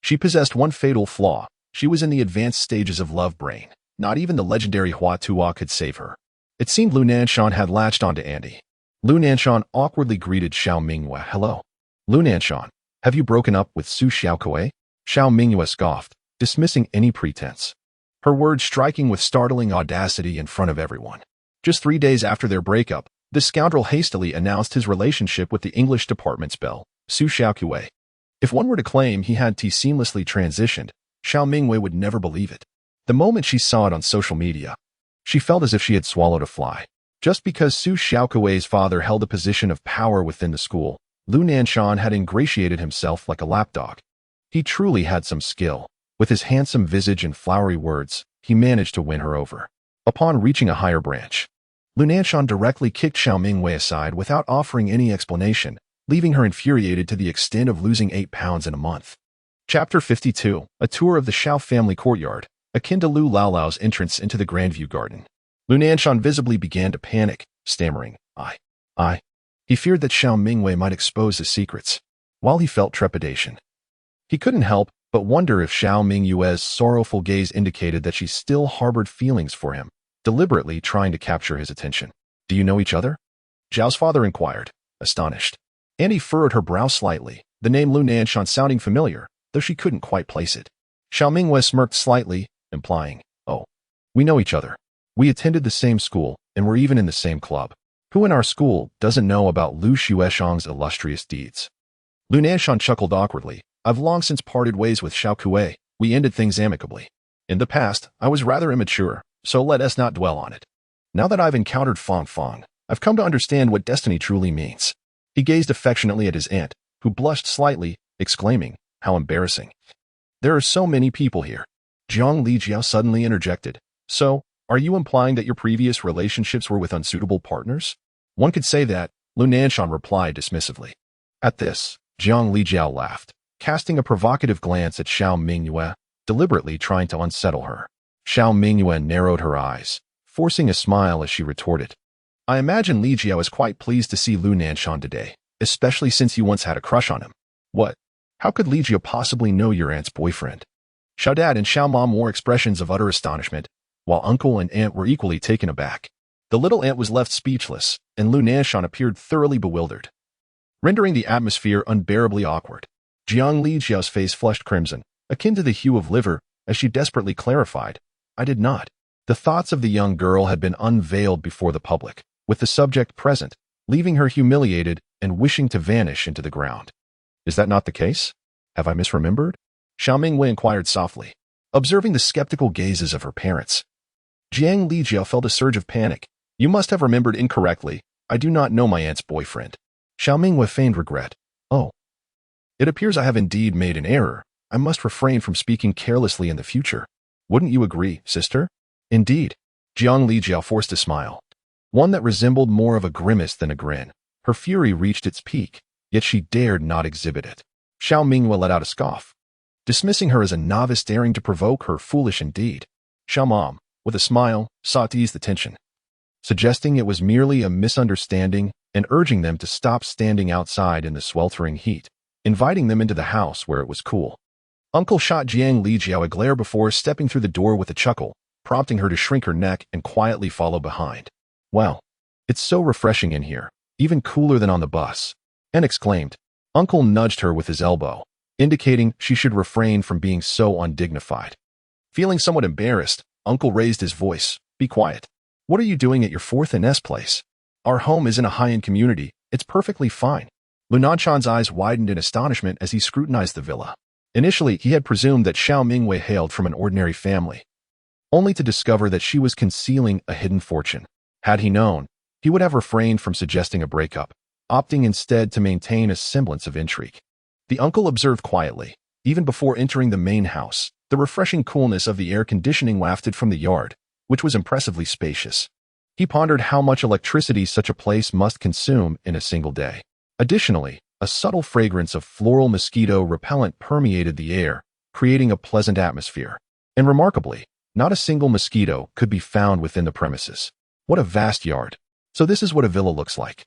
she possessed one fatal flaw. She was in the advanced stages of love brain. Not even the legendary Hua Tuo could save her. It seemed Lu Nanshan had latched onto Auntie. Lu Nanshan awkwardly greeted Xiao Mingyue. Hello. Lu Nanshan, have you broken up with Su Xiaokui? Xiao Mingyue scoffed, dismissing any pretense. Her words striking with startling audacity in front of everyone. Just 3 days after their breakup, the scoundrel hastily announced his relationship with the English department's belle, Su Xiaokui. If one were to claim he had seamlessly transitioned, Xiao Mingyue would never believe it. The moment she saw it on social media, she felt as if she had swallowed a fly. Just because Su Xiaokui's father held a position of power within the school, Lu Nanshan had ingratiated himself like a lapdog. He truly had some skill. With his handsome visage and flowery words, he managed to win her over. Upon reaching a higher branch, Lu Nanshan directly kicked Xiao Mingyue aside without offering any explanation, leaving her infuriated to the extent of losing 8 pounds in a month. Chapter 52, a tour of the Xiao family courtyard, akin to Lu Laolao's entrance into the Grandview garden. Lu Nanshan visibly began to panic, stammering, I. He feared that Xiao Mingyue might expose his secrets. While he felt trepidation, he couldn't help but wonder if Xiao Mingyue's sorrowful gaze indicated that she still harbored feelings for him, deliberately trying to capture his attention. Do you know each other? Zhao's father inquired, astonished. Annie furrowed her brow slightly, the name Lu Nanshan sounding familiar, though she couldn't quite place it. Xiao Mingyue smirked slightly, implying, oh, we know each other. We attended the same school, and were even in the same club. Who in our school doesn't know about Lu Xueshang's illustrious deeds? Lu Nanshan chuckled awkwardly. I've long since parted ways with Xiaokui. We ended things amicably. In the past, I was rather immature, so let us not dwell on it. Now that I've encountered Fang Fang, I've come to understand what destiny truly means. He gazed affectionately at his aunt, who blushed slightly, exclaiming, how embarrassing. There are so many people here. Jiang Lijiao suddenly interjected. So, are you implying that your previous relationships were with unsuitable partners? One could say that, Lu Nanshan replied dismissively. At this, Jiang Lijiao laughed, casting a provocative glance at Xiao Mingyue, deliberately trying to unsettle her. Xiao Mingyue narrowed her eyes, forcing a smile as she retorted. I imagine Lijiao is quite pleased to see Lu Nanshan today, especially since you once had a crush on him. What? How could Lijiao possibly know your aunt's boyfriend? Xiao Dad and Xiao Mom wore expressions of utter astonishment, while uncle and aunt were equally taken aback. The little aunt was left speechless, and Lu Nanshan appeared thoroughly bewildered, rendering the atmosphere unbearably awkward. Jiang Lijiao's face flushed crimson, akin to the hue of liver, as she desperately clarified, I did not. The thoughts of the young girl had been unveiled before the public, with the subject present, leaving her humiliated and wishing to vanish into the ground. Is that not the case? Have I misremembered? Xiao Mingyue inquired softly, observing the skeptical gazes of her parents. Jiang Lijiao felt a surge of panic. You must have remembered incorrectly. I do not know my aunt's boyfriend. Xiao Mingyue feigned regret. Oh. It appears I have indeed made an error. I must refrain from speaking carelessly in the future. Wouldn't you agree, sister? Indeed. Jiang Lijiao forced a smile, one that resembled more of a grimace than a grin. Her fury reached its peak, yet she dared not exhibit it. Xiao Mingyue let out a scoff, dismissing her as a novice daring to provoke her foolish indeed. Xiao Mom, with a smile, sought to ease the tension, suggesting it was merely a misunderstanding and urging them to stop standing outside in the sweltering heat, inviting them into the house where it was cool. Uncle shot Jiang Lijiao a glare before stepping through the door with a chuckle, prompting her to shrink her neck and quietly follow behind. Wow, it's so refreshing in here, even cooler than on the bus, Anne exclaimed. Uncle nudged her with his elbow, indicating she should refrain from being so undignified. Feeling somewhat embarrassed, Uncle raised his voice. Be quiet. What are you doing at your 4th and S place? Our home is in a high-end community. It's perfectly fine. Lu Nanshan's eyes widened in astonishment as he scrutinized the villa. Initially, he had presumed that Xiao Mingyue hailed from an ordinary family, only to discover that she was concealing a hidden fortune. Had he known, he would have refrained from suggesting a breakup, opting instead to maintain a semblance of intrigue. The uncle observed quietly, even before entering the main house, the refreshing coolness of the air conditioning wafted from the yard, which was impressively spacious. He pondered how much electricity such a place must consume in a single day. Additionally, a subtle fragrance of floral mosquito repellent permeated the air, creating a pleasant atmosphere. And remarkably, Not a single mosquito could be found within the premises. What a vast yard. So this is what a villa looks like.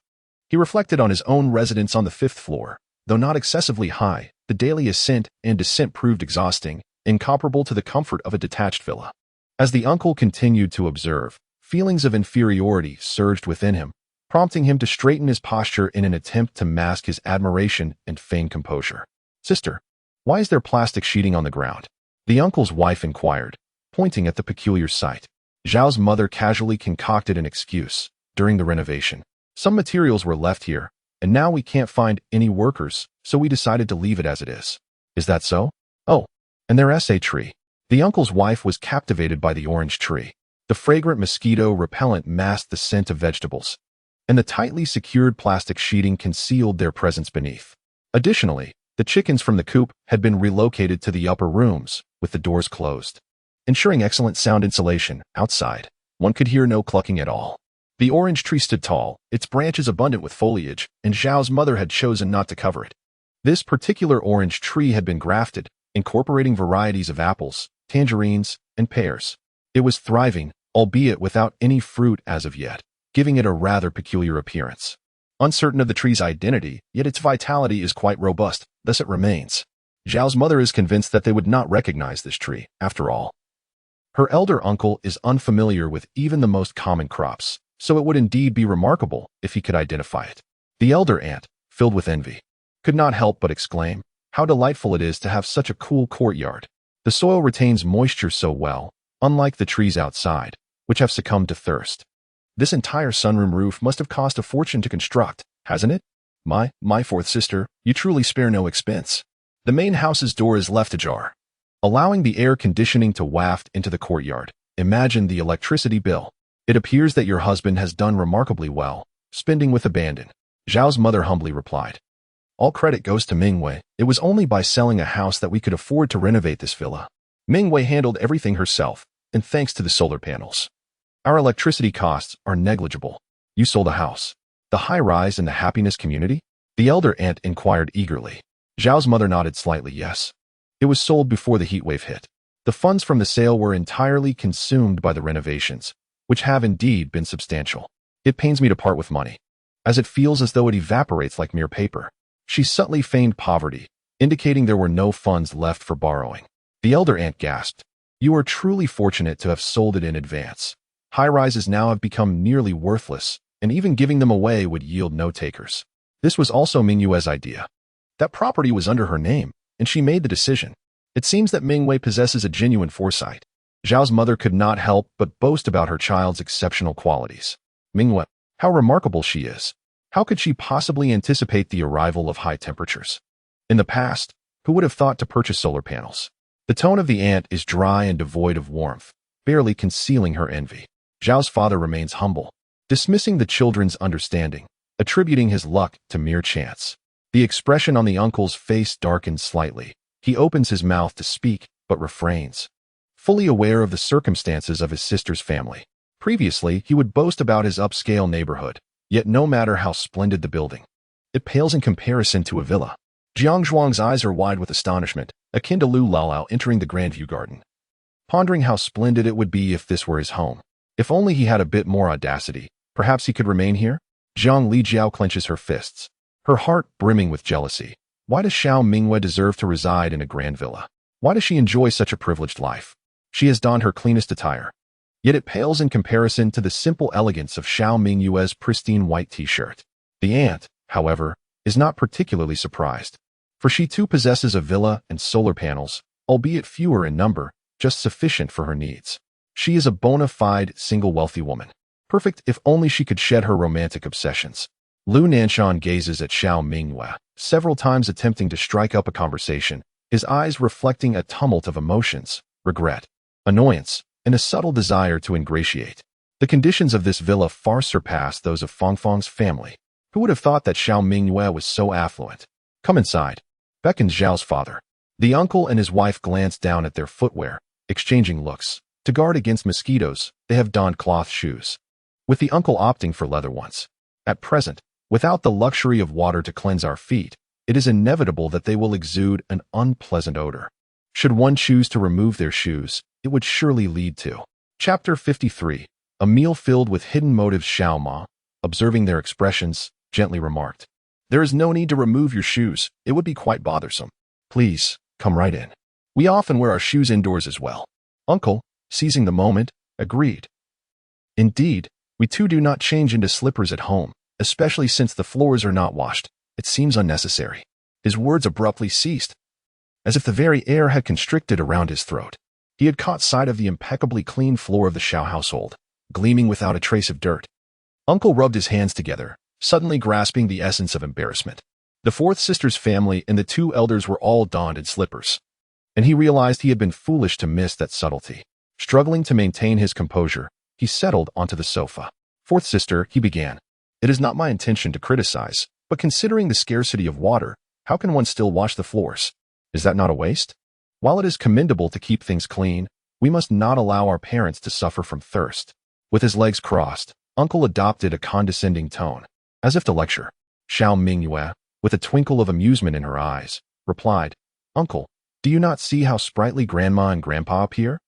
He reflected on his own residence on the 5th floor. Though not excessively high, the daily ascent and descent proved exhausting, incomparable to the comfort of a detached villa. As the uncle continued to observe, feelings of inferiority surged within him, prompting him to straighten his posture in an attempt to mask his admiration and feign composure. "Sister, why is there plastic sheeting on the ground?" the uncle's wife inquired, pointing at the peculiar sight. Xiao's mother casually concocted an excuse. "During the renovation, some materials were left here, and now we can't find any workers, so we decided to leave it as it is." "Is that so?" "Oh, and their SA tree." The uncle's wife was captivated by the orange tree. The fragrant mosquito repellent masked the scent of vegetables, and the tightly secured plastic sheeting concealed their presence beneath. Additionally, the chickens from the coop had been relocated to the upper rooms, with the doors closed, ensuring excellent sound insulation. Outside, one could hear no clucking at all. The orange tree stood tall, its branches abundant with foliage, and Xiao's mother had chosen not to cover it. This particular orange tree had been grafted, incorporating varieties of apples, tangerines, and pears. It was thriving, albeit without any fruit as of yet, giving it a rather peculiar appearance. Uncertain of the tree's identity, yet its vitality is quite robust, thus it remains. Xiao's mother is convinced that they would not recognize this tree, after all. Her elder uncle is unfamiliar with even the most common crops, so it would indeed be remarkable if he could identify it. The elder aunt, filled with envy, could not help but exclaim, "How delightful it is to have such a cool courtyard. The soil retains moisture so well, unlike the trees outside, which have succumbed to thirst. This entire sunroom roof must have cost a fortune to construct, hasn't it? My fourth sister, you truly spare no expense." The main house's door is left ajar, allowing the air conditioning to waft into the courtyard. Imagine the electricity bill. "It appears that your husband has done remarkably well, spending with abandon," Xiao's mother humbly replied. "All credit goes to Mingyue. It was only by selling a house that we could afford to renovate this villa. Mingyue handled everything herself, and thanks to the solar panels, our electricity costs are negligible." "You sold a house? The high-rise in the happiness community?" the elder aunt inquired eagerly. Xiao's mother nodded slightly yes. "It was sold before the heat wave hit. The funds from the sale were entirely consumed by the renovations, which have indeed been substantial. It pains me to part with money, as it feels as though it evaporates like mere paper." She subtly feigned poverty, indicating there were no funds left for borrowing. The elder aunt gasped. "You are truly fortunate to have sold it in advance. High-rises now have become nearly worthless, and even giving them away would yield no takers." This was also Mingyue's idea. That property was under her name, and she made the decision. It seems that Mingyue possesses a genuine foresight. Xiao's mother could not help but boast about her child's exceptional qualities. "Mingyue, how remarkable she is. How could she possibly anticipate the arrival of high temperatures? In the past, who would have thought to purchase solar panels?" The tone of the aunt is dry and devoid of warmth, barely concealing her envy. Xiao's father remains humble, dismissing the children's understanding, attributing his luck to mere chance. The expression on the uncle's face darkens slightly. He opens his mouth to speak, but refrains, fully aware of the circumstances of his sister's family. Previously, he would boast about his upscale neighborhood, yet no matter how splendid the building, it pales in comparison to a villa. Jiang Zhuang's eyes are wide with astonishment, akin to Lu Laolao entering the Grandview Garden, pondering how splendid it would be if this were his home. If only he had a bit more audacity, perhaps he could remain here? Jiang Lijiao clenches her fists, her heart brimming with jealousy. Why does Xiao Mingyue deserve to reside in a grand villa? Why does she enjoy such a privileged life? She has donned her cleanest attire, yet it pales in comparison to the simple elegance of Xiao Mingyue's pristine white t-shirt. The aunt, however, is not particularly surprised, for she too possesses a villa and solar panels, albeit fewer in number, just sufficient for her needs. She is a bona fide, single wealthy woman, perfect if only she could shed her romantic obsessions. Lu Nanshan gazes at Xiao Mingyue, several times attempting to strike up a conversation, his eyes reflecting a tumult of emotions, regret, annoyance, and a subtle desire to ingratiate. The conditions of this villa far surpass those of Fangfang's family. Who would have thought that Xiao Mingyue was so affluent? "Come inside," beckons Xiao's father. The uncle and his wife glance down at their footwear, exchanging looks. To guard against mosquitoes, they have donned cloth shoes, with the uncle opting for leather ones. At present, without the luxury of water to cleanse our feet, it is inevitable that they will exude an unpleasant odor. Should one choose to remove their shoes, it would surely lead to. Chapter 53. A meal filled with hidden motives. Xiao Ma, observing their expressions, gently remarked, "There is no need to remove your shoes. It would be quite bothersome. Please, come right in. We often wear our shoes indoors as well." Uncle, seizing the moment, agreed. "Indeed, we too do not change into slippers at home, especially since the floors are not washed. It seems unnecessary." His words abruptly ceased, as if the very air had constricted around his throat. He had caught sight of the impeccably clean floor of the Xiao household, gleaming without a trace of dirt. Uncle rubbed his hands together, suddenly grasping the essence of embarrassment. The fourth sister's family and the two elders were all donned in slippers, and he realized he had been foolish to miss that subtlety. Struggling to maintain his composure, he settled onto the sofa. "Fourth sister," he began, "it is not my intention to criticize, but considering the scarcity of water, how can one still wash the floors? Is that not a waste? While it is commendable to keep things clean, we must not allow our parents to suffer from thirst." With his legs crossed, Uncle adopted a condescending tone, as if to lecture. Xiao Mingyue, with a twinkle of amusement in her eyes, replied, "Uncle, do you not see how sprightly Grandma and Grandpa appear?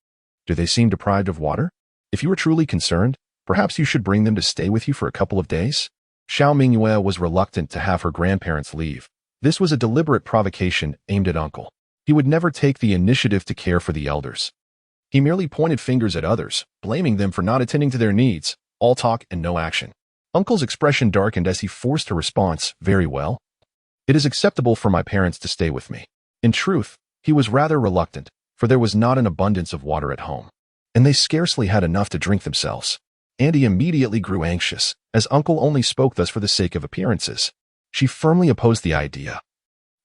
Do they seem deprived of water? If you are truly concerned, perhaps you should bring them to stay with you for a couple of days." Xiao Mingyue was reluctant to have her grandparents leave. This was a deliberate provocation aimed at Uncle. He would never take the initiative to care for the elders. He merely pointed fingers at others, blaming them for not attending to their needs, all talk and no action. Uncle's expression darkened as he forced a response, "Very well. It is acceptable for my parents to stay with me." In truth, he was rather reluctant, for there was not an abundance of water at home, and they scarcely had enough to drink themselves. Andy immediately grew anxious, as Uncle only spoke thus for the sake of appearances. She firmly opposed the idea,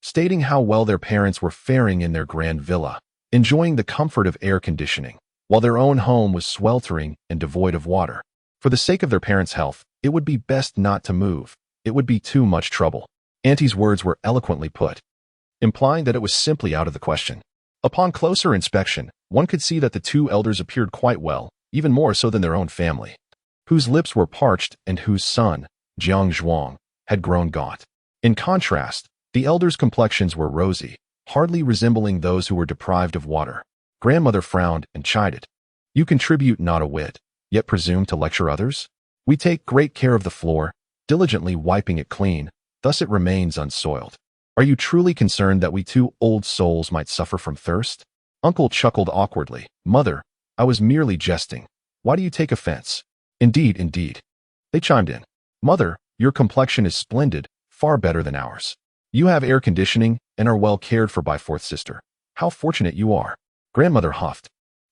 stating how well their parents were faring in their grand villa, enjoying the comfort of air conditioning, while their own home was sweltering and devoid of water. For the sake of their parents' health, it would be best not to move. It would be too much trouble. Auntie's words were eloquently put, implying that it was simply out of the question. Upon closer inspection, one could see that the two elders appeared quite well, even more so than their own family, whose lips were parched and whose son, Jiang Zhuang, had grown gaunt. In contrast, the elders' complexions were rosy, hardly resembling those who were deprived of water. Grandmother frowned and chided. "You contribute not a whit, yet presume to lecture others? We take great care of the floor, diligently wiping it clean, thus it remains unsoiled. Are you truly concerned that we two old souls might suffer from thirst?" Uncle chuckled awkwardly. "Mother, I was merely jesting. Why do you take offense?" "Indeed, indeed." They chimed in. "Mother, your complexion is splendid, far better than ours. You have air conditioning and are well cared for by fourth sister. How fortunate you are." Grandmother huffed,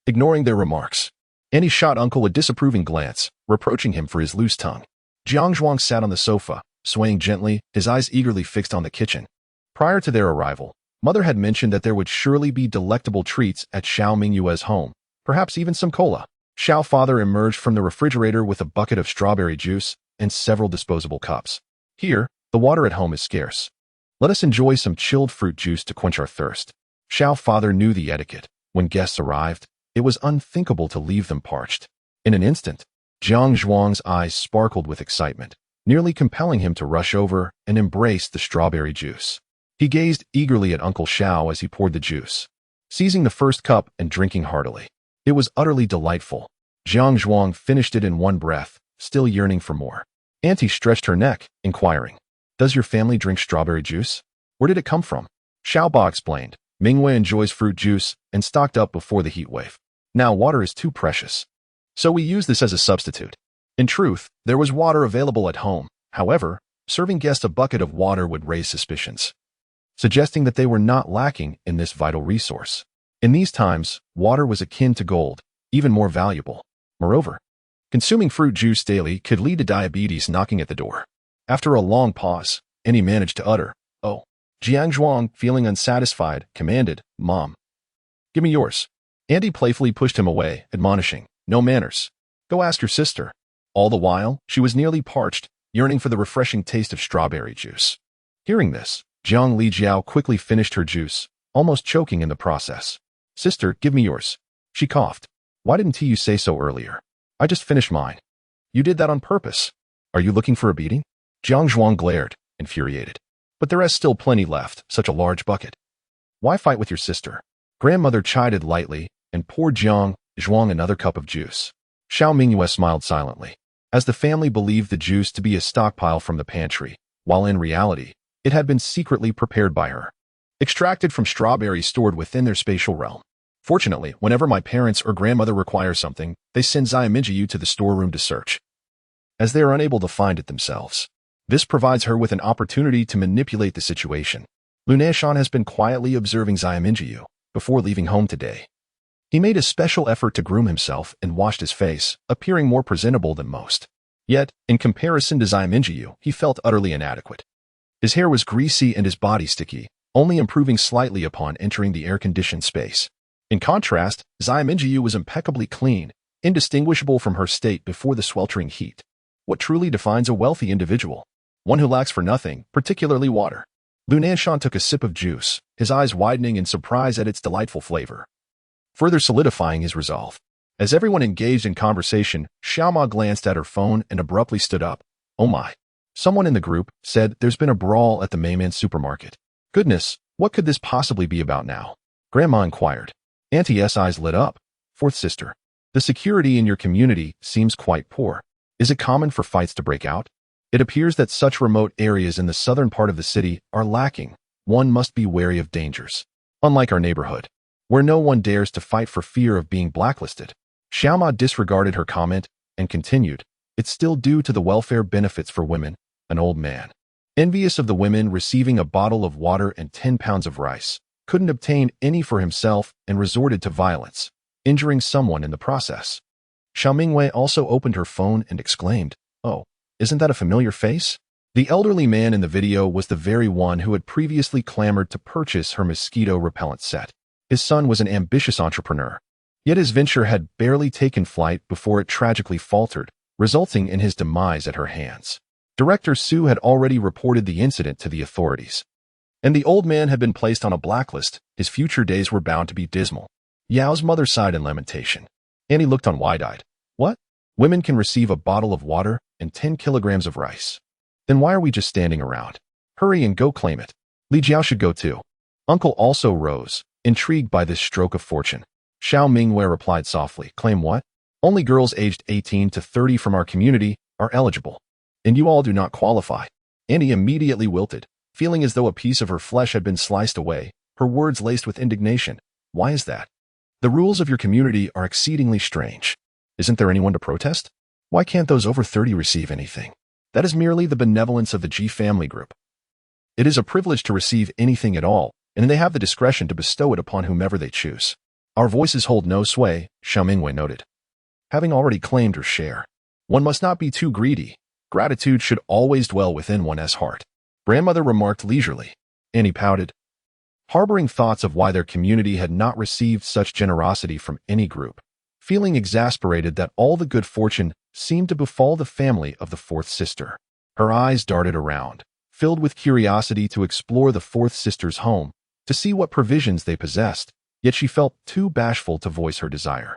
ignoring their remarks. Annie shot Uncle a disapproving glance, reproaching him for his loose tongue. Jiang Zhuang sat on the sofa, swaying gently, his eyes eagerly fixed on the kitchen. Prior to their arrival, Mother had mentioned that there would surely be delectable treats at Xiao Mingyue's home, perhaps even some cola. Xiao father emerged from the refrigerator with a bucket of strawberry juice and several disposable cups. "Here, the water at home is scarce. Let us enjoy some chilled fruit juice to quench our thirst." Xiao father knew the etiquette. When guests arrived, it was unthinkable to leave them parched. In an instant, Jiang Zhuang's eyes sparkled with excitement, nearly compelling him to rush over and embrace the strawberry juice. He gazed eagerly at Uncle Xiao as he poured the juice, seizing the first cup and drinking heartily. It was utterly delightful. Jiang Zhuang finished it in one breath, still yearning for more. Auntie stretched her neck, inquiring, "Does your family drink strawberry juice? Where did it come from?" Xiao Ba explained, "Mingyue enjoys fruit juice and stocked up before the heat wave. Now water is too precious, so we use this as a substitute." In truth, there was water available at home. However, serving guests a bucket of water would raise suspicions, suggesting that they were not lacking in this vital resource. In these times, water was akin to gold, even more valuable. Moreover, consuming fruit juice daily could lead to diabetes knocking at the door. After a long pause, Annie managed to utter, "Oh." Jiang Zhuang, feeling unsatisfied, commanded, "Mom, give me yours." Andy playfully pushed him away, admonishing, "No manners. Go ask your sister." All the while, she was nearly parched, yearning for the refreshing taste of strawberry juice. Hearing this, Jiang Lijiao quickly finished her juice, almost choking in the process. "Sister, give me yours." She coughed. "Why didn't you say so earlier? I just finished mine." "You did that on purpose. Are you looking for a beating?" Jiang Zhuang glared, infuriated. "But there is still plenty left, such a large bucket. Why fight with your sister?" Grandmother chided lightly, and poured Zhuang another cup of juice. Xiao Mingyue smiled silently, as the family believed the juice to be a stockpile from the pantry, while in reality, it had been secretly prepared by her, extracted from strawberries stored within their spatial realm. Fortunately, whenever my parents or grandmother require something, they send Xiao Mingyue to the storeroom to search, as they are unable to find it themselves. This provides her with an opportunity to manipulate the situation. Lunanshan has been quietly observing Xiao Mingyue before leaving home today. He made a special effort to groom himself and washed his face, appearing more presentable than most. Yet, in comparison to Xiao Mingyue, he felt utterly inadequate. His hair was greasy and his body sticky, only improving slightly upon entering the air-conditioned space. In contrast, Xiao Mingyue was impeccably clean, indistinguishable from her state before the sweltering heat. What truly defines a wealthy individual? One who lacks for nothing, particularly water. Lunanshan took a sip of juice, his eyes widening in surprise at its delightful flavor, further solidifying his resolve. As everyone engaged in conversation, Xiaoma glanced at her phone and abruptly stood up. Oh my. Someone in the group said there's been a brawl at the Mayman supermarket. Goodness, what could this possibly be about now? Grandma inquired. Auntie's eyes lit up. Fourth sister. The security in your community seems quite poor. Is it common for fights to break out? It appears that such remote areas in the southern part of the city are lacking. One must be wary of dangers. Unlike our neighborhood, where no one dares to fight for fear of being blacklisted. Xiaoma disregarded her comment and continued, it's still due to the welfare benefits for women, an old man, envious of the women receiving a bottle of water and 10 pounds of rice, couldn't obtain any for himself and resorted to violence, injuring someone in the process. Xiao Mingyue also opened her phone and exclaimed, oh, isn't that a familiar face? The elderly man in the video was the very one who had previously clamored to purchase her mosquito repellent set. His son was an ambitious entrepreneur, yet his venture had barely taken flight before it tragically faltered, resulting in his demise at her hands. Director Su had already reported the incident to the authorities, and the old man had been placed on a blacklist. His future days were bound to be dismal. Yao's mother sighed in lamentation. Annie looked on wide-eyed. What? Women can receive a bottle of water and 10 kilograms of rice. Then why are we just standing around? Hurry and go claim it. Li Jiao should go too. Uncle also rose, intrigued by this stroke of fortune. Xiao Mingyue replied softly, claim what? Only girls aged 18 to 30 from our community are eligible. And you all do not qualify. Annie immediately wilted, feeling as though a piece of her flesh had been sliced away, her words laced with indignation. Why is that? The rules of your community are exceedingly strange. Isn't there anyone to protest? Why can't those over 30 receive anything? That is merely the benevolence of the G family group. It is a privilege to receive anything at all, and they have the discretion to bestow it upon whomever they choose. Our voices hold no sway, Xiao Mingyue noted. Having already claimed her share, one must not be too greedy. Gratitude should always dwell within one's heart. Grandmother remarked leisurely. Annie pouted, harboring thoughts of why their community had not received such generosity from any group, feeling exasperated that all the good fortune seemed to befall the family of the fourth sister. Her eyes darted around, filled with curiosity to explore the fourth sister's home, to see what provisions they possessed, yet she felt too bashful to voice her desire.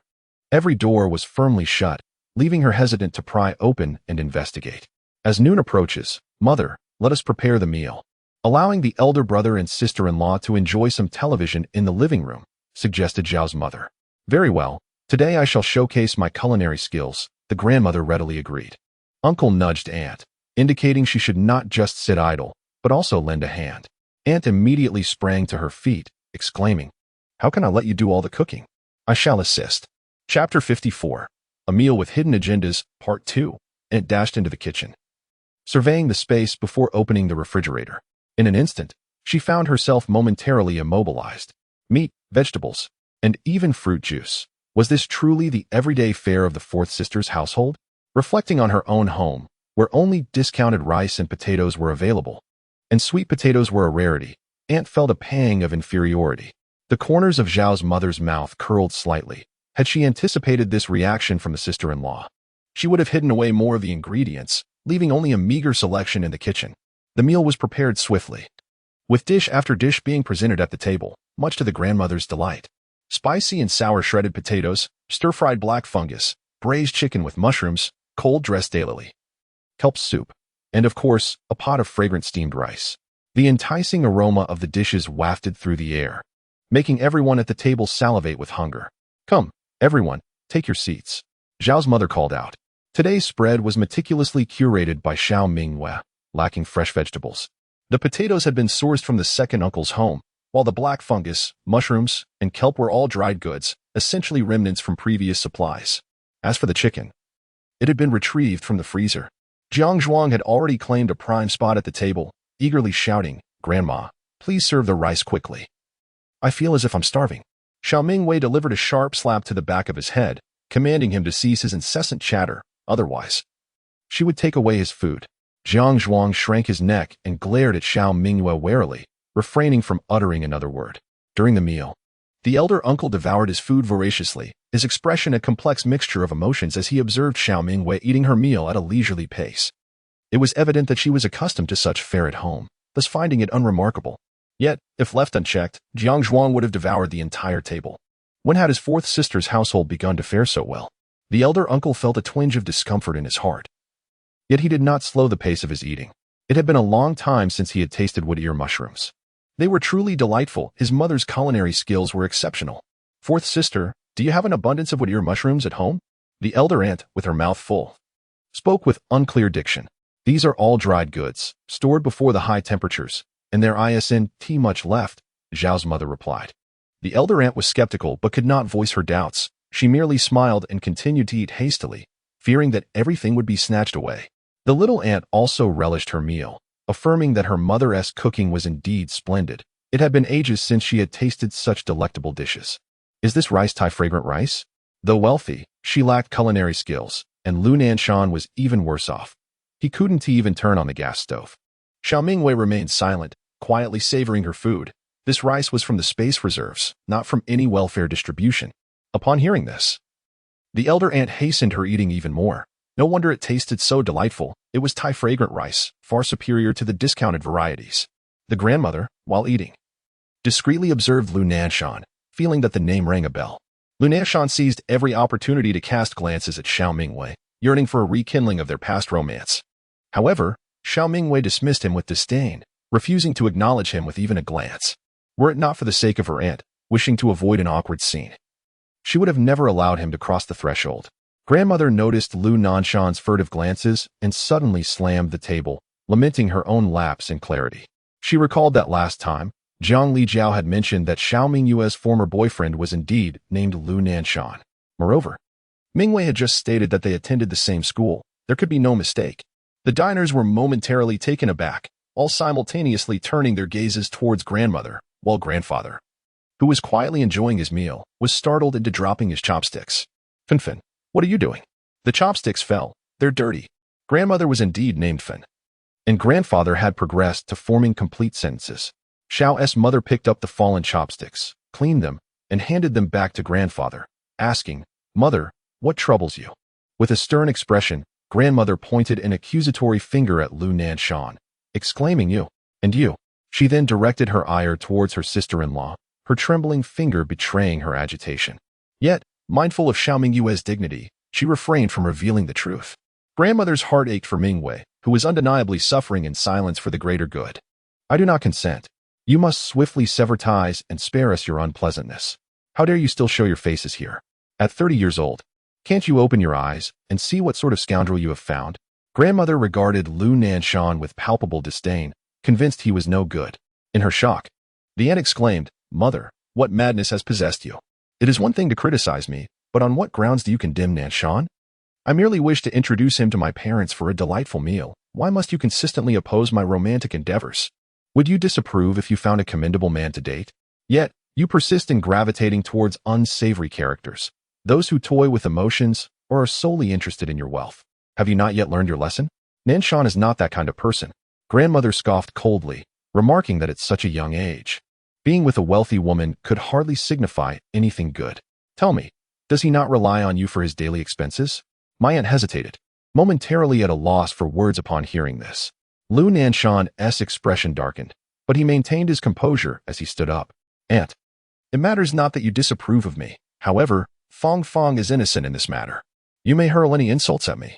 Every door was firmly shut, leaving her hesitant to pry open and investigate. As noon approaches, Mother, let us prepare the meal. Allowing the elder brother and sister-in-law to enjoy some television in the living room, suggested Zhao's mother. Very well, today I shall showcase my culinary skills, the grandmother readily agreed. Uncle nudged Aunt, indicating she should not just sit idle, but also lend a hand. Aunt immediately sprang to her feet, exclaiming, how can I let you do all the cooking? I shall assist. Chapter 54. A Meal with Hidden Agendas, Part 2. Aunt dashed into the kitchen, surveying the space before opening the refrigerator. In an instant, she found herself momentarily immobilized. Meat, vegetables, and even fruit juice. Was this truly the everyday fare of the fourth sister's household? Reflecting on her own home, where only discounted rice and potatoes were available, and sweet potatoes were a rarity, Aunt felt a pang of inferiority. The corners of Zhao's mother's mouth curled slightly. Had she anticipated this reaction from the sister-in-law, she would have hidden away more of the ingredients, leaving only a meager selection in the kitchen. The meal was prepared swiftly, with dish after dish being presented at the table, much to the grandmother's delight. Spicy and sour shredded potatoes, stir-fried black fungus, braised chicken with mushrooms, cold dressed daylily, kelp soup, and of course, a pot of fragrant steamed rice. The enticing aroma of the dishes wafted through the air, making everyone at the table salivate with hunger. Come, everyone, take your seats. Zhao's mother called out. Today's spread was meticulously curated by Xiao Mingyue, lacking fresh vegetables. The potatoes had been sourced from the second uncle's home, while the black fungus, mushrooms, and kelp were all dried goods, essentially remnants from previous supplies. As for the chicken, it had been retrieved from the freezer. Jiang Zhuang had already claimed a prime spot at the table, eagerly shouting, "Grandma, please serve the rice quickly. I feel as if I'm starving." Xiao Mingyue delivered a sharp slap to the back of his head, commanding him to cease his incessant chatter, otherwise she would take away his food. Jiang Zhuang shrank his neck and glared at Xiao Mingyue warily, refraining from uttering another word. During the meal, the elder uncle devoured his food voraciously, his expression a complex mixture of emotions as he observed Xiao Mingyue eating her meal at a leisurely pace. It was evident that she was accustomed to such fare at home, thus finding it unremarkable. Yet, if left unchecked, Jiang Zhuang would have devoured the entire table. When had his fourth sister's household begun to fare so well? The elder uncle felt a twinge of discomfort in his heart. Yet he did not slow the pace of his eating. It had been a long time since he had tasted wood ear mushrooms. They were truly delightful. His mother's culinary skills were exceptional. Fourth sister, do you have an abundance of wood ear mushrooms at home? The elder aunt, with her mouth full, spoke with unclear diction. These are all dried goods, stored before the high temperatures, and there isn't much left, Zhao's mother replied. The elder aunt was skeptical but could not voice her doubts. She merely smiled and continued to eat hastily, fearing that everything would be snatched away. The little aunt also relished her meal, affirming that her mother's cooking was indeed splendid. It had been ages since she had tasted such delectable dishes. Is this rice fragrant rice? Though wealthy, she lacked culinary skills, and Lu Nanshan was even worse off. He couldn't even turn on the gas stove. Xiao Mingyue remained silent, quietly savoring her food. This rice was from the space reserves, not from any welfare distribution. Upon hearing this, the elder aunt hastened her eating even more. No wonder it tasted so delightful. It was fragrant rice, far superior to the discounted varieties. The grandmother, while eating, discreetly observed Lu Nanshan, feeling that the name rang a bell. Lu Nanshan seized every opportunity to cast glances at Xiao Mingyue, yearning for a rekindling of their past romance. However, Xiao Mingyue dismissed him with disdain, refusing to acknowledge him with even a glance. Were it not for the sake of her aunt, wishing to avoid an awkward scene, she would have never allowed him to cross the threshold. Grandmother noticed Lu Nanshan's furtive glances and suddenly slammed the table, lamenting her own lapse in clarity. She recalled that last time, Zhang Lijiao had mentioned that Xiao Mingyue's former boyfriend was indeed named Lu Nanshan. Moreover, Mingyue had just stated that they attended the same school. There could be no mistake. The diners were momentarily taken aback, all simultaneously turning their gazes towards grandmother, while grandfather, who was quietly enjoying his meal, was startled into dropping his chopsticks. Fin, what are you doing? The chopsticks fell. They're dirty. Grandmother was indeed named Fin, and grandfather had progressed to forming complete sentences. Xiao's mother picked up the fallen chopsticks, cleaned them, and handed them back to grandfather, asking, "Mother, what troubles you?" With a stern expression, grandmother pointed an accusatory finger at Lu Nanshan, exclaiming, "You, and you." She then directed her ire towards her sister-in-law, her trembling finger betraying her agitation. Yet, mindful of Xiao Mingyue's dignity, she refrained from revealing the truth. Grandmother's heart ached for Mingyue, who was undeniably suffering in silence for the greater good. "I do not consent. You must swiftly sever ties and spare us your unpleasantness. How dare you still show your faces here? At 30 years old, can't you open your eyes and see what sort of scoundrel you have found?" Grandmother regarded Lu Nanshan with palpable disdain, convinced he was no good. In her shock, the aunt exclaimed, "Mother, what madness has possessed you? It is one thing to criticize me, but on what grounds do you condemn Nanshan? I merely wish to introduce him to my parents for a delightful meal. Why must you consistently oppose my romantic endeavors? Would you disapprove if you found a commendable man to date? Yet, you persist in gravitating towards unsavory characters, those who toy with emotions or are solely interested in your wealth. Have you not yet learned your lesson? Nanshan is not that kind of person." Grandmother scoffed coldly, remarking that at such a young age, being with a wealthy woman could hardly signify anything good. "Tell me, does he not rely on you for his daily expenses?" My aunt hesitated, momentarily at a loss for words upon hearing this. Lu Nanshan's expression darkened, but he maintained his composure as he stood up. "Aunt, it matters not that you disapprove of me. However, Fong Fong is innocent in this matter. You may hurl any insults at me,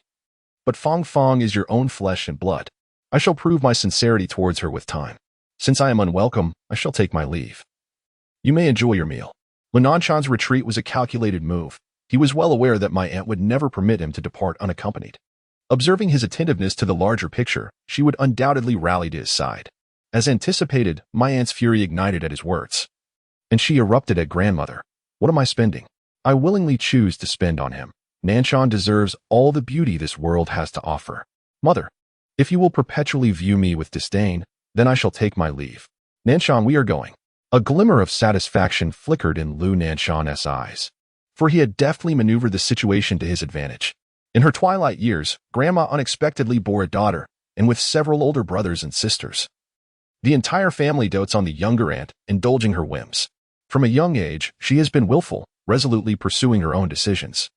but Fong Fong is your own flesh and blood. I shall prove my sincerity towards her with time. Since I am unwelcome, I shall take my leave. You may enjoy your meal." Lu Nanshan's retreat was a calculated move. He was well aware that my aunt would never permit him to depart unaccompanied. Observing his attentiveness to the larger picture, she would undoubtedly rally to his side. As anticipated, my aunt's fury ignited at his words. And she erupted at grandmother. What am I spending? I willingly choose to spend on him. Nanshan deserves all the beauty this world has to offer. Mother, if you will perpetually view me with disdain, then I shall take my leave. Nanshan, we are going. A glimmer of satisfaction flickered in Lu Nanshan's eyes, for he had deftly maneuvered the situation to his advantage. In her twilight years, Grandma unexpectedly bore a daughter, and with several older brothers and sisters. The entire family dotes on the younger aunt, indulging her whims. From a young age, she has been willful, resolutely pursuing her own decisions.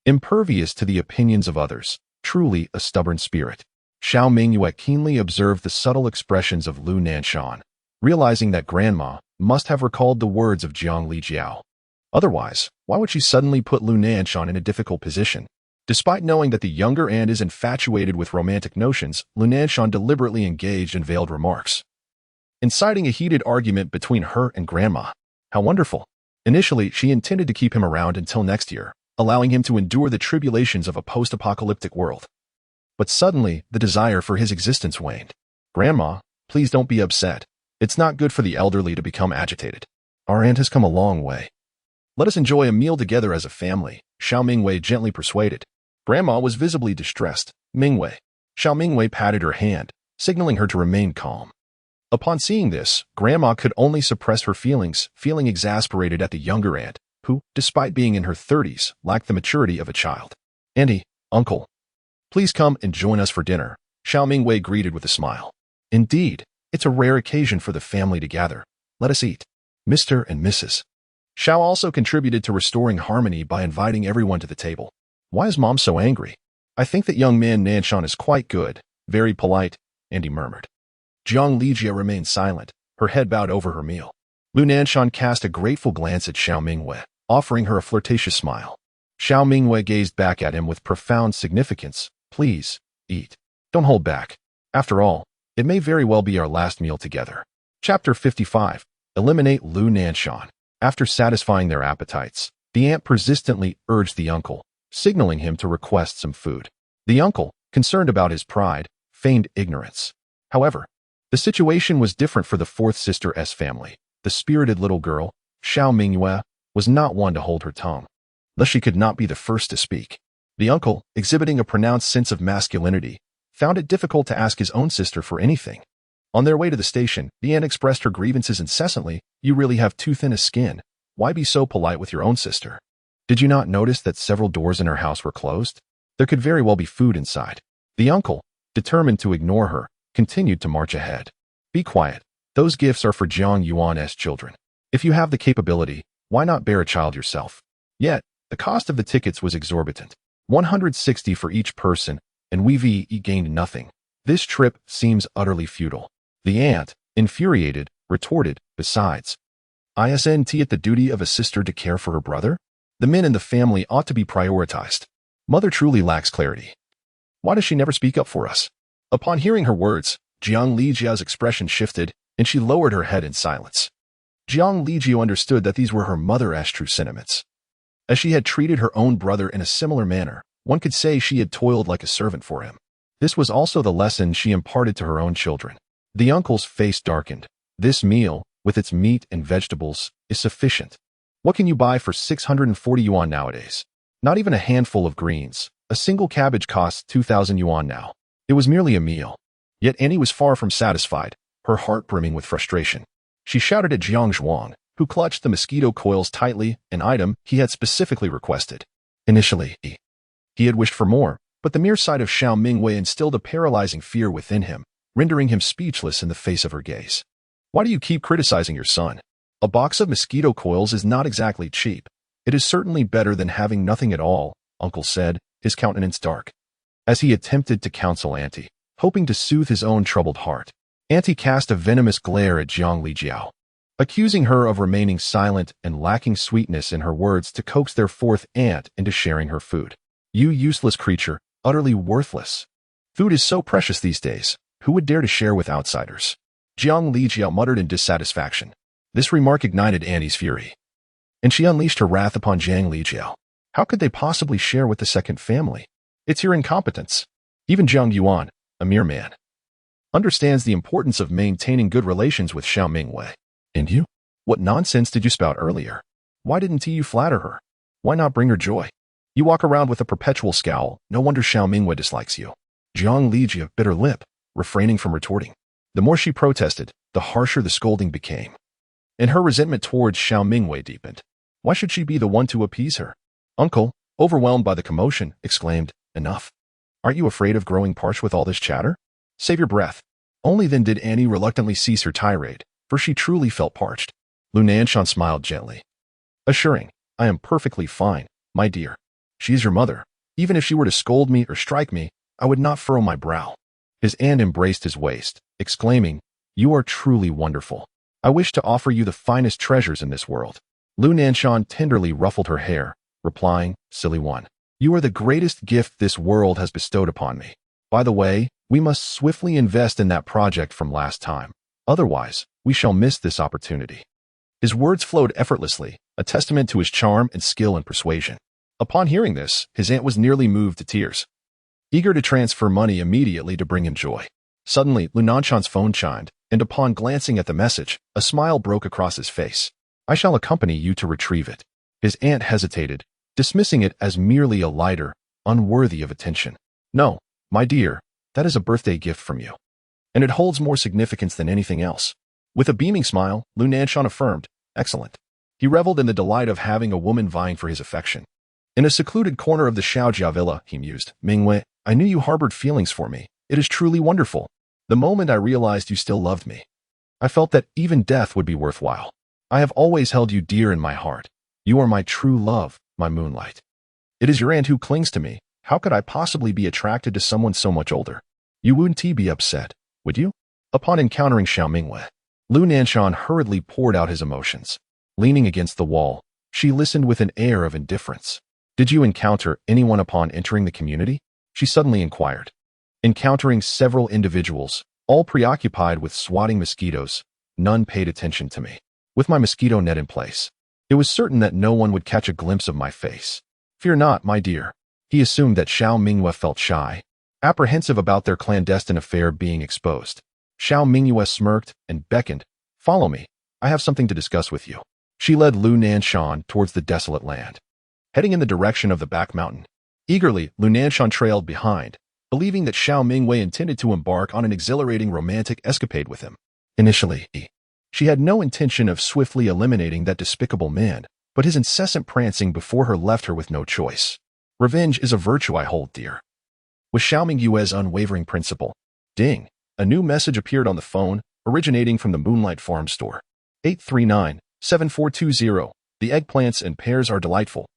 Impervious to the opinions of others, truly a stubborn spirit. Xiao Mingyue keenly observed the subtle expressions of Lu Nanshan, realizing that Grandma must have recalled the words of Jiang Lijiao. Otherwise, why would she suddenly put Lu Nanshan in a difficult position? Despite knowing that the younger aunt is infatuated with romantic notions, Lu Nanshan deliberately engaged in veiled remarks, inciting a heated argument between her and Grandma. How wonderful! Initially, she intended to keep him around until next year, allowing him to endure the tribulations of a post-apocalyptic world. But suddenly, the desire for his existence waned. Grandma, please don't be upset. It's not good for the elderly to become agitated. Our aunt has come a long way. Let us enjoy a meal together as a family, Xiao Mingyue gently persuaded. Grandma was visibly distressed. Mingyue. Xiao Mingyue patted her hand, signaling her to remain calm. Upon seeing this, Grandma could only suppress her feelings, feeling exasperated at the younger aunt, who, despite being in her 30s, lacked the maturity of a child. Auntie, uncle, please come and join us for dinner, Xiao Mingyue greeted with a smile. Indeed, it's a rare occasion for the family to gather. Let us eat. Mr. and Mrs. Xiao also contributed to restoring harmony by inviting everyone to the table. Why is Mom so angry? I think that young man Nanshan is quite good, very polite, Andy murmured. Jiang Lijiao remained silent, her head bowed over her meal. Lu Nanshan cast a grateful glance at Xiao Mingyue, offering her a flirtatious smile. Xiao Mingyue gazed back at him with profound significance. Please, eat. Don't hold back. After all, it may very well be our last meal together. Chapter 55. Eliminate Lu Nanshan. After satisfying their appetites, the aunt persistently urged the uncle, signaling him to request some food. The uncle, concerned about his pride, feigned ignorance. However, the situation was different for the fourth sister's family. The spirited little girl, Xiao Mingyue, was not one to hold her tongue. Thus she could not be the first to speak. The uncle, exhibiting a pronounced sense of masculinity, found it difficult to ask his own sister for anything. On their way to the station, the aunt expressed her grievances incessantly. You really have too thin a skin. Why be so polite with your own sister? Did you not notice that several doors in her house were closed? There could very well be food inside. The uncle, determined to ignore her, continued to march ahead. Be quiet. Those gifts are for Jiang Yuan's children. If you have the capability, why not bear a child yourself? Yet, the cost of the tickets was exorbitant. 160 for each person, and we gained nothing. This trip seems utterly futile. The aunt, infuriated, retorted, besides, isn't it the duty of a sister to care for her brother? The men in the family ought to be prioritized. Mother truly lacks clarity. Why does she never speak up for us? Upon hearing her words, Jiang Lijiao's expression shifted, and she lowered her head in silence. Jiang Lijiao understood that these were her mother's true sentiments. As she had treated her own brother in a similar manner, one could say she had toiled like a servant for him. This was also the lesson she imparted to her own children. The uncle's face darkened. This meal, with its meat and vegetables, is sufficient. What can you buy for 640 yuan nowadays? Not even a handful of greens. A single cabbage costs 2,000 yuan now. It was merely a meal. Yet Annie was far from satisfied, her heart brimming with frustration. She shouted at Jiang Zhuang, who clutched the mosquito coils tightly, an item he had specifically requested. Initially, he had wished for more, but the mere sight of Xiao Mingyue instilled a paralyzing fear within him, rendering him speechless in the face of her gaze. Why do you keep criticizing your son? A box of mosquito coils is not exactly cheap. It is certainly better than having nothing at all, Uncle said, his countenance dark. As he attempted to counsel Auntie, hoping to soothe his own troubled heart, Auntie cast a venomous glare at Jiang Lijiao, accusing her of remaining silent and lacking sweetness in her words to coax their fourth aunt into sharing her food. You useless creature, utterly worthless. Food is so precious these days. Who would dare to share with outsiders? Jiang Lijiao muttered in dissatisfaction. This remark ignited Annie's fury. And she unleashed her wrath upon Jiang Lijiao. How could they possibly share with the second family? It's your incompetence. Even Zhang Yuan, a mere man, understands the importance of maintaining good relations with Xiao Mingyue. And you? What nonsense did you spout earlier? Why didn't you flatter her? Why not bring her joy? You walk around with a perpetual scowl. No wonder Xiao Mingyue dislikes you. Jiang Lijiao bit her lip, refraining from retorting. The more she protested, the harsher the scolding became. And her resentment towards Xiao Mingyue deepened. Why should she be the one to appease her? Uncle, overwhelmed by the commotion, exclaimed, "Enough. Aren't you afraid of growing parched with all this chatter? Save your breath." Only then did Annie reluctantly cease her tirade, for she truly felt parched. Lu Nanshan smiled gently, assuring, "I am perfectly fine, my dear. She is your mother. Even if she were to scold me or strike me, I would not furrow my brow." His aunt embraced his waist, exclaiming, "You are truly wonderful. I wish to offer you the finest treasures in this world." Lu Nanshan tenderly ruffled her hair, replying, "Silly one. You are the greatest gift this world has bestowed upon me. By the way, we must swiftly invest in that project from last time. Otherwise, we shall miss this opportunity." His words flowed effortlessly, a testament to his charm and skill in persuasion. Upon hearing this, his aunt was nearly moved to tears, eager to transfer money immediately to bring him joy. Suddenly, Lu Nanshan's phone chimed, and upon glancing at the message, a smile broke across his face. "I shall accompany you to retrieve it." His aunt hesitated, dismissing it as merely a lighter, unworthy of attention. "No, my dear, that is a birthday gift from you, and it holds more significance than anything else." With a beaming smile, Lu Nanshan affirmed, "Excellent." He reveled in the delight of having a woman vying for his affection. In a secluded corner of the Xiaojia villa, he mused, "Mingyue, I knew you harbored feelings for me. It is truly wonderful. The moment I realized you still loved me, I felt that even death would be worthwhile. I have always held you dear in my heart. You are my true love, my moonlight. It is your aunt who clings to me. How could I possibly be attracted to someone so much older? You wouldn't be upset, would you?" Upon encountering Xiao Mingyue, Lu Nanshan hurriedly poured out his emotions. Leaning against the wall, she listened with an air of indifference. "Did you encounter anyone upon entering the community?" she suddenly inquired. Encountering several individuals, all preoccupied with swatting mosquitoes, none paid attention to me. With my mosquito net in place, it was certain that no one would catch a glimpse of my face. "Fear not, my dear." He assumed that Xiao Mingyue felt shy, apprehensive about their clandestine affair being exposed. Xiao Mingyue smirked and beckoned, "Follow me. I have something to discuss with you." She led Lu Nanshan towards the desolate land, heading in the direction of the back mountain. Eagerly, Lu Nanshan trailed behind, believing that Xiao Mingyue intended to embark on an exhilarating romantic escapade with him. Initially, she had no intention of swiftly eliminating that despicable man, but his incessant prancing before her left her with no choice. "Revenge is a virtue I hold dear," was Xiao Mingyue's unwavering principle. Ding! A new message appeared on the phone, originating from the Moonlight Farm store. 839-7420. The eggplants and pears are delightful.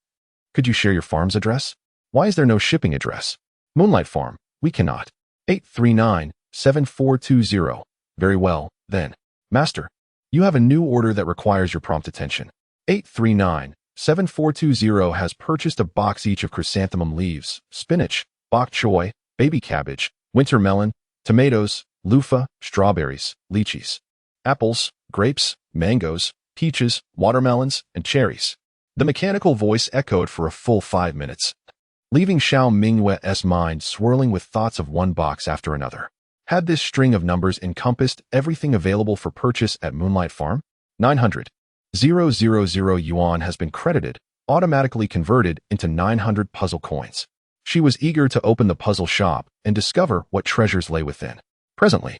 Could you share your farm's address? Why is there no shipping address? Moonlight Farm, we cannot. 839-7420. Very well, then. Master, you have a new order that requires your prompt attention. 839-7420 has purchased a box each of chrysanthemum leaves, spinach, bok choy, baby cabbage, winter melon, tomatoes, loofah, strawberries, lychees, apples, grapes, mangoes, peaches, watermelons, and cherries. The mechanical voice echoed for a full 5 minutes, leaving Xiao Mingyue's mind swirling with thoughts of one box after another. Had this string of numbers encompassed everything available for purchase at Moonlight Farm? 900,000 yuan has been credited, automatically converted into 900 puzzle coins. She was eager to open the puzzle shop and discover what treasures lay within. Presently,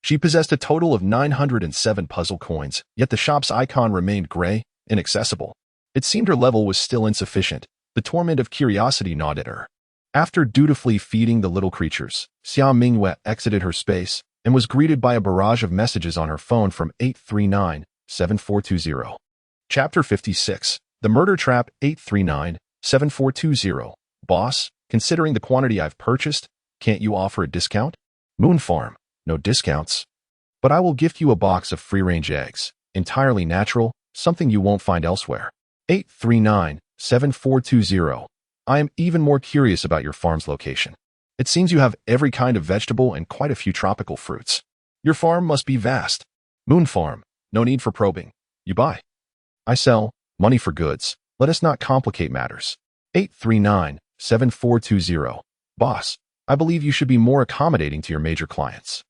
she possessed a total of 907 puzzle coins, yet the shop's icon remained gray, inaccessible. It seemed her level was still insufficient. The torment of curiosity gnawed at her. After dutifully feeding the little creatures, Xiao Mingyue exited her space and was greeted by a barrage of messages on her phone from 839-7420. Chapter 56. The Murder Trap. 839-7420. Boss, considering the quantity I've purchased, can't you offer a discount? Moon Farm. No discounts. But I will gift you a box of free-range eggs, entirely natural, something you won't find elsewhere. 839-7420. I am even more curious about your farm's location. It seems you have every kind of vegetable and quite a few tropical fruits. Your farm must be vast. Moon Farm. No need for probing. You buy. I sell. Money for goods. Let us not complicate matters. 839-7420. Boss, I believe you should be more accommodating to your major clients.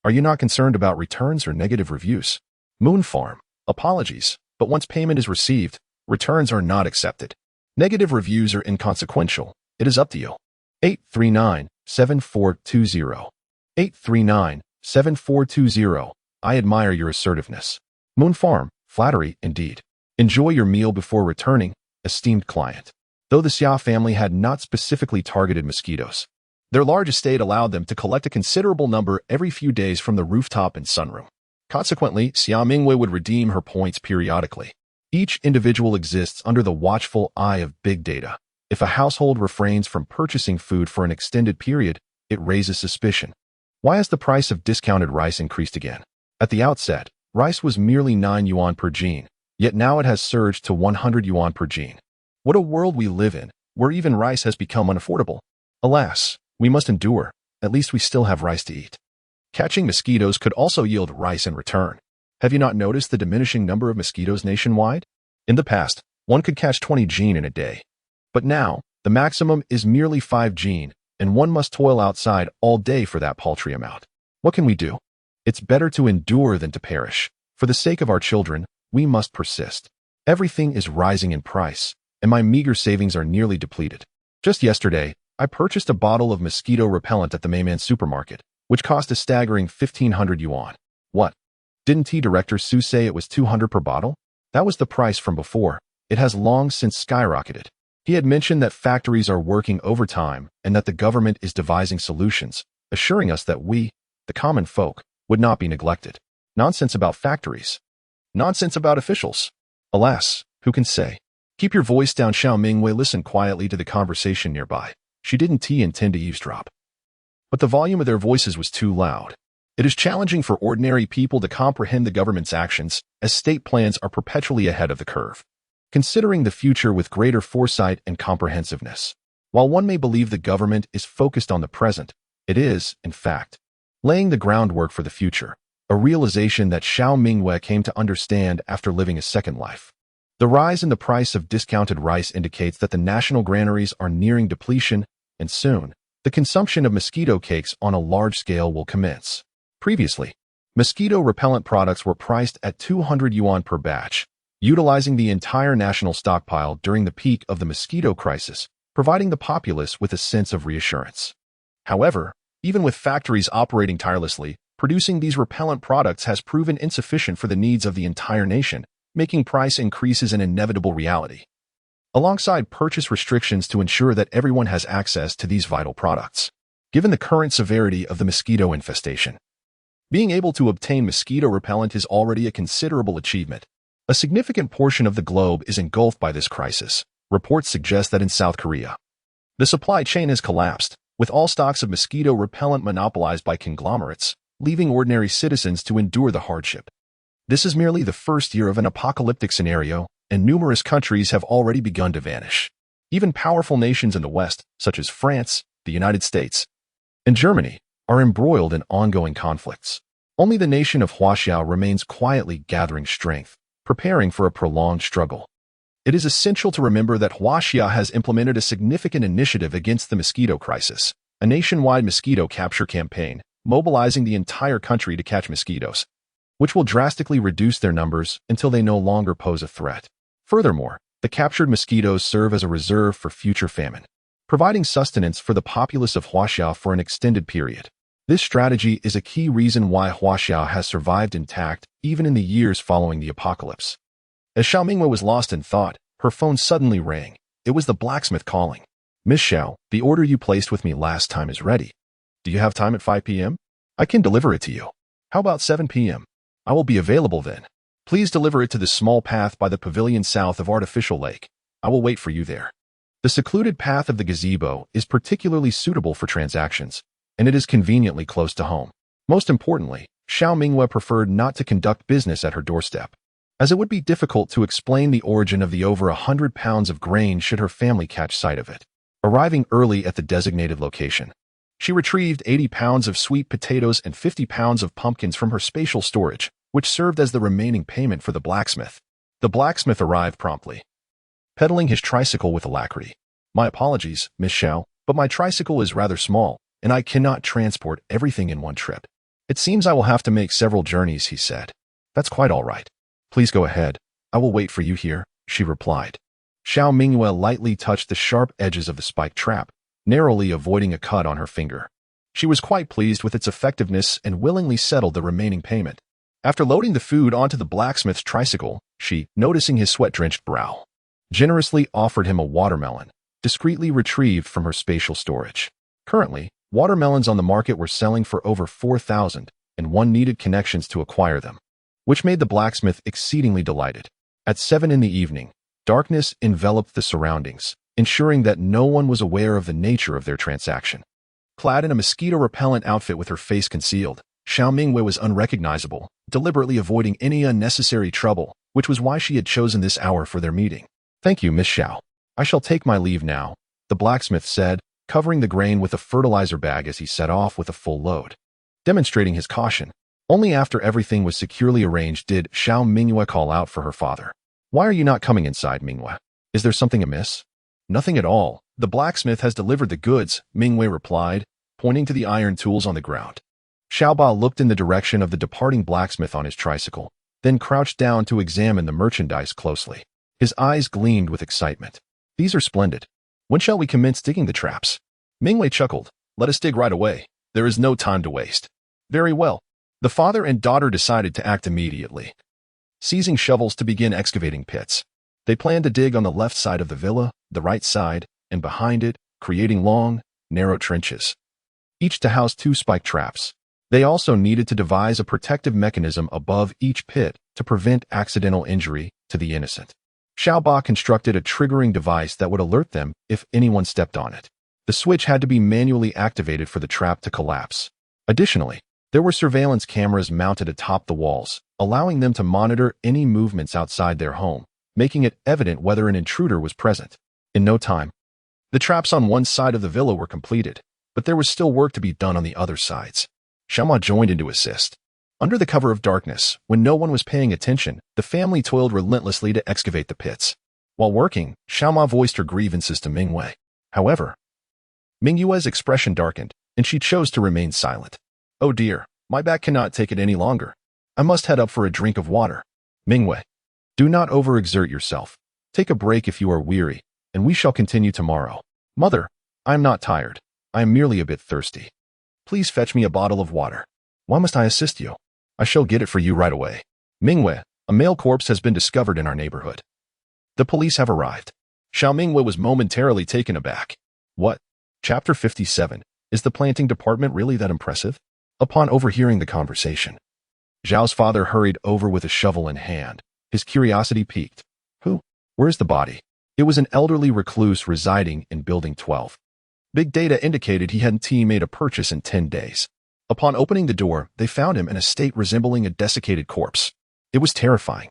Are you not concerned about returns or negative reviews? Moon Farm. Apologies, but once payment is received, returns are not accepted. Negative reviews are inconsequential. It is up to you. 839-7420. 839-7420. I admire your assertiveness. Moon Farm. Flattery, indeed. Enjoy your meal before returning, esteemed client. Though the Xiao family had not specifically targeted mosquitoes, their large estate allowed them to collect a considerable number every few days from the rooftop and sunroom. Consequently, Xiao Mingyue would redeem her points periodically. Each individual exists under the watchful eye of big data. If a household refrains from purchasing food for an extended period, it raises suspicion. Why has the price of discounted rice increased again? At the outset, rice was merely 9 yuan per jean, yet now it has surged to 100 yuan per jean. What a world we live in, where even rice has become unaffordable. Alas, we must endure. At least we still have rice to eat. Catching mosquitoes could also yield rice in return. Have you not noticed the diminishing number of mosquitoes nationwide? In the past, one could catch 20 jean in a day. But now, the maximum is merely 5 jean, and one must toil outside all day for that paltry amount. What can we do? It's better to endure than to perish. For the sake of our children, we must persist. Everything is rising in price, and my meager savings are nearly depleted. Just yesterday, I purchased a bottle of mosquito repellent at the Mayman supermarket, which cost a staggering 1,500 yuan. What? Didn't Director Su say it was 200 per bottle? That was the price from before. It has long since skyrocketed. He had mentioned that factories are working overtime and that the government is devising solutions, assuring us that we, the common folk, would not be neglected. Nonsense about factories. Nonsense about officials. Alas, who can say? Keep your voice down. Xiao Mingyue listened quietly to the conversation nearby. She didn't intend to eavesdrop. But the volume of their voices was too loud. It is challenging for ordinary people to comprehend the government's actions, as state plans are perpetually ahead of the curve, considering the future with greater foresight and comprehensiveness. While one may believe the government is focused on the present, it is, in fact, laying the groundwork for the future, a realization that Xiao Mingyue came to understand after living a second life. The rise in the price of discounted rice indicates that the national granaries are nearing depletion, and soon, the consumption of mosquito cakes on a large scale will commence. Previously, mosquito repellent products were priced at 200 yuan per batch, utilizing the entire national stockpile during the peak of the mosquito crisis, providing the populace with a sense of reassurance. However, even with factories operating tirelessly, producing these repellent products has proven insufficient for the needs of the entire nation, making price increases an inevitable reality. Alongside purchase restrictions to ensure that everyone has access to these vital products. Given the current severity of the mosquito infestation, being able to obtain mosquito repellent is already a considerable achievement. A significant portion of the globe is engulfed by this crisis. Reports suggest that in South Korea, the supply chain has collapsed, with all stocks of mosquito repellent monopolized by conglomerates, leaving ordinary citizens to endure the hardship. This is merely the first year of an apocalyptic scenario, and numerous countries have already begun to vanish. Even powerful nations in the West, such as France, the United States, and Germany, are embroiled in ongoing conflicts. Only the nation of Huaxiao remains quietly gathering strength, preparing for a prolonged struggle. It is essential to remember that Huaxia has implemented a significant initiative against the mosquito crisis, a nationwide mosquito capture campaign, mobilizing the entire country to catch mosquitoes, which will drastically reduce their numbers until they no longer pose a threat. Furthermore, the captured mosquitoes serve as a reserve for future famine, providing sustenance for the populace of Huaxia for an extended period. This strategy is a key reason why Huaxia has survived intact even in the years following the apocalypse. As Xiao Mingyue was lost in thought, her phone suddenly rang. It was the blacksmith calling. Miss Xiao, the order you placed with me last time is ready. Do you have time at 5 p.m.? I can deliver it to you. How about 7 p.m.? I will be available then. Please deliver it to the small path by the pavilion south of Artificial Lake. I will wait for you there. The secluded path of the gazebo is particularly suitable for transactions, and it is conveniently close to home. Most importantly, Xiao Mingyue preferred not to conduct business at her doorstep, as it would be difficult to explain the origin of the over 100 pounds of grain should her family catch sight of it. Arriving early at the designated location, she retrieved 80 pounds of sweet potatoes and 50 pounds of pumpkins from her spatial storage, which served as the remaining payment for the blacksmith. The blacksmith arrived promptly, pedaling his tricycle with alacrity. My apologies, Miss Xiao, but my tricycle is rather small, and I cannot transport everything in one trip. It seems I will have to make several journeys, he said. That's quite all right. Please go ahead. I will wait for you here, she replied. Xiao Mingyue lightly touched the sharp edges of the spike trap, narrowly avoiding a cut on her finger. She was quite pleased with its effectiveness and willingly settled the remaining payment. After loading the food onto the blacksmith's tricycle, she, noticing his sweat-drenched brow, generously offered him a watermelon, discreetly retrieved from her spatial storage. Currently, watermelons on the market were selling for over 4,000, and one needed connections to acquire them, which made the blacksmith exceedingly delighted. At 7 in the evening, darkness enveloped the surroundings, ensuring that no one was aware of the nature of their transaction. Clad in a mosquito-repellent outfit with her face concealed, Xiao Mingyue was unrecognizable, deliberately avoiding any unnecessary trouble, which was why she had chosen this hour for their meeting. Thank you, Miss Xiao. I shall take my leave now, the blacksmith said, covering the grain with a fertilizer bag as he set off with a full load. Demonstrating his caution, only after everything was securely arranged did Xiao Mingyue call out for her father. Why are you not coming inside, Mingyue? Is there something amiss? Nothing at all. The blacksmith has delivered the goods, Mingyue replied, pointing to the iron tools on the ground. Xiaoba looked in the direction of the departing blacksmith on his tricycle, then crouched down to examine the merchandise closely. His eyes gleamed with excitement. These are splendid. When shall we commence digging the traps? Mingyue chuckled. Let us dig right away. There is no time to waste. Very well. The father and daughter decided to act immediately, seizing shovels to begin excavating pits. They planned to dig on the left side of the villa, the right side, and behind it, creating long, narrow trenches, each to house 2 spike traps. They also needed to devise a protective mechanism above each pit to prevent accidental injury to the innocent. Xiaoba constructed a triggering device that would alert them if anyone stepped on it. The switch had to be manually activated for the trap to collapse. Additionally, there were surveillance cameras mounted atop the walls, allowing them to monitor any movements outside their home, making it evident whether an intruder was present. In no time, the traps on one side of the villa were completed, but there was still work to be done on the other sides. Xiaoma joined in to assist. Under the cover of darkness, when no one was paying attention, the family toiled relentlessly to excavate the pits. While working, Xiaoma voiced her grievances to Mingyue. However, Mingyue's expression darkened, and she chose to remain silent. Oh dear, my back cannot take it any longer. I must head up for a drink of water. Mingyue, do not overexert yourself. Take a break if you are weary, and we shall continue tomorrow. Mother, I am not tired. I am merely a bit thirsty. Please fetch me a bottle of water. Why must I assist you? I shall get it for you right away. Mingyue, a male corpse has been discovered in our neighborhood. The police have arrived. Xiao Mingyue was momentarily taken aback. What? Chapter 57. Is the planting department really that impressive? Upon overhearing the conversation, Zhao's father hurried over with a shovel in hand. His curiosity piqued. Who? Where's the body? It was an elderly recluse residing in Building 12. Big data indicated he hadn't made a purchase in 10 days. Upon opening the door, they found him in a state resembling a desiccated corpse. It was terrifying.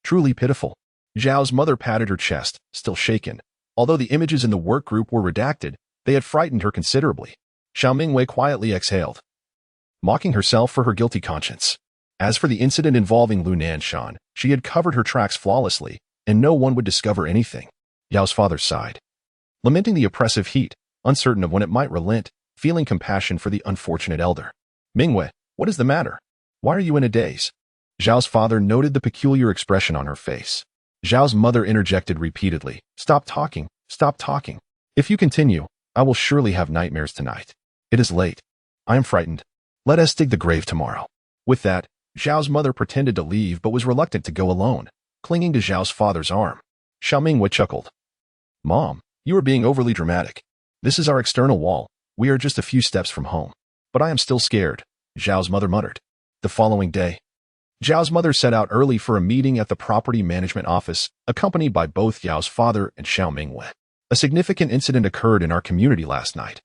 Truly pitiful. Zhao's mother patted her chest, still shaken. Although the images in the work group were redacted, they had frightened her considerably. Xiao Mingyue quietly exhaled, mocking herself for her guilty conscience. As for the incident involving Lu Nanshan, she had covered her tracks flawlessly, and no one would discover anything. Yao's father sighed, lamenting the oppressive heat, uncertain of when it might relent, feeling compassion for the unfortunate elder. Mingyue, what is the matter? Why are you in a daze? Zhao's father noted the peculiar expression on her face. Zhao's mother interjected repeatedly, Stop talking, stop talking. If you continue, I will surely have nightmares tonight. It is late. I am frightened. Let us dig the grave tomorrow. With that, Zhao's mother pretended to leave but was reluctant to go alone, clinging to Zhao's father's arm. Xiao Mingyue chuckled. Mom, you are being overly dramatic. This is our external wall. We are just a few steps from home. But I am still scared, Zhao's mother muttered. The following day, Zhao's mother set out early for a meeting at the property management office, accompanied by both Yao's father and Xiao Mingyue. A significant incident occurred in our community last night,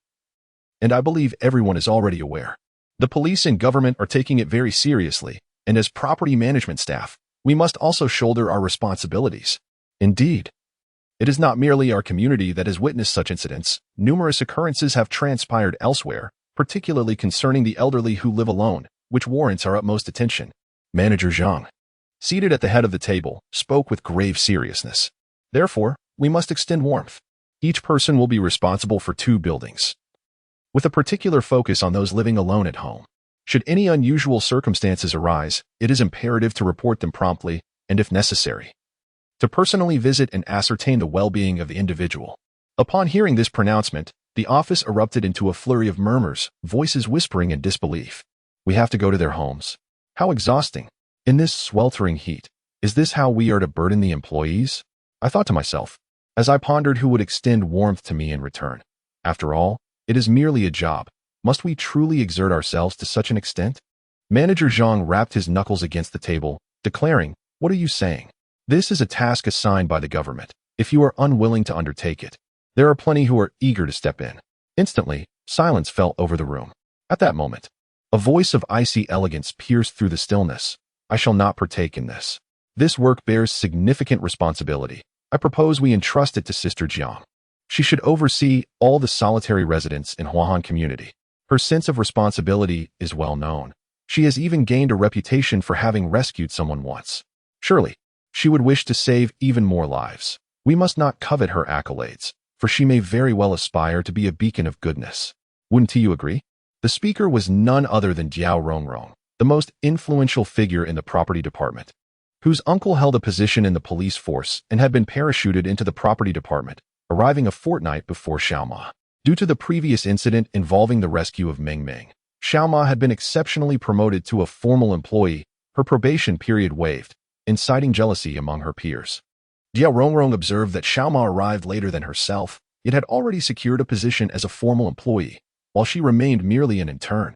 and I believe everyone is already aware. The police and government are taking it very seriously, and as property management staff, we must also shoulder our responsibilities. Indeed, it is not merely our community that has witnessed such incidents. Numerous occurrences have transpired elsewhere, particularly concerning the elderly who live alone, which warrants our utmost attention. Manager Zhang seated at the head of the table, spoke with grave seriousness. Therefore, we must extend warmth. Each person will be responsible for 2 buildings, with a particular focus on those living alone at home. Should any unusual circumstances arise, it is imperative to report them promptly and, if necessary, to personally visit and ascertain the well-being of the individual. Upon hearing this pronouncement, the office erupted into a flurry of murmurs, voices whispering in disbelief. We have to go to their homes. How exhausting. In this sweltering heat, is this how we are to burden the employees? I thought to myself, as I pondered who would extend warmth to me in return. After all, it is merely a job. Must we truly exert ourselves to such an extent? Manager Zhang rapped his knuckles against the table, declaring, "What are you saying? This is a task assigned by the government. If you are unwilling to undertake it, there are plenty who are eager to step in." Instantly, silence fell over the room. At that moment, a voice of icy elegance pierced through the stillness. "I shall not partake in this. This work bears significant responsibility. I propose we entrust it to Sister Jiang. She should oversee all the solitary residents in Huahan community. Her sense of responsibility is well known. She has even gained a reputation for having rescued someone once. Surely, she would wish to save even more lives. We must not covet her accolades, for she may very well aspire to be a beacon of goodness. Wouldn't you agree?" The speaker was none other than Jiao Rongrong, the most influential figure in the property department, whose uncle held a position in the police force and had been parachuted into the property department, arriving a fortnight before Xiaoma. Due to the previous incident involving the rescue of Meng Meng, Xiaoma had been exceptionally promoted to a formal employee, her probation period waived, inciting jealousy among her peers. Jiao Rongrong observed that Xiaoma arrived later than herself, yet had already secured a position as a formal employee, while she remained merely an intern.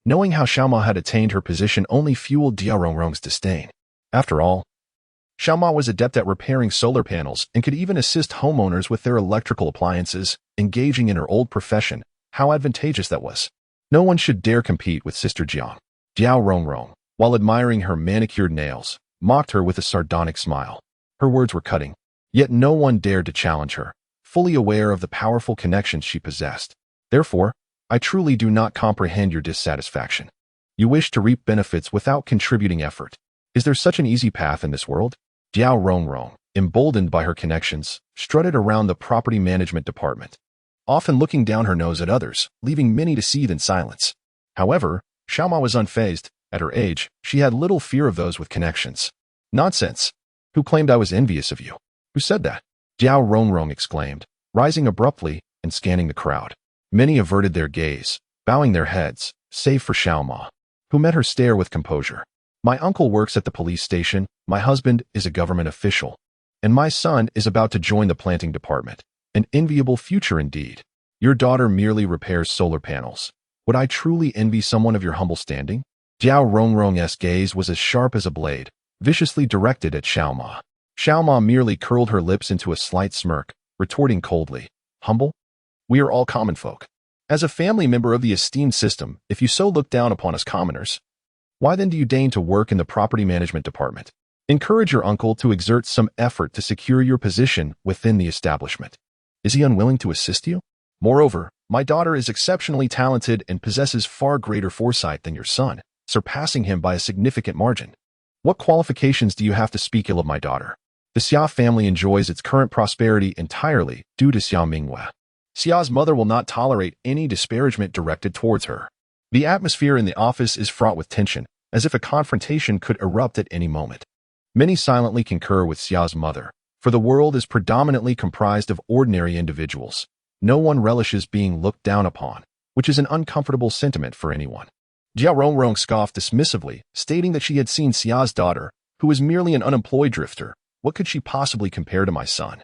Knowing how Xiaoma had attained her position only fueled Jiao Rongrong's disdain. After all, Xiaoma was adept at repairing solar panels and could even assist homeowners with their electrical appliances, engaging in her old profession. How advantageous that was. No one should dare compete with Sister Jiang. Jiao Rongrong, while admiring her manicured nails, mocked her with a sardonic smile. Her words were cutting, yet no one dared to challenge her, fully aware of the powerful connections she possessed. Therefore, I truly do not comprehend your dissatisfaction. You wish to reap benefits without contributing effort. Is there such an easy path in this world? Jiao Rongrong, emboldened by her connections, strutted around the property management department, often looking down her nose at others, leaving many to seethe in silence. However, Xiaoma was unfazed. At her age, she had little fear of those with connections. Nonsense. Who claimed I was envious of you? Who said that? Jiao Rongrong exclaimed, rising abruptly and scanning the crowd. Many averted their gaze, bowing their heads, save for Xiaoma, who met her stare with composure. My uncle works at the police station, my husband is a government official, and my son is about to join the planting department. An enviable future indeed. Your daughter merely repairs solar panels. Would I truly envy someone of your humble standing? Jiao Rongrong's gaze was as sharp as a blade, viciously directed at Xiaoma. Xiaoma merely curled her lips into a slight smirk, retorting coldly, "Humble? We are all common folk. As a family member of the esteemed system, if you so look down upon us commoners, why then do you deign to work in the property management department? Encourage your uncle to exert some effort to secure your position within the establishment. Is he unwilling to assist you? Moreover, my daughter is exceptionally talented and possesses far greater foresight than your son, surpassing him by a significant margin. What qualifications do you have to speak ill of my daughter? The Xia family enjoys its current prosperity entirely due to Xiao Mingyue. Xia's mother will not tolerate any disparagement directed towards her. The atmosphere in the office is fraught with tension, as if a confrontation could erupt at any moment. Many silently concur with Xia's mother, for the world is predominantly comprised of ordinary individuals. No one relishes being looked down upon, which is an uncomfortable sentiment for anyone. Jiao Rongrong scoffed dismissively, stating that she had seen Xia's daughter, who was merely an unemployed drifter. What could she possibly compare to my son?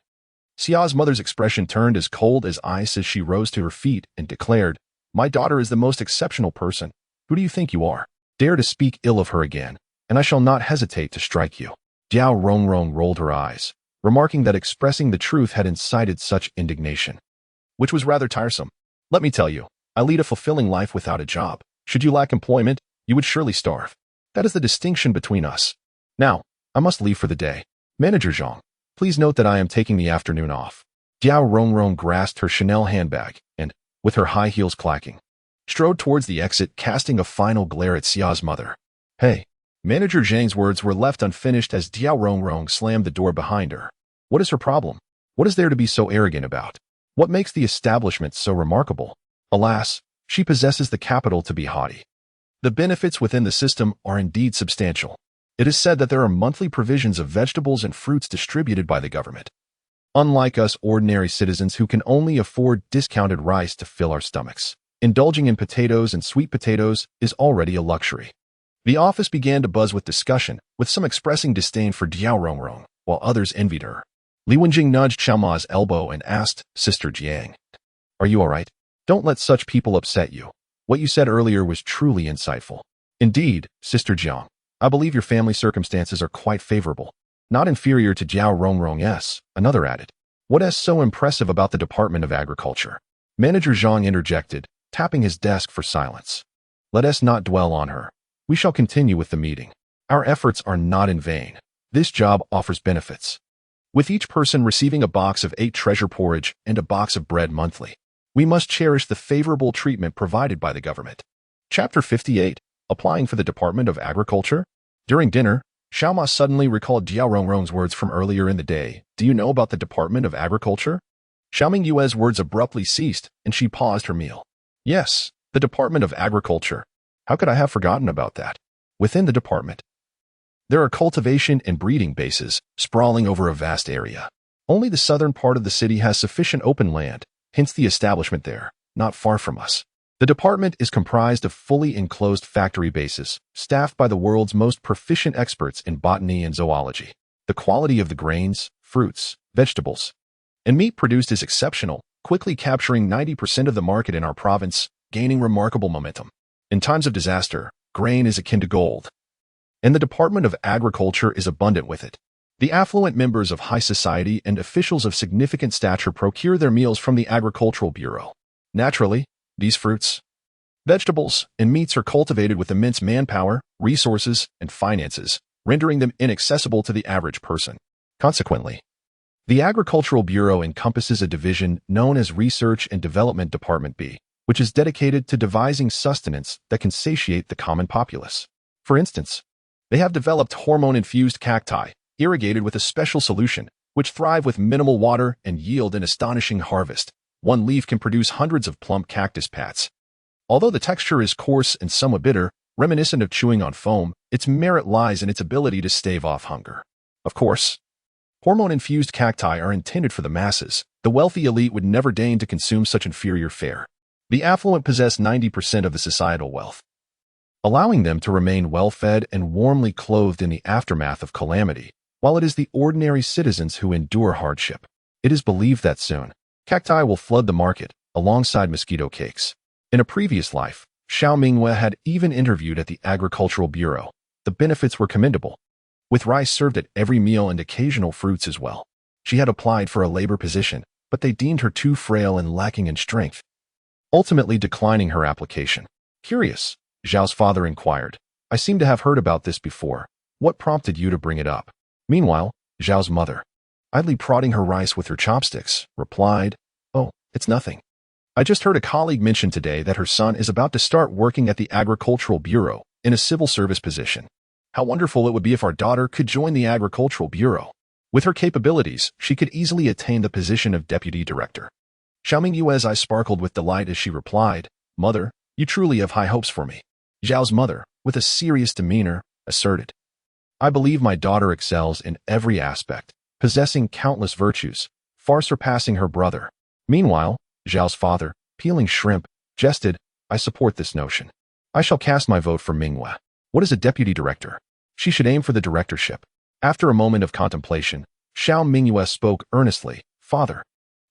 Xia's mother's expression turned as cold as ice as she rose to her feet and declared, "My daughter is the most exceptional person. Who do you think you are? Dare to speak ill of her again, and I shall not hesitate to strike you." Jiao Rongrong rolled her eyes, remarking that expressing the truth had incited such indignation, which was rather tiresome. "Let me tell you, I lead a fulfilling life without a job. Should you lack employment, you would surely starve. That is the distinction between us. Now, I must leave for the day. Manager Zhang, please note that I am taking the afternoon off." Jiao Rongrong grasped her Chanel handbag and, with her high heels clacking, strode towards the exit, casting a final glare at Xia's mother. "Hey, Manager Zhang's words were left unfinished as Diao Rongrong slammed the door behind her. What is her problem? What is there to be so arrogant about? What makes the establishment so remarkable? Alas, she possesses the capital to be haughty. The benefits within the system are indeed substantial. It is said that there are monthly provisions of vegetables and fruits distributed by the government. Unlike us ordinary citizens who can only afford discounted rice to fill our stomachs, indulging in potatoes and sweet potatoes is already a luxury. The office began to buzz with discussion, with some expressing disdain for Diao Rongrong, while others envied her. Li Wenjing nudged Xiao Ma's elbow and asked, Sister Jiang, are you all right? Don't let such people upset you. What you said earlier was truly insightful. Indeed, Sister Jiang, I believe your family circumstances are quite favorable. Not inferior to Diao Rongrong's, another added. What is so impressive about the Department of Agriculture? Manager Zhang interjected, tapping his desk for silence. Let us not dwell on her. We shall continue with the meeting. Our efforts are not in vain. This job offers benefits. With each person receiving a box of 8 treasure porridge and a box of bread monthly, we must cherish the favorable treatment provided by the government. Chapter 58. Applying for the Department of Agriculture? During dinner, Xiao Ma suddenly recalled Diao Rongrong's words from earlier in the day. Do you know about the Department of Agriculture? Xiao Mingyue's words abruptly ceased, and she paused her meal. Yes, the Department of Agriculture. How could I have forgotten about that? Within the department, there are cultivation and breeding bases sprawling over a vast area. Only the southern part of the city has sufficient open land, hence the establishment there, not far from us. The department is comprised of fully enclosed factory bases, staffed by the world's most proficient experts in botany and zoology. The quality of the grains, fruits, vegetables, and meat produced is exceptional, quickly capturing 90% of the market in our province, gaining remarkable momentum. In times of disaster, grain is akin to gold, and the Department of Agriculture is abundant with it. The affluent members of high society and officials of significant stature procure their meals from the Agricultural Bureau. Naturally, these fruits, vegetables, and meats are cultivated with immense manpower, resources, and finances, rendering them inaccessible to the average person. Consequently, the Agricultural Bureau encompasses a division known as Research and Development Department B, which is dedicated to devising sustenance that can satiate the common populace. For instance, they have developed hormone-infused cacti, irrigated with a special solution, which thrive with minimal water and yield an astonishing harvest. One leaf can produce hundreds of plump cactus pats. Although the texture is coarse and somewhat bitter, reminiscent of chewing on foam, its merit lies in its ability to stave off hunger. Of course, hormone-infused cacti are intended for the masses. The wealthy elite would never deign to consume such inferior fare. The affluent possess 90% of the societal wealth, allowing them to remain well-fed and warmly clothed in the aftermath of calamity, while it is the ordinary citizens who endure hardship. It is believed that soon, cacti will flood the market, alongside mosquito cakes. In a previous life, Xiao Mingyue had even interviewed at the Agricultural Bureau. The benefits were commendable, with rice served at every meal and occasional fruits as well. She had applied for a labor position, but they deemed her too frail and lacking in strength, ultimately declining her application. Curious, Zhao's father inquired. I seem to have heard about this before. What prompted you to bring it up? Meanwhile, Zhao's mother, idly prodding her rice with her chopsticks, replied, Oh, it's nothing. I just heard a colleague mention today that her son is about to start working at the Agricultural Bureau in a civil service position. How wonderful it would be if our daughter could join the Agricultural Bureau. With her capabilities, she could easily attain the position of deputy director. Xiao Mingyue's eyes sparkled with delight as she replied, Mother, you truly have high hopes for me. Zhao's mother, with a serious demeanor, asserted, I believe my daughter excels in every aspect, possessing countless virtues, far surpassing her brother. Meanwhile, Zhao's father, peeling shrimp, jested, I support this notion. I shall cast my vote for Mingyue. What is a deputy director? She should aim for the directorship. After a moment of contemplation, Xiao Mingyue spoke earnestly, Father,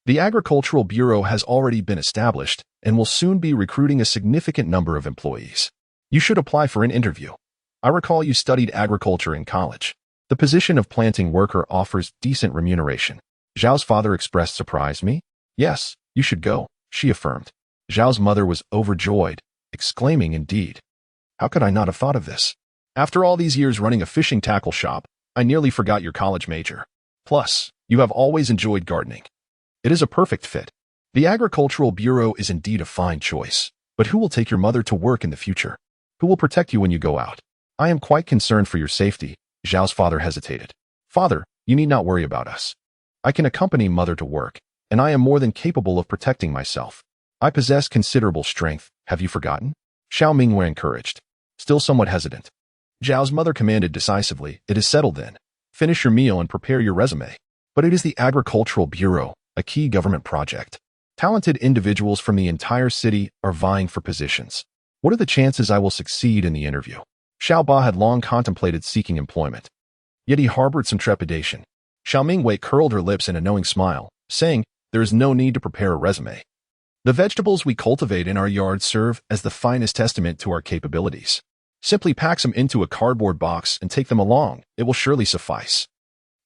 the Agricultural Bureau has already been established and will soon be recruiting a significant number of employees. You should apply for an interview. I recall you studied agriculture in college. The position of planting worker offers decent remuneration. Zhao's father expressed surprise. Me? Yes, you should go, she affirmed. Zhao's mother was overjoyed, exclaiming, Indeed. How could I not have thought of this? After all these years running a fishing tackle shop, I nearly forgot your college major. Plus, you have always enjoyed gardening. It is a perfect fit. The Agricultural Bureau is indeed a fine choice. But who will take your mother to work in the future? Who will protect you when you go out? I am quite concerned for your safety. Xiao's father hesitated. Father, you need not worry about us. I can accompany mother to work, and I am more than capable of protecting myself. I possess considerable strength. Have you forgotten? Xiao Mingyue encouraged, still somewhat hesitant. Zhao's mother commanded decisively, it is settled then. Finish your meal and prepare your resume. But it is the Agricultural Bureau, a key government project. Talented individuals from the entire city are vying for positions. What are the chances I will succeed in the interview? Xiao Ba had long contemplated seeking employment. Yet he harbored some trepidation. Xiao Mingyue curled her lips in a knowing smile, saying, there is no need to prepare a resume. The vegetables we cultivate in our yard serve as the finest testament to our capabilities. Simply pack them into a cardboard box and take them along. It will surely suffice.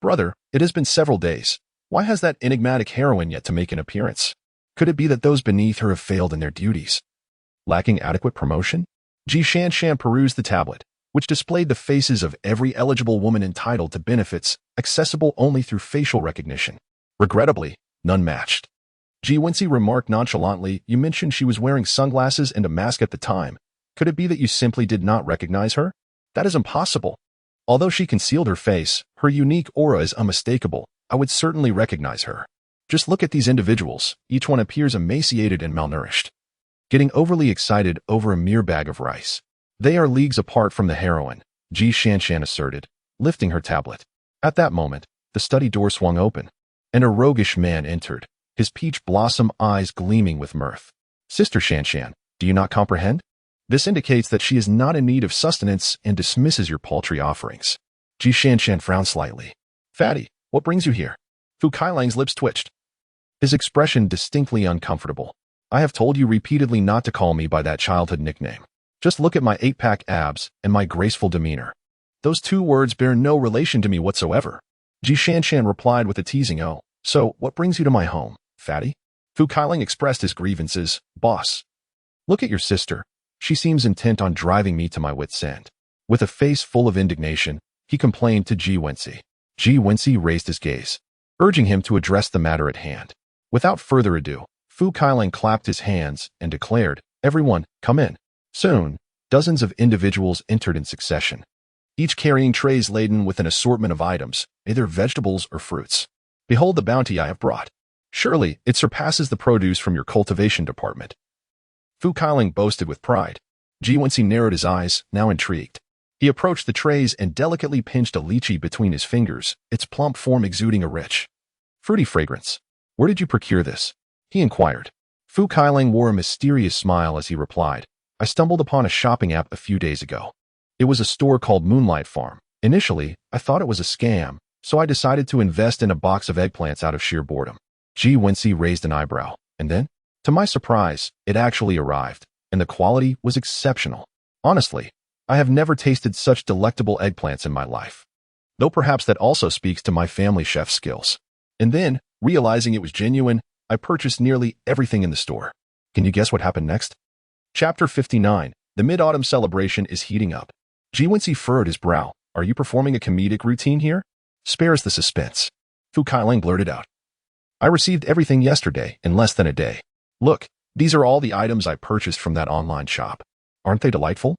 Brother, it has been several days. Why has that enigmatic heroine yet to make an appearance? Could it be that those beneath her have failed in their duties? Lacking adequate promotion? Ji Shanshan perused the tablet, which displayed the faces of every eligible woman entitled to benefits, accessible only through facial recognition. Regrettably, none matched. Ji Wenxi remarked nonchalantly, you mentioned she was wearing sunglasses and a mask at the time. Could it be that you simply did not recognize her? That is impossible. Although she concealed her face, her unique aura is unmistakable. I would certainly recognize her. Just look at these individuals. Each one appears emaciated and malnourished. Getting overly excited over a mere bag of rice. They are leagues apart from the heroine, Ji Shanshan asserted, lifting her tablet. At that moment, the study door swung open, and a roguish man entered, his peach blossom eyes gleaming with mirth. Sister Shanshan, do you not comprehend? This indicates that she is not in need of sustenance and dismisses your paltry offerings. Ji Shanshan frowned slightly. Fatty, what brings you here? Fu Kailang's lips twitched, his expression distinctly uncomfortable. I have told you repeatedly not to call me by that childhood nickname. Just look at my 8-pack abs and my graceful demeanor. Those two words bear no relation to me whatsoever. Ji Shanshan replied with a teasing oh. So, what brings you to my home, fatty? Fu Kailang expressed his grievances. Boss, look at your sister. She seems intent on driving me to my wit's end. With a face full of indignation, he complained to Ji Wenxi. Ji Wenxi raised his gaze, urging him to address the matter at hand. Without further ado, Fu Kailang clapped his hands and declared, everyone, come in. Soon, dozens of individuals entered in succession, each carrying trays laden with an assortment of items, either vegetables or fruits. Behold the bounty I have brought. Surely, it surpasses the produce from your cultivation department. Fu Kailang boasted with pride. Ji Wenxi narrowed his eyes, now intrigued. He approached the trays and delicately pinched a lychee between his fingers, its plump form exuding a rich, fruity fragrance. Where did you procure this? He inquired. Fu Kailang wore a mysterious smile as he replied, I stumbled upon a shopping app a few days ago. It was a store called Moonlight Farm. Initially, I thought it was a scam, so I decided to invest in a box of eggplants out of sheer boredom. Ji Wenxi raised an eyebrow, and then, to my surprise, it actually arrived, and the quality was exceptional. Honestly, I have never tasted such delectable eggplants in my life. Though perhaps that also speaks to my family chef's skills. And then, realizing it was genuine, I purchased nearly everything in the store. Can you guess what happened next? Chapter 59. The Mid-Autumn celebration is heating up. Ji Wenxi furrowed his brow. Are you performing a comedic routine here? Spares the suspense. Fu Kailang blurted out. I received everything yesterday, in less than a day. Look, these are all the items I purchased from that online shop. Aren't they delightful?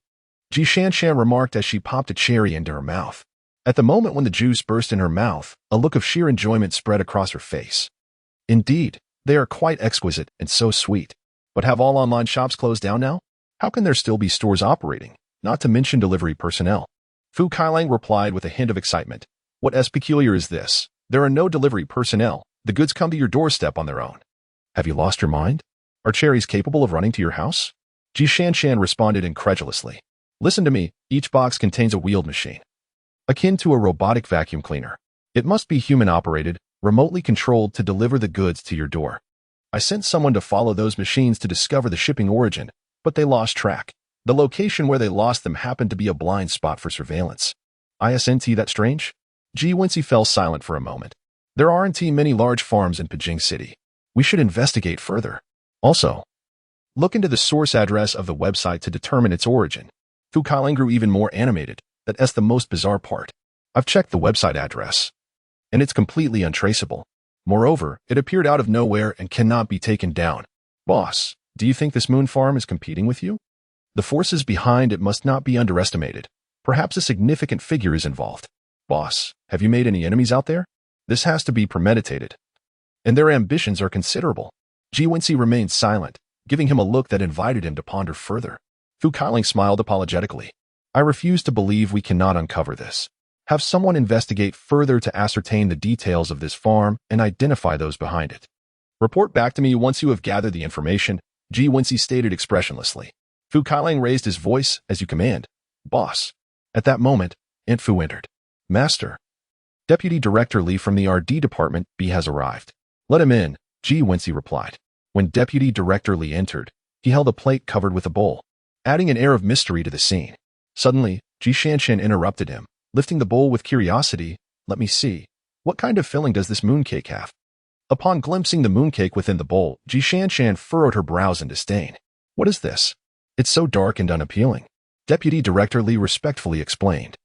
Ji Shanshan remarked as she popped a cherry into her mouth. At the moment when the juice burst in her mouth, a look of sheer enjoyment spread across her face. Indeed, they are quite exquisite and so sweet. But have all online shops closed down now? How can there still be stores operating, not to mention delivery personnel? Fu Kailang replied with a hint of excitement. What is peculiar is this. There are no delivery personnel. The goods come to your doorstep on their own. Have you lost your mind? Are cherries capable of running to your house? Ji Shanshan responded incredulously. Listen to me, each box contains a wheeled machine, akin to a robotic vacuum cleaner. It must be human-operated, remotely controlled to deliver the goods to your door. I sent someone to follow those machines to discover the shipping origin, but they lost track. The location where they lost them happened to be a blind spot for surveillance. Isn't that strange? Ji Wenxi fell silent for a moment. There aren't many large farms in Beijing City. We should investigate further. Also, look into the source address of the website to determine its origin. Fu Kailang grew even more animated. That's the most bizarre part. I've checked the website address, and it's completely untraceable. Moreover, it appeared out of nowhere and cannot be taken down. Boss, do you think this moon farm is competing with you? The forces behind it must not be underestimated. Perhaps a significant figure is involved. Boss, have you made any enemies out there? This has to be premeditated. And their ambitions are considerable. Wensi remained silent, giving him a look that invited him to ponder further. Fugui smiled apologetically. I refuse to believe we cannot uncover this. Have someone investigate further to ascertain the details of this farm and identify those behind it. Report back to me once you have gathered the information, Wensi stated expressionlessly. Fugui raised his voice as you command. Boss. At that moment, Aunt Fu entered. Master. Deputy Director Li from the RD Department B has arrived. Let him in, Wensi replied. When Deputy Director Li entered, he held a plate covered with a bowl, adding an air of mystery to the scene. Suddenly, Ji Shanshan interrupted him, lifting the bowl with curiosity. Let me see. What kind of filling does this mooncake have? Upon glimpsing the mooncake within the bowl, Ji Shanshan furrowed her brows in disdain. What is this? It's so dark and unappealing. Deputy Director Li respectfully explained.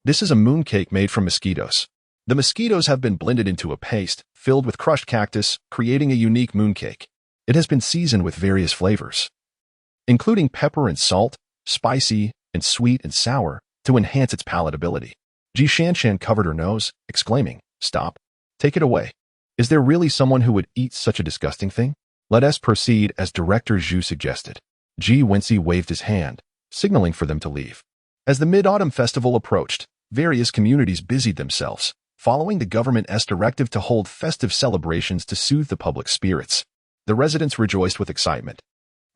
This is a mooncake made from mosquitoes. The mosquitoes have been blended into a paste filled with crushed cactus, creating a unique mooncake. It has been seasoned with various flavors, including pepper and salt, spicy and sweet and sour, to enhance its palatability. Ji Shanshan covered her nose, exclaiming, Stop. Take it away. Is there really someone who would eat such a disgusting thing? Let us proceed as Director Zhu suggested. Wensi waved his hand, signaling for them to leave. As the Mid-Autumn Festival approached, various communities busied themselves, following the government's directive to hold festive celebrations to soothe the public spirits. The residents rejoiced with excitement.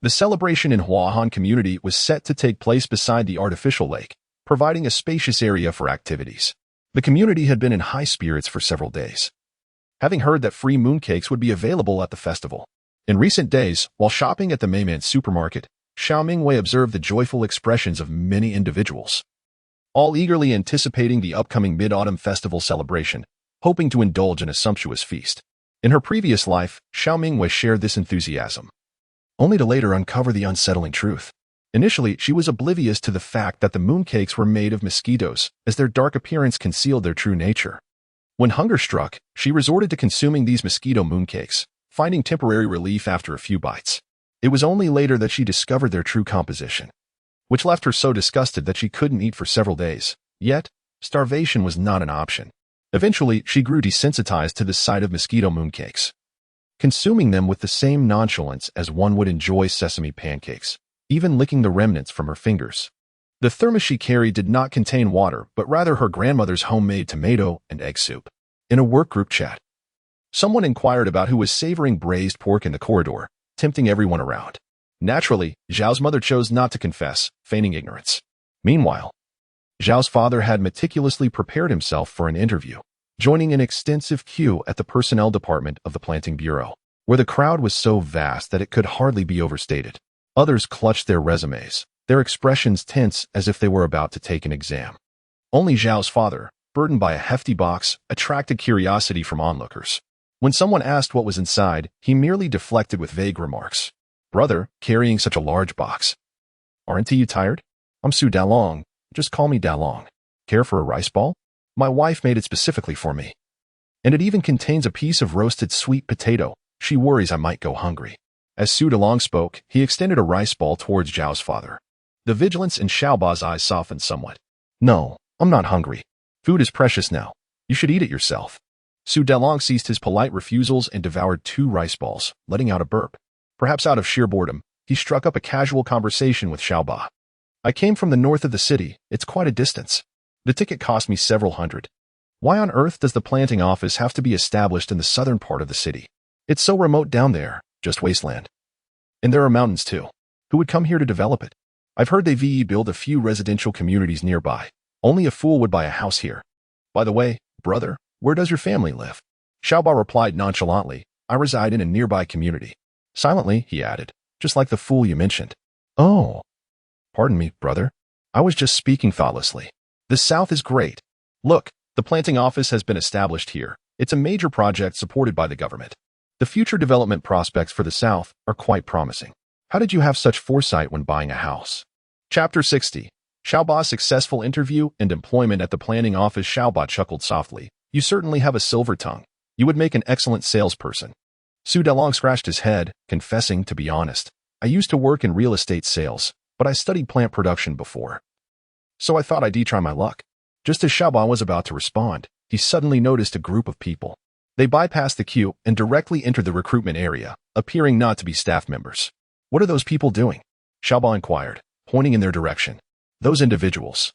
The celebration in Huahan community was set to take place beside the artificial lake, providing a spacious area for activities. The community had been in high spirits for several days, having heard that free mooncakes would be available at the festival. In recent days, while shopping at the Meiman supermarket, Xiao Mingyue observed the joyful expressions of many individuals, all eagerly anticipating the upcoming Mid-Autumn Festival celebration, hoping to indulge in a sumptuous feast. In her previous life, Xiao Mingyue shared this enthusiasm, only to later uncover the unsettling truth. Initially, she was oblivious to the fact that the mooncakes were made of mosquitoes, as their dark appearance concealed their true nature. When hunger struck, she resorted to consuming these mosquito mooncakes, finding temporary relief after a few bites. It was only later that she discovered their true composition, which left her so disgusted that she couldn't eat for several days. Yet, starvation was not an option. Eventually, she grew desensitized to the sight of mosquito mooncakes, consuming them with the same nonchalance as one would enjoy sesame pancakes, even licking the remnants from her fingers. The thermos she carried did not contain water, but rather her grandmother's homemade tomato and egg soup. In a work group chat, someone inquired about who was savoring braised pork in the corridor, tempting everyone around. Naturally, Zhao's mother chose not to confess, feigning ignorance. Meanwhile, Zhao's father had meticulously prepared himself for an interview, joining an extensive queue at the personnel department of the planting bureau, where the crowd was so vast that it could hardly be overstated. Others clutched their resumes, their expressions tense as if they were about to take an exam. Only Zhao's father, burdened by a hefty box, attracted curiosity from onlookers. When someone asked what was inside, he merely deflected with vague remarks. Brother, carrying such a large box. Aren't you tired? I'm Su Dalong. Just call me Dalong. Care for a rice ball? My wife made it specifically for me. And it even contains a piece of roasted sweet potato. She worries I might go hungry. As Su Dalong spoke, he extended a rice ball towards Zhao's father. The vigilance in Xiaoba's eyes softened somewhat. No, I'm not hungry. Food is precious now. You should eat it yourself. Su Dalong ceased his polite refusals and devoured 2 rice balls, letting out a burp. Perhaps out of sheer boredom, he struck up a casual conversation with Xiaoba. I came from the north of the city. It's quite a distance. The ticket cost me several hundred. Why on earth does the planting office have to be established in the southern part of the city? It's so remote down there, just wasteland. And there are mountains too. Who would come here to develop it? I've heard they build a few residential communities nearby. Only a fool would buy a house here. By the way, brother, where does your family live? Xiaoba replied nonchalantly, I reside in a nearby community. Silently, he added, just like the fool you mentioned. Oh. Pardon me, brother. I was just speaking thoughtlessly. The South is great. Look, the planting office has been established here. It's a major project supported by the government. The future development prospects for the South are quite promising. How did you have such foresight when buying a house? Chapter 60. Xiaoba's successful interview and employment at the planning office. Xiaoba chuckled softly. You certainly have a silver tongue. You would make an excellent salesperson. Su Dalong scratched his head, confessing, to be honest, I used to work in real estate sales, but I studied plant production before. so I thought I'd try my luck. Just as Xiaoba was about to respond, he suddenly noticed a group of people. They bypassed the queue and directly entered the recruitment area, appearing not to be staff members. What are those people doing? Xiaoba inquired, pointing in their direction. Those individuals,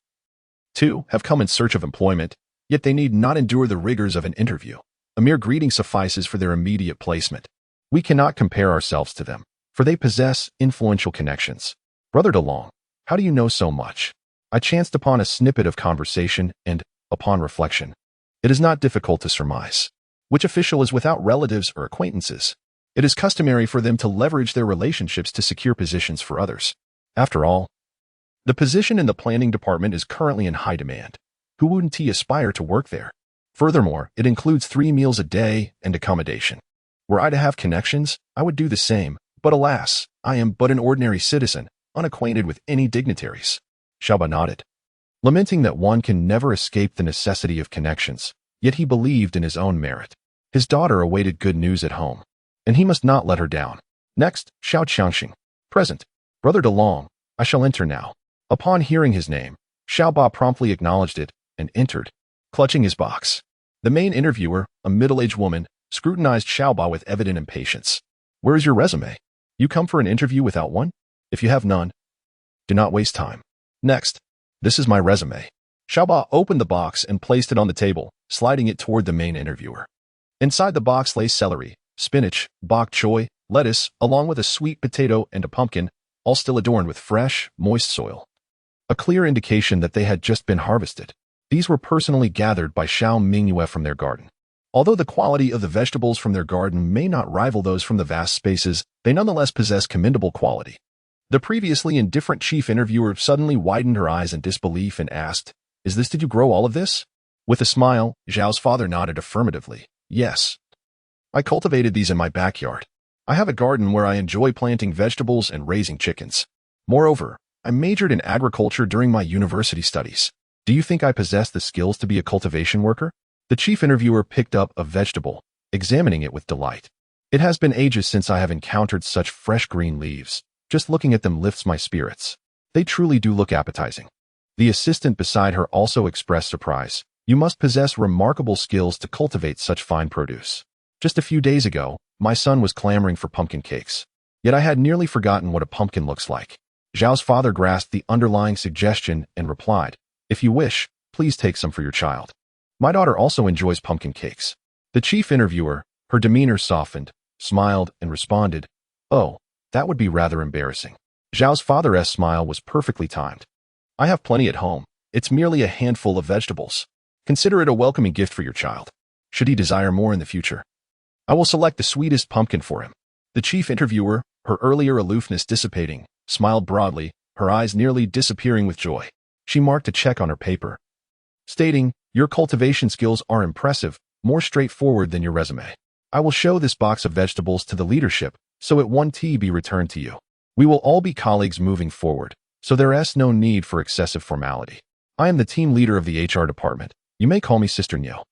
too, have come in search of employment, yet they need not endure the rigors of an interview. A mere greeting suffices for their immediate placement. We cannot compare ourselves to them, for they possess influential connections. Brother DeLong, how do you know so much? I chanced upon a snippet of conversation and, upon reflection, it is not difficult to surmise which official is without relatives or acquaintances. It is customary for them to leverage their relationships to secure positions for others. After all, the position in the planning department is currently in high demand. Who wouldn't aspire to work there? Furthermore, it includes 3 meals a day and accommodation. Were I to have connections, I would do the same, but alas, I am but an ordinary citizen, unacquainted with any dignitaries. Xiaoba nodded, lamenting that one can never escape the necessity of connections, yet he believed in his own merit. His daughter awaited good news at home, and he must not let her down. Next, Xiao Qiangxing. Present. Brother DeLong, I shall enter now. Upon hearing his name, Xiaoba promptly acknowledged it and entered, clutching his box. The main interviewer, a middle-aged woman, scrutinized Xiaoba with evident impatience. Where is your resume? You come for an interview without one? If you have none, do not waste time. Next, this is my resume. Xiaoba opened the box and placed it on the table, sliding it toward the main interviewer. Inside the box lay celery, spinach, bok choy, lettuce, along with a sweet potato and a pumpkin, all still adorned with fresh, moist soil. A clear indication that they had just been harvested. These were personally gathered by Xiao Mingyue from their garden. Although the quality of the vegetables from their garden may not rival those from the vast spaces, they nonetheless possess commendable quality. The previously indifferent chief interviewer suddenly widened her eyes in disbelief and asked, Did you grow all of this? With a smile, Zhao's father nodded affirmatively. Yes. I cultivated these in my backyard. I have a garden where I enjoy planting vegetables and raising chickens. Moreover, I majored in agriculture during my university studies. Do you think I possess the skills to be a cultivation worker? The chief interviewer picked up a vegetable, examining it with delight. It has been ages since I have encountered such fresh green leaves. Just looking at them lifts my spirits. They truly do look appetizing. The assistant beside her also expressed surprise. You must possess remarkable skills to cultivate such fine produce. Just a few days ago, my son was clamoring for pumpkin cakes. Yet I had nearly forgotten what a pumpkin looks like. Zhao's father grasped the underlying suggestion and replied, If you wish, please take some for your child. My daughter also enjoys pumpkin cakes. The chief interviewer, her demeanor softened, smiled, and responded, Oh, that would be rather embarrassing. Zhao's father's smile was perfectly timed. I have plenty at home. It's merely a handful of vegetables. Consider it a welcoming gift for your child. Should he desire more in the future, I will select the sweetest pumpkin for him. The chief interviewer, her earlier aloofness dissipating, smiled broadly, her eyes nearly disappearing with joy. She marked a check on her paper, stating, Your cultivation skills are impressive, more straightforward than your resume. I will show this box of vegetables to the leadership, so it won't be returned to you. We will all be colleagues moving forward, so there is no need for excessive formality. I am the team leader of the HR department. You may call me Sister Nyo.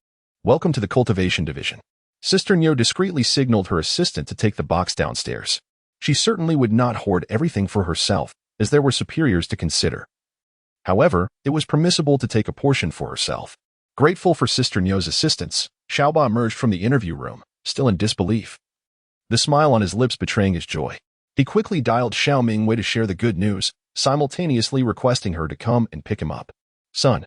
Welcome to the cultivation division. Sister Nyo discreetly signaled her assistant to take the box downstairs. She certainly would not hoard everything for herself, as there were superiors to consider. However, it was permissible to take a portion for herself. Grateful for Sister Nyo's assistance, Xiaoba emerged from the interview room, still in disbelief, the smile on his lips betraying his joy. He quickly dialed Xiao Mingyue to share the good news, simultaneously requesting her to come and pick him up. Son,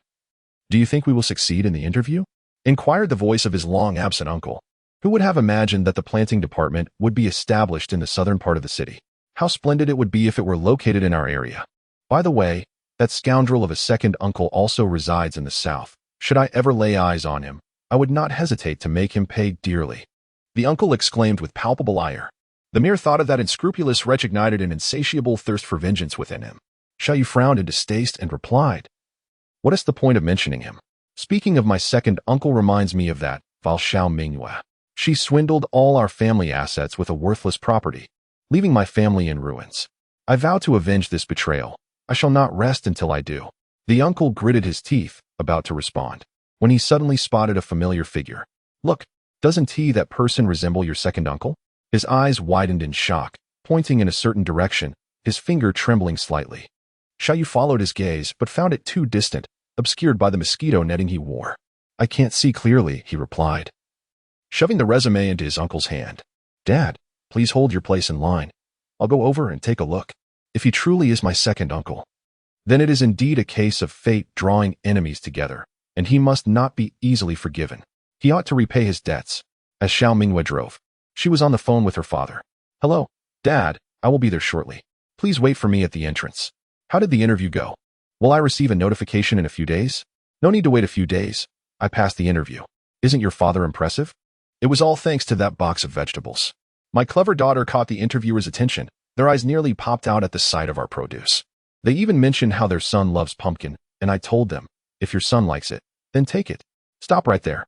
do you think we will succeed in the interview? Inquired the voice of his long-absent uncle. Who would have imagined that the planting department would be established in the southern part of the city? How splendid it would be if it were located in our area. By the way, that scoundrel of a second uncle also resides in the south. Should I ever lay eyes on him, I would not hesitate to make him pay dearly. The uncle exclaimed with palpable ire. The mere thought of that unscrupulous wretch ignited an insatiable thirst for vengeance within him. Xiao frowned in distaste and replied, What is the point of mentioning him? Speaking of my second uncle reminds me of that, vile Xiao Mingyue. She swindled all our family assets with a worthless property, leaving my family in ruins. I vow to avenge this betrayal. I shall not rest until I do. The uncle gritted his teeth, about to respond, when he suddenly spotted a familiar figure. Look, doesn't that person resemble your second uncle? His eyes widened in shock, pointing in a certain direction, his finger trembling slightly. Xiao followed his gaze, but found it too distant, obscured by the mosquito netting he wore. I can't see clearly, he replied, shoving the resume into his uncle's hand. Dad, please hold your place in line. I'll go over and take a look. If he truly is my second uncle, then it is indeed a case of fate drawing enemies together, and he must not be easily forgiven. He ought to repay his debts. As Xiao Mingyue drove, she was on the phone with her father. Hello, Dad, I will be there shortly. Please wait for me at the entrance. How did the interview go? Will I receive a notification in a few days? No need to wait a few days. I passed the interview. Isn't your father impressive? It was all thanks to that box of vegetables. My clever daughter caught the interviewer's attention. Their eyes nearly popped out at the sight of our produce. They even mentioned how their son loves pumpkin, and I told them, if your son likes it, then take it. Stop right there.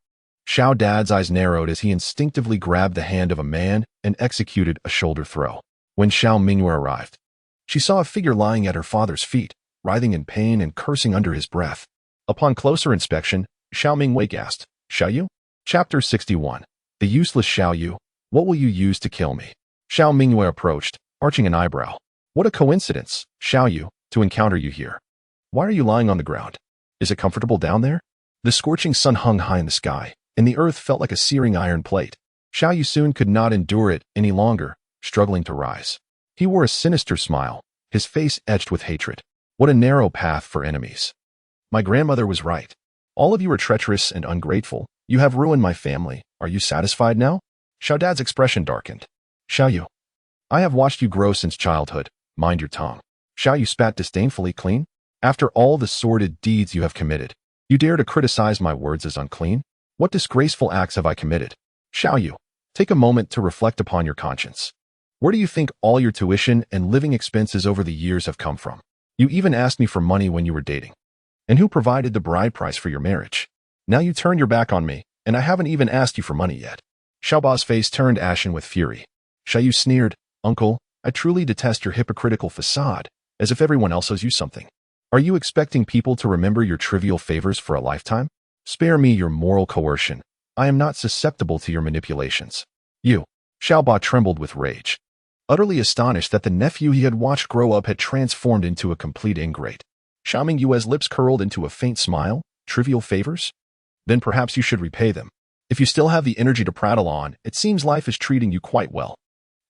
Xiao Dad's eyes narrowed as he instinctively grabbed the hand of a man and executed a shoulder throw. When Xiao Mingyue arrived, she saw a figure lying at her father's feet, writhing in pain and cursing under his breath. Upon closer inspection, Xiao Mingyue gasped, Xiao? Chapter 61. The useless Xiao, what will you use to kill me? Xiao Mingyue approached, arching an eyebrow. What a coincidence, Xiao, to encounter you here. Why are you lying on the ground? Is it comfortable down there? The scorching sun hung high in the sky, and the earth felt like a searing iron plate. Xiao soon could not endure it any longer, struggling to rise. He wore a sinister smile, his face etched with hatred. What a narrow path for enemies. My grandmother was right. All of you are treacherous and ungrateful. You have ruined my family. Are you satisfied now? Xiao Dad's expression darkened. Xiao, I have watched you grow since childhood. Mind your tongue. Xiao spat disdainfully. Clean? After all the sordid deeds you have committed, you dare to criticize my words as unclean? What disgraceful acts have I committed? Xiao, take a moment to reflect upon your conscience. Where do you think all your tuition and living expenses over the years have come from? You even asked me for money when you were dating. And who provided the bride price for your marriage? Now you turn your back on me, and I haven't even asked you for money yet. Xiaoba's face turned ashen with fury. Xiao sneered, Uncle, I truly detest your hypocritical facade, as if everyone else owes you something. Are you expecting people to remember your trivial favors for a lifetime? Spare me your moral coercion. I am not susceptible to your manipulations. You. Xiaoba trembled with rage, utterly astonished that the nephew he had watched grow up had transformed into a complete ingrate. Xiao Mingyue's lips curled into a faint smile. Trivial favors? Then perhaps you should repay them. If you still have the energy to prattle on, it seems life is treating you quite well.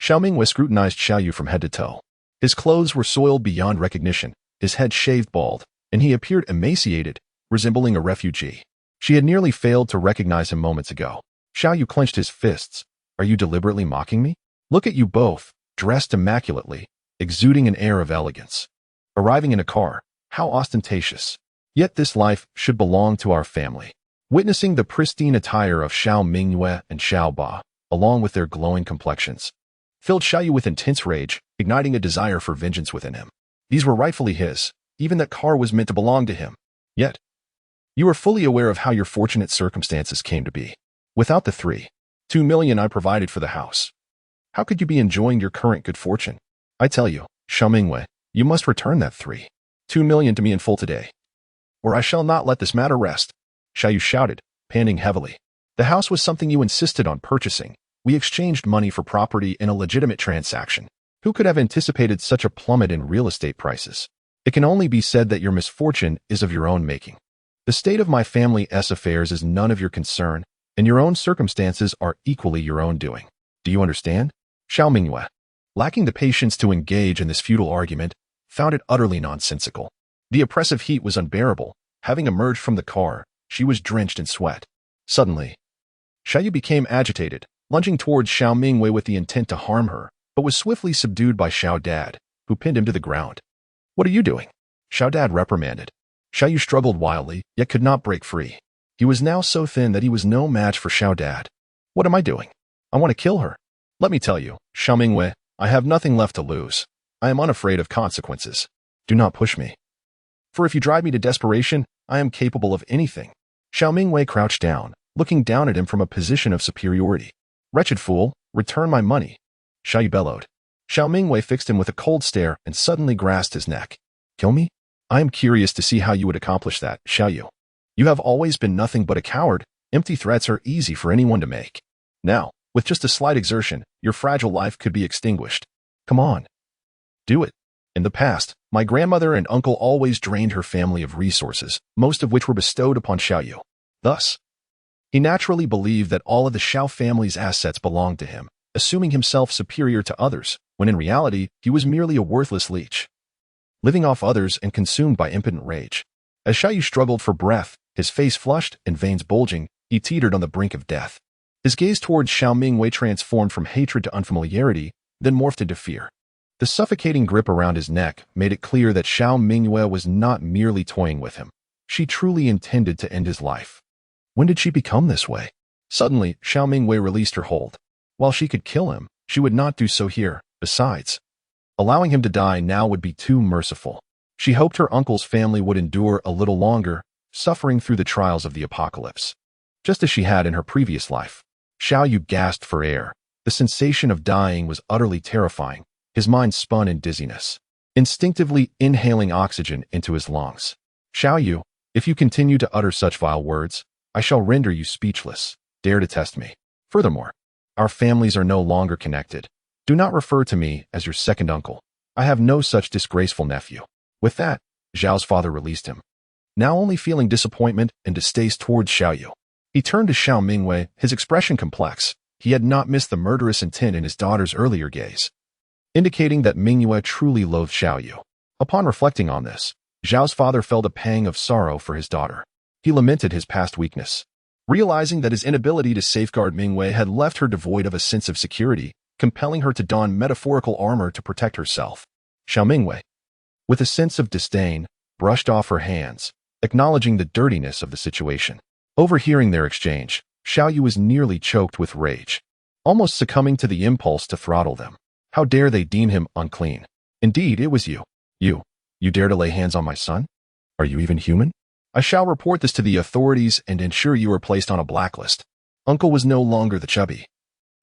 Xiao Mingyue scrutinized Xiao from head to toe. His clothes were soiled beyond recognition, his head shaved bald, and he appeared emaciated, resembling a refugee. She had nearly failed to recognize him moments ago. Xiao clenched his fists. Are you deliberately mocking me? Look at you both, dressed immaculately, exuding an air of elegance. Arriving in a car, how ostentatious. Yet this life should belong to our family. Witnessing the pristine attire of Xiao Mingyue and Xiao Ba, along with their glowing complexions, filled Xiao with intense rage, igniting a desire for vengeance within him. These were rightfully his. Even that car was meant to belong to him. Yet, you are fully aware of how your fortunate circumstances came to be. Without the 2 million I provided for the house, how could you be enjoying your current good fortune? I tell you, Xiao Mingyue, you must return that 2 million to me in full today, or I shall not let this matter rest. Xiao shouted, panting heavily. The house was something you insisted on purchasing. We exchanged money for property in a legitimate transaction. Who could have anticipated such a plummet in real estate prices? It can only be said that your misfortune is of your own making. The state of my family's affairs is none of your concern, and your own circumstances are equally your own doing. Do you understand? Xiao Mingyue, lacking the patience to engage in this futile argument, found it utterly nonsensical. The oppressive heat was unbearable. Having emerged from the car, she was drenched in sweat. Suddenly, Xiao became agitated, lunging towards Xiao Mingyue with the intent to harm her, but was swiftly subdued by Xiao Dad, who pinned him to the ground. What are you doing? Xiao Dad reprimanded. Xiao struggled wildly, yet could not break free. He was now so thin that he was no match for Xiao Dad. What am I doing? I want to kill her. Let me tell you, Xiao Mingyue, I have nothing left to lose. I am unafraid of consequences. Do not push me. For if you drive me to desperation, I am capable of anything. Xiao Mingyue crouched down, looking down at him from a position of superiority. Wretched fool, return my money. Xiao bellowed. Xiao Mingyue fixed him with a cold stare and suddenly grasped his neck. Kill me? I am curious to see how you would accomplish that, Xiao. You have always been nothing but a coward. Empty threats are easy for anyone to make. Now, with just a slight exertion, your fragile life could be extinguished. Come on. Do it. In the past, my grandmother and uncle always drained her family of resources, most of which were bestowed upon Xiao. Thus, he naturally believed that all of the Xiao family's assets belonged to him, assuming himself superior to others, when in reality, he was merely a worthless leech, living off others and consumed by impotent rage. As Xiao struggled for breath, his face flushed and veins bulging, he teetered on the brink of death. His gaze towards Xiao Mingyue transformed from hatred to unfamiliarity, then morphed into fear. The suffocating grip around his neck made it clear that Xiao Mingyue was not merely toying with him. She truly intended to end his life. When did she become this way? Suddenly, Xiao Mingyue released her hold. While she could kill him, she would not do so here. Besides, allowing him to die now would be too merciful. She hoped her uncle's family would endure a little longer, suffering through the trials of the apocalypse, just as she had in her previous life. Xiao gasped for air. The sensation of dying was utterly terrifying. His mind spun in dizziness, instinctively inhaling oxygen into his lungs. Xiao, if you continue to utter such vile words, I shall render you speechless. Dare to test me. Furthermore, our families are no longer connected. Do not refer to me as your second uncle. I have no such disgraceful nephew. With that, Xiao's father released him, now only feeling disappointment and distaste towards Xiao. He turned to Xiao Mingyue, his expression complex. He had not missed the murderous intent in his daughter's earlier gaze, indicating that Mingyue truly loathed Xiao. Upon reflecting on this, Xiao's father felt a pang of sorrow for his daughter. He lamented his past weakness, realizing that his inability to safeguard Mingyue had left her devoid of a sense of security, compelling her to don metaphorical armor to protect herself. Xiao Mingyue, with a sense of disdain, brushed off her hands, acknowledging the dirtiness of the situation. Overhearing their exchange, Xiao was nearly choked with rage, almost succumbing to the impulse to throttle them. How dare they deem him unclean? Indeed, it was you. You dare to lay hands on my son? Are you even human? I shall report this to the authorities and ensure you are placed on a blacklist. Uncle was no longer the chubby,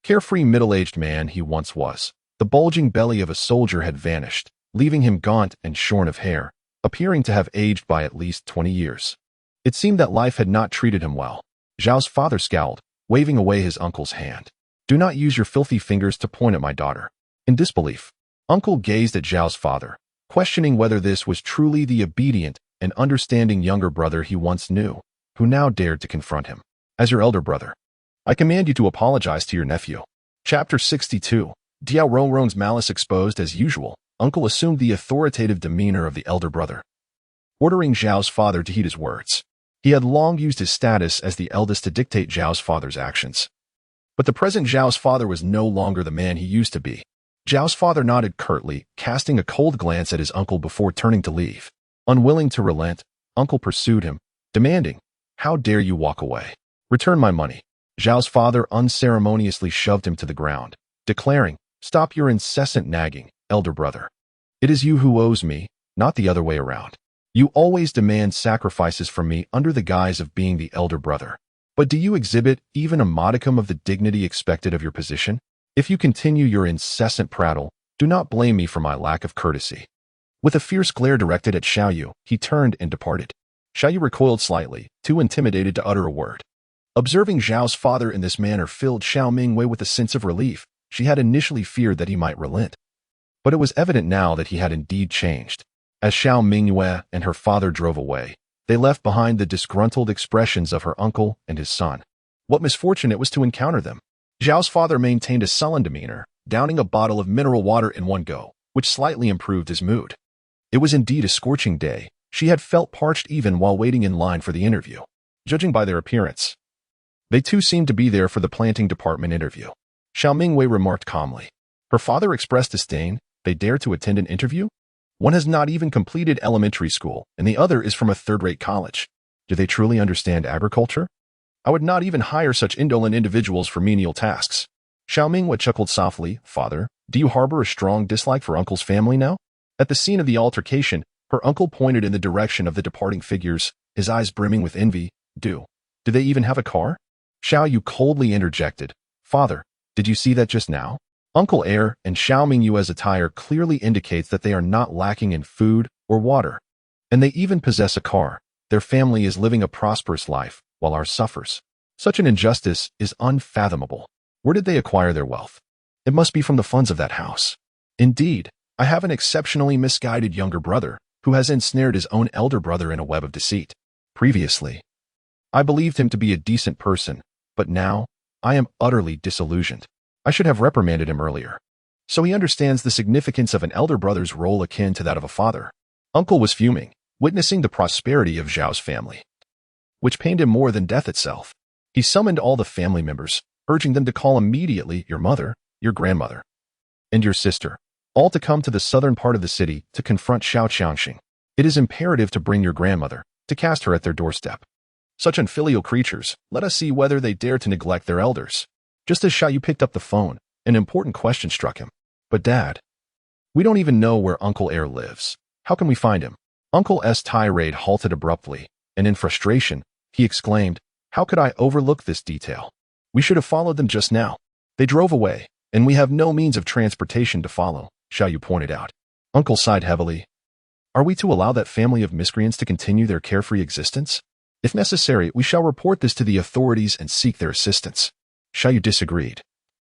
carefree middle-aged man he once was. The bulging belly of a soldier had vanished, leaving him gaunt and shorn of hair, appearing to have aged by at least 20 years. It seemed that life had not treated him well. Xiao's father scowled, waving away his uncle's hand. Do not use your filthy fingers to point at my daughter. In disbelief, Uncle gazed at Xiao's father, questioning whether this was truly the obedient and understanding younger brother he once knew, who now dared to confront him. As your elder brother, I command you to apologize to your nephew. Chapter 62. Diao Ronron's malice exposed as usual. Uncle assumed the authoritative demeanor of the elder brother, ordering Xiao's father to heed his words. He had long used his status as the eldest to dictate Xiao's father's actions. But the present Xiao's father was no longer the man he used to be. Xiao's father nodded curtly, casting a cold glance at his uncle before turning to leave. Unwilling to relent, Uncle pursued him, demanding, "How dare you walk away? Return my money." Xiao's father unceremoniously shoved him to the ground, declaring, "Stop your incessant nagging, elder brother. It is you who owes me, not the other way around. You always demand sacrifices from me under the guise of being the elder brother. But do you exhibit even a modicum of the dignity expected of your position? If you continue your incessant prattle, do not blame me for my lack of courtesy." With a fierce glare directed at Xiao, he turned and departed. Xiao recoiled slightly, too intimidated to utter a word. Observing Xiao's father in this manner filled Xiao Mingyue with a sense of relief. She had initially feared that he might relent, but it was evident now that he had indeed changed. As Xiao Mingyue and her father drove away, they left behind the disgruntled expressions of her uncle and his son. What misfortune it was to encounter them. Xiao's father maintained a sullen demeanor, downing a bottle of mineral water in one go, which slightly improved his mood. It was indeed a scorching day. She had felt parched even while waiting in line for the interview. Judging by their appearance, they too seemed to be there for the planting department interview. Xiao Mingyue remarked calmly. Her father expressed disdain. They dare to attend an interview? One has not even completed elementary school, and the other is from a third-rate college. Do they truly understand agriculture? I would not even hire such indolent individuals for menial tasks. Xiao Mingyue chuckled softly. Father, do you harbor a strong dislike for Uncle's family now? At the scene of the altercation, her uncle pointed in the direction of the departing figures, his eyes brimming with envy. Do they even have a car? Xiao coldly interjected. Father, did you see that just now? Uncle Air and Xiao Mingyue's attire clearly indicates that they are not lacking in food or water. And they even possess a car. Their family is living a prosperous life, while ours suffers. Such an injustice is unfathomable. Where did they acquire their wealth? It must be from the funds of that house. Indeed, I have an exceptionally misguided younger brother who has ensnared his own elder brother in a web of deceit. Previously, I believed him to be a decent person, but now I am utterly disillusioned. I should have reprimanded him earlier. So he understands the significance of an elder brother's role akin to that of a father. Uncle was fuming, witnessing the prosperity of Xiao's family, which pained him more than death itself. He summoned all the family members, urging them to call immediately your mother, your grandmother, and your sister, all to come to the southern part of the city to confront Xiao Qiangxing. It is imperative to bring your grandmother, to cast her at their doorstep. Such unfilial creatures, let us see whether they dare to neglect their elders. Just as Xiao picked up the phone, an important question struck him. But Dad, we don't even know where Uncle Air lives. How can we find him? Uncle S. tirade halted abruptly, and in frustration, he exclaimed, how could I overlook this detail? We should have followed them just now. They drove away, and we have no means of transportation to follow, Xiao pointed out. Uncle sighed heavily. Are we to allow that family of miscreants to continue their carefree existence? If necessary, we shall report this to the authorities and seek their assistance. Xiao disagreed,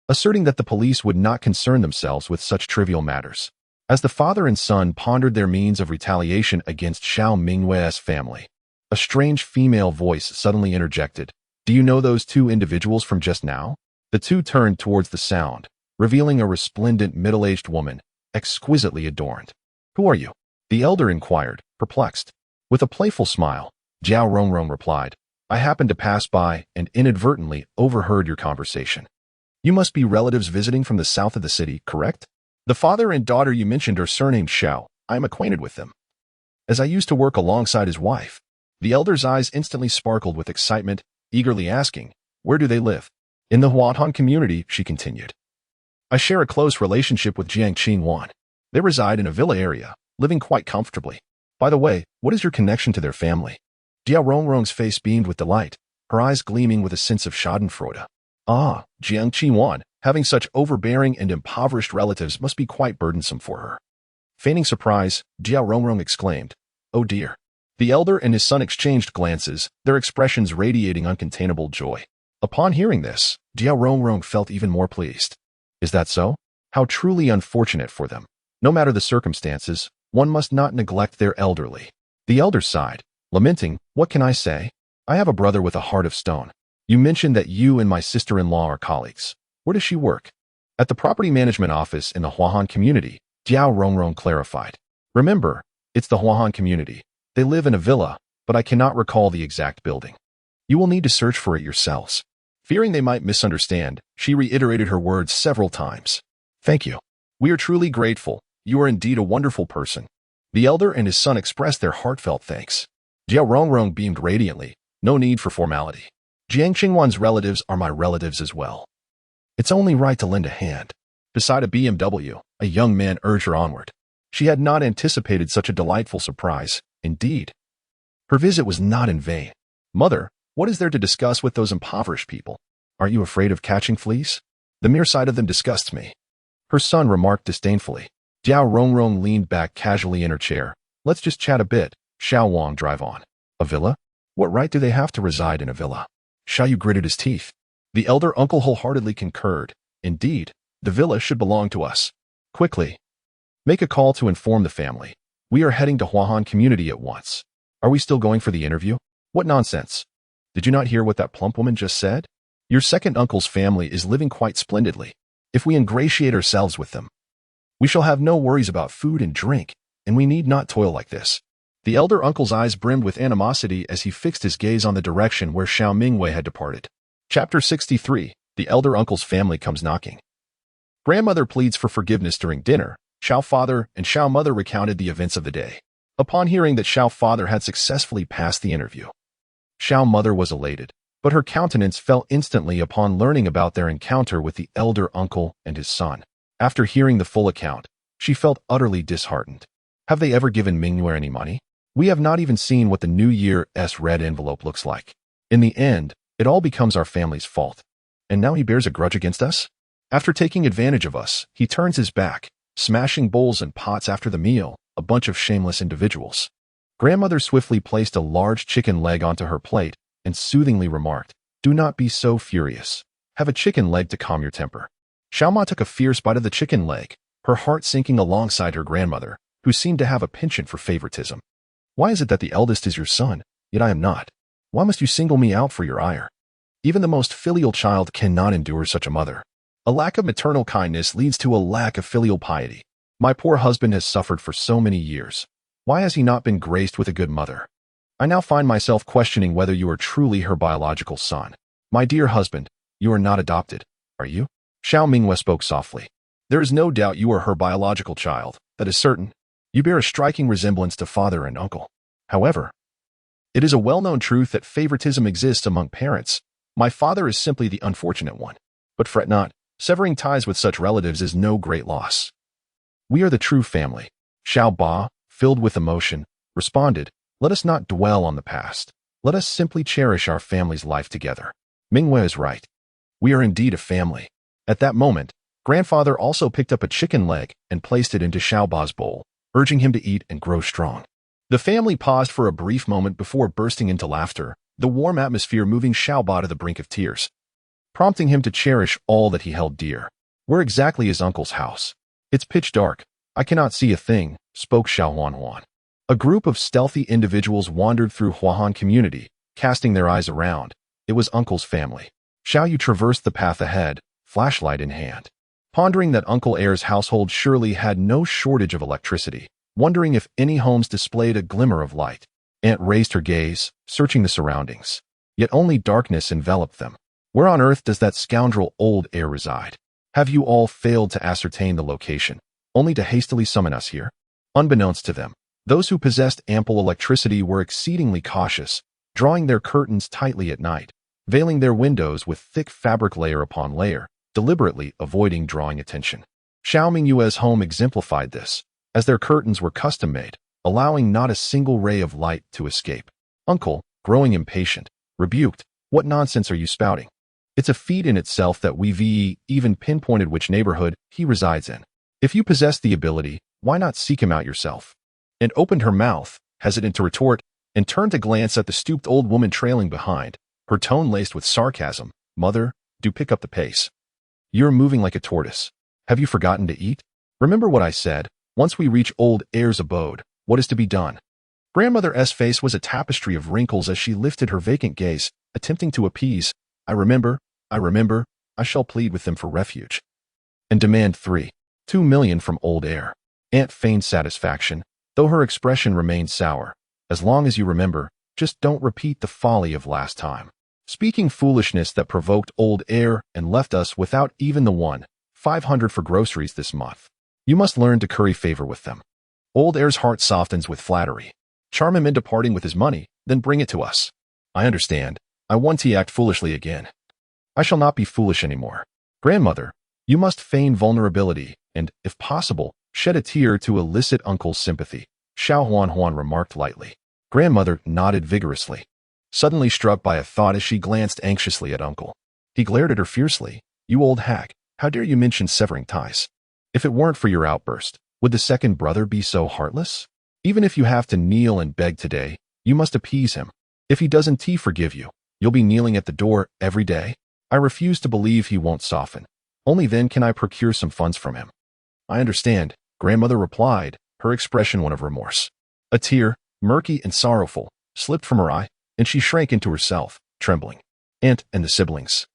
asserting that the police would not concern themselves with such trivial matters. As the father and son pondered their means of retaliation against Xiao Mingyue's family, a strange female voice suddenly interjected. Do you know those two individuals from just now? The two turned towards the sound, revealing a resplendent middle-aged woman, exquisitely adorned. Who are you? The elder inquired, perplexed. With a playful smile, Jiao Rongrong replied, I happened to pass by and inadvertently overheard your conversation. You must be relatives visiting from the south of the city, correct? The father and daughter you mentioned are surnamed Xiao. I am acquainted with them, as I used to work alongside his wife. The elder's eyes instantly sparkled with excitement, eagerly asking, where do they live? In the Huahan community, she continued. I share a close relationship with Jiang Qingwan. They reside in a villa area, living quite comfortably. By the way, what is your connection to their family? Jiao Rongrong's face beamed with delight, her eyes gleaming with a sense of schadenfreude. Ah, Jiang Qingwan, having such overbearing and impoverished relatives must be quite burdensome for her. Feigning surprise, Jiao Rongrong exclaimed, oh dear. The elder and his son exchanged glances, their expressions radiating uncontainable joy. Upon hearing this, Jiao Rongrong felt even more pleased. Is that so? How truly unfortunate for them. No matter the circumstances, one must not neglect their elderly. The elder sighed, lamenting, what can I say? I have a brother with a heart of stone. You mentioned that you and my sister-in-law are colleagues. Where does she work? At the property management office in the Huahan community, Jiao Rongrong clarified. Remember, it's the Huahan community. They live in a villa, but I cannot recall the exact building. You will need to search for it yourselves. Fearing they might misunderstand, she reiterated her words several times. Thank you. We are truly grateful. You are indeed a wonderful person. The elder and his son expressed their heartfelt thanks. Jiao Rongrong beamed radiantly. No need for formality. Jiang Qingwan's relatives are my relatives as well. It's only right to lend a hand. Beside a BMW, a young man urged her onward. She had not anticipated such a delightful surprise. Indeed, her visit was not in vain. Mother, what is there to discuss with those impoverished people? Are you afraid of catching fleas? The mere sight of them disgusts me. Her son remarked disdainfully. Jiao Rongrong leaned back casually in her chair. Let's just chat a bit. Xiao Wang, drive on. A villa? What right do they have to reside in a villa? Xiao gritted his teeth. The elder uncle wholeheartedly concurred. Indeed, the villa should belong to us. Quickly, make a call to inform the family. We are heading to Huahan community at once. Are we still going for the interview? What nonsense. Did you not hear what that plump woman just said? Your second uncle's family is living quite splendidly. If we ingratiate ourselves with them, we shall have no worries about food and drink, and we need not toil like this. The elder uncle's eyes brimmed with animosity as he fixed his gaze on the direction where Xiao Mingyue had departed. Chapter 63. The elder uncle's family comes knocking. Grandmother pleads for forgiveness during dinner. Xiao father and Xiao mother recounted the events of the day. Upon hearing that Xiao father had successfully passed the interview, Xiao mother was elated, but her countenance fell instantly upon learning about their encounter with the elder uncle and his son. After hearing the full account, she felt utterly disheartened. Have they ever given Mingyue any money? We have not even seen what the New Year's red envelope looks like. In the end, it all becomes our family's fault. And now he bears a grudge against us? After taking advantage of us, he turns his back, smashing bowls and pots after the meal, a bunch of shameless individuals. Grandmother swiftly placed a large chicken leg onto her plate and soothingly remarked, do not be so furious. Have a chicken leg to calm your temper. Xiaoma took a fierce bite of the chicken leg, her heart sinking alongside her grandmother, who seemed to have a penchant for favoritism. Why is it that the eldest is your son, yet I am not? Why must you single me out for your ire? Even the most filial child cannot endure such a mother. A lack of maternal kindness leads to a lack of filial piety. My poor husband has suffered for so many years. Why has he not been graced with a good mother? I now find myself questioning whether you are truly her biological son. My dear husband, you are not adopted, are you? Xiao Mingyue spoke softly. There is no doubt you are her biological child, that is certain. You bear a striking resemblance to father and uncle. However, it is a well-known truth that favoritism exists among parents. My father is simply the unfortunate one. But fret not, severing ties with such relatives is no great loss. We are the true family. Xiao Ba, filled with emotion, responded, let us not dwell on the past. Let us simply cherish our family's life together. Mingyue is right. We are indeed a family. At that moment, grandfather also picked up a chicken leg and placed it into Xiao Ba's bowl, urging him to eat and grow strong. The family paused for a brief moment before bursting into laughter, the warm atmosphere moving Xiao Ba to the brink of tears, prompting him to cherish all that he held dear. Where exactly is uncle's house? It's pitch dark. I cannot see a thing, spoke Xiao Huan. A group of stealthy individuals wandered through Huahan community, casting their eyes around. It was uncle's family. Xiao Yu traversed the path ahead, flashlight in hand. Pondering that Uncle Heir's household surely had no shortage of electricity, wondering if any homes displayed a glimmer of light. Aunt raised her gaze, searching the surroundings. Yet only darkness enveloped them. Where on earth does that scoundrel old heir reside? Have you all failed to ascertain the location, only to hastily summon us here? Unbeknownst to them, those who possessed ample electricity were exceedingly cautious, drawing their curtains tightly at night, veiling their windows with thick fabric layer upon layer, deliberately avoiding drawing attention. Xiao Mingyue's home exemplified this, as their curtains were custom-made, allowing not a single ray of light to escape. Uncle, growing impatient, rebuked, what nonsense are you spouting? It's a feat in itself that we even pinpointed which neighborhood he resides in. If you possess the ability, why not seek him out yourself? And opened her mouth, hesitant to retort, and turned to glance at the stooped old woman trailing behind, her tone laced with sarcasm. Mother, do pick up the pace. You're moving like a tortoise. Have you forgotten to eat? Remember what I said, once we reach old heir's abode, what is to be done? Grandmother S' face was a tapestry of wrinkles as she lifted her vacant gaze, attempting to appease. I remember, I shall plead with them for refuge. And demand 2 million from old heir. Aunt feigned satisfaction, though her expression remained sour. As long as you remember, just don't repeat the folly of last time. Speaking foolishness that provoked old heir and left us without even the 500 for groceries this month. You must learn to curry favor with them. Old heir's heart softens with flattery. Charm him into parting with his money, then bring it to us. I understand. I want to act foolishly again. I shall not be foolish anymore. Grandmother, you must feign vulnerability and, if possible, shed a tear to elicit uncle's sympathy, Xiao Huan remarked lightly. Grandmother nodded vigorously, suddenly struck by a thought as she glanced anxiously at uncle. He glared at her fiercely. You old hack, how dare you mention severing ties? If it weren't for your outburst, would the second brother be so heartless? Even if you have to kneel and beg today, you must appease him. If he doesn't forgive you, you'll be kneeling at the door every day. I refuse to believe he won't soften. Only then can I procure some funds from him. I understand, grandmother replied, her expression one of remorse. A tear, murky and sorrowful, slipped from her eye, and she shrank into herself, trembling. Aunt and the siblings,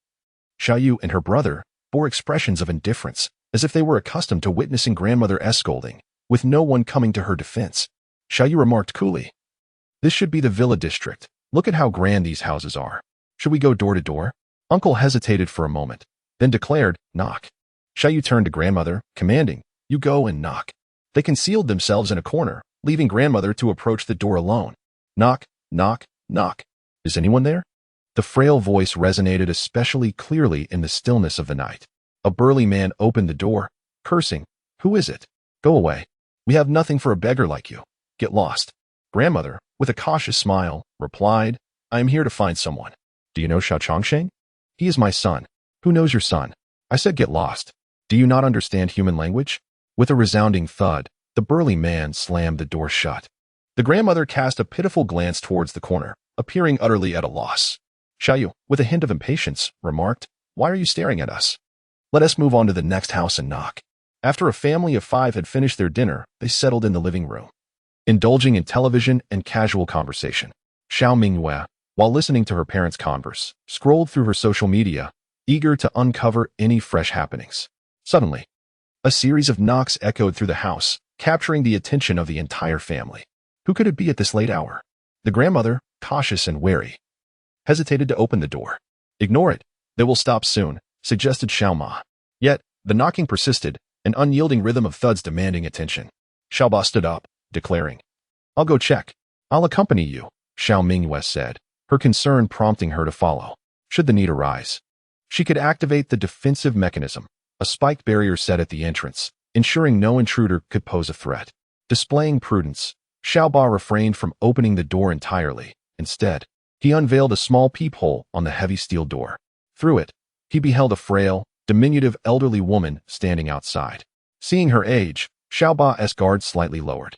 Xiao Yu and her brother, bore expressions of indifference, as if they were accustomed to witnessing grandmother S scolding, with no one coming to her defense. Xiao Yu remarked coolly, this should be the villa district. Look at how grand these houses are. Should we go door to door? Uncle hesitated for a moment, then declared, knock. Xiao Yu turned to grandmother, commanding, you go and knock. They concealed themselves in a corner, leaving grandmother to approach the door alone. Knock, knock, knock. Is anyone there? The frail voice resonated especially clearly in the stillness of the night. A burly man opened the door, cursing, who is it? Go away. We have nothing for a beggar like you. Get lost. Grandmother, with a cautious smile, replied, I am here to find someone. Do you know Xiao Chongsheng? He is my son. Who knows your son? I said get lost. Do you not understand human language? With a resounding thud, the burly man slammed the door shut. The grandmother cast a pitiful glance towards the corner, appearing utterly at a loss. Xiao Yu, with a hint of impatience, remarked, why are you staring at us? Let us move on to the next house and knock. After a family of 5 had finished their dinner, they settled in the living room, indulging in television and casual conversation. Xiao Mingyue, while listening to her parents converse, scrolled through her social media, eager to uncover any fresh happenings. Suddenly, a series of knocks echoed through the house, capturing the attention of the entire family. Who could it be at this late hour? The grandmother, cautious and wary, hesitated to open the door. Ignore it. They will stop soon, suggested Xiao Ma. Yet, the knocking persisted, an unyielding rhythm of thuds demanding attention. Xiao Ba stood up, declaring, "I'll go check. I'll accompany you," Xiao Mingyue said, her concern prompting her to follow, should the need arise. She could activate the defensive mechanism, a spiked barrier set at the entrance, ensuring no intruder could pose a threat. Displaying prudence, Xiao Ba refrained from opening the door entirely. Instead, he unveiled a small peephole on the heavy steel door. Through it, he beheld a frail, diminutive elderly woman standing outside. Seeing her age, Xiao Ba's guard slightly lowered.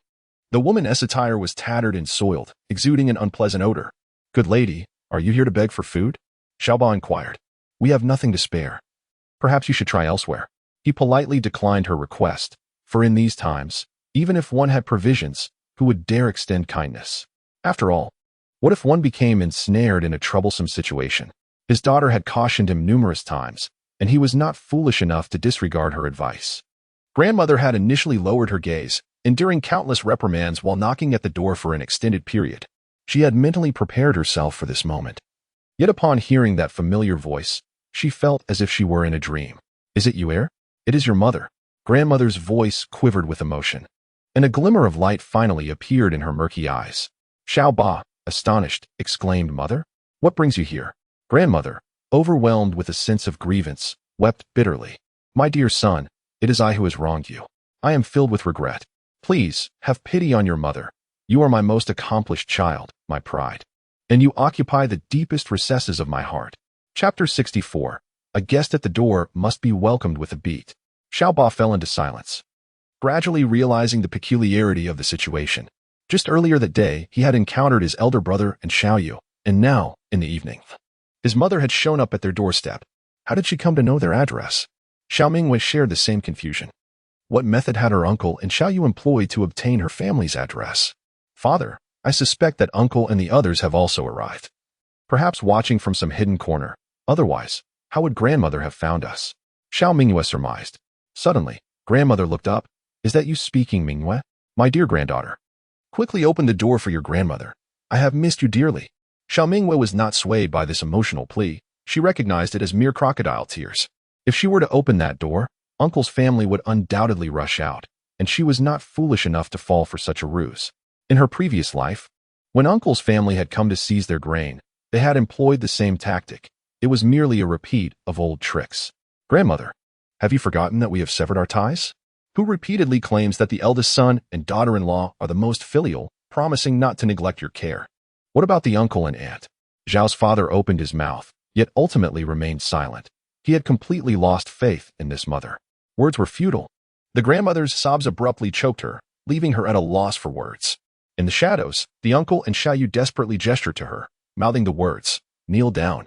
The woman's attire was tattered and soiled, exuding an unpleasant odor. "Good lady, are you here to beg for food?" Xiao Ba inquired. "We have nothing to spare. Perhaps you should try elsewhere." He politely declined her request, for in these times, even if one had provisions, who would dare extend kindness? After all, what if one became ensnared in a troublesome situation? His daughter had cautioned him numerous times, and he was not foolish enough to disregard her advice. Grandmother had initially lowered her gaze, enduring countless reprimands while knocking at the door for an extended period. She had mentally prepared herself for this moment. Yet upon hearing that familiar voice, she felt as if she were in a dream. "Is it you, heir? It is your mother." Grandmother's voice quivered with emotion, and a glimmer of light finally appeared in her murky eyes. Xiao Ba, astonished, exclaimed, "Mother? What brings you here?" Grandmother, overwhelmed with a sense of grievance, wept bitterly. "My dear son, it is I who has wronged you. I am filled with regret. Please, have pity on your mother. You are my most accomplished child, my pride, and you occupy the deepest recesses of my heart." Chapter 64. A guest at the door must be welcomed with a beat. Xiao Ba fell into silence, gradually realizing the peculiarity of the situation. Just earlier that day, he had encountered his elder brother and Xiaoyu, and now, in the evening, his mother had shown up at their doorstep. How did she come to know their address? Xiao Mingyue shared the same confusion. What method had her uncle and Xiaoyu employed to obtain her family's address? "Father, I suspect that uncle and the others have also arrived. Perhaps watching from some hidden corner. Otherwise, how would grandmother have found us?" Xiao Mingyue surmised. Suddenly, grandmother looked up. "Is that you speaking, Mingyue? My dear granddaughter. Quickly open the door for your grandmother. I have missed you dearly." Xiao Mingyue was not swayed by this emotional plea. She recognized it as mere crocodile tears. If she were to open that door, uncle's family would undoubtedly rush out, and she was not foolish enough to fall for such a ruse. In her previous life, when uncle's family had come to seize their grain, they had employed the same tactic. It was merely a repeat of old tricks. "Grandmother, have you forgotten that we have severed our ties? Who repeatedly claims that the eldest son and daughter-in-law are the most filial, promising not to neglect your care? What about the uncle and aunt?" Zhao's father opened his mouth, yet ultimately remained silent. He had completely lost faith in this mother. Words were futile. The grandmother's sobs abruptly choked her, leaving her at a loss for words. In the shadows, the uncle and Xiaoyu desperately gestured to her, mouthing the words, "Kneel down."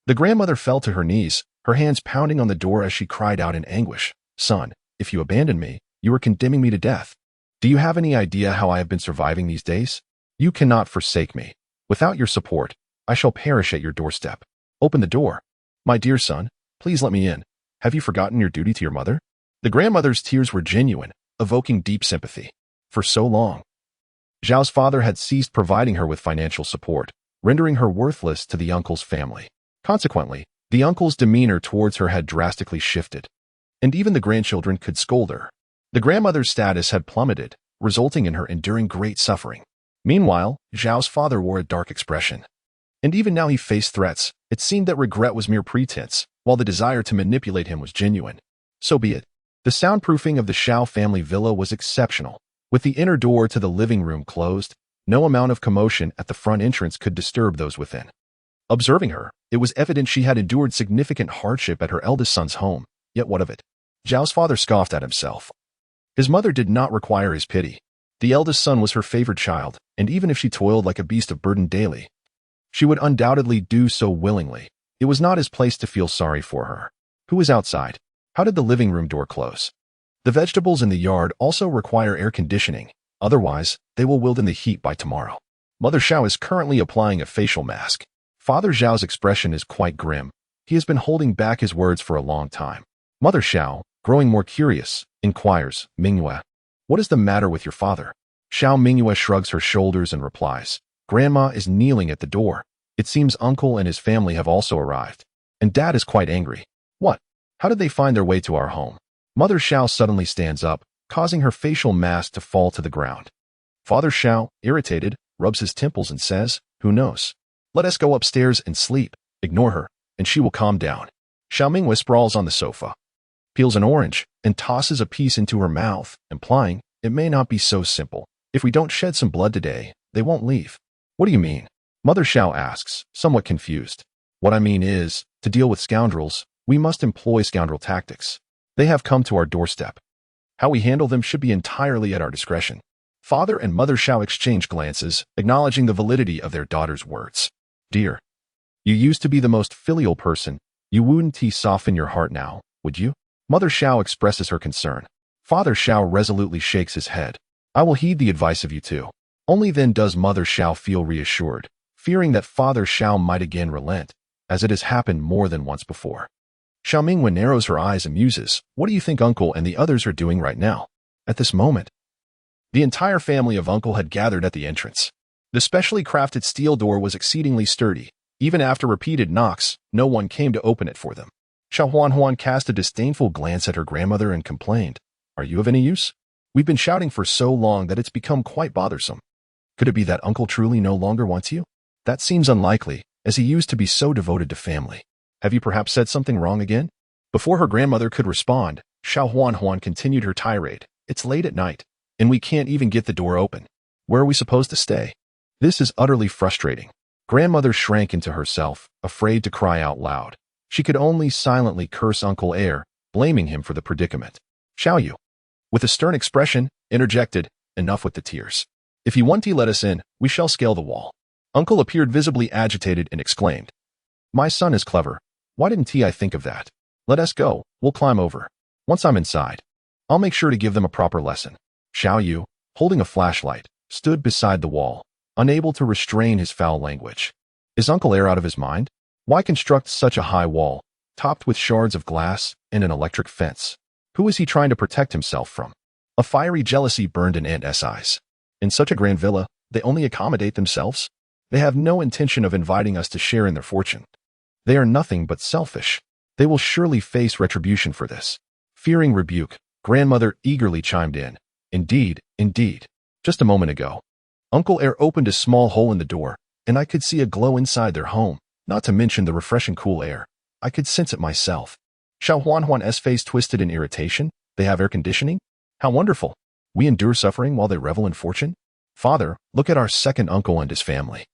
The grandmother fell to her knees, her hands pounding on the door as she cried out in anguish, "Son, if you abandon me, you are condemning me to death. Do you have any idea how I have been surviving these days? You cannot forsake me. Without your support, I shall perish at your doorstep. Open the door. My dear son, please let me in. Have you forgotten your duty to your mother?" The grandmother's tears were genuine, evoking deep sympathy. For so long, Zhao's father had ceased providing her with financial support, rendering her worthless to the uncle's family. Consequently, the uncle's demeanor towards her had drastically shifted, and even the grandchildren could scold her. The grandmother's status had plummeted, resulting in her enduring great suffering. Meanwhile, Zhao's father wore a dark expression. And even now he faced threats. It seemed that regret was mere pretense, while the desire to manipulate him was genuine. So be it. The soundproofing of the Xiao family villa was exceptional. With the inner door to the living room closed, no amount of commotion at the front entrance could disturb those within. Observing her, it was evident she had endured significant hardship at her eldest son's home. Yet what of it? Zhao's father scoffed at himself. His mother did not require his pity. The eldest son was her favored child, and even if she toiled like a beast of burden daily, she would undoubtedly do so willingly. It was not his place to feel sorry for her. Who was outside? How did the living room door close? The vegetables in the yard also require air conditioning, otherwise they will wilt in the heat by tomorrow. Mother Xiao is currently applying a facial mask. Father Xiao's expression is quite grim. He has been holding back his words for a long time. Mother Xiao, growing more curious, inquires, Mingyue, what is the matter with your father? Xiao Mingyue shrugs her shoulders and replies, Grandma is kneeling at the door. It seems uncle and his family have also arrived. And dad is quite angry. What? How did they find their way to our home? Mother Xiao suddenly stands up, causing her facial mask to fall to the ground. Father Xiao, irritated, rubs his temples and says, who knows? Let us go upstairs and sleep. Ignore her, and she will calm down. Xiao Mingyue sprawls on the sofa, peels an orange, and tosses a piece into her mouth, implying, it may not be so simple. If we don't shed some blood today, they won't leave. What do you mean? Mother Xiao asks, somewhat confused. What I mean is, to deal with scoundrels, we must employ scoundrel tactics. They have come to our doorstep. How we handle them should be entirely at our discretion. Father and Mother Xiao exchange glances, acknowledging the validity of their daughter's words. Dear, you used to be the most filial person. You wouldn't soften your heart now, would you? Mother Xiao expresses her concern. Father Xiao resolutely shakes his head. I will heed the advice of you two. Only then does Mother Xiao feel reassured, fearing that Father Xiao might again relent, as it has happened more than once before. Xiao Mingyue narrows her eyes and muses, what do you think Uncle and the others are doing right now? At this moment, the entire family of Uncle had gathered at the entrance. The specially crafted steel door was exceedingly sturdy. Even after repeated knocks, no one came to open it for them. Xiao Huan cast a disdainful glance at her grandmother and complained, are you of any use? We've been shouting for so long that it's become quite bothersome. Could it be that Uncle truly no longer wants you? That seems unlikely, as he used to be so devoted to family. Have you perhaps said something wrong again? Before her grandmother could respond, Xiao Huan continued her tirade. It's late at night, and we can't even get the door open. Where are we supposed to stay? This is utterly frustrating. Grandmother shrank into herself, afraid to cry out loud. She could only silently curse Uncle Air, blaming him for the predicament. Xiao Yu, with a stern expression, interjected, enough with the tears. If you want to let us in, we shall scale the wall. Uncle appeared visibly agitated and exclaimed, my son is clever. Why didn't I think of that? Let us go, we'll climb over. Once I'm inside, I'll make sure to give them a proper lesson. Xiao Yu, holding a flashlight, stood beside the wall, unable to restrain his foul language. Is Uncle Air out of his mind? Why construct such a high wall, topped with shards of glass and an electric fence? Who is he trying to protect himself from? A fiery jealousy burned in Aunt S' eyes. In such a grand villa, they only accommodate themselves? They have no intention of inviting us to share in their fortune. They are nothing but selfish. They will surely face retribution for this. Fearing rebuke, grandmother eagerly chimed in. Indeed, indeed. Just a moment ago, Uncle Air opened a small hole in the door, and I could see a glow inside their home, not to mention the refreshing cool air. I could sense it myself. Xiao Huan's face twisted in irritation. They have air conditioning? How wonderful. We endure suffering while they revel in fortune? Father, look at our second uncle and his family.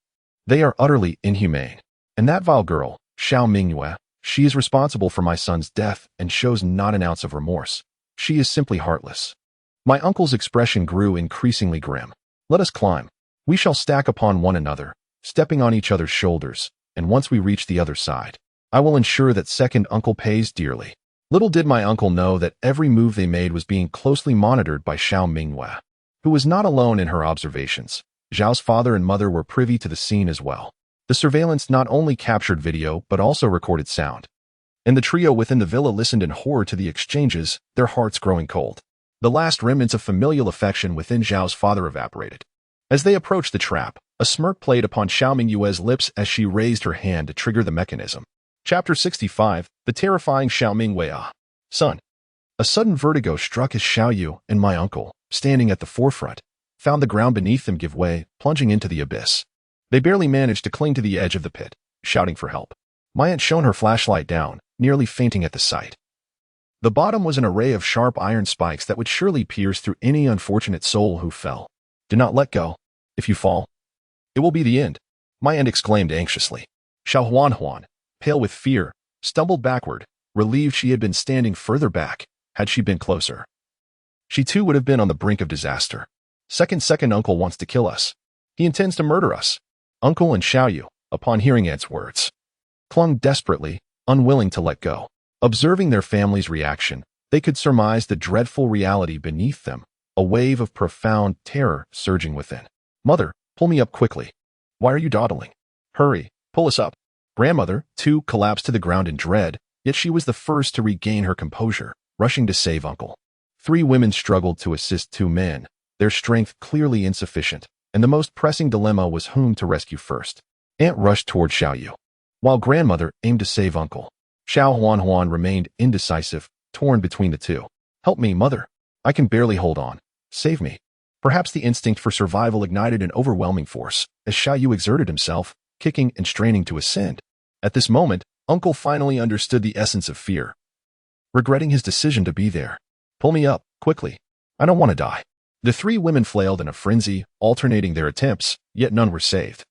They are utterly inhumane. And that vile girl, Xiao Mingyue, she is responsible for my son's death and shows not an ounce of remorse. She is simply heartless. My uncle's expression grew increasingly grim. Let us climb. We shall stack upon one another, stepping on each other's shoulders, and once we reach the other side, I will ensure that second uncle pays dearly. Little did my uncle know that every move they made was being closely monitored by Xiao Mingyue, who was not alone in her observations. Zhao's father and mother were privy to the scene as well. The surveillance not only captured video but also recorded sound. And the trio within the villa listened in horror to the exchanges, their hearts growing cold. The last remnants of familial affection within Zhao's father evaporated. As they approached the trap, a smirk played upon Xiao Mingyue's lips as she raised her hand to trigger the mechanism. Chapter 65, The Terrifying Xiao Mingyue. Son. A sudden vertigo struck as Xiao Yu and my uncle, standing at the forefront, found the ground beneath them give way, plunging into the abyss. They barely managed to cling to the edge of the pit, shouting for help. My aunt shone her flashlight down, nearly fainting at the sight. The bottom was an array of sharp iron spikes that would surely pierce through any unfortunate soul who fell. Do not let go. If you fall, it will be the end, my aunt exclaimed anxiously. Xiao Huan, pale with fear, stumbled backward, relieved she had been standing further back. Had she been closer, she too would have been on the brink of disaster. Second uncle wants to kill us. He intends to murder us. Uncle and Xiao Yu, upon hearing Aunt's words, clung desperately, unwilling to let go. Observing their family's reaction, They could surmise the dreadful reality beneath them, a wave of profound terror surging within. "Mother, pull me up quickly. Why are you dawdling? Hurry, pull us up." Grandmother, too, collapsed to the ground in dread, yet she was the first to regain her composure, rushing to save Uncle. 3 women struggled to assist 2 men, their strength clearly insufficient, and the most pressing dilemma was whom to rescue first. Aunt rushed toward Xiaoyu, while grandmother aimed to save Uncle. Xiao Huan remained indecisive, torn between the two. "Help me, mother. I can barely hold on. Save me." Perhaps the instinct for survival ignited an overwhelming force, as Xiaoyu exerted himself, kicking and straining to ascend. At this moment, Uncle finally understood the essence of fear, regretting his decision to be there. "Pull me up, quickly. I don't want to die." The 3 women flailed in a frenzy, alternating their attempts, yet none were saved,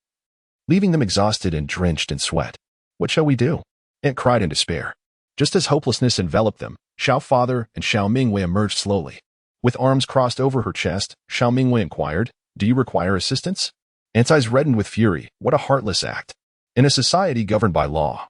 leaving them exhausted and drenched in sweat. "What shall we do?" Aunt cried in despair. Just as hopelessness enveloped them, Xiao Father and Xiao Mingyue emerged slowly. With arms crossed over her chest, Xiao Mingyue inquired, "Do you require assistance?" Aunt's eyes reddened with fury. What a heartless act. In a society governed by law,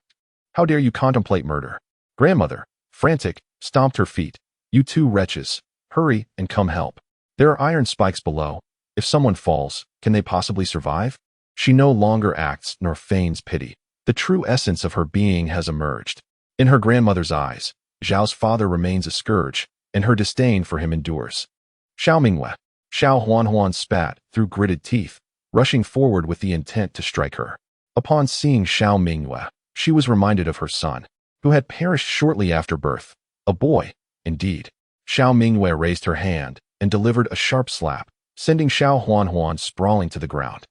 how dare you contemplate murder? Grandmother, frantic, stomped her feet. "You 2 wretches, hurry and come help. There are iron spikes below. If someone falls, can they possibly survive?" She no longer acts nor feigns pity. The true essence of her being has emerged. In her grandmother's eyes, Zhao's father remains a scourge, and her disdain for him endures. "Xiao Mingyue." Xiao Huan spat through gritted teeth, rushing forward with the intent to strike her. Upon seeing Xiao Mingyue, she was reminded of her son, who had perished shortly after birth. A boy, indeed. Xiao Mingyue raised her hand and delivered a sharp slap, sending Xiao Huan sprawling to the ground.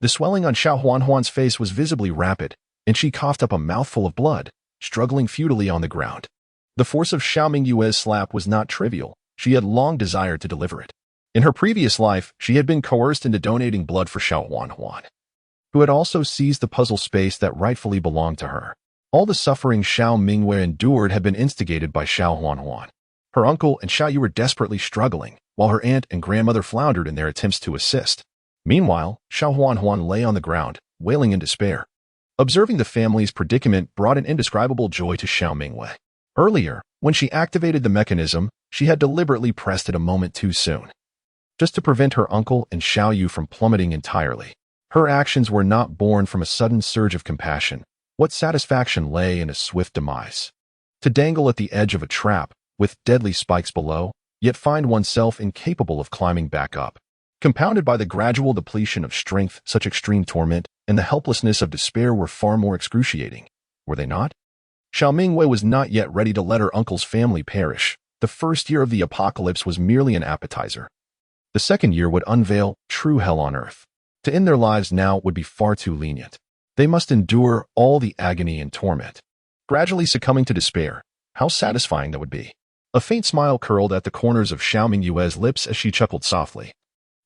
The swelling on Xiao Huan's face was visibly rapid, and she coughed up a mouthful of blood, struggling futilely on the ground. The force of Xiao Mingyue's slap was not trivial. She had long desired to deliver it. In her previous life, she had been coerced into donating blood for Xiao Huan, who had also seized the puzzle space that rightfully belonged to her. All the suffering Xiao Mingyue endured had been instigated by Xiao Huan. Her uncle and Xiaoyu were desperately struggling, while her aunt and grandmother floundered in their attempts to assist. Meanwhile, Xiao Huan lay on the ground, wailing in despair. Observing the family's predicament brought an indescribable joy to Xiao Mingyue. Earlier, when she activated the mechanism, she had deliberately pressed it a moment too soon, just to prevent her uncle and Xiaoyu from plummeting entirely. Her actions were not born from a sudden surge of compassion. What satisfaction lay in a swift demise? To dangle at the edge of a trap, with deadly spikes below, yet find oneself incapable of climbing back up. Compounded by the gradual depletion of strength, such extreme torment and the helplessness of despair were far more excruciating, were they not? Xiao Mingyue was not yet ready to let her uncle's family perish. The first year of the apocalypse was merely an appetizer. The second year would unveil true hell on earth. To end their lives now would be far too lenient. They must endure all the agony and torment, gradually succumbing to despair. How satisfying that would be. A faint smile curled at the corners of Xiao Mingyue's lips as she chuckled softly.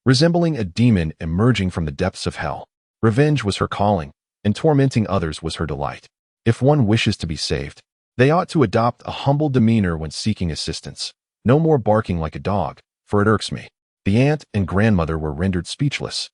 Resembling a demon emerging from the depths of hell, revenge was her calling, and tormenting others was her delight. If one wishes to be saved, they ought to adopt a humble demeanor when seeking assistance. No more barking like a dog, for it irks me. The aunt and grandmother were rendered speechless,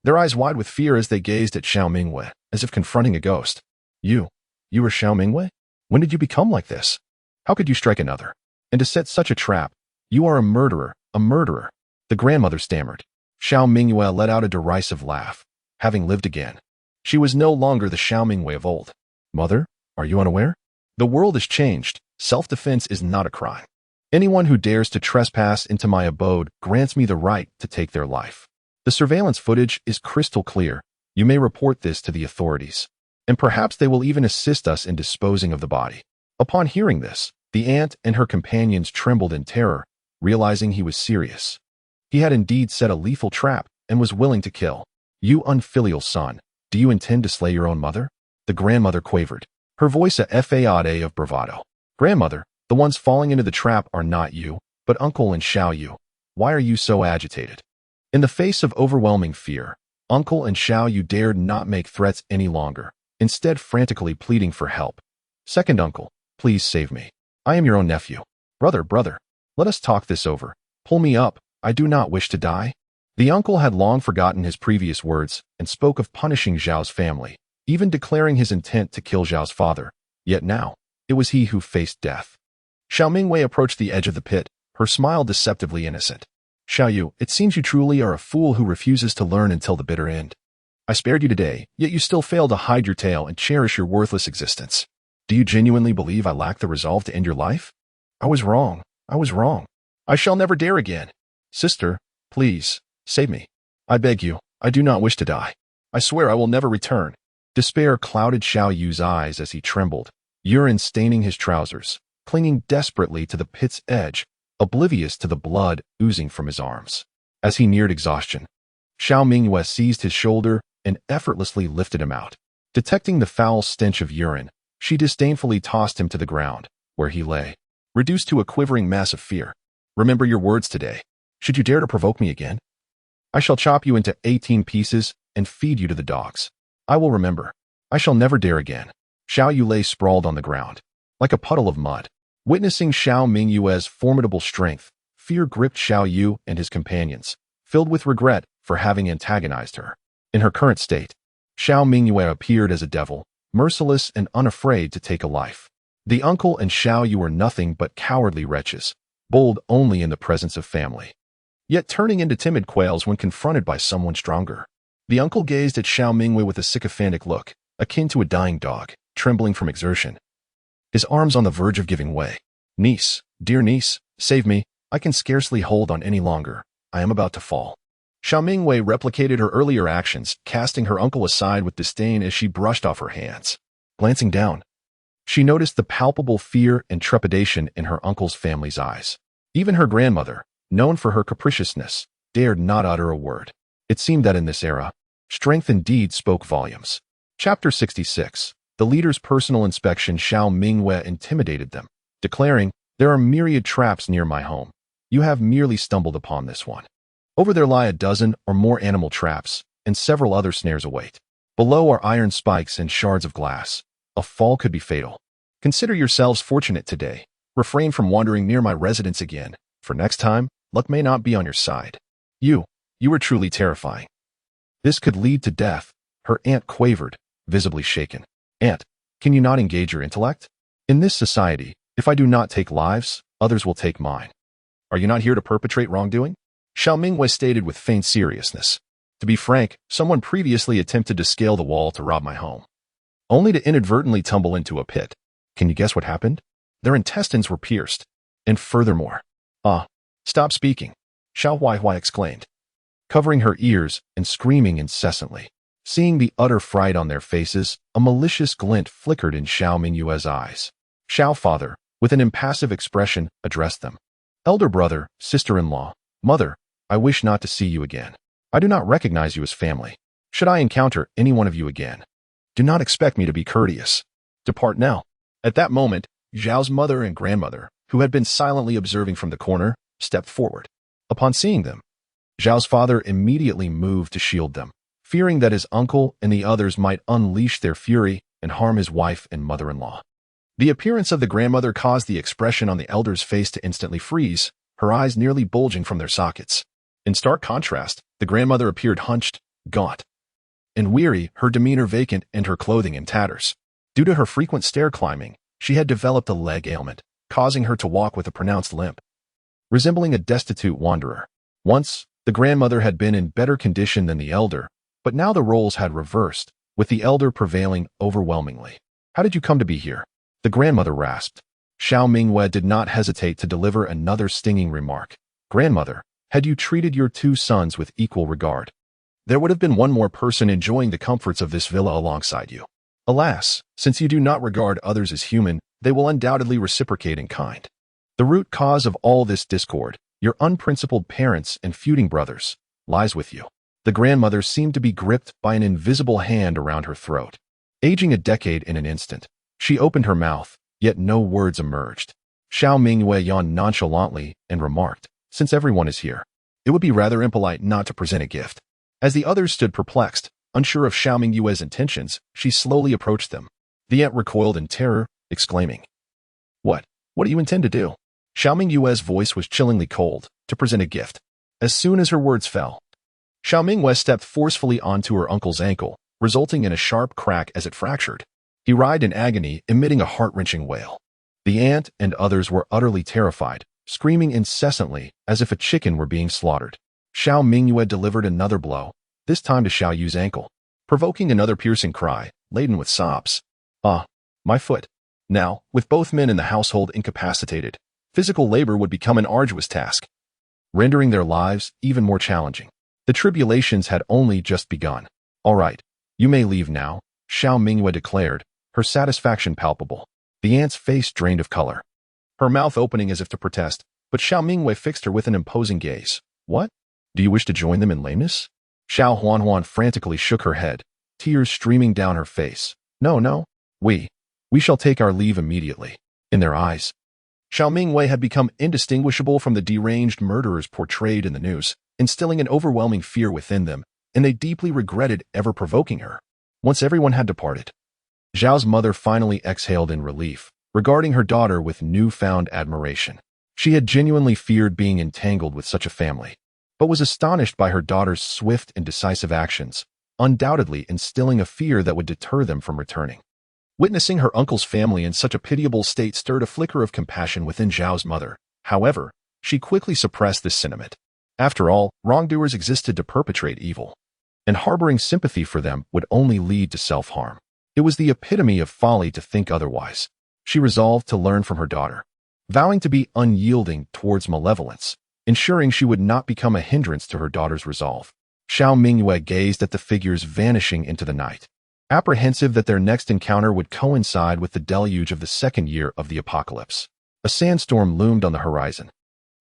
their eyes wide with fear as they gazed at Xiao Mingyue, as if confronting a ghost. You were Xiao Mingyue? When did you become like this? How could you strike another? And to set such a trap? You are a murderer, a murderer. The grandmother stammered. Xiao Mingyue let out a derisive laugh. Having lived again, she was no longer the Xiao Mingyue of old. Mother, are you unaware? The world has changed. Self-defense is not a crime. Anyone who dares to trespass into my abode grants me the right to take their life. The surveillance footage is crystal clear. You may report this to the authorities, and perhaps they will even assist us in disposing of the body. Upon hearing this, the aunt and her companions trembled in terror, realizing he was serious. He had indeed set a lethal trap and was willing to kill. You unfilial son, do you intend to slay your own mother? The grandmother quavered, her voice a fade of bravado. Grandmother, the ones falling into the trap are not you, but Uncle and Xiaoyu. Why are you so agitated? In the face of overwhelming fear, Uncle and Xiaoyu dared not make threats any longer, instead frantically pleading for help. Second uncle, please save me. I am your own nephew. Brother, let us talk this over. Pull me up, I do not wish to die. The uncle had long forgotten his previous words and spoke of punishing Zhao's family, even declaring his intent to kill Zhao's father. Yet now, it was he who faced death. Xiao Mingyue approached the edge of the pit, her smile deceptively innocent. Xiao Yu, it seems you truly are a fool who refuses to learn until the bitter end. I spared you today, yet you still fail to hide your tail and cherish your worthless existence. Do you genuinely believe I lack the resolve to end your life? I was wrong. I was wrong. I shall never dare again. Sister, please, save me. I beg you, I do not wish to die. I swear I will never return. Despair clouded Xiao Yu's eyes as he trembled, urine staining his trousers, clinging desperately to the pit's edge, oblivious to the blood oozing from his arms. As he neared exhaustion, Xiao Mingyue seized his shoulder and effortlessly lifted him out. Detecting the foul stench of urine, she disdainfully tossed him to the ground, where he lay, reduced to a quivering mass of fear. Remember your words today. Should you dare to provoke me again, I shall chop you into 18 pieces and feed you to the dogs. I will remember. I shall never dare again. Xiao Yu lay sprawled on the ground, like a puddle of mud. Witnessing Xiao Mingyue's formidable strength, fear gripped Xiao Yu and his companions, filled with regret for having antagonized her. In her current state, Xiao Mingyue appeared as a devil, merciless and unafraid to take a life. The uncle and Xiao Yu were nothing but cowardly wretches, bold only in the presence of family, yet turning into timid quails when confronted by someone stronger. The uncle gazed at Xiao Mingyue with a sycophantic look, akin to a dying dog, trembling from exertion, his arms on the verge of giving way. Niece, dear niece, save me. I can scarcely hold on any longer. I am about to fall. Xiao Mingyue replicated her earlier actions, casting her uncle aside with disdain as she brushed off her hands. Glancing down, she noticed the palpable fear and trepidation in her uncle's family's eyes. Even her grandmother, known for her capriciousness, dared not utter a word. It seemed that in this era, strength indeed spoke volumes. Chapter 66. The leader's personal inspection. Xiao Mingyue intimidated them, declaring, there are myriad traps near my home. You have merely stumbled upon this one. Over there lie a dozen or more animal traps, and several other snares await. Below are iron spikes and shards of glass. A fall could be fatal. Consider yourselves fortunate today. Refrain from wandering near my residence again, for next time, luck may not be on your side. You are truly terrifying. This could lead to death, her aunt quavered, visibly shaken. Aunt, can you not engage your intellect? In this society, if I do not take lives, others will take mine. Are you not here to perpetrate wrongdoing? Xiao Mingyue stated with faint seriousness. To be frank, someone previously attempted to scale the wall to rob my home, only to inadvertently tumble into a pit. Can you guess what happened? Their intestines were pierced. And furthermore, stop speaking, Xiao Huai exclaimed, covering her ears and screaming incessantly. Seeing the utter fright on their faces, a malicious glint flickered in Xiao Mingyue's eyes. Xiao father, with an impassive expression, addressed them. Elder brother, sister-in-law, mother, I wish not to see you again. I do not recognize you as family. Should I encounter any one of you again, do not expect me to be courteous. Depart now. At that moment, Zhao's mother and grandmother, who had been silently observing from the corner, stepped forward. Upon seeing them, Zhao's father immediately moved to shield them, fearing that his uncle and the others might unleash their fury and harm his wife and mother-in-law. The appearance of the grandmother caused the expression on the elder's face to instantly freeze, her eyes nearly bulging from their sockets. In stark contrast, the grandmother appeared hunched, gaunt, and weary, her demeanor vacant and her clothing in tatters. Due to her frequent stair climbing, she had developed a leg ailment, causing her to walk with a pronounced limp, resembling a destitute wanderer. Once, the grandmother had been in better condition than the elder, but now the roles had reversed, with the elder prevailing overwhelmingly. How did you come to be here? The grandmother rasped. Xiao Mingyue did not hesitate to deliver another stinging remark. Grandmother, had you treated your two sons with equal regard, there would have been one more person enjoying the comforts of this villa alongside you. Alas, since you do not regard others as human, they will undoubtedly reciprocate in kind. The root cause of all this discord, your unprincipled parents and feuding brothers, lies with you. The grandmother seemed to be gripped by an invisible hand around her throat. Aging a decade in an instant, she opened her mouth, yet no words emerged. Xiao Mingyue yawned nonchalantly and remarked, since everyone is here, it would be rather impolite not to present a gift. As the others stood perplexed, unsure of Xiao Mingyue's intentions, she slowly approached them. The aunt recoiled in terror, exclaiming, What do you intend to do? Xiao Mingyue's voice was chillingly cold. To present a gift. As soon as her words fell, Xiao Mingyue stepped forcefully onto her uncle's ankle, resulting in a sharp crack as it fractured. He writhed in agony, emitting a heart-wrenching wail. The aunt and others were utterly terrified, screaming incessantly as if a chicken were being slaughtered. Xiao Mingyue delivered another blow, this time to Xiao Yu's ankle, provoking another piercing cry, laden with sobs. "Ah, my foot." Now, with both men in the household incapacitated, physical labor would become an arduous task, rendering their lives even more challenging. The tribulations had only just begun. "All right, you may leave now," Xiao Mingyue declared, her satisfaction palpable. The aunt's face drained of color, her mouth opening as if to protest, but Xiao Mingyue fixed her with an imposing gaze. "What? Do you wish to join them in lameness?" Xiao Huanhuan frantically shook her head, tears streaming down her face. No. We shall take our leave immediately." In their eyes, Xiao Mingyue had become indistinguishable from the deranged murderers portrayed in the news, instilling an overwhelming fear within them, and they deeply regretted ever provoking her. Once everyone had departed, Zhao's mother finally exhaled in relief, regarding her daughter with newfound admiration. She had genuinely feared being entangled with such a family, but was astonished by her daughter's swift and decisive actions, undoubtedly instilling a fear that would deter them from returning. Witnessing her uncle's family in such a pitiable state stirred a flicker of compassion within Zhao's mother. However, she quickly suppressed this sentiment. After all, wrongdoers existed to perpetrate evil, and harboring sympathy for them would only lead to self-harm. It was the epitome of folly to think otherwise. She resolved to learn from her daughter, vowing to be unyielding towards malevolence, ensuring she would not become a hindrance to her daughter's resolve. Xiao Mingyue gazed at the figures vanishing into the night, apprehensive that their next encounter would coincide with the deluge of the second year of the apocalypse. A sandstorm loomed on the horizon,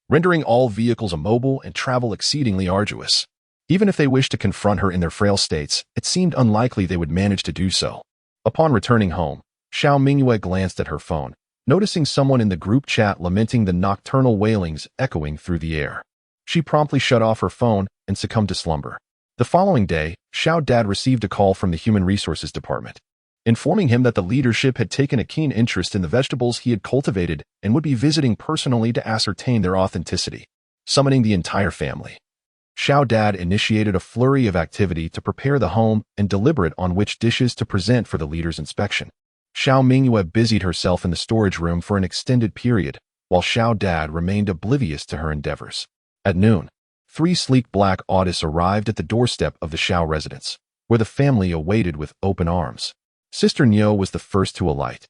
rendering all vehicles immobile and travel exceedingly arduous. Even if they wished to confront her in their frail states, it seemed unlikely they would manage to do so. Upon returning home, Xiao Mingyue glanced at her phone, noticing someone in the group chat lamenting the nocturnal wailings echoing through the air. She promptly shut off her phone and succumbed to slumber. The following day, Xiao Dad received a call from the Human Resources Department, informing him that the leadership had taken a keen interest in the vegetables he had cultivated and would be visiting personally to ascertain their authenticity, summoning the entire family. Xiao Dad initiated a flurry of activity to prepare the home and deliberate on which dishes to present for the leader's inspection. Xiao Mingyue busied herself in the storage room for an extended period, while Xiao Dad remained oblivious to her endeavors. At noon, 3 sleek black Audis arrived at the doorstep of the Xiao residence, where the family awaited with open arms. Sister Niu was the first to alight,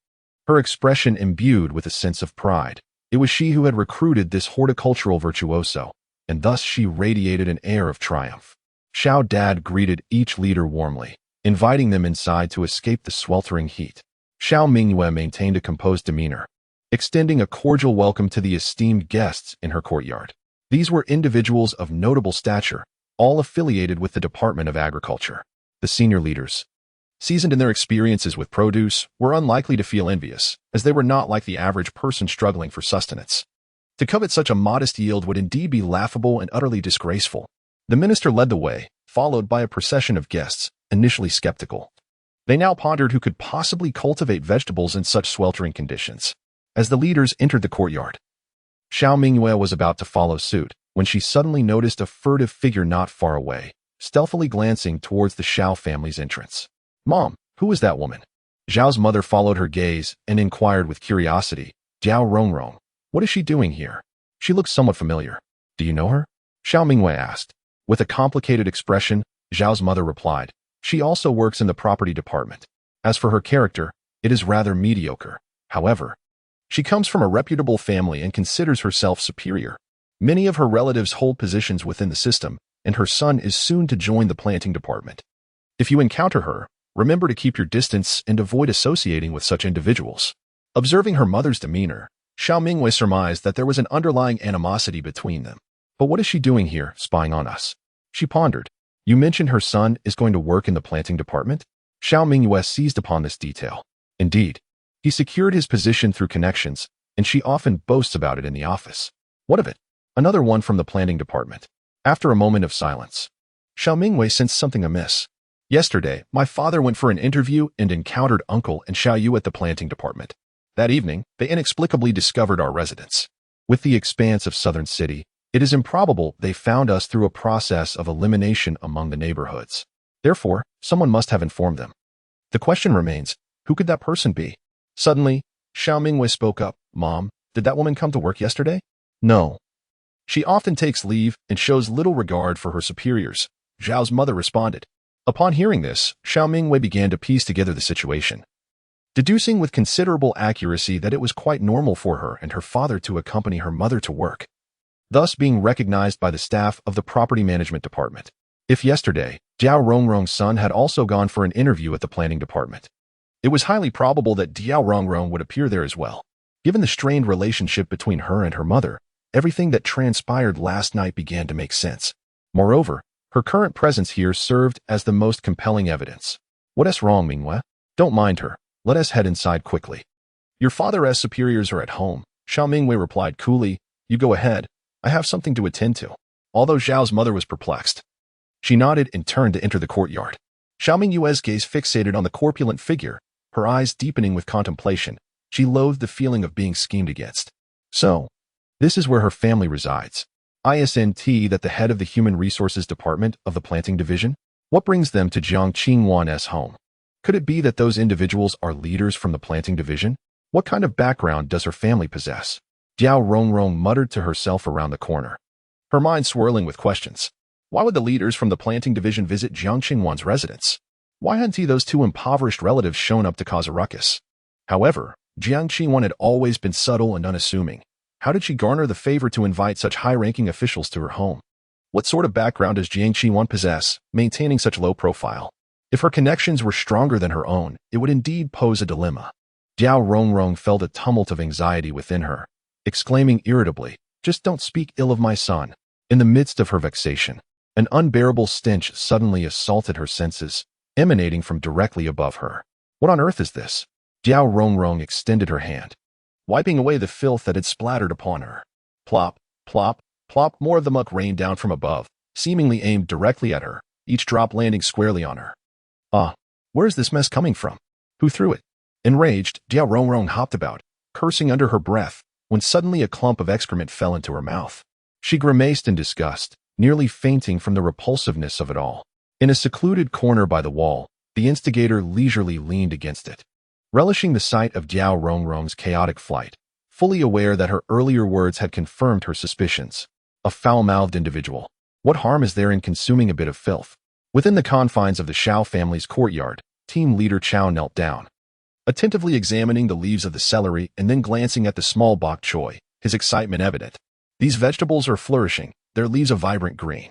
her expression imbued with a sense of pride. It was she who had recruited this horticultural virtuoso, and thus she radiated an air of triumph. Xiao Dad greeted each leader warmly, inviting them inside to escape the sweltering heat. Xiao Mingyue maintained a composed demeanor, extending a cordial welcome to the esteemed guests in her courtyard. These were individuals of notable stature, all affiliated with the Department of Agriculture. The senior leaders, seasoned in their experiences with produce, were unlikely to feel envious, as they were not like the average person struggling for sustenance. To covet such a modest yield would indeed be laughable and utterly disgraceful. The minister led the way, followed by a procession of guests, initially skeptical. They now pondered who could possibly cultivate vegetables in such sweltering conditions. As the leaders entered the courtyard, Xiao Mingyue was about to follow suit, when she suddenly noticed a furtive figure not far away, stealthily glancing towards the Xiao family's entrance. "Mom, who is that woman?" Zhao's mother followed her gaze and inquired with curiosity. "Jiao Rongrong. What is she doing here? She looks somewhat familiar. Do you know her?" Xiao Mingyue asked. With a complicated expression, Zhao's mother replied, "She also works in the property department. As for her character, it is rather mediocre. However, she comes from a reputable family and considers herself superior. Many of her relatives hold positions within the system, and her son is soon to join the planting department. If you encounter her, remember to keep your distance and avoid associating with such individuals." Observing her mother's demeanor, Xiao Mingyue surmised that there was an underlying animosity between them. "But what is she doing here, spying on us?" She pondered. "You mentioned her son is going to work in the planting department?" Xiao Mingyue seized upon this detail. Indeed, he secured his position through connections, and she often boasts about it in the office. "What of it?" "Another one from the planting department." After a moment of silence, Xiao Mingyue sensed something amiss. "Yesterday, my father went for an interview and encountered Uncle and Xiao Yu at the planting department. That evening, they inexplicably discovered our residence. With the expanse of Southern City, it is improbable they found us through a process of elimination among the neighborhoods. Therefore, someone must have informed them. The question remains, who could that person be?" Suddenly, Xiao Mingyue spoke up. Mom, did that woman come to work yesterday? No. She often takes leave and shows little regard for her superiors, Xiao's mother responded. Upon hearing this, Xiao Mingyue began to piece together the situation, deducing with considerable accuracy that it was quite normal for her and her father to accompany her mother to work, thus being recognized by the staff of the property management department. If yesterday, Diao Rongrong's son had also gone for an interview at the planning department, it was highly probable that Diao Rongrong would appear there as well. Given the strained relationship between her and her mother, everything that transpired last night began to make sense. Moreover, her current presence here served as the most compelling evidence. What is wrong, Mingyue? Don't mind her. Let us head inside quickly. Your father's superiors are at home, Xiao Mingyue replied coolly. You go ahead. I have something to attend to. Although Xiao's mother was perplexed, she nodded and turned to enter the courtyard. Xiao Mingyue's gaze fixated on the corpulent figure, her eyes deepening with contemplation. She loathed the feeling of being schemed against. So, this is where her family resides. Isn't that the head of the Human Resources Department of the Planting Division? What brings them to Jiang Qingwan's home? Could it be that those individuals are leaders from the Planting Division? What kind of background does her family possess? Diao Rongrong muttered to herself around the corner, her mind swirling with questions. Why would the leaders from the Planting Division visit Jiang Qingwan's residence? Why hadn't those two impoverished relatives shown up to cause a ruckus? However, Jiang Qingwan had always been subtle and unassuming. How did she garner the favor to invite such high-ranking officials to her home? What sort of background does Jiang Qingwan possess, maintaining such low profile? If her connections were stronger than her own, it would indeed pose a dilemma. Diao Rongrong felt a tumult of anxiety within her, exclaiming irritably, "Just don't speak ill of my son." In the midst of her vexation, an unbearable stench suddenly assaulted her senses, emanating from directly above her. What on earth is this? Diao Rongrong extended her hand, wiping away the filth that had splattered upon her. Plop, plop, plop, more of the muck rained down from above, seemingly aimed directly at her, each drop landing squarely on her. Where is this mess coming from? Who threw it? Enraged, Diao Rongrong hopped about, cursing under her breath, when suddenly a clump of excrement fell into her mouth. She grimaced in disgust, nearly fainting from the repulsiveness of it all. In a secluded corner by the wall, the instigator leisurely leaned against it, relishing the sight of Diao Rongrong's chaotic flight, fully aware that her earlier words had confirmed her suspicions. A foul-mouthed individual. What harm is there in consuming a bit of filth? Within the confines of the Xiao family's courtyard, team leader Chao knelt down, attentively examining the leaves of the celery and then glancing at the small bok choy, his excitement evident. These vegetables are flourishing, their leaves a vibrant green.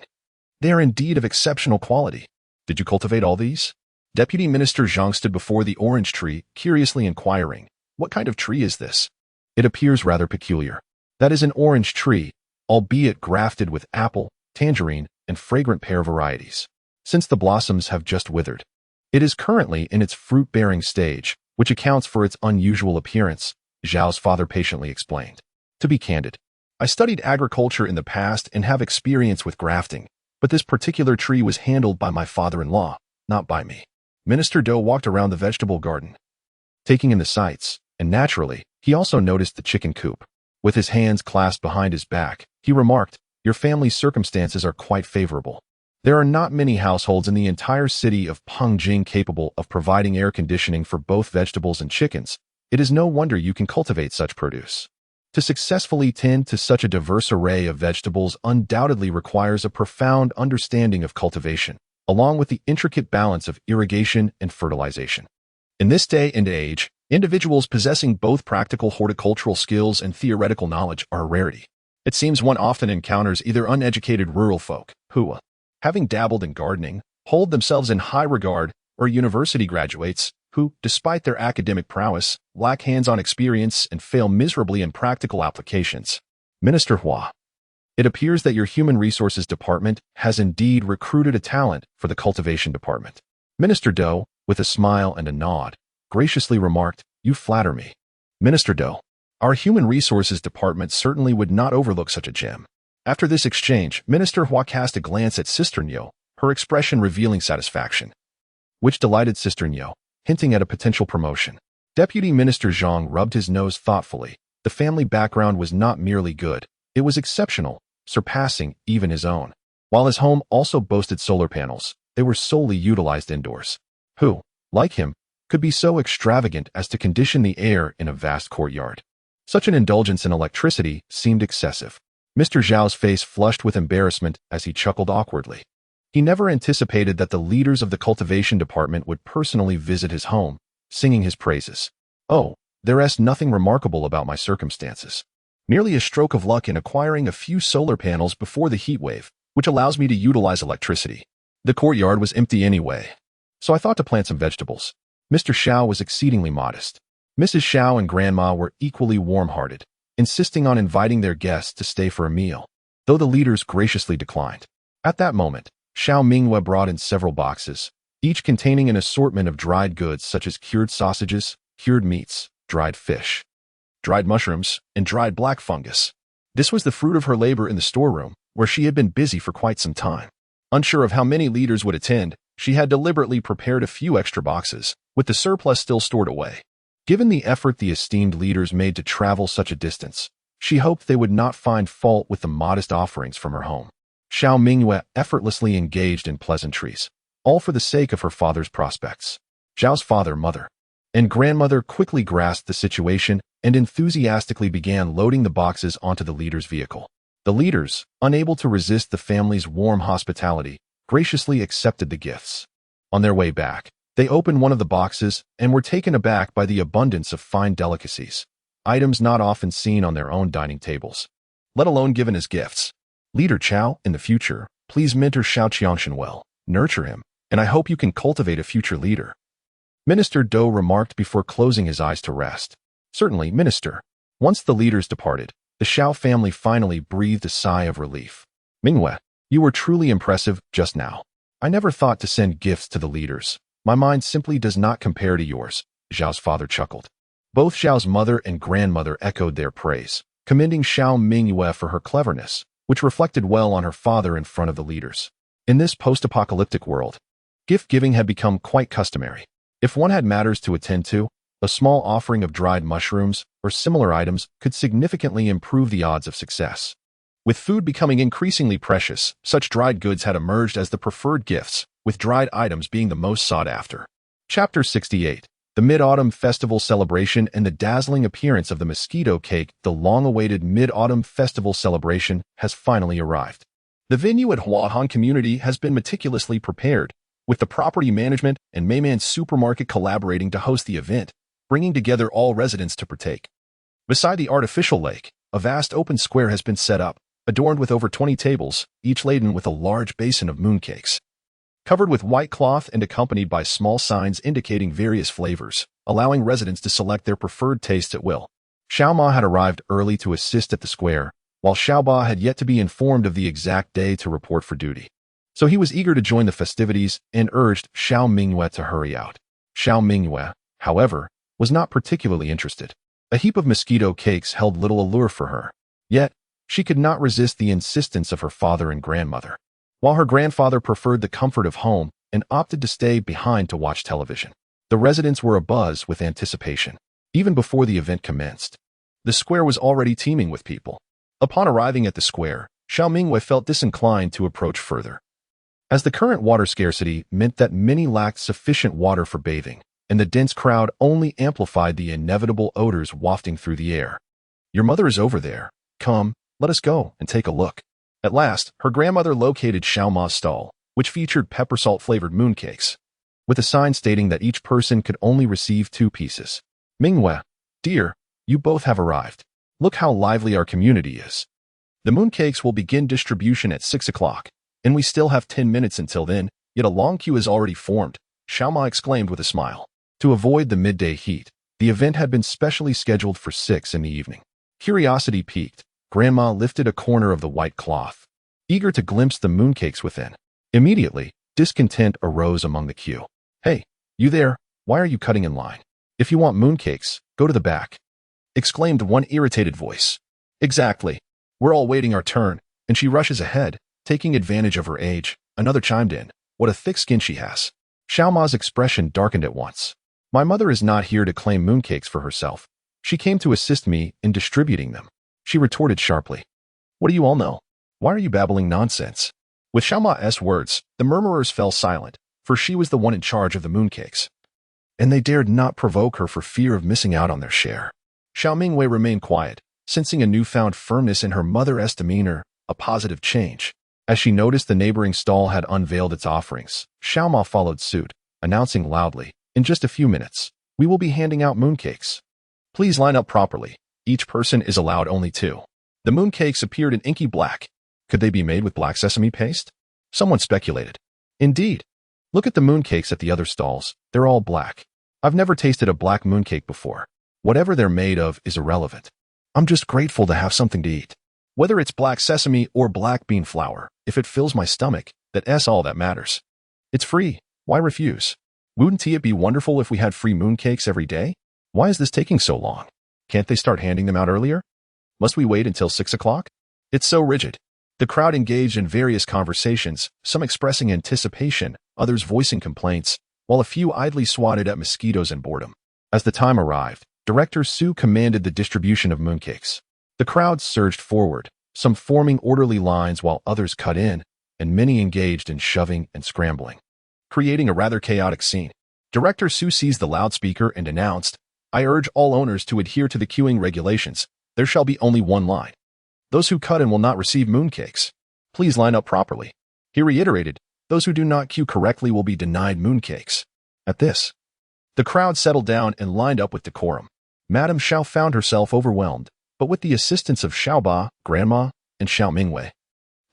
They are indeed of exceptional quality. Did you cultivate all these? Deputy Minister Zhang stood before the orange tree, curiously inquiring, "What kind of tree is this?" "It appears rather peculiar. That is an orange tree, albeit grafted with apple, tangerine, and fragrant pear varieties, since the blossoms have just withered. It is currently in its fruit-bearing stage, which accounts for its unusual appearance," Zhao's father patiently explained. "To be candid, I studied agriculture in the past and have experience with grafting, but this particular tree was handled by my father-in-law, not by me." Minister Do walked around the vegetable garden, taking in the sights, and naturally, he also noticed the chicken coop. With his hands clasped behind his back, he remarked, "Your family's circumstances are quite favorable. There are not many households in the entire city of Pengjing capable of providing air conditioning for both vegetables and chickens. It is no wonder you can cultivate such produce. To successfully tend to such a diverse array of vegetables undoubtedly requires a profound understanding of cultivation, along with the intricate balance of irrigation and fertilization. In this day and age, individuals possessing both practical horticultural skills and theoretical knowledge are a rarity. It seems one often encounters either uneducated rural folk, who, having dabbled in gardening, hold themselves in high regard, or university graduates, who, despite their academic prowess, lack hands-on experience and fail miserably in practical applications. Minister Hua, it appears that your Human Resources Department has indeed recruited a talent for the Cultivation Department. Minister Do, with a smile and a nod, graciously remarked, "You flatter me." Minister Do, our Human Resources Department certainly would not overlook such a gem. After this exchange, Minister Hua cast a glance at Sister Nyo, her expression revealing satisfaction, which delighted Sister Nyo, hinting at a potential promotion. Deputy Minister Zhang rubbed his nose thoughtfully. The family background was not merely good, it was exceptional, surpassing even his own. While his home also boasted solar panels, they were solely utilized indoors. Who, like him, could be so extravagant as to condition the air in a vast courtyard? Such an indulgence in electricity seemed excessive. Mr. Zhao's face flushed with embarrassment as he chuckled awkwardly. He never anticipated that the leaders of the cultivation department would personally visit his home, singing his praises. Oh, there's nothing remarkable about my circumstances. Merely a stroke of luck in acquiring a few solar panels before the heat wave, which allows me to utilize electricity. The courtyard was empty anyway, so I thought to plant some vegetables. Mr. Xiao was exceedingly modest. Mrs. Xiao and Grandma were equally warm-hearted, insisting on inviting their guests to stay for a meal, though the leaders graciously declined. At that moment, Xiao Mingyue brought in several boxes, each containing an assortment of dried goods such as cured sausages, cured meats, dried fish, dried mushrooms, and dried black fungus. This was the fruit of her labor in the storeroom, where she had been busy for quite some time. Unsure of how many leaders would attend, she had deliberately prepared a few extra boxes, with the surplus still stored away. Given the effort the esteemed leaders made to travel such a distance, she hoped they would not find fault with the modest offerings from her home. Xiao Mingyue effortlessly engaged in pleasantries, all for the sake of her father's prospects. Zhao's father, mother, and grandmother quickly grasped the situation and enthusiastically began loading the boxes onto the leader's vehicle. The leaders, unable to resist the family's warm hospitality, graciously accepted the gifts. On their way back, they opened one of the boxes and were taken aback by the abundance of fine delicacies, items not often seen on their own dining tables, let alone given as gifts. Leader Qiao, in the future, please mentor Xiao Qiangshan well, nurture him, and I hope you can cultivate a future leader. Minister Dou remarked before closing his eyes to rest. Certainly, Minister. Once the leaders departed, the Xiao family finally breathed a sigh of relief. Mingyue, you were truly impressive just now. I never thought to send gifts to the leaders. My mind simply does not compare to yours, Xiao's father chuckled. Both Xiao's mother and grandmother echoed their praise, commending Xiao Mingyue for her cleverness, which reflected well on her father in front of the leaders. In this post-apocalyptic world, gift-giving had become quite customary. If one had matters to attend to, a small offering of dried mushrooms or similar items could significantly improve the odds of success. With food becoming increasingly precious, such dried goods had emerged as the preferred gifts, with dried items being the most sought after. Chapter 68. The Mid-Autumn Festival Celebration and the dazzling appearance of the mosquito cake. The long-awaited Mid-Autumn Festival celebration has finally arrived. The venue at Huahan Community has been meticulously prepared, with the property management and Mayman Supermarket collaborating to host the event, bringing together all residents to partake. Beside the artificial lake, a vast open square has been set up, adorned with over 20 tables, each laden with a large basin of mooncakes. Covered with white cloth and accompanied by small signs indicating various flavors, allowing residents to select their preferred taste at will. Xiao Ma had arrived early to assist at the square, while Xiao Ba had yet to be informed of the exact day to report for duty. So he was eager to join the festivities and urged Xiao Mingyue to hurry out. Xiao Mingyue, however, was not particularly interested. A heap of mosquito cakes held little allure for her. Yet, she could not resist the insistence of her father and grandmother. While her grandfather preferred the comfort of home and opted to stay behind to watch television, the residents were abuzz with anticipation. Even before the event commenced, the square was already teeming with people. Upon arriving at the square, Xiao Mingyue felt disinclined to approach further, as the current water scarcity meant that many lacked sufficient water for bathing, and the dense crowd only amplified the inevitable odors wafting through the air. Your mother is over there. Come, let us go and take a look. At last, her grandmother located Xiao Ma's stall, which featured pepper salt-flavored mooncakes, with a sign stating that each person could only receive 2 pieces. Mingyue, dear, you both have arrived. Look how lively our community is. The mooncakes will begin distribution at 6 o'clock, and we still have 10 minutes until then, yet a long queue is already formed, Xiao Ma exclaimed with a smile. To avoid the midday heat, the event had been specially scheduled for 6 in the evening. Curiosity piqued, Grandma lifted a corner of the white cloth, eager to glimpse the mooncakes within. Immediately, discontent arose among the queue. Hey, you there, why are you cutting in line? If you want mooncakes, go to the back, exclaimed one irritated voice. Exactly. We're all waiting our turn, and she rushes ahead, taking advantage of her age. Another chimed in. What a thick skin she has. Xiao Ma's expression darkened at once. My mother is not here to claim mooncakes for herself. She came to assist me in distributing them. She retorted sharply. What do you all know? Why are you babbling nonsense? With Xiao Ma's words, the murmurers fell silent, for she was the one in charge of the mooncakes, and they dared not provoke her for fear of missing out on their share. Xiao Mingyue remained quiet, sensing a newfound firmness in her mother's demeanor, a positive change. As she noticed the neighboring stall had unveiled its offerings, Xiao Ma followed suit, announcing loudly, "In just a few minutes, we will be handing out mooncakes. Please line up properly. Each person is allowed only 2. The mooncakes appeared in inky black. Could they be made with black sesame paste? Someone speculated. Indeed. Look at the mooncakes at the other stalls. They're all black. I've never tasted a black mooncake before. Whatever they're made of is irrelevant. I'm just grateful to have something to eat. Whether it's black sesame or black bean flour, if it fills my stomach, that's all that matters. It's free. Why refuse? Wouldn't it be wonderful if we had free mooncakes every day? Why is this taking so long? Can't they start handing them out earlier? Must we wait until 6 o'clock? It's so rigid." The crowd engaged in various conversations, some expressing anticipation, others voicing complaints, while a few idly swatted at mosquitoes and boredom. As the time arrived, Director Su commanded the distribution of mooncakes. The crowd surged forward, some forming orderly lines while others cut in, and many engaged in shoving and scrambling, creating a rather chaotic scene. Director Su seized the loudspeaker and announced, "I urge all owners to adhere to the queuing regulations. There shall be only one line. Those who cut in will not receive mooncakes. Please line up properly." He reiterated, "Those who do not queue correctly will be denied mooncakes." At this, the crowd settled down and lined up with decorum. Madame Xiao found herself overwhelmed, but with the assistance of Xiao Ba, Grandma, and Xiao Mingyue,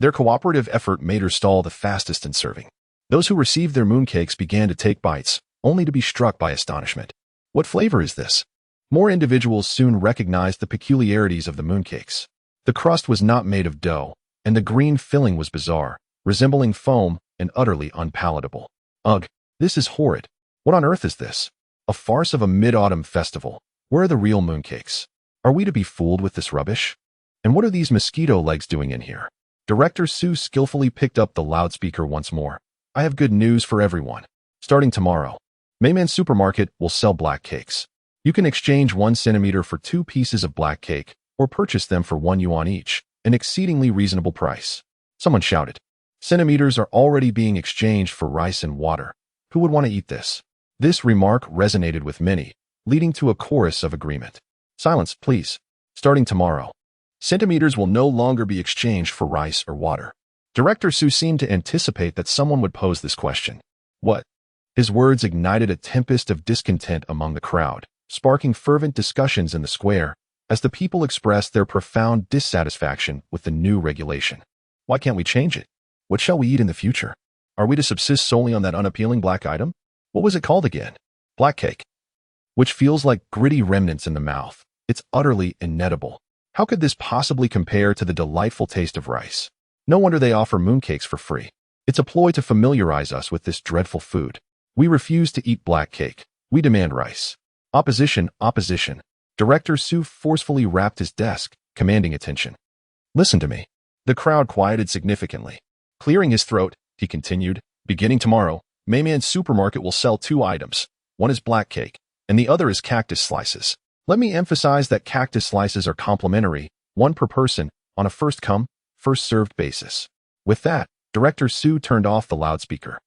their cooperative effort made her stall the fastest in serving. Those who received their mooncakes began to take bites, only to be struck by astonishment. What flavor is this? More individuals soon recognized the peculiarities of the mooncakes. The crust was not made of dough, and the green filling was bizarre, resembling foam and utterly unpalatable. Ugh, this is horrid. What on earth is this? A farce of a mid-autumn festival. Where are the real mooncakes? Are we to be fooled with this rubbish? And what are these mosquito legs doing in here? Director Su skillfully picked up the loudspeaker once more. "I have good news for everyone. Starting tomorrow, Mayman Supermarket will sell black cakes. You can exchange 1 centimeter for 2 pieces of black cake, or purchase them for 1 yuan each, an exceedingly reasonable price." Someone shouted. "Centimeters are already being exchanged for rice and water. Who would want to eat this?" This remark resonated with many, leading to a chorus of agreement. "Silence, please. Starting tomorrow, centimeters will no longer be exchanged for rice or water." Director Su seemed to anticipate that someone would pose this question. What? His words ignited a tempest of discontent among the crowd, sparking fervent discussions in the square, as the people expressed their profound dissatisfaction with the new regulation. Why can't we change it? What shall we eat in the future? Are we to subsist solely on that unappealing black item? What was it called again? Black cake. Which feels like gritty remnants in the mouth. It's utterly inedible. How could this possibly compare to the delightful taste of rice? No wonder they offer mooncakes for free. It's a ploy to familiarize us with this dreadful food. We refuse to eat black cake. We demand rice. Opposition, opposition. Director Su forcefully rapped his desk, commanding attention. "Listen to me." The crowd quieted significantly. Clearing his throat, he continued, "Beginning tomorrow, Mayman Supermarket will sell 2 items. One is black cake, and the other is cactus slices. Let me emphasize that cactus slices are complimentary, 1 per person, on a first-come, first-served basis." With that, Director Su turned off the loudspeaker,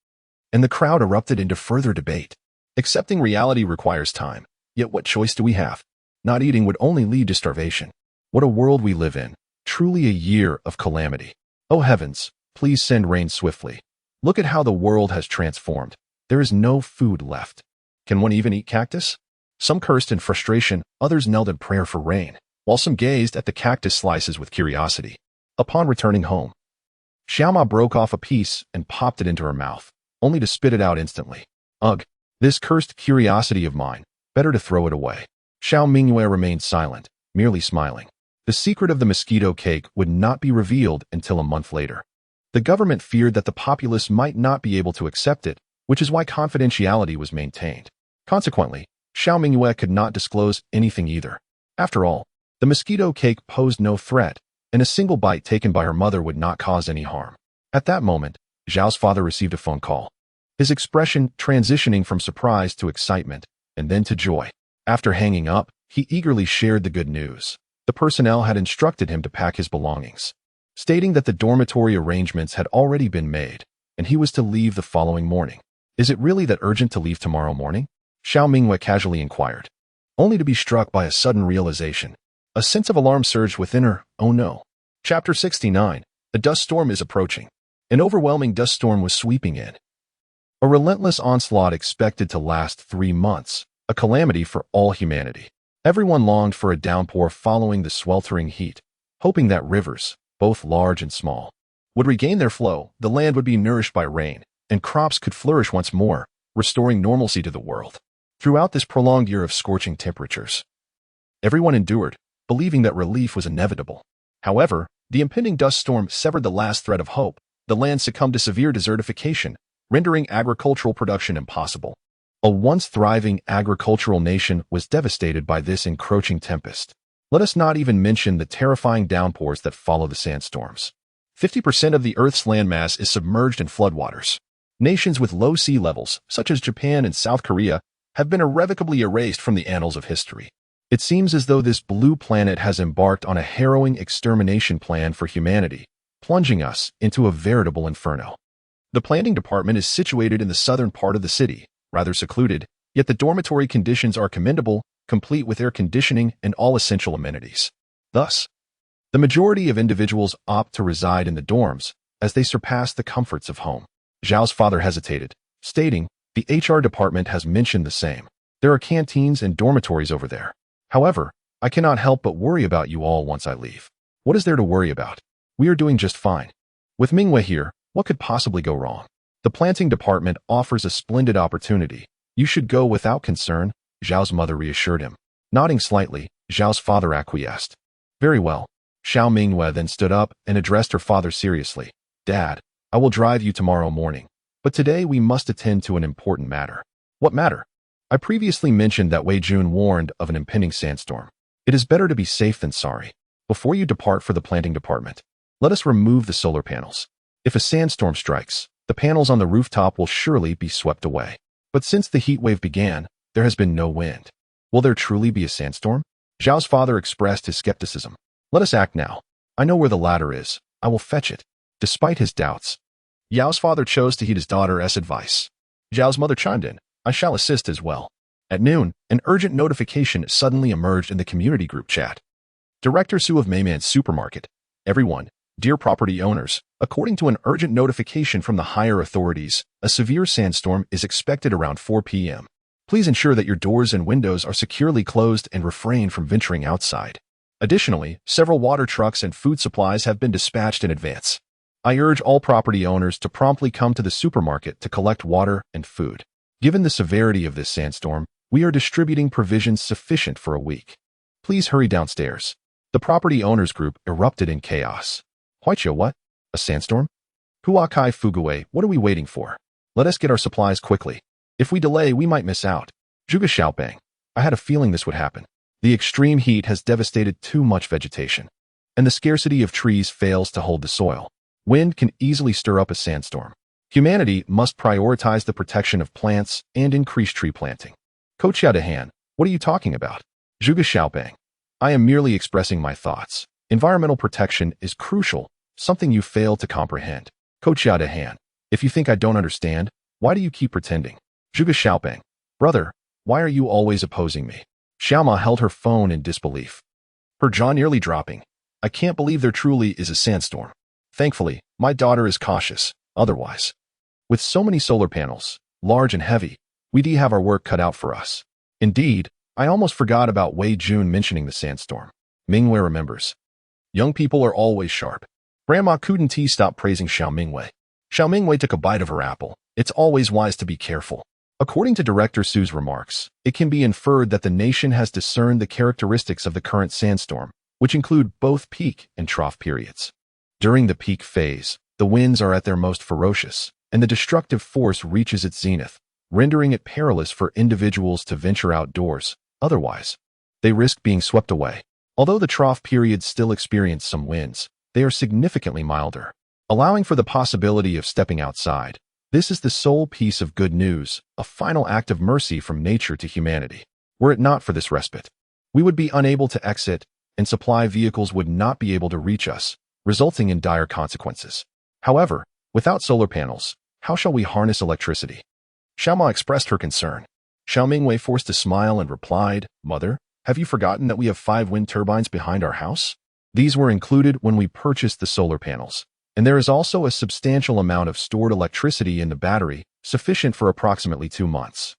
and the crowd erupted into further debate. Accepting reality requires time, yet what choice do we have? Not eating would only lead to starvation. What a world we live in, truly a year of calamity. Oh heavens, please send rain swiftly. Look at how the world has transformed. There is no food left. Can one even eat cactus? Some cursed in frustration, others knelt in prayer for rain, while some gazed at the cactus slices with curiosity. Upon returning home, Xiaoma broke off a piece and popped it into her mouth, only to spit it out instantly. Ugh, this cursed curiosity of mine, better to throw it away. Xiao Mingyue remained silent, merely smiling. The secret of the mosquito cake would not be revealed until a month later. The government feared that the populace might not be able to accept it, which is why confidentiality was maintained. Consequently, Xiao Mingyue could not disclose anything either. After all, the mosquito cake posed no threat, and a single bite taken by her mother would not cause any harm. At that moment, Zhao's father received a phone call, his expression transitioning from surprise to excitement, and then to joy. After hanging up, he eagerly shared the good news. The personnel had instructed him to pack his belongings, stating that the dormitory arrangements had already been made, and he was to leave the following morning. "Is it really that urgent to leave tomorrow morning?" Xiao Mingyue casually inquired. only to be struck by a sudden realization. A sense of alarm surged within her. Oh no. Chapter 69. A dust storm is approaching. An overwhelming dust storm was sweeping in. A relentless onslaught expected to last 3 months, a calamity for all humanity. Everyone longed for a downpour following the sweltering heat, hoping that rivers, both large and small, would regain their flow, the land would be nourished by rain, and crops could flourish once more, restoring normalcy to the world. Throughout this prolonged year of scorching temperatures, everyone endured, believing that relief was inevitable. However, the impending dust storm severed the last thread of hope. The land succumbed to severe desertification, rendering agricultural production impossible. A once thriving agricultural nation was devastated by this encroaching tempest. Let us not even mention the terrifying downpours that follow the sandstorms. 50% of the Earth's landmass is submerged in floodwaters. Nations with low sea levels, such as Japan and South Korea, have been irrevocably erased from the annals of history. It seems as though this blue planet has embarked on a harrowing extermination plan for humanity, plunging us into a veritable inferno. The planting department is situated in the southern part of the city, rather secluded, yet the dormitory conditions are commendable, complete with air conditioning and all essential amenities. Thus, the majority of individuals opt to reside in the dorms, as they surpass the comforts of home. Xiao's father hesitated, stating, "The HR department has mentioned the same. There are canteens and dormitories over there. However, I cannot help but worry about you all once I leave." What is there to worry about? We are doing just fine. With Mingyue here, what could possibly go wrong? The planting department offers a splendid opportunity. You should go without concern, Xiao's mother reassured him. Nodding slightly, Xiao's father acquiesced. Very well. Xiao Mingyue then stood up and addressed her father seriously. Dad, I will drive you tomorrow morning. But today we must attend to an important matter. What matter? I previously mentioned that Wei Jun warned of an impending sandstorm. It is better to be safe than sorry. Before you depart for the planting department, let us remove the solar panels. If a sandstorm strikes, the panels on the rooftop will surely be swept away. But since the heat wave began, there has been no wind. Will there truly be a sandstorm? Xiao's father expressed his skepticism. Let us act now. I know where the ladder is. I will fetch it. Despite his doubts, Yao's father chose to heed his daughter's advice. Xiao's mother chimed in. I shall assist as well. At noon, an urgent notification suddenly emerged in the community group chat. Director Su of Mayman's supermarket. Everyone, dear property owners, according to an urgent notification from the higher authorities, a severe sandstorm is expected around 4 p.m. Please ensure that your doors and windows are securely closed and refrain from venturing outside. Additionally, several water trucks and food supplies have been dispatched in advance. I urge all property owners to promptly come to the supermarket to collect water and food. Given the severity of this sandstorm, we are distributing provisions sufficient for a week. Please hurry downstairs. The property owners group erupted in chaos. Huaiqiu, what? A sandstorm? Huakai Fugui, what are we waiting for? Let us get our supplies quickly. If we delay, we might miss out. Zhuge Xiaoping. I had a feeling this would happen. The extreme heat has devastated too much vegetation, and the scarcity of trees fails to hold the soil. Wind can easily stir up a sandstorm. Humanity must prioritize the protection of plants and increase tree planting. Kochia Dehan, what are you talking about? Zhuge Xiaoping. I am merely expressing my thoughts. Environmental protection is crucial, something you fail to comprehend. Kochia Dehan. If you think I don't understand, why do you keep pretending? Zhuge Xiaoping. Brother, why are you always opposing me? Xiaoma held her phone in disbelief, her jaw nearly dropping. I can't believe there truly is a sandstorm. Thankfully, my daughter is cautious. Otherwise, with so many solar panels, large and heavy, we do have our work cut out for us. Indeed, I almost forgot about Wei Jun mentioning the sandstorm. Mingyue remembers. Young people are always sharp. Grandma couldn't stop praising Xiao Mingyue. Xiao Mingyue took a bite of her apple. It's always wise to be careful. According to Director Su's remarks, it can be inferred that the nation has discerned the characteristics of the current sandstorm, which include both peak and trough periods. During the peak phase, the winds are at their most ferocious, and the destructive force reaches its zenith, rendering it perilous for individuals to venture outdoors. Otherwise, they risk being swept away. Although the trough periods still experience some winds, they are significantly milder, allowing for the possibility of stepping outside. This is the sole piece of good news, a final act of mercy from nature to humanity. Were it not for this respite, we would be unable to exit, and supply vehicles would not be able to reach us, resulting in dire consequences. However, without solar panels, how shall we harness electricity? Xiaoma expressed her concern. Xiao Mingyue forced a smile and replied, "Mother, have you forgotten that we have 5 wind turbines behind our house? These were included when we purchased the solar panels, and there is also a substantial amount of stored electricity in the battery, sufficient for approximately 2 months.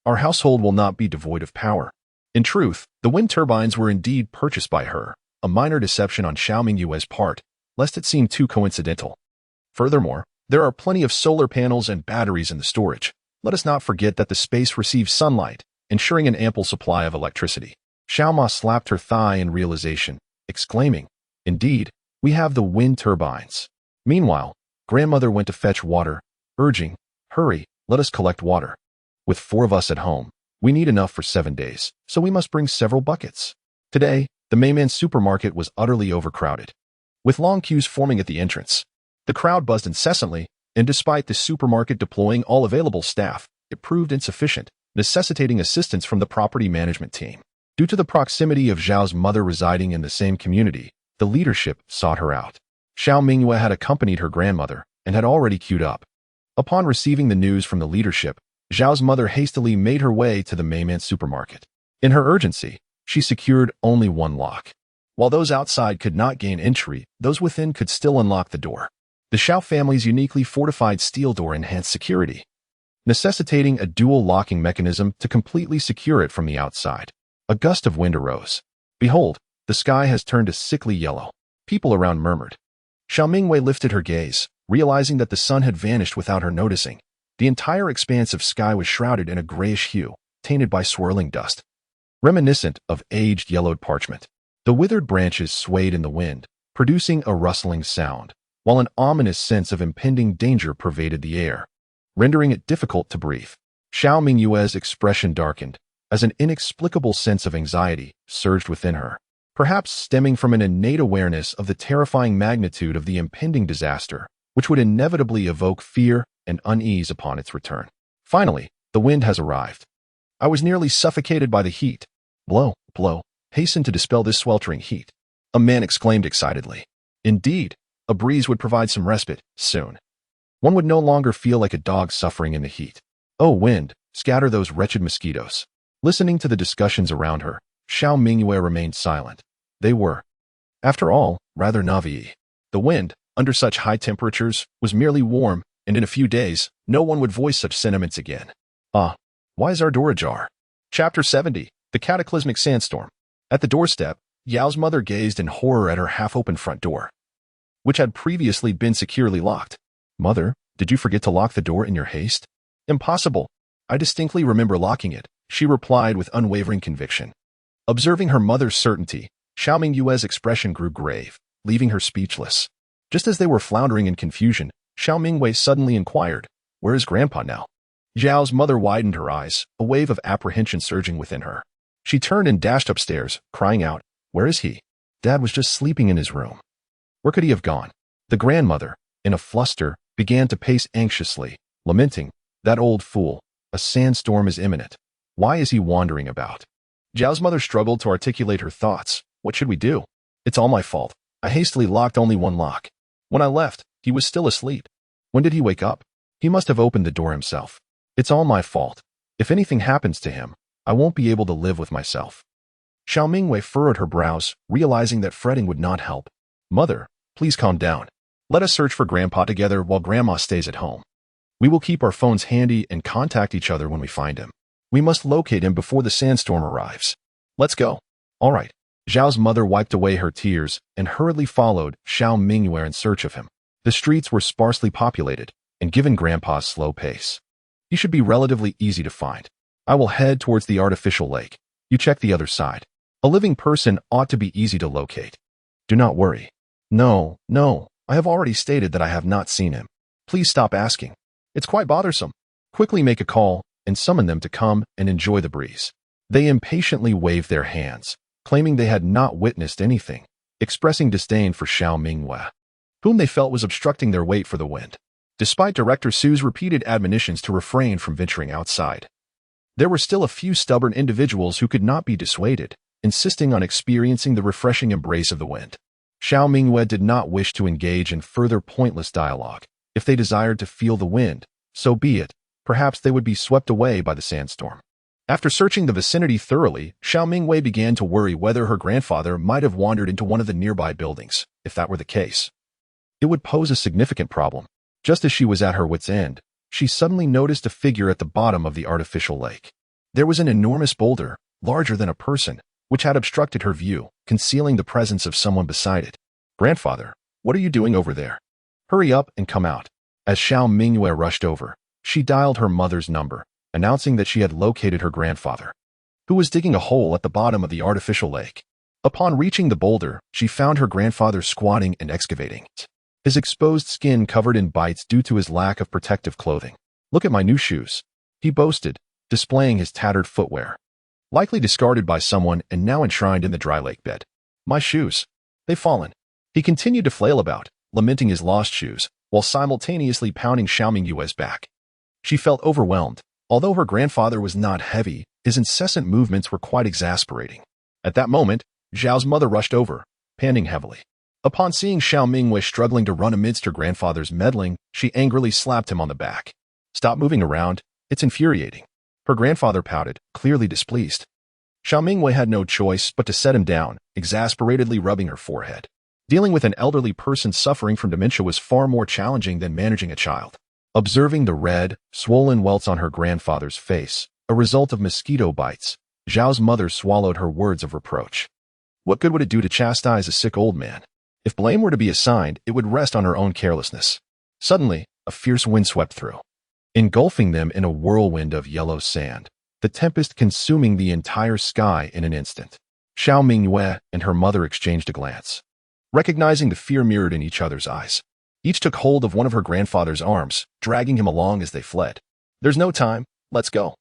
Our household will not be devoid of power." In truth, the wind turbines were indeed purchased by her, a minor deception on Xiao Mingyue's part, lest it seem too coincidental. Furthermore, there are plenty of solar panels and batteries in the storage. Let us not forget that the space receives sunlight, ensuring an ample supply of electricity. Xiao Ma slapped her thigh in realization, exclaiming, "Indeed, we have the wind turbines." Meanwhile, grandmother went to fetch water, urging, "Hurry, let us collect water. With 4 of us at home, we need enough for 7 days, so we must bring several buckets." Today, the Mayman supermarket was utterly overcrowded, with long queues forming at the entrance. The crowd buzzed incessantly, and despite the supermarket deploying all available staff, it proved insufficient, necessitating assistance from the property management team. Due to the proximity of Zhao's mother residing in the same community, the leadership sought her out. Xiao Mingyue had accompanied her grandmother and had already queued up. Upon receiving the news from the leadership, Zhao's mother hastily made her way to the Mayman supermarket. In her urgency, she secured only 1 lock. While those outside could not gain entry, those within could still unlock the door. The Xiao family's uniquely fortified steel door enhanced security, necessitating a dual locking mechanism to completely secure it from the outside. A gust of wind arose. "Behold, the sky has turned a sickly yellow." People around murmured. Xiao Mingyue lifted her gaze, realizing that the sun had vanished without her noticing. The entire expanse of sky was shrouded in a grayish hue, tainted by swirling dust, reminiscent of aged yellowed parchment. The withered branches swayed in the wind, producing a rustling sound, while an ominous sense of impending danger pervaded the air, rendering it difficult to breathe. Xiao Mingyue's expression darkened, as an inexplicable sense of anxiety surged within her, perhaps stemming from an innate awareness of the terrifying magnitude of the impending disaster, which would inevitably evoke fear and unease upon its return. Finally, the wind has arrived. I was nearly suffocated by the heat. Blow, blow, hasten to dispel this sweltering heat, a man exclaimed excitedly. Indeed, a breeze would provide some respite, soon. One would no longer feel like a dog suffering in the heat. Oh wind, scatter those wretched mosquitoes. Listening to the discussions around her, Xiao Mingyue remained silent. They were, after all, rather navi. The wind, under such high temperatures, was merely warm, and in a few days, no one would voice such sentiments again. Ah, why is our door ajar? Chapter 70, The Cataclysmic Sandstorm. At the doorstep, Yao's mother gazed in horror at her half-open front door, which had previously been securely locked. "Mother, did you forget to lock the door in your haste?" "Impossible. I distinctly remember locking it," she replied with unwavering conviction. Observing her mother's certainty, Xiao Mingyue's expression grew grave, leaving her speechless. Just as they were floundering in confusion, Xiao Mingyue suddenly inquired, "Where is Grandpa now?" Zhao's mother widened her eyes, a wave of apprehension surging within her. She turned and dashed upstairs, crying out, "Where is he? Dad was just sleeping in his room. Where could he have gone?" The grandmother, in a fluster, began to pace anxiously, lamenting, "That old fool, a sandstorm is imminent. Why is he wandering about?" Zhao's mother struggled to articulate her thoughts. "What should we do? It's all my fault. I hastily locked only 1 lock. When I left, he was still asleep. When did he wake up? He must have opened the door himself. It's all my fault. If anything happens to him, I won't be able to live with myself." Xiao Mingyue furrowed her brows, realizing that fretting would not help. "Mother, please calm down. Let us search for Grandpa together while Grandma stays at home. We will keep our phones handy and contact each other when we find him. We must locate him before the sandstorm arrives. Let's go." "All right." Zhao's mother wiped away her tears and hurriedly followed Xiao Mingyue in search of him. The streets were sparsely populated, and given Grandpa's slow pace, he should be relatively easy to find. "I will head towards the artificial lake. You check the other side. A living person ought to be easy to locate. Do not worry." No, I have already stated that I have not seen him. Please stop asking. It's quite bothersome. Quickly make a call and summon them to come and enjoy the breeze." They impatiently waved their hands, claiming they had not witnessed anything, expressing disdain for Xiao Mingyue, whom they felt was obstructing their wait for the wind. Despite Director Su's repeated admonitions to refrain from venturing outside, there were still a few stubborn individuals who could not be dissuaded, insisting on experiencing the refreshing embrace of the wind. Xiao Mingyue did not wish to engage in further pointless dialogue. If they desired to feel the wind, so be it. Perhaps they would be swept away by the sandstorm. After searching the vicinity thoroughly, Xiao Mingyue began to worry whether her grandfather might have wandered into one of the nearby buildings. If that were the case, it would pose a significant problem. Just as she was at her wit's end, she suddenly noticed a figure at the bottom of the artificial lake. There was an enormous boulder, larger than a person, which had obstructed her view, concealing the presence of someone beside it. "Grandfather, what are you doing over there? Hurry up and come out." As Xiao Mingyue rushed over, she dialed her mother's number, announcing that she had located her grandfather, who was digging a hole at the bottom of the artificial lake. Upon reaching the boulder, she found her grandfather squatting and excavating it, his exposed skin covered in bites due to his lack of protective clothing. "Look at my new shoes," he boasted, displaying his tattered footwear, likely discarded by someone and now enshrined in the dry lake bed. "My shoes. They've fallen." He continued to flail about, lamenting his lost shoes, while simultaneously pounding Xiao Mingyue's back. She felt overwhelmed. Although her grandfather was not heavy, his incessant movements were quite exasperating. At that moment, Zhao's mother rushed over, panting heavily. Upon seeing Xiao Mingyue struggling to run amidst her grandfather's meddling, she angrily slapped him on the back. "Stop moving around. It's infuriating." Her grandfather pouted, clearly displeased. Xiao Mingyue had no choice but to set him down, exasperatedly rubbing her forehead. Dealing with an elderly person suffering from dementia was far more challenging than managing a child. Observing the red, swollen welts on her grandfather's face, a result of mosquito bites, Zhao's mother swallowed her words of reproach. What good would it do to chastise a sick old man? If blame were to be assigned, it would rest on her own carelessness. Suddenly, a fierce wind swept through, engulfing them in a whirlwind of yellow sand, the tempest consuming the entire sky in an instant. Xiao Mingyue and her mother exchanged a glance. Recognizing the fear mirrored in each other's eyes, each took hold of one of her grandfather's arms, dragging him along as they fled. "There's no time. Let's go."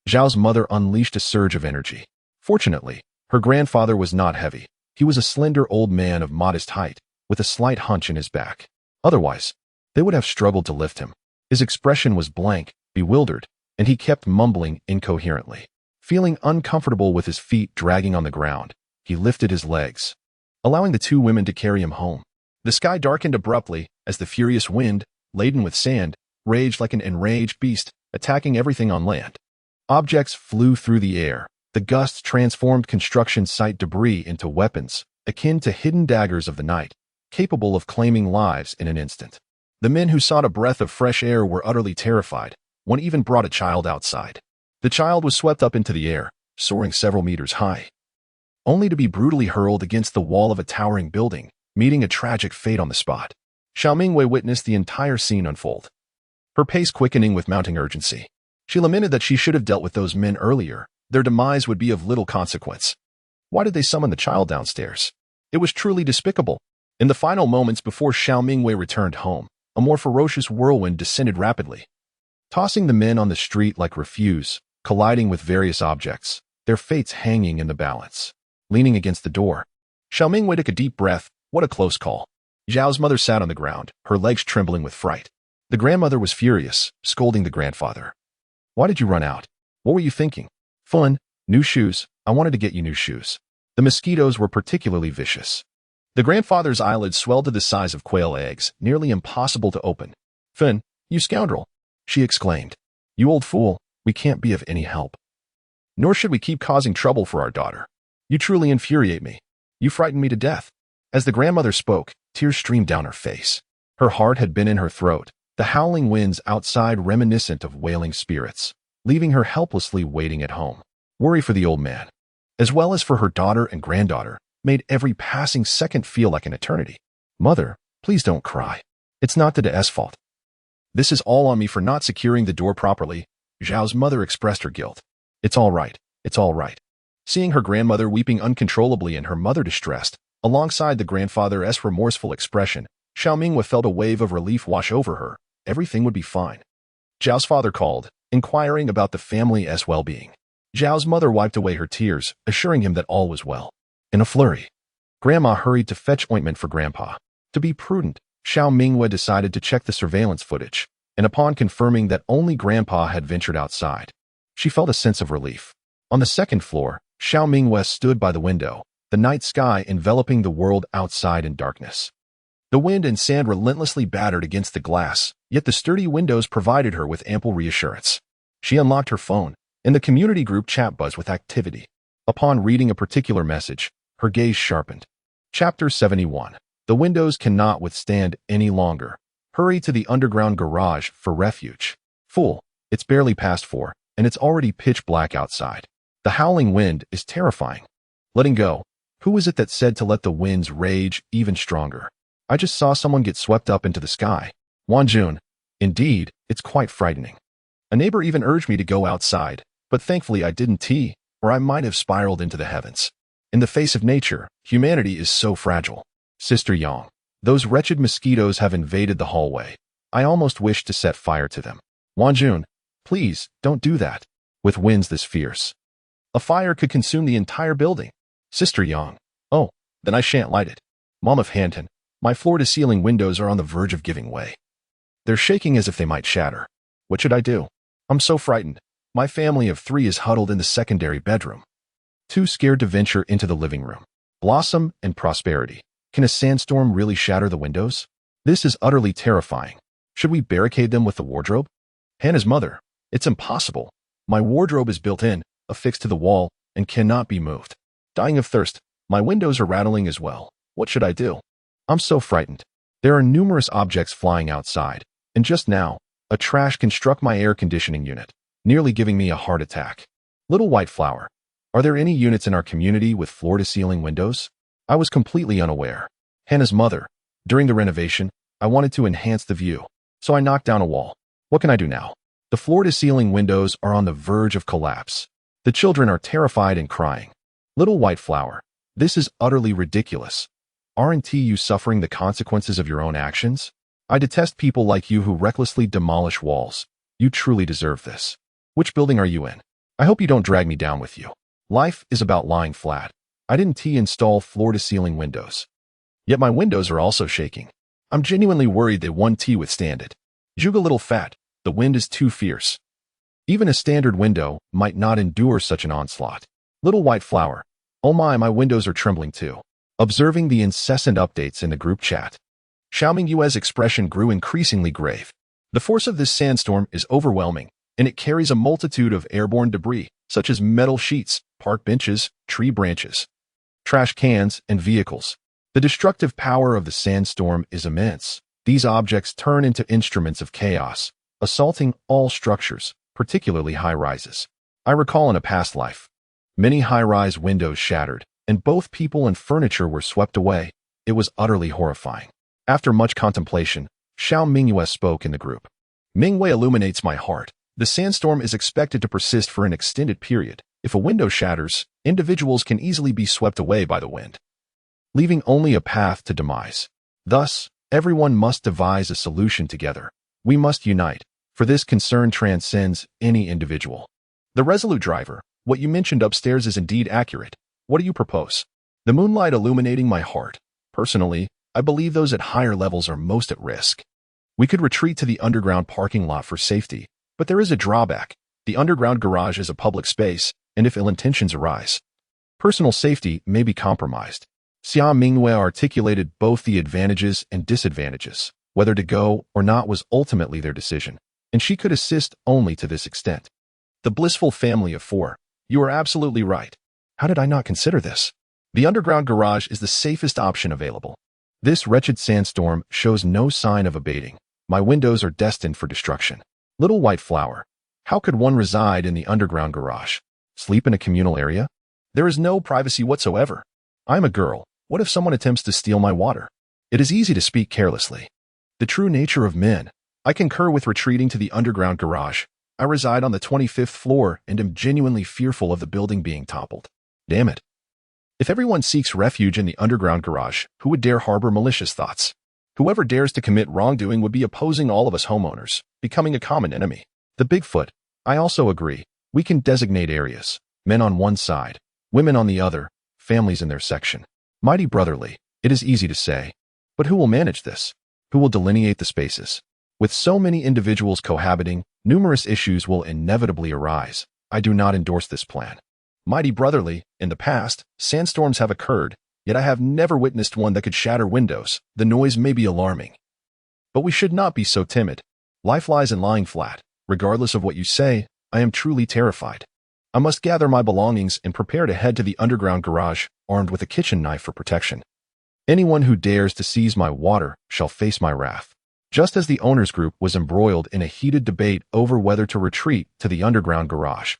Zhao's mother unleashed a surge of energy. Fortunately, her grandfather was not heavy. He was a slender old man of modest height, with a slight hunch in his back. Otherwise, they would have struggled to lift him. His expression was blank, bewildered, and he kept mumbling incoherently. Feeling uncomfortable with his feet dragging on the ground, he lifted his legs, allowing the two women to carry him home. The sky darkened abruptly as the furious wind, laden with sand, raged like an enraged beast, attacking everything on land. Objects flew through the air. The gusts transformed construction site debris into weapons, akin to hidden daggers of the night, capable of claiming lives in an instant. The men who sought a breath of fresh air were utterly terrified. One even brought a child outside. The child was swept up into the air, soaring several meters high, only to be brutally hurled against the wall of a towering building, meeting a tragic fate on the spot. Xiao Mingyue witnessed the entire scene unfold, her pace quickening with mounting urgency. She lamented that she should have dealt with those men earlier. Their demise would be of little consequence. Why did they summon the child downstairs? It was truly despicable. In the final moments before Xiao Mingyue returned home, a more ferocious whirlwind descended rapidly, tossing the men on the street like refuse, colliding with various objects, their fates hanging in the balance. Leaning against the door, Xiao Mingyue took a deep breath. What a close call. Zhao's mother sat on the ground, her legs trembling with fright. The grandmother was furious, scolding the grandfather. "Why did you run out? What were you thinking?" "Fun. New shoes. I wanted to get you new shoes." The mosquitoes were particularly vicious. The grandfather's eyelids swelled to the size of quail eggs, nearly impossible to open. "Fun, you scoundrel," she exclaimed. "You old fool, we can't be of any help. Nor should we keep causing trouble for our daughter. You truly infuriate me. You frighten me to death." As the grandmother spoke, tears streamed down her face. Her heart had been in her throat, the howling winds outside reminiscent of wailing spirits, leaving her helplessly waiting at home. Worry for the old man, as well as for her daughter and granddaughter, made every passing second feel like an eternity. "Mother, please don't cry. It's not Dede's fault. This is all on me for not securing the door properly." Zhao's mother expressed her guilt. "It's all right. It's all right." Seeing her grandmother weeping uncontrollably and her mother distressed, alongside the grandfather's remorseful expression, Xiao Mingyue felt a wave of relief wash over her. Everything would be fine. Zhao's father called, inquiring about the family's well-being. Zhao's mother wiped away her tears, assuring him that all was well. In a flurry, Grandma hurried to fetch ointment for Grandpa. To be prudent, Xiao Mingyue decided to check the surveillance footage, and upon confirming that only Grandpa had ventured outside, she felt a sense of relief. On the second floor, Xiao Mingyue stood by the window, the night sky enveloping the world outside in darkness. The wind and sand relentlessly battered against the glass, yet the sturdy windows provided her with ample reassurance. She unlocked her phone, In the community group chat buzzed with activity. Upon reading a particular message, her gaze sharpened. Chapter 71. The windows cannot withstand any longer. Hurry to the underground garage for refuge. Fool, it's barely past 4, and it's already pitch black outside. The howling wind is terrifying. Letting go. Who is it that said to let the winds rage even stronger? I just saw someone get swept up into the sky. Wanjun. Indeed, it's quite frightening. A neighbor even urged me to go outside, but thankfully I didn't or I might have spiraled into the heavens. In the face of nature, humanity is so fragile. Sister Yang. Those wretched mosquitoes have invaded the hallway. I almost wish to set fire to them. Wanjun, please, don't do that. With winds this fierce, a fire could consume the entire building. Sister Yang. Oh, then I shan't light it. Mom of Hanton, my floor-to-ceiling windows are on the verge of giving way. They're shaking as if they might shatter. What should I do? I'm so frightened. My family of 3 is huddled in the secondary bedroom. Too scared to venture into the living room. Blossom and prosperity. Can a sandstorm really shatter the windows? This is utterly terrifying. Should we barricade them with the wardrobe? Hannah's mother. It's impossible. My wardrobe is built in, affixed to the wall, and cannot be moved. Dying of thirst. My windows are rattling as well. What should I do? I'm so frightened. There are numerous objects flying outside, and just now, a trash can struck my air conditioning unit, nearly giving me a heart attack. Little White Flower. Are there any units in our community with floor-to-ceiling windows? I was completely unaware. Hannah's mother. During the renovation, I wanted to enhance the view, so I knocked down a wall. What can I do now? The floor-to-ceiling windows are on the verge of collapse. The children are terrified and crying. Little White Flower. This is utterly ridiculous. Aren't you suffering the consequences of your own actions? I detest people like you who recklessly demolish walls. You truly deserve this. Which building are you in? I hope you don't drag me down with you. Life is about lying flat. I didn't install floor-to-ceiling windows. Yet my windows are also shaking. I'm genuinely worried they won't withstand it. Juga little fat, the wind is too fierce. Even a standard window might not endure such an onslaught. Little White Flower. Oh my windows are trembling too. Observing the incessant updates in the group chat, Xiao Mingyue's expression grew increasingly grave. The force of this sandstorm is overwhelming, and it carries a multitude of airborne debris, such as metal sheets, park benches, tree branches, trash cans, and vehicles. The destructive power of the sandstorm is immense. These objects turn into instruments of chaos, assaulting all structures, particularly high-rises. I recall in a past life, many high-rise windows shattered, and both people and furniture were swept away. It was utterly horrifying. After much contemplation, Xiao Mingyue spoke in the group. Mingyue illuminates my heart. The sandstorm is expected to persist for an extended period. If a window shatters, individuals can easily be swept away by the wind, leaving only a path to demise. Thus, everyone must devise a solution together. We must unite, for this concern transcends any individual. The resolute driver, what you mentioned upstairs is indeed accurate. What do you propose? The moonlight illuminating my heart. Personally, I believe those at higher levels are most at risk. We could retreat to the underground parking lot for safety, but there is a drawback. The underground garage is a public space, and if ill intentions arise, personal safety may be compromised. Xiao Mingyue articulated both the advantages and disadvantages. Whether to go or not was ultimately their decision, and she could assist only to this extent. The blissful family of 4. You are absolutely right. How did I not consider this? The underground garage is the safest option available. This wretched sandstorm shows no sign of abating. My windows are destined for destruction. Little White Flower. How could one reside in the underground garage? Sleep in a communal area? There is no privacy whatsoever. I'm a girl. What if someone attempts to steal my water? It is easy to speak carelessly. The true nature of men. I concur with retreating to the underground garage. I reside on the 25th floor and am genuinely fearful of the building being toppled. Damn it. If everyone seeks refuge in the underground garage, who would dare harbor malicious thoughts? Whoever dares to commit wrongdoing would be opposing all of us homeowners, becoming a common enemy. The Bigfoot. I also agree. We can designate areas. Men on one side, women on the other, families in their section. Mighty brotherly. It is easy to say. But who will manage this? Who will delineate the spaces? With so many individuals cohabiting, numerous issues will inevitably arise. I do not endorse this plan. Mighty brotherly, in the past, sandstorms have occurred, yet I have never witnessed one that could shatter windows. The noise may be alarming. But we should not be so timid. Life lies in lying flat. Regardless of what you say, I am truly terrified. I must gather my belongings and prepare to head to the underground garage, armed with a kitchen knife for protection. Anyone who dares to seize my water shall face my wrath. Just as the owners group was embroiled in a heated debate over whether to retreat to the underground garage,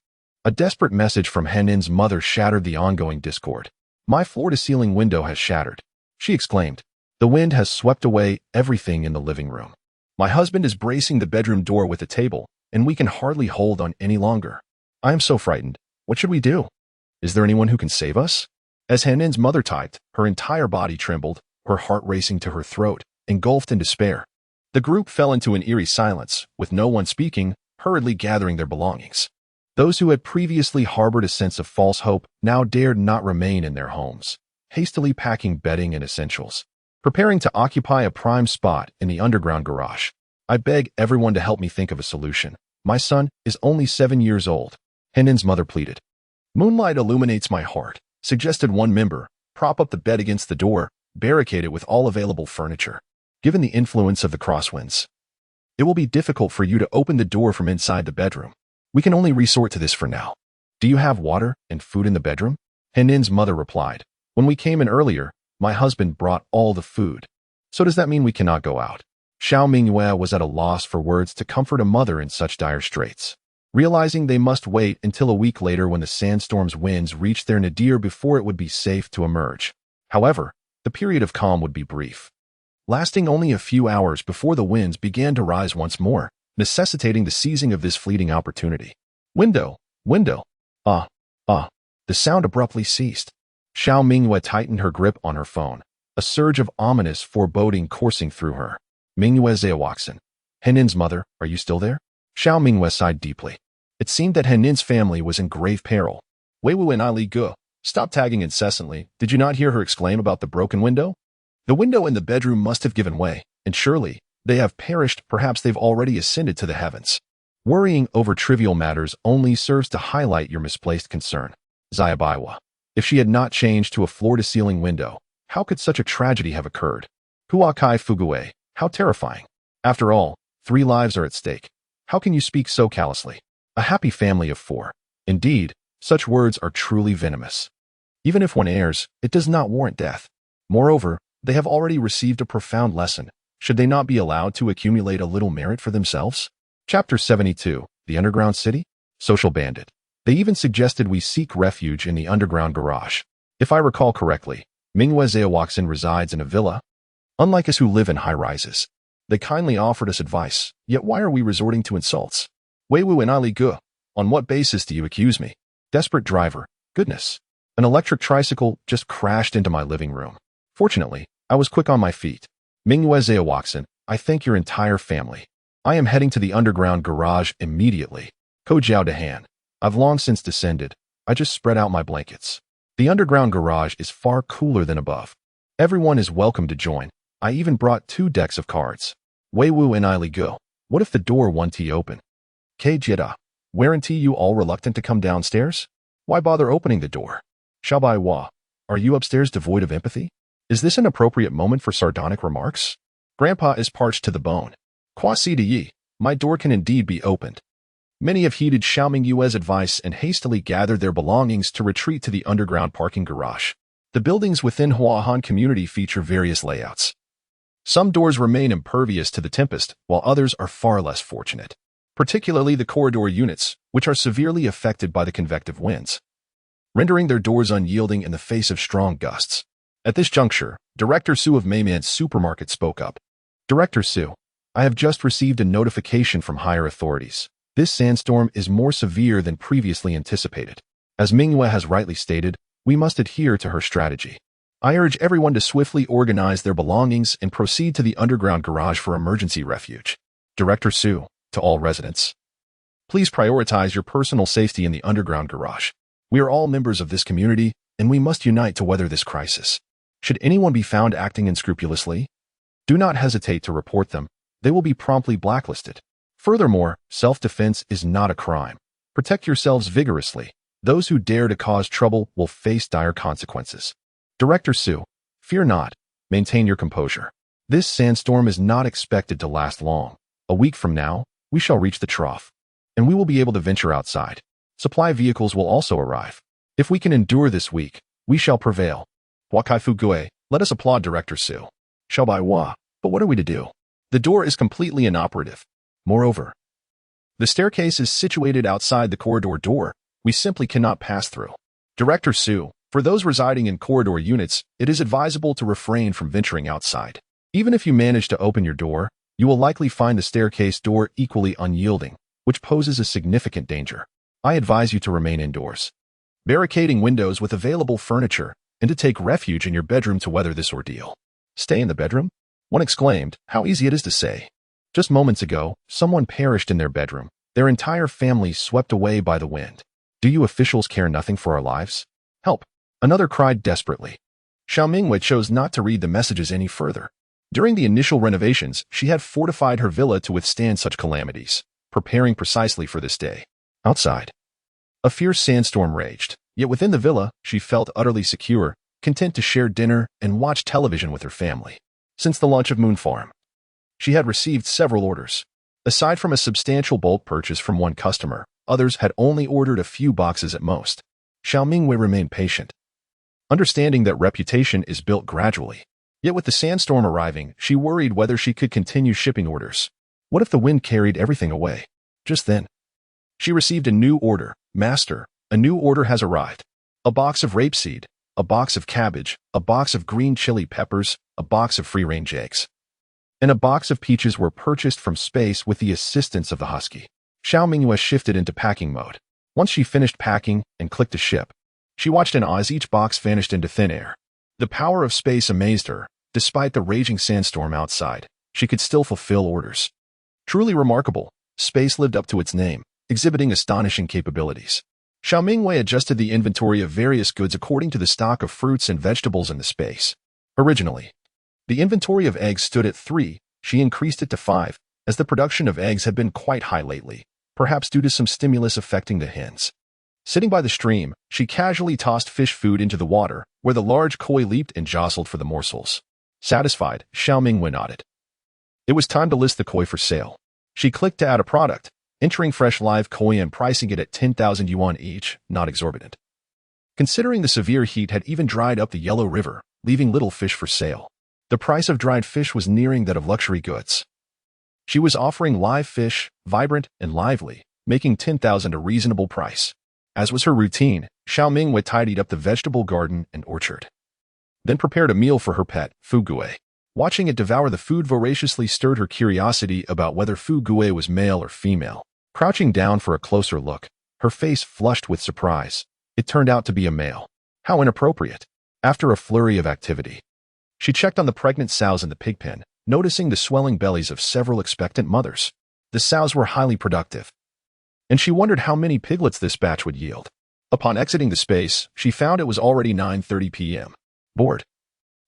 a desperate message from Henin's mother shattered the ongoing discord. My floor-to-ceiling window has shattered, she exclaimed. The wind has swept away everything in the living room. My husband is bracing the bedroom door with a table, and we can hardly hold on any longer. I am so frightened. What should we do? Is there anyone who can save us? As Henin's mother typed, her entire body trembled, her heart racing to her throat, engulfed in despair. The group fell into an eerie silence, with no one speaking, hurriedly gathering their belongings. Those who had previously harbored a sense of false hope now dared not remain in their homes, hastily packing bedding and essentials, preparing to occupy a prime spot in the underground garage. I beg everyone to help me think of a solution. My son is only 7 years old, Henin's mother pleaded. Moonlight illuminates my heart, suggested one member. Prop up the bed against the door, barricade it with all available furniture. Given the influence of the crosswinds, it will be difficult for you to open the door from inside the bedroom. We can only resort to this for now. Do you have water and food in the bedroom? Henin's mother replied. When we came in earlier, my husband brought all the food. So does that mean we cannot go out? Xiao Mingyue was at a loss for words to comfort a mother in such dire straits. Realizing they must wait until a week later when the sandstorm's winds reached their nadir before it would be safe to emerge. However, the period of calm would be brief, lasting only a few hours before the winds began to rise once more, necessitating the seizing of this fleeting opportunity. Window. The sound abruptly ceased. Xiao Mingyue tightened her grip on her phone, a surge of ominous foreboding coursing through her. Mingyue Xiaowaxin. Henin's mother, are you still there? Xiao Mingyue sighed deeply. It seemed that Henin's family was in grave peril. Weiwu and Ali Gu, stop tagging incessantly. Did you not hear her exclaim about the broken window? The window in the bedroom must have given way, and surely they have perished. Perhaps they've already ascended to the heavens. Worrying over trivial matters only serves to highlight your misplaced concern. Xiaobaiwa. If she had not changed to a floor-to-ceiling window, how could such a tragedy have occurred? Huakai Fugui. How terrifying. After all, 3 lives are at stake. How can you speak so callously? A happy family of 4. Indeed, such words are truly venomous. Even if one errs, it does not warrant death. Moreover, they have already received a profound lesson. Should they not be allowed to accumulate a little merit for themselves? Chapter 72. The Underground City? Social Bandit. They even suggested we seek refuge in the underground garage. If I recall correctly, Mingyue Xiaowaxin resides in a villa. Unlike us who live in high-rises, they kindly offered us advice, yet why are we resorting to insults? Weiwu and Ali Gu, on what basis do you accuse me? Desperate driver, goodness. An electric tricycle just crashed into my living room. Fortunately, I was quick on my feet. Mingyue Xiaowaxin, I thank your entire family. I am heading to the underground garage immediately. Ko Jiao Dehan. I've long since descended. I just spread out my blankets. The underground garage is far cooler than above. Everyone is welcome to join. I even brought 2 decks of cards. Weiwu and Ali Gu. What if the door won't open? K Jida. Weren't you all reluctant to come downstairs? Why bother opening the door? Xiaobai Hua. Are you upstairs devoid of empathy? Is this an appropriate moment for sardonic remarks? Grandpa is parched to the bone. Kwasi de yi. My door can indeed be opened. Many have heeded Xiao Mingyue's advice and hastily gathered their belongings to retreat to the underground parking garage. The buildings within Huahan community feature various layouts. Some doors remain impervious to the tempest, while others are far less fortunate, particularly the corridor units, which are severely affected by the convective winds, rendering their doors unyielding in the face of strong gusts. At this juncture, Director Su of Mayman's supermarket spoke up. Director Su, I have just received a notification from higher authorities. This sandstorm is more severe than previously anticipated. As Mingyue has rightly stated, we must adhere to her strategy. I urge everyone to swiftly organize their belongings and proceed to the underground garage for emergency refuge. Director Su, to all residents, please prioritize your personal safety in the underground garage. We are all members of this community, and we must unite to weather this crisis. Should anyone be found acting unscrupulously, do not hesitate to report them. They will be promptly blacklisted. Furthermore, self-defense is not a crime. Protect yourselves vigorously. Those who dare to cause trouble will face dire consequences. Director Su, fear not. Maintain your composure. This sandstorm is not expected to last long. A week from now, we shall reach the trough, and we will be able to venture outside. Supply vehicles will also arrive. If we can endure this week, we shall prevail. Wakai Fugui, let us applaud Director Su. Xiao Mingyue, but what are we to do? The door is completely inoperative. Moreover, the staircase is situated outside the corridor door. We simply cannot pass through. Director Su, for those residing in corridor units, it is advisable to refrain from venturing outside. Even if you manage to open your door, you will likely find the staircase door equally unyielding, which poses a significant danger. I advise you to remain indoors, barricading windows with available furniture, and to take refuge in your bedroom to weather this ordeal. Stay in the bedroom? One exclaimed, how easy it is to say. Just moments ago, someone perished in their bedroom, their entire family swept away by the wind. Do you officials care nothing for our lives? Help! Another cried desperately. Xiao Mingyue chose not to read the messages any further. During the initial renovations, she had fortified her villa to withstand such calamities, preparing precisely for this day. Outside, a fierce sandstorm raged, yet within the villa, she felt utterly secure, content to share dinner and watch television with her family. Since the launch of Moon Farm, she had received several orders. Aside from a substantial bulk purchase from one customer, others had only ordered a few boxes at most. Xiao Mingyue remained patient, understanding that reputation is built gradually. Yet with the sandstorm arriving, she worried whether she could continue shipping orders. What if the wind carried everything away? Just then, she received a new order. Master, a new order has arrived. A box of rapeseed, a box of cabbage, a box of green chili peppers, a box of free-range eggs, and a box of peaches were purchased from space with the assistance of the husky. Xiao Mingyue shifted into packing mode. Once she finished packing and clicked to ship, she watched as each box vanished into thin air. The power of space amazed her. Despite the raging sandstorm outside, she could still fulfill orders. Truly remarkable, space lived up to its name, exhibiting astonishing capabilities. Xiao Mingyue adjusted the inventory of various goods according to the stock of fruits and vegetables in the space. Originally, the inventory of eggs stood at 3, she increased it to 5, as the production of eggs had been quite high lately, perhaps due to some stimulus affecting the hens. Sitting by the stream, she casually tossed fish food into the water, where the large koi leaped and jostled for the morsels. Satisfied, Xiao Mingyue nodded. It was time to list the koi for sale. She clicked to add a product, entering fresh live koi and pricing it at 10,000 yuan each, not exorbitant. Considering the severe heat had even dried up the Yellow River, leaving little fish for sale, the price of dried fish was nearing that of luxury goods. She was offering live fish, vibrant and lively, making 10,000 a reasonable price. As was her routine, Xiao Mingyue tidied up the vegetable garden and orchard, then prepared a meal for her pet, Fugui. Watching it devour the food voraciously stirred her curiosity about whether Fugui was male or female. Crouching down for a closer look, her face flushed with surprise. It turned out to be a male. How inappropriate. After a flurry of activity, she checked on the pregnant sows in the pig pen, noticing the swelling bellies of several expectant mothers. The sows were highly productive, and she wondered how many piglets this batch would yield. Upon exiting the space, she found it was already 9:30 p.m. Bored,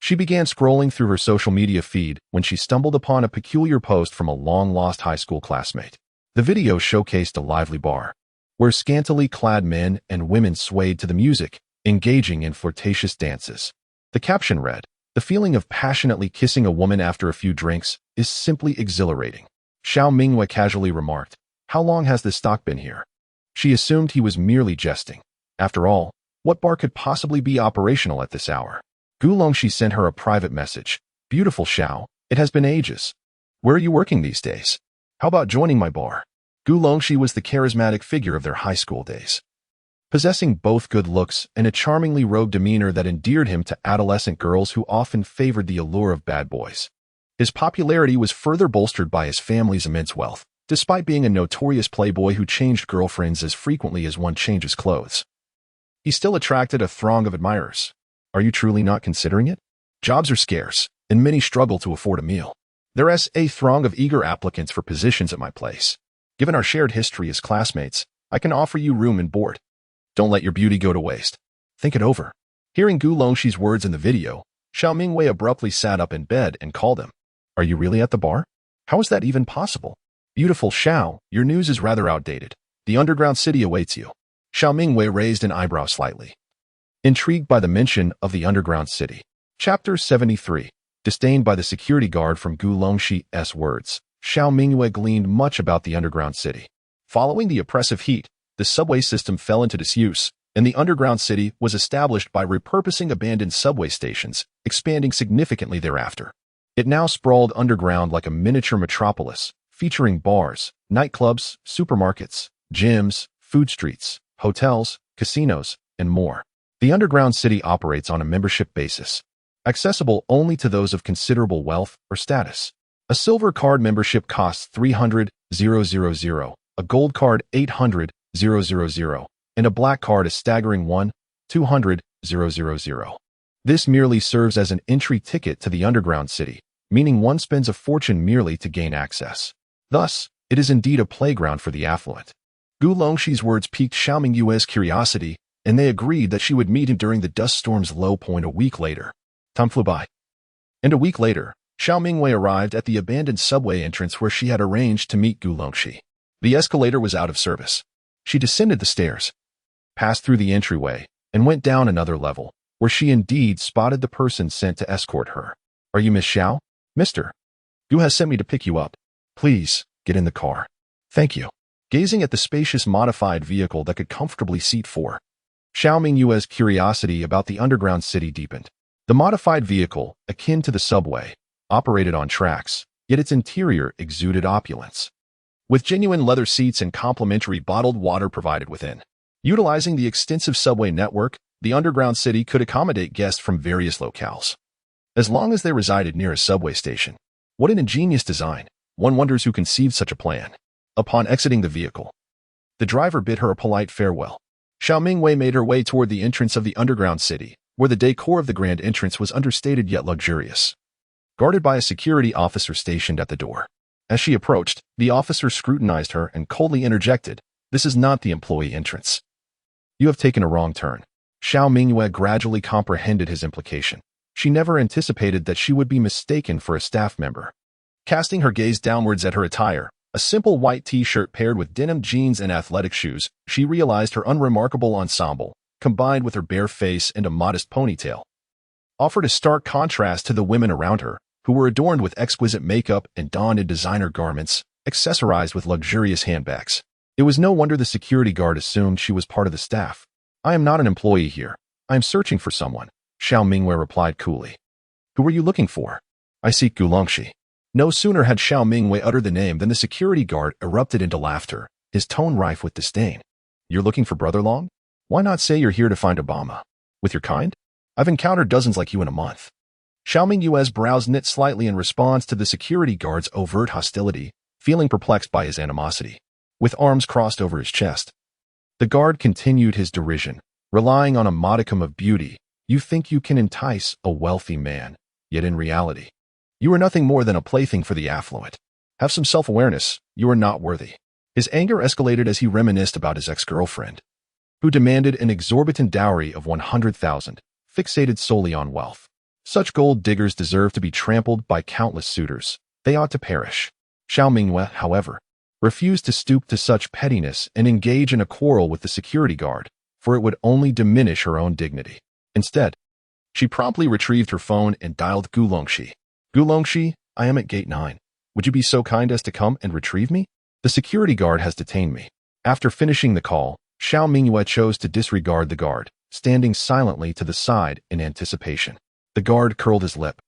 she began scrolling through her social media feed when she stumbled upon a peculiar post from a long-lost high school classmate. The video showcased a lively bar, where scantily clad men and women swayed to the music, engaging in flirtatious dances. The caption read, "The feeling of passionately kissing a woman after a few drinks is simply exhilarating." Xiao Mingyue casually remarked, "How long has this stock been here?" She assumed he was merely jesting. After all, what bar could possibly be operational at this hour? Gulongxi sent her a private message. "Beautiful Xiao, it has been ages. Where are you working these days? How about joining my bar?" Gulongxi was the charismatic figure of their high school days, possessing both good looks and a charmingly rogue demeanor that endeared him to adolescent girls who often favored the allure of bad boys. His popularity was further bolstered by his family's immense wealth, despite being a notorious playboy who changed girlfriends as frequently as one changes clothes. He still attracted a throng of admirers. Are you truly not considering it? Jobs are scarce, and many struggle to afford a meal. There's a throng of eager applicants for positions at my place. Given our shared history as classmates, I can offer you room and board. Don't let your beauty go to waste. Think it over. Hearing Gulongxi's words in the video, Xiao Mingyue abruptly sat up in bed and called him. Are you really at the bar? How is that even possible? Beautiful Xiao, your news is rather outdated. The underground city awaits you. Xiao Mingyue raised an eyebrow slightly, intrigued by the mention of the underground city. Chapter 73. Disdained by the security guard from Gulongxi's words, Xiao Mingyue gleaned much about the underground city. Following the oppressive heat, the subway system fell into disuse, and the underground city was established by repurposing abandoned subway stations, expanding significantly thereafter. It now sprawled underground like a miniature metropolis, featuring bars, nightclubs, supermarkets, gyms, food streets, hotels, casinos, and more. The underground city operates on a membership basis, accessible only to those of considerable wealth or status. A silver card membership costs 300,000, a gold card 800,000, and a black card a staggering 200,000. This merely serves as an entry ticket to the underground city, meaning one spends a fortune merely to gain access. Thus, it is indeed a playground for the affluent. Gu Longxi's words piqued Xiao Mingyue's curiosity, and they agreed that she would meet him during the dust storm's low point a week later. Time flew by. And a week later, Xiao Mingyue arrived at the abandoned subway entrance where she had arranged to meet Gu Longxi. The escalator was out of service. She descended the stairs, passed through the entryway, and went down another level, where she indeed spotted the person sent to escort her. Are you Miss Xiao? Mr. Gu has sent me to pick you up. Please, get in the car. Thank you. Gazing at the spacious modified vehicle that could comfortably seat four, Xiao Mingyue's curiosity about the underground city deepened. The modified vehicle, akin to the subway, operated on tracks, yet its interior exuded opulence. With genuine leather seats and complimentary bottled water provided within. Utilizing the extensive subway network, the underground city could accommodate guests from various locales, as long as they resided near a subway station. What an ingenious design! One wonders who conceived such a plan. Upon exiting the vehicle, the driver bid her a polite farewell. Xiao Mingyue made her way toward the entrance of the underground city, where the decor of the grand entrance was understated yet luxurious, guarded by a security officer stationed at the door. As she approached, the officer scrutinized her and coldly interjected, "This is not the employee entrance. You have taken a wrong turn." Xiao Mingyue gradually comprehended his implication. She never anticipated that she would be mistaken for a staff member. Casting her gaze downwards at her attire, a simple white t-shirt paired with denim jeans and athletic shoes, she realized her unremarkable ensemble, combined with her bare face and a modest ponytail, offered a stark contrast to the women around her, who were adorned with exquisite makeup and donned in designer garments, accessorized with luxurious handbags. It was no wonder the security guard assumed she was part of the staff. "I am not an employee here. I am searching for someone," Xiao Mingyue replied coolly. "Who are you looking for?" "I seek Gu Longxi." No sooner had Xiao Mingyue uttered the name than the security guard erupted into laughter, his tone rife with disdain. "You're looking for Brother Long? Why not say you're here to find Obama? With your kind? I've encountered dozens like you in a month." Xiao Mingyue's brows knit slightly in response to the security guard's overt hostility, feeling perplexed by his animosity. With arms crossed over his chest, the guard continued his derision, relying on a modicum of beauty. "You think you can entice a wealthy man, yet in reality, you are nothing more than a plaything for the affluent. Have some self-awareness, you are not worthy." His anger escalated as he reminisced about his ex-girlfriend, who demanded an exorbitant dowry of 100,000, fixated solely on wealth. Such gold diggers deserve to be trampled by countless suitors. They ought to perish. Xiao Mingyue, however, refused to stoop to such pettiness and engage in a quarrel with the security guard, for it would only diminish her own dignity. Instead, she promptly retrieved her phone and dialed Gu Longxi. "Gu Longxi, I am at gate 9. Would you be so kind as to come and retrieve me? The security guard has detained me." After finishing the call, Xiao Mingyue chose to disregard the guard, standing silently to the side in anticipation. The guard curled his lip,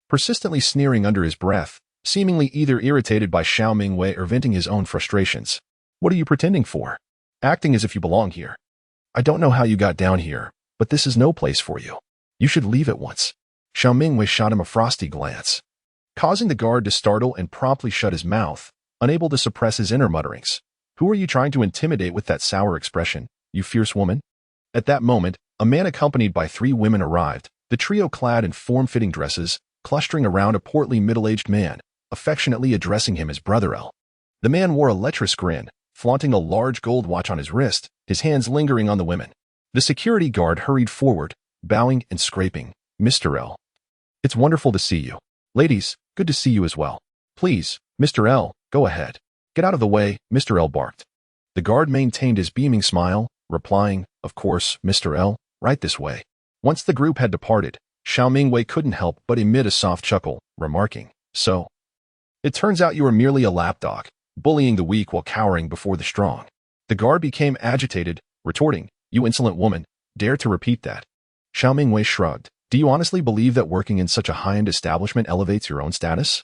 persistently sneering under his breath, seemingly either irritated by Xiao Mingyue or venting his own frustrations. "What are you pretending for? Acting as if you belong here. I don't know how you got down here, but this is no place for you. You should leave at once." Xiao Mingyue shot him a frosty glance, causing the guard to startle and promptly shut his mouth, unable to suppress his inner mutterings. "Who are you trying to intimidate with that sour expression, you fierce woman?" At that moment, a man accompanied by 3 women arrived, the trio clad in form-fitting dresses, clustering around a portly middle-aged man, affectionately addressing him as Brother L. The man wore a lecherous grin, flaunting a large gold watch on his wrist, his hands lingering on the women. The security guard hurried forward, bowing and scraping. "Mr. L. It's wonderful to see you. Ladies, good to see you as well. Please, Mr. L, go ahead. Get out of the way," Mr. L barked. The guard maintained his beaming smile, replying, "Of course, Mr. L, right this way." Once the group had departed, Xiao Mingyue couldn't help but emit a soft chuckle, remarking, "So, it turns out you are merely a lapdog, bullying the weak while cowering before the strong." The guard became agitated, retorting, "You insolent woman, dare to repeat that?" Xiao Mingyue shrugged. "Do you honestly believe that working in such a high-end establishment elevates your own status?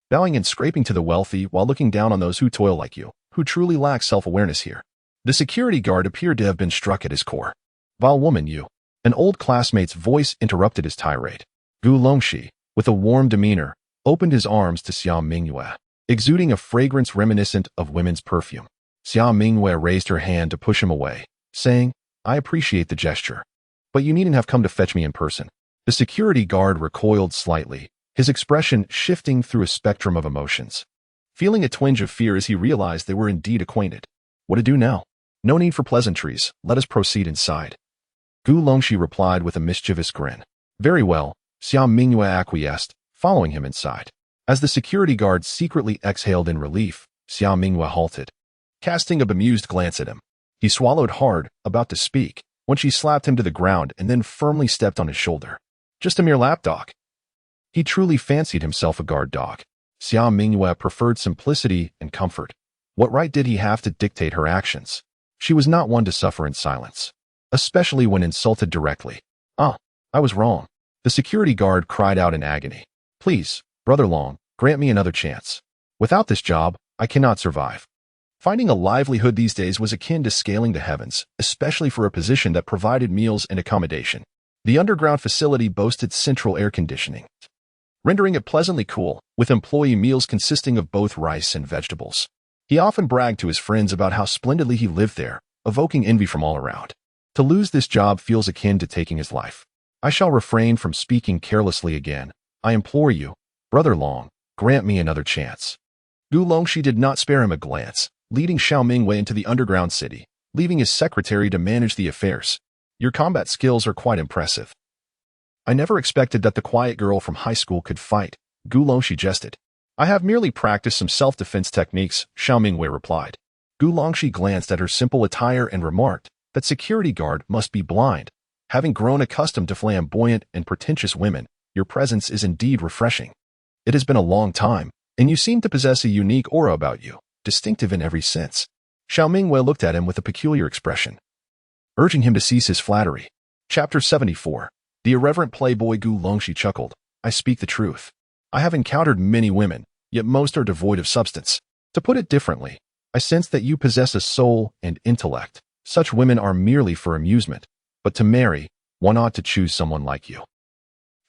Bowing and scraping to the wealthy while looking down on those who toil like you, who truly lack self-awareness here." The security guard appeared to have been struck at his core. "Vile woman, you." An old classmate's voice interrupted his tirade. Gu Longxi, with a warm demeanor, opened his arms to Xiao Mingyue, exuding a fragrance reminiscent of women's perfume. Xiao Mingyue raised her hand to push him away, saying, "I appreciate the gesture, but you needn't have come to fetch me in person." The security guard recoiled slightly, his expression shifting through a spectrum of emotions, feeling a twinge of fear as he realized they were indeed acquainted. What to do now? No need for pleasantries, let us proceed inside. Gu Longxi replied with a mischievous grin. "Very well," Xiao Mingyue acquiesced, following him inside. As the security guard secretly exhaled in relief, Xiao Mingyue halted, casting a bemused glance at him. He swallowed hard, about to speak, when she slapped him to the ground and then firmly stepped on his shoulder. Just a mere lapdog. He truly fancied himself a guard dog. Xiao Mingyue preferred simplicity and comfort. What right did he have to dictate her actions? She was not one to suffer in silence, especially when insulted directly. "Ah, I was wrong." The security guard cried out in agony. "Please, Brother Long, grant me another chance. Without this job, I cannot survive." Finding a livelihood these days was akin to scaling the heavens, especially for a position that provided meals and accommodation. The underground facility boasted central air conditioning, rendering it pleasantly cool, with employee meals consisting of both rice and vegetables. He often bragged to his friends about how splendidly he lived there, evoking envy from all around. To lose this job feels akin to taking his life. "I shall refrain from speaking carelessly again. I implore you, Brother Long, grant me another chance." Gu Longxi did not spare him a glance, leading Xiao Mingyue into the underground city, leaving his secretary to manage the affairs. "Your combat skills are quite impressive. I never expected that the quiet girl from high school could fight," Gu Longxi jested. "I have merely practiced some self-defense techniques," Xiao Mingyue replied. Gu Longxi glanced at her simple attire and remarked, "That security guard must be blind. Having grown accustomed to flamboyant and pretentious women, your presence is indeed refreshing. It has been a long time, and you seem to possess a unique aura about you, distinctive in every sense." Xiao Mingyue looked at him with a peculiar expression, urging him to cease his flattery. Chapter 74. The irreverent playboy Gu Longxi chuckled. "I speak the truth. I have encountered many women, yet most are devoid of substance. To put it differently, I sense that you possess a soul and intellect. Such women are merely for amusement, but to marry, one ought to choose someone like you."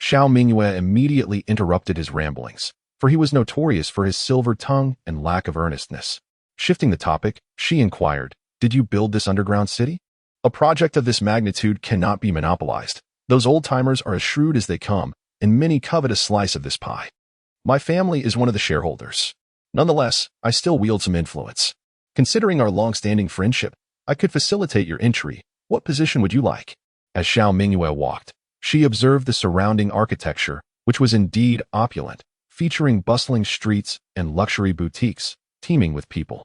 Xiao Mingyue immediately interrupted his ramblings, for he was notorious for his silver tongue and lack of earnestness. Shifting the topic, she inquired, "Did you build this underground city? A project of this magnitude cannot be monopolized. Those old-timers are as shrewd as they come, and many covet a slice of this pie. My family is one of the shareholders. Nonetheless, I still wield some influence. Considering our long-standing friendship, I could facilitate your entry. What position would you like?" As Xiao Mingyue walked, she observed the surrounding architecture, which was indeed opulent, featuring bustling streets and luxury boutiques, teeming with people.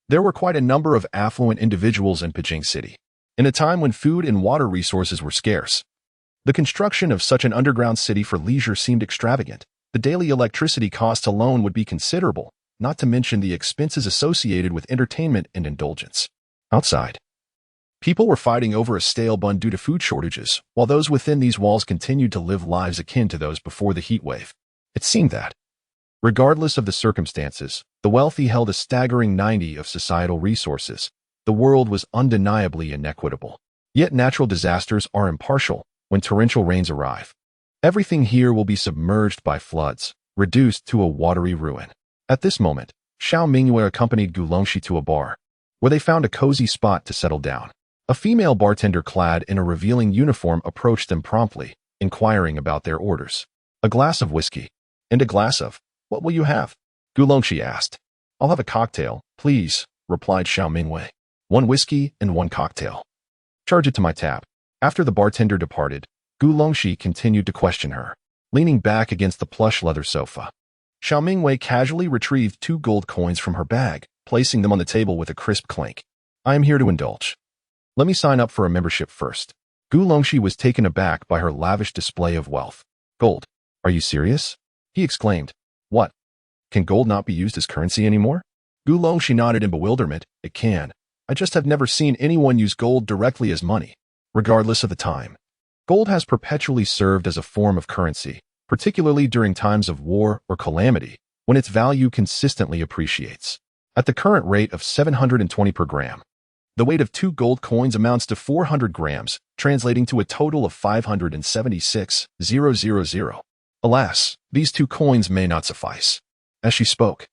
There were quite a number of affluent individuals in Beijing City. In a time when food and water resources were scarce, the construction of such an underground city for leisure seemed extravagant. The daily electricity costs alone would be considerable, not to mention the expenses associated with entertainment and indulgence. Outside, people were fighting over a stale bun due to food shortages, while those within these walls continued to live lives akin to those before the heat wave. It seemed that, regardless of the circumstances, the wealthy held a staggering 90 of societal resources. The world was undeniably inequitable. Yet natural disasters are impartial. When torrential rains arrive, everything here will be submerged by floods, reduced to a watery ruin. At this moment, Xiao Mingyue accompanied Gu Longxi to a bar, where they found a cozy spot to settle down. A female bartender clad in a revealing uniform approached them promptly, inquiring about their orders. "A glass of whiskey. And a glass of, what will you have?" Gu Longxi asked. "I'll have a cocktail, please," replied Xiao Mingyue. "One whiskey and one cocktail. Charge it to my tab." After the bartender departed, Gu Longxi continued to question her, leaning back against the plush leather sofa. Xiao Mingyue casually retrieved 2 gold coins from her bag, placing them on the table with a crisp clink. "I am here to indulge. Let me sign up for a membership first." Gu Longxi was taken aback by her lavish display of wealth. "Gold? Are you serious?" he exclaimed. "What? Can gold not be used as currency anymore?" Gu Longxi nodded in bewilderment. "It can, I just have never seen anyone use gold directly as money, regardless of the time. Gold has perpetually served as a form of currency, particularly during times of war or calamity, when its value consistently appreciates. At the current rate of 720 per gram, the weight of 2 gold coins amounts to 400 grams, translating to a total of 576,000. Alas, these 2 coins may not suffice. As she spoke,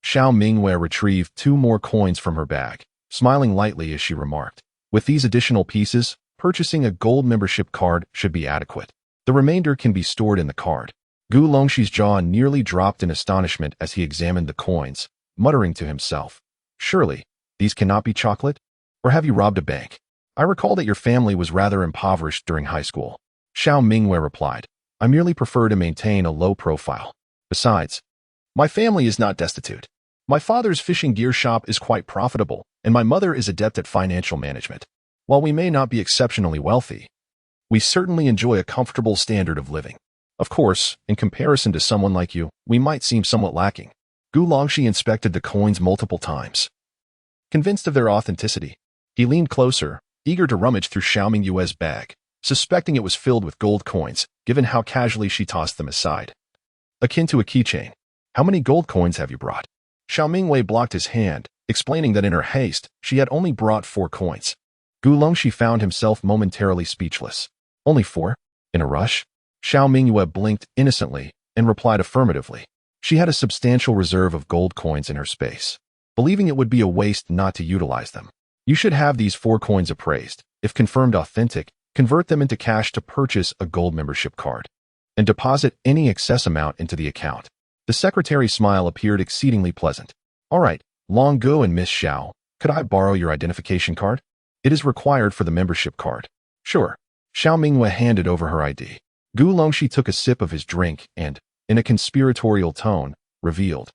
Xiao Mingyue retrieved 2 more coins from her bag, smiling lightly as she remarked, "With these additional pieces, purchasing a gold membership card should be adequate. The remainder can be stored in the card." Gu Longxi's jaw nearly dropped in astonishment as he examined the coins, muttering to himself, "Surely, these cannot be chocolate? Or have you robbed a bank? I recall that your family was rather impoverished during high school." Xiao Mingyue replied, "I merely prefer to maintain a low profile. Besides, my family is not destitute. My father's fishing gear shop is quite profitable, and my mother is adept at financial management. While we may not be exceptionally wealthy, we certainly enjoy a comfortable standard of living. Of course, in comparison to someone like you, we might seem somewhat lacking." Gu Longxi inspected the coins multiple times. Convinced of their authenticity, he leaned closer, eager to rummage through Xiao Mingyue's bag, suspecting it was filled with gold coins, given how casually she tossed them aside. Akin to a keychain. "How many gold coins have you brought?" Xiao Mingyue blocked his hand, explaining that in her haste, she had only brought 4 coins. Gu Longxi found himself momentarily speechless. "Only 4? In a rush?" Xiao Mingyue blinked innocently and replied affirmatively. She had a substantial reserve of gold coins in her space, believing it would be a waste not to utilize them. "You should have these 4 coins appraised. If confirmed authentic, convert them into cash to purchase a gold membership card, and deposit any excess amount into the account." The secretary's smile appeared exceedingly pleasant. "All right, Long Gu and Miss Xiao, could I borrow your identification card? It is required for the membership card." "Sure." Xiao Mingyue handed over her ID. Gu Longxi took a sip of his drink and, in a conspiratorial tone, revealed,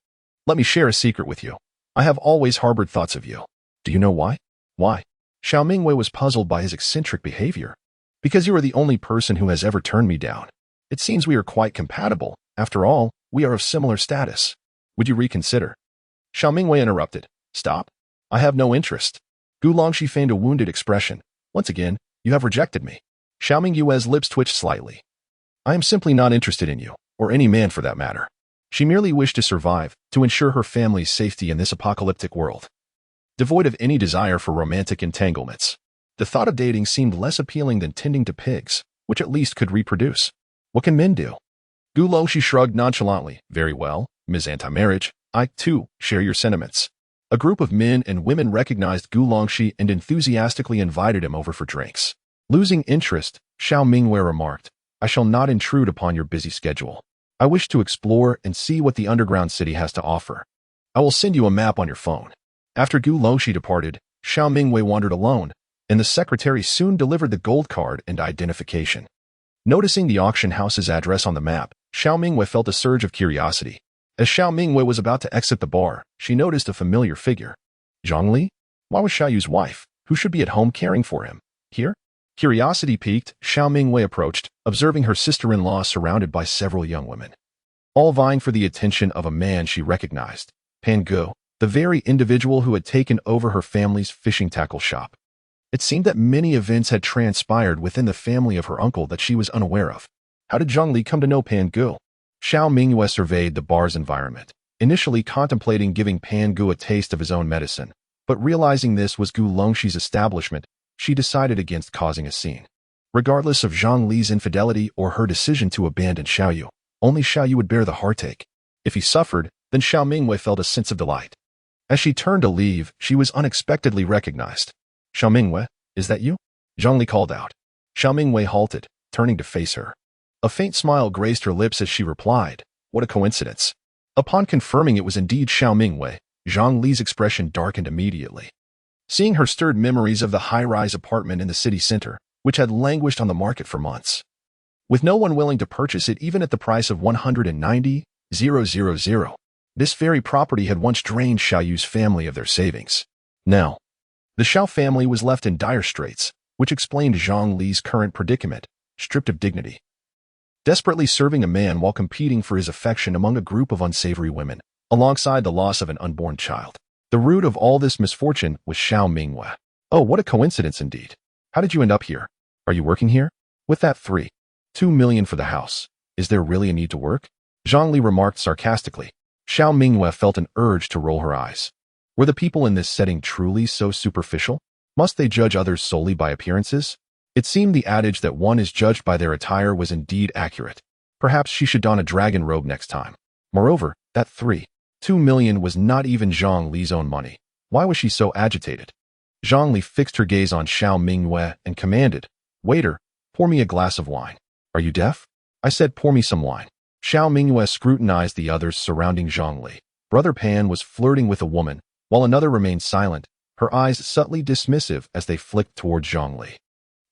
"Let me share a secret with you. I have always harbored thoughts of you. Do you know why?" "Why?" Xiao Mingyue was puzzled by his eccentric behavior. "Because you are the only person who has ever turned me down. It seems we are quite compatible. After all, we are of similar status. Would you reconsider?" Xiao Mingyue interrupted. "Stop. I have no interest." Gu Longxi feigned a wounded expression. "Once again, you have rejected me." Xiao Mingyue's lips twitched slightly. "I am simply not interested in you, or any man for that matter." She merely wished to survive, to ensure her family's safety in this apocalyptic world. Devoid of any desire for romantic entanglements, the thought of dating seemed less appealing than tending to pigs, which at least could reproduce. What can men do? Gu Longxi shrugged nonchalantly. "Very well, Ms. Anti-Marriage, I, too, share your sentiments." A group of men and women recognized Gu Longxi and enthusiastically invited him over for drinks. Losing interest, Xiao Mingyue remarked, "I shall not intrude upon your busy schedule. I wish to explore and see what the underground city has to offer. I will send you a map on your phone." After Gu Longxi departed, Xiao Mingyue wandered alone, and the secretary soon delivered the gold card and identification. Noticing the auction house's address on the map, Xiao Mingyue felt a surge of curiosity. As Xiao Mingyue was about to exit the bar, she noticed a familiar figure. Zhongli? Why was Xiaoyu's wife, who should be at home caring for him, here? Curiosity piqued, Xiao Mingyue approached, observing her sister-in-law surrounded by several young women, all vying for the attention of a man she recognized, Pan Gu, the very individual who had taken over her family's fishing tackle shop. It seemed that many events had transpired within the family of her uncle that she was unaware of. How did Zhongli come to know Pan Gu? Xiao Mingyue surveyed the bar's environment, initially contemplating giving Pan Gu a taste of his own medicine, but realizing this was Gu Longxi's establishment, she decided against causing a scene. Regardless of Zhang Li's infidelity or her decision to abandon Xiaoyu, only Xiaoyu would bear the heartache. If he suffered, then Xiao Mingyue felt a sense of delight. As she turned to leave, she was unexpectedly recognized. "Xiao Mingyue, is that you?" Zhang Li called out. Xiao Mingyue halted, turning to face her. A faint smile graced her lips as she replied, "What a coincidence." Upon confirming it was indeed Xiao Mingyue, Zhang Li's expression darkened immediately. Seeing her stirred memories of the high-rise apartment in the city center, which had languished on the market for months, with no one willing to purchase it even at the price of 190,000. This very property had once drained Xiaoyu's family of their savings. Now, the Xiao family was left in dire straits, which explained Zhang Li's current predicament, stripped of dignity. Desperately serving a man while competing for his affection among a group of unsavory women, alongside the loss of an unborn child. The root of all this misfortune was Xiao Mingyue. Oh, what a coincidence indeed. How did you end up here? Are you working here? With that 2 million for the house. Is there really a need to work? Zhongli remarked sarcastically. Xiao Mingyue felt an urge to roll her eyes. Were the people in this setting truly so superficial? Must they judge others solely by appearances? It seemed the adage that one is judged by their attire was indeed accurate. Perhaps she should don a dragon robe next time. Moreover, that 2 million was not even Zhang Li's own money. Why was she so agitated? Zhang Li fixed her gaze on Xiao Mingyue and commanded, "Waiter, pour me a glass of wine." "Are you deaf?" "I said pour me some wine." Xiao Mingyue scrutinized the others surrounding Zhang Li. Brother Pan was flirting with a woman, while another remained silent, her eyes subtly dismissive as they flicked toward Zhang Li.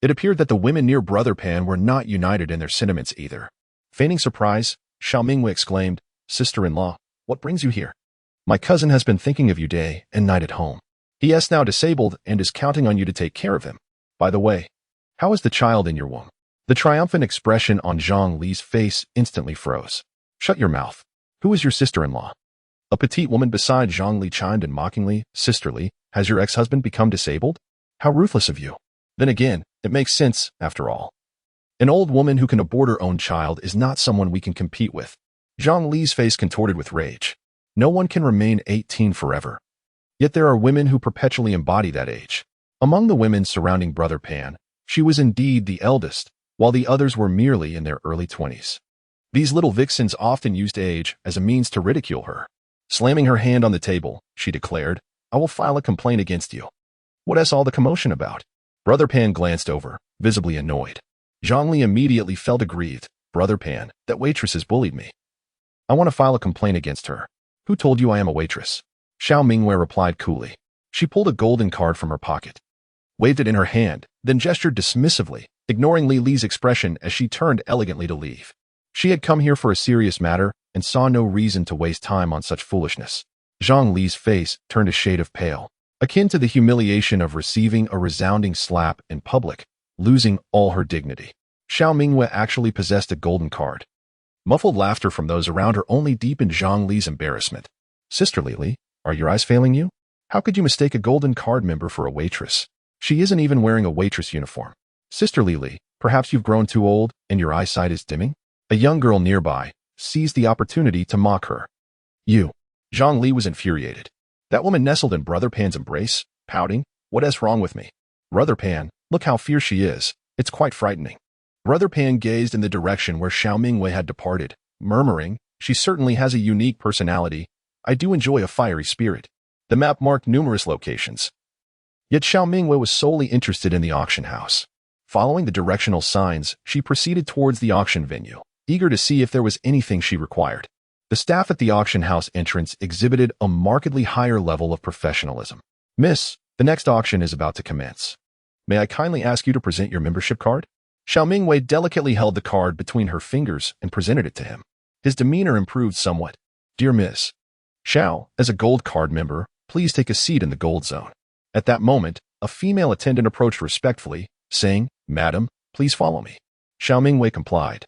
It appeared that the women near Brother Pan were not united in their sentiments either. Feigning surprise, Xiao Mingyue exclaimed, "Sister-in-law, what brings you here?" "My cousin has been thinking of you day and night at home. He is now disabled and is counting on you to take care of him. By the way, how is the child in your womb?" The triumphant expression on Zhang Li's face instantly froze. "Shut your mouth. Who is your sister-in-law?" A petite woman beside Zhang Li chimed in mockingly, "Sisterly, has your ex-husband become disabled? How ruthless of you. Then again, it makes sense, after all. An old woman who can abort her own child is not someone we can compete with." Zhang Li's face contorted with rage. No one can remain 18 forever. Yet there are women who perpetually embody that age. Among the women surrounding Brother Pan, she was indeed the eldest, while the others were merely in their early 20s. These little vixens often used age as a means to ridicule her. Slamming her hand on the table, she declared, "I will file a complaint against you." "What is all the commotion about?" Brother Pan glanced over, visibly annoyed. Zhang Li immediately felt aggrieved. "Brother Pan, that waitress has bullied me. I want to file a complaint against her." "Who told you I am a waitress?" Xiao Mingyue replied coolly. She pulled a golden card from her pocket, waved it in her hand, then gestured dismissively, ignoring Li Li's expression as she turned elegantly to leave. She had come here for a serious matter and saw no reason to waste time on such foolishness. Zhang Li's face turned a shade of pale, akin to the humiliation of receiving a resounding slap in public, losing all her dignity. Xiao Mingyue actually possessed a golden card. Muffled laughter from those around her only deepened Zhang Li's embarrassment. "Sister Li, are your eyes failing you? How could you mistake a golden card member for a waitress? She isn't even wearing a waitress uniform." "Sister Li, perhaps you've grown too old and your eyesight is dimming?" A young girl nearby seized the opportunity to mock her. "You." Zhang Li was infuriated. That woman nestled in Brother Pan's embrace, pouting, "What is wrong with me? Brother Pan, look how fierce she is. It's quite frightening." Brother Pan gazed in the direction where Xiao Mingyue had departed, murmuring, "She certainly has a unique personality. I do enjoy a fiery spirit." The map marked numerous locations. Yet Xiao Mingyue was solely interested in the auction house. Following the directional signs, she proceeded towards the auction venue, eager to see if there was anything she required. The staff at the auction house entrance exhibited a markedly higher level of professionalism. "Miss, the next auction is about to commence. May I kindly ask you to present your membership card?" Xiao Mingyue delicately held the card between her fingers and presented it to him. His demeanor improved somewhat. "Dear Miss Xiao, as a gold card member, please take a seat in the gold zone." At that moment, a female attendant approached respectfully, saying, "Madam, please follow me." Xiao Mingyue complied,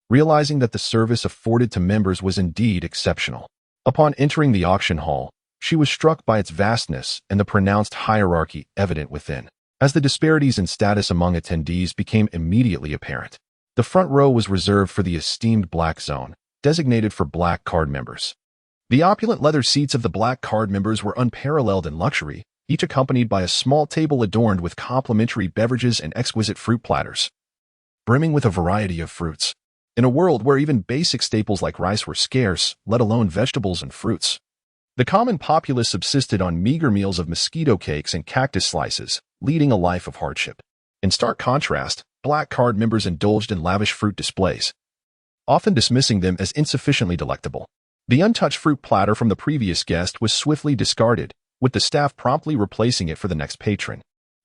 realizing that the service afforded to members was indeed exceptional. Upon entering the auction hall, she was struck by its vastness and the pronounced hierarchy evident within, as the disparities in status among attendees became immediately apparent. The front row was reserved for the esteemed black zone, designated for black card members. The opulent leather seats of the black card members were unparalleled in luxury, each accompanied by a small table adorned with complimentary beverages and exquisite fruit platters, brimming with a variety of fruits. In a world where even basic staples like rice were scarce, let alone vegetables and fruits, the common populace subsisted on meager meals of mosquito cakes and cactus slices, leading a life of hardship. In stark contrast, black card members indulged in lavish fruit displays, often dismissing them as insufficiently delectable. The untouched fruit platter from the previous guest was swiftly discarded, with the staff promptly replacing it for the next patron.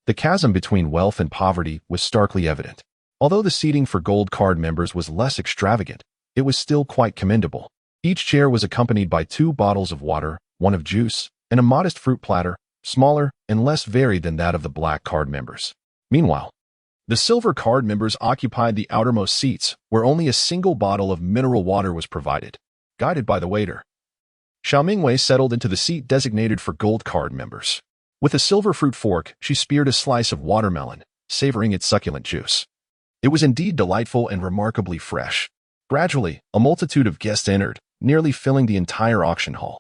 The chasm between wealth and poverty was starkly evident. Although the seating for gold card members was less extravagant, it was still quite commendable. Each chair was accompanied by 2 bottles of water, 1 of juice, and a modest fruit platter, smaller and less varied than that of the black card members. Meanwhile, the silver card members occupied the outermost seats, where only a single bottle of mineral water was provided, guided by the waiter. Xiao Mingyue settled into the seat designated for gold card members. With a silver fruit fork, she speared a slice of watermelon, savoring its succulent juice. It was indeed delightful and remarkably fresh. Gradually, a multitude of guests entered, nearly filling the entire auction hall.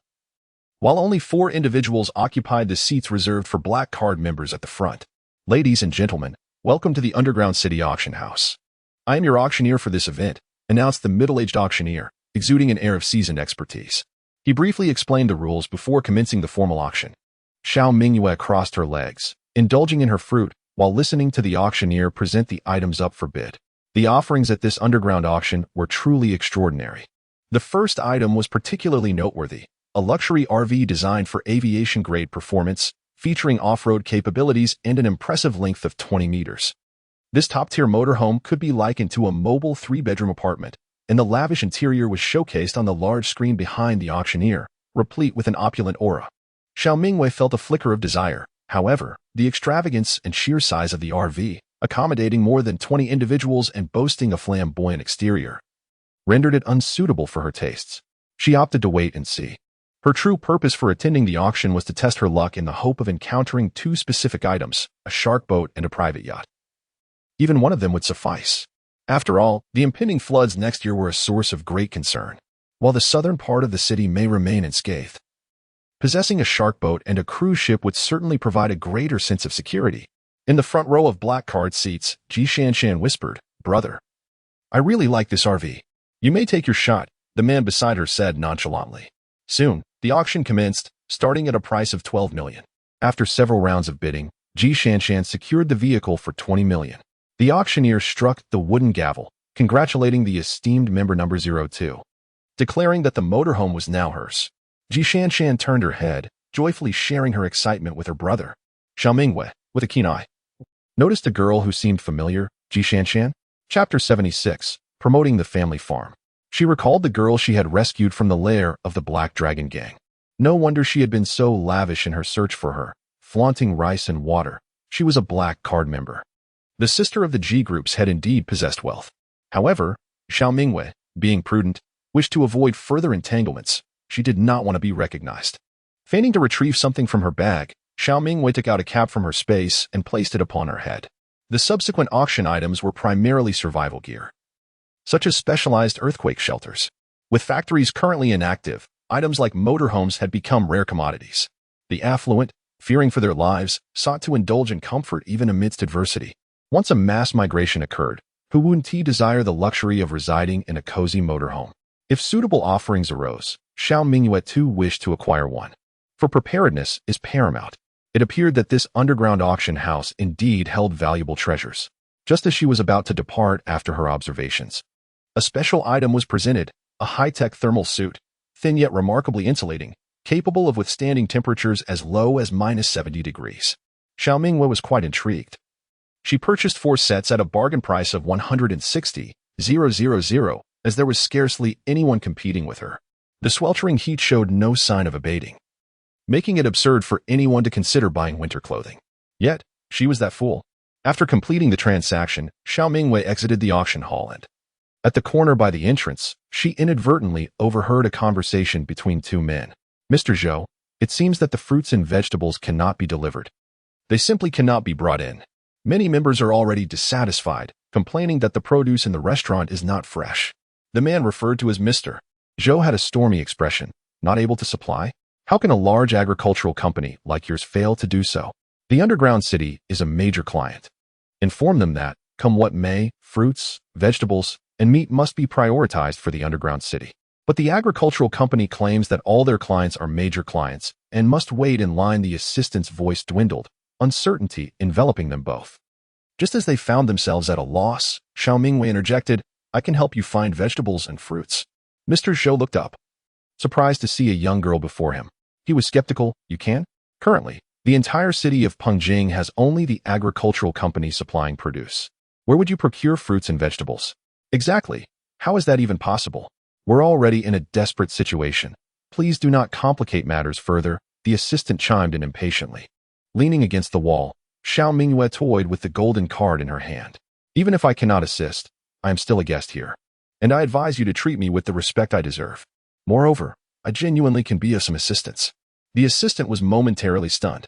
While only 4 individuals occupied the seats reserved for black card members at the front. Ladies and gentlemen, welcome to the Underground City Auction House. I am your auctioneer for this event, announced the middle-aged auctioneer, exuding an air of seasoned expertise. He briefly explained the rules before commencing the formal auction. Xiao Mingyue crossed her legs, indulging in her fruit, while listening to the auctioneer present the items up for bid. The offerings at this underground auction were truly extraordinary. The first item was particularly noteworthy, a luxury RV designed for aviation-grade performance, featuring off-road capabilities and an impressive length of 20 meters. This top-tier motorhome could be likened to a mobile 3-bedroom apartment, and the lavish interior was showcased on the large screen behind the auctioneer, replete with an opulent aura. Xiao Mingyue felt a flicker of desire. However, the extravagance and sheer size of the RV, accommodating more than 20 individuals and boasting a flamboyant exterior, rendered it unsuitable for her tastes. She opted to wait and see. Her true purpose for attending the auction was to test her luck in the hope of encountering 2 specific items, a shark boat and a private yacht. Even one of them would suffice. After all, the impending floods next year were a source of great concern, while the southern part of the city may remain unscathed. Possessing a shark boat and a cruise ship would certainly provide a greater sense of security. In the front row of black card seats, Ji Shanshan whispered, "Brother, I really like this RV. You may take your shot," the man beside her said nonchalantly. Soon, the auction commenced, starting at a price of 12 million. After several rounds of bidding, Ji Shanshan secured the vehicle for 20 million. The auctioneer struck the wooden gavel, congratulating the esteemed member number 02, declaring that the motorhome was now hers. Ji Shanshan turned her head, joyfully sharing her excitement with her brother. Xiao Mingyue, with a keen eye, noticed a girl who seemed familiar. Ji Shanshan? Chapter 76, Promoting the Family Farm. She recalled the girl she had rescued from the lair of the Black Dragon Gang. No wonder she had been so lavish in her search for her, flaunting rice and water. She was a black card member. The sister of the G groups had indeed possessed wealth. However, Xiao Mingyue, being prudent, wished to avoid further entanglements. She did not want to be recognized. Feigning to retrieve something from her bag, Xiao Mingyue took out a cap from her space and placed it upon her head. The subsequent auction items were primarily survival gear, such as specialized earthquake shelters. With factories currently inactive, items like motorhomes had become rare commodities. The affluent, fearing for their lives, sought to indulge in comfort even amidst adversity. Once a mass migration occurred, who wouldn't desire the luxury of residing in a cozy motorhome? If suitable offerings arose, Xiao Mingyue too wished to acquire one. For preparedness is paramount. It appeared that this underground auction house indeed held valuable treasures. Just as she was about to depart after her observations, a special item was presented, a high-tech thermal suit, thin yet remarkably insulating, capable of withstanding temperatures as low as -70 degrees. Xiao Mingyue was quite intrigued. She purchased 4 sets at a bargain price of 160,000, as there was scarcely anyone competing with her. The sweltering heat showed no sign of abating, making it absurd for anyone to consider buying winter clothing. Yet, she was that fool. After completing the transaction, Xiao Mingyue exited the auction hall and, at the corner by the entrance, she inadvertently overheard a conversation between 2 men. "Mr. Zhou, it seems that the fruits and vegetables cannot be delivered. They simply cannot be brought in. Many members are already dissatisfied, complaining that the produce in the restaurant is not fresh." The man referred to as Mr. Zhou had a stormy expression. "Not able to supply? How can a large agricultural company like yours fail to do so? The underground city is a major client. Inform them that, come what may, fruits, vegetables, and meat must be prioritized for the underground city." But the agricultural company claims that all their clients are major clients and must wait in line. The assistant's voice dwindled, uncertainty enveloping them both. Just as they found themselves at a loss, Xiao Mingyue interjected, "I can help you find vegetables and fruits." Mr. Zhou looked up, surprised to see a young girl before him. He was skeptical. "You can?" Currently, the entire city of Pengjing has only the agricultural company supplying produce. Where would you procure fruits and vegetables? Exactly. How is that even possible? We're already in a desperate situation. Please do not complicate matters further, the assistant chimed in impatiently. Leaning against the wall, Xiao Mingyue toyed with the golden card in her hand. "Even if I cannot assist, I am still a guest here, and I advise you to treat me with the respect I deserve. Moreover, I genuinely can be of some assistance." The assistant was momentarily stunned,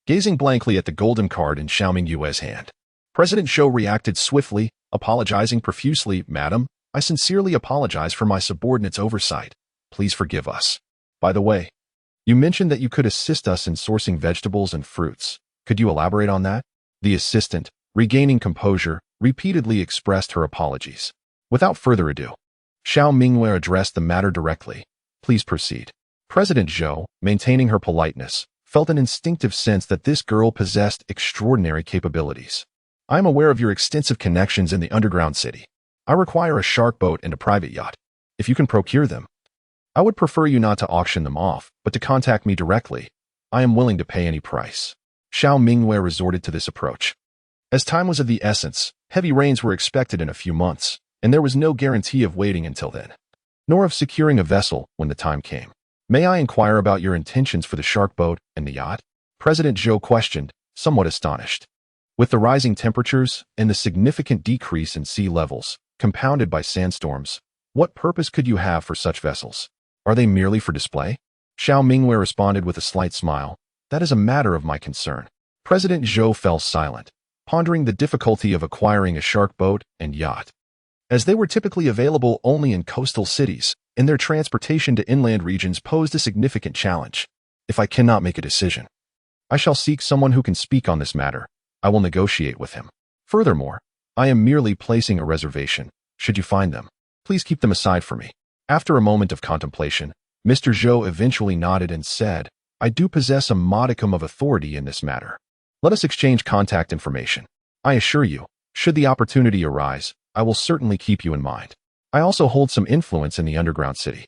gazing blankly at the golden card in Xiao Mingyue's hand. President Zhou reacted swiftly, apologizing profusely. "Madam, I sincerely apologize for my subordinate's oversight. Please forgive us. By the way, you mentioned that you could assist us in sourcing vegetables and fruits. Could you elaborate on that?" The assistant, regaining composure, repeatedly expressed her apologies. Without further ado, Xiao Mingyue addressed the matter directly. "Please proceed." President Zhou, maintaining her politeness, felt an instinctive sense that this girl possessed extraordinary capabilities. "I am aware of your extensive connections in the underground city. I require a shark boat and a private yacht. If you can procure them, I would prefer you not to auction them off, but to contact me directly. I am willing to pay any price." Xiao Mingyue resorted to this approach. As time was of the essence, heavy rains were expected in a few months, and there was no guarantee of waiting until then, nor of securing a vessel when the time came. "May I inquire about your intentions for the shark boat and the yacht?" President Zhou questioned, somewhat astonished. With the rising temperatures and the significant decrease in sea levels, compounded by sandstorms, what purpose could you have for such vessels? Are they merely for display? Xiao Mingyue responded with a slight smile. "That is a matter of my concern." President Zhou fell silent, pondering the difficulty of acquiring a shark boat and yacht, as they were typically available only in coastal cities, and their transportation to inland regions posed a significant challenge. "If I cannot make a decision, I shall seek someone who can speak on this matter. I will negotiate with him. Furthermore, I am merely placing a reservation. Should you find them, please keep them aside for me." After a moment of contemplation, Mr. Zhou eventually nodded and said, "I do possess a modicum of authority in this matter. Let us exchange contact information. I assure you, should the opportunity arise, I will certainly keep you in mind. I also hold some influence in the underground city.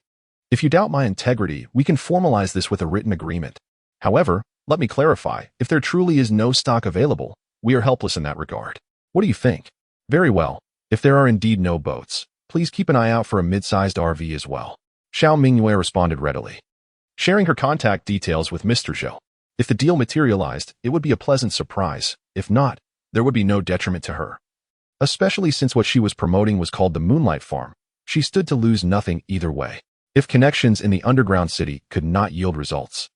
If you doubt my integrity, we can formalize this with a written agreement. However, let me clarify, if there truly is no stock available, we are helpless in that regard. What do you think?" "Very well. If there are indeed no boats, please keep an eye out for a mid-sized RV as well." Xiao Mingyue responded readily, sharing her contact details with Mr. Zhou. If the deal materialized, it would be a pleasant surprise. If not, there would be no detriment to her, especially since what she was promoting was called the Moonlight Farm. She stood to lose nothing either way. If connections in the underground city could not yield results,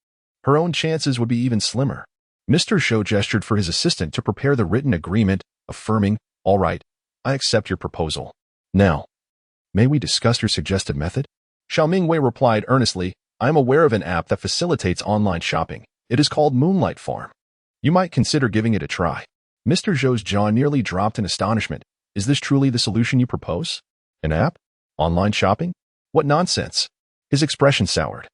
her own chances would be even slimmer. Mr. Zhou gestured for his assistant to prepare the written agreement, affirming, "All right, I accept your proposal. Now, may we discuss your suggested method?" Xiao Mingyue replied earnestly, "I am aware of an app that facilitates online shopping. It is called Moonlight Farm. You might consider giving it a try." Mr. Zhou's jaw nearly dropped in astonishment. "Is this truly the solution you propose? An app? Online shopping? What nonsense!" His expression soured,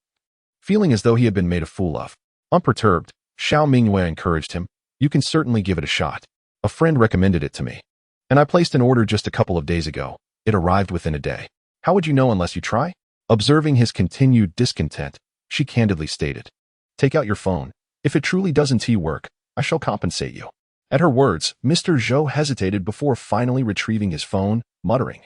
feeling as though he had been made a fool of. Unperturbed, Xiao Mingyue encouraged him, "You can certainly give it a shot. A friend recommended it to me, and I placed an order just a couple of days ago. It arrived within a day. How would you know unless you try?" Observing his continued discontent, she candidly stated, "Take out your phone. If it truly doesn't work, I shall compensate you." At her words, Mr. Zhou hesitated before finally retrieving his phone, muttering,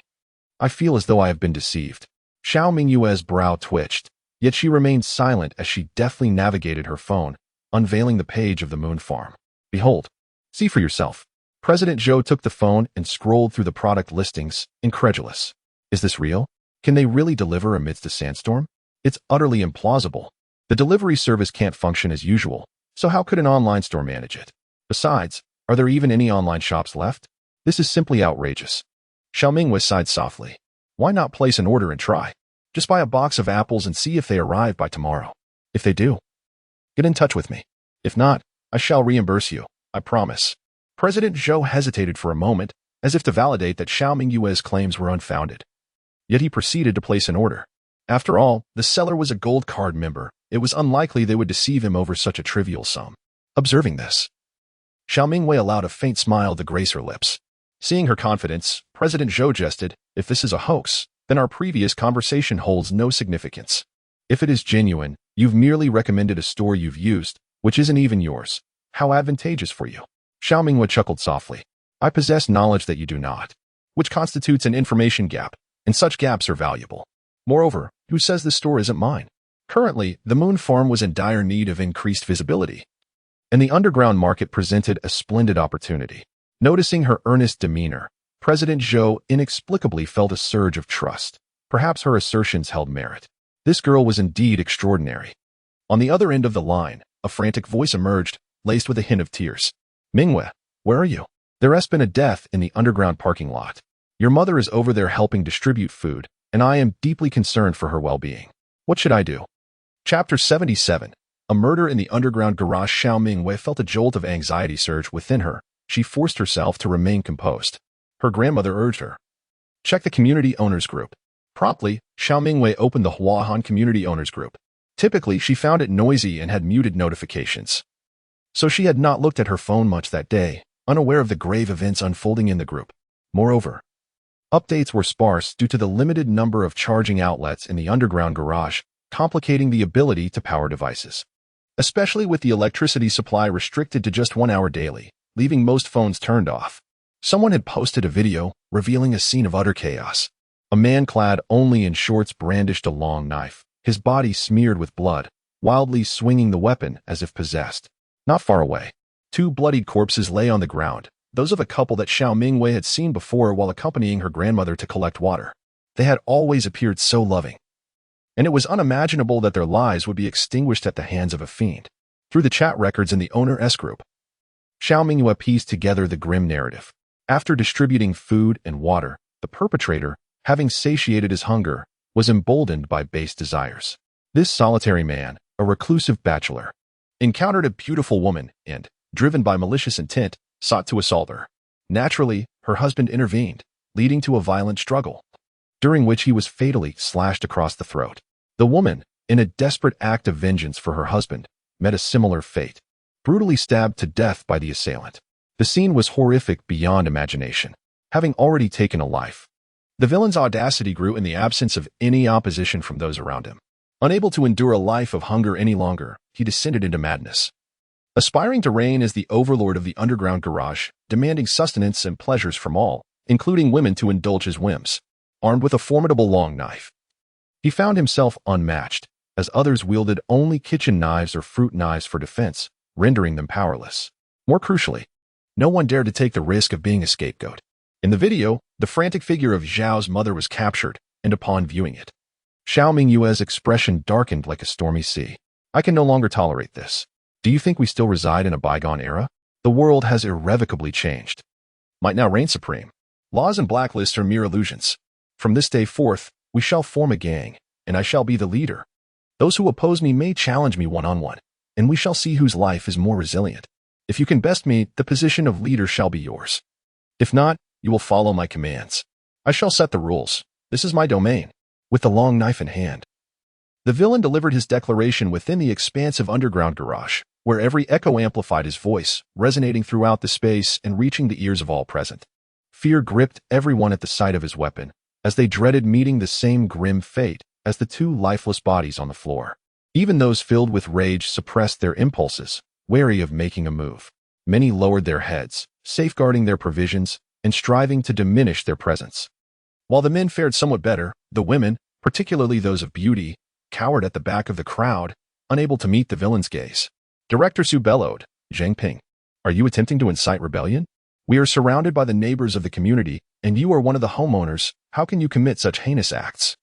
"I feel as though I have been deceived." Xiao Mingyue's brow twitched, yet she remained silent as she deftly navigated her phone, unveiling the page of the Moon Farm. "Behold, see for yourself." President Zhou took the phone and scrolled through the product listings, incredulous. Is this real? Can they really deliver amidst a sandstorm? It's utterly implausible. The delivery service can't function as usual, so how could an online store manage it? Besides, are there even any online shops left? This is simply outrageous. Xiao Mingyue sighed softly. Why not place an order and try? Just buy a box of apples and see if they arrive by tomorrow. If they do, get in touch with me. If not, I shall reimburse you, I promise. President Zhou hesitated for a moment, as if to validate that Xiao Mingyue's claims were unfounded. Yet he proceeded to place an order. After all, the seller was a gold card member. It was unlikely they would deceive him over such a trivial sum. Observing this, Xiao Mingyue allowed a faint smile to grace her lips. Seeing her confidence, President Zhou jested, "If this is a hoax, then our previous conversation holds no significance. If it is genuine, you've merely recommended a store you've used, which isn't even yours. How advantageous for you." Xiao Mingyue chuckled softly. "I possess knowledge that you do not, which constitutes an information gap, and such gaps are valuable. Moreover, who says this store isn't mine?" Currently, the Moon Farm was in dire need of increased visibility, and the underground market presented a splendid opportunity. Noticing her earnest demeanor, President Zhou inexplicably felt a surge of trust. Perhaps her assertions held merit. This girl was indeed extraordinary. On the other end of the line, a frantic voice emerged, laced with a hint of tears. Mingyue, where are you? There has been a death in the underground parking lot. Your mother is over there helping distribute food, and I am deeply concerned for her well-being. What should I do? Chapter 77. A murder in the underground garage. Xiao Mingyue felt a jolt of anxiety surge within her. She forced herself to remain composed. Her grandmother urged her. Check the community owners group. Promptly, Xiao Mingyue opened the Huahan community owners group. Typically, she found it noisy and had muted notifications. So she had not looked at her phone much that day, unaware of the grave events unfolding in the group. Moreover, updates were sparse due to the limited number of charging outlets in the underground garage, complicating the ability to power devices. Especially with the electricity supply restricted to just 1 hour daily, leaving most phones turned off. Someone had posted a video revealing a scene of utter chaos. A man clad only in shorts brandished a long knife, his body smeared with blood, wildly swinging the weapon as if possessed. Not far away, 2 bloodied corpses lay on the ground, those of a couple that Xiao Mingyue had seen before while accompanying her grandmother to collect water. They had always appeared so loving, and it was unimaginable that their lives would be extinguished at the hands of a fiend. Through the chat records in the Owner S group, Xiao Mingyue pieced together the grim narrative. After distributing food and water, the perpetrator, having satiated his hunger, was emboldened by base desires. This solitary man, a reclusive bachelor, encountered a beautiful woman and, driven by malicious intent, sought to assault her. Naturally, her husband intervened, leading to a violent struggle, during which he was fatally slashed across the throat. The woman, in a desperate act of vengeance for her husband, met a similar fate, brutally stabbed to death by the assailant. The scene was horrific beyond imagination, having already taken a life. The villain's audacity grew in the absence of any opposition from those around him. Unable to endure a life of hunger any longer, he descended into madness. Aspiring to reign as the overlord of the underground garage, demanding sustenance and pleasures from all, including women to indulge his whims. Armed with a formidable long knife, he found himself unmatched, as others wielded only kitchen knives or fruit knives for defense, rendering them powerless. More crucially, no one dared to take the risk of being a scapegoat. In the video, the frantic figure of Xiao's mother was captured, and upon viewing it, Xiao Mingyue's expression darkened like a stormy sea. I can no longer tolerate this. Do you think we still reside in a bygone era? The world has irrevocably changed. Might now reign supreme. Laws and blacklists are mere illusions. From this day forth, we shall form a gang, and I shall be the leader. Those who oppose me may challenge me one-on-one, and we shall see whose life is more resilient. If you can best me, the position of leader shall be yours. If not, you will follow my commands. I shall set the rules. This is my domain. With the long knife in hand, the villain delivered his declaration within the expansive underground garage, where every echo amplified his voice, resonating throughout the space and reaching the ears of all present. Fear gripped everyone at the sight of his weapon, as they dreaded meeting the same grim fate as the 2 lifeless bodies on the floor. Even those filled with rage suppressed their impulses, wary of making a move. Many lowered their heads, safeguarding their provisions and striving to diminish their presence. While the men fared somewhat better, the women, particularly those of beauty, cowered at the back of the crowd, unable to meet the villain's gaze. Director Su bellowed, Zhangping, are you attempting to incite rebellion? We are surrounded by the neighbors of the community, and you are one of the homeowners. How can you commit such heinous acts?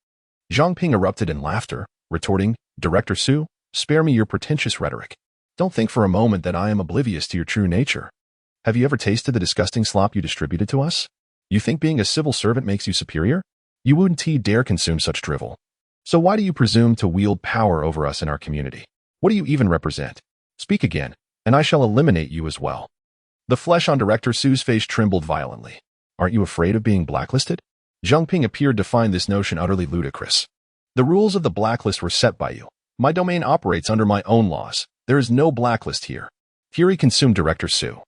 Zhangping erupted in laughter, retorting, Director Su, spare me your pretentious rhetoric. Don't think for a moment that I am oblivious to your true nature. Have you ever tasted the disgusting slop you distributed to us? You think being a civil servant makes you superior? You wouldn't dare consume such drivel. So why do you presume to wield power over us in our community? What do you even represent? Speak again, and I shall eliminate you as well. The flesh on Director Su's face trembled violently. Aren't you afraid of being blacklisted? Zhangping appeared to find this notion utterly ludicrous. The rules of the blacklist were set by you. My domain operates under my own laws. There is no blacklist here. Fury consumed Director Su,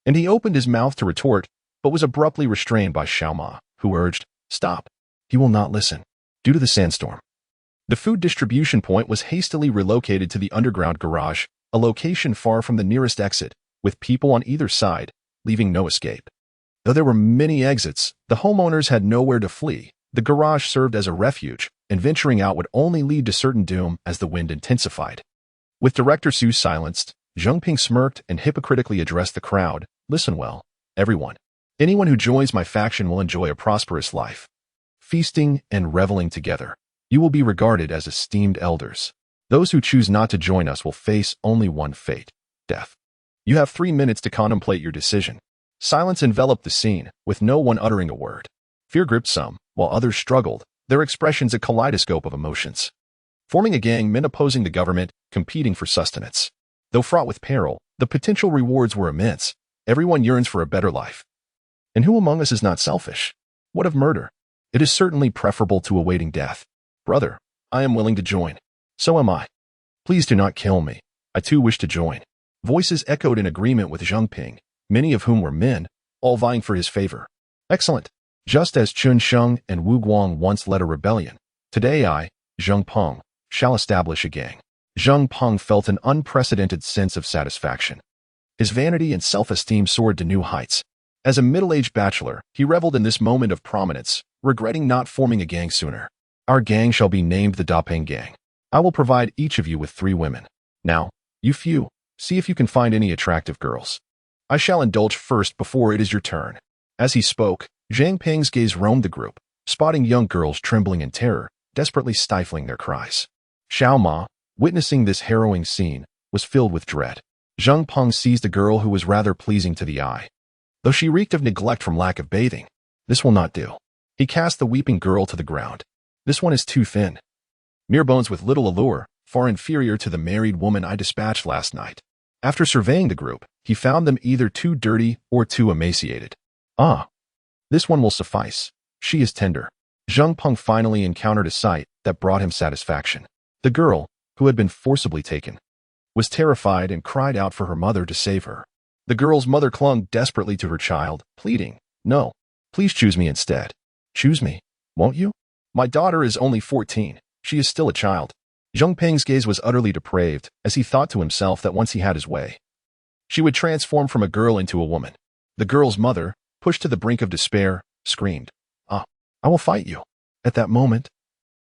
and he opened his mouth to retort, but was abruptly restrained by Xiao Ma, who urged, stop. He will not listen. Due to the sandstorm, the food distribution point was hastily relocated to the underground garage, a location far from the nearest exit, with people on either side, leaving no escape. Though there were many exits, the homeowners had nowhere to flee. The garage served as a refuge, and venturing out would only lead to certain doom as the wind intensified. With Director Su silenced, Zhangping smirked and hypocritically addressed the crowd. Listen well, everyone. Anyone who joins my faction will enjoy a prosperous life, feasting and reveling together. You will be regarded as esteemed elders. Those who choose not to join us will face only one fate, death. You have 3 minutes to contemplate your decision. Silence enveloped the scene, with no one uttering a word. Fear gripped some, while others struggled, their expressions a kaleidoscope of emotions. Forming a gang meant opposing the government, competing for sustenance. Though fraught with peril, the potential rewards were immense. Everyone yearns for a better life. And who among us is not selfish? What of murder? It is certainly preferable to awaiting death. Brother, I am willing to join. So am I. Please do not kill me. I too wish to join. Voices echoed in agreement with Zheng Ping, many of whom were men, all vying for his favor. Excellent. Just as Chun Sheng and Wu Guang once led a rebellion, today I, Zheng Peng, shall establish a gang. Zheng Peng felt an unprecedented sense of satisfaction. His vanity and self-esteem soared to new heights. As a middle-aged bachelor, he reveled in this moment of prominence, regretting not forming a gang sooner. Our gang shall be named the Dapeng Gang. I will provide each of you with 3 women. Now, you few, see if you can find any attractive girls. I shall indulge first before it is your turn. As he spoke, Zhang Peng's gaze roamed the group, spotting young girls trembling in terror, desperately stifling their cries. Xiao Ma, witnessing this harrowing scene, was filled with dread. Zheng Peng seized a girl who was rather pleasing to the eye. Though she reeked of neglect from lack of bathing, this will not do. He cast the weeping girl to the ground. This one is too thin. Mere bones with little allure, far inferior to the married woman I dispatched last night. After surveying the group, he found them either too dirty or too emaciated. Ah, this one will suffice. She is tender. Zheng Peng finally encountered a sight that brought him satisfaction. The girl, who had been forcibly taken, was terrified and cried out for her mother to save her. The girl's mother clung desperately to her child, pleading, "No, please choose me instead. Choose me, won't you? My daughter is only 14. She is still a child." Zheng Peng's gaze was utterly depraved as he thought to himself that once he had his way, she would transform from a girl into a woman. The girl's mother, pushed to the brink of despair, screamed, "Ah, I will fight you." At that moment,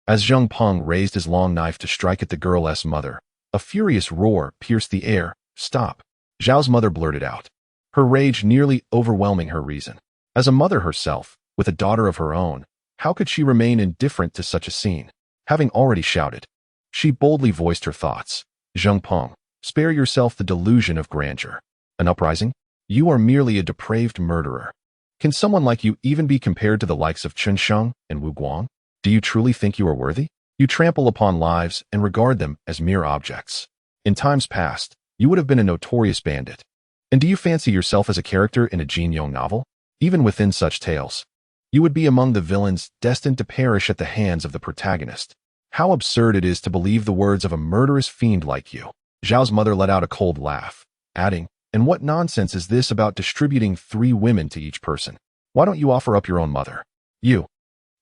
as Zheng Peng raised his long knife to strike at the girl's mother, a furious roar pierced the air. "Stop!" Zhao's mother blurted out, her rage nearly overwhelming her reason. As a mother herself, with a daughter of her own, how could she remain indifferent to such a scene? Having already shouted, she boldly voiced her thoughts. "Zheng Peng, spare yourself the delusion of grandeur. An uprising? You are merely a depraved murderer. Can someone like you even be compared to the likes of Chun Sheng and Wu Guang? Do you truly think you are worthy? You trample upon lives and regard them as mere objects. In times past, you would have been a notorious bandit. And do you fancy yourself as a character in a Jin Yong novel? Even within such tales, you would be among the villains destined to perish at the hands of the protagonist. How absurd it is to believe the words of a murderous fiend like you." Zhao's mother let out a cold laugh, adding, "And what nonsense is this about distributing 3 women to each person? Why don't you offer up your own mother? You,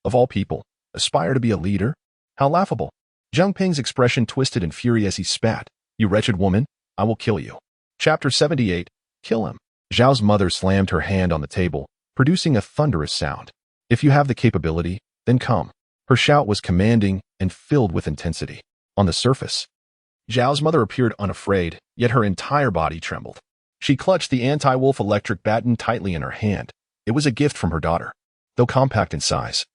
of all people, aspire to be a leader? How laughable." Zheng Peng's expression twisted in fury as he spat. "You wretched woman, I will kill you." Chapter 78, Kill Him. Zhao's mother slammed her hand on the table, producing a thunderous sound. "If you have the capability, then come." Her shout was commanding and filled with intensity. On the surface, Zhao's mother appeared unafraid, yet her entire body trembled. She clutched the anti-wolf electric baton tightly in her hand. It was a gift from her daughter. Though compact in size,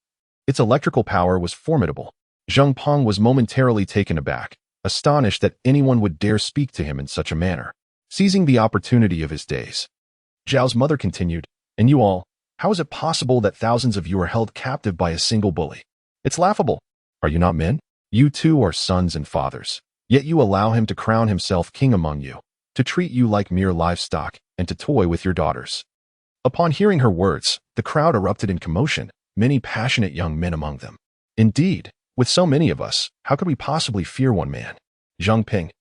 its electrical power was formidable. Zheng Peng was momentarily taken aback, astonished that anyone would dare speak to him in such a manner. Seizing the opportunity of his days, Zhao's mother continued, "And you all, how is it possible that thousands of you are held captive by a single bully? It's laughable. Are you not men? You too are sons and fathers. Yet you allow him to crown himself king among you, to treat you like mere livestock, and to toy with your daughters." Upon hearing her words, the crowd erupted in commotion, many passionate young men among them. Indeed, with so many of us, how could we possibly fear one man? Zheng Ping,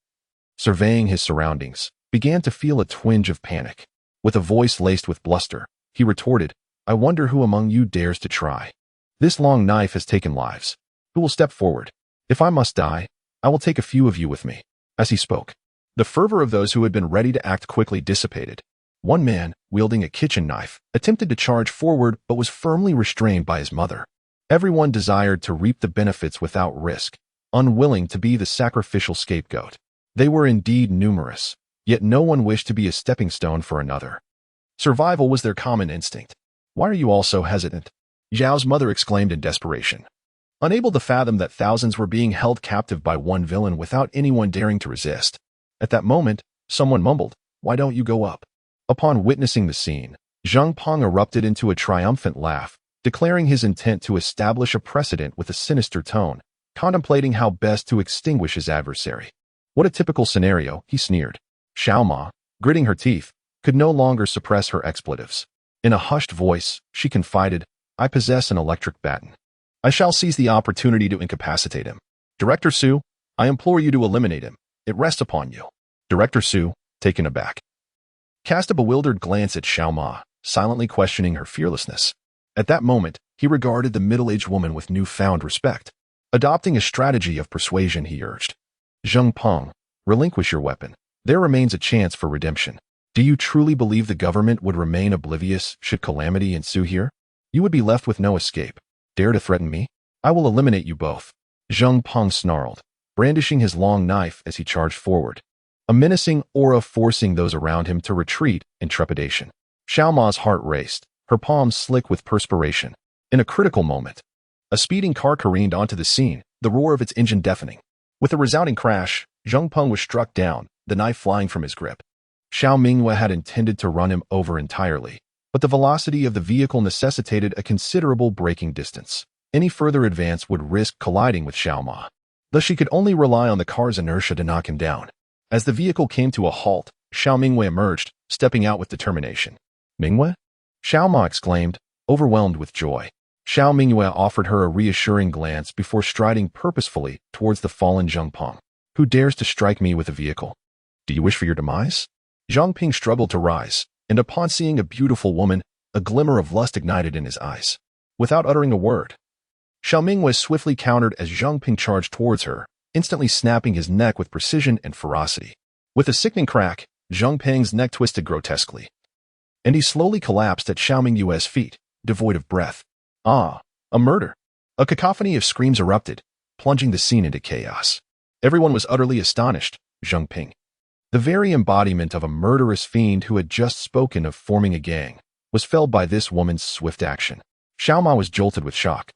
surveying his surroundings, began to feel a twinge of panic. With a voice laced with bluster, he retorted, "I wonder who among you dares to try. This long knife has taken lives. Who will step forward? If I must die, I will take a few of you with me." As he spoke, the fervor of those who had been ready to act quickly dissipated. One man, wielding a kitchen knife, attempted to charge forward but was firmly restrained by his mother. Everyone desired to reap the benefits without risk, unwilling to be the sacrificial scapegoat. They were indeed numerous, yet no one wished to be a stepping stone for another. Survival was their common instinct. "Why are you all so hesitant?" Zhao's mother exclaimed in desperation. unable to fathom that thousands were being held captive by one villain without anyone daring to resist. At that moment, someone mumbled, "Why don't you go up?" Upon witnessing the scene, Zhang Peng erupted into a triumphant laugh, declaring his intent to establish a precedent with a sinister tone, contemplating how best to extinguish his adversary. What a typical scenario, he sneered. Xiao Ma, gritting her teeth, could no longer suppress her expletives. In a hushed voice, she confided, "I possess an electric baton. I shall seize the opportunity to incapacitate him. Director Su, I implore you to eliminate him. It rests upon you." Director Su, taken aback, cast a bewildered glance at Xiao Ma, silently questioning her fearlessness. At that moment, he regarded the middle-aged woman with newfound respect. Adopting a strategy of persuasion, he urged, "Zhang Peng, relinquish your weapon. There remains a chance for redemption. Do you truly believe the government would remain oblivious should calamity ensue here? You would be left with no escape. Dare to threaten me? I will eliminate you both." Zhang Peng snarled, brandishing his long knife as he charged forward, a menacing aura forcing those around him to retreat in trepidation. Xiao Ma's heart raced, her palms slick with perspiration. In a critical moment, a speeding car careened onto the scene, the roar of its engine deafening. With a resounding crash, Zhang Peng was struck down, the knife flying from his grip. Xiao Mingyue had intended to run him over entirely, but the velocity of the vehicle necessitated a considerable braking distance. Any further advance would risk colliding with Xiao Ma. Thus she could only rely on the car's inertia to knock him down. As the vehicle came to a halt, Xiao Mingyue emerged, stepping out with determination. "Mingyue?" Xiao Ma exclaimed, overwhelmed with joy. Xiao Mingyue offered her a reassuring glance before striding purposefully towards the fallen Zhang Peng. "Who dares to strike me with a vehicle? Do you wish for your demise?" Zhang Ping struggled to rise, and upon seeing a beautiful woman, a glimmer of lust ignited in his eyes. Without uttering a word, Xiao Mingyue swiftly countered as Zhang Ping charged towards her, instantly snapping his neck with precision and ferocity. With a sickening crack, Zhang Ping's neck twisted grotesquely, and he slowly collapsed at Xiao Mingyue's feet, devoid of breath. Ah, a murder! A cacophony of screams erupted, plunging the scene into chaos. Everyone was utterly astonished. Zhang Ping, the very embodiment of a murderous fiend who had just spoken of forming a gang, was felled by this woman's swift action. Xiao Ma was jolted with shock,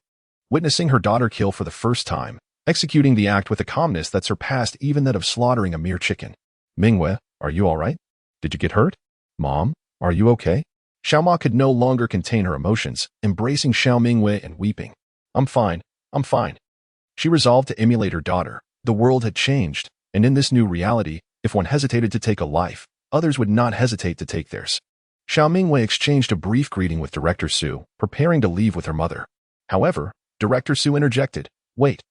witnessing her daughter kill for the first time, executing the act with a calmness that surpassed even that of slaughtering a mere chicken. "Mingyue, are you all right? Did you get hurt? Mom, are you okay?" Xiao Ma could no longer contain her emotions, embracing Xiao Mingyue and weeping. I'm fine. She resolved to emulate her daughter. The world had changed, and in this new reality, if one hesitated to take a life, others would not hesitate to take theirs. Xiao Mingyue exchanged a brief greeting with Director Su, preparing to leave with her mother. However, Director Su interjected, "Wait.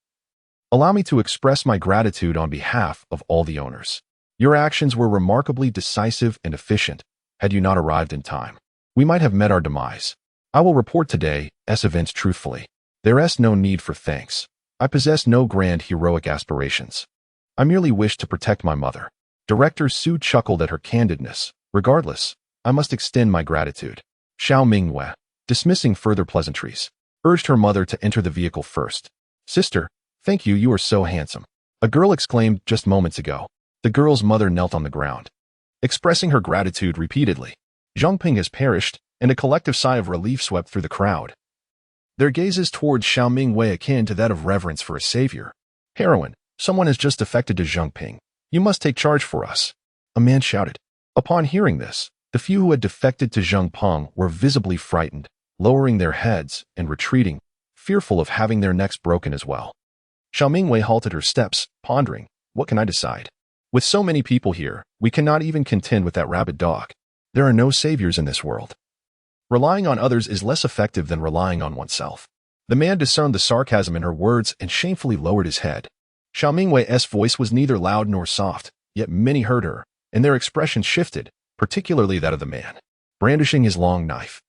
Allow me to express my gratitude on behalf of all the owners. Your actions were remarkably decisive and efficient. Had you not arrived in time, we might have met our demise. I will report today's events truthfully. There is no need for thanks. I possess no grand heroic aspirations. I merely wish to protect my mother." Director Su chuckled at her candidness. "Regardless, I must extend my gratitude." Xiao Mingyue, dismissing further pleasantries, urged her mother to enter the vehicle first. "Sister, thank you, you are so handsome," a girl exclaimed just moments ago. The girl's mother knelt on the ground, expressing her gratitude repeatedly. Zhang Ping has perished, and a collective sigh of relief swept through the crowd, their gazes towards Xiao Mingyue akin to that of reverence for a savior. "Heroine, someone has just defected to Zhang Ping. You must take charge for us," a man shouted. Upon hearing this, the few who had defected to Zhang Peng were visibly frightened, lowering their heads and retreating, fearful of having their necks broken as well. Xiao Mingyue halted her steps, pondering, "What can I decide? With so many people here, we cannot even contend with that rabid dog. There are no saviors in this world. Relying on others is less effective than relying on oneself." The man discerned the sarcasm in her words and shamefully lowered his head. Xiao Mingyue's voice was neither loud nor soft, yet many heard her, and their expressions shifted, particularly that of the man, brandishing his long knife.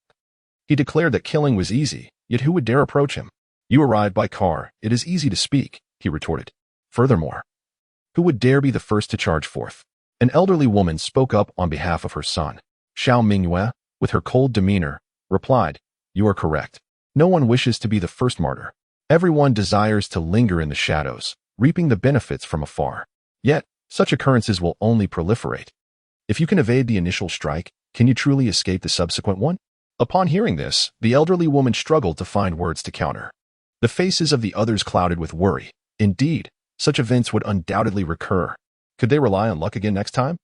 He declared that killing was easy, yet who would dare approach him? "You arrived by car, it is easy to speak," he retorted. "Furthermore, who would dare be the first to charge forth?" An elderly woman spoke up on behalf of her son. Xiao Mingyue, with her cold demeanor, replied, "You are correct. No one wishes to be the first martyr. Everyone desires to linger in the shadows, reaping the benefits from afar. Yet, such occurrences will only proliferate. If you can evade the initial strike, can you truly escape the subsequent one?" Upon hearing this, the elderly woman struggled to find words to counter. The faces of the others clouded with worry. Indeed, such events would undoubtedly recur. Could they rely on luck again next time?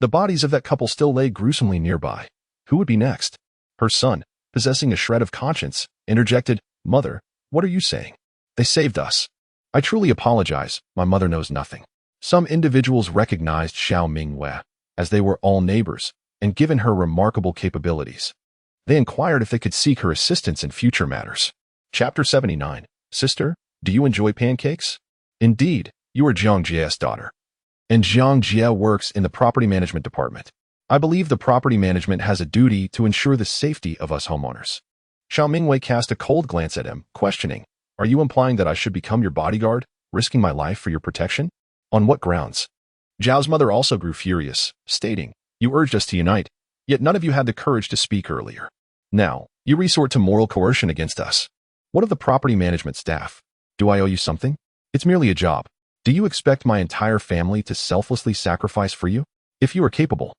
The bodies of that couple still lay gruesomely nearby. Who would be next? Her son, possessing a shred of conscience, interjected, "Mother, what are you saying? They saved us." "I truly apologize, my mother knows nothing." Some individuals recognized Xiao Mingyue, as they were all neighbors, and given her remarkable capabilities. They inquired if they could seek her assistance in future matters. Chapter 79. Sister, do you enjoy pancakes? Indeed, you are Zhang Jie's daughter. And Zhang Jie works in the property management department. I believe the property management has a duty to ensure the safety of us homeowners. Xiao Mingyue cast a cold glance at him, questioning, "Are you implying that I should become your bodyguard, risking my life for your protection? On what grounds?" Zhao's mother also grew furious, stating, "You urged us to unite, yet none of you had the courage to speak earlier. Now, you resort to moral coercion against us. What of the property management staff? Do I owe you something? It's merely a job. Do you expect my entire family to selflessly sacrifice for you? If you are capable,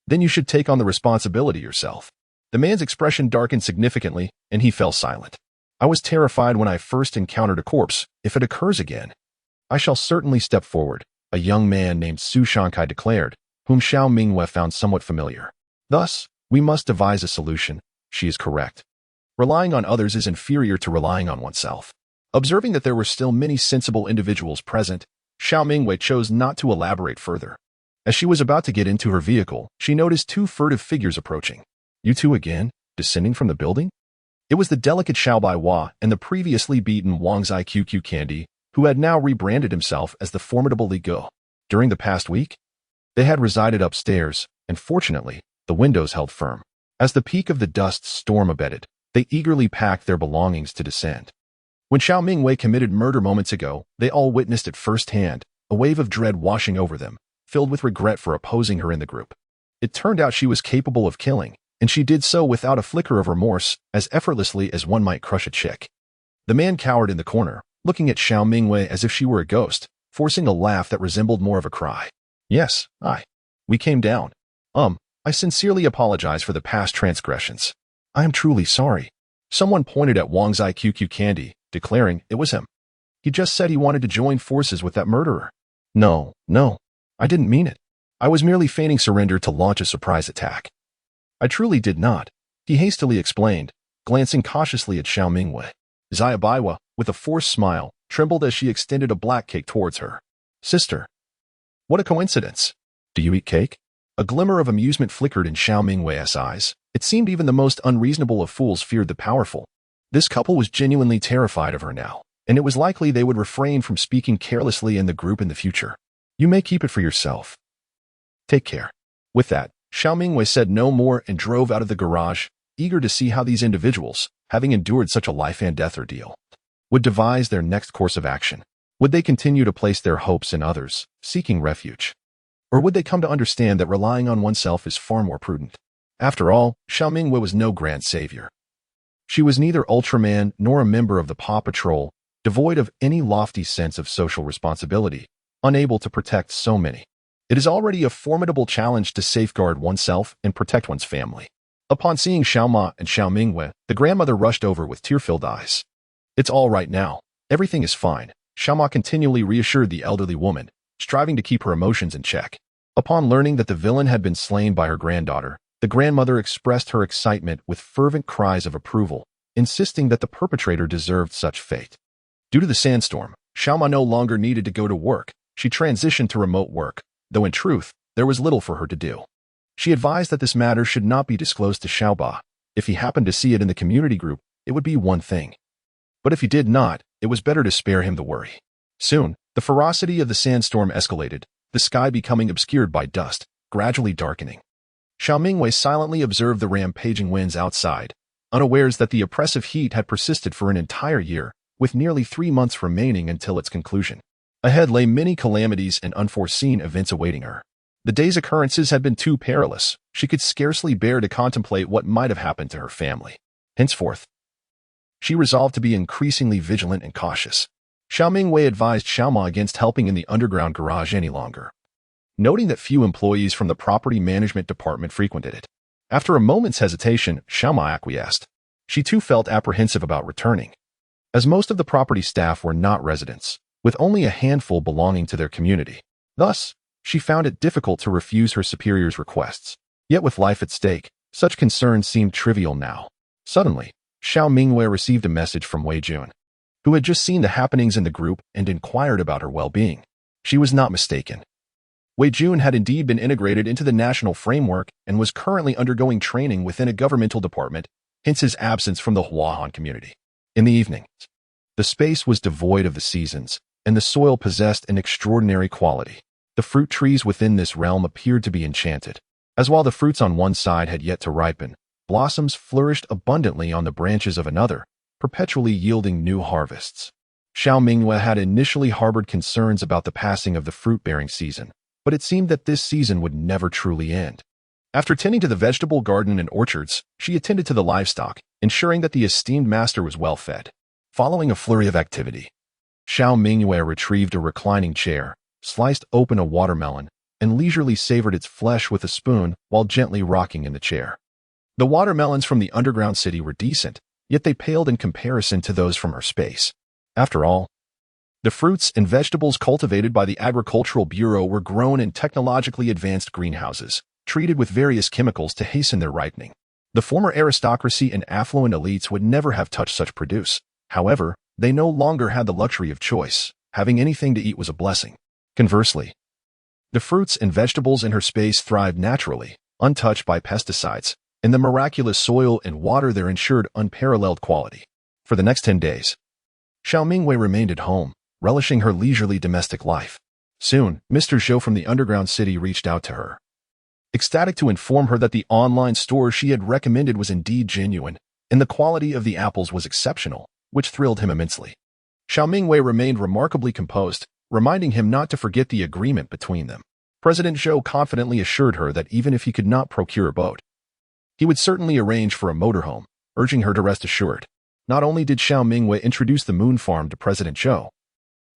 then you should take on the responsibility yourself." The man's expression darkened significantly, and he fell silent. "I was terrified when I first encountered a corpse. If it occurs again, I shall certainly step forward," a young man named Su Shankai declared, whom Xiao Mingyue found somewhat familiar. "Thus, we must devise a solution." She is correct. Relying on others is inferior to relying on oneself. Observing that there were still many sensible individuals present, Xiao Mingyue chose not to elaborate further. As she was about to get into her vehicle, she noticed two furtive figures approaching. "You two again, descending from the building?" It was the delicate Xiao Baiwa and the previously beaten Wang Zai QQ Candy, who had now rebranded himself as the formidable Li Go. During the past week, they had resided upstairs, and fortunately, the windows held firm. As the peak of the dust storm abated, they eagerly packed their belongings to descend. When Xiao Mingyue committed murder moments ago, they all witnessed it firsthand, a wave of dread washing over them, filled with regret for opposing her in the group. It turned out she was capable of killing, and she did so without a flicker of remorse, as effortlessly as one might crush a chick. The man cowered in the corner, looking at Xiao Mingyue as if she were a ghost, forcing a laugh that resembled more of a cry. "Yes, we came down. I sincerely apologize for the past transgressions. I am truly sorry." Someone pointed at Wang Zai QQ Candy, declaring it was him. "He just said he wanted to join forces with that murderer." No, I didn't mean it. I was merely feigning surrender to launch a surprise attack." "I truly did not," he hastily explained, glancing cautiously at Xiao Mingyue. Zaya Baiwa, with a forced smile, trembled as she extended a black cake towards her. "Sister, what a coincidence. Do you eat cake?" A glimmer of amusement flickered in Xiao Mingyue's eyes. It seemed even the most unreasonable of fools feared the powerful. This couple was genuinely terrified of her now, and it was likely they would refrain from speaking carelessly in the group in the future. "You may keep it for yourself. Take care." With that, Xiao Mingyue said no more and drove out of the garage, eager to see how these individuals, having endured such a life-and-death ordeal, would devise their next course of action. Would they continue to place their hopes in others, seeking refuge? Or would they come to understand that relying on oneself is far more prudent? After all, Xiao Mingyue was no grand savior. She was neither Ultraman nor a member of the Paw Patrol, devoid of any lofty sense of social responsibility, unable to protect so many. It is already a formidable challenge to safeguard oneself and protect one's family. Upon seeing Xiao Ma and Xiao Mingyue, the grandmother rushed over with tear-filled eyes. "It's all right now. Everything is fine," Xiao Ma continually reassured the elderly woman, striving to keep her emotions in check. Upon learning that the villain had been slain by her granddaughter, the grandmother expressed her excitement with fervent cries of approval, insisting that the perpetrator deserved such fate. Due to the sandstorm, Xiao Ma no longer needed to go to work. She transitioned to remote work, though in truth, there was little for her to do. She advised that this matter should not be disclosed to Xiao Ba. If he happened to see it in the community group, it would be one thing. But if he did not, it was better to spare him the worry. Soon, the ferocity of the sandstorm escalated, the sky becoming obscured by dust, gradually darkening. Xiao Mingyue silently observed the rampaging winds outside, unawares that the oppressive heat had persisted for an entire year, with nearly 3 months remaining until its conclusion. Ahead lay many calamities and unforeseen events awaiting her. The day's occurrences had been too perilous. She could scarcely bear to contemplate what might have happened to her family. Henceforth, she resolved to be increasingly vigilant and cautious. Xiao Mingyue advised Xiao Ma against helping in the underground garage any longer, noting that few employees from the property management department frequented it. After a moment's hesitation, Xiao Ma acquiesced. She too felt apprehensive about returning. as most of the property staff were not residents, with only a handful belonging to their community. Thus, she found it difficult to refuse her superior's requests. Yet with life at stake, such concerns seemed trivial now. Suddenly, Xiao Mingyue received a message from Wei Jun, who had just seen the happenings in the group and inquired about her well-being. She was not mistaken. Wei Jun had indeed been integrated into the national framework and was currently undergoing training within a governmental department, hence his absence from the Huahan community. In the evenings, the space was devoid of the seasons, and the soil possessed an extraordinary quality. The fruit trees within this realm appeared to be enchanted, as while the fruits on one side had yet to ripen, blossoms flourished abundantly on the branches of another, perpetually yielding new harvests. Xiao Mingyue had initially harbored concerns about the passing of the fruit-bearing season, but it seemed that this season would never truly end. After tending to the vegetable garden and orchards, she attended to the livestock, ensuring that the esteemed master was well fed. Following a flurry of activity, Xiao Mingyue retrieved a reclining chair, sliced open a watermelon, and leisurely savored its flesh with a spoon while gently rocking in the chair. The watermelons from the underground city were decent, yet they paled in comparison to those from her space. After all, the fruits and vegetables cultivated by the Agricultural Bureau were grown in technologically advanced greenhouses, treated with various chemicals to hasten their ripening. The former aristocracy and affluent elites would never have touched such produce. However, they no longer had the luxury of choice. Having anything to eat was a blessing. Conversely, the fruits and vegetables in her space thrived naturally, untouched by pesticides, and the miraculous soil and water there ensured unparalleled quality. For the next 10 days, Xiao Mingyue remained at home, relishing her leisurely domestic life. Soon, Mr. Zhou from the underground city reached out to her, ecstatic to inform her that the online store she had recommended was indeed genuine, and the quality of the apples was exceptional, which thrilled him immensely. Xiao Mingyue remained remarkably composed, reminding him not to forget the agreement between them. President Zhou confidently assured her that even if he could not procure a boat, he would certainly arrange for a motorhome, urging her to rest assured. Not only did Xiao Mingyue introduce the moon farm to President Zhou,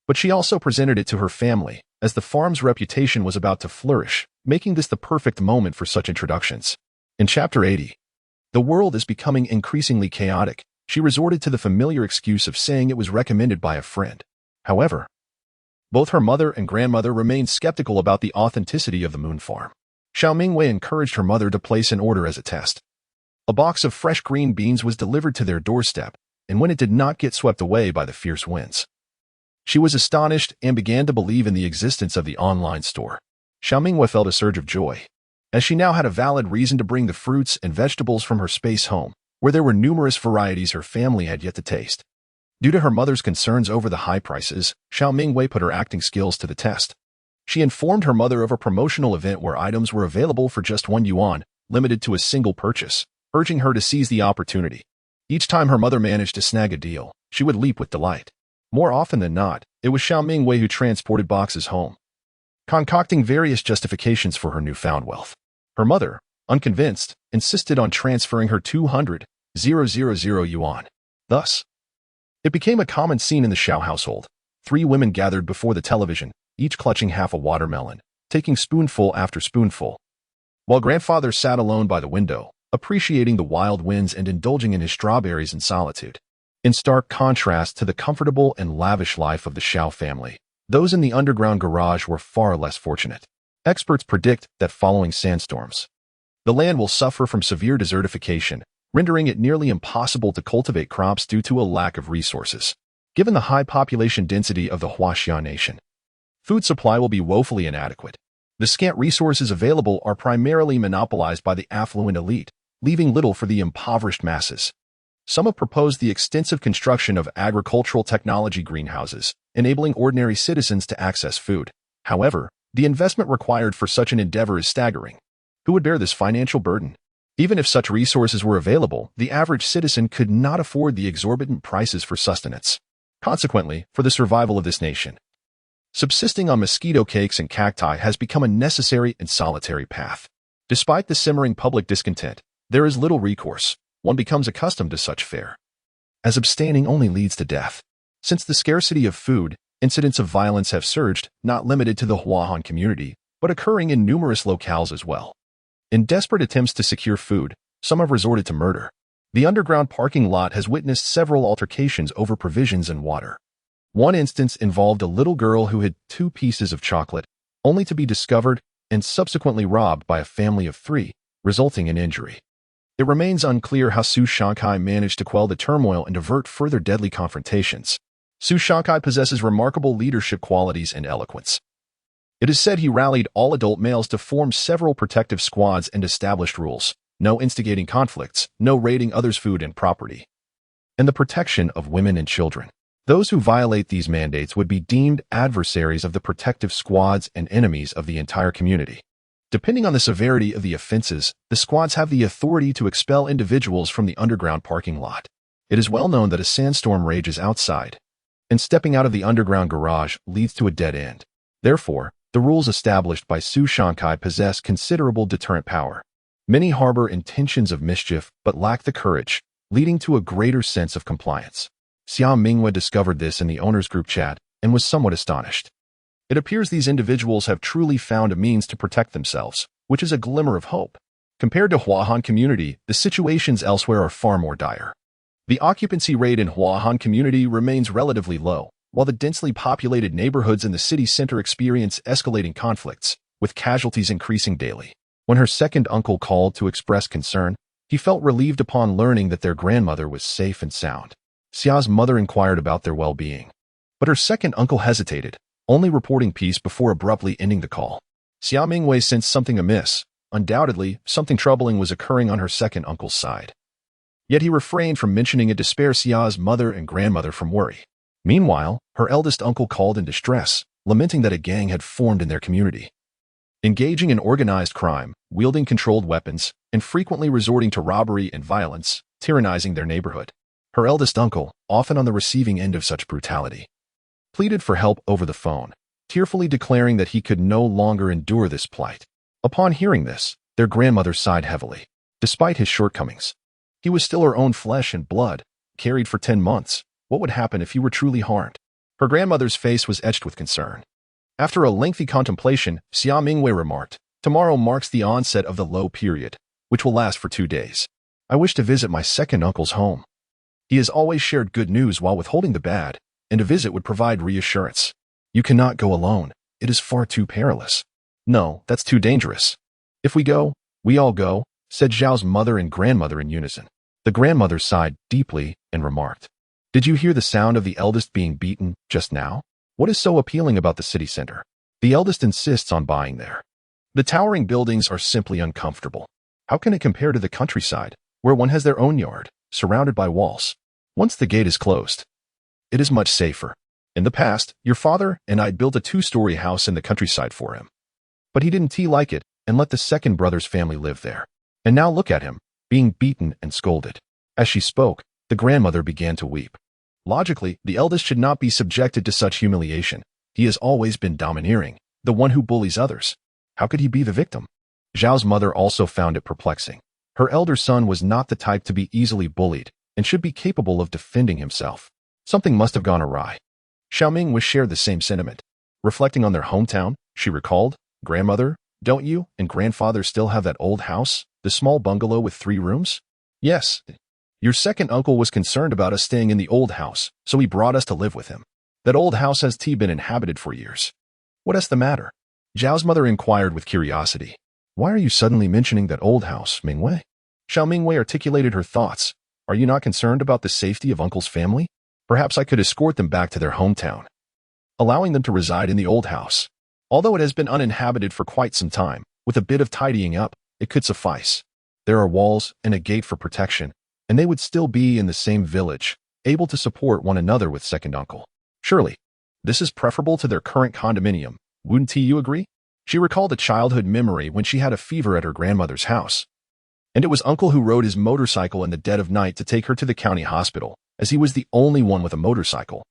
but she also presented it to her family, as the farm's reputation was about to flourish, making this the perfect moment for such introductions. In Chapter 80, the world is becoming increasingly chaotic. She resorted to the familiar excuse of saying it was recommended by a friend. However, both her mother and grandmother remained skeptical about the authenticity of the moon farm. Xiao Mingyue encouraged her mother to place an order as a test. A box of fresh green beans was delivered to their doorstep, and when it did not get swept away by the fierce winds, she was astonished and began to believe in the existence of the online store. Xiao Mingyue felt a surge of joy, as she now had a valid reason to bring the fruits and vegetables from her space home, where there were numerous varieties her family had yet to taste. Due to her mother's concerns over the high prices, Xiao Mingyue put her acting skills to the test. She informed her mother of a promotional event where items were available for just 1 yuan, limited to a single purchase, urging her to seize the opportunity. Each time her mother managed to snag a deal, she would leap with delight. More often than not, it was Xiao Mingyue who transported boxes home, concocting various justifications for her newfound wealth. Her mother, unconvinced, insisted on transferring her 200,000 yuan. Thus, it became a common scene in the Xiao household. 3 women gathered before the television, each clutching half a watermelon, taking spoonful after spoonful, while grandfather sat alone by the window, appreciating the wild winds and indulging in his strawberries in solitude. In stark contrast to the comfortable and lavish life of the Xiao family, those in the underground garage were far less fortunate. Experts predict that following sandstorms, the land will suffer from severe desertification, rendering it nearly impossible to cultivate crops due to a lack of resources. Given the high population density of the Huaxia nation, food supply will be woefully inadequate. The scant resources available are primarily monopolized by the affluent elite, leaving little for the impoverished masses. Some have proposed the extensive construction of agricultural technology greenhouses, enabling ordinary citizens to access food. However, the investment required for such an endeavor is staggering. Who would bear this financial burden? Even if such resources were available, the average citizen could not afford the exorbitant prices for sustenance. Consequently, for the survival of this nation, subsisting on mosquito cakes and cacti has become a necessary and solitary path. Despite the simmering public discontent, there is little recourse. One becomes accustomed to such fare, as abstaining only leads to death. Since the scarcity of food, incidents of violence have surged, not limited to the Huahan community, but occurring in numerous locales as well. In desperate attempts to secure food, some have resorted to murder. The underground parking lot has witnessed several altercations over provisions and water. One instance involved a little girl who hid 2 pieces of chocolate, only to be discovered and subsequently robbed by a family of 3, resulting in injury. It remains unclear how Su Shankai managed to quell the turmoil and avert further deadly confrontations. Su Shankai possesses remarkable leadership qualities and eloquence. It is said he rallied all adult males to form several protective squads and established rules: no instigating conflicts, no raiding others' food and property, and the protection of women and children. Those who violate these mandates would be deemed adversaries of the protective squads and enemies of the entire community. Depending on the severity of the offenses, the squads have the authority to expel individuals from the underground parking lot. It is well known that a sandstorm rages outside, and stepping out of the underground garage leads to a dead end. Therefore, the rules established by Su Shankai possess considerable deterrent power. Many harbor intentions of mischief but lack the courage, leading to a greater sense of compliance. Xiao Mingyue discovered this in the owner's group chat and was somewhat astonished. It appears these individuals have truly found a means to protect themselves, which is a glimmer of hope. Compared to Huahan community, the situations elsewhere are far more dire. The occupancy rate in Huahan community remains relatively low, while the densely populated neighborhoods in the city center experience escalating conflicts, with casualties increasing daily. When her second uncle called to express concern, he felt relieved upon learning that their grandmother was safe and sound. Xiao's mother inquired about their well-being, but her second uncle hesitated, only reporting peace before abruptly ending the call. Xiao Mingyue sensed something amiss. Undoubtedly, something troubling was occurring on her second uncle's side. Yet he refrained from mentioning it to spare Xiao's mother and grandmother from worry. Meanwhile, her eldest uncle called in distress, lamenting that a gang had formed in their community, engaging in organized crime, wielding controlled weapons, and frequently resorting to robbery and violence, tyrannizing their neighborhood. Her eldest uncle, often on the receiving end of such brutality, pleaded for help over the phone, tearfully declaring that he could no longer endure this plight. Upon hearing this, their grandmother sighed heavily. Despite his shortcomings, he was still her own flesh and blood, carried for 10 months. What would happen if he were truly harmed? Her grandmother's face was etched with concern. After a lengthy contemplation, Xiao Mingyue remarked, "Tomorrow marks the onset of the low period, which will last for 2 days. I wish to visit my second uncle's home. He has always shared good news while withholding the bad, and a visit would provide reassurance. You cannot go alone. It is far too perilous." "No, that's too dangerous. If we go, we all go," said Zhao's mother and grandmother in unison. The grandmother sighed deeply and remarked, "Did you hear the sound of the eldest being beaten just now? What is so appealing about the city center? The eldest insists on buying there. The towering buildings are simply uncomfortable. How can it compare to the countryside, where one has their own yard, surrounded by walls? Once the gate is closed, it is much safer. In the past, your father and I built a 2-story house in the countryside for him. But he didn't like it and let the second brother's family live there. And now look at him, being beaten and scolded." As she spoke, the grandmother began to weep. Logically, the eldest should not be subjected to such humiliation. He has always been domineering, the one who bullies others. How could he be the victim? Zhao's mother also found it perplexing. Her elder son was not the type to be easily bullied and should be capable of defending himself. Something must have gone awry. Xiao Mingyue shared the same sentiment. Reflecting on their hometown, she recalled, "Grandmother, don't you and grandfather still have that old house, the small bungalow with 3 rooms?" "Yes. Your second uncle was concerned about us staying in the old house, so he brought us to live with him. That old house has been inhabited for years." "What is the matter?" Zhao's mother inquired with curiosity. "Why are you suddenly mentioning that old house, Mingyue?" Xiao Mingyue articulated her thoughts. "Are you not concerned about the safety of uncle's family? Perhaps I could escort them back to their hometown, allowing them to reside in the old house. Although it has been uninhabited for quite some time, with a bit of tidying up, it could suffice. There are walls and a gate for protection, and they would still be in the same village, able to support one another with second uncle. Surely, this is preferable to their current condominium. Wouldn't you agree?" She recalled a childhood memory when she had a fever at her grandmother's house, and it was uncle who rode his motorcycle in the dead of night to take her to the county hospital, as he was the only one with a motorcycle.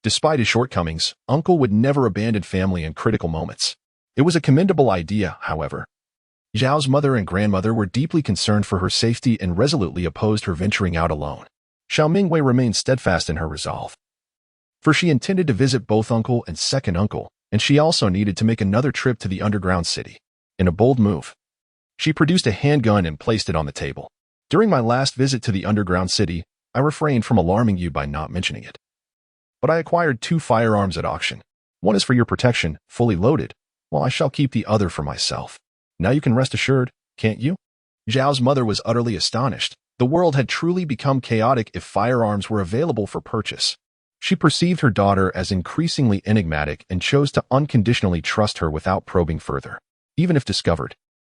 Despite his shortcomings, uncle would never abandon family in critical moments. It was a commendable idea, however. Zhao's mother and grandmother were deeply concerned for her safety and resolutely opposed her venturing out alone. Xiao Mingyue remained steadfast in her resolve, for she intended to visit both uncle and second uncle, and she also needed to make another trip to the underground city. In a bold move, she produced a handgun and placed it on the table. During my last visit to the underground city, I refrained from alarming you by not mentioning it. But I acquired 2 firearms at auction. One is for your protection, fully loaded, while I shall keep the other for myself. Now you can rest assured, can't you? Zhao's mother was utterly astonished. The world had truly become chaotic if firearms were available for purchase. She perceived her daughter as increasingly enigmatic and chose to unconditionally trust her without probing further, even if discovered.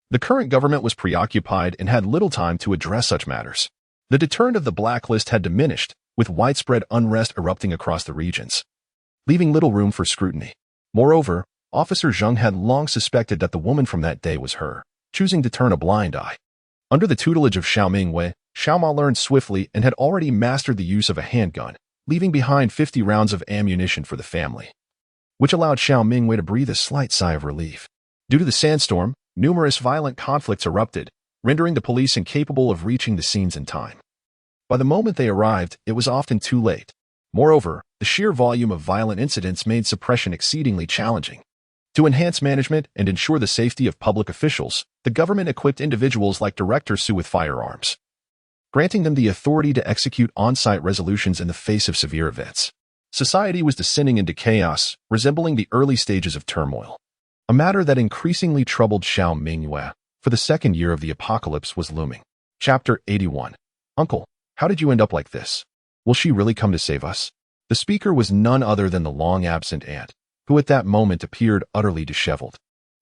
The current government was preoccupied and had little time to address such matters. The deterrent of the blacklist had diminished, with widespread unrest erupting across the regions, leaving little room for scrutiny. Moreover, Officer Zheng had long suspected that the woman from that day was her, choosing to turn a blind eye. Under the tutelage of Xiao Mingyue, Xiao Ma learned swiftly and had already mastered the use of a handgun, leaving behind 50 rounds of ammunition for the family, which allowed Xiao Mingyue to breathe a slight sigh of relief. Due to the sandstorm, numerous violent conflicts erupted, rendering the police incapable of reaching the scenes in time. By the moment they arrived, it was often too late. Moreover, the sheer volume of violent incidents made suppression exceedingly challenging. To enhance management and ensure the safety of public officials, the government equipped individuals like Director Su with firearms, granting them the authority to execute on-site resolutions in the face of severe events. Society was descending into chaos, resembling the early stages of turmoil. A matter that increasingly troubled Xiao Mingyue, for the second year of the apocalypse, was looming. Chapter 81. Uncle, how did you end up like this? Will she really come to save us? The speaker was none other than the long-absent aunt, who at that moment appeared utterly disheveled,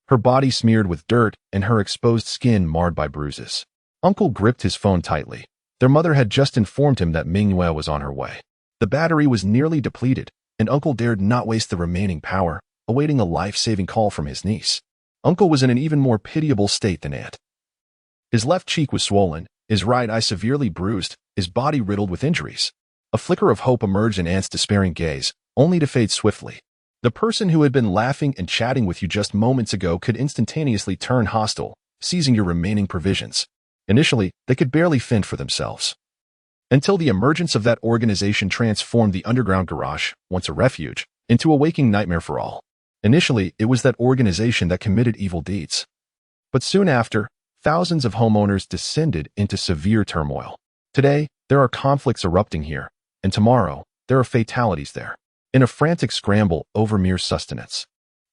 her body smeared with dirt and her exposed skin marred by bruises. Uncle gripped his phone tightly. Their mother had just informed him that Mingyue was on her way. The battery was nearly depleted, and Uncle dared not waste the remaining power, awaiting a life-saving call from his niece. Uncle was in an even more pitiable state than Aunt. His left cheek was swollen, his right eye severely bruised, his body riddled with injuries. A flicker of hope emerged in Aunt's despairing gaze, only to fade swiftly. The person who had been laughing and chatting with you just moments ago could instantaneously turn hostile, seizing your remaining provisions. Initially, they could barely fend for themselves, until the emergence of that organization transformed the underground garage, once a refuge, into a waking nightmare for all. Initially, it was that organization that committed evil deeds. But soon after, thousands of homeowners descended into severe turmoil. Today, there are conflicts erupting here, and tomorrow, there are fatalities there. In a frantic scramble over mere sustenance,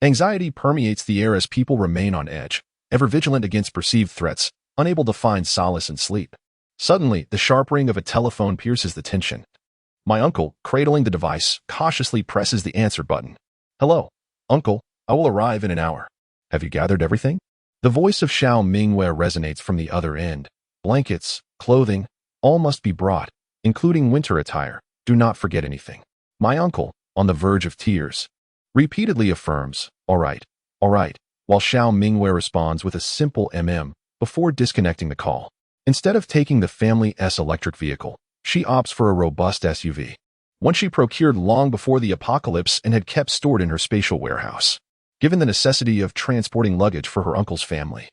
anxiety permeates the air as people remain on edge, ever vigilant against perceived threats, unable to find solace in sleep. Suddenly, the sharp ring of a telephone pierces the tension. My uncle, cradling the device, cautiously presses the answer button. Hello, Uncle, I will arrive in an hour. Have you gathered everything? The voice of Xiao Mingyue resonates from the other end. Blankets, clothing, all must be brought, including winter attire. Do not forget anything. My uncle, on the verge of tears, repeatedly affirms, all right, while Xiao Mingyue responds with a simple before disconnecting the call. Instead of taking the family's electric vehicle, she opts for a robust SUV, one she procured long before the apocalypse and had kept stored in her spatial warehouse, given the necessity of transporting luggage for her uncle's family.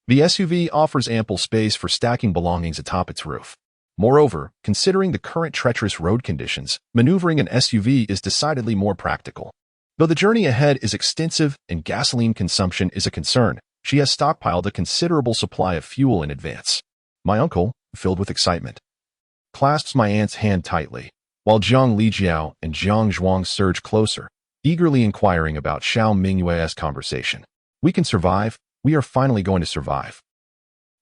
The SUV offers ample space for stacking belongings atop its roof. Moreover, considering the current treacherous road conditions, maneuvering an SUV is decidedly more practical. Though the journey ahead is extensive and gasoline consumption is a concern, she has stockpiled a considerable supply of fuel in advance. My uncle, filled with excitement, clasps my aunt's hand tightly, while Zhang Lijiao and Zhang Zhuang surge closer, eagerly inquiring about Xiao Mingyue's conversation. We can survive. We are finally going to survive.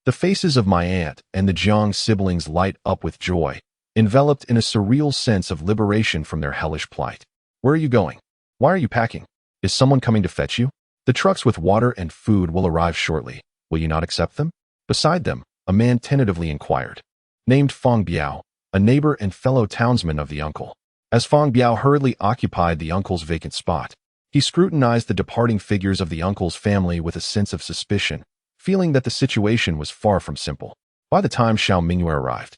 The faces of my aunt and the Zhang siblings light up with joy, enveloped in a surreal sense of liberation from their hellish plight. Where are you going? Why are you packing? Is someone coming to fetch you? The trucks with water and food will arrive shortly. Will you not accept them? Beside them, a man tentatively inquired, named Fang Biao, a neighbor and fellow townsman of the uncle. As Fang Biao hurriedly occupied the uncle's vacant spot, he scrutinized the departing figures of the uncle's family with a sense of suspicion, feeling that the situation was far from simple. By the time Xiao Mingyue arrived,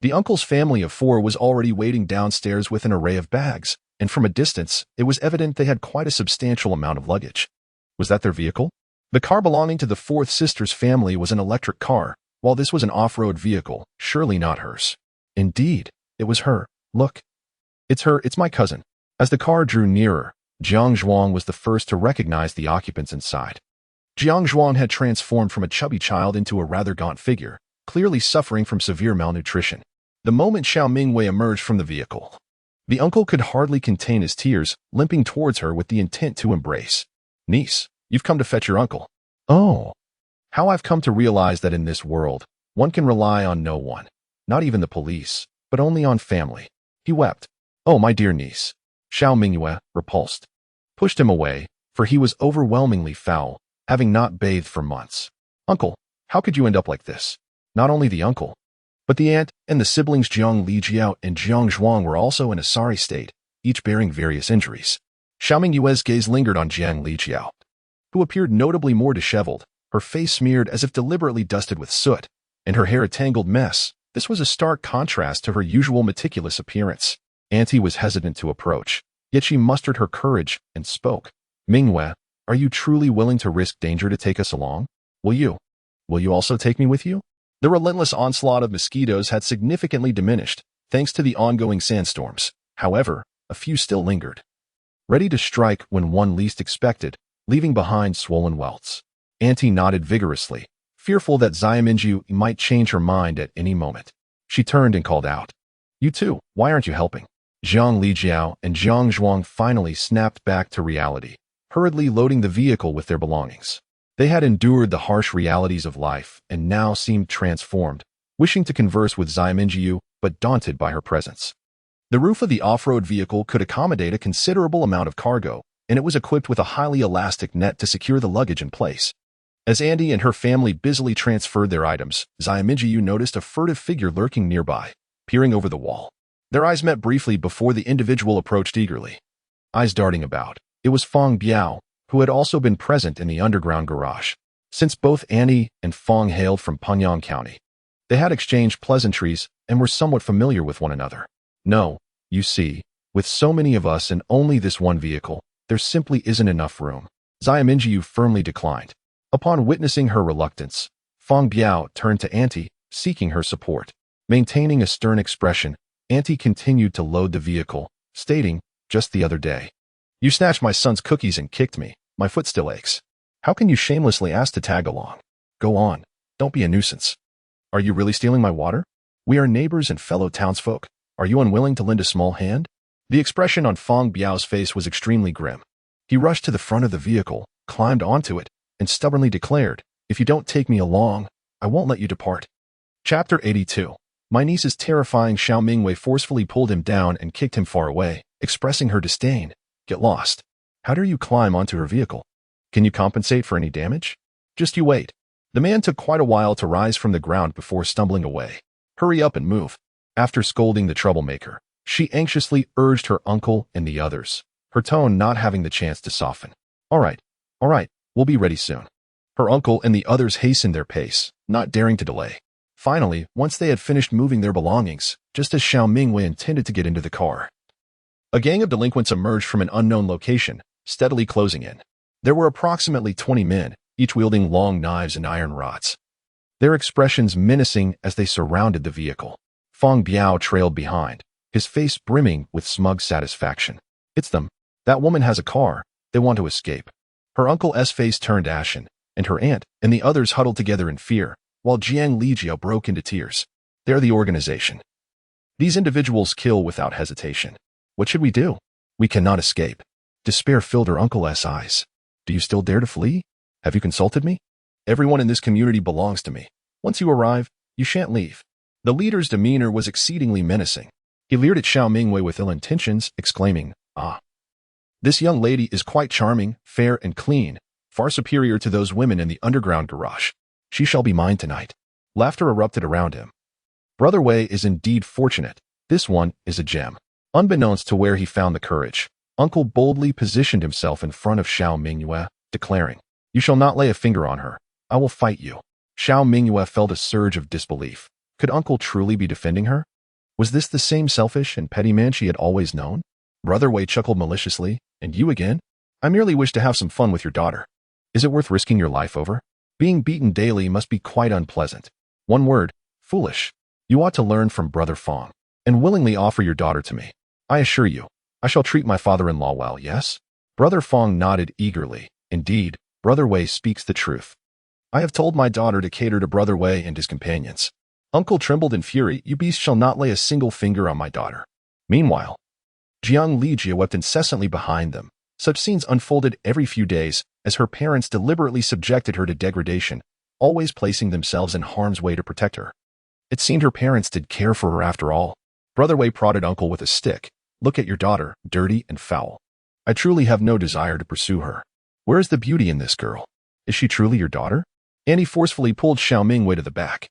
the uncle's family of 4 was already waiting downstairs with an array of bags, and from a distance, it was evident they had quite a substantial amount of luggage. Was that their vehicle? The car belonging to the 4th sister's family was an electric car, while this was an off-road vehicle, surely not hers. Indeed, it was her. Look. It's her, it's my cousin. As the car drew nearer, Zhang Zhuang was the first to recognize the occupants inside. Zhang Zhuang had transformed from a chubby child into a rather gaunt figure, clearly suffering from severe malnutrition. The moment Xiao Mingyue emerged from the vehicle, the uncle could hardly contain his tears, limping towards her with the intent to embrace. "Niece, you've come to fetch your uncle." "Oh, how I've come to realize that in this world, one can rely on no one, not even the police, but only on family." He wept. "Oh, my dear niece." Xiao Mingyue, repulsed, pushed him away, for he was overwhelmingly foul, having not bathed for months. "Uncle, how could you end up like this?" Not only the uncle, but the aunt and the siblings Jiang Lijiao and Jiang Zhuang were also in a sorry state, each bearing various injuries. Xiao Mingyue's gaze lingered on Jiang Lijiao, who appeared notably more disheveled, her face smeared as if deliberately dusted with soot, and her hair a tangled mess. This was a stark contrast to her usual meticulous appearance. Auntie was hesitant to approach, yet she mustered her courage and spoke. "Mingyue, are you truly willing to risk danger to take us along? Will you also take me with you?" The relentless onslaught of mosquitoes had significantly diminished, thanks to the ongoing sandstorms. However, a few still lingered, ready to strike when one least expected, leaving behind swollen welts. Auntie nodded vigorously, fearful that Xiao Mingyue might change her mind at any moment. She turned and called out, "You too, why aren't you helping?" Jiang Lijiao and Jiang Zhuang finally snapped back to reality, hurriedly loading the vehicle with their belongings. They had endured the harsh realities of life and now seemed transformed, wishing to converse with Xiao Mingyue, but daunted by her presence. The roof of the off-road vehicle could accommodate a considerable amount of cargo, and it was equipped with a highly elastic net to secure the luggage in place. As Andy and her family busily transferred their items, Xiao Mingyue noticed a furtive figure lurking nearby, peering over the wall. Their eyes met briefly before the individual approached eagerly, eyes darting about. It was Feng Biao, who had also been present in the underground garage. Since both Annie and Feng hailed from Pangyang County, they had exchanged pleasantries and were somewhat familiar with one another. "No, you see, with so many of us and only this one vehicle, there simply isn't enough room," Xiao Mingyue firmly declined. Upon witnessing her reluctance, Feng Biao turned to Auntie, seeking her support. Maintaining a stern expression, Auntie continued to load the vehicle, stating, "Just the other day, you snatched my son's cookies and kicked me. My foot still aches. How can you shamelessly ask to tag along? Go on, don't be a nuisance. Are you really stealing my water? We are neighbors and fellow townsfolk. Are you unwilling to lend a small hand?" The expression on Feng Biao's face was extremely grim. He rushed to the front of the vehicle, climbed onto it, and stubbornly declared, "If you don't take me along, I won't let you depart." Chapter 82. My niece's terrifying Xiao Mingyue forcefully pulled him down and kicked him far away, expressing her disdain. "Get lost. How dare you climb onto her vehicle? Can you compensate for any damage? Just you wait." The man took quite a while to rise from the ground before stumbling away. "Hurry up and move." After scolding the troublemaker, she anxiously urged her uncle and the others, her tone not having the chance to soften. All right, we'll be ready soon." Her uncle and the others hastened their pace, not daring to delay. Finally, once they had finished moving their belongings, just as Xiao Mingyue intended to get into the car, a gang of delinquents emerged from an unknown location, steadily closing in. There were approximately 20 men, each wielding long knives and iron rods, their expressions menacing as they surrounded the vehicle. Feng Biao trailed behind, his face brimming with smug satisfaction. "It's them. That woman has a car. They want to escape." Her uncle's face turned ashen, and her aunt and the others huddled together in fear, while Jiang Lijiao broke into tears. "They're the organization. These individuals kill without hesitation. What should we do? We cannot escape." Despair filled her uncle's eyes. "Do you still dare to flee? Have you consulted me? Everyone in this community belongs to me. Once you arrive, you shan't leave." The leader's demeanor was exceedingly menacing. He leered at Xiao Mingyue with ill intentions, exclaiming, "Ah, this young lady is quite charming, fair, and clean, far superior to those women in the underground garage. She shall be mine tonight." Laughter erupted around him. Brother Wei is indeed fortunate. This one is a gem. Unbeknownst to where he found the courage, Uncle boldly positioned himself in front of Xiao Mingyue, declaring, "You shall not lay a finger on her. I will fight you." Xiao Mingyue felt a surge of disbelief. Could Uncle truly be defending her? Was this the same selfish and petty man she had always known? Brother Wei chuckled maliciously. "And you again? I merely wish to have some fun with your daughter. Is it worth risking your life over? Being beaten daily must be quite unpleasant. One word, foolish. You ought to learn from Brother Feng, and willingly offer your daughter to me. I assure you, I shall treat my father-in-law well, yes?" Brother Feng nodded eagerly. Indeed, Brother Wei speaks the truth. I have told my daughter to cater to Brother Wei and his companions. Uncle trembled in fury. You beast shall not lay a single finger on my daughter. Meanwhile, Jiang Lijia wept incessantly behind them. Such scenes unfolded every few days as her parents deliberately subjected her to degradation, always placing themselves in harm's way to protect her. It seemed her parents did care for her after all. Brother Wei prodded Uncle with a stick. Look at your daughter, dirty and foul. I truly have no desire to pursue her. Where is the beauty in this girl? Is she truly your daughter? Annie forcefully pulled Xiao Mingyue to the back,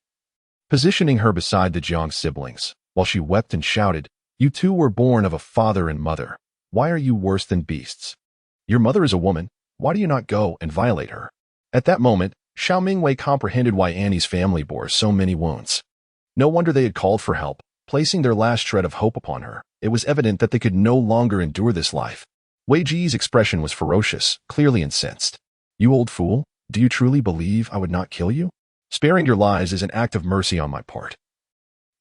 positioning her beside the Jiang siblings, while she wept and shouted, You two were born of a father and mother. Why are you worse than beasts? Your mother is a woman. Why do you not go and violate her? At that moment, Xiao Mingyue comprehended why Annie's family bore so many wounds. No wonder they had called for help, placing their last shred of hope upon her. It was evident that they could no longer endure this life. Wei Ji's expression was ferocious, clearly incensed. You old fool, do you truly believe I would not kill you? Sparing your lives is an act of mercy on my part.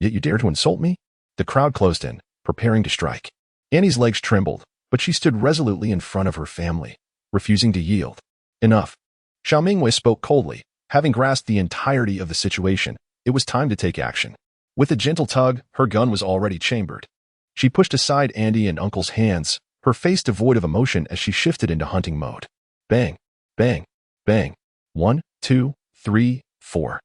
Yet you dare to insult me? The crowd closed in, preparing to strike. Annie's legs trembled, but she stood resolutely in front of her family, refusing to yield. Enough. Xiao Mingyue spoke coldly. Having grasped the entirety of the situation, it was time to take action. With a gentle tug, her gun was already chambered. She pushed aside Andy and Uncle's hands, her face devoid of emotion as she shifted into hunting mode. Bang, bang, bang. 1, 2, 3, 4.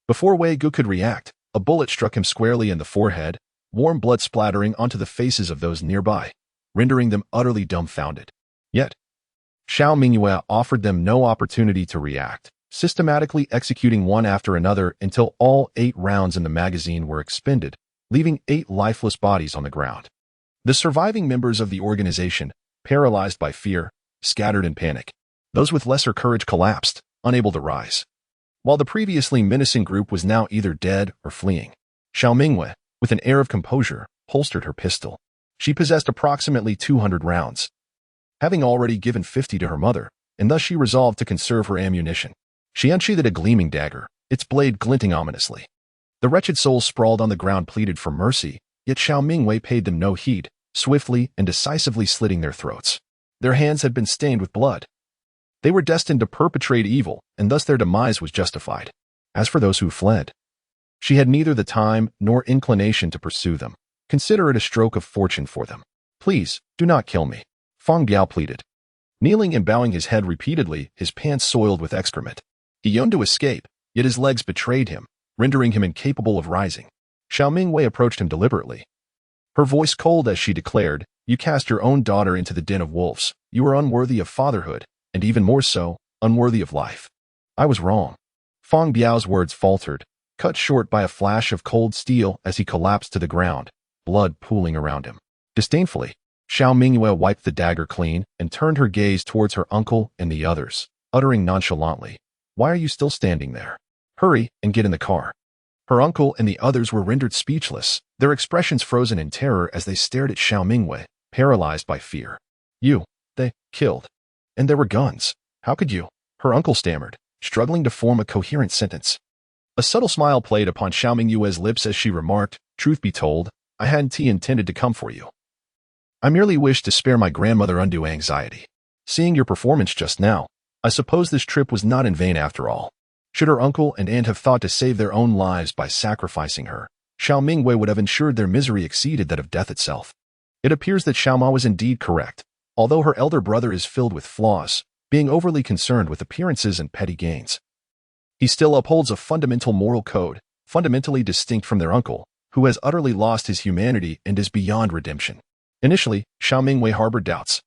Before Wei Gu could react, a bullet struck him squarely in the forehead, warm blood splattering onto the faces of those nearby, rendering them utterly dumbfounded. Yet, Xiao Mingyue offered them no opportunity to react, systematically executing one after another until all 8 rounds in the magazine were expended, leaving 8 lifeless bodies on the ground. The surviving members of the organization, paralyzed by fear, scattered in panic. Those with lesser courage collapsed, unable to rise, while the previously menacing group was now either dead or fleeing. Xiao Mingyue, with an air of composure, holstered her pistol. She possessed approximately 200 rounds, having already given 50 to her mother, and thus she resolved to conserve her ammunition. She unsheathed a gleaming dagger, its blade glinting ominously. The wretched souls sprawled on the ground pleaded for mercy, yet Xiao Mingyue paid them no heed, swiftly and decisively slitting their throats. Their hands had been stained with blood. They were destined to perpetrate evil, and thus their demise was justified. As for those who fled, she had neither the time nor inclination to pursue them. Consider it a stroke of fortune for them. Please, do not kill me, Feng Biao pleaded. Kneeling and bowing his head repeatedly, his pants soiled with excrement. He yearned to escape, yet his legs betrayed him, rendering him incapable of rising. Xiao Mingyue approached him deliberately, her voice cold as she declared, You cast your own daughter into the den of wolves. You are unworthy of fatherhood, and even more so, unworthy of life. I was wrong. Feng Biao's words faltered, cut short by a flash of cold steel as he collapsed to the ground, blood pooling around him. Disdainfully, Xiao Mingyue wiped the dagger clean and turned her gaze towards her uncle and the others, uttering nonchalantly, Why are you still standing there? Hurry and get in the car. Her uncle and the others were rendered speechless, their expressions frozen in terror as they stared at Xiao Mingyue, paralyzed by fear. They killed. And there were guns. How could you? Her uncle stammered, struggling to form a coherent sentence. A subtle smile played upon Xiao Mingyue's lips as she remarked, Truth be told, I hadn't intended to come for you. I merely wished to spare my grandmother undue anxiety. Seeing your performance just now, I suppose this trip was not in vain after all. Should her uncle and aunt have thought to save their own lives by sacrificing her, Xiao Mingyue would have ensured their misery exceeded that of death itself. It appears that Xiao Ma was indeed correct. Although her elder brother is filled with flaws, being overly concerned with appearances and petty gains, he still upholds a fundamental moral code, fundamentally distinct from their uncle, who has utterly lost his humanity and is beyond redemption. Initially, Xiao Mingyue harbored doubts,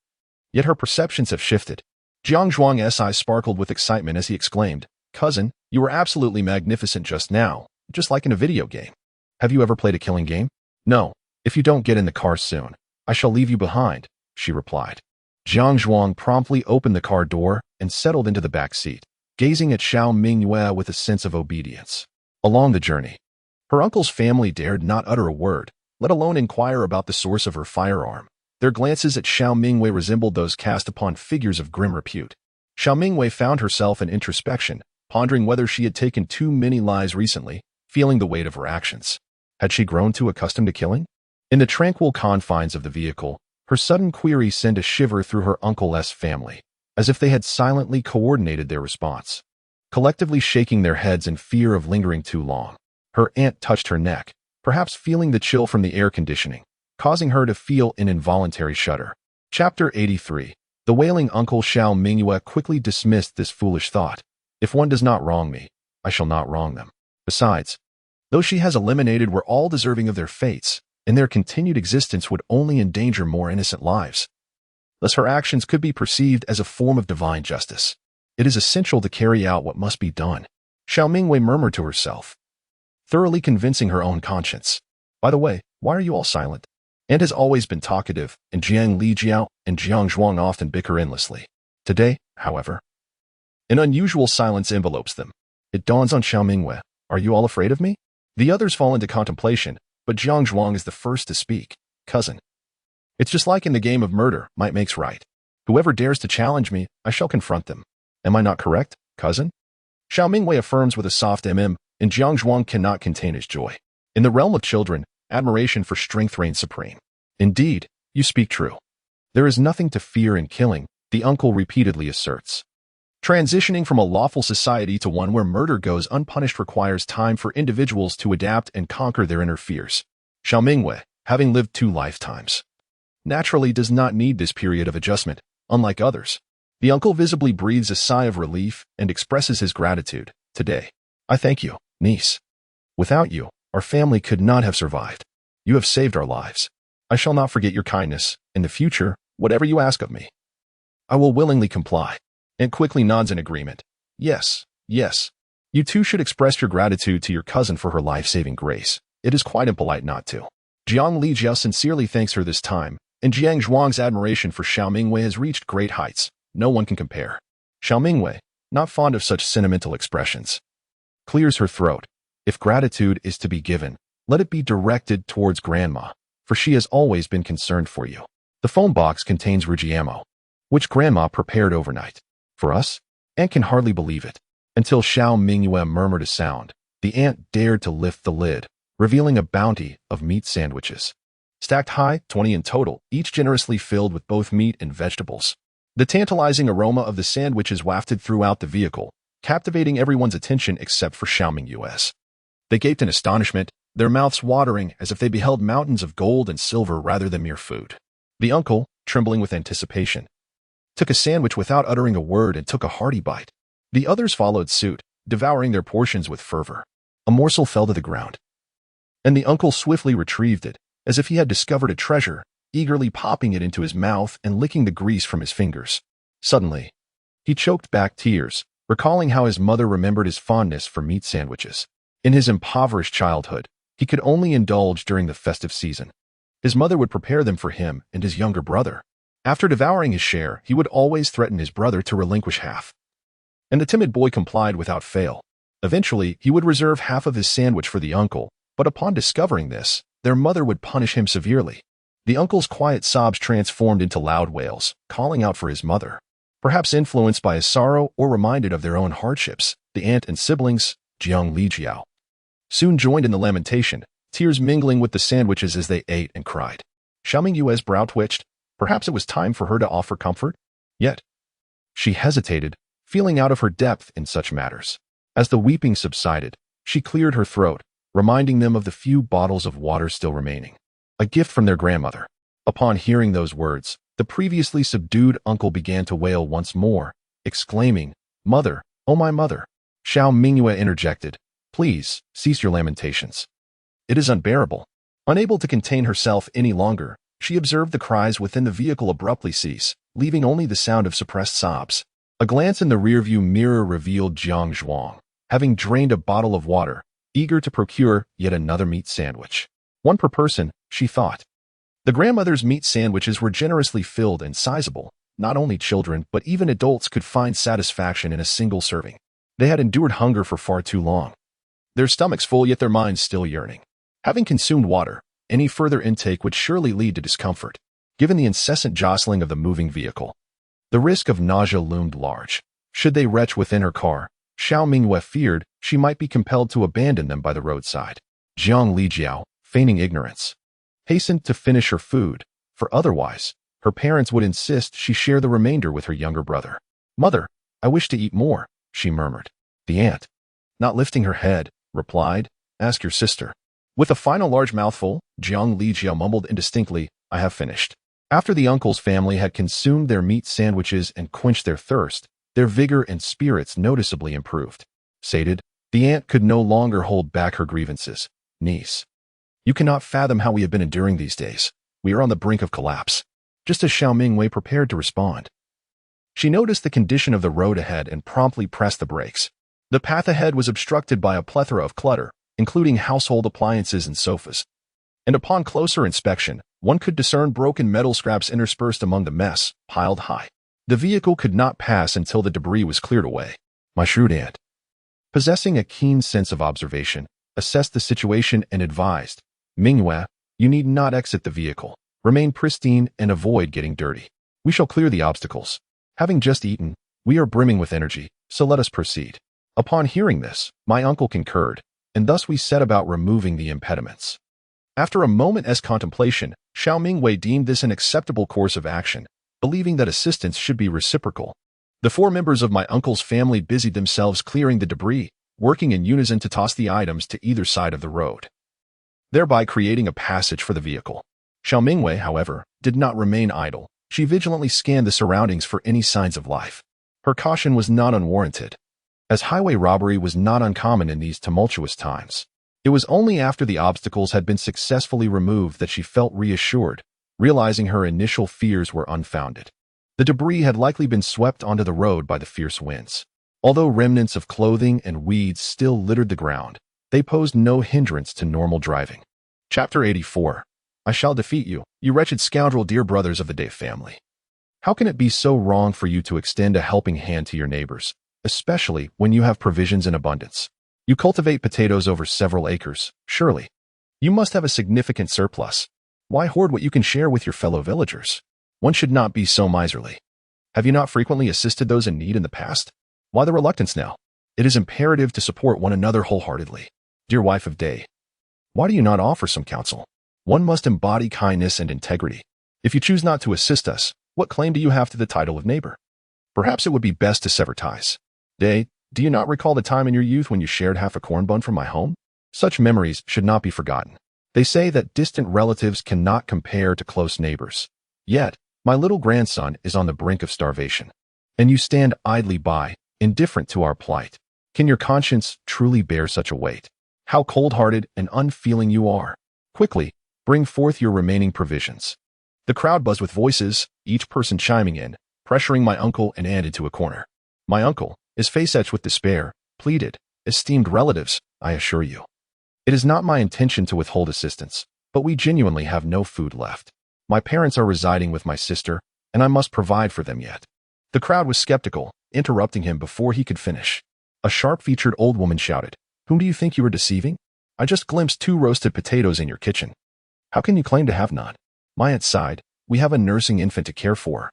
yet her perceptions have shifted. Jiang Zhuang's eyes sparkled with excitement as he exclaimed, Cousin, you were absolutely magnificent just now, just like in a video game. Have you ever played a killing game? No. If you don't get in the car soon, I shall leave you behind, she replied. Jiang Zhuang promptly opened the car door and settled into the back seat, gazing at Xiao Mingyue with a sense of obedience. Along the journey, her uncle's family dared not utter a word, let alone inquire about the source of her firearm. Their glances at Xiao Mingyue resembled those cast upon figures of grim repute. Xiao Mingyue found herself in introspection, pondering whether she had taken too many lies recently, feeling the weight of her actions. Had she grown too accustomed to killing? In the tranquil confines of the vehicle, her sudden query sent a shiver through her uncle's family, as if they had silently coordinated their response. collectively shaking their heads in fear of lingering too long. Her aunt touched her neck, perhaps feeling the chill from the air conditioning, causing her to feel an involuntary shudder. Chapter 83. The wailing uncle. Xiao Mingyue quickly dismissed this foolish thought. If one does not wrong me, I shall not wrong them. Besides, those she has eliminated were all deserving of their fates, and their continued existence would only endanger more innocent lives. Thus her actions could be perceived as a form of divine justice. It is essential to carry out what must be done, Xiao Mingyue murmured to herself, thoroughly convincing her own conscience. By the way, why are you all silent? Aunt has always been talkative, and Jiang Lijiao and Jiang Zhuang often bicker endlessly. Today, however, an unusual silence envelopes them. It dawns on Xiao Mingyue. Are you all afraid of me? The others fall into contemplation, but Jiang Zhuang is the first to speak. Cousin. It's just like in the game of murder, might makes right. Whoever dares to challenge me, I shall confront them. Am I not correct, cousin? Xiao Mingyue affirms with a soft and Jiang Zhuang cannot contain his joy. In the realm of children, admiration for strength reigns supreme. Indeed, you speak true. There is nothing to fear in killing, the uncle repeatedly asserts. Transitioning from a lawful society to one where murder goes unpunished requires time for individuals to adapt and conquer their inner fears. Xiao Mingyue, having lived 2 lifetimes, naturally does not need this period of adjustment, unlike others. The uncle visibly breathes a sigh of relief and expresses his gratitude. Today, I thank you, niece. Without you, our family could not have survived. You have saved our lives. I shall not forget your kindness. In the future, whatever you ask of me, I will willingly comply. And quickly nods in agreement. Yes, yes. You too should express your gratitude to your cousin for her life-saving grace. It is quite impolite not to. Jiang Lijiao sincerely thanks her this time, and Jiang Zhuang's admiration for Xiao Mingyue has reached great heights. No one can compare. Xiao Mingyue, not fond of such sentimental expressions, clears her throat. If gratitude is to be given, let it be directed towards Grandma, for she has always been concerned for you. The phone box contains Rigiamo, which Grandma prepared overnight. For us? Aunt can hardly believe it. Until Xiao Mingyue murmured a sound, the aunt dared to lift the lid, revealing a bounty of meat sandwiches. Stacked high, 20 in total, each generously filled with both meat and vegetables. The tantalizing aroma of the sandwiches wafted throughout the vehicle, captivating everyone's attention except for Xiao Mingyue's. They gaped in astonishment, their mouths watering as if they beheld mountains of gold and silver rather than mere food. The uncle, trembling with anticipation, took a sandwich without uttering a word and took a hearty bite. The others followed suit, devouring their portions with fervor. A morsel fell to the ground, and the uncle swiftly retrieved it, as if he had discovered a treasure, eagerly popping it into his mouth and licking the grease from his fingers. Suddenly, he choked back tears, recalling how his mother remembered his fondness for meat sandwiches. In his impoverished childhood, he could only indulge during the festive season. His mother would prepare them for him and his younger brother. After devouring his share, he would always threaten his brother to relinquish half. And the timid boy complied without fail. Eventually, he would reserve half of his sandwich for the uncle, but upon discovering this, their mother would punish him severely. The uncle's quiet sobs transformed into loud wails, calling out for his mother. Perhaps influenced by his sorrow or reminded of their own hardships, the aunt and siblings, Jiang Lijiao, soon joined in the lamentation, tears mingling with the sandwiches as they ate and cried. Xiao Mingyue's brow twitched. Perhaps it was time for her to offer comfort? Yet, she hesitated, feeling out of her depth in such matters. As the weeping subsided, she cleared her throat, reminding them of the few bottles of water still remaining. A gift from their grandmother. Upon hearing those words, the previously subdued uncle began to wail once more, exclaiming, "Mother, oh my mother!" Xiao Mingyue interjected, "Please, cease your lamentations. It is unbearable." Unable to contain herself any longer, she observed the cries within the vehicle abruptly cease, leaving only the sound of suppressed sobs. A glance in the rearview mirror revealed Jiang Zhuang, having drained a bottle of water, eager to procure yet another meat sandwich. One per person, she thought. The grandmother's meat sandwiches were generously filled and sizable. Not only children, but even adults could find satisfaction in a single serving. They had endured hunger for far too long. Their stomachs full, yet their minds still yearning. Having consumed water, any further intake would surely lead to discomfort, given the incessant jostling of the moving vehicle. The risk of nausea loomed large. Should they retch within her car, Xiao Mingyue feared she might be compelled to abandon them by the roadside. Jiang Lijiao, feigning ignorance, hastened to finish her food, for otherwise, her parents would insist she share the remainder with her younger brother. "Mother, I wish to eat more," she murmured. The aunt, not lifting her head, replied, "Ask your sister." With a final large mouthful, Jiang Lijiao mumbled indistinctly, "I have finished." After the uncle's family had consumed their meat sandwiches and quenched their thirst, their vigor and spirits noticeably improved. Sated, the aunt could no longer hold back her grievances. "Niece, you cannot fathom how we have been enduring these days. We are on the brink of collapse." Just as Xiao Mingyue prepared to respond, she noticed the condition of the road ahead and promptly pressed the brakes. The path ahead was obstructed by a plethora of clutter, including household appliances and sofas. And upon closer inspection, one could discern broken metal scraps interspersed among the mess, piled high. The vehicle could not pass until the debris was cleared away. My shrewd aunt, possessing a keen sense of observation, assessed the situation and advised, "Mingyue, you need not exit the vehicle. Remain pristine and avoid getting dirty. We shall clear the obstacles. Having just eaten, we are brimming with energy, so let us proceed." Upon hearing this, my uncle concurred, and thus we set about removing the impediments. After a moment's contemplation, Xiao Mingyue deemed this an acceptable course of action, believing that assistance should be reciprocal. The 4 members of my uncle's family busied themselves clearing the debris, working in unison to toss the items to either side of the road, thereby creating a passage for the vehicle. Xiao Mingyue, however, did not remain idle. She vigilantly scanned the surroundings for any signs of life. Her caution was not unwarranted, as highway robbery was not uncommon in these tumultuous times. It was only after the obstacles had been successfully removed that she felt reassured, realizing her initial fears were unfounded. The debris had likely been swept onto the road by the fierce winds. Although remnants of clothing and weeds still littered the ground, they posed no hindrance to normal driving. Chapter 84. I shall defeat you, you wretched scoundrel, dear brothers of the Dave family. How can it be so wrong for you to extend a helping hand to your neighbors, especially when you have provisions in abundance? You cultivate potatoes over several acres, surely. You must have a significant surplus. Why hoard what you can share with your fellow villagers? One should not be so miserly. Have you not frequently assisted those in need in the past? Why the reluctance now? It is imperative to support one another wholeheartedly. Dear wife of Day, why do you not offer some counsel? One must embody kindness and integrity. If you choose not to assist us, what claim do you have to the title of neighbor? Perhaps it would be best to sever ties. Day, do you not recall the time in your youth when you shared half a corn bun from my home? Such memories should not be forgotten. They say that distant relatives cannot compare to close neighbors. Yet, my little grandson is on the brink of starvation, and you stand idly by, indifferent to our plight. Can your conscience truly bear such a weight? How cold-hearted and unfeeling you are. Quickly, bring forth your remaining provisions. The crowd buzzed with voices, each person chiming in, pressuring my uncle and aunt into a corner. My uncle, his face etched with despair, pleaded, "Esteemed relatives, I assure you, it is not my intention to withhold assistance, but we genuinely have no food left. My parents are residing with my sister, and I must provide for them yet." The crowd was skeptical, interrupting him before he could finish. A sharp-featured old woman shouted, "Whom do you think you are deceiving? I just glimpsed 2 roasted potatoes in your kitchen. How can you claim to have none?" My aunt sighed, "We have a nursing infant to care for.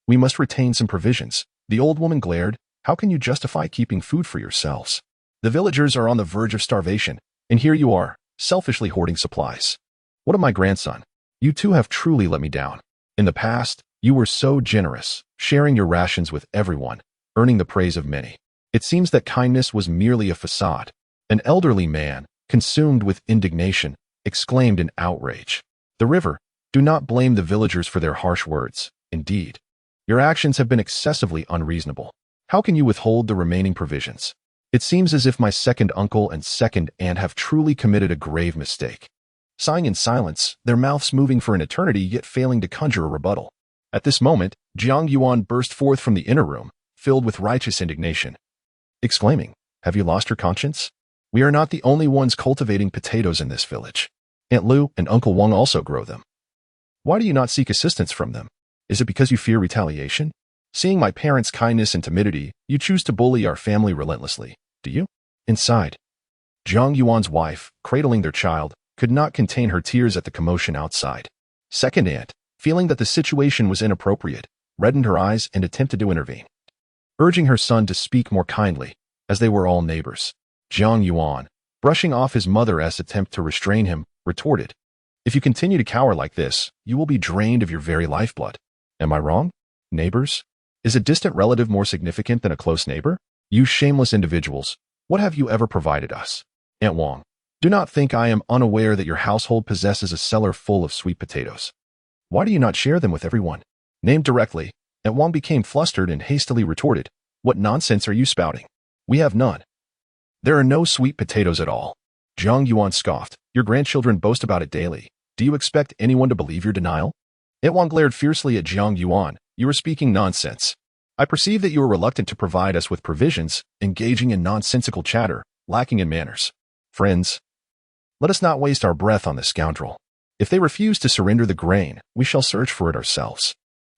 We must retain some provisions." The old woman glared, "How can you justify keeping food for yourselves? The villagers are on the verge of starvation, and here you are, selfishly hoarding supplies. What of my grandson? You two have truly let me down. In the past, you were so generous, sharing your rations with everyone, earning the praise of many. It seems that kindness was merely a facade." An elderly man, consumed with indignation, exclaimed in outrage, "The river, do not blame the villagers for their harsh words. Indeed, your actions have been excessively unreasonable. How can you withhold the remaining provisions? It seems as if my second uncle and second aunt have truly committed a grave mistake." Sighing in silence, their mouths moving for an eternity yet failing to conjure a rebuttal. At this moment, Jiang Yuan burst forth from the inner room, filled with righteous indignation, exclaiming, "Have you lost your conscience? We are not the only ones cultivating potatoes in this village. Aunt Lu and Uncle Wang also grow them. Why do you not seek assistance from them? Is it because you fear retaliation? Seeing my parents' kindness and timidity, you choose to bully our family relentlessly, do you?" Inside, Jiang Yuan's wife, cradling their child, could not contain her tears at the commotion outside. Second aunt, feeling that the situation was inappropriate, reddened her eyes and attempted to intervene, urging her son to speak more kindly, as they were all neighbors. Jiang Yuan, brushing off his mother's attempt to restrain him, retorted, "If you continue to cower like this, you will be drained of your very lifeblood. Am I wrong? Neighbors? Is a distant relative more significant than a close neighbor? You shameless individuals, what have you ever provided us? Aunt Wang, do not think I am unaware that your household possesses a cellar full of sweet potatoes. Why do you not share them with everyone? Named directly, Aunt Wang became flustered and hastily retorted, what nonsense are you spouting? We have none. There are no sweet potatoes at all. Zhang Yuan scoffed, your grandchildren boast about it daily. Do you expect anyone to believe your denial? Aunt Wang glared fiercely at Zhang Yuan, you are speaking nonsense. I perceive that you are reluctant to provide us with provisions, engaging in nonsensical chatter, lacking in manners. Friends, let us not waste our breath on this scoundrel. If they refuse to surrender the grain, we shall search for it ourselves.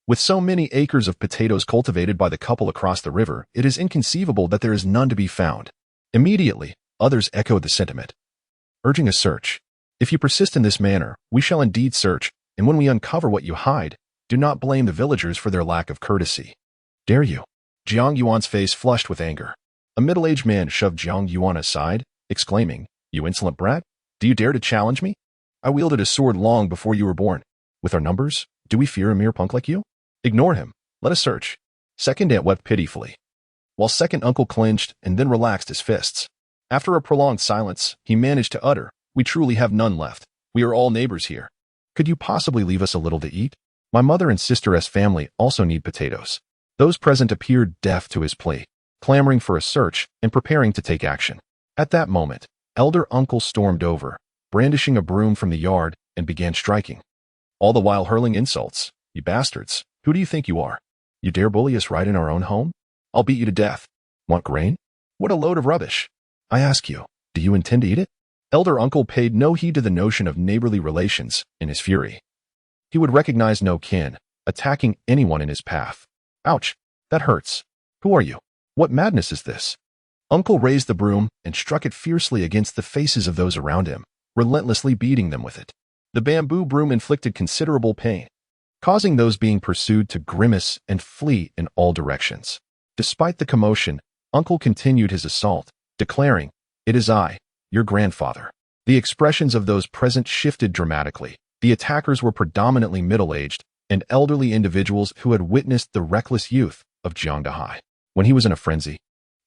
With so many acres of potatoes cultivated by the couple across the river, it is inconceivable that there is none to be found. Immediately, others echoed the sentiment, urging a search. If you persist in this manner, we shall indeed search, and when we uncover what you hide, do not blame the villagers for their lack of courtesy. Dare you? Zhang Yuan's face flushed with anger. A middle-aged man shoved Zhang Yuan aside, exclaiming, you insolent brat, do you dare to challenge me? I wielded a sword long before you were born. With our numbers, do we fear a mere punk like you? Ignore him. Let us search. Second aunt wept pitifully, while second uncle clenched and then relaxed his fists. After a prolonged silence, he managed to utter, we truly have none left. We are all neighbors here. Could you possibly leave us a little to eat? My mother and sister's family also need potatoes. Those present appeared deaf to his plea, clamoring for a search and preparing to take action. At that moment, elder uncle stormed over, brandishing a broom from the yard, and began striking, all the while hurling insults. You bastards, who do you think you are? You dare bully us right in our own home? I'll beat you to death. Want grain? What a load of rubbish. I ask you, do you intend to eat it? Elder uncle paid no heed to the notion of neighborly relations in his fury. He would recognize no kin, attacking anyone in his path. Ouch, that hurts. Who are you? What madness is this? Uncle raised the broom and struck it fiercely against the faces of those around him, relentlessly beating them with it. The bamboo broom inflicted considerable pain, causing those being pursued to grimace and flee in all directions. Despite the commotion, Uncle continued his assault, declaring, it is I, your grandfather. The expressions of those present shifted dramatically. The attackers were predominantly middle-aged and elderly individuals who had witnessed the reckless youth of Jiang Dahai. When he was in a frenzy,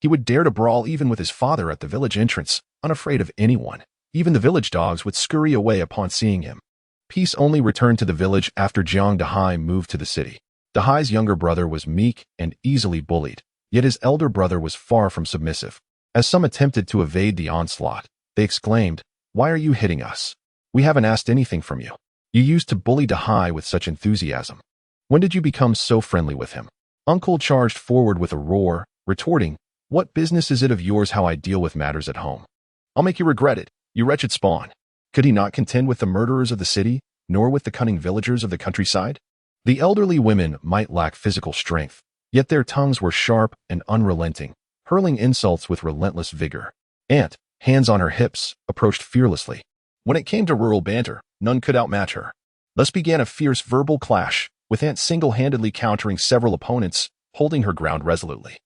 he would dare to brawl even with his father at the village entrance, unafraid of anyone. Even the village dogs would scurry away upon seeing him. Peace only returned to the village after Jiang Dahai moved to the city. Dahai's younger brother was meek and easily bullied, yet his elder brother was far from submissive. As some attempted to evade the onslaught, they exclaimed, why are you hitting us? We haven't asked anything from you. You used to bully Dahai with such enthusiasm. When did you become so friendly with him? Uncle charged forward with a roar, retorting, what business is it of yours how I deal with matters at home? I'll make you regret it, you wretched spawn. Could he not contend with the murderers of the city, nor with the cunning villagers of the countryside? The elderly women might lack physical strength, yet their tongues were sharp and unrelenting, hurling insults with relentless vigor. Aunt, hands on her hips, approached fearlessly. When it came to rural banter, none could outmatch her. Thus began a fierce verbal clash, with Aunt single-handedly countering several opponents, holding her ground resolutely.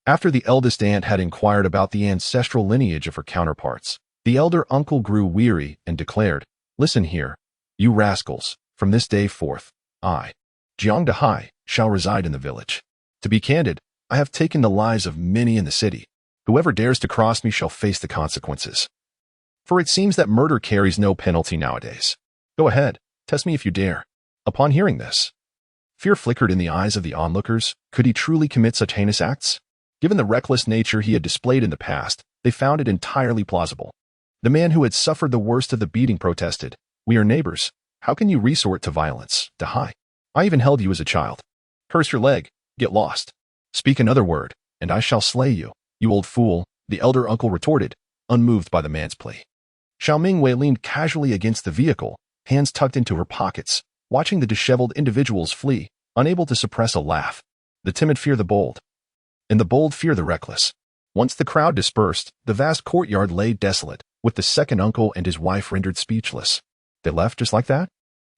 After the eldest aunt had inquired about the ancestral lineage of her counterparts, the elder uncle grew weary and declared, listen here, you rascals, from this day forth, I, Jiang Dahai, shall reside in the village. To be candid, I have taken the lives of many in the city. Whoever dares to cross me shall face the consequences. For it seems that murder carries no penalty nowadays. Go ahead, test me if you dare. Upon hearing this, fear flickered in the eyes of the onlookers. Could he truly commit such heinous acts? Given the reckless nature he had displayed in the past, they found it entirely plausible. The man who had suffered the worst of the beating protested, we are neighbors. How can you resort to violence, Dahai? I even held you as a child. Curse your leg, get lost. Speak another word, and I shall slay you, you old fool, the elder uncle retorted, unmoved by the man's plea. Xiao Mingyue leaned casually against the vehicle, hands tucked into her pockets, watching the disheveled individuals flee, unable to suppress a laugh. The timid fear the bold, and the bold fear the reckless. Once the crowd dispersed, the vast courtyard lay desolate, with the second uncle and his wife rendered speechless. They left just like that?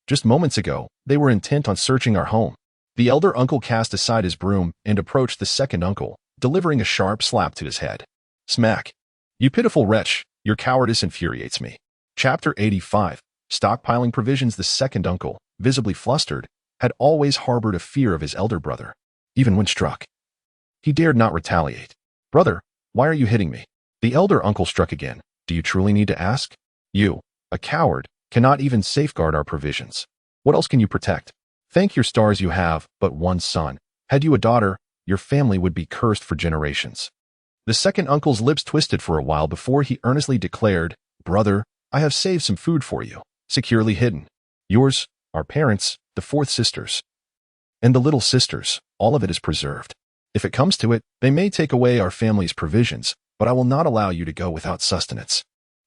Just moments ago, they were intent on searching our home. The elder uncle cast aside his broom and approached the second uncle, delivering a sharp slap to his head. Smack. You pitiful wretch, your cowardice infuriates me. Chapter 85. Stockpiling provisions. The second uncle, visibly flustered, had always harbored a fear of his elder brother. Even when struck, he dared not retaliate. Brother, why are you hitting me? The elder uncle struck again. Do you truly need to ask? You, a coward, cannot even safeguard our provisions. What else can you protect? Thank your stars you have but one son. Had you a daughter, your family would be cursed for generations. The second uncle's lips twisted for a while before he earnestly declared, Brother, I have saved some food for you, securely hidden. Yours, our parents, the fourth sisters, and the little sisters, all of it is preserved. If it comes to it, they may take away our family's provisions, but I will not allow you to go without sustenance.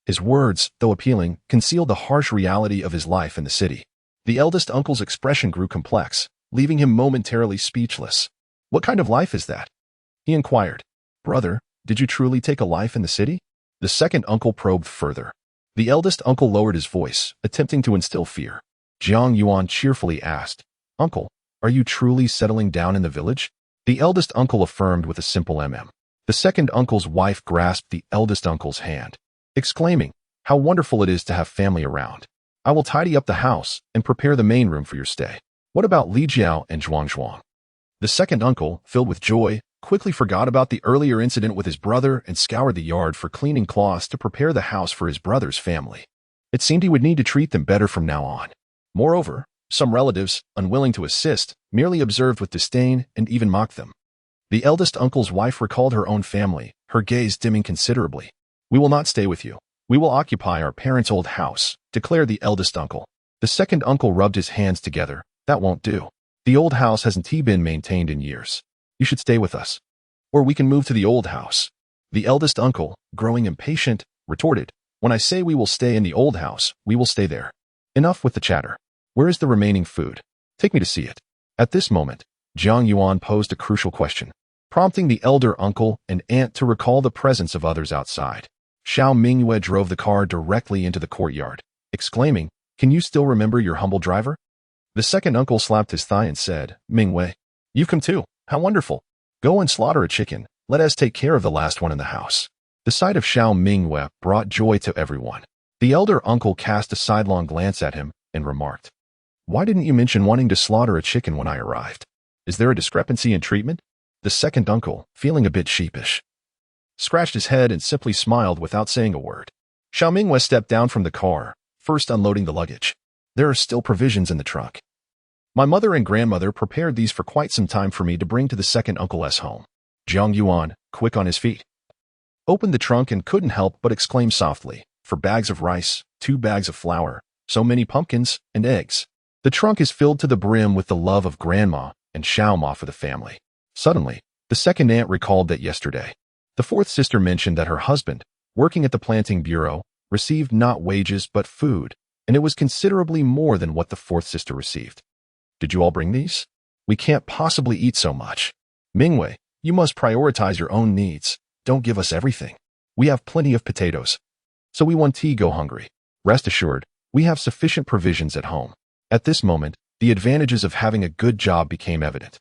His words, though appealing, concealed the harsh reality of his life in the city. The eldest uncle's expression grew complex, leaving him momentarily speechless. What kind of life is that? He inquired. Brother, did you truly take a life in the city? The second uncle probed further. The eldest uncle lowered his voice, attempting to instill fear. Jiang Yuan cheerfully asked, Uncle, are you truly settling down in the village? The eldest uncle affirmed with a simple The second uncle's wife grasped the eldest uncle's hand, exclaiming, How wonderful it is to have family around. I will tidy up the house and prepare the main room for your stay. What about Li Jiao and Zhuang? The second uncle, filled with joy, quickly forgot about the earlier incident with his brother and scoured the yard for cleaning cloths to prepare the house for his brother's family. It seemed he would need to treat them better from now on. Moreover, some relatives, unwilling to assist, merely observed with disdain and even mocked them. The eldest uncle's wife recalled her own family, her gaze dimming considerably. We will not stay with you. We will occupy our parents' old house, declared the eldest uncle. The second uncle rubbed his hands together. That won't do. The old house hasn't been maintained in years. You should stay with us. Or we can move to the old house. The eldest uncle, growing impatient, retorted, When I say we will stay in the old house, we will stay there. Enough with the chatter. Where is the remaining food? Take me to see it. At this moment, Jiang Yuan posed a crucial question, prompting the elder uncle and aunt to recall the presence of others outside. Xiao Mingyue drove the car directly into the courtyard, exclaiming, Can you still remember your humble driver? The second uncle slapped his thigh and said, Mingyue, you've come too. How wonderful. Go and slaughter a chicken. Let us take care of the last one in the house. The sight of Xiao Mingyue brought joy to everyone. The elder uncle cast a sidelong glance at him and remarked, Why didn't you mention wanting to slaughter a chicken when I arrived? Is there a discrepancy in treatment? The second uncle, feeling a bit sheepish, scratched his head and simply smiled without saying a word. Xiao Mingyue stepped down from the car, first unloading the luggage. There are still provisions in the trunk. My mother and grandmother prepared these for quite some time for me to bring to the second uncle's home. Jiang Yuan, quick on his feet, opened the trunk and couldn't help but exclaim softly, 4 bags of rice, 2 bags of flour, so many pumpkins and eggs. The trunk is filled to the brim with the love of grandma and Xiao Ma for the family. Suddenly, the second aunt recalled that yesterday, the fourth sister mentioned that her husband, working at the planting bureau, received not wages but food, and it was considerably more than what the fourth sister received. Did you all bring these? We can't possibly eat so much. Mingyue, you must prioritize your own needs. Don't give us everything. We have plenty of potatoes. So we won't go hungry. Rest assured, we have sufficient provisions at home. At this moment, the advantages of having a good job became evident.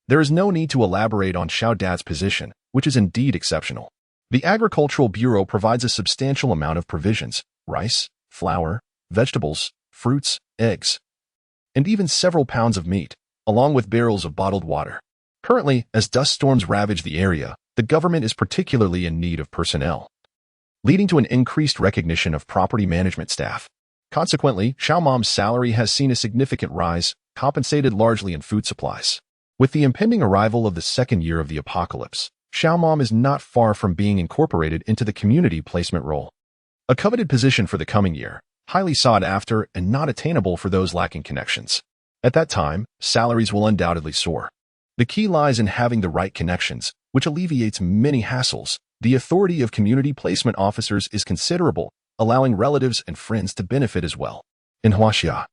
There is no need to elaborate on Xiao Dad's position, which is indeed exceptional. The Agricultural Bureau provides a substantial amount of provisions, rice, flour, vegetables, fruits, eggs, and even several pounds of meat, along with barrels of bottled water. Currently, as dust storms ravage the area, the government is particularly in need of personnel, leading to an increased recognition of property management staff. Consequently, Xiao Mom's salary has seen a significant rise, compensated largely in food supplies. With the impending arrival of the second year of the apocalypse, Xiao Mom is not far from being incorporated into the community placement role. A coveted position for the coming year, highly sought after and not attainable for those lacking connections. At that time, salaries will undoubtedly soar. The key lies in having the right connections, which alleviates many hassles. The authority of community placement officers is considerable, allowing relatives and friends to benefit as well. In Huaxia,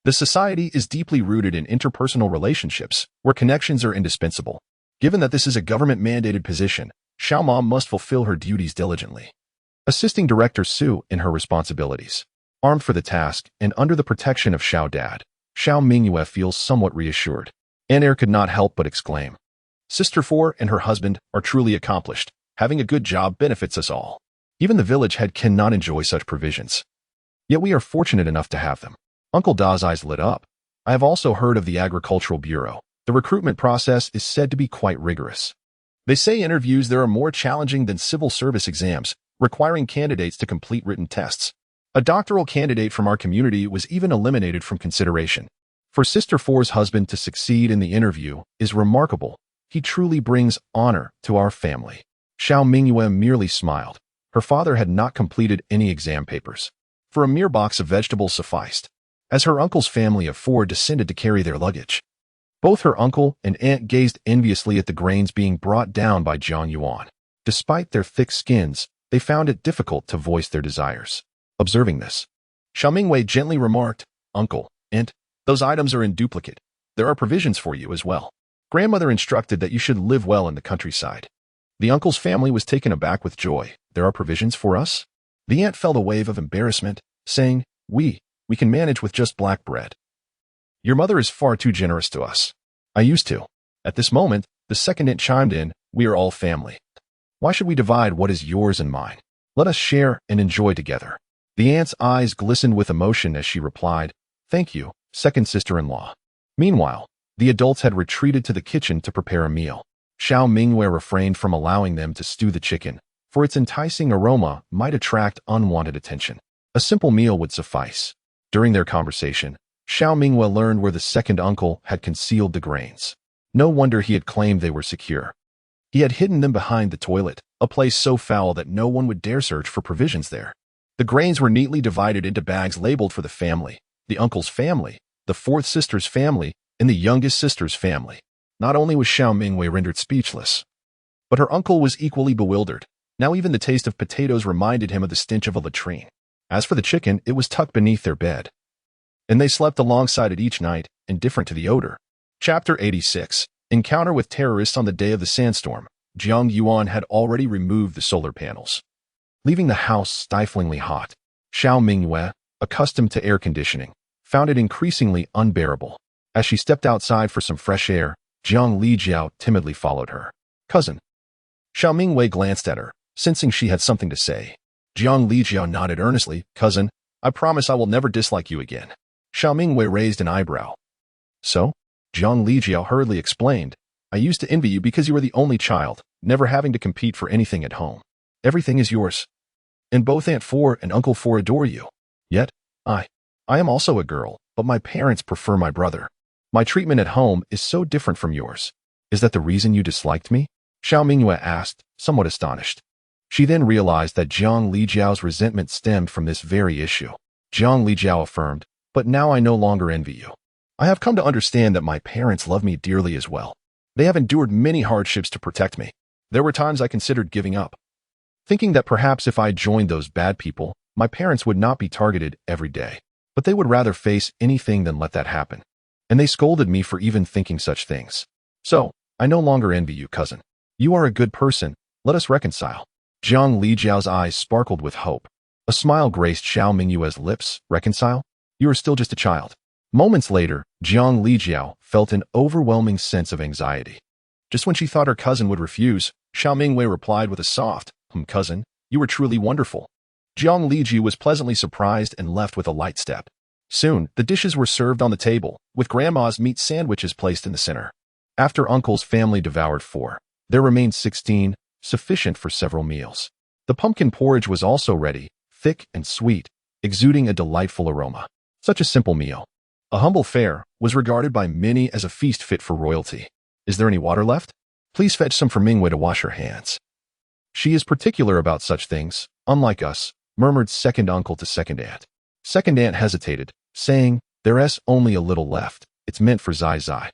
the society is deeply rooted in interpersonal relationships, where connections are indispensable. Given that this is a government-mandated position, Xiao Mom must fulfill her duties diligently, assisting Director Su in her responsibilities. Armed for the task and under the protection of Xiao Dad, Xiao Mingyue feels somewhat reassured. An'er could not help but exclaim, Sister 4 and her husband are truly accomplished. Having a good job benefits us all. Even the village head cannot enjoy such provisions. Yet we are fortunate enough to have them. Uncle Da's eyes lit up. I have also heard of the Agricultural Bureau. The recruitment process is said to be quite rigorous. They say interviews there are more challenging than civil service exams, requiring candidates to complete written tests. A doctoral candidate from our community was even eliminated from consideration. For Sister Four's husband to succeed in the interview is remarkable. He truly brings honor to our family. Xiao Mingyue merely smiled. Her father had not completed any exam papers. For a mere box of vegetables sufficed, as her uncle's family of 4 descended to carry their luggage. Both her uncle and aunt gazed enviously at the grains being brought down by Jiang Yuan. Despite their thick skins, they found it difficult to voice their desires. Observing this, Xiao Mingyue gently remarked, "Uncle, aunt, those items are in duplicate. There are provisions for you as well. Grandmother instructed that you should live well in the countryside." The uncle's family was taken aback with joy. "There are provisions for us?" The aunt felt a wave of embarrassment, saying, We can manage with just black bread. Your mother is far too generous to us." "I used to." At this moment, the second aunt chimed in, "We are all family. Why should we divide what is yours and mine? Let us share and enjoy together." The aunt's eyes glistened with emotion as she replied, "Thank you, second sister-in-law." Meanwhile, the adults had retreated to the kitchen to prepare a meal. Xiao Mingyue refrained from allowing them to stew the chicken, for its enticing aroma might attract unwanted attention. A simple meal would suffice. During their conversation, Xiao Mingyue learned where the second uncle had concealed the grains. No wonder he had claimed they were secure. He had hidden them behind the toilet, a place so foul that no one would dare search for provisions there. The grains were neatly divided into bags labeled for the family, the uncle's family, the fourth sister's family, and the youngest sister's family. Not only was Xiao Mingyue rendered speechless, but her uncle was equally bewildered. Now even the taste of potatoes reminded him of the stench of a latrine. As for the chicken, it was tucked beneath their bed, and they slept alongside it each night, indifferent to the odor. Chapter 86. Encounter with terrorists on the day of the sandstorm. Jiang Yuan had already removed the solar panels, leaving the house stiflingly hot. Xiao Mingyue, accustomed to air conditioning, found it increasingly unbearable. As she stepped outside for some fresh air, Jiang Lijiao timidly followed her. "Cousin." Xiao Mingyue glanced at her, sensing she had something to say. Jiang Lijiao nodded earnestly. "Cousin, I promise I will never dislike you again." Xiao Mingyue raised an eyebrow. "So?" Jiang Lijiao hurriedly explained, "I used to envy you because you were the only child, never having to compete for anything at home. Everything is yours. And both Aunt Four and Uncle Four adore you. Yet, I am also a girl, but my parents prefer my brother. My treatment at home is so different from yours. Is that the reason you disliked me?" Xiao Mingyue asked, somewhat astonished. She then realized that Jiang Lijiao's resentment stemmed from this very issue. Jiang Lijiao affirmed, "But now I no longer envy you. I have come to understand that my parents love me dearly as well. They have endured many hardships to protect me. There were times I considered giving up, thinking that perhaps if I joined those bad people, my parents would not be targeted every day. But they would rather face anything than let that happen. And they scolded me for even thinking such things. So, I no longer envy you, cousin. You are a good person. Let us reconcile." Jiang Lijiao's eyes sparkled with hope. A smile graced Xiao Mingyue's lips. "Reconcile? You are still just a child." Moments later, Jiang Lijiao felt an overwhelming sense of anxiety. Just when she thought her cousin would refuse, Xiao Mingyue replied with a soft, "Cousin, you were truly wonderful." Jiang Lijiao was pleasantly surprised and left with a light step. Soon, the dishes were served on the table, with Grandma's meat sandwiches placed in the center. After Uncle's family devoured 4, there remained 16, sufficient for several meals. The pumpkin porridge was also ready, thick and sweet, exuding a delightful aroma. Such a simple meal, a humble fare, was regarded by many as a feast fit for royalty. "Is there any water left? Please fetch some for Mingyue to wash her hands. She is particular about such things, unlike us," murmured second uncle to second aunt. Second aunt hesitated, saying, "There's only a little left. It's meant for Zai Zai."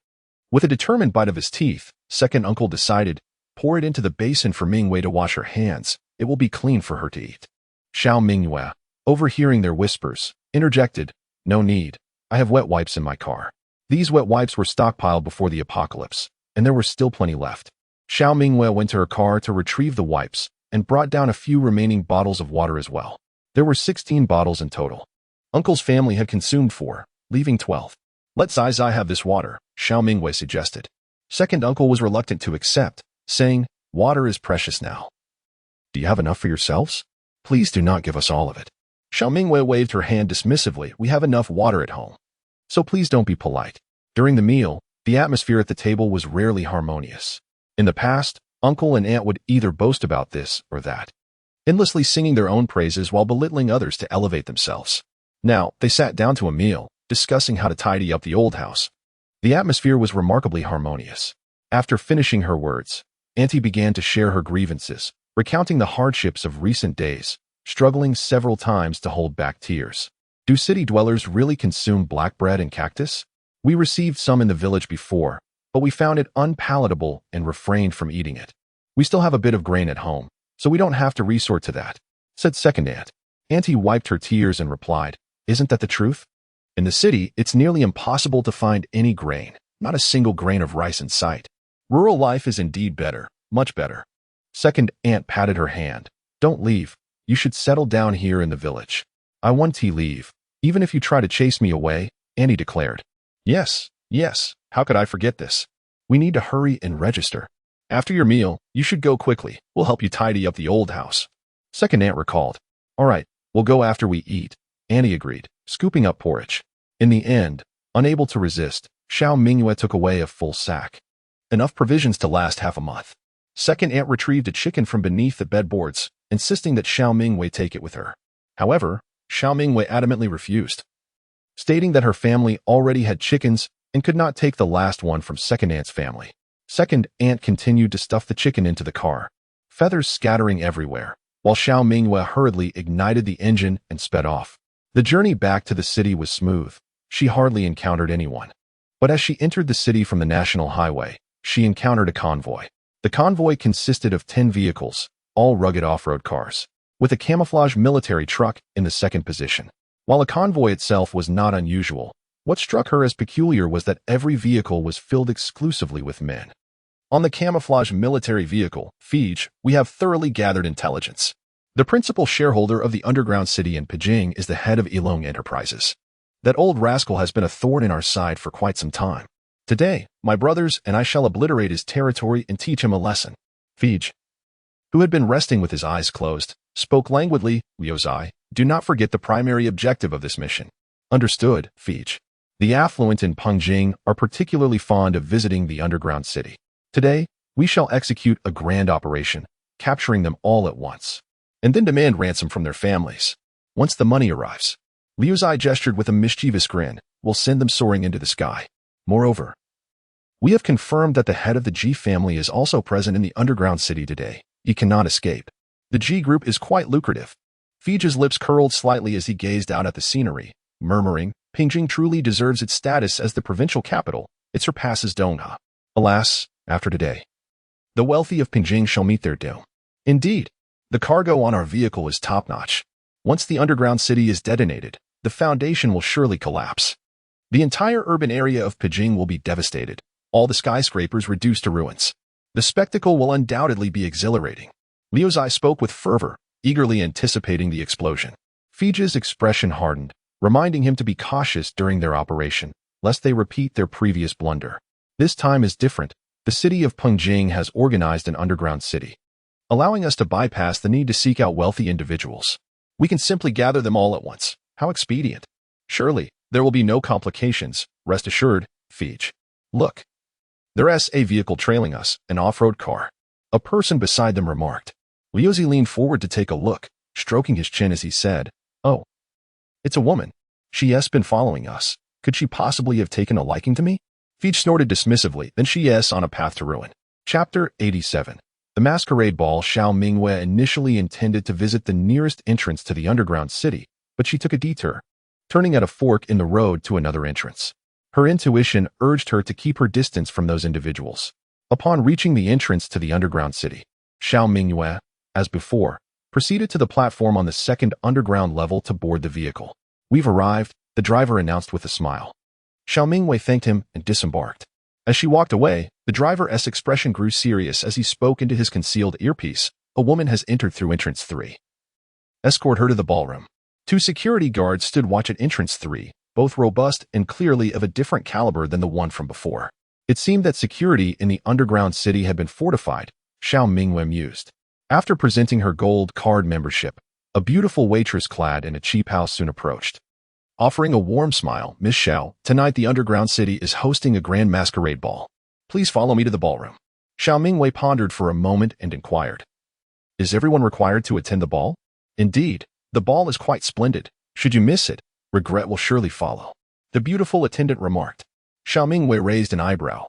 With a determined bite of his teeth, second uncle decided, "Pour it into the basin for Mingyue to wash her hands. It will be clean for her to eat." Xiao Mingyue, overhearing their whispers, interjected, "No need. I have wet wipes in my car." These wet wipes were stockpiled before the apocalypse, and there were still plenty left. Xiao Mingyue went to her car to retrieve the wipes and brought down a few remaining bottles of water as well. There were 16 bottles in total. Uncle's family had consumed 4, leaving 12. "Let Zai Zai have this water," Xiao Mingyue suggested. Second uncle was reluctant to accept, saying, "Water is precious now. Do you have enough for yourselves? Please do not give us all of it." Xiao Mingyue waved her hand dismissively. "We have enough water at home. So please don't be polite." During the meal, the atmosphere at the table was rarely harmonious. In the past, Uncle and aunt would either boast about this or that, endlessly singing their own praises while belittling others to elevate themselves. Now, they sat down to a meal, discussing how to tidy up the old house. The atmosphere was remarkably harmonious. After finishing her words, Auntie began to share her grievances, recounting the hardships of recent days, struggling several times to hold back tears. Do city dwellers really consume black bread and cactus? We received some in the village before, but we found it unpalatable and refrained from eating it. We still have a bit of grain at home, so we don't have to resort to that, said second aunt. Auntie wiped her tears and replied, Isn't that the truth? In the city, it's nearly impossible to find any grain, not a single grain of rice in sight. Rural life is indeed better, much better. Second aunt patted her hand. Don't leave. You should settle down here in the village. I want to leave, even if you try to chase me away, Annie declared. Yes, how could I forget this? We need to hurry and register. After your meal, you should go quickly. We'll help you tidy up the old house. Second aunt recalled. All right, we'll go after we eat, Annie agreed, scooping up porridge. In the end, unable to resist, Xiao Mingyue took away a full sack. Enough provisions to last half a month. Second aunt retrieved a chicken from beneath the bedboards, insisting that Xiao Mingyue take it with her. However, Xiao Mingyue adamantly refused, stating that her family already had chickens and could not take the last one from second aunt's family. Second aunt continued to stuff the chicken into the car, feathers scattering everywhere, while Xiao Mingyue hurriedly ignited the engine and sped off. The journey back to the city was smooth. She hardly encountered anyone. But as she entered the city from the national highway, she encountered a convoy. The convoy consisted of 10 vehicles, all rugged off-road cars, with a camouflage military truck in the second position. While a convoy itself was not unusual, what struck her as peculiar was that every vehicle was filled exclusively with men. On the camouflage military vehicle, Fugui, we have thoroughly gathered intelligence. The principal shareholder of the underground city in Beijing is the head of Ilong Enterprises. That old rascal has been a thorn in our side for quite some time. Today, my brothers and I shall obliterate his territory and teach him a lesson. Fugui, who had been resting with his eyes closed, spoke languidly. Liu Zai, do not forget the primary objective of this mission. Understood, Fugui. The affluent in Beijing are particularly fond of visiting the underground city. Today, we shall execute a grand operation, capturing them all at once, and then demand ransom from their families. Once the money arrives, Liu Zai gestured with a mischievous grin, we'll send them soaring into the sky. Moreover, we have confirmed that the head of the G family is also present in the underground city today. He cannot escape. The G group is quite lucrative. Fugui's lips curled slightly as he gazed out at the scenery, murmuring, Beijing truly deserves its status as the provincial capital. It surpasses Dongha. Alas, after today, the wealthy of Beijing shall meet their doom. Indeed, the cargo on our vehicle is top-notch. Once the underground city is detonated, the foundation will surely collapse. The entire urban area of Beijing will be devastated, all the skyscrapers reduced to ruins. The spectacle will undoubtedly be exhilarating. Liu Zai spoke with fervor, eagerly anticipating the explosion. Fugui's expression hardened, reminding him to be cautious during their operation, lest they repeat their previous blunder. This time is different. The city of Beijing has organized an underground city, allowing us to bypass the need to seek out wealthy individuals. We can simply gather them all at once. How expedient. Surely, there will be no complications, rest assured, Fugui. Look. There's a vehicle trailing us, an off-road car. A person beside them remarked. Liu Zai leaned forward to take a look, stroking his chin as he said, Oh. It's a woman. She has been following us. Could she possibly have taken a liking to me? Fugui snorted dismissively, then she is on a path to ruin. Chapter 87. The masquerade ball. Xiao Mingyue initially intended to visit the nearest entrance to the underground city, but she took a detour, turning at a fork in the road to another entrance. Her intuition urged her to keep her distance from those individuals. Upon reaching the entrance to the underground city, Xiao Mingyue, as before, proceeded to the platform on the second underground level to board the vehicle. We've arrived, the driver announced with a smile. Xiao Mingyue thanked him and disembarked. As she walked away, the driver's expression grew serious as he spoke into his concealed earpiece. A woman has entered through entrance 3. Escort her to the ballroom. 2 security guards stood watch at entrance 3, both robust and clearly of a different caliber than the one from before. It seemed that security in the underground city had been fortified, Xiao Mingyue mused. After presenting her gold card membership, a beautiful waitress clad in a cheap house soon approached. Offering a warm smile, Miss Xiao, tonight the underground city is hosting a grand masquerade ball. Please follow me to the ballroom. Xiao Mingyue pondered for a moment and inquired, "Is everyone required to attend the ball?" "Indeed, the ball is quite splendid. Should you miss it, regret will surely follow," the beautiful attendant remarked. Xiao Mingyue raised an eyebrow.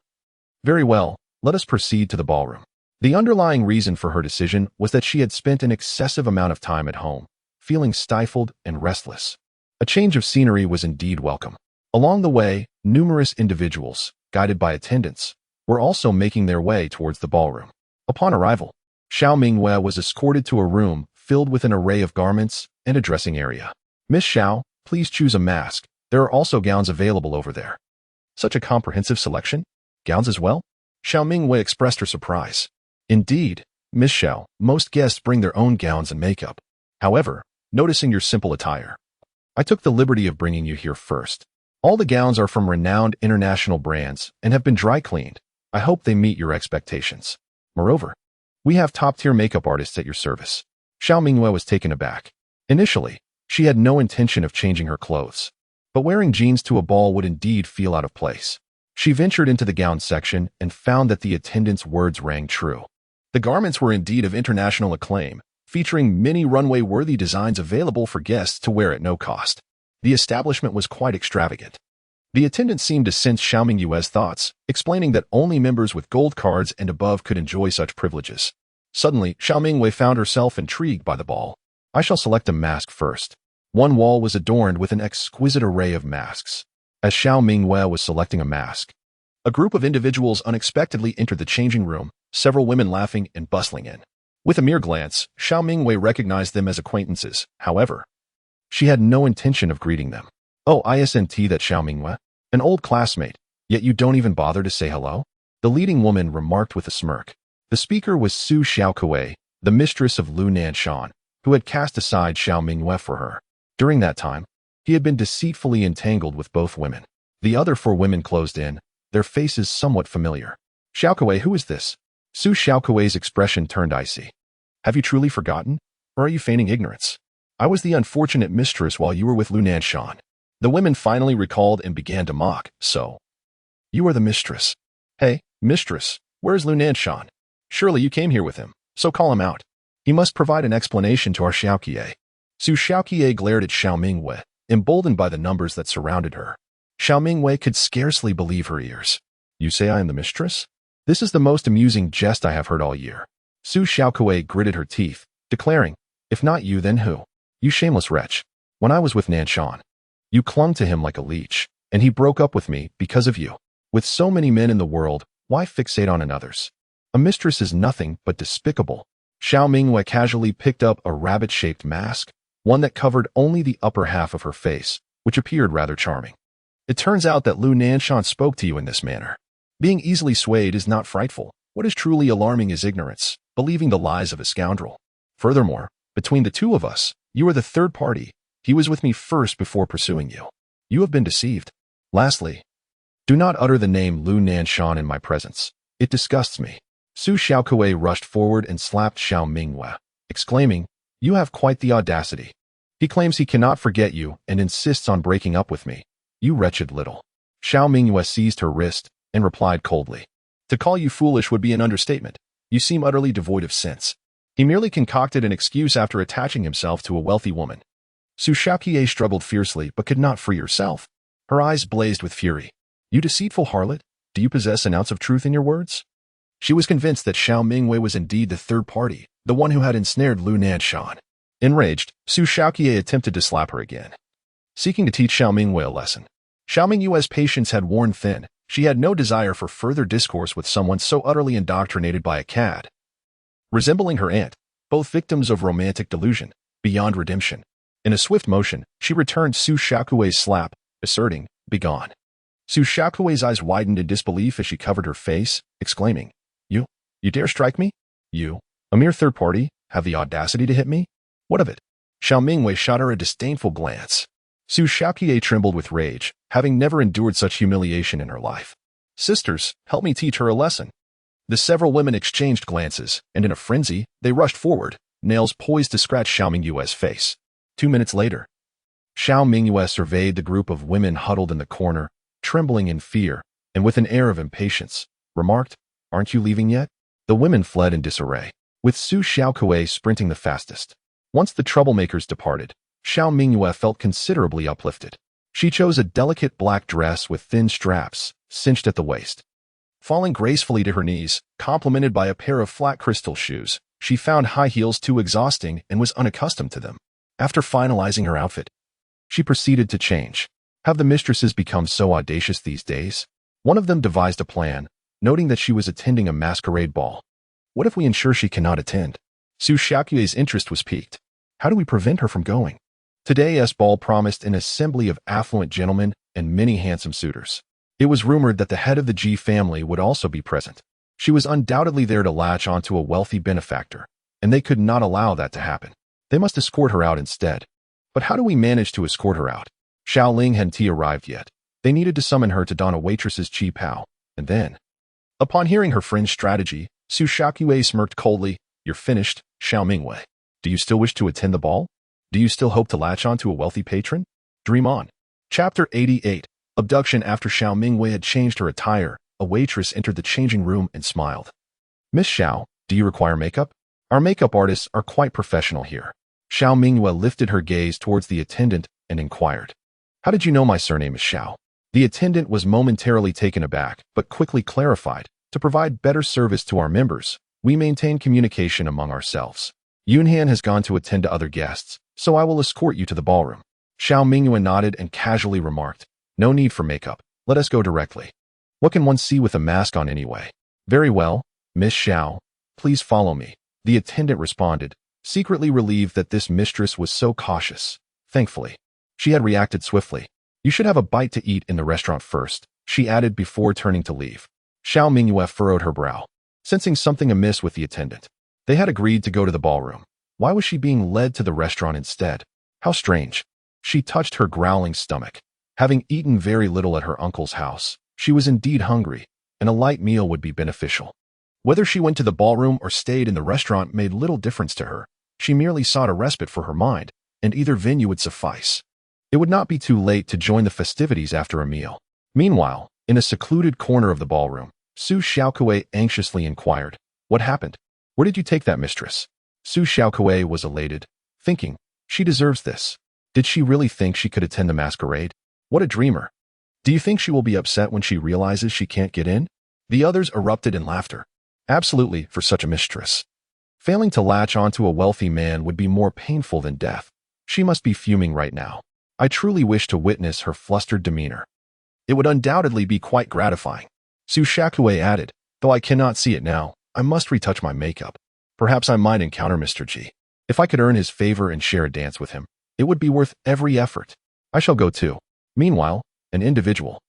"Very well, let us proceed to the ballroom." The underlying reason for her decision was that she had spent an excessive amount of time at home, feeling stifled and restless. A change of scenery was indeed welcome. Along the way, numerous individuals, guided by attendants, were also making their way towards the ballroom. Upon arrival, Xiao Mingyue was escorted to a room filled with an array of garments and a dressing area. "Miss Xiao, please choose a mask. There are also gowns available over there." "Such a comprehensive selection? Gowns as well?" Xiao Mingyue expressed her surprise. "Indeed, Miss Xiao, most guests bring their own gowns and makeup. However, noticing your simple attire, I took the liberty of bringing you here first. All the gowns are from renowned international brands and have been dry cleaned. I hope they meet your expectations. Moreover, we have top-tier makeup artists at your service." Xiao Mingyue was taken aback. Initially, she had no intention of changing her clothes, but wearing jeans to a ball would indeed feel out of place. She ventured into the gown section and found that the attendant's words rang true. The garments were indeed of international acclaim, featuring many runway-worthy designs available for guests to wear at no cost. The establishment was quite extravagant. The attendant seemed to sense Xiao Mingyue's thoughts, explaining that only members with gold cards and above could enjoy such privileges. Suddenly, Xiao Mingyue found herself intrigued by the ball. "I shall select a mask first." One wall was adorned with an exquisite array of masks. As Xiao Mingyue was selecting a mask, a group of individuals unexpectedly entered the changing room, several women laughing and bustling in. With a mere glance, Xiao Mingyue recognized them as acquaintances. However, she had no intention of greeting them. "Oh, isn't that Xiao Mingyue? An old classmate, yet you don't even bother to say hello?" the leading woman remarked with a smirk. The speaker was Su Xiaokui, the mistress of Lu Nanshan, who had cast aside Xiao Mingyue for her. During that time, he had been deceitfully entangled with both women. The other four women closed in, their faces somewhat familiar. "Xiaokui, who is this?" Su Xiaokui's expression turned icy. "Have you truly forgotten, or are you feigning ignorance? I was the unfortunate mistress while you were with Lu Nanshan." The women finally recalled and began to mock. "So, you are the mistress. Hey, mistress, where is Lu Nanshan? Surely you came here with him, so call him out. He must provide an explanation to our Xiaokie." Su Xiaokie glared at Xiao Mingyue, emboldened by the numbers that surrounded her. Xiao Mingyue could scarcely believe her ears. "You say I am the mistress? This is the most amusing jest I have heard all year." Su Xiaokui gritted her teeth, declaring, "If not you, then who? You shameless wretch. When I was with Nanshan, you clung to him like a leech, and he broke up with me because of you. With so many men in the world, why fixate on another's? A mistress is nothing but despicable." Xiao Mingyue casually picked up a rabbit-shaped mask, one that covered only the upper half of her face, which appeared rather charming. "It turns out that Lu Nanshan spoke to you in this manner. Being easily swayed is not frightful. What is truly alarming is ignorance, believing the lies of a scoundrel. Furthermore, between the two of us, you are the third party. He was with me first before pursuing you. You have been deceived. Lastly, do not utter the name Lu Nanshan in my presence. It disgusts me." Su Xiaokui rushed forward and slapped Xiao Mingyue, exclaiming, "You have quite the audacity. He claims he cannot forget you and insists on breaking up with me. You wretched little." Xiao Mingyue seized her wrist and replied coldly, "To call you foolish would be an understatement. You seem utterly devoid of sense." He merely concocted an excuse after attaching himself to a wealthy woman. Su Xiaokie struggled fiercely but could not free herself. Her eyes blazed with fury. "You deceitful harlot, do you possess an ounce of truth in your words?" She was convinced that Xiao Mingyue was indeed the third party, the one who had ensnared Lu Nanshan. Enraged, Su Xiaokie attempted to slap her again, seeking to teach Xiao Mingyue a lesson. Xiao Mingyue's patience had worn thin. She had no desire for further discourse with someone so utterly indoctrinated by a cad. Resembling her aunt, both victims of romantic delusion, beyond redemption. In a swift motion, she returned Su Xiaokui's slap, asserting, "Begone." Su Xiaokui's eyes widened in disbelief as she covered her face, exclaiming, You dare strike me? You, a mere third party, have the audacity to hit me? What of it?" Xiao Mingyue shot her a disdainful glance. Su Xiaokie trembled with rage, having never endured such humiliation in her life. "Sisters, help me teach her a lesson." The several women exchanged glances, and in a frenzy, they rushed forward, nails poised to scratch Xiao Mingyue's face. 2 minutes later, Xiao Mingyue surveyed the group of women huddled in the corner, trembling in fear, and with an air of impatience, remarked, "Aren't you leaving yet?" The women fled in disarray, with Su Xiaokui sprinting the fastest. Once the troublemakers departed, Xiao Mingyue felt considerably uplifted. She chose a delicate black dress with thin straps, cinched at the waist. Falling gracefully to her knees, complemented by a pair of flat crystal shoes, she found high heels too exhausting and was unaccustomed to them. After finalizing her outfit, she proceeded to change. Have the mistresses become so audacious these days? One of them devised a plan, noting that she was attending a masquerade ball. What if we ensure she cannot attend? Su Xiaokui's interest was piqued. How do we prevent her from going? Today's ball promised an assembly of affluent gentlemen and many handsome suitors. It was rumored that the head of the Ji family would also be present. She was undoubtedly there to latch onto a wealthy benefactor, and they could not allow that to happen. They must escort her out instead. But how do we manage to escort her out? Xiaoling hadn't arrived yet. They needed to summon her to don a waitress's chi pao, and then... Upon hearing her friend's strategy, Su Xiaokui smirked coldly. You're finished, Xiao Mingyue. Do you still wish to attend the ball? Do you still hope to latch on to a wealthy patron? Dream on. Chapter 88. Abduction. After Xiao Mingyue had changed her attire, a waitress entered the changing room and smiled. Miss Xiao, do you require makeup? Our makeup artists are quite professional here. Xiao Mingyue lifted her gaze towards the attendant and inquired. How did you know my surname is Xiao? The attendant was momentarily taken aback, but quickly clarified. To provide better service to our members, we maintain communication among ourselves. Yunhan has gone to attend to other guests, so I will escort you to the ballroom. Xiao Mingyue nodded and casually remarked, no need for makeup. Let us go directly. What can one see with a mask on anyway? Very well, Miss Xiao. Please follow me. The attendant responded, secretly relieved that this mistress was so cautious. Thankfully, she had reacted swiftly. You should have a bite to eat in the restaurant first, she added before turning to leave. Xiao Mingyue furrowed her brow, sensing something amiss with the attendant. They had agreed to go to the ballroom. Why was she being led to the restaurant instead? How strange. She touched her growling stomach. Having eaten very little at her uncle's house, she was indeed hungry, and a light meal would be beneficial. Whether she went to the ballroom or stayed in the restaurant made little difference to her. She merely sought a respite for her mind, and either venue would suffice. It would not be too late to join the festivities after a meal. Meanwhile, in a secluded corner of the ballroom, Su Xiaokui anxiously inquired, what happened? Where did you take that mistress? Su Xiaokui was elated, thinking, she deserves this. Did she really think she could attend the masquerade? What a dreamer. Do you think she will be upset when she realizes she can't get in? The others erupted in laughter. Absolutely, for such a mistress. Failing to latch onto a wealthy man would be more painful than death. She must be fuming right now. I truly wish to witness her flustered demeanor. It would undoubtedly be quite gratifying. Su Xiaokui added, though I cannot see it now, I must retouch my makeup. Perhaps I might encounter Mr. G. If I could earn his favor and share a dance with him, it would be worth every effort. I shall go too. Meanwhile, an individual,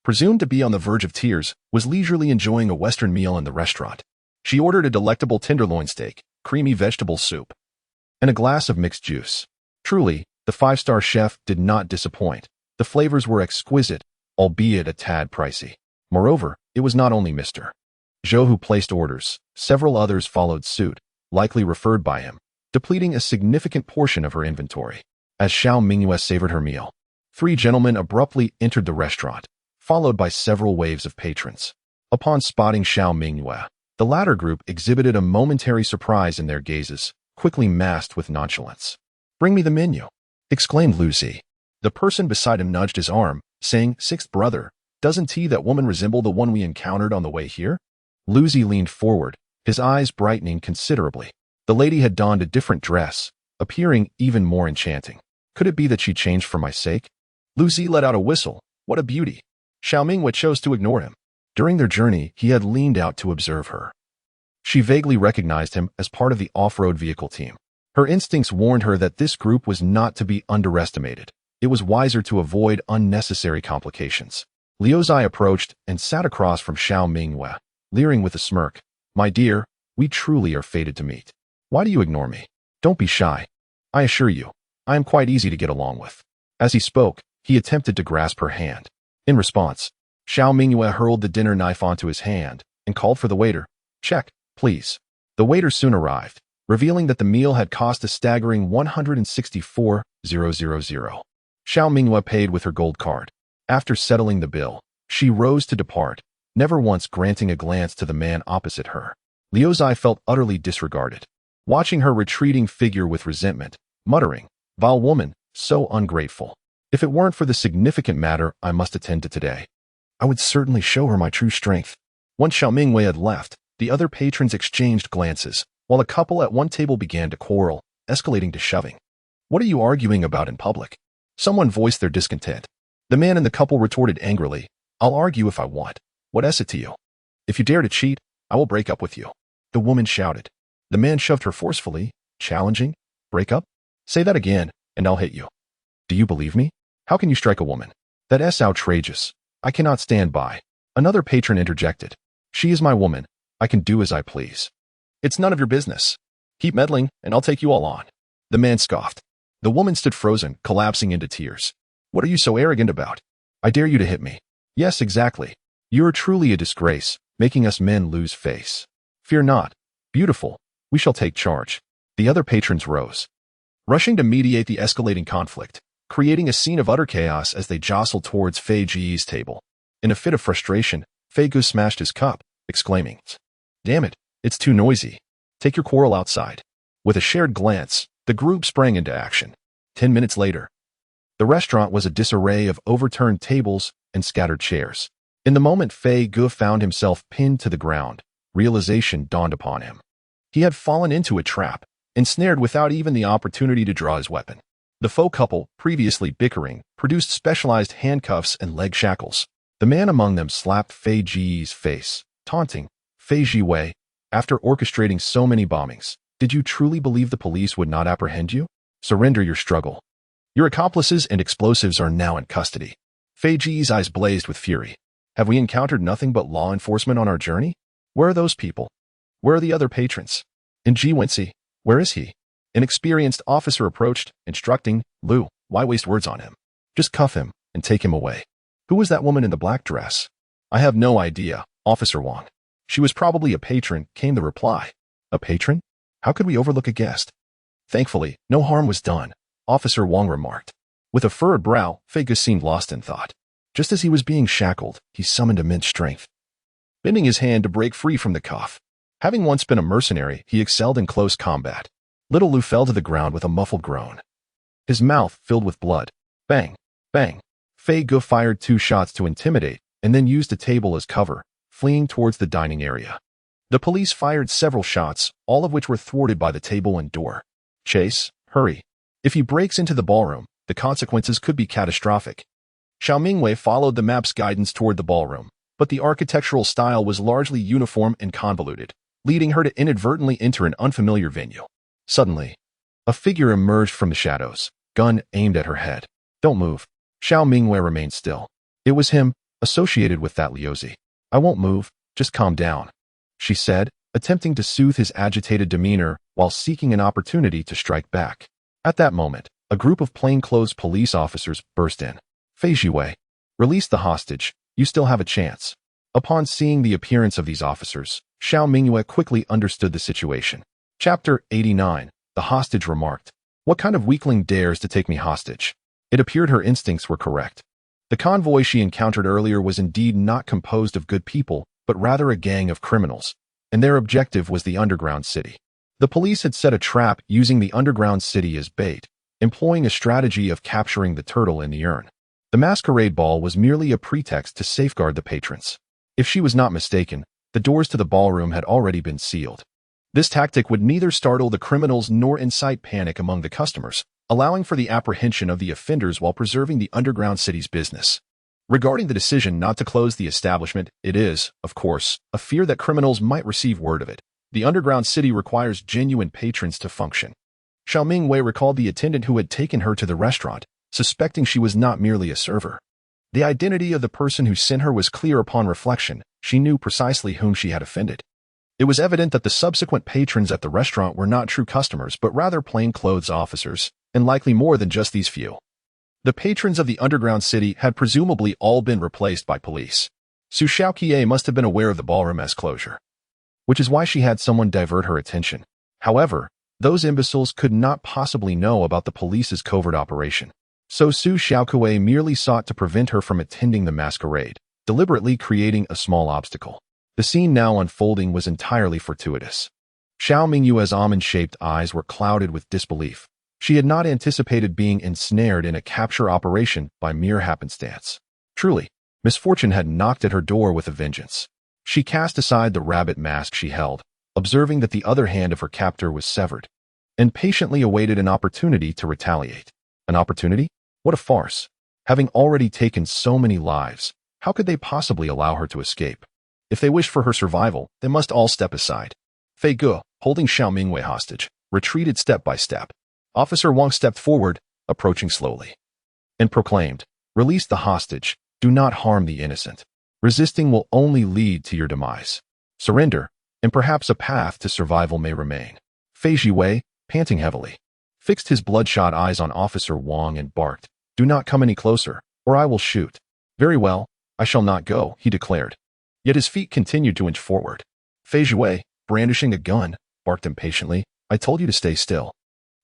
presumed to be on the verge of tears, was leisurely enjoying a Western meal in the restaurant. She ordered a delectable tenderloin steak, creamy vegetable soup, and a glass of mixed juice. Truly, the five-star chef did not disappoint. The flavors were exquisite, albeit a tad pricey. Moreover, it was not only Mr. Zhou who placed orders. Several others followed suit, likely referred by him, depleting a significant portion of her inventory. As Xiao Mingyue savored her meal, 3 gentlemen abruptly entered the restaurant, followed by several waves of patrons. Upon spotting Xiao Mingyue, the latter group exhibited a momentary surprise in their gazes, quickly masked with nonchalance. Bring me the menu, exclaimed Lu Zi. The person beside him nudged his arm, saying, Sixth brother, doesn't that woman resemble the one we encountered on the way here? Lu Zi leaned forward, his eyes brightening considerably. The lady had donned a different dress, appearing even more enchanting. Could it be that she changed for my sake? Lu Zi let out a whistle. What a beauty. Xiao Mingyue chose to ignore him. During their journey, he had leaned out to observe her. She vaguely recognized him as part of the off-road vehicle team. Her instincts warned her that this group was not to be underestimated. It was wiser to avoid unnecessary complications. Liu Zai approached and sat across from Xiao Mingyue, leering with a smirk. My dear, we truly are fated to meet. Why do you ignore me? Don't be shy. I assure you, I am quite easy to get along with. As he spoke, he attempted to grasp her hand. In response, Xiao Mingyue hurled the dinner knife onto his hand and called for the waiter. Check, please. The waiter soon arrived, revealing that the meal had cost a staggering 164,000. Xiao Mingyue paid with her gold card. After settling the bill, she rose to depart, never once granting a glance to the man opposite her. Liu Zai felt utterly disregarded, watching her retreating figure with resentment, muttering, "Vile woman, so ungrateful. If it weren't for the significant matter I must attend to today, I would certainly show her my true strength." Once Xiao Mingyue had left, the other patrons exchanged glances, while a couple at one table began to quarrel, escalating to shoving. "What are you arguing about in public?" Someone voiced their discontent. The man in the couple retorted angrily, "I'll argue if I want. What is it to you? If you dare to cheat, I will break up with you." The woman shouted. The man shoved her forcefully, challenging, "Break up? Say that again, and I'll hit you." "Do you believe me? How can you strike a woman? That is outrageous. I cannot stand by." Another patron interjected. "She is my woman. I can do as I please." "It's none of your business. Keep meddling, and I'll take you all on." The man scoffed. The woman stood frozen, collapsing into tears. "What are you so arrogant about? I dare you to hit me." "Yes, exactly. You are truly a disgrace, making us men lose face." "Fear not. Beautiful. We shall take charge." The other patrons rose, rushing to mediate the escalating conflict, creating a scene of utter chaos as they jostled towards Fei Ji's table. In a fit of frustration, Fei Gu smashed his cup, exclaiming, "Damn it, it's too noisy. Take your quarrel outside." With a shared glance, the group sprang into action. 10 minutes later, the restaurant was a disarray of overturned tables and scattered chairs. In the moment Fei Gu found himself pinned to the ground, realization dawned upon him. He had fallen into a trap, ensnared without even the opportunity to draw his weapon. The faux couple, previously bickering, produced specialized handcuffs and leg shackles. The man among them slapped Fei Ji's face, taunting, "Fei Jiwei, after orchestrating so many bombings, did you truly believe the police would not apprehend you? Surrender your struggle. Your accomplices and explosives are now in custody." Fei Ji's eyes blazed with fury. "Have we encountered nothing but law enforcement on our journey? Where are those people? Where are the other patrons? And Ji Wenxi, where is he?" An experienced officer approached, instructing, "Lu, why waste words on him? Just cuff him and take him away." "Who was that woman in the black dress?" "I have no idea, Officer Wang. She was probably a patron," came the reply. "A patron? How could we overlook a guest?" "Thankfully, no harm was done," Officer Wang remarked. With a furrowed brow, Fei Gu seemed lost in thought. Just as he was being shackled, he summoned immense strength, bending his hand to break free from the cuff. Having once been a mercenary, he excelled in close combat. Little Lu fell to the ground with a muffled groan, his mouth filled with blood. Bang! Bang! Fei Gu fired 2 shots to intimidate, and then used a table as cover, fleeing towards the dining area. The police fired several shots, all of which were thwarted by the table and door. "Chase, hurry. If he breaks into the ballroom, the consequences could be catastrophic." Xiao Mingyue followed the map's guidance toward the ballroom, but the architectural style was largely uniform and convoluted, leading her to inadvertently enter an unfamiliar venue. Suddenly, a figure emerged from the shadows, gun aimed at her head. "Don't move." Xiao Mingyue remained still. It was him, associated with that Liu Zai. "I won't move, just calm down," she said, attempting to soothe his agitated demeanor while seeking an opportunity to strike back. At that moment, a group of plainclothes police officers burst in. "Fei Jiwei, release the hostage. You still have a chance." Upon seeing the appearance of these officers, Xiao Mingyue quickly understood the situation. Chapter 89. The hostage remarked, "What kind of weakling dares to take me hostage?" It appeared her instincts were correct. The convoy she encountered earlier was indeed not composed of good people, but rather a gang of criminals, and their objective was the underground city. The police had set a trap using the underground city as bait, employing a strategy of capturing the turtle in the urn. The masquerade ball was merely a pretext to safeguard the patrons. If she was not mistaken, the doors to the ballroom had already been sealed. This tactic would neither startle the criminals nor incite panic among the customers, allowing for the apprehension of the offenders while preserving the underground city's business. Regarding the decision not to close the establishment, it is, of course, a fear that criminals might receive word of it. The underground city requires genuine patrons to function. Xiao Mingyue recalled the attendant who had taken her to the restaurant, suspecting she was not merely a server. The identity of the person who sent her was clear upon reflection. She knew precisely whom she had offended. It was evident that the subsequent patrons at the restaurant were not true customers but rather plainclothes officers, and likely more than just these few. The patrons of the underground city had presumably all been replaced by police. Su Xiaoqiye must have been aware of the ballroom as closure, which is why she had someone divert her attention. However, those imbeciles could not possibly know about the police's covert operation. So Su Xiaoqiye merely sought to prevent her from attending the masquerade, deliberately creating a small obstacle. The scene now unfolding was entirely fortuitous. Xiao Mingyue's almond-shaped eyes were clouded with disbelief. She had not anticipated being ensnared in a capture operation by mere happenstance. Truly, misfortune had knocked at her door with a vengeance. She cast aside the rabbit mask she held, observing that the other hand of her captor was severed, and patiently awaited an opportunity to retaliate. An opportunity? What a farce. Having already taken so many lives, how could they possibly allow her to escape? If they wished for her survival, they must all step aside. Fugui, holding Xiao Mingyue hostage, retreated step by step. Officer Wang stepped forward, approaching slowly, and proclaimed, "Release the hostage. Do not harm the innocent. Resisting will only lead to your demise. Surrender, and perhaps a path to survival may remain." Fugui, panting heavily, fixed his bloodshot eyes on Officer Wang and barked, "Do not come any closer, or I will shoot." "Very well, I shall not go," he declared. Yet his feet continued to inch forward. Fugui, brandishing a gun, barked impatiently, "I told you to stay still."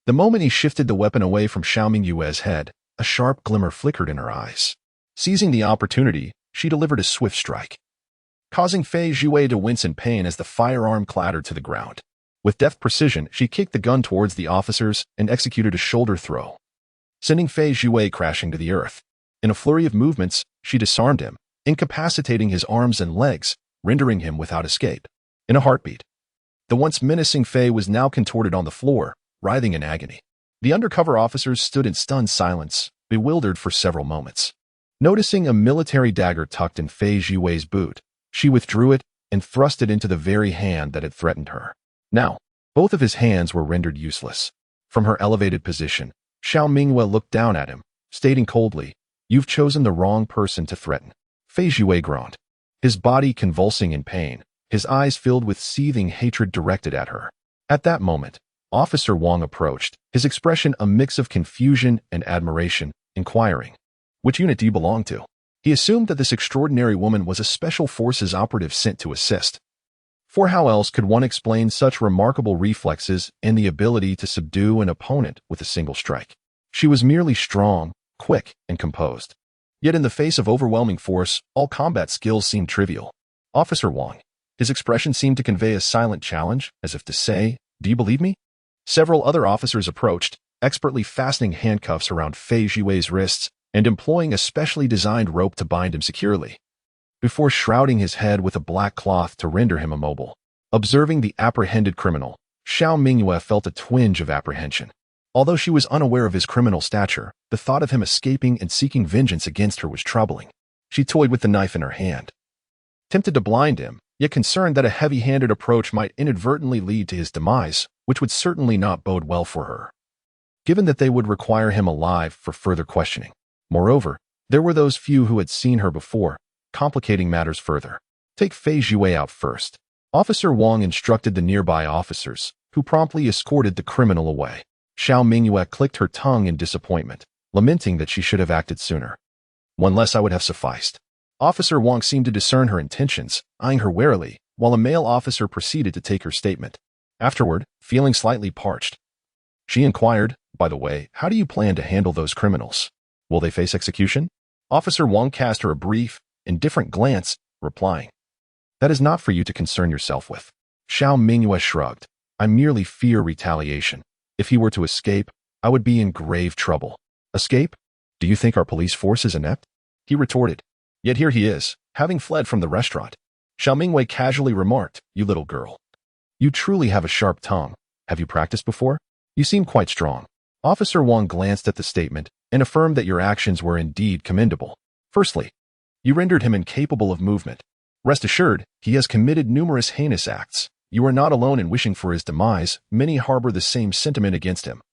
The moment he shifted the weapon away from Xiao Mingyue's head, a sharp glimmer flickered in her eyes. Seizing the opportunity, she delivered a swift strike, causing Fugui to wince in pain as the firearm clattered to the ground. With deft precision, she kicked the gun towards the officers and executed a shoulder throw, sending Fugui crashing to the earth. In a flurry of movements, she disarmed him, incapacitating his arms and legs, rendering him without escape. In a heartbeat, the once menacing Fei was now contorted on the floor, writhing in agony. The undercover officers stood in stunned silence, bewildered for several moments. Noticing a military dagger tucked in Fugui's boot, she withdrew it and thrust it into the very hand that had threatened her. Now, both of his hands were rendered useless. From her elevated position, Xiao Mingyue looked down at him, stating coldly, "You've chosen the wrong person to threaten." Fugui groaned, his body convulsing in pain, his eyes filled with seething hatred directed at her. At that moment, Officer Wang approached, his expression a mix of confusion and admiration, inquiring, "Which unit do you belong to?" He assumed that this extraordinary woman was a special forces operative sent to assist. For how else could one explain such remarkable reflexes and the ability to subdue an opponent with a single strike? She was merely strong, quick, and composed. Yet in the face of overwhelming force, all combat skills seemed trivial. Officer Wang, his expression seemed to convey a silent challenge, as if to say, "Do you believe me?" Several other officers approached, expertly fastening handcuffs around Fugui's wrists and employing a specially designed rope to bind him securely, before shrouding his head with a black cloth to render him immobile. Observing the apprehended criminal, Xiao Mingyue felt a twinge of apprehension. Although she was unaware of his criminal stature, the thought of him escaping and seeking vengeance against her was troubling. She toyed with the knife in her hand, tempted to blind him, yet concerned that a heavy-handed approach might inadvertently lead to his demise, which would certainly not bode well for her, given that they would require him alive for further questioning. Moreover, there were those few who had seen her before, complicating matters further. Take Fugui out first. Officer Wang instructed the nearby officers, who promptly escorted the criminal away. Xiao Mingyue clicked her tongue in disappointment, lamenting that she should have acted sooner. One less I would have sufficed. Officer Wang seemed to discern her intentions, eyeing her warily, while a male officer proceeded to take her statement. Afterward, feeling slightly parched, she inquired, "By the way, how do you plan to handle those criminals? Will they face execution?" Officer Wang cast her a brief, indifferent glance, replying, "That is not for you to concern yourself with." Xiao Mingyue shrugged, "I merely fear retaliation. If he were to escape, I would be in grave trouble." "Escape? Do you think our police force is inept?" he retorted. "Yet here he is, having fled from the restaurant." Xiao Mingyue casually remarked, "You little girl. You truly have a sharp tongue. Have you practiced before? You seem quite strong." Officer Wang glanced at the statement and affirmed that your actions were indeed commendable. Firstly, you rendered him incapable of movement. Rest assured, he has committed numerous heinous acts. You are not alone in wishing for his demise. Many harbor the same sentiment against him,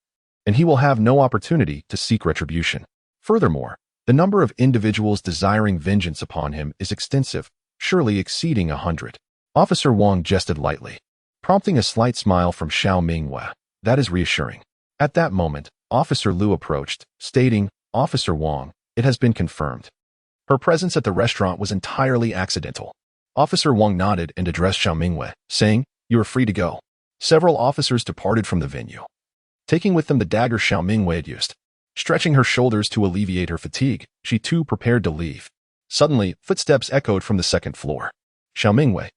and he will have no opportunity to seek retribution. Furthermore, the number of individuals desiring vengeance upon him is extensive, surely exceeding 100. Officer Wang jested lightly, prompting a slight smile from Xiao Mingyue. "That is reassuring." At that moment, Officer Liu approached, stating, "Officer Wang, it has been confirmed. Her presence at the restaurant was entirely accidental." Officer Wang nodded and addressed Xiao Mingyue, saying, "You are free to go." Several officers departed from the venue, taking with them the dagger Xiao Mingyue had used. Stretching her shoulders to alleviate her fatigue, she too prepared to leave. Suddenly, footsteps echoed from the second floor. "Xiao Mingyue,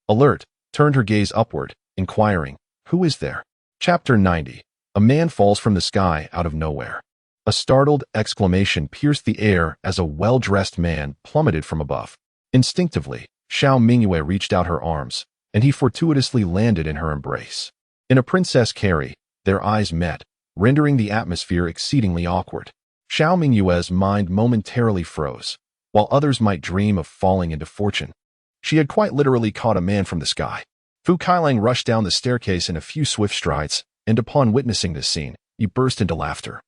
alert, turned her gaze upward, inquiring, "Who is there?" Chapter 90. A man falls from the sky out of nowhere. A startled exclamation pierced the air as a well-dressed man plummeted from above. Instinctively, Xiao Mingyue reached out her arms, and he fortuitously landed in her embrace. In a princess carry, their eyes met, rendering the atmosphere exceedingly awkward. Xiao Mingyue's mind momentarily froze. While others might dream of falling into fortune, she had quite literally caught a man from the sky. Fugui rushed down the staircase in a few swift strides, and upon witnessing this scene, he burst into laughter.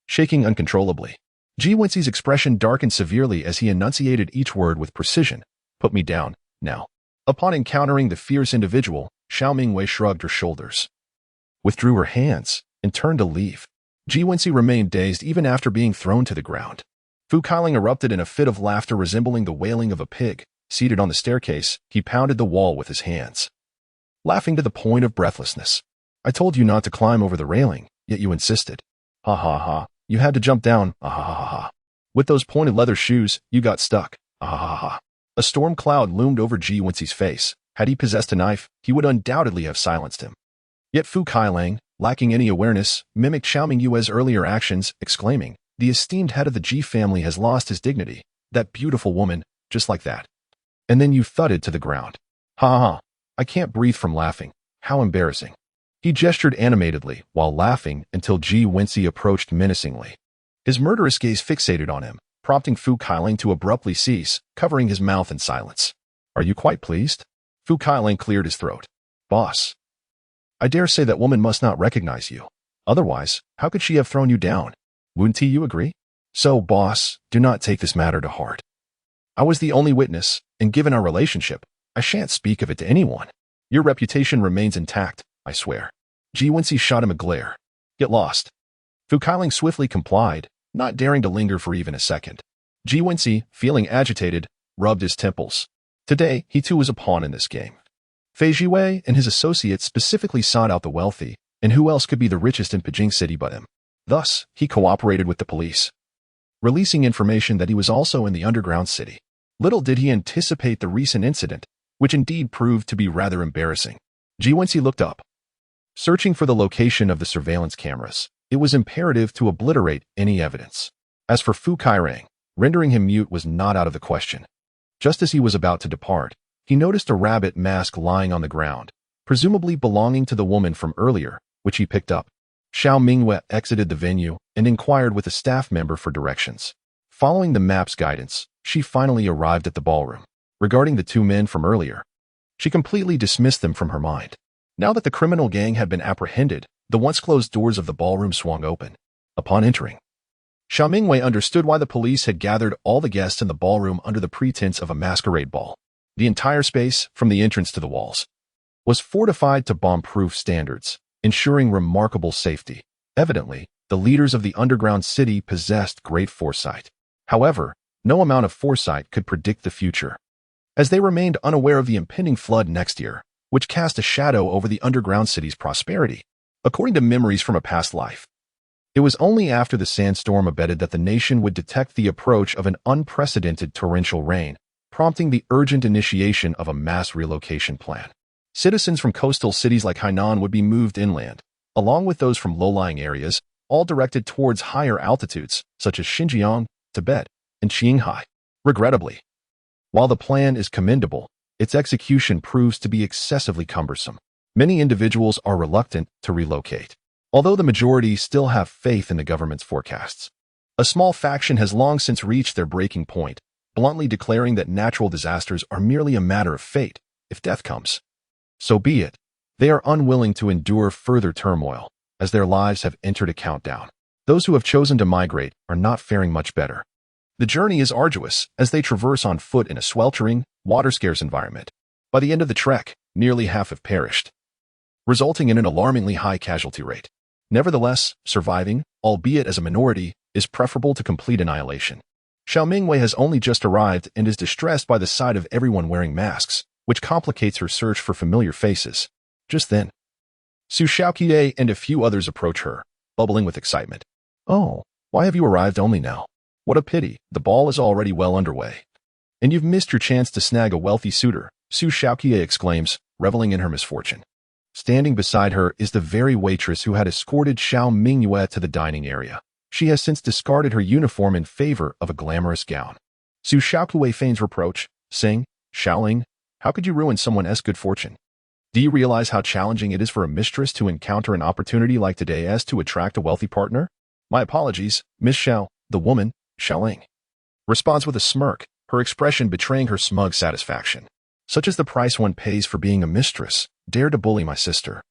Shaking uncontrollably, Ji Wenxi's expression darkened severely as he enunciated each word with precision. "Put me down, now." Upon encountering the fierce individual, Xiao Mingyue shrugged her shoulders, withdrew her hands, and turned to leave. Ji Wenxi remained dazed even after being thrown to the ground. Fugui erupted in a fit of laughter resembling the wailing of a pig. Seated on the staircase, he pounded the wall with his hands, laughing to the point of breathlessness. "I told you not to climb over the railing, yet you insisted. Ha ha ha. You had to jump down. Ah ha ha ha. With those pointed leather shoes, you got stuck. Ah ha ha ha." A storm cloud loomed over Ji Wenxi's face. Had he possessed a knife, he would undoubtedly have silenced him. Yet Fugui, lacking any awareness, mimicked Xiao Mingyue's earlier actions, exclaiming, "The esteemed head of the Ji family has lost his dignity. That beautiful woman, just like that." And then you thudded to the ground. Ha ha ha. I can't breathe from laughing. How embarrassing. He gestured animatedly while laughing until Ji Wenxi approached menacingly. His murderous gaze fixated on him, prompting Fugui to abruptly cease, covering his mouth in silence. "Are you quite pleased?" Fugui cleared his throat. "Boss, I dare say that woman must not recognize you. Otherwise, how could she have thrown you down? Wouldn't you agree? So, boss, do not take this matter to heart. I was the only witness, and given our relationship, I shan't speak of it to anyone. Your reputation remains intact, I swear." Ji Wenxi shot him a glare. "Get lost." Fugui swiftly complied, not daring to linger for even a second. Ji Wenxi, feeling agitated, rubbed his temples. Today, he too was a pawn in this game. Fei Jiwei and his associates specifically sought out the wealthy, and who else could be the richest in Beijing City but him? Thus, he cooperated with the police, releasing information that he was also in the underground city. Little did he anticipate the recent incident, which indeed proved to be rather embarrassing. Ji Wenxi looked up. Searching for the location of the surveillance cameras, it was imperative to obliterate any evidence. As for Fugui, rendering him mute was not out of the question. Just as he was about to depart, he noticed a rabbit mask lying on the ground, presumably belonging to the woman from earlier, which he picked up. Xiao Mingyue exited the venue and inquired with a staff member for directions. Following the map's guidance, she finally arrived at the ballroom. Regarding the two men from earlier, she completely dismissed them from her mind. Now that the criminal gang had been apprehended, the once closed doors of the ballroom swung open. Upon entering, Xiao Mingyue understood why the police had gathered all the guests in the ballroom under the pretense of a masquerade ball. The entire space, from the entrance to the walls, was fortified to bomb-proof standards, ensuring remarkable safety. Evidently, the leaders of the underground city possessed great foresight. However, no amount of foresight could predict the future, as they remained unaware of the impending flood next year, which cast a shadow over the underground city's prosperity. According to memories from a past life, it was only after the sandstorm abated that the nation would detect the approach of an unprecedented torrential rain, prompting the urgent initiation of a mass relocation plan. Citizens from coastal cities like Hainan would be moved inland, along with those from low-lying areas, all directed towards higher altitudes, such as Xinjiang, Tibet, and Qinghai. Regrettably, while the plan is commendable, its execution proves to be excessively cumbersome. Many individuals are reluctant to relocate, although the majority still have faith in the government's forecasts. A small faction has long since reached their breaking point, bluntly declaring that natural disasters are merely a matter of fate. If death comes, so be it. They are unwilling to endure further turmoil, as their lives have entered a countdown. Those who have chosen to migrate are not faring much better. The journey is arduous, as they traverse on foot in a sweltering, water-scarce environment. By the end of the trek, nearly half have perished, resulting in an alarmingly high casualty rate. Nevertheless, surviving, albeit as a minority, is preferable to complete annihilation. Xiao Mingyue has only just arrived and is distressed by the sight of everyone wearing masks, which complicates her search for familiar faces. Just then, Su Xiaoqie and a few others approach her, bubbling with excitement. "Oh, why have you arrived only now? What a pity, the ball is already well underway. And you've missed your chance to snag a wealthy suitor. Su Xiaoqiye exclaims, reveling in her misfortune. Standing beside her is the very waitress who had escorted Xiao Mingyue to the dining area. She has since discarded her uniform in favor of a glamorous gown. Su Xiaoqiye feigns reproach, saying, Xiaoling, how could you ruin someone else's good fortune? Do you realize how challenging it is for a mistress to encounter an opportunity like today as to attract a wealthy partner? My apologies, Miss Xiao, the woman, Xiaoling, responds with a smirk, her expression betraying her smug satisfaction. Such is the price one pays for being a mistress. Dare to bully my sister,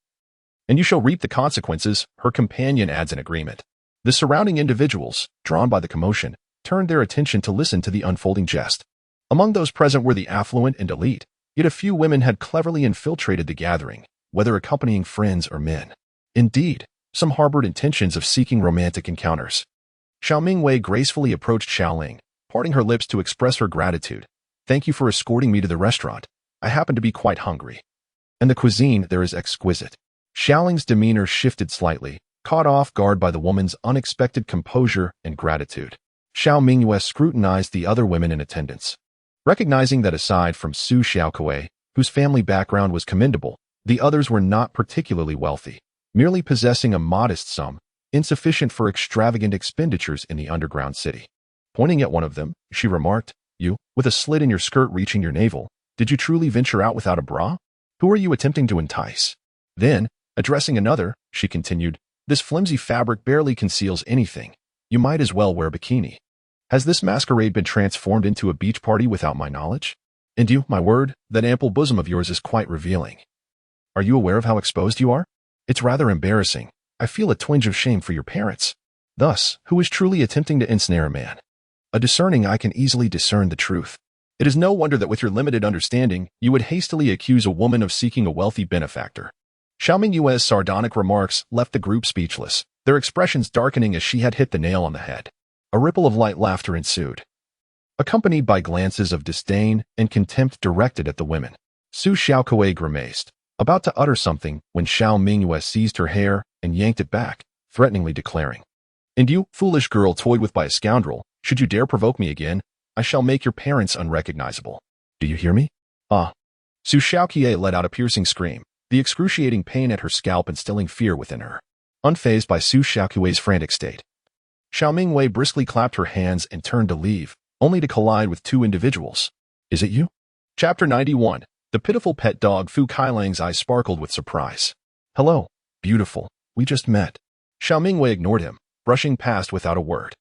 and you shall reap the consequences, her companion adds in agreement. The surrounding individuals, drawn by the commotion, turned their attention to listen to the unfolding jest. Among those present were the affluent and elite, yet a few women had cleverly infiltrated the gathering, whether accompanying friends or men. Indeed, some harbored intentions of seeking romantic encounters. Xiao Mingyue gracefully approached Xiaoling, parting her lips to express her gratitude. Thank you for escorting me to the restaurant. I happen to be quite hungry. And the cuisine there is exquisite. Xiaoling's demeanor shifted slightly, caught off guard by the woman's unexpected composure and gratitude. Xiao Mingyue scrutinized the other women in attendance. Recognizing that aside from Su Xiaoqiye, whose family background was commendable, the others were not particularly wealthy, merely possessing a modest sum, insufficient for extravagant expenditures in the underground city. Pointing at one of them, she remarked, You, with a slit in your skirt reaching your navel, did you truly venture out without a bra? Who are you attempting to entice? Then, addressing another, she continued, This flimsy fabric barely conceals anything. You might as well wear a bikini. Has this masquerade been transformed into a beach party without my knowledge? And you, my word, that ample bosom of yours is quite revealing. Are you aware of how exposed you are? It's rather embarrassing. I feel a twinge of shame for your parents. Thus, who is truly attempting to ensnare a man? A discerning eye can easily discern the truth. It is no wonder that with your limited understanding, you would hastily accuse a woman of seeking a wealthy benefactor. Xiao Mingyue's sardonic remarks left the group speechless, their expressions darkening as she had hit the nail on the head. A ripple of light laughter ensued, accompanied by glances of disdain and contempt directed at the women. Su Xiaoqiye grimaced, about to utter something when Xiao Mingyue seized her hair and yanked it back, threateningly declaring, And you, foolish girl toyed with by a scoundrel, should you dare provoke me again, I shall make your parents unrecognizable. Do you hear me? Ah. Su Xiaoqiye let out a piercing scream, the excruciating pain at her scalp instilling fear within her. Unfazed by Su Xiaoqiye's frantic state, Xiao Mingyue briskly clapped her hands and turned to leave, only to collide with two individuals. Is it you? Chapter 91. The pitiful pet dog Fu Kailang's eyes sparkled with surprise. Hello, beautiful. We just met. Xiao Mingyue ignored him, brushing past without a word.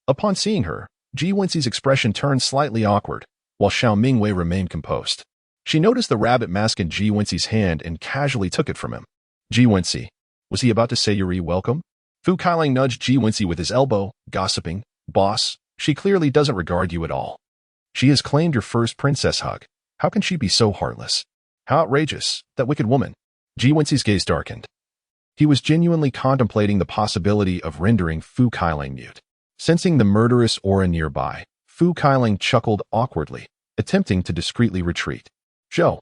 Upon seeing her, Ji Wenxi's expression turned slightly awkward, while Xiao Mingyue remained composed. She noticed the rabbit mask in Ji Wenxi's hand and casually took it from him. Ji Wenxi, was he about to say you're welcome? Fu Kailang nudged Ji Wenxi with his elbow, gossiping, Boss, she clearly doesn't regard you at all. She has claimed your first princess hug. How can she be so heartless? How outrageous, that wicked woman. Ji Wenxi's gaze darkened. He was genuinely contemplating the possibility of rendering Fu Kailang mute. Sensing the murderous aura nearby, Fu Kailang chuckled awkwardly, attempting to discreetly retreat. Zhou,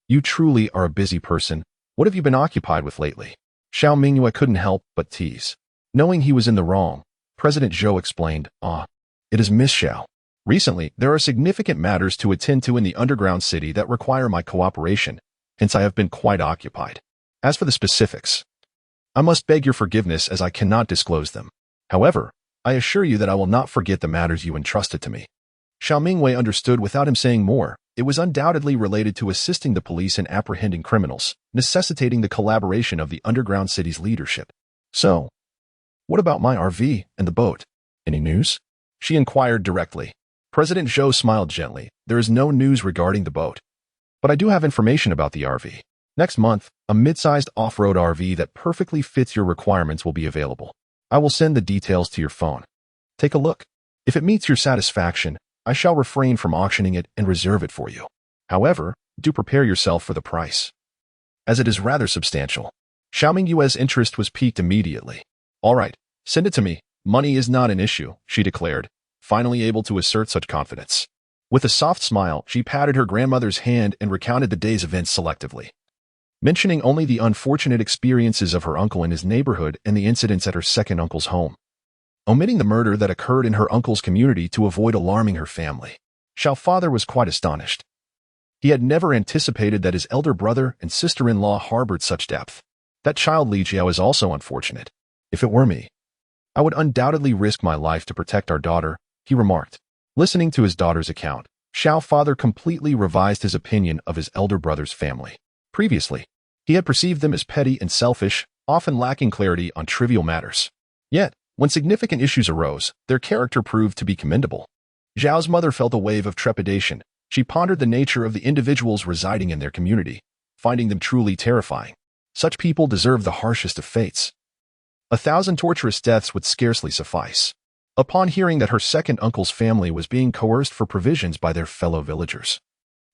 you truly are a busy person. What have you been occupied with lately? Xiao Mingyue couldn't help but tease. Knowing he was in the wrong, President Zhou explained, it is Miss Xiao. Recently, there are significant matters to attend to in the underground city that require my cooperation, hence I have been quite occupied. As for the specifics, I must beg your forgiveness as I cannot disclose them. However, I assure you that I will not forget the matters you entrusted to me. Xiao Mingyue understood without him saying more. It was undoubtedly related to assisting the police in apprehending criminals, necessitating the collaboration of the underground city's leadership. So, what about my RV and the boat? Any news? She inquired directly. President Zhou smiled gently. There is no news regarding the boat. But I do have information about the RV. Next month, a mid-sized off-road RV that perfectly fits your requirements will be available. I will send the details to your phone. Take a look. If it meets your satisfaction, I shall refrain from auctioning it and reserve it for you. However, do prepare yourself for the price, as it is rather substantial. Xiao Mingyue's interest was piqued immediately. All right, send it to me. Money is not an issue, she declared, finally able to assert such confidence. With a soft smile, she patted her grandmother's hand and recounted the day's events selectively, mentioning only the unfortunate experiences of her uncle in his neighborhood and the incidents at her second uncle's home, omitting the murder that occurred in her uncle's community to avoid alarming her family. Xiao father was quite astonished. He had never anticipated that his elder brother and sister-in-law harbored such depth. That child Li Jiao is also unfortunate. If it were me, I would undoubtedly risk my life to protect our daughter, he remarked. Listening to his daughter's account, Xiao father completely revised his opinion of his elder brother's family. Previously, he had perceived them as petty and selfish, often lacking clarity on trivial matters. Yet, when significant issues arose, their character proved to be commendable. Zhao's mother felt a wave of trepidation. She pondered the nature of the individuals residing in their community, finding them truly terrifying. Such people deserve the harshest of fates. 1,000 torturous deaths would scarcely suffice. Upon hearing that her second uncle's family was being coerced for provisions by their fellow villagers,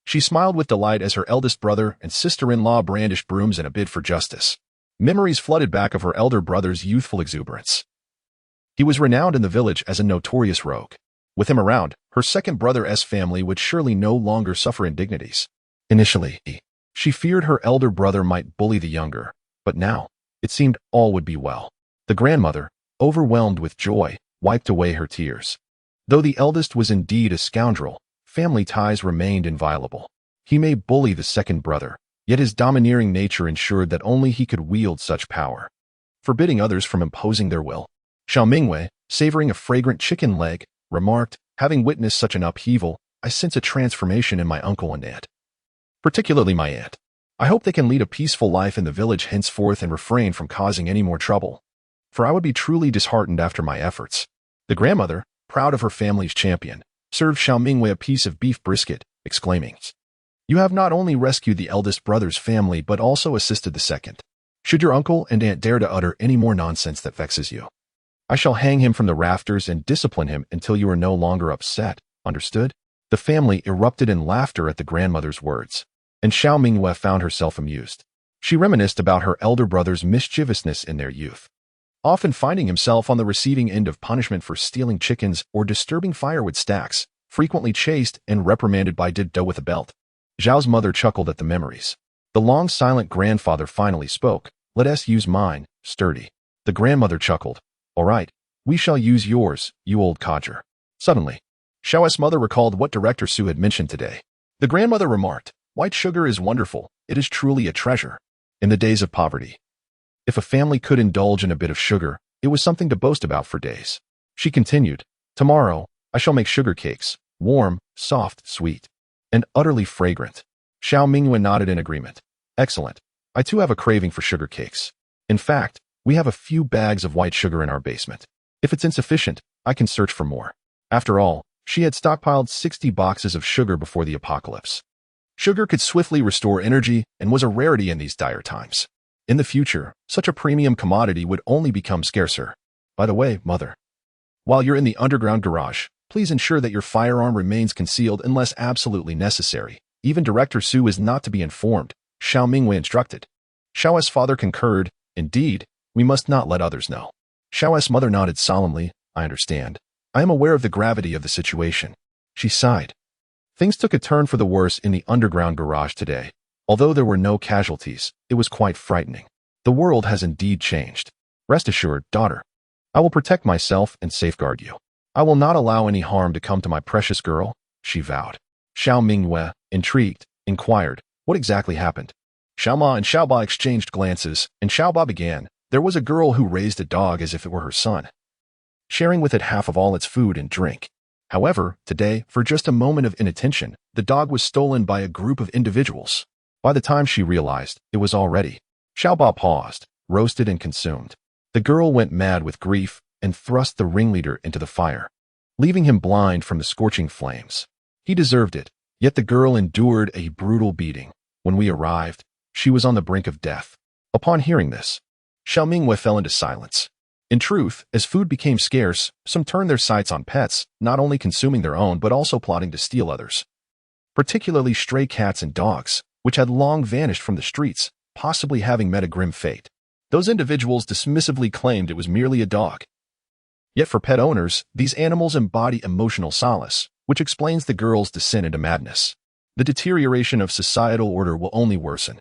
she smiled with delight as her eldest brother and sister-in-law brandished brooms in a bid for justice. Memories flooded back of her elder brother's youthful exuberance. He was renowned in the village as a notorious rogue. With him around, her second brother's family would surely no longer suffer indignities. Initially, she feared her elder brother might bully the younger, but now, it seemed all would be well. The grandmother, overwhelmed with joy, wiped away her tears. Though the eldest was indeed a scoundrel, family ties remained inviolable. He may bully the second brother, yet his domineering nature ensured that only he could wield such power, forbidding others from imposing their will. Xiao Mingyue, savoring a fragrant chicken leg, remarked, having witnessed such an upheaval, I sense a transformation in my uncle and aunt. Particularly my aunt. I hope they can lead a peaceful life in the village henceforth and refrain from causing any more trouble. For I would be truly disheartened after my efforts. The grandmother, proud of her family's champion, served Xiao Mingyue a piece of beef brisket, exclaiming, You have not only rescued the eldest brother's family but also assisted the second. Should your uncle and aunt dare to utter any more nonsense that vexes you, I shall hang him from the rafters and discipline him until you are no longer upset, understood? The family erupted in laughter at the grandmother's words, and Xiao Mingyue found herself amused. She reminisced about her elder brother's mischievousness in their youth, often finding himself on the receiving end of punishment for stealing chickens or disturbing firewood stacks, frequently chased and reprimanded by Diddo with a belt. Zhao's mother chuckled at the memories. The long silent grandfather finally spoke. Let us use mine, sturdy. The grandmother chuckled. All right, we shall use yours, you old codger. Suddenly, Xiao's mother recalled what Director Su had mentioned today. The grandmother remarked, White sugar is wonderful, it is truly a treasure. In the days of poverty, if a family could indulge in a bit of sugar, it was something to boast about for days. She continued, Tomorrow, I shall make sugar cakes, warm, soft, sweet, and utterly fragrant. Xiao Mingyue nodded in agreement. Excellent. I too have a craving for sugar cakes. In fact, we have a few bags of white sugar in our basement. If it's insufficient, I can search for more. After all, she had stockpiled 60 boxes of sugar before the apocalypse. Sugar could swiftly restore energy and was a rarity in these dire times. In the future, such a premium commodity would only become scarcer. By the way, mother, while you're in the underground garage, please ensure that your firearm remains concealed unless absolutely necessary. Even Director Su is not to be informed, Xiao Mingyue instructed. Xiao's father concurred. Indeed, we must not let others know. Xiao's mother nodded solemnly. I understand. I am aware of the gravity of the situation. She sighed. Things took a turn for the worse in the underground garage today. Although there were no casualties, it was quite frightening. The world has indeed changed. Rest assured, daughter, I will protect myself and safeguard you. I will not allow any harm to come to my precious girl, she vowed. Xiao Mingyue, intrigued, inquired, what exactly happened? Xiaoma and Xiaoba exchanged glances, and Xiaoba began. There was a girl who raised a dog as if it were her son, sharing with it half of all its food and drink. However, today, for just a moment of inattention, the dog was stolen by a group of individuals. By the time she realized, it was already. Xiaoba paused, roasted and consumed. The girl went mad with grief and thrust the ringleader into the fire, leaving him blind from the scorching flames. He deserved it, yet the girl endured a brutal beating. When we arrived, she was on the brink of death. Upon hearing this, Xiao Mingyue fell into silence. In truth, as food became scarce, some turned their sights on pets, not only consuming their own but also plotting to steal others, particularly stray cats and dogs, which had long vanished from the streets, possibly having met a grim fate. Those individuals dismissively claimed it was merely a dog. Yet for pet owners, these animals embody emotional solace, which explains the girl's descent into madness. The deterioration of societal order will only worsen.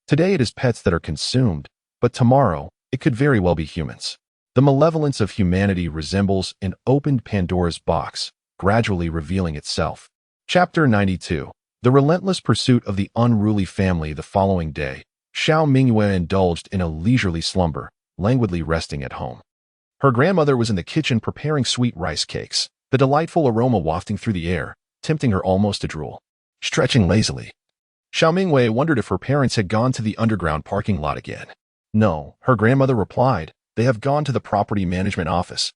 Today it is pets that are consumed, but tomorrow it could very well be humans. The malevolence of humanity resembles an opened Pandora's box, gradually revealing itself. Chapter 92. The relentless pursuit of the unruly family the following day, Xiao Mingyue indulged in a leisurely slumber, languidly resting at home. Her grandmother was in the kitchen preparing sweet rice cakes, the delightful aroma wafting through the air, tempting her almost to drool. Stretching lazily, Xiao Mingyue wondered if her parents had gone to the underground parking lot again. No, her grandmother replied, they have gone to the property management office.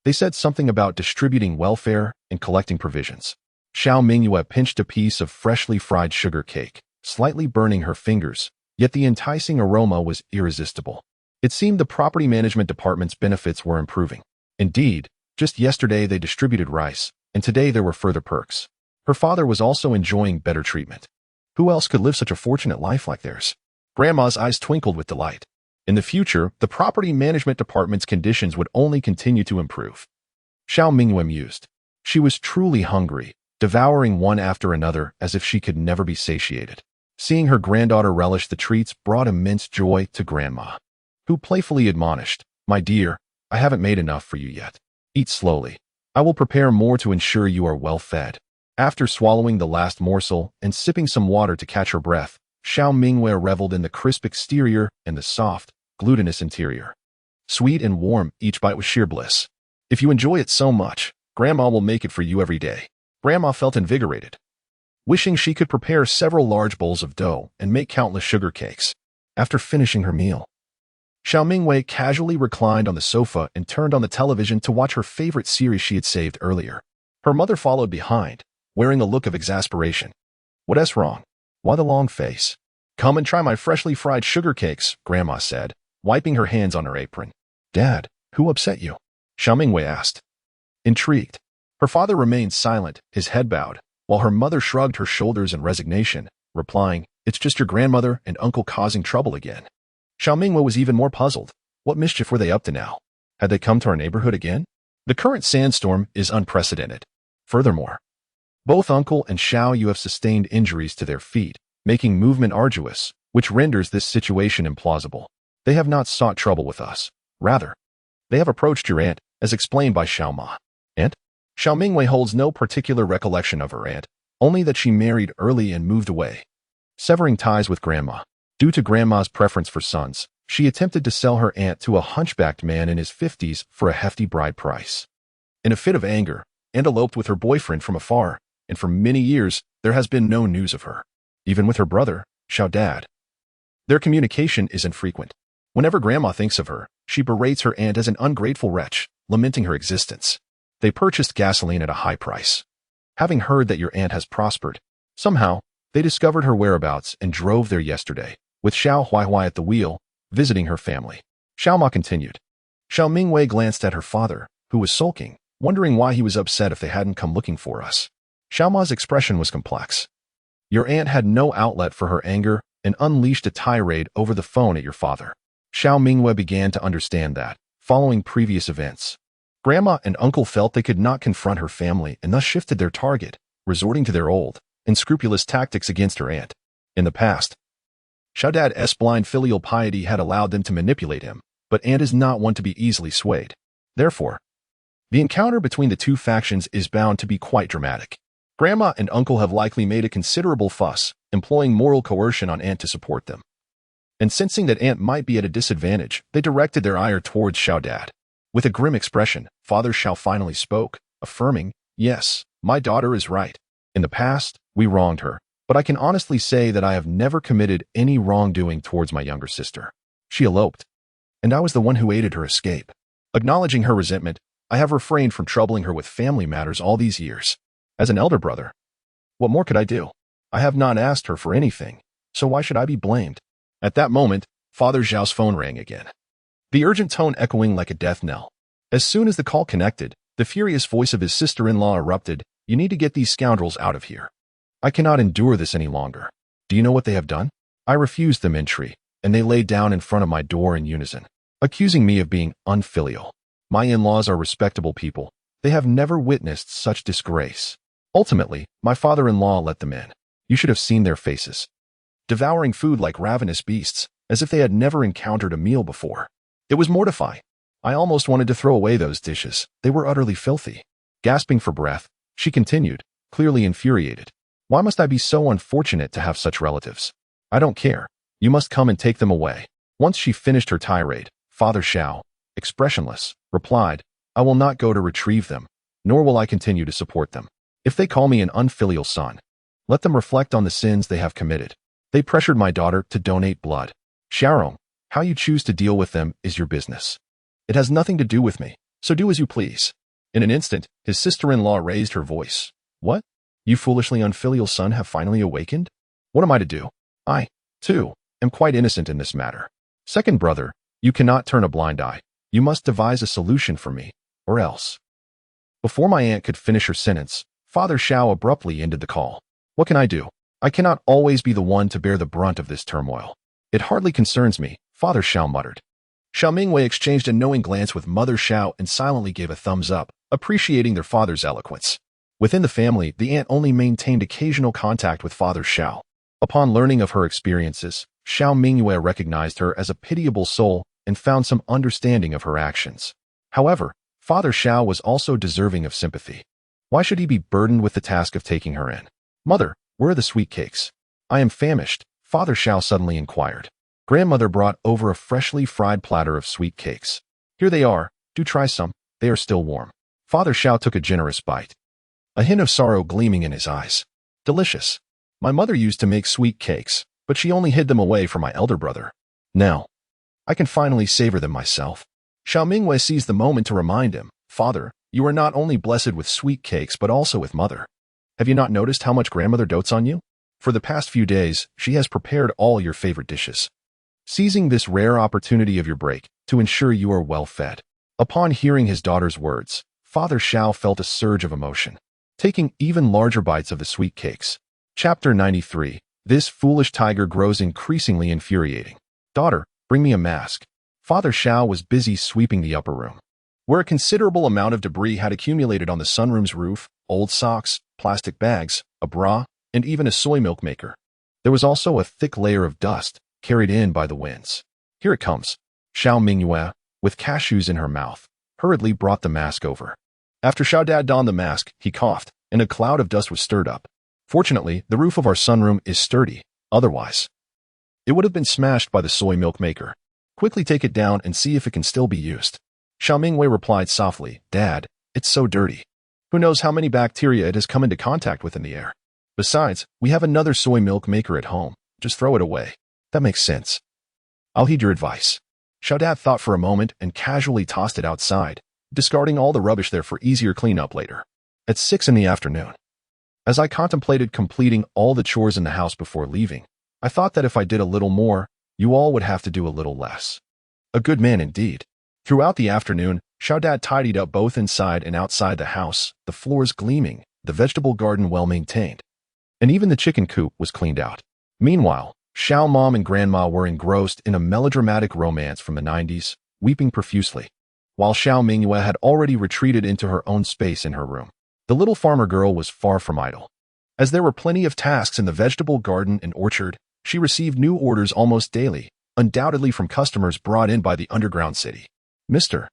They said something about distributing welfare and collecting provisions. Xiao Mingyue pinched a piece of freshly fried sugar cake, slightly burning her fingers, yet the enticing aroma was irresistible. It seemed the property management department's benefits were improving. Indeed, just yesterday they distributed rice, and today there were further perks. Her father was also enjoying better treatment. Who else could live such a fortunate life like theirs? Grandma's eyes twinkled with delight. In the future, the property management department's conditions would only continue to improve. Xiao Mingyue mused. She was truly hungry, devouring one after another as if she could never be satiated. Seeing her granddaughter relish the treats brought immense joy to Grandma, who playfully admonished, "My dear, I haven't made enough for you yet. Eat slowly. I will prepare more to ensure you are well fed." After swallowing the last morsel and sipping some water to catch her breath, Xiao Mingyue reveled in the crisp exterior and the soft, glutinous interior. Sweet and warm, each bite was sheer bliss. If you enjoy it so much, Grandma will make it for you every day. Grandma felt invigorated, wishing she could prepare several large bowls of dough and make countless sugar cakes. After finishing her meal, Xiao Mingyue casually reclined on the sofa and turned on the television to watch her favorite series she had saved earlier. Her mother followed behind, wearing a look of exasperation. "What's wrong? Why the long face?" "Come and try my freshly fried sugar cakes," Grandma said, wiping her hands on her apron. "Dad, who upset you?" Xiao Mingyue asked, intrigued. Her father remained silent, his head bowed, while her mother shrugged her shoulders in resignation, replying, "It's just your grandmother and uncle causing trouble again." Xiao Mingyue was even more puzzled. What mischief were they up to now? Had they come to our neighborhood again? The current sandstorm is unprecedented. Furthermore, both Uncle and Xiao Yu have sustained injuries to their feet, making movement arduous, which renders this situation implausible. They have not sought trouble with us. Rather, they have approached your aunt, as explained by Xiao Ma. Aunt? Xiao Mingyue holds no particular recollection of her aunt, only that she married early and moved away, severing ties with Grandma. Due to Grandma's preference for sons, she attempted to sell her aunt to a hunchbacked man in his 50s for a hefty bride price. In a fit of anger, Aunt eloped with her boyfriend from afar, and for many years, there has been no news of her. Even with her brother, Xiao Dad, their communication is infrequent. Whenever Grandma thinks of her, she berates her aunt as an ungrateful wretch, lamenting her existence. They purchased gasoline at a high price. Having heard that your aunt has prospered, somehow, they discovered her whereabouts and drove there yesterday, with Xiao Huaihuai at the wheel, visiting her family. Xiao Ma continued. Xiao Mingyue glanced at her father, who was sulking, wondering why he was upset if they hadn't come looking for us. Xiao Ma's expression was complex. Your aunt had no outlet for her anger and unleashed a tirade over the phone at your father. Xiao Mingyue began to understand that, following previous events, Grandma and Uncle felt they could not confront her family and thus shifted their target, resorting to their old, unscrupulous tactics against her aunt. In the past, Xiao Dad's blind filial piety had allowed them to manipulate him, but aunt is not one to be easily swayed. Therefore, the encounter between the two factions is bound to be quite dramatic. Grandma and Uncle have likely made a considerable fuss, employing moral coercion on aunt to support them. And sensing that aunt might be at a disadvantage, they directed their ire towards Xiao Dad. With a grim expression, Father Xiao finally spoke, affirming, "Yes, my daughter is right. In the past, we wronged her, but I can honestly say that I have never committed any wrongdoing towards my younger sister. She eloped, and I was the one who aided her escape. Acknowledging her resentment, I have refrained from troubling her with family matters all these years. As an elder brother, what more could I do? I have not asked her for anything, so why should I be blamed?" At that moment, Father Xiao's phone rang again, the urgent tone echoing like a death knell. As soon as the call connected, the furious voice of his sister-in-law erupted, "You need to get these scoundrels out of here. I cannot endure this any longer. Do you know what they have done? I refused them entry, and they lay down in front of my door in unison, accusing me of being unfilial. My in-laws are respectable people. They have never witnessed such disgrace. Ultimately, my father-in-law let them in. You should have seen their faces, devouring food like ravenous beasts, as if they had never encountered a meal before. It was mortifying. I almost wanted to throw away those dishes. They were utterly filthy." Gasping for breath, she continued, clearly infuriated. Why must I be so unfortunate to have such relatives? I don't care. You must come and take them away. Once she finished her tirade, Father Xiao, expressionless, replied, I will not go to retrieve them, nor will I continue to support them. If they call me an unfilial son, let them reflect on the sins they have committed. They pressured my daughter to donate blood. Xiaorong, how you choose to deal with them is your business. It has nothing to do with me, so do as you please. In an instant, his sister-in-law raised her voice. What? You foolishly unfilial son have finally awakened? What am I to do? I, too, am quite innocent in this matter. Second brother, you cannot turn a blind eye. You must devise a solution for me, or else. Before my aunt could finish her sentence, Father Xiao abruptly ended the call. What can I do? I cannot always be the one to bear the brunt of this turmoil. It hardly concerns me, Father Xiao muttered. Xiao Mingyue exchanged a knowing glance with Mother Xiao and silently gave a thumbs up, appreciating their father's eloquence. Within the family, the aunt only maintained occasional contact with Father Xiao. Upon learning of her experiences, Xiao Mingyue recognized her as a pitiable soul and found some understanding of her actions. However, Father Xiao was also deserving of sympathy. Why should he be burdened with the task of taking her in? Mother, where are the sweet cakes? I am famished, Father Xiao suddenly inquired. Grandmother brought over a freshly fried platter of sweet cakes. Here they are, do try some, they are still warm. Father Xiao took a generous bite, a hint of sorrow gleaming in his eyes. Delicious. My mother used to make sweet cakes, but she only hid them away from my elder brother. Now, I can finally savor them myself. Xiao Mingyue seized the moment to remind him, Father, you are not only blessed with sweet cakes but also with mother. Have you not noticed how much grandmother dotes on you? For the past few days, she has prepared all your favorite dishes. Seizing this rare opportunity of your break to ensure you are well fed. Upon hearing his daughter's words, Father Xiao felt a surge of emotion, taking even larger bites of the sweet cakes. Chapter 93. This foolish tiger grows increasingly infuriating. Daughter, bring me a mask. Father Xiao was busy sweeping the upper room, where a considerable amount of debris had accumulated on the sunroom's roof, old socks, plastic bags, a bra, and even a soy milk maker. There was also a thick layer of dust, carried in by the winds. Here it comes. Xiao Mingyue, with cashews in her mouth, hurriedly brought the mask over. After Xiao Dad donned the mask, he coughed, and a cloud of dust was stirred up. Fortunately, the roof of our sunroom is sturdy, otherwise it would have been smashed by the soy milk maker. Quickly take it down and see if it can still be used. Xiao Mingyue replied softly, Dad, it's so dirty. Who knows how many bacteria it has come into contact with in the air. Besides, we have another soy milk maker at home. Just throw it away. That makes sense. I'll heed your advice. Xiao Dad thought for a moment and casually tossed it outside, discarding all the rubbish there for easier cleanup later. At 6 in the afternoon. As I contemplated completing all the chores in the house before leaving, I thought that if I did a little more, you all would have to do a little less. A good man indeed. Throughout the afternoon, Xiao Dad tidied up both inside and outside the house, the floors gleaming, the vegetable garden well maintained, and even the chicken coop was cleaned out. Meanwhile, Xiao Mom and Grandma were engrossed in a melodramatic romance from the 90s, weeping profusely, while Xiao Mingyue had already retreated into her own space in her room. The little farmer girl was far from idle. As there were plenty of tasks in the vegetable garden and orchard, she received new orders almost daily, undoubtedly from customers brought in by the underground city. Mr.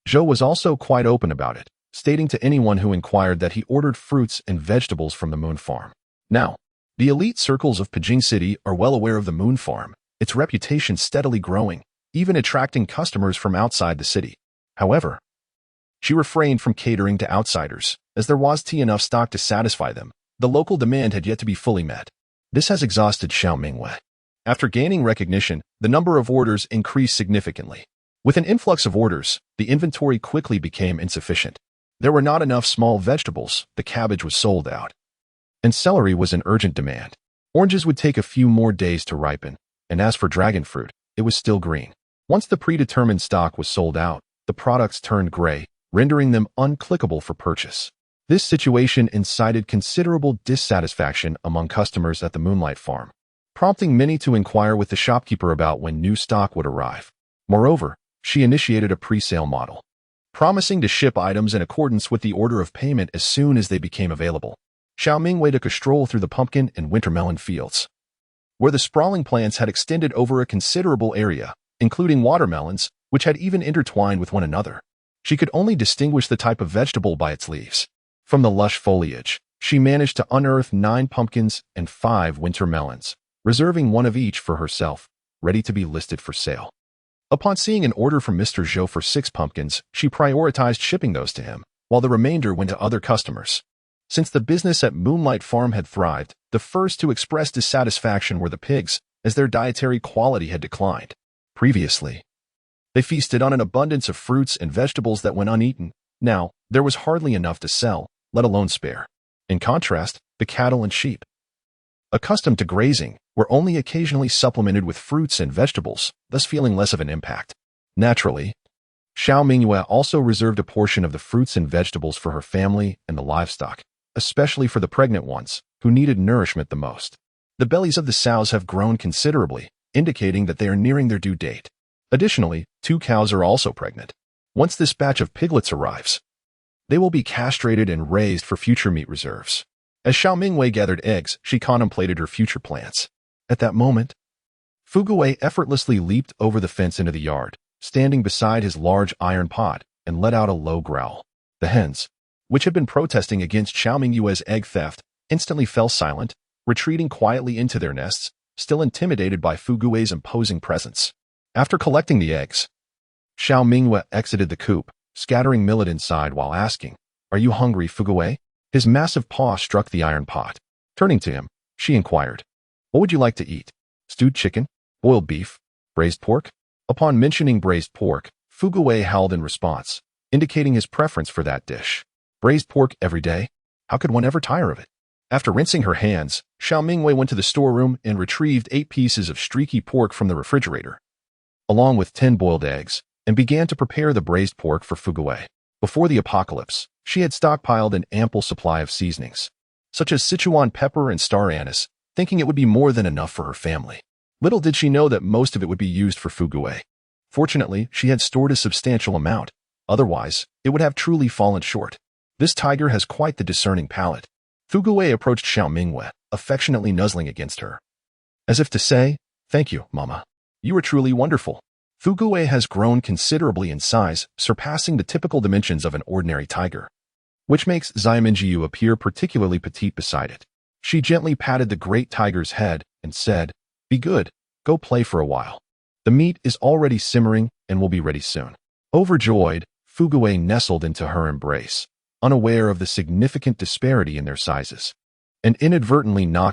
Zhou was also quite open about it, stating to anyone who inquired that he ordered fruits and vegetables from the Moon Farm. Now, the elite circles of Beijing City are well aware of the Moon Farm, its reputation steadily growing, even attracting customers from outside the city. However, she refrained from catering to outsiders, as there was enough stock to satisfy them. The local demand had yet to be fully met. This has exhausted Xiao Mingyue. After gaining recognition, the number of orders increased significantly. With an influx of orders, the inventory quickly became insufficient. There were not enough small vegetables, the cabbage was sold out, and celery was in urgent demand. Oranges would take a few more days to ripen, and as for dragon fruit, it was still green. Once the predetermined stock was sold out, the products turned gray, rendering them unclickable for purchase. This situation incited considerable dissatisfaction among customers at the Moonlight Farm, prompting many to inquire with the shopkeeper about when new stock would arrive. Moreover, she initiated a pre-sale model, promising to ship items in accordance with the order of payment as soon as they became available. Xiao Mingyue took a stroll through the pumpkin and wintermelon fields, where the sprawling plants had extended over a considerable area, including watermelons, which had even intertwined with one another. She could only distinguish the type of vegetable by its leaves. From the lush foliage, She managed to unearth 9 pumpkins and 5 winter melons, reserving one of each for herself, ready to be listed for sale. Upon seeing an order from Mr. Zhou for 6 pumpkins, she prioritized shipping those to him, while the remainder went to other customers. Since the business at Moonlight Farm had thrived, the first to express dissatisfaction were the pigs, as their dietary quality had declined. Previously, they feasted on an abundance of fruits and vegetables that went uneaten. Now, there was hardly enough to sell, let alone spare. In contrast, the cattle and sheep, accustomed to grazing, were only occasionally supplemented with fruits and vegetables, thus feeling less of an impact. Naturally, Xiao Mingyue also reserved a portion of the fruits and vegetables for her family and the livestock, especially for the pregnant ones, who needed nourishment the most. The bellies of the sows have grown considerably, indicating that they are nearing their due date. Additionally, 2 cows are also pregnant. Once this batch of piglets arrives, they will be castrated and raised for future meat reserves. As Xiao Mingyue gathered eggs, she contemplated her future plans. At that moment, Fugui effortlessly leaped over the fence into the yard, standing beside his large iron pot, and let out a low growl. The hens, which had been protesting against Xiao Mingyue's egg theft, instantly fell silent, retreating quietly into their nests, still intimidated by Fugui's imposing presence. After collecting the eggs, Xiao Mingyue exited the coop, scattering millet inside while asking, "Are you hungry, Fugui?" His massive paw struck the iron pot. Turning to him, she inquired, "What would you like to eat? Stewed chicken? Boiled beef? Braised pork?" Upon mentioning braised pork, Fugui howled in response, indicating his preference for that dish. Braised pork every day? How could one ever tire of it? After rinsing her hands, Xiao Mingyue went to the storeroom and retrieved 8 pieces of streaky pork from the refrigerator, along with 10 boiled eggs, and began to prepare the braised pork for Fugui. Before the apocalypse, she had stockpiled an ample supply of seasonings, such as Sichuan pepper and star anise, thinking it would be more than enough for her family. Little did she know that most of it would be used for Fugui. Fortunately, she had stored a substantial amount. Otherwise, it would have truly fallen short. This tiger has quite the discerning palate. Fugui approached Xiao Mingyue, affectionately nuzzling against her, as if to say, "Thank you, Mama. You are truly wonderful." Fugui has grown considerably in size, surpassing the typical dimensions of an ordinary tiger, which makes Xiao Mingyue appear particularly petite beside it. She gently patted the great tiger's head and said, "Be good, go play for a while. The meat is already simmering and will be ready soon." Overjoyed, Fugui nestled into her embrace, unaware of the significant disparity in their sizes, and inadvertently knocked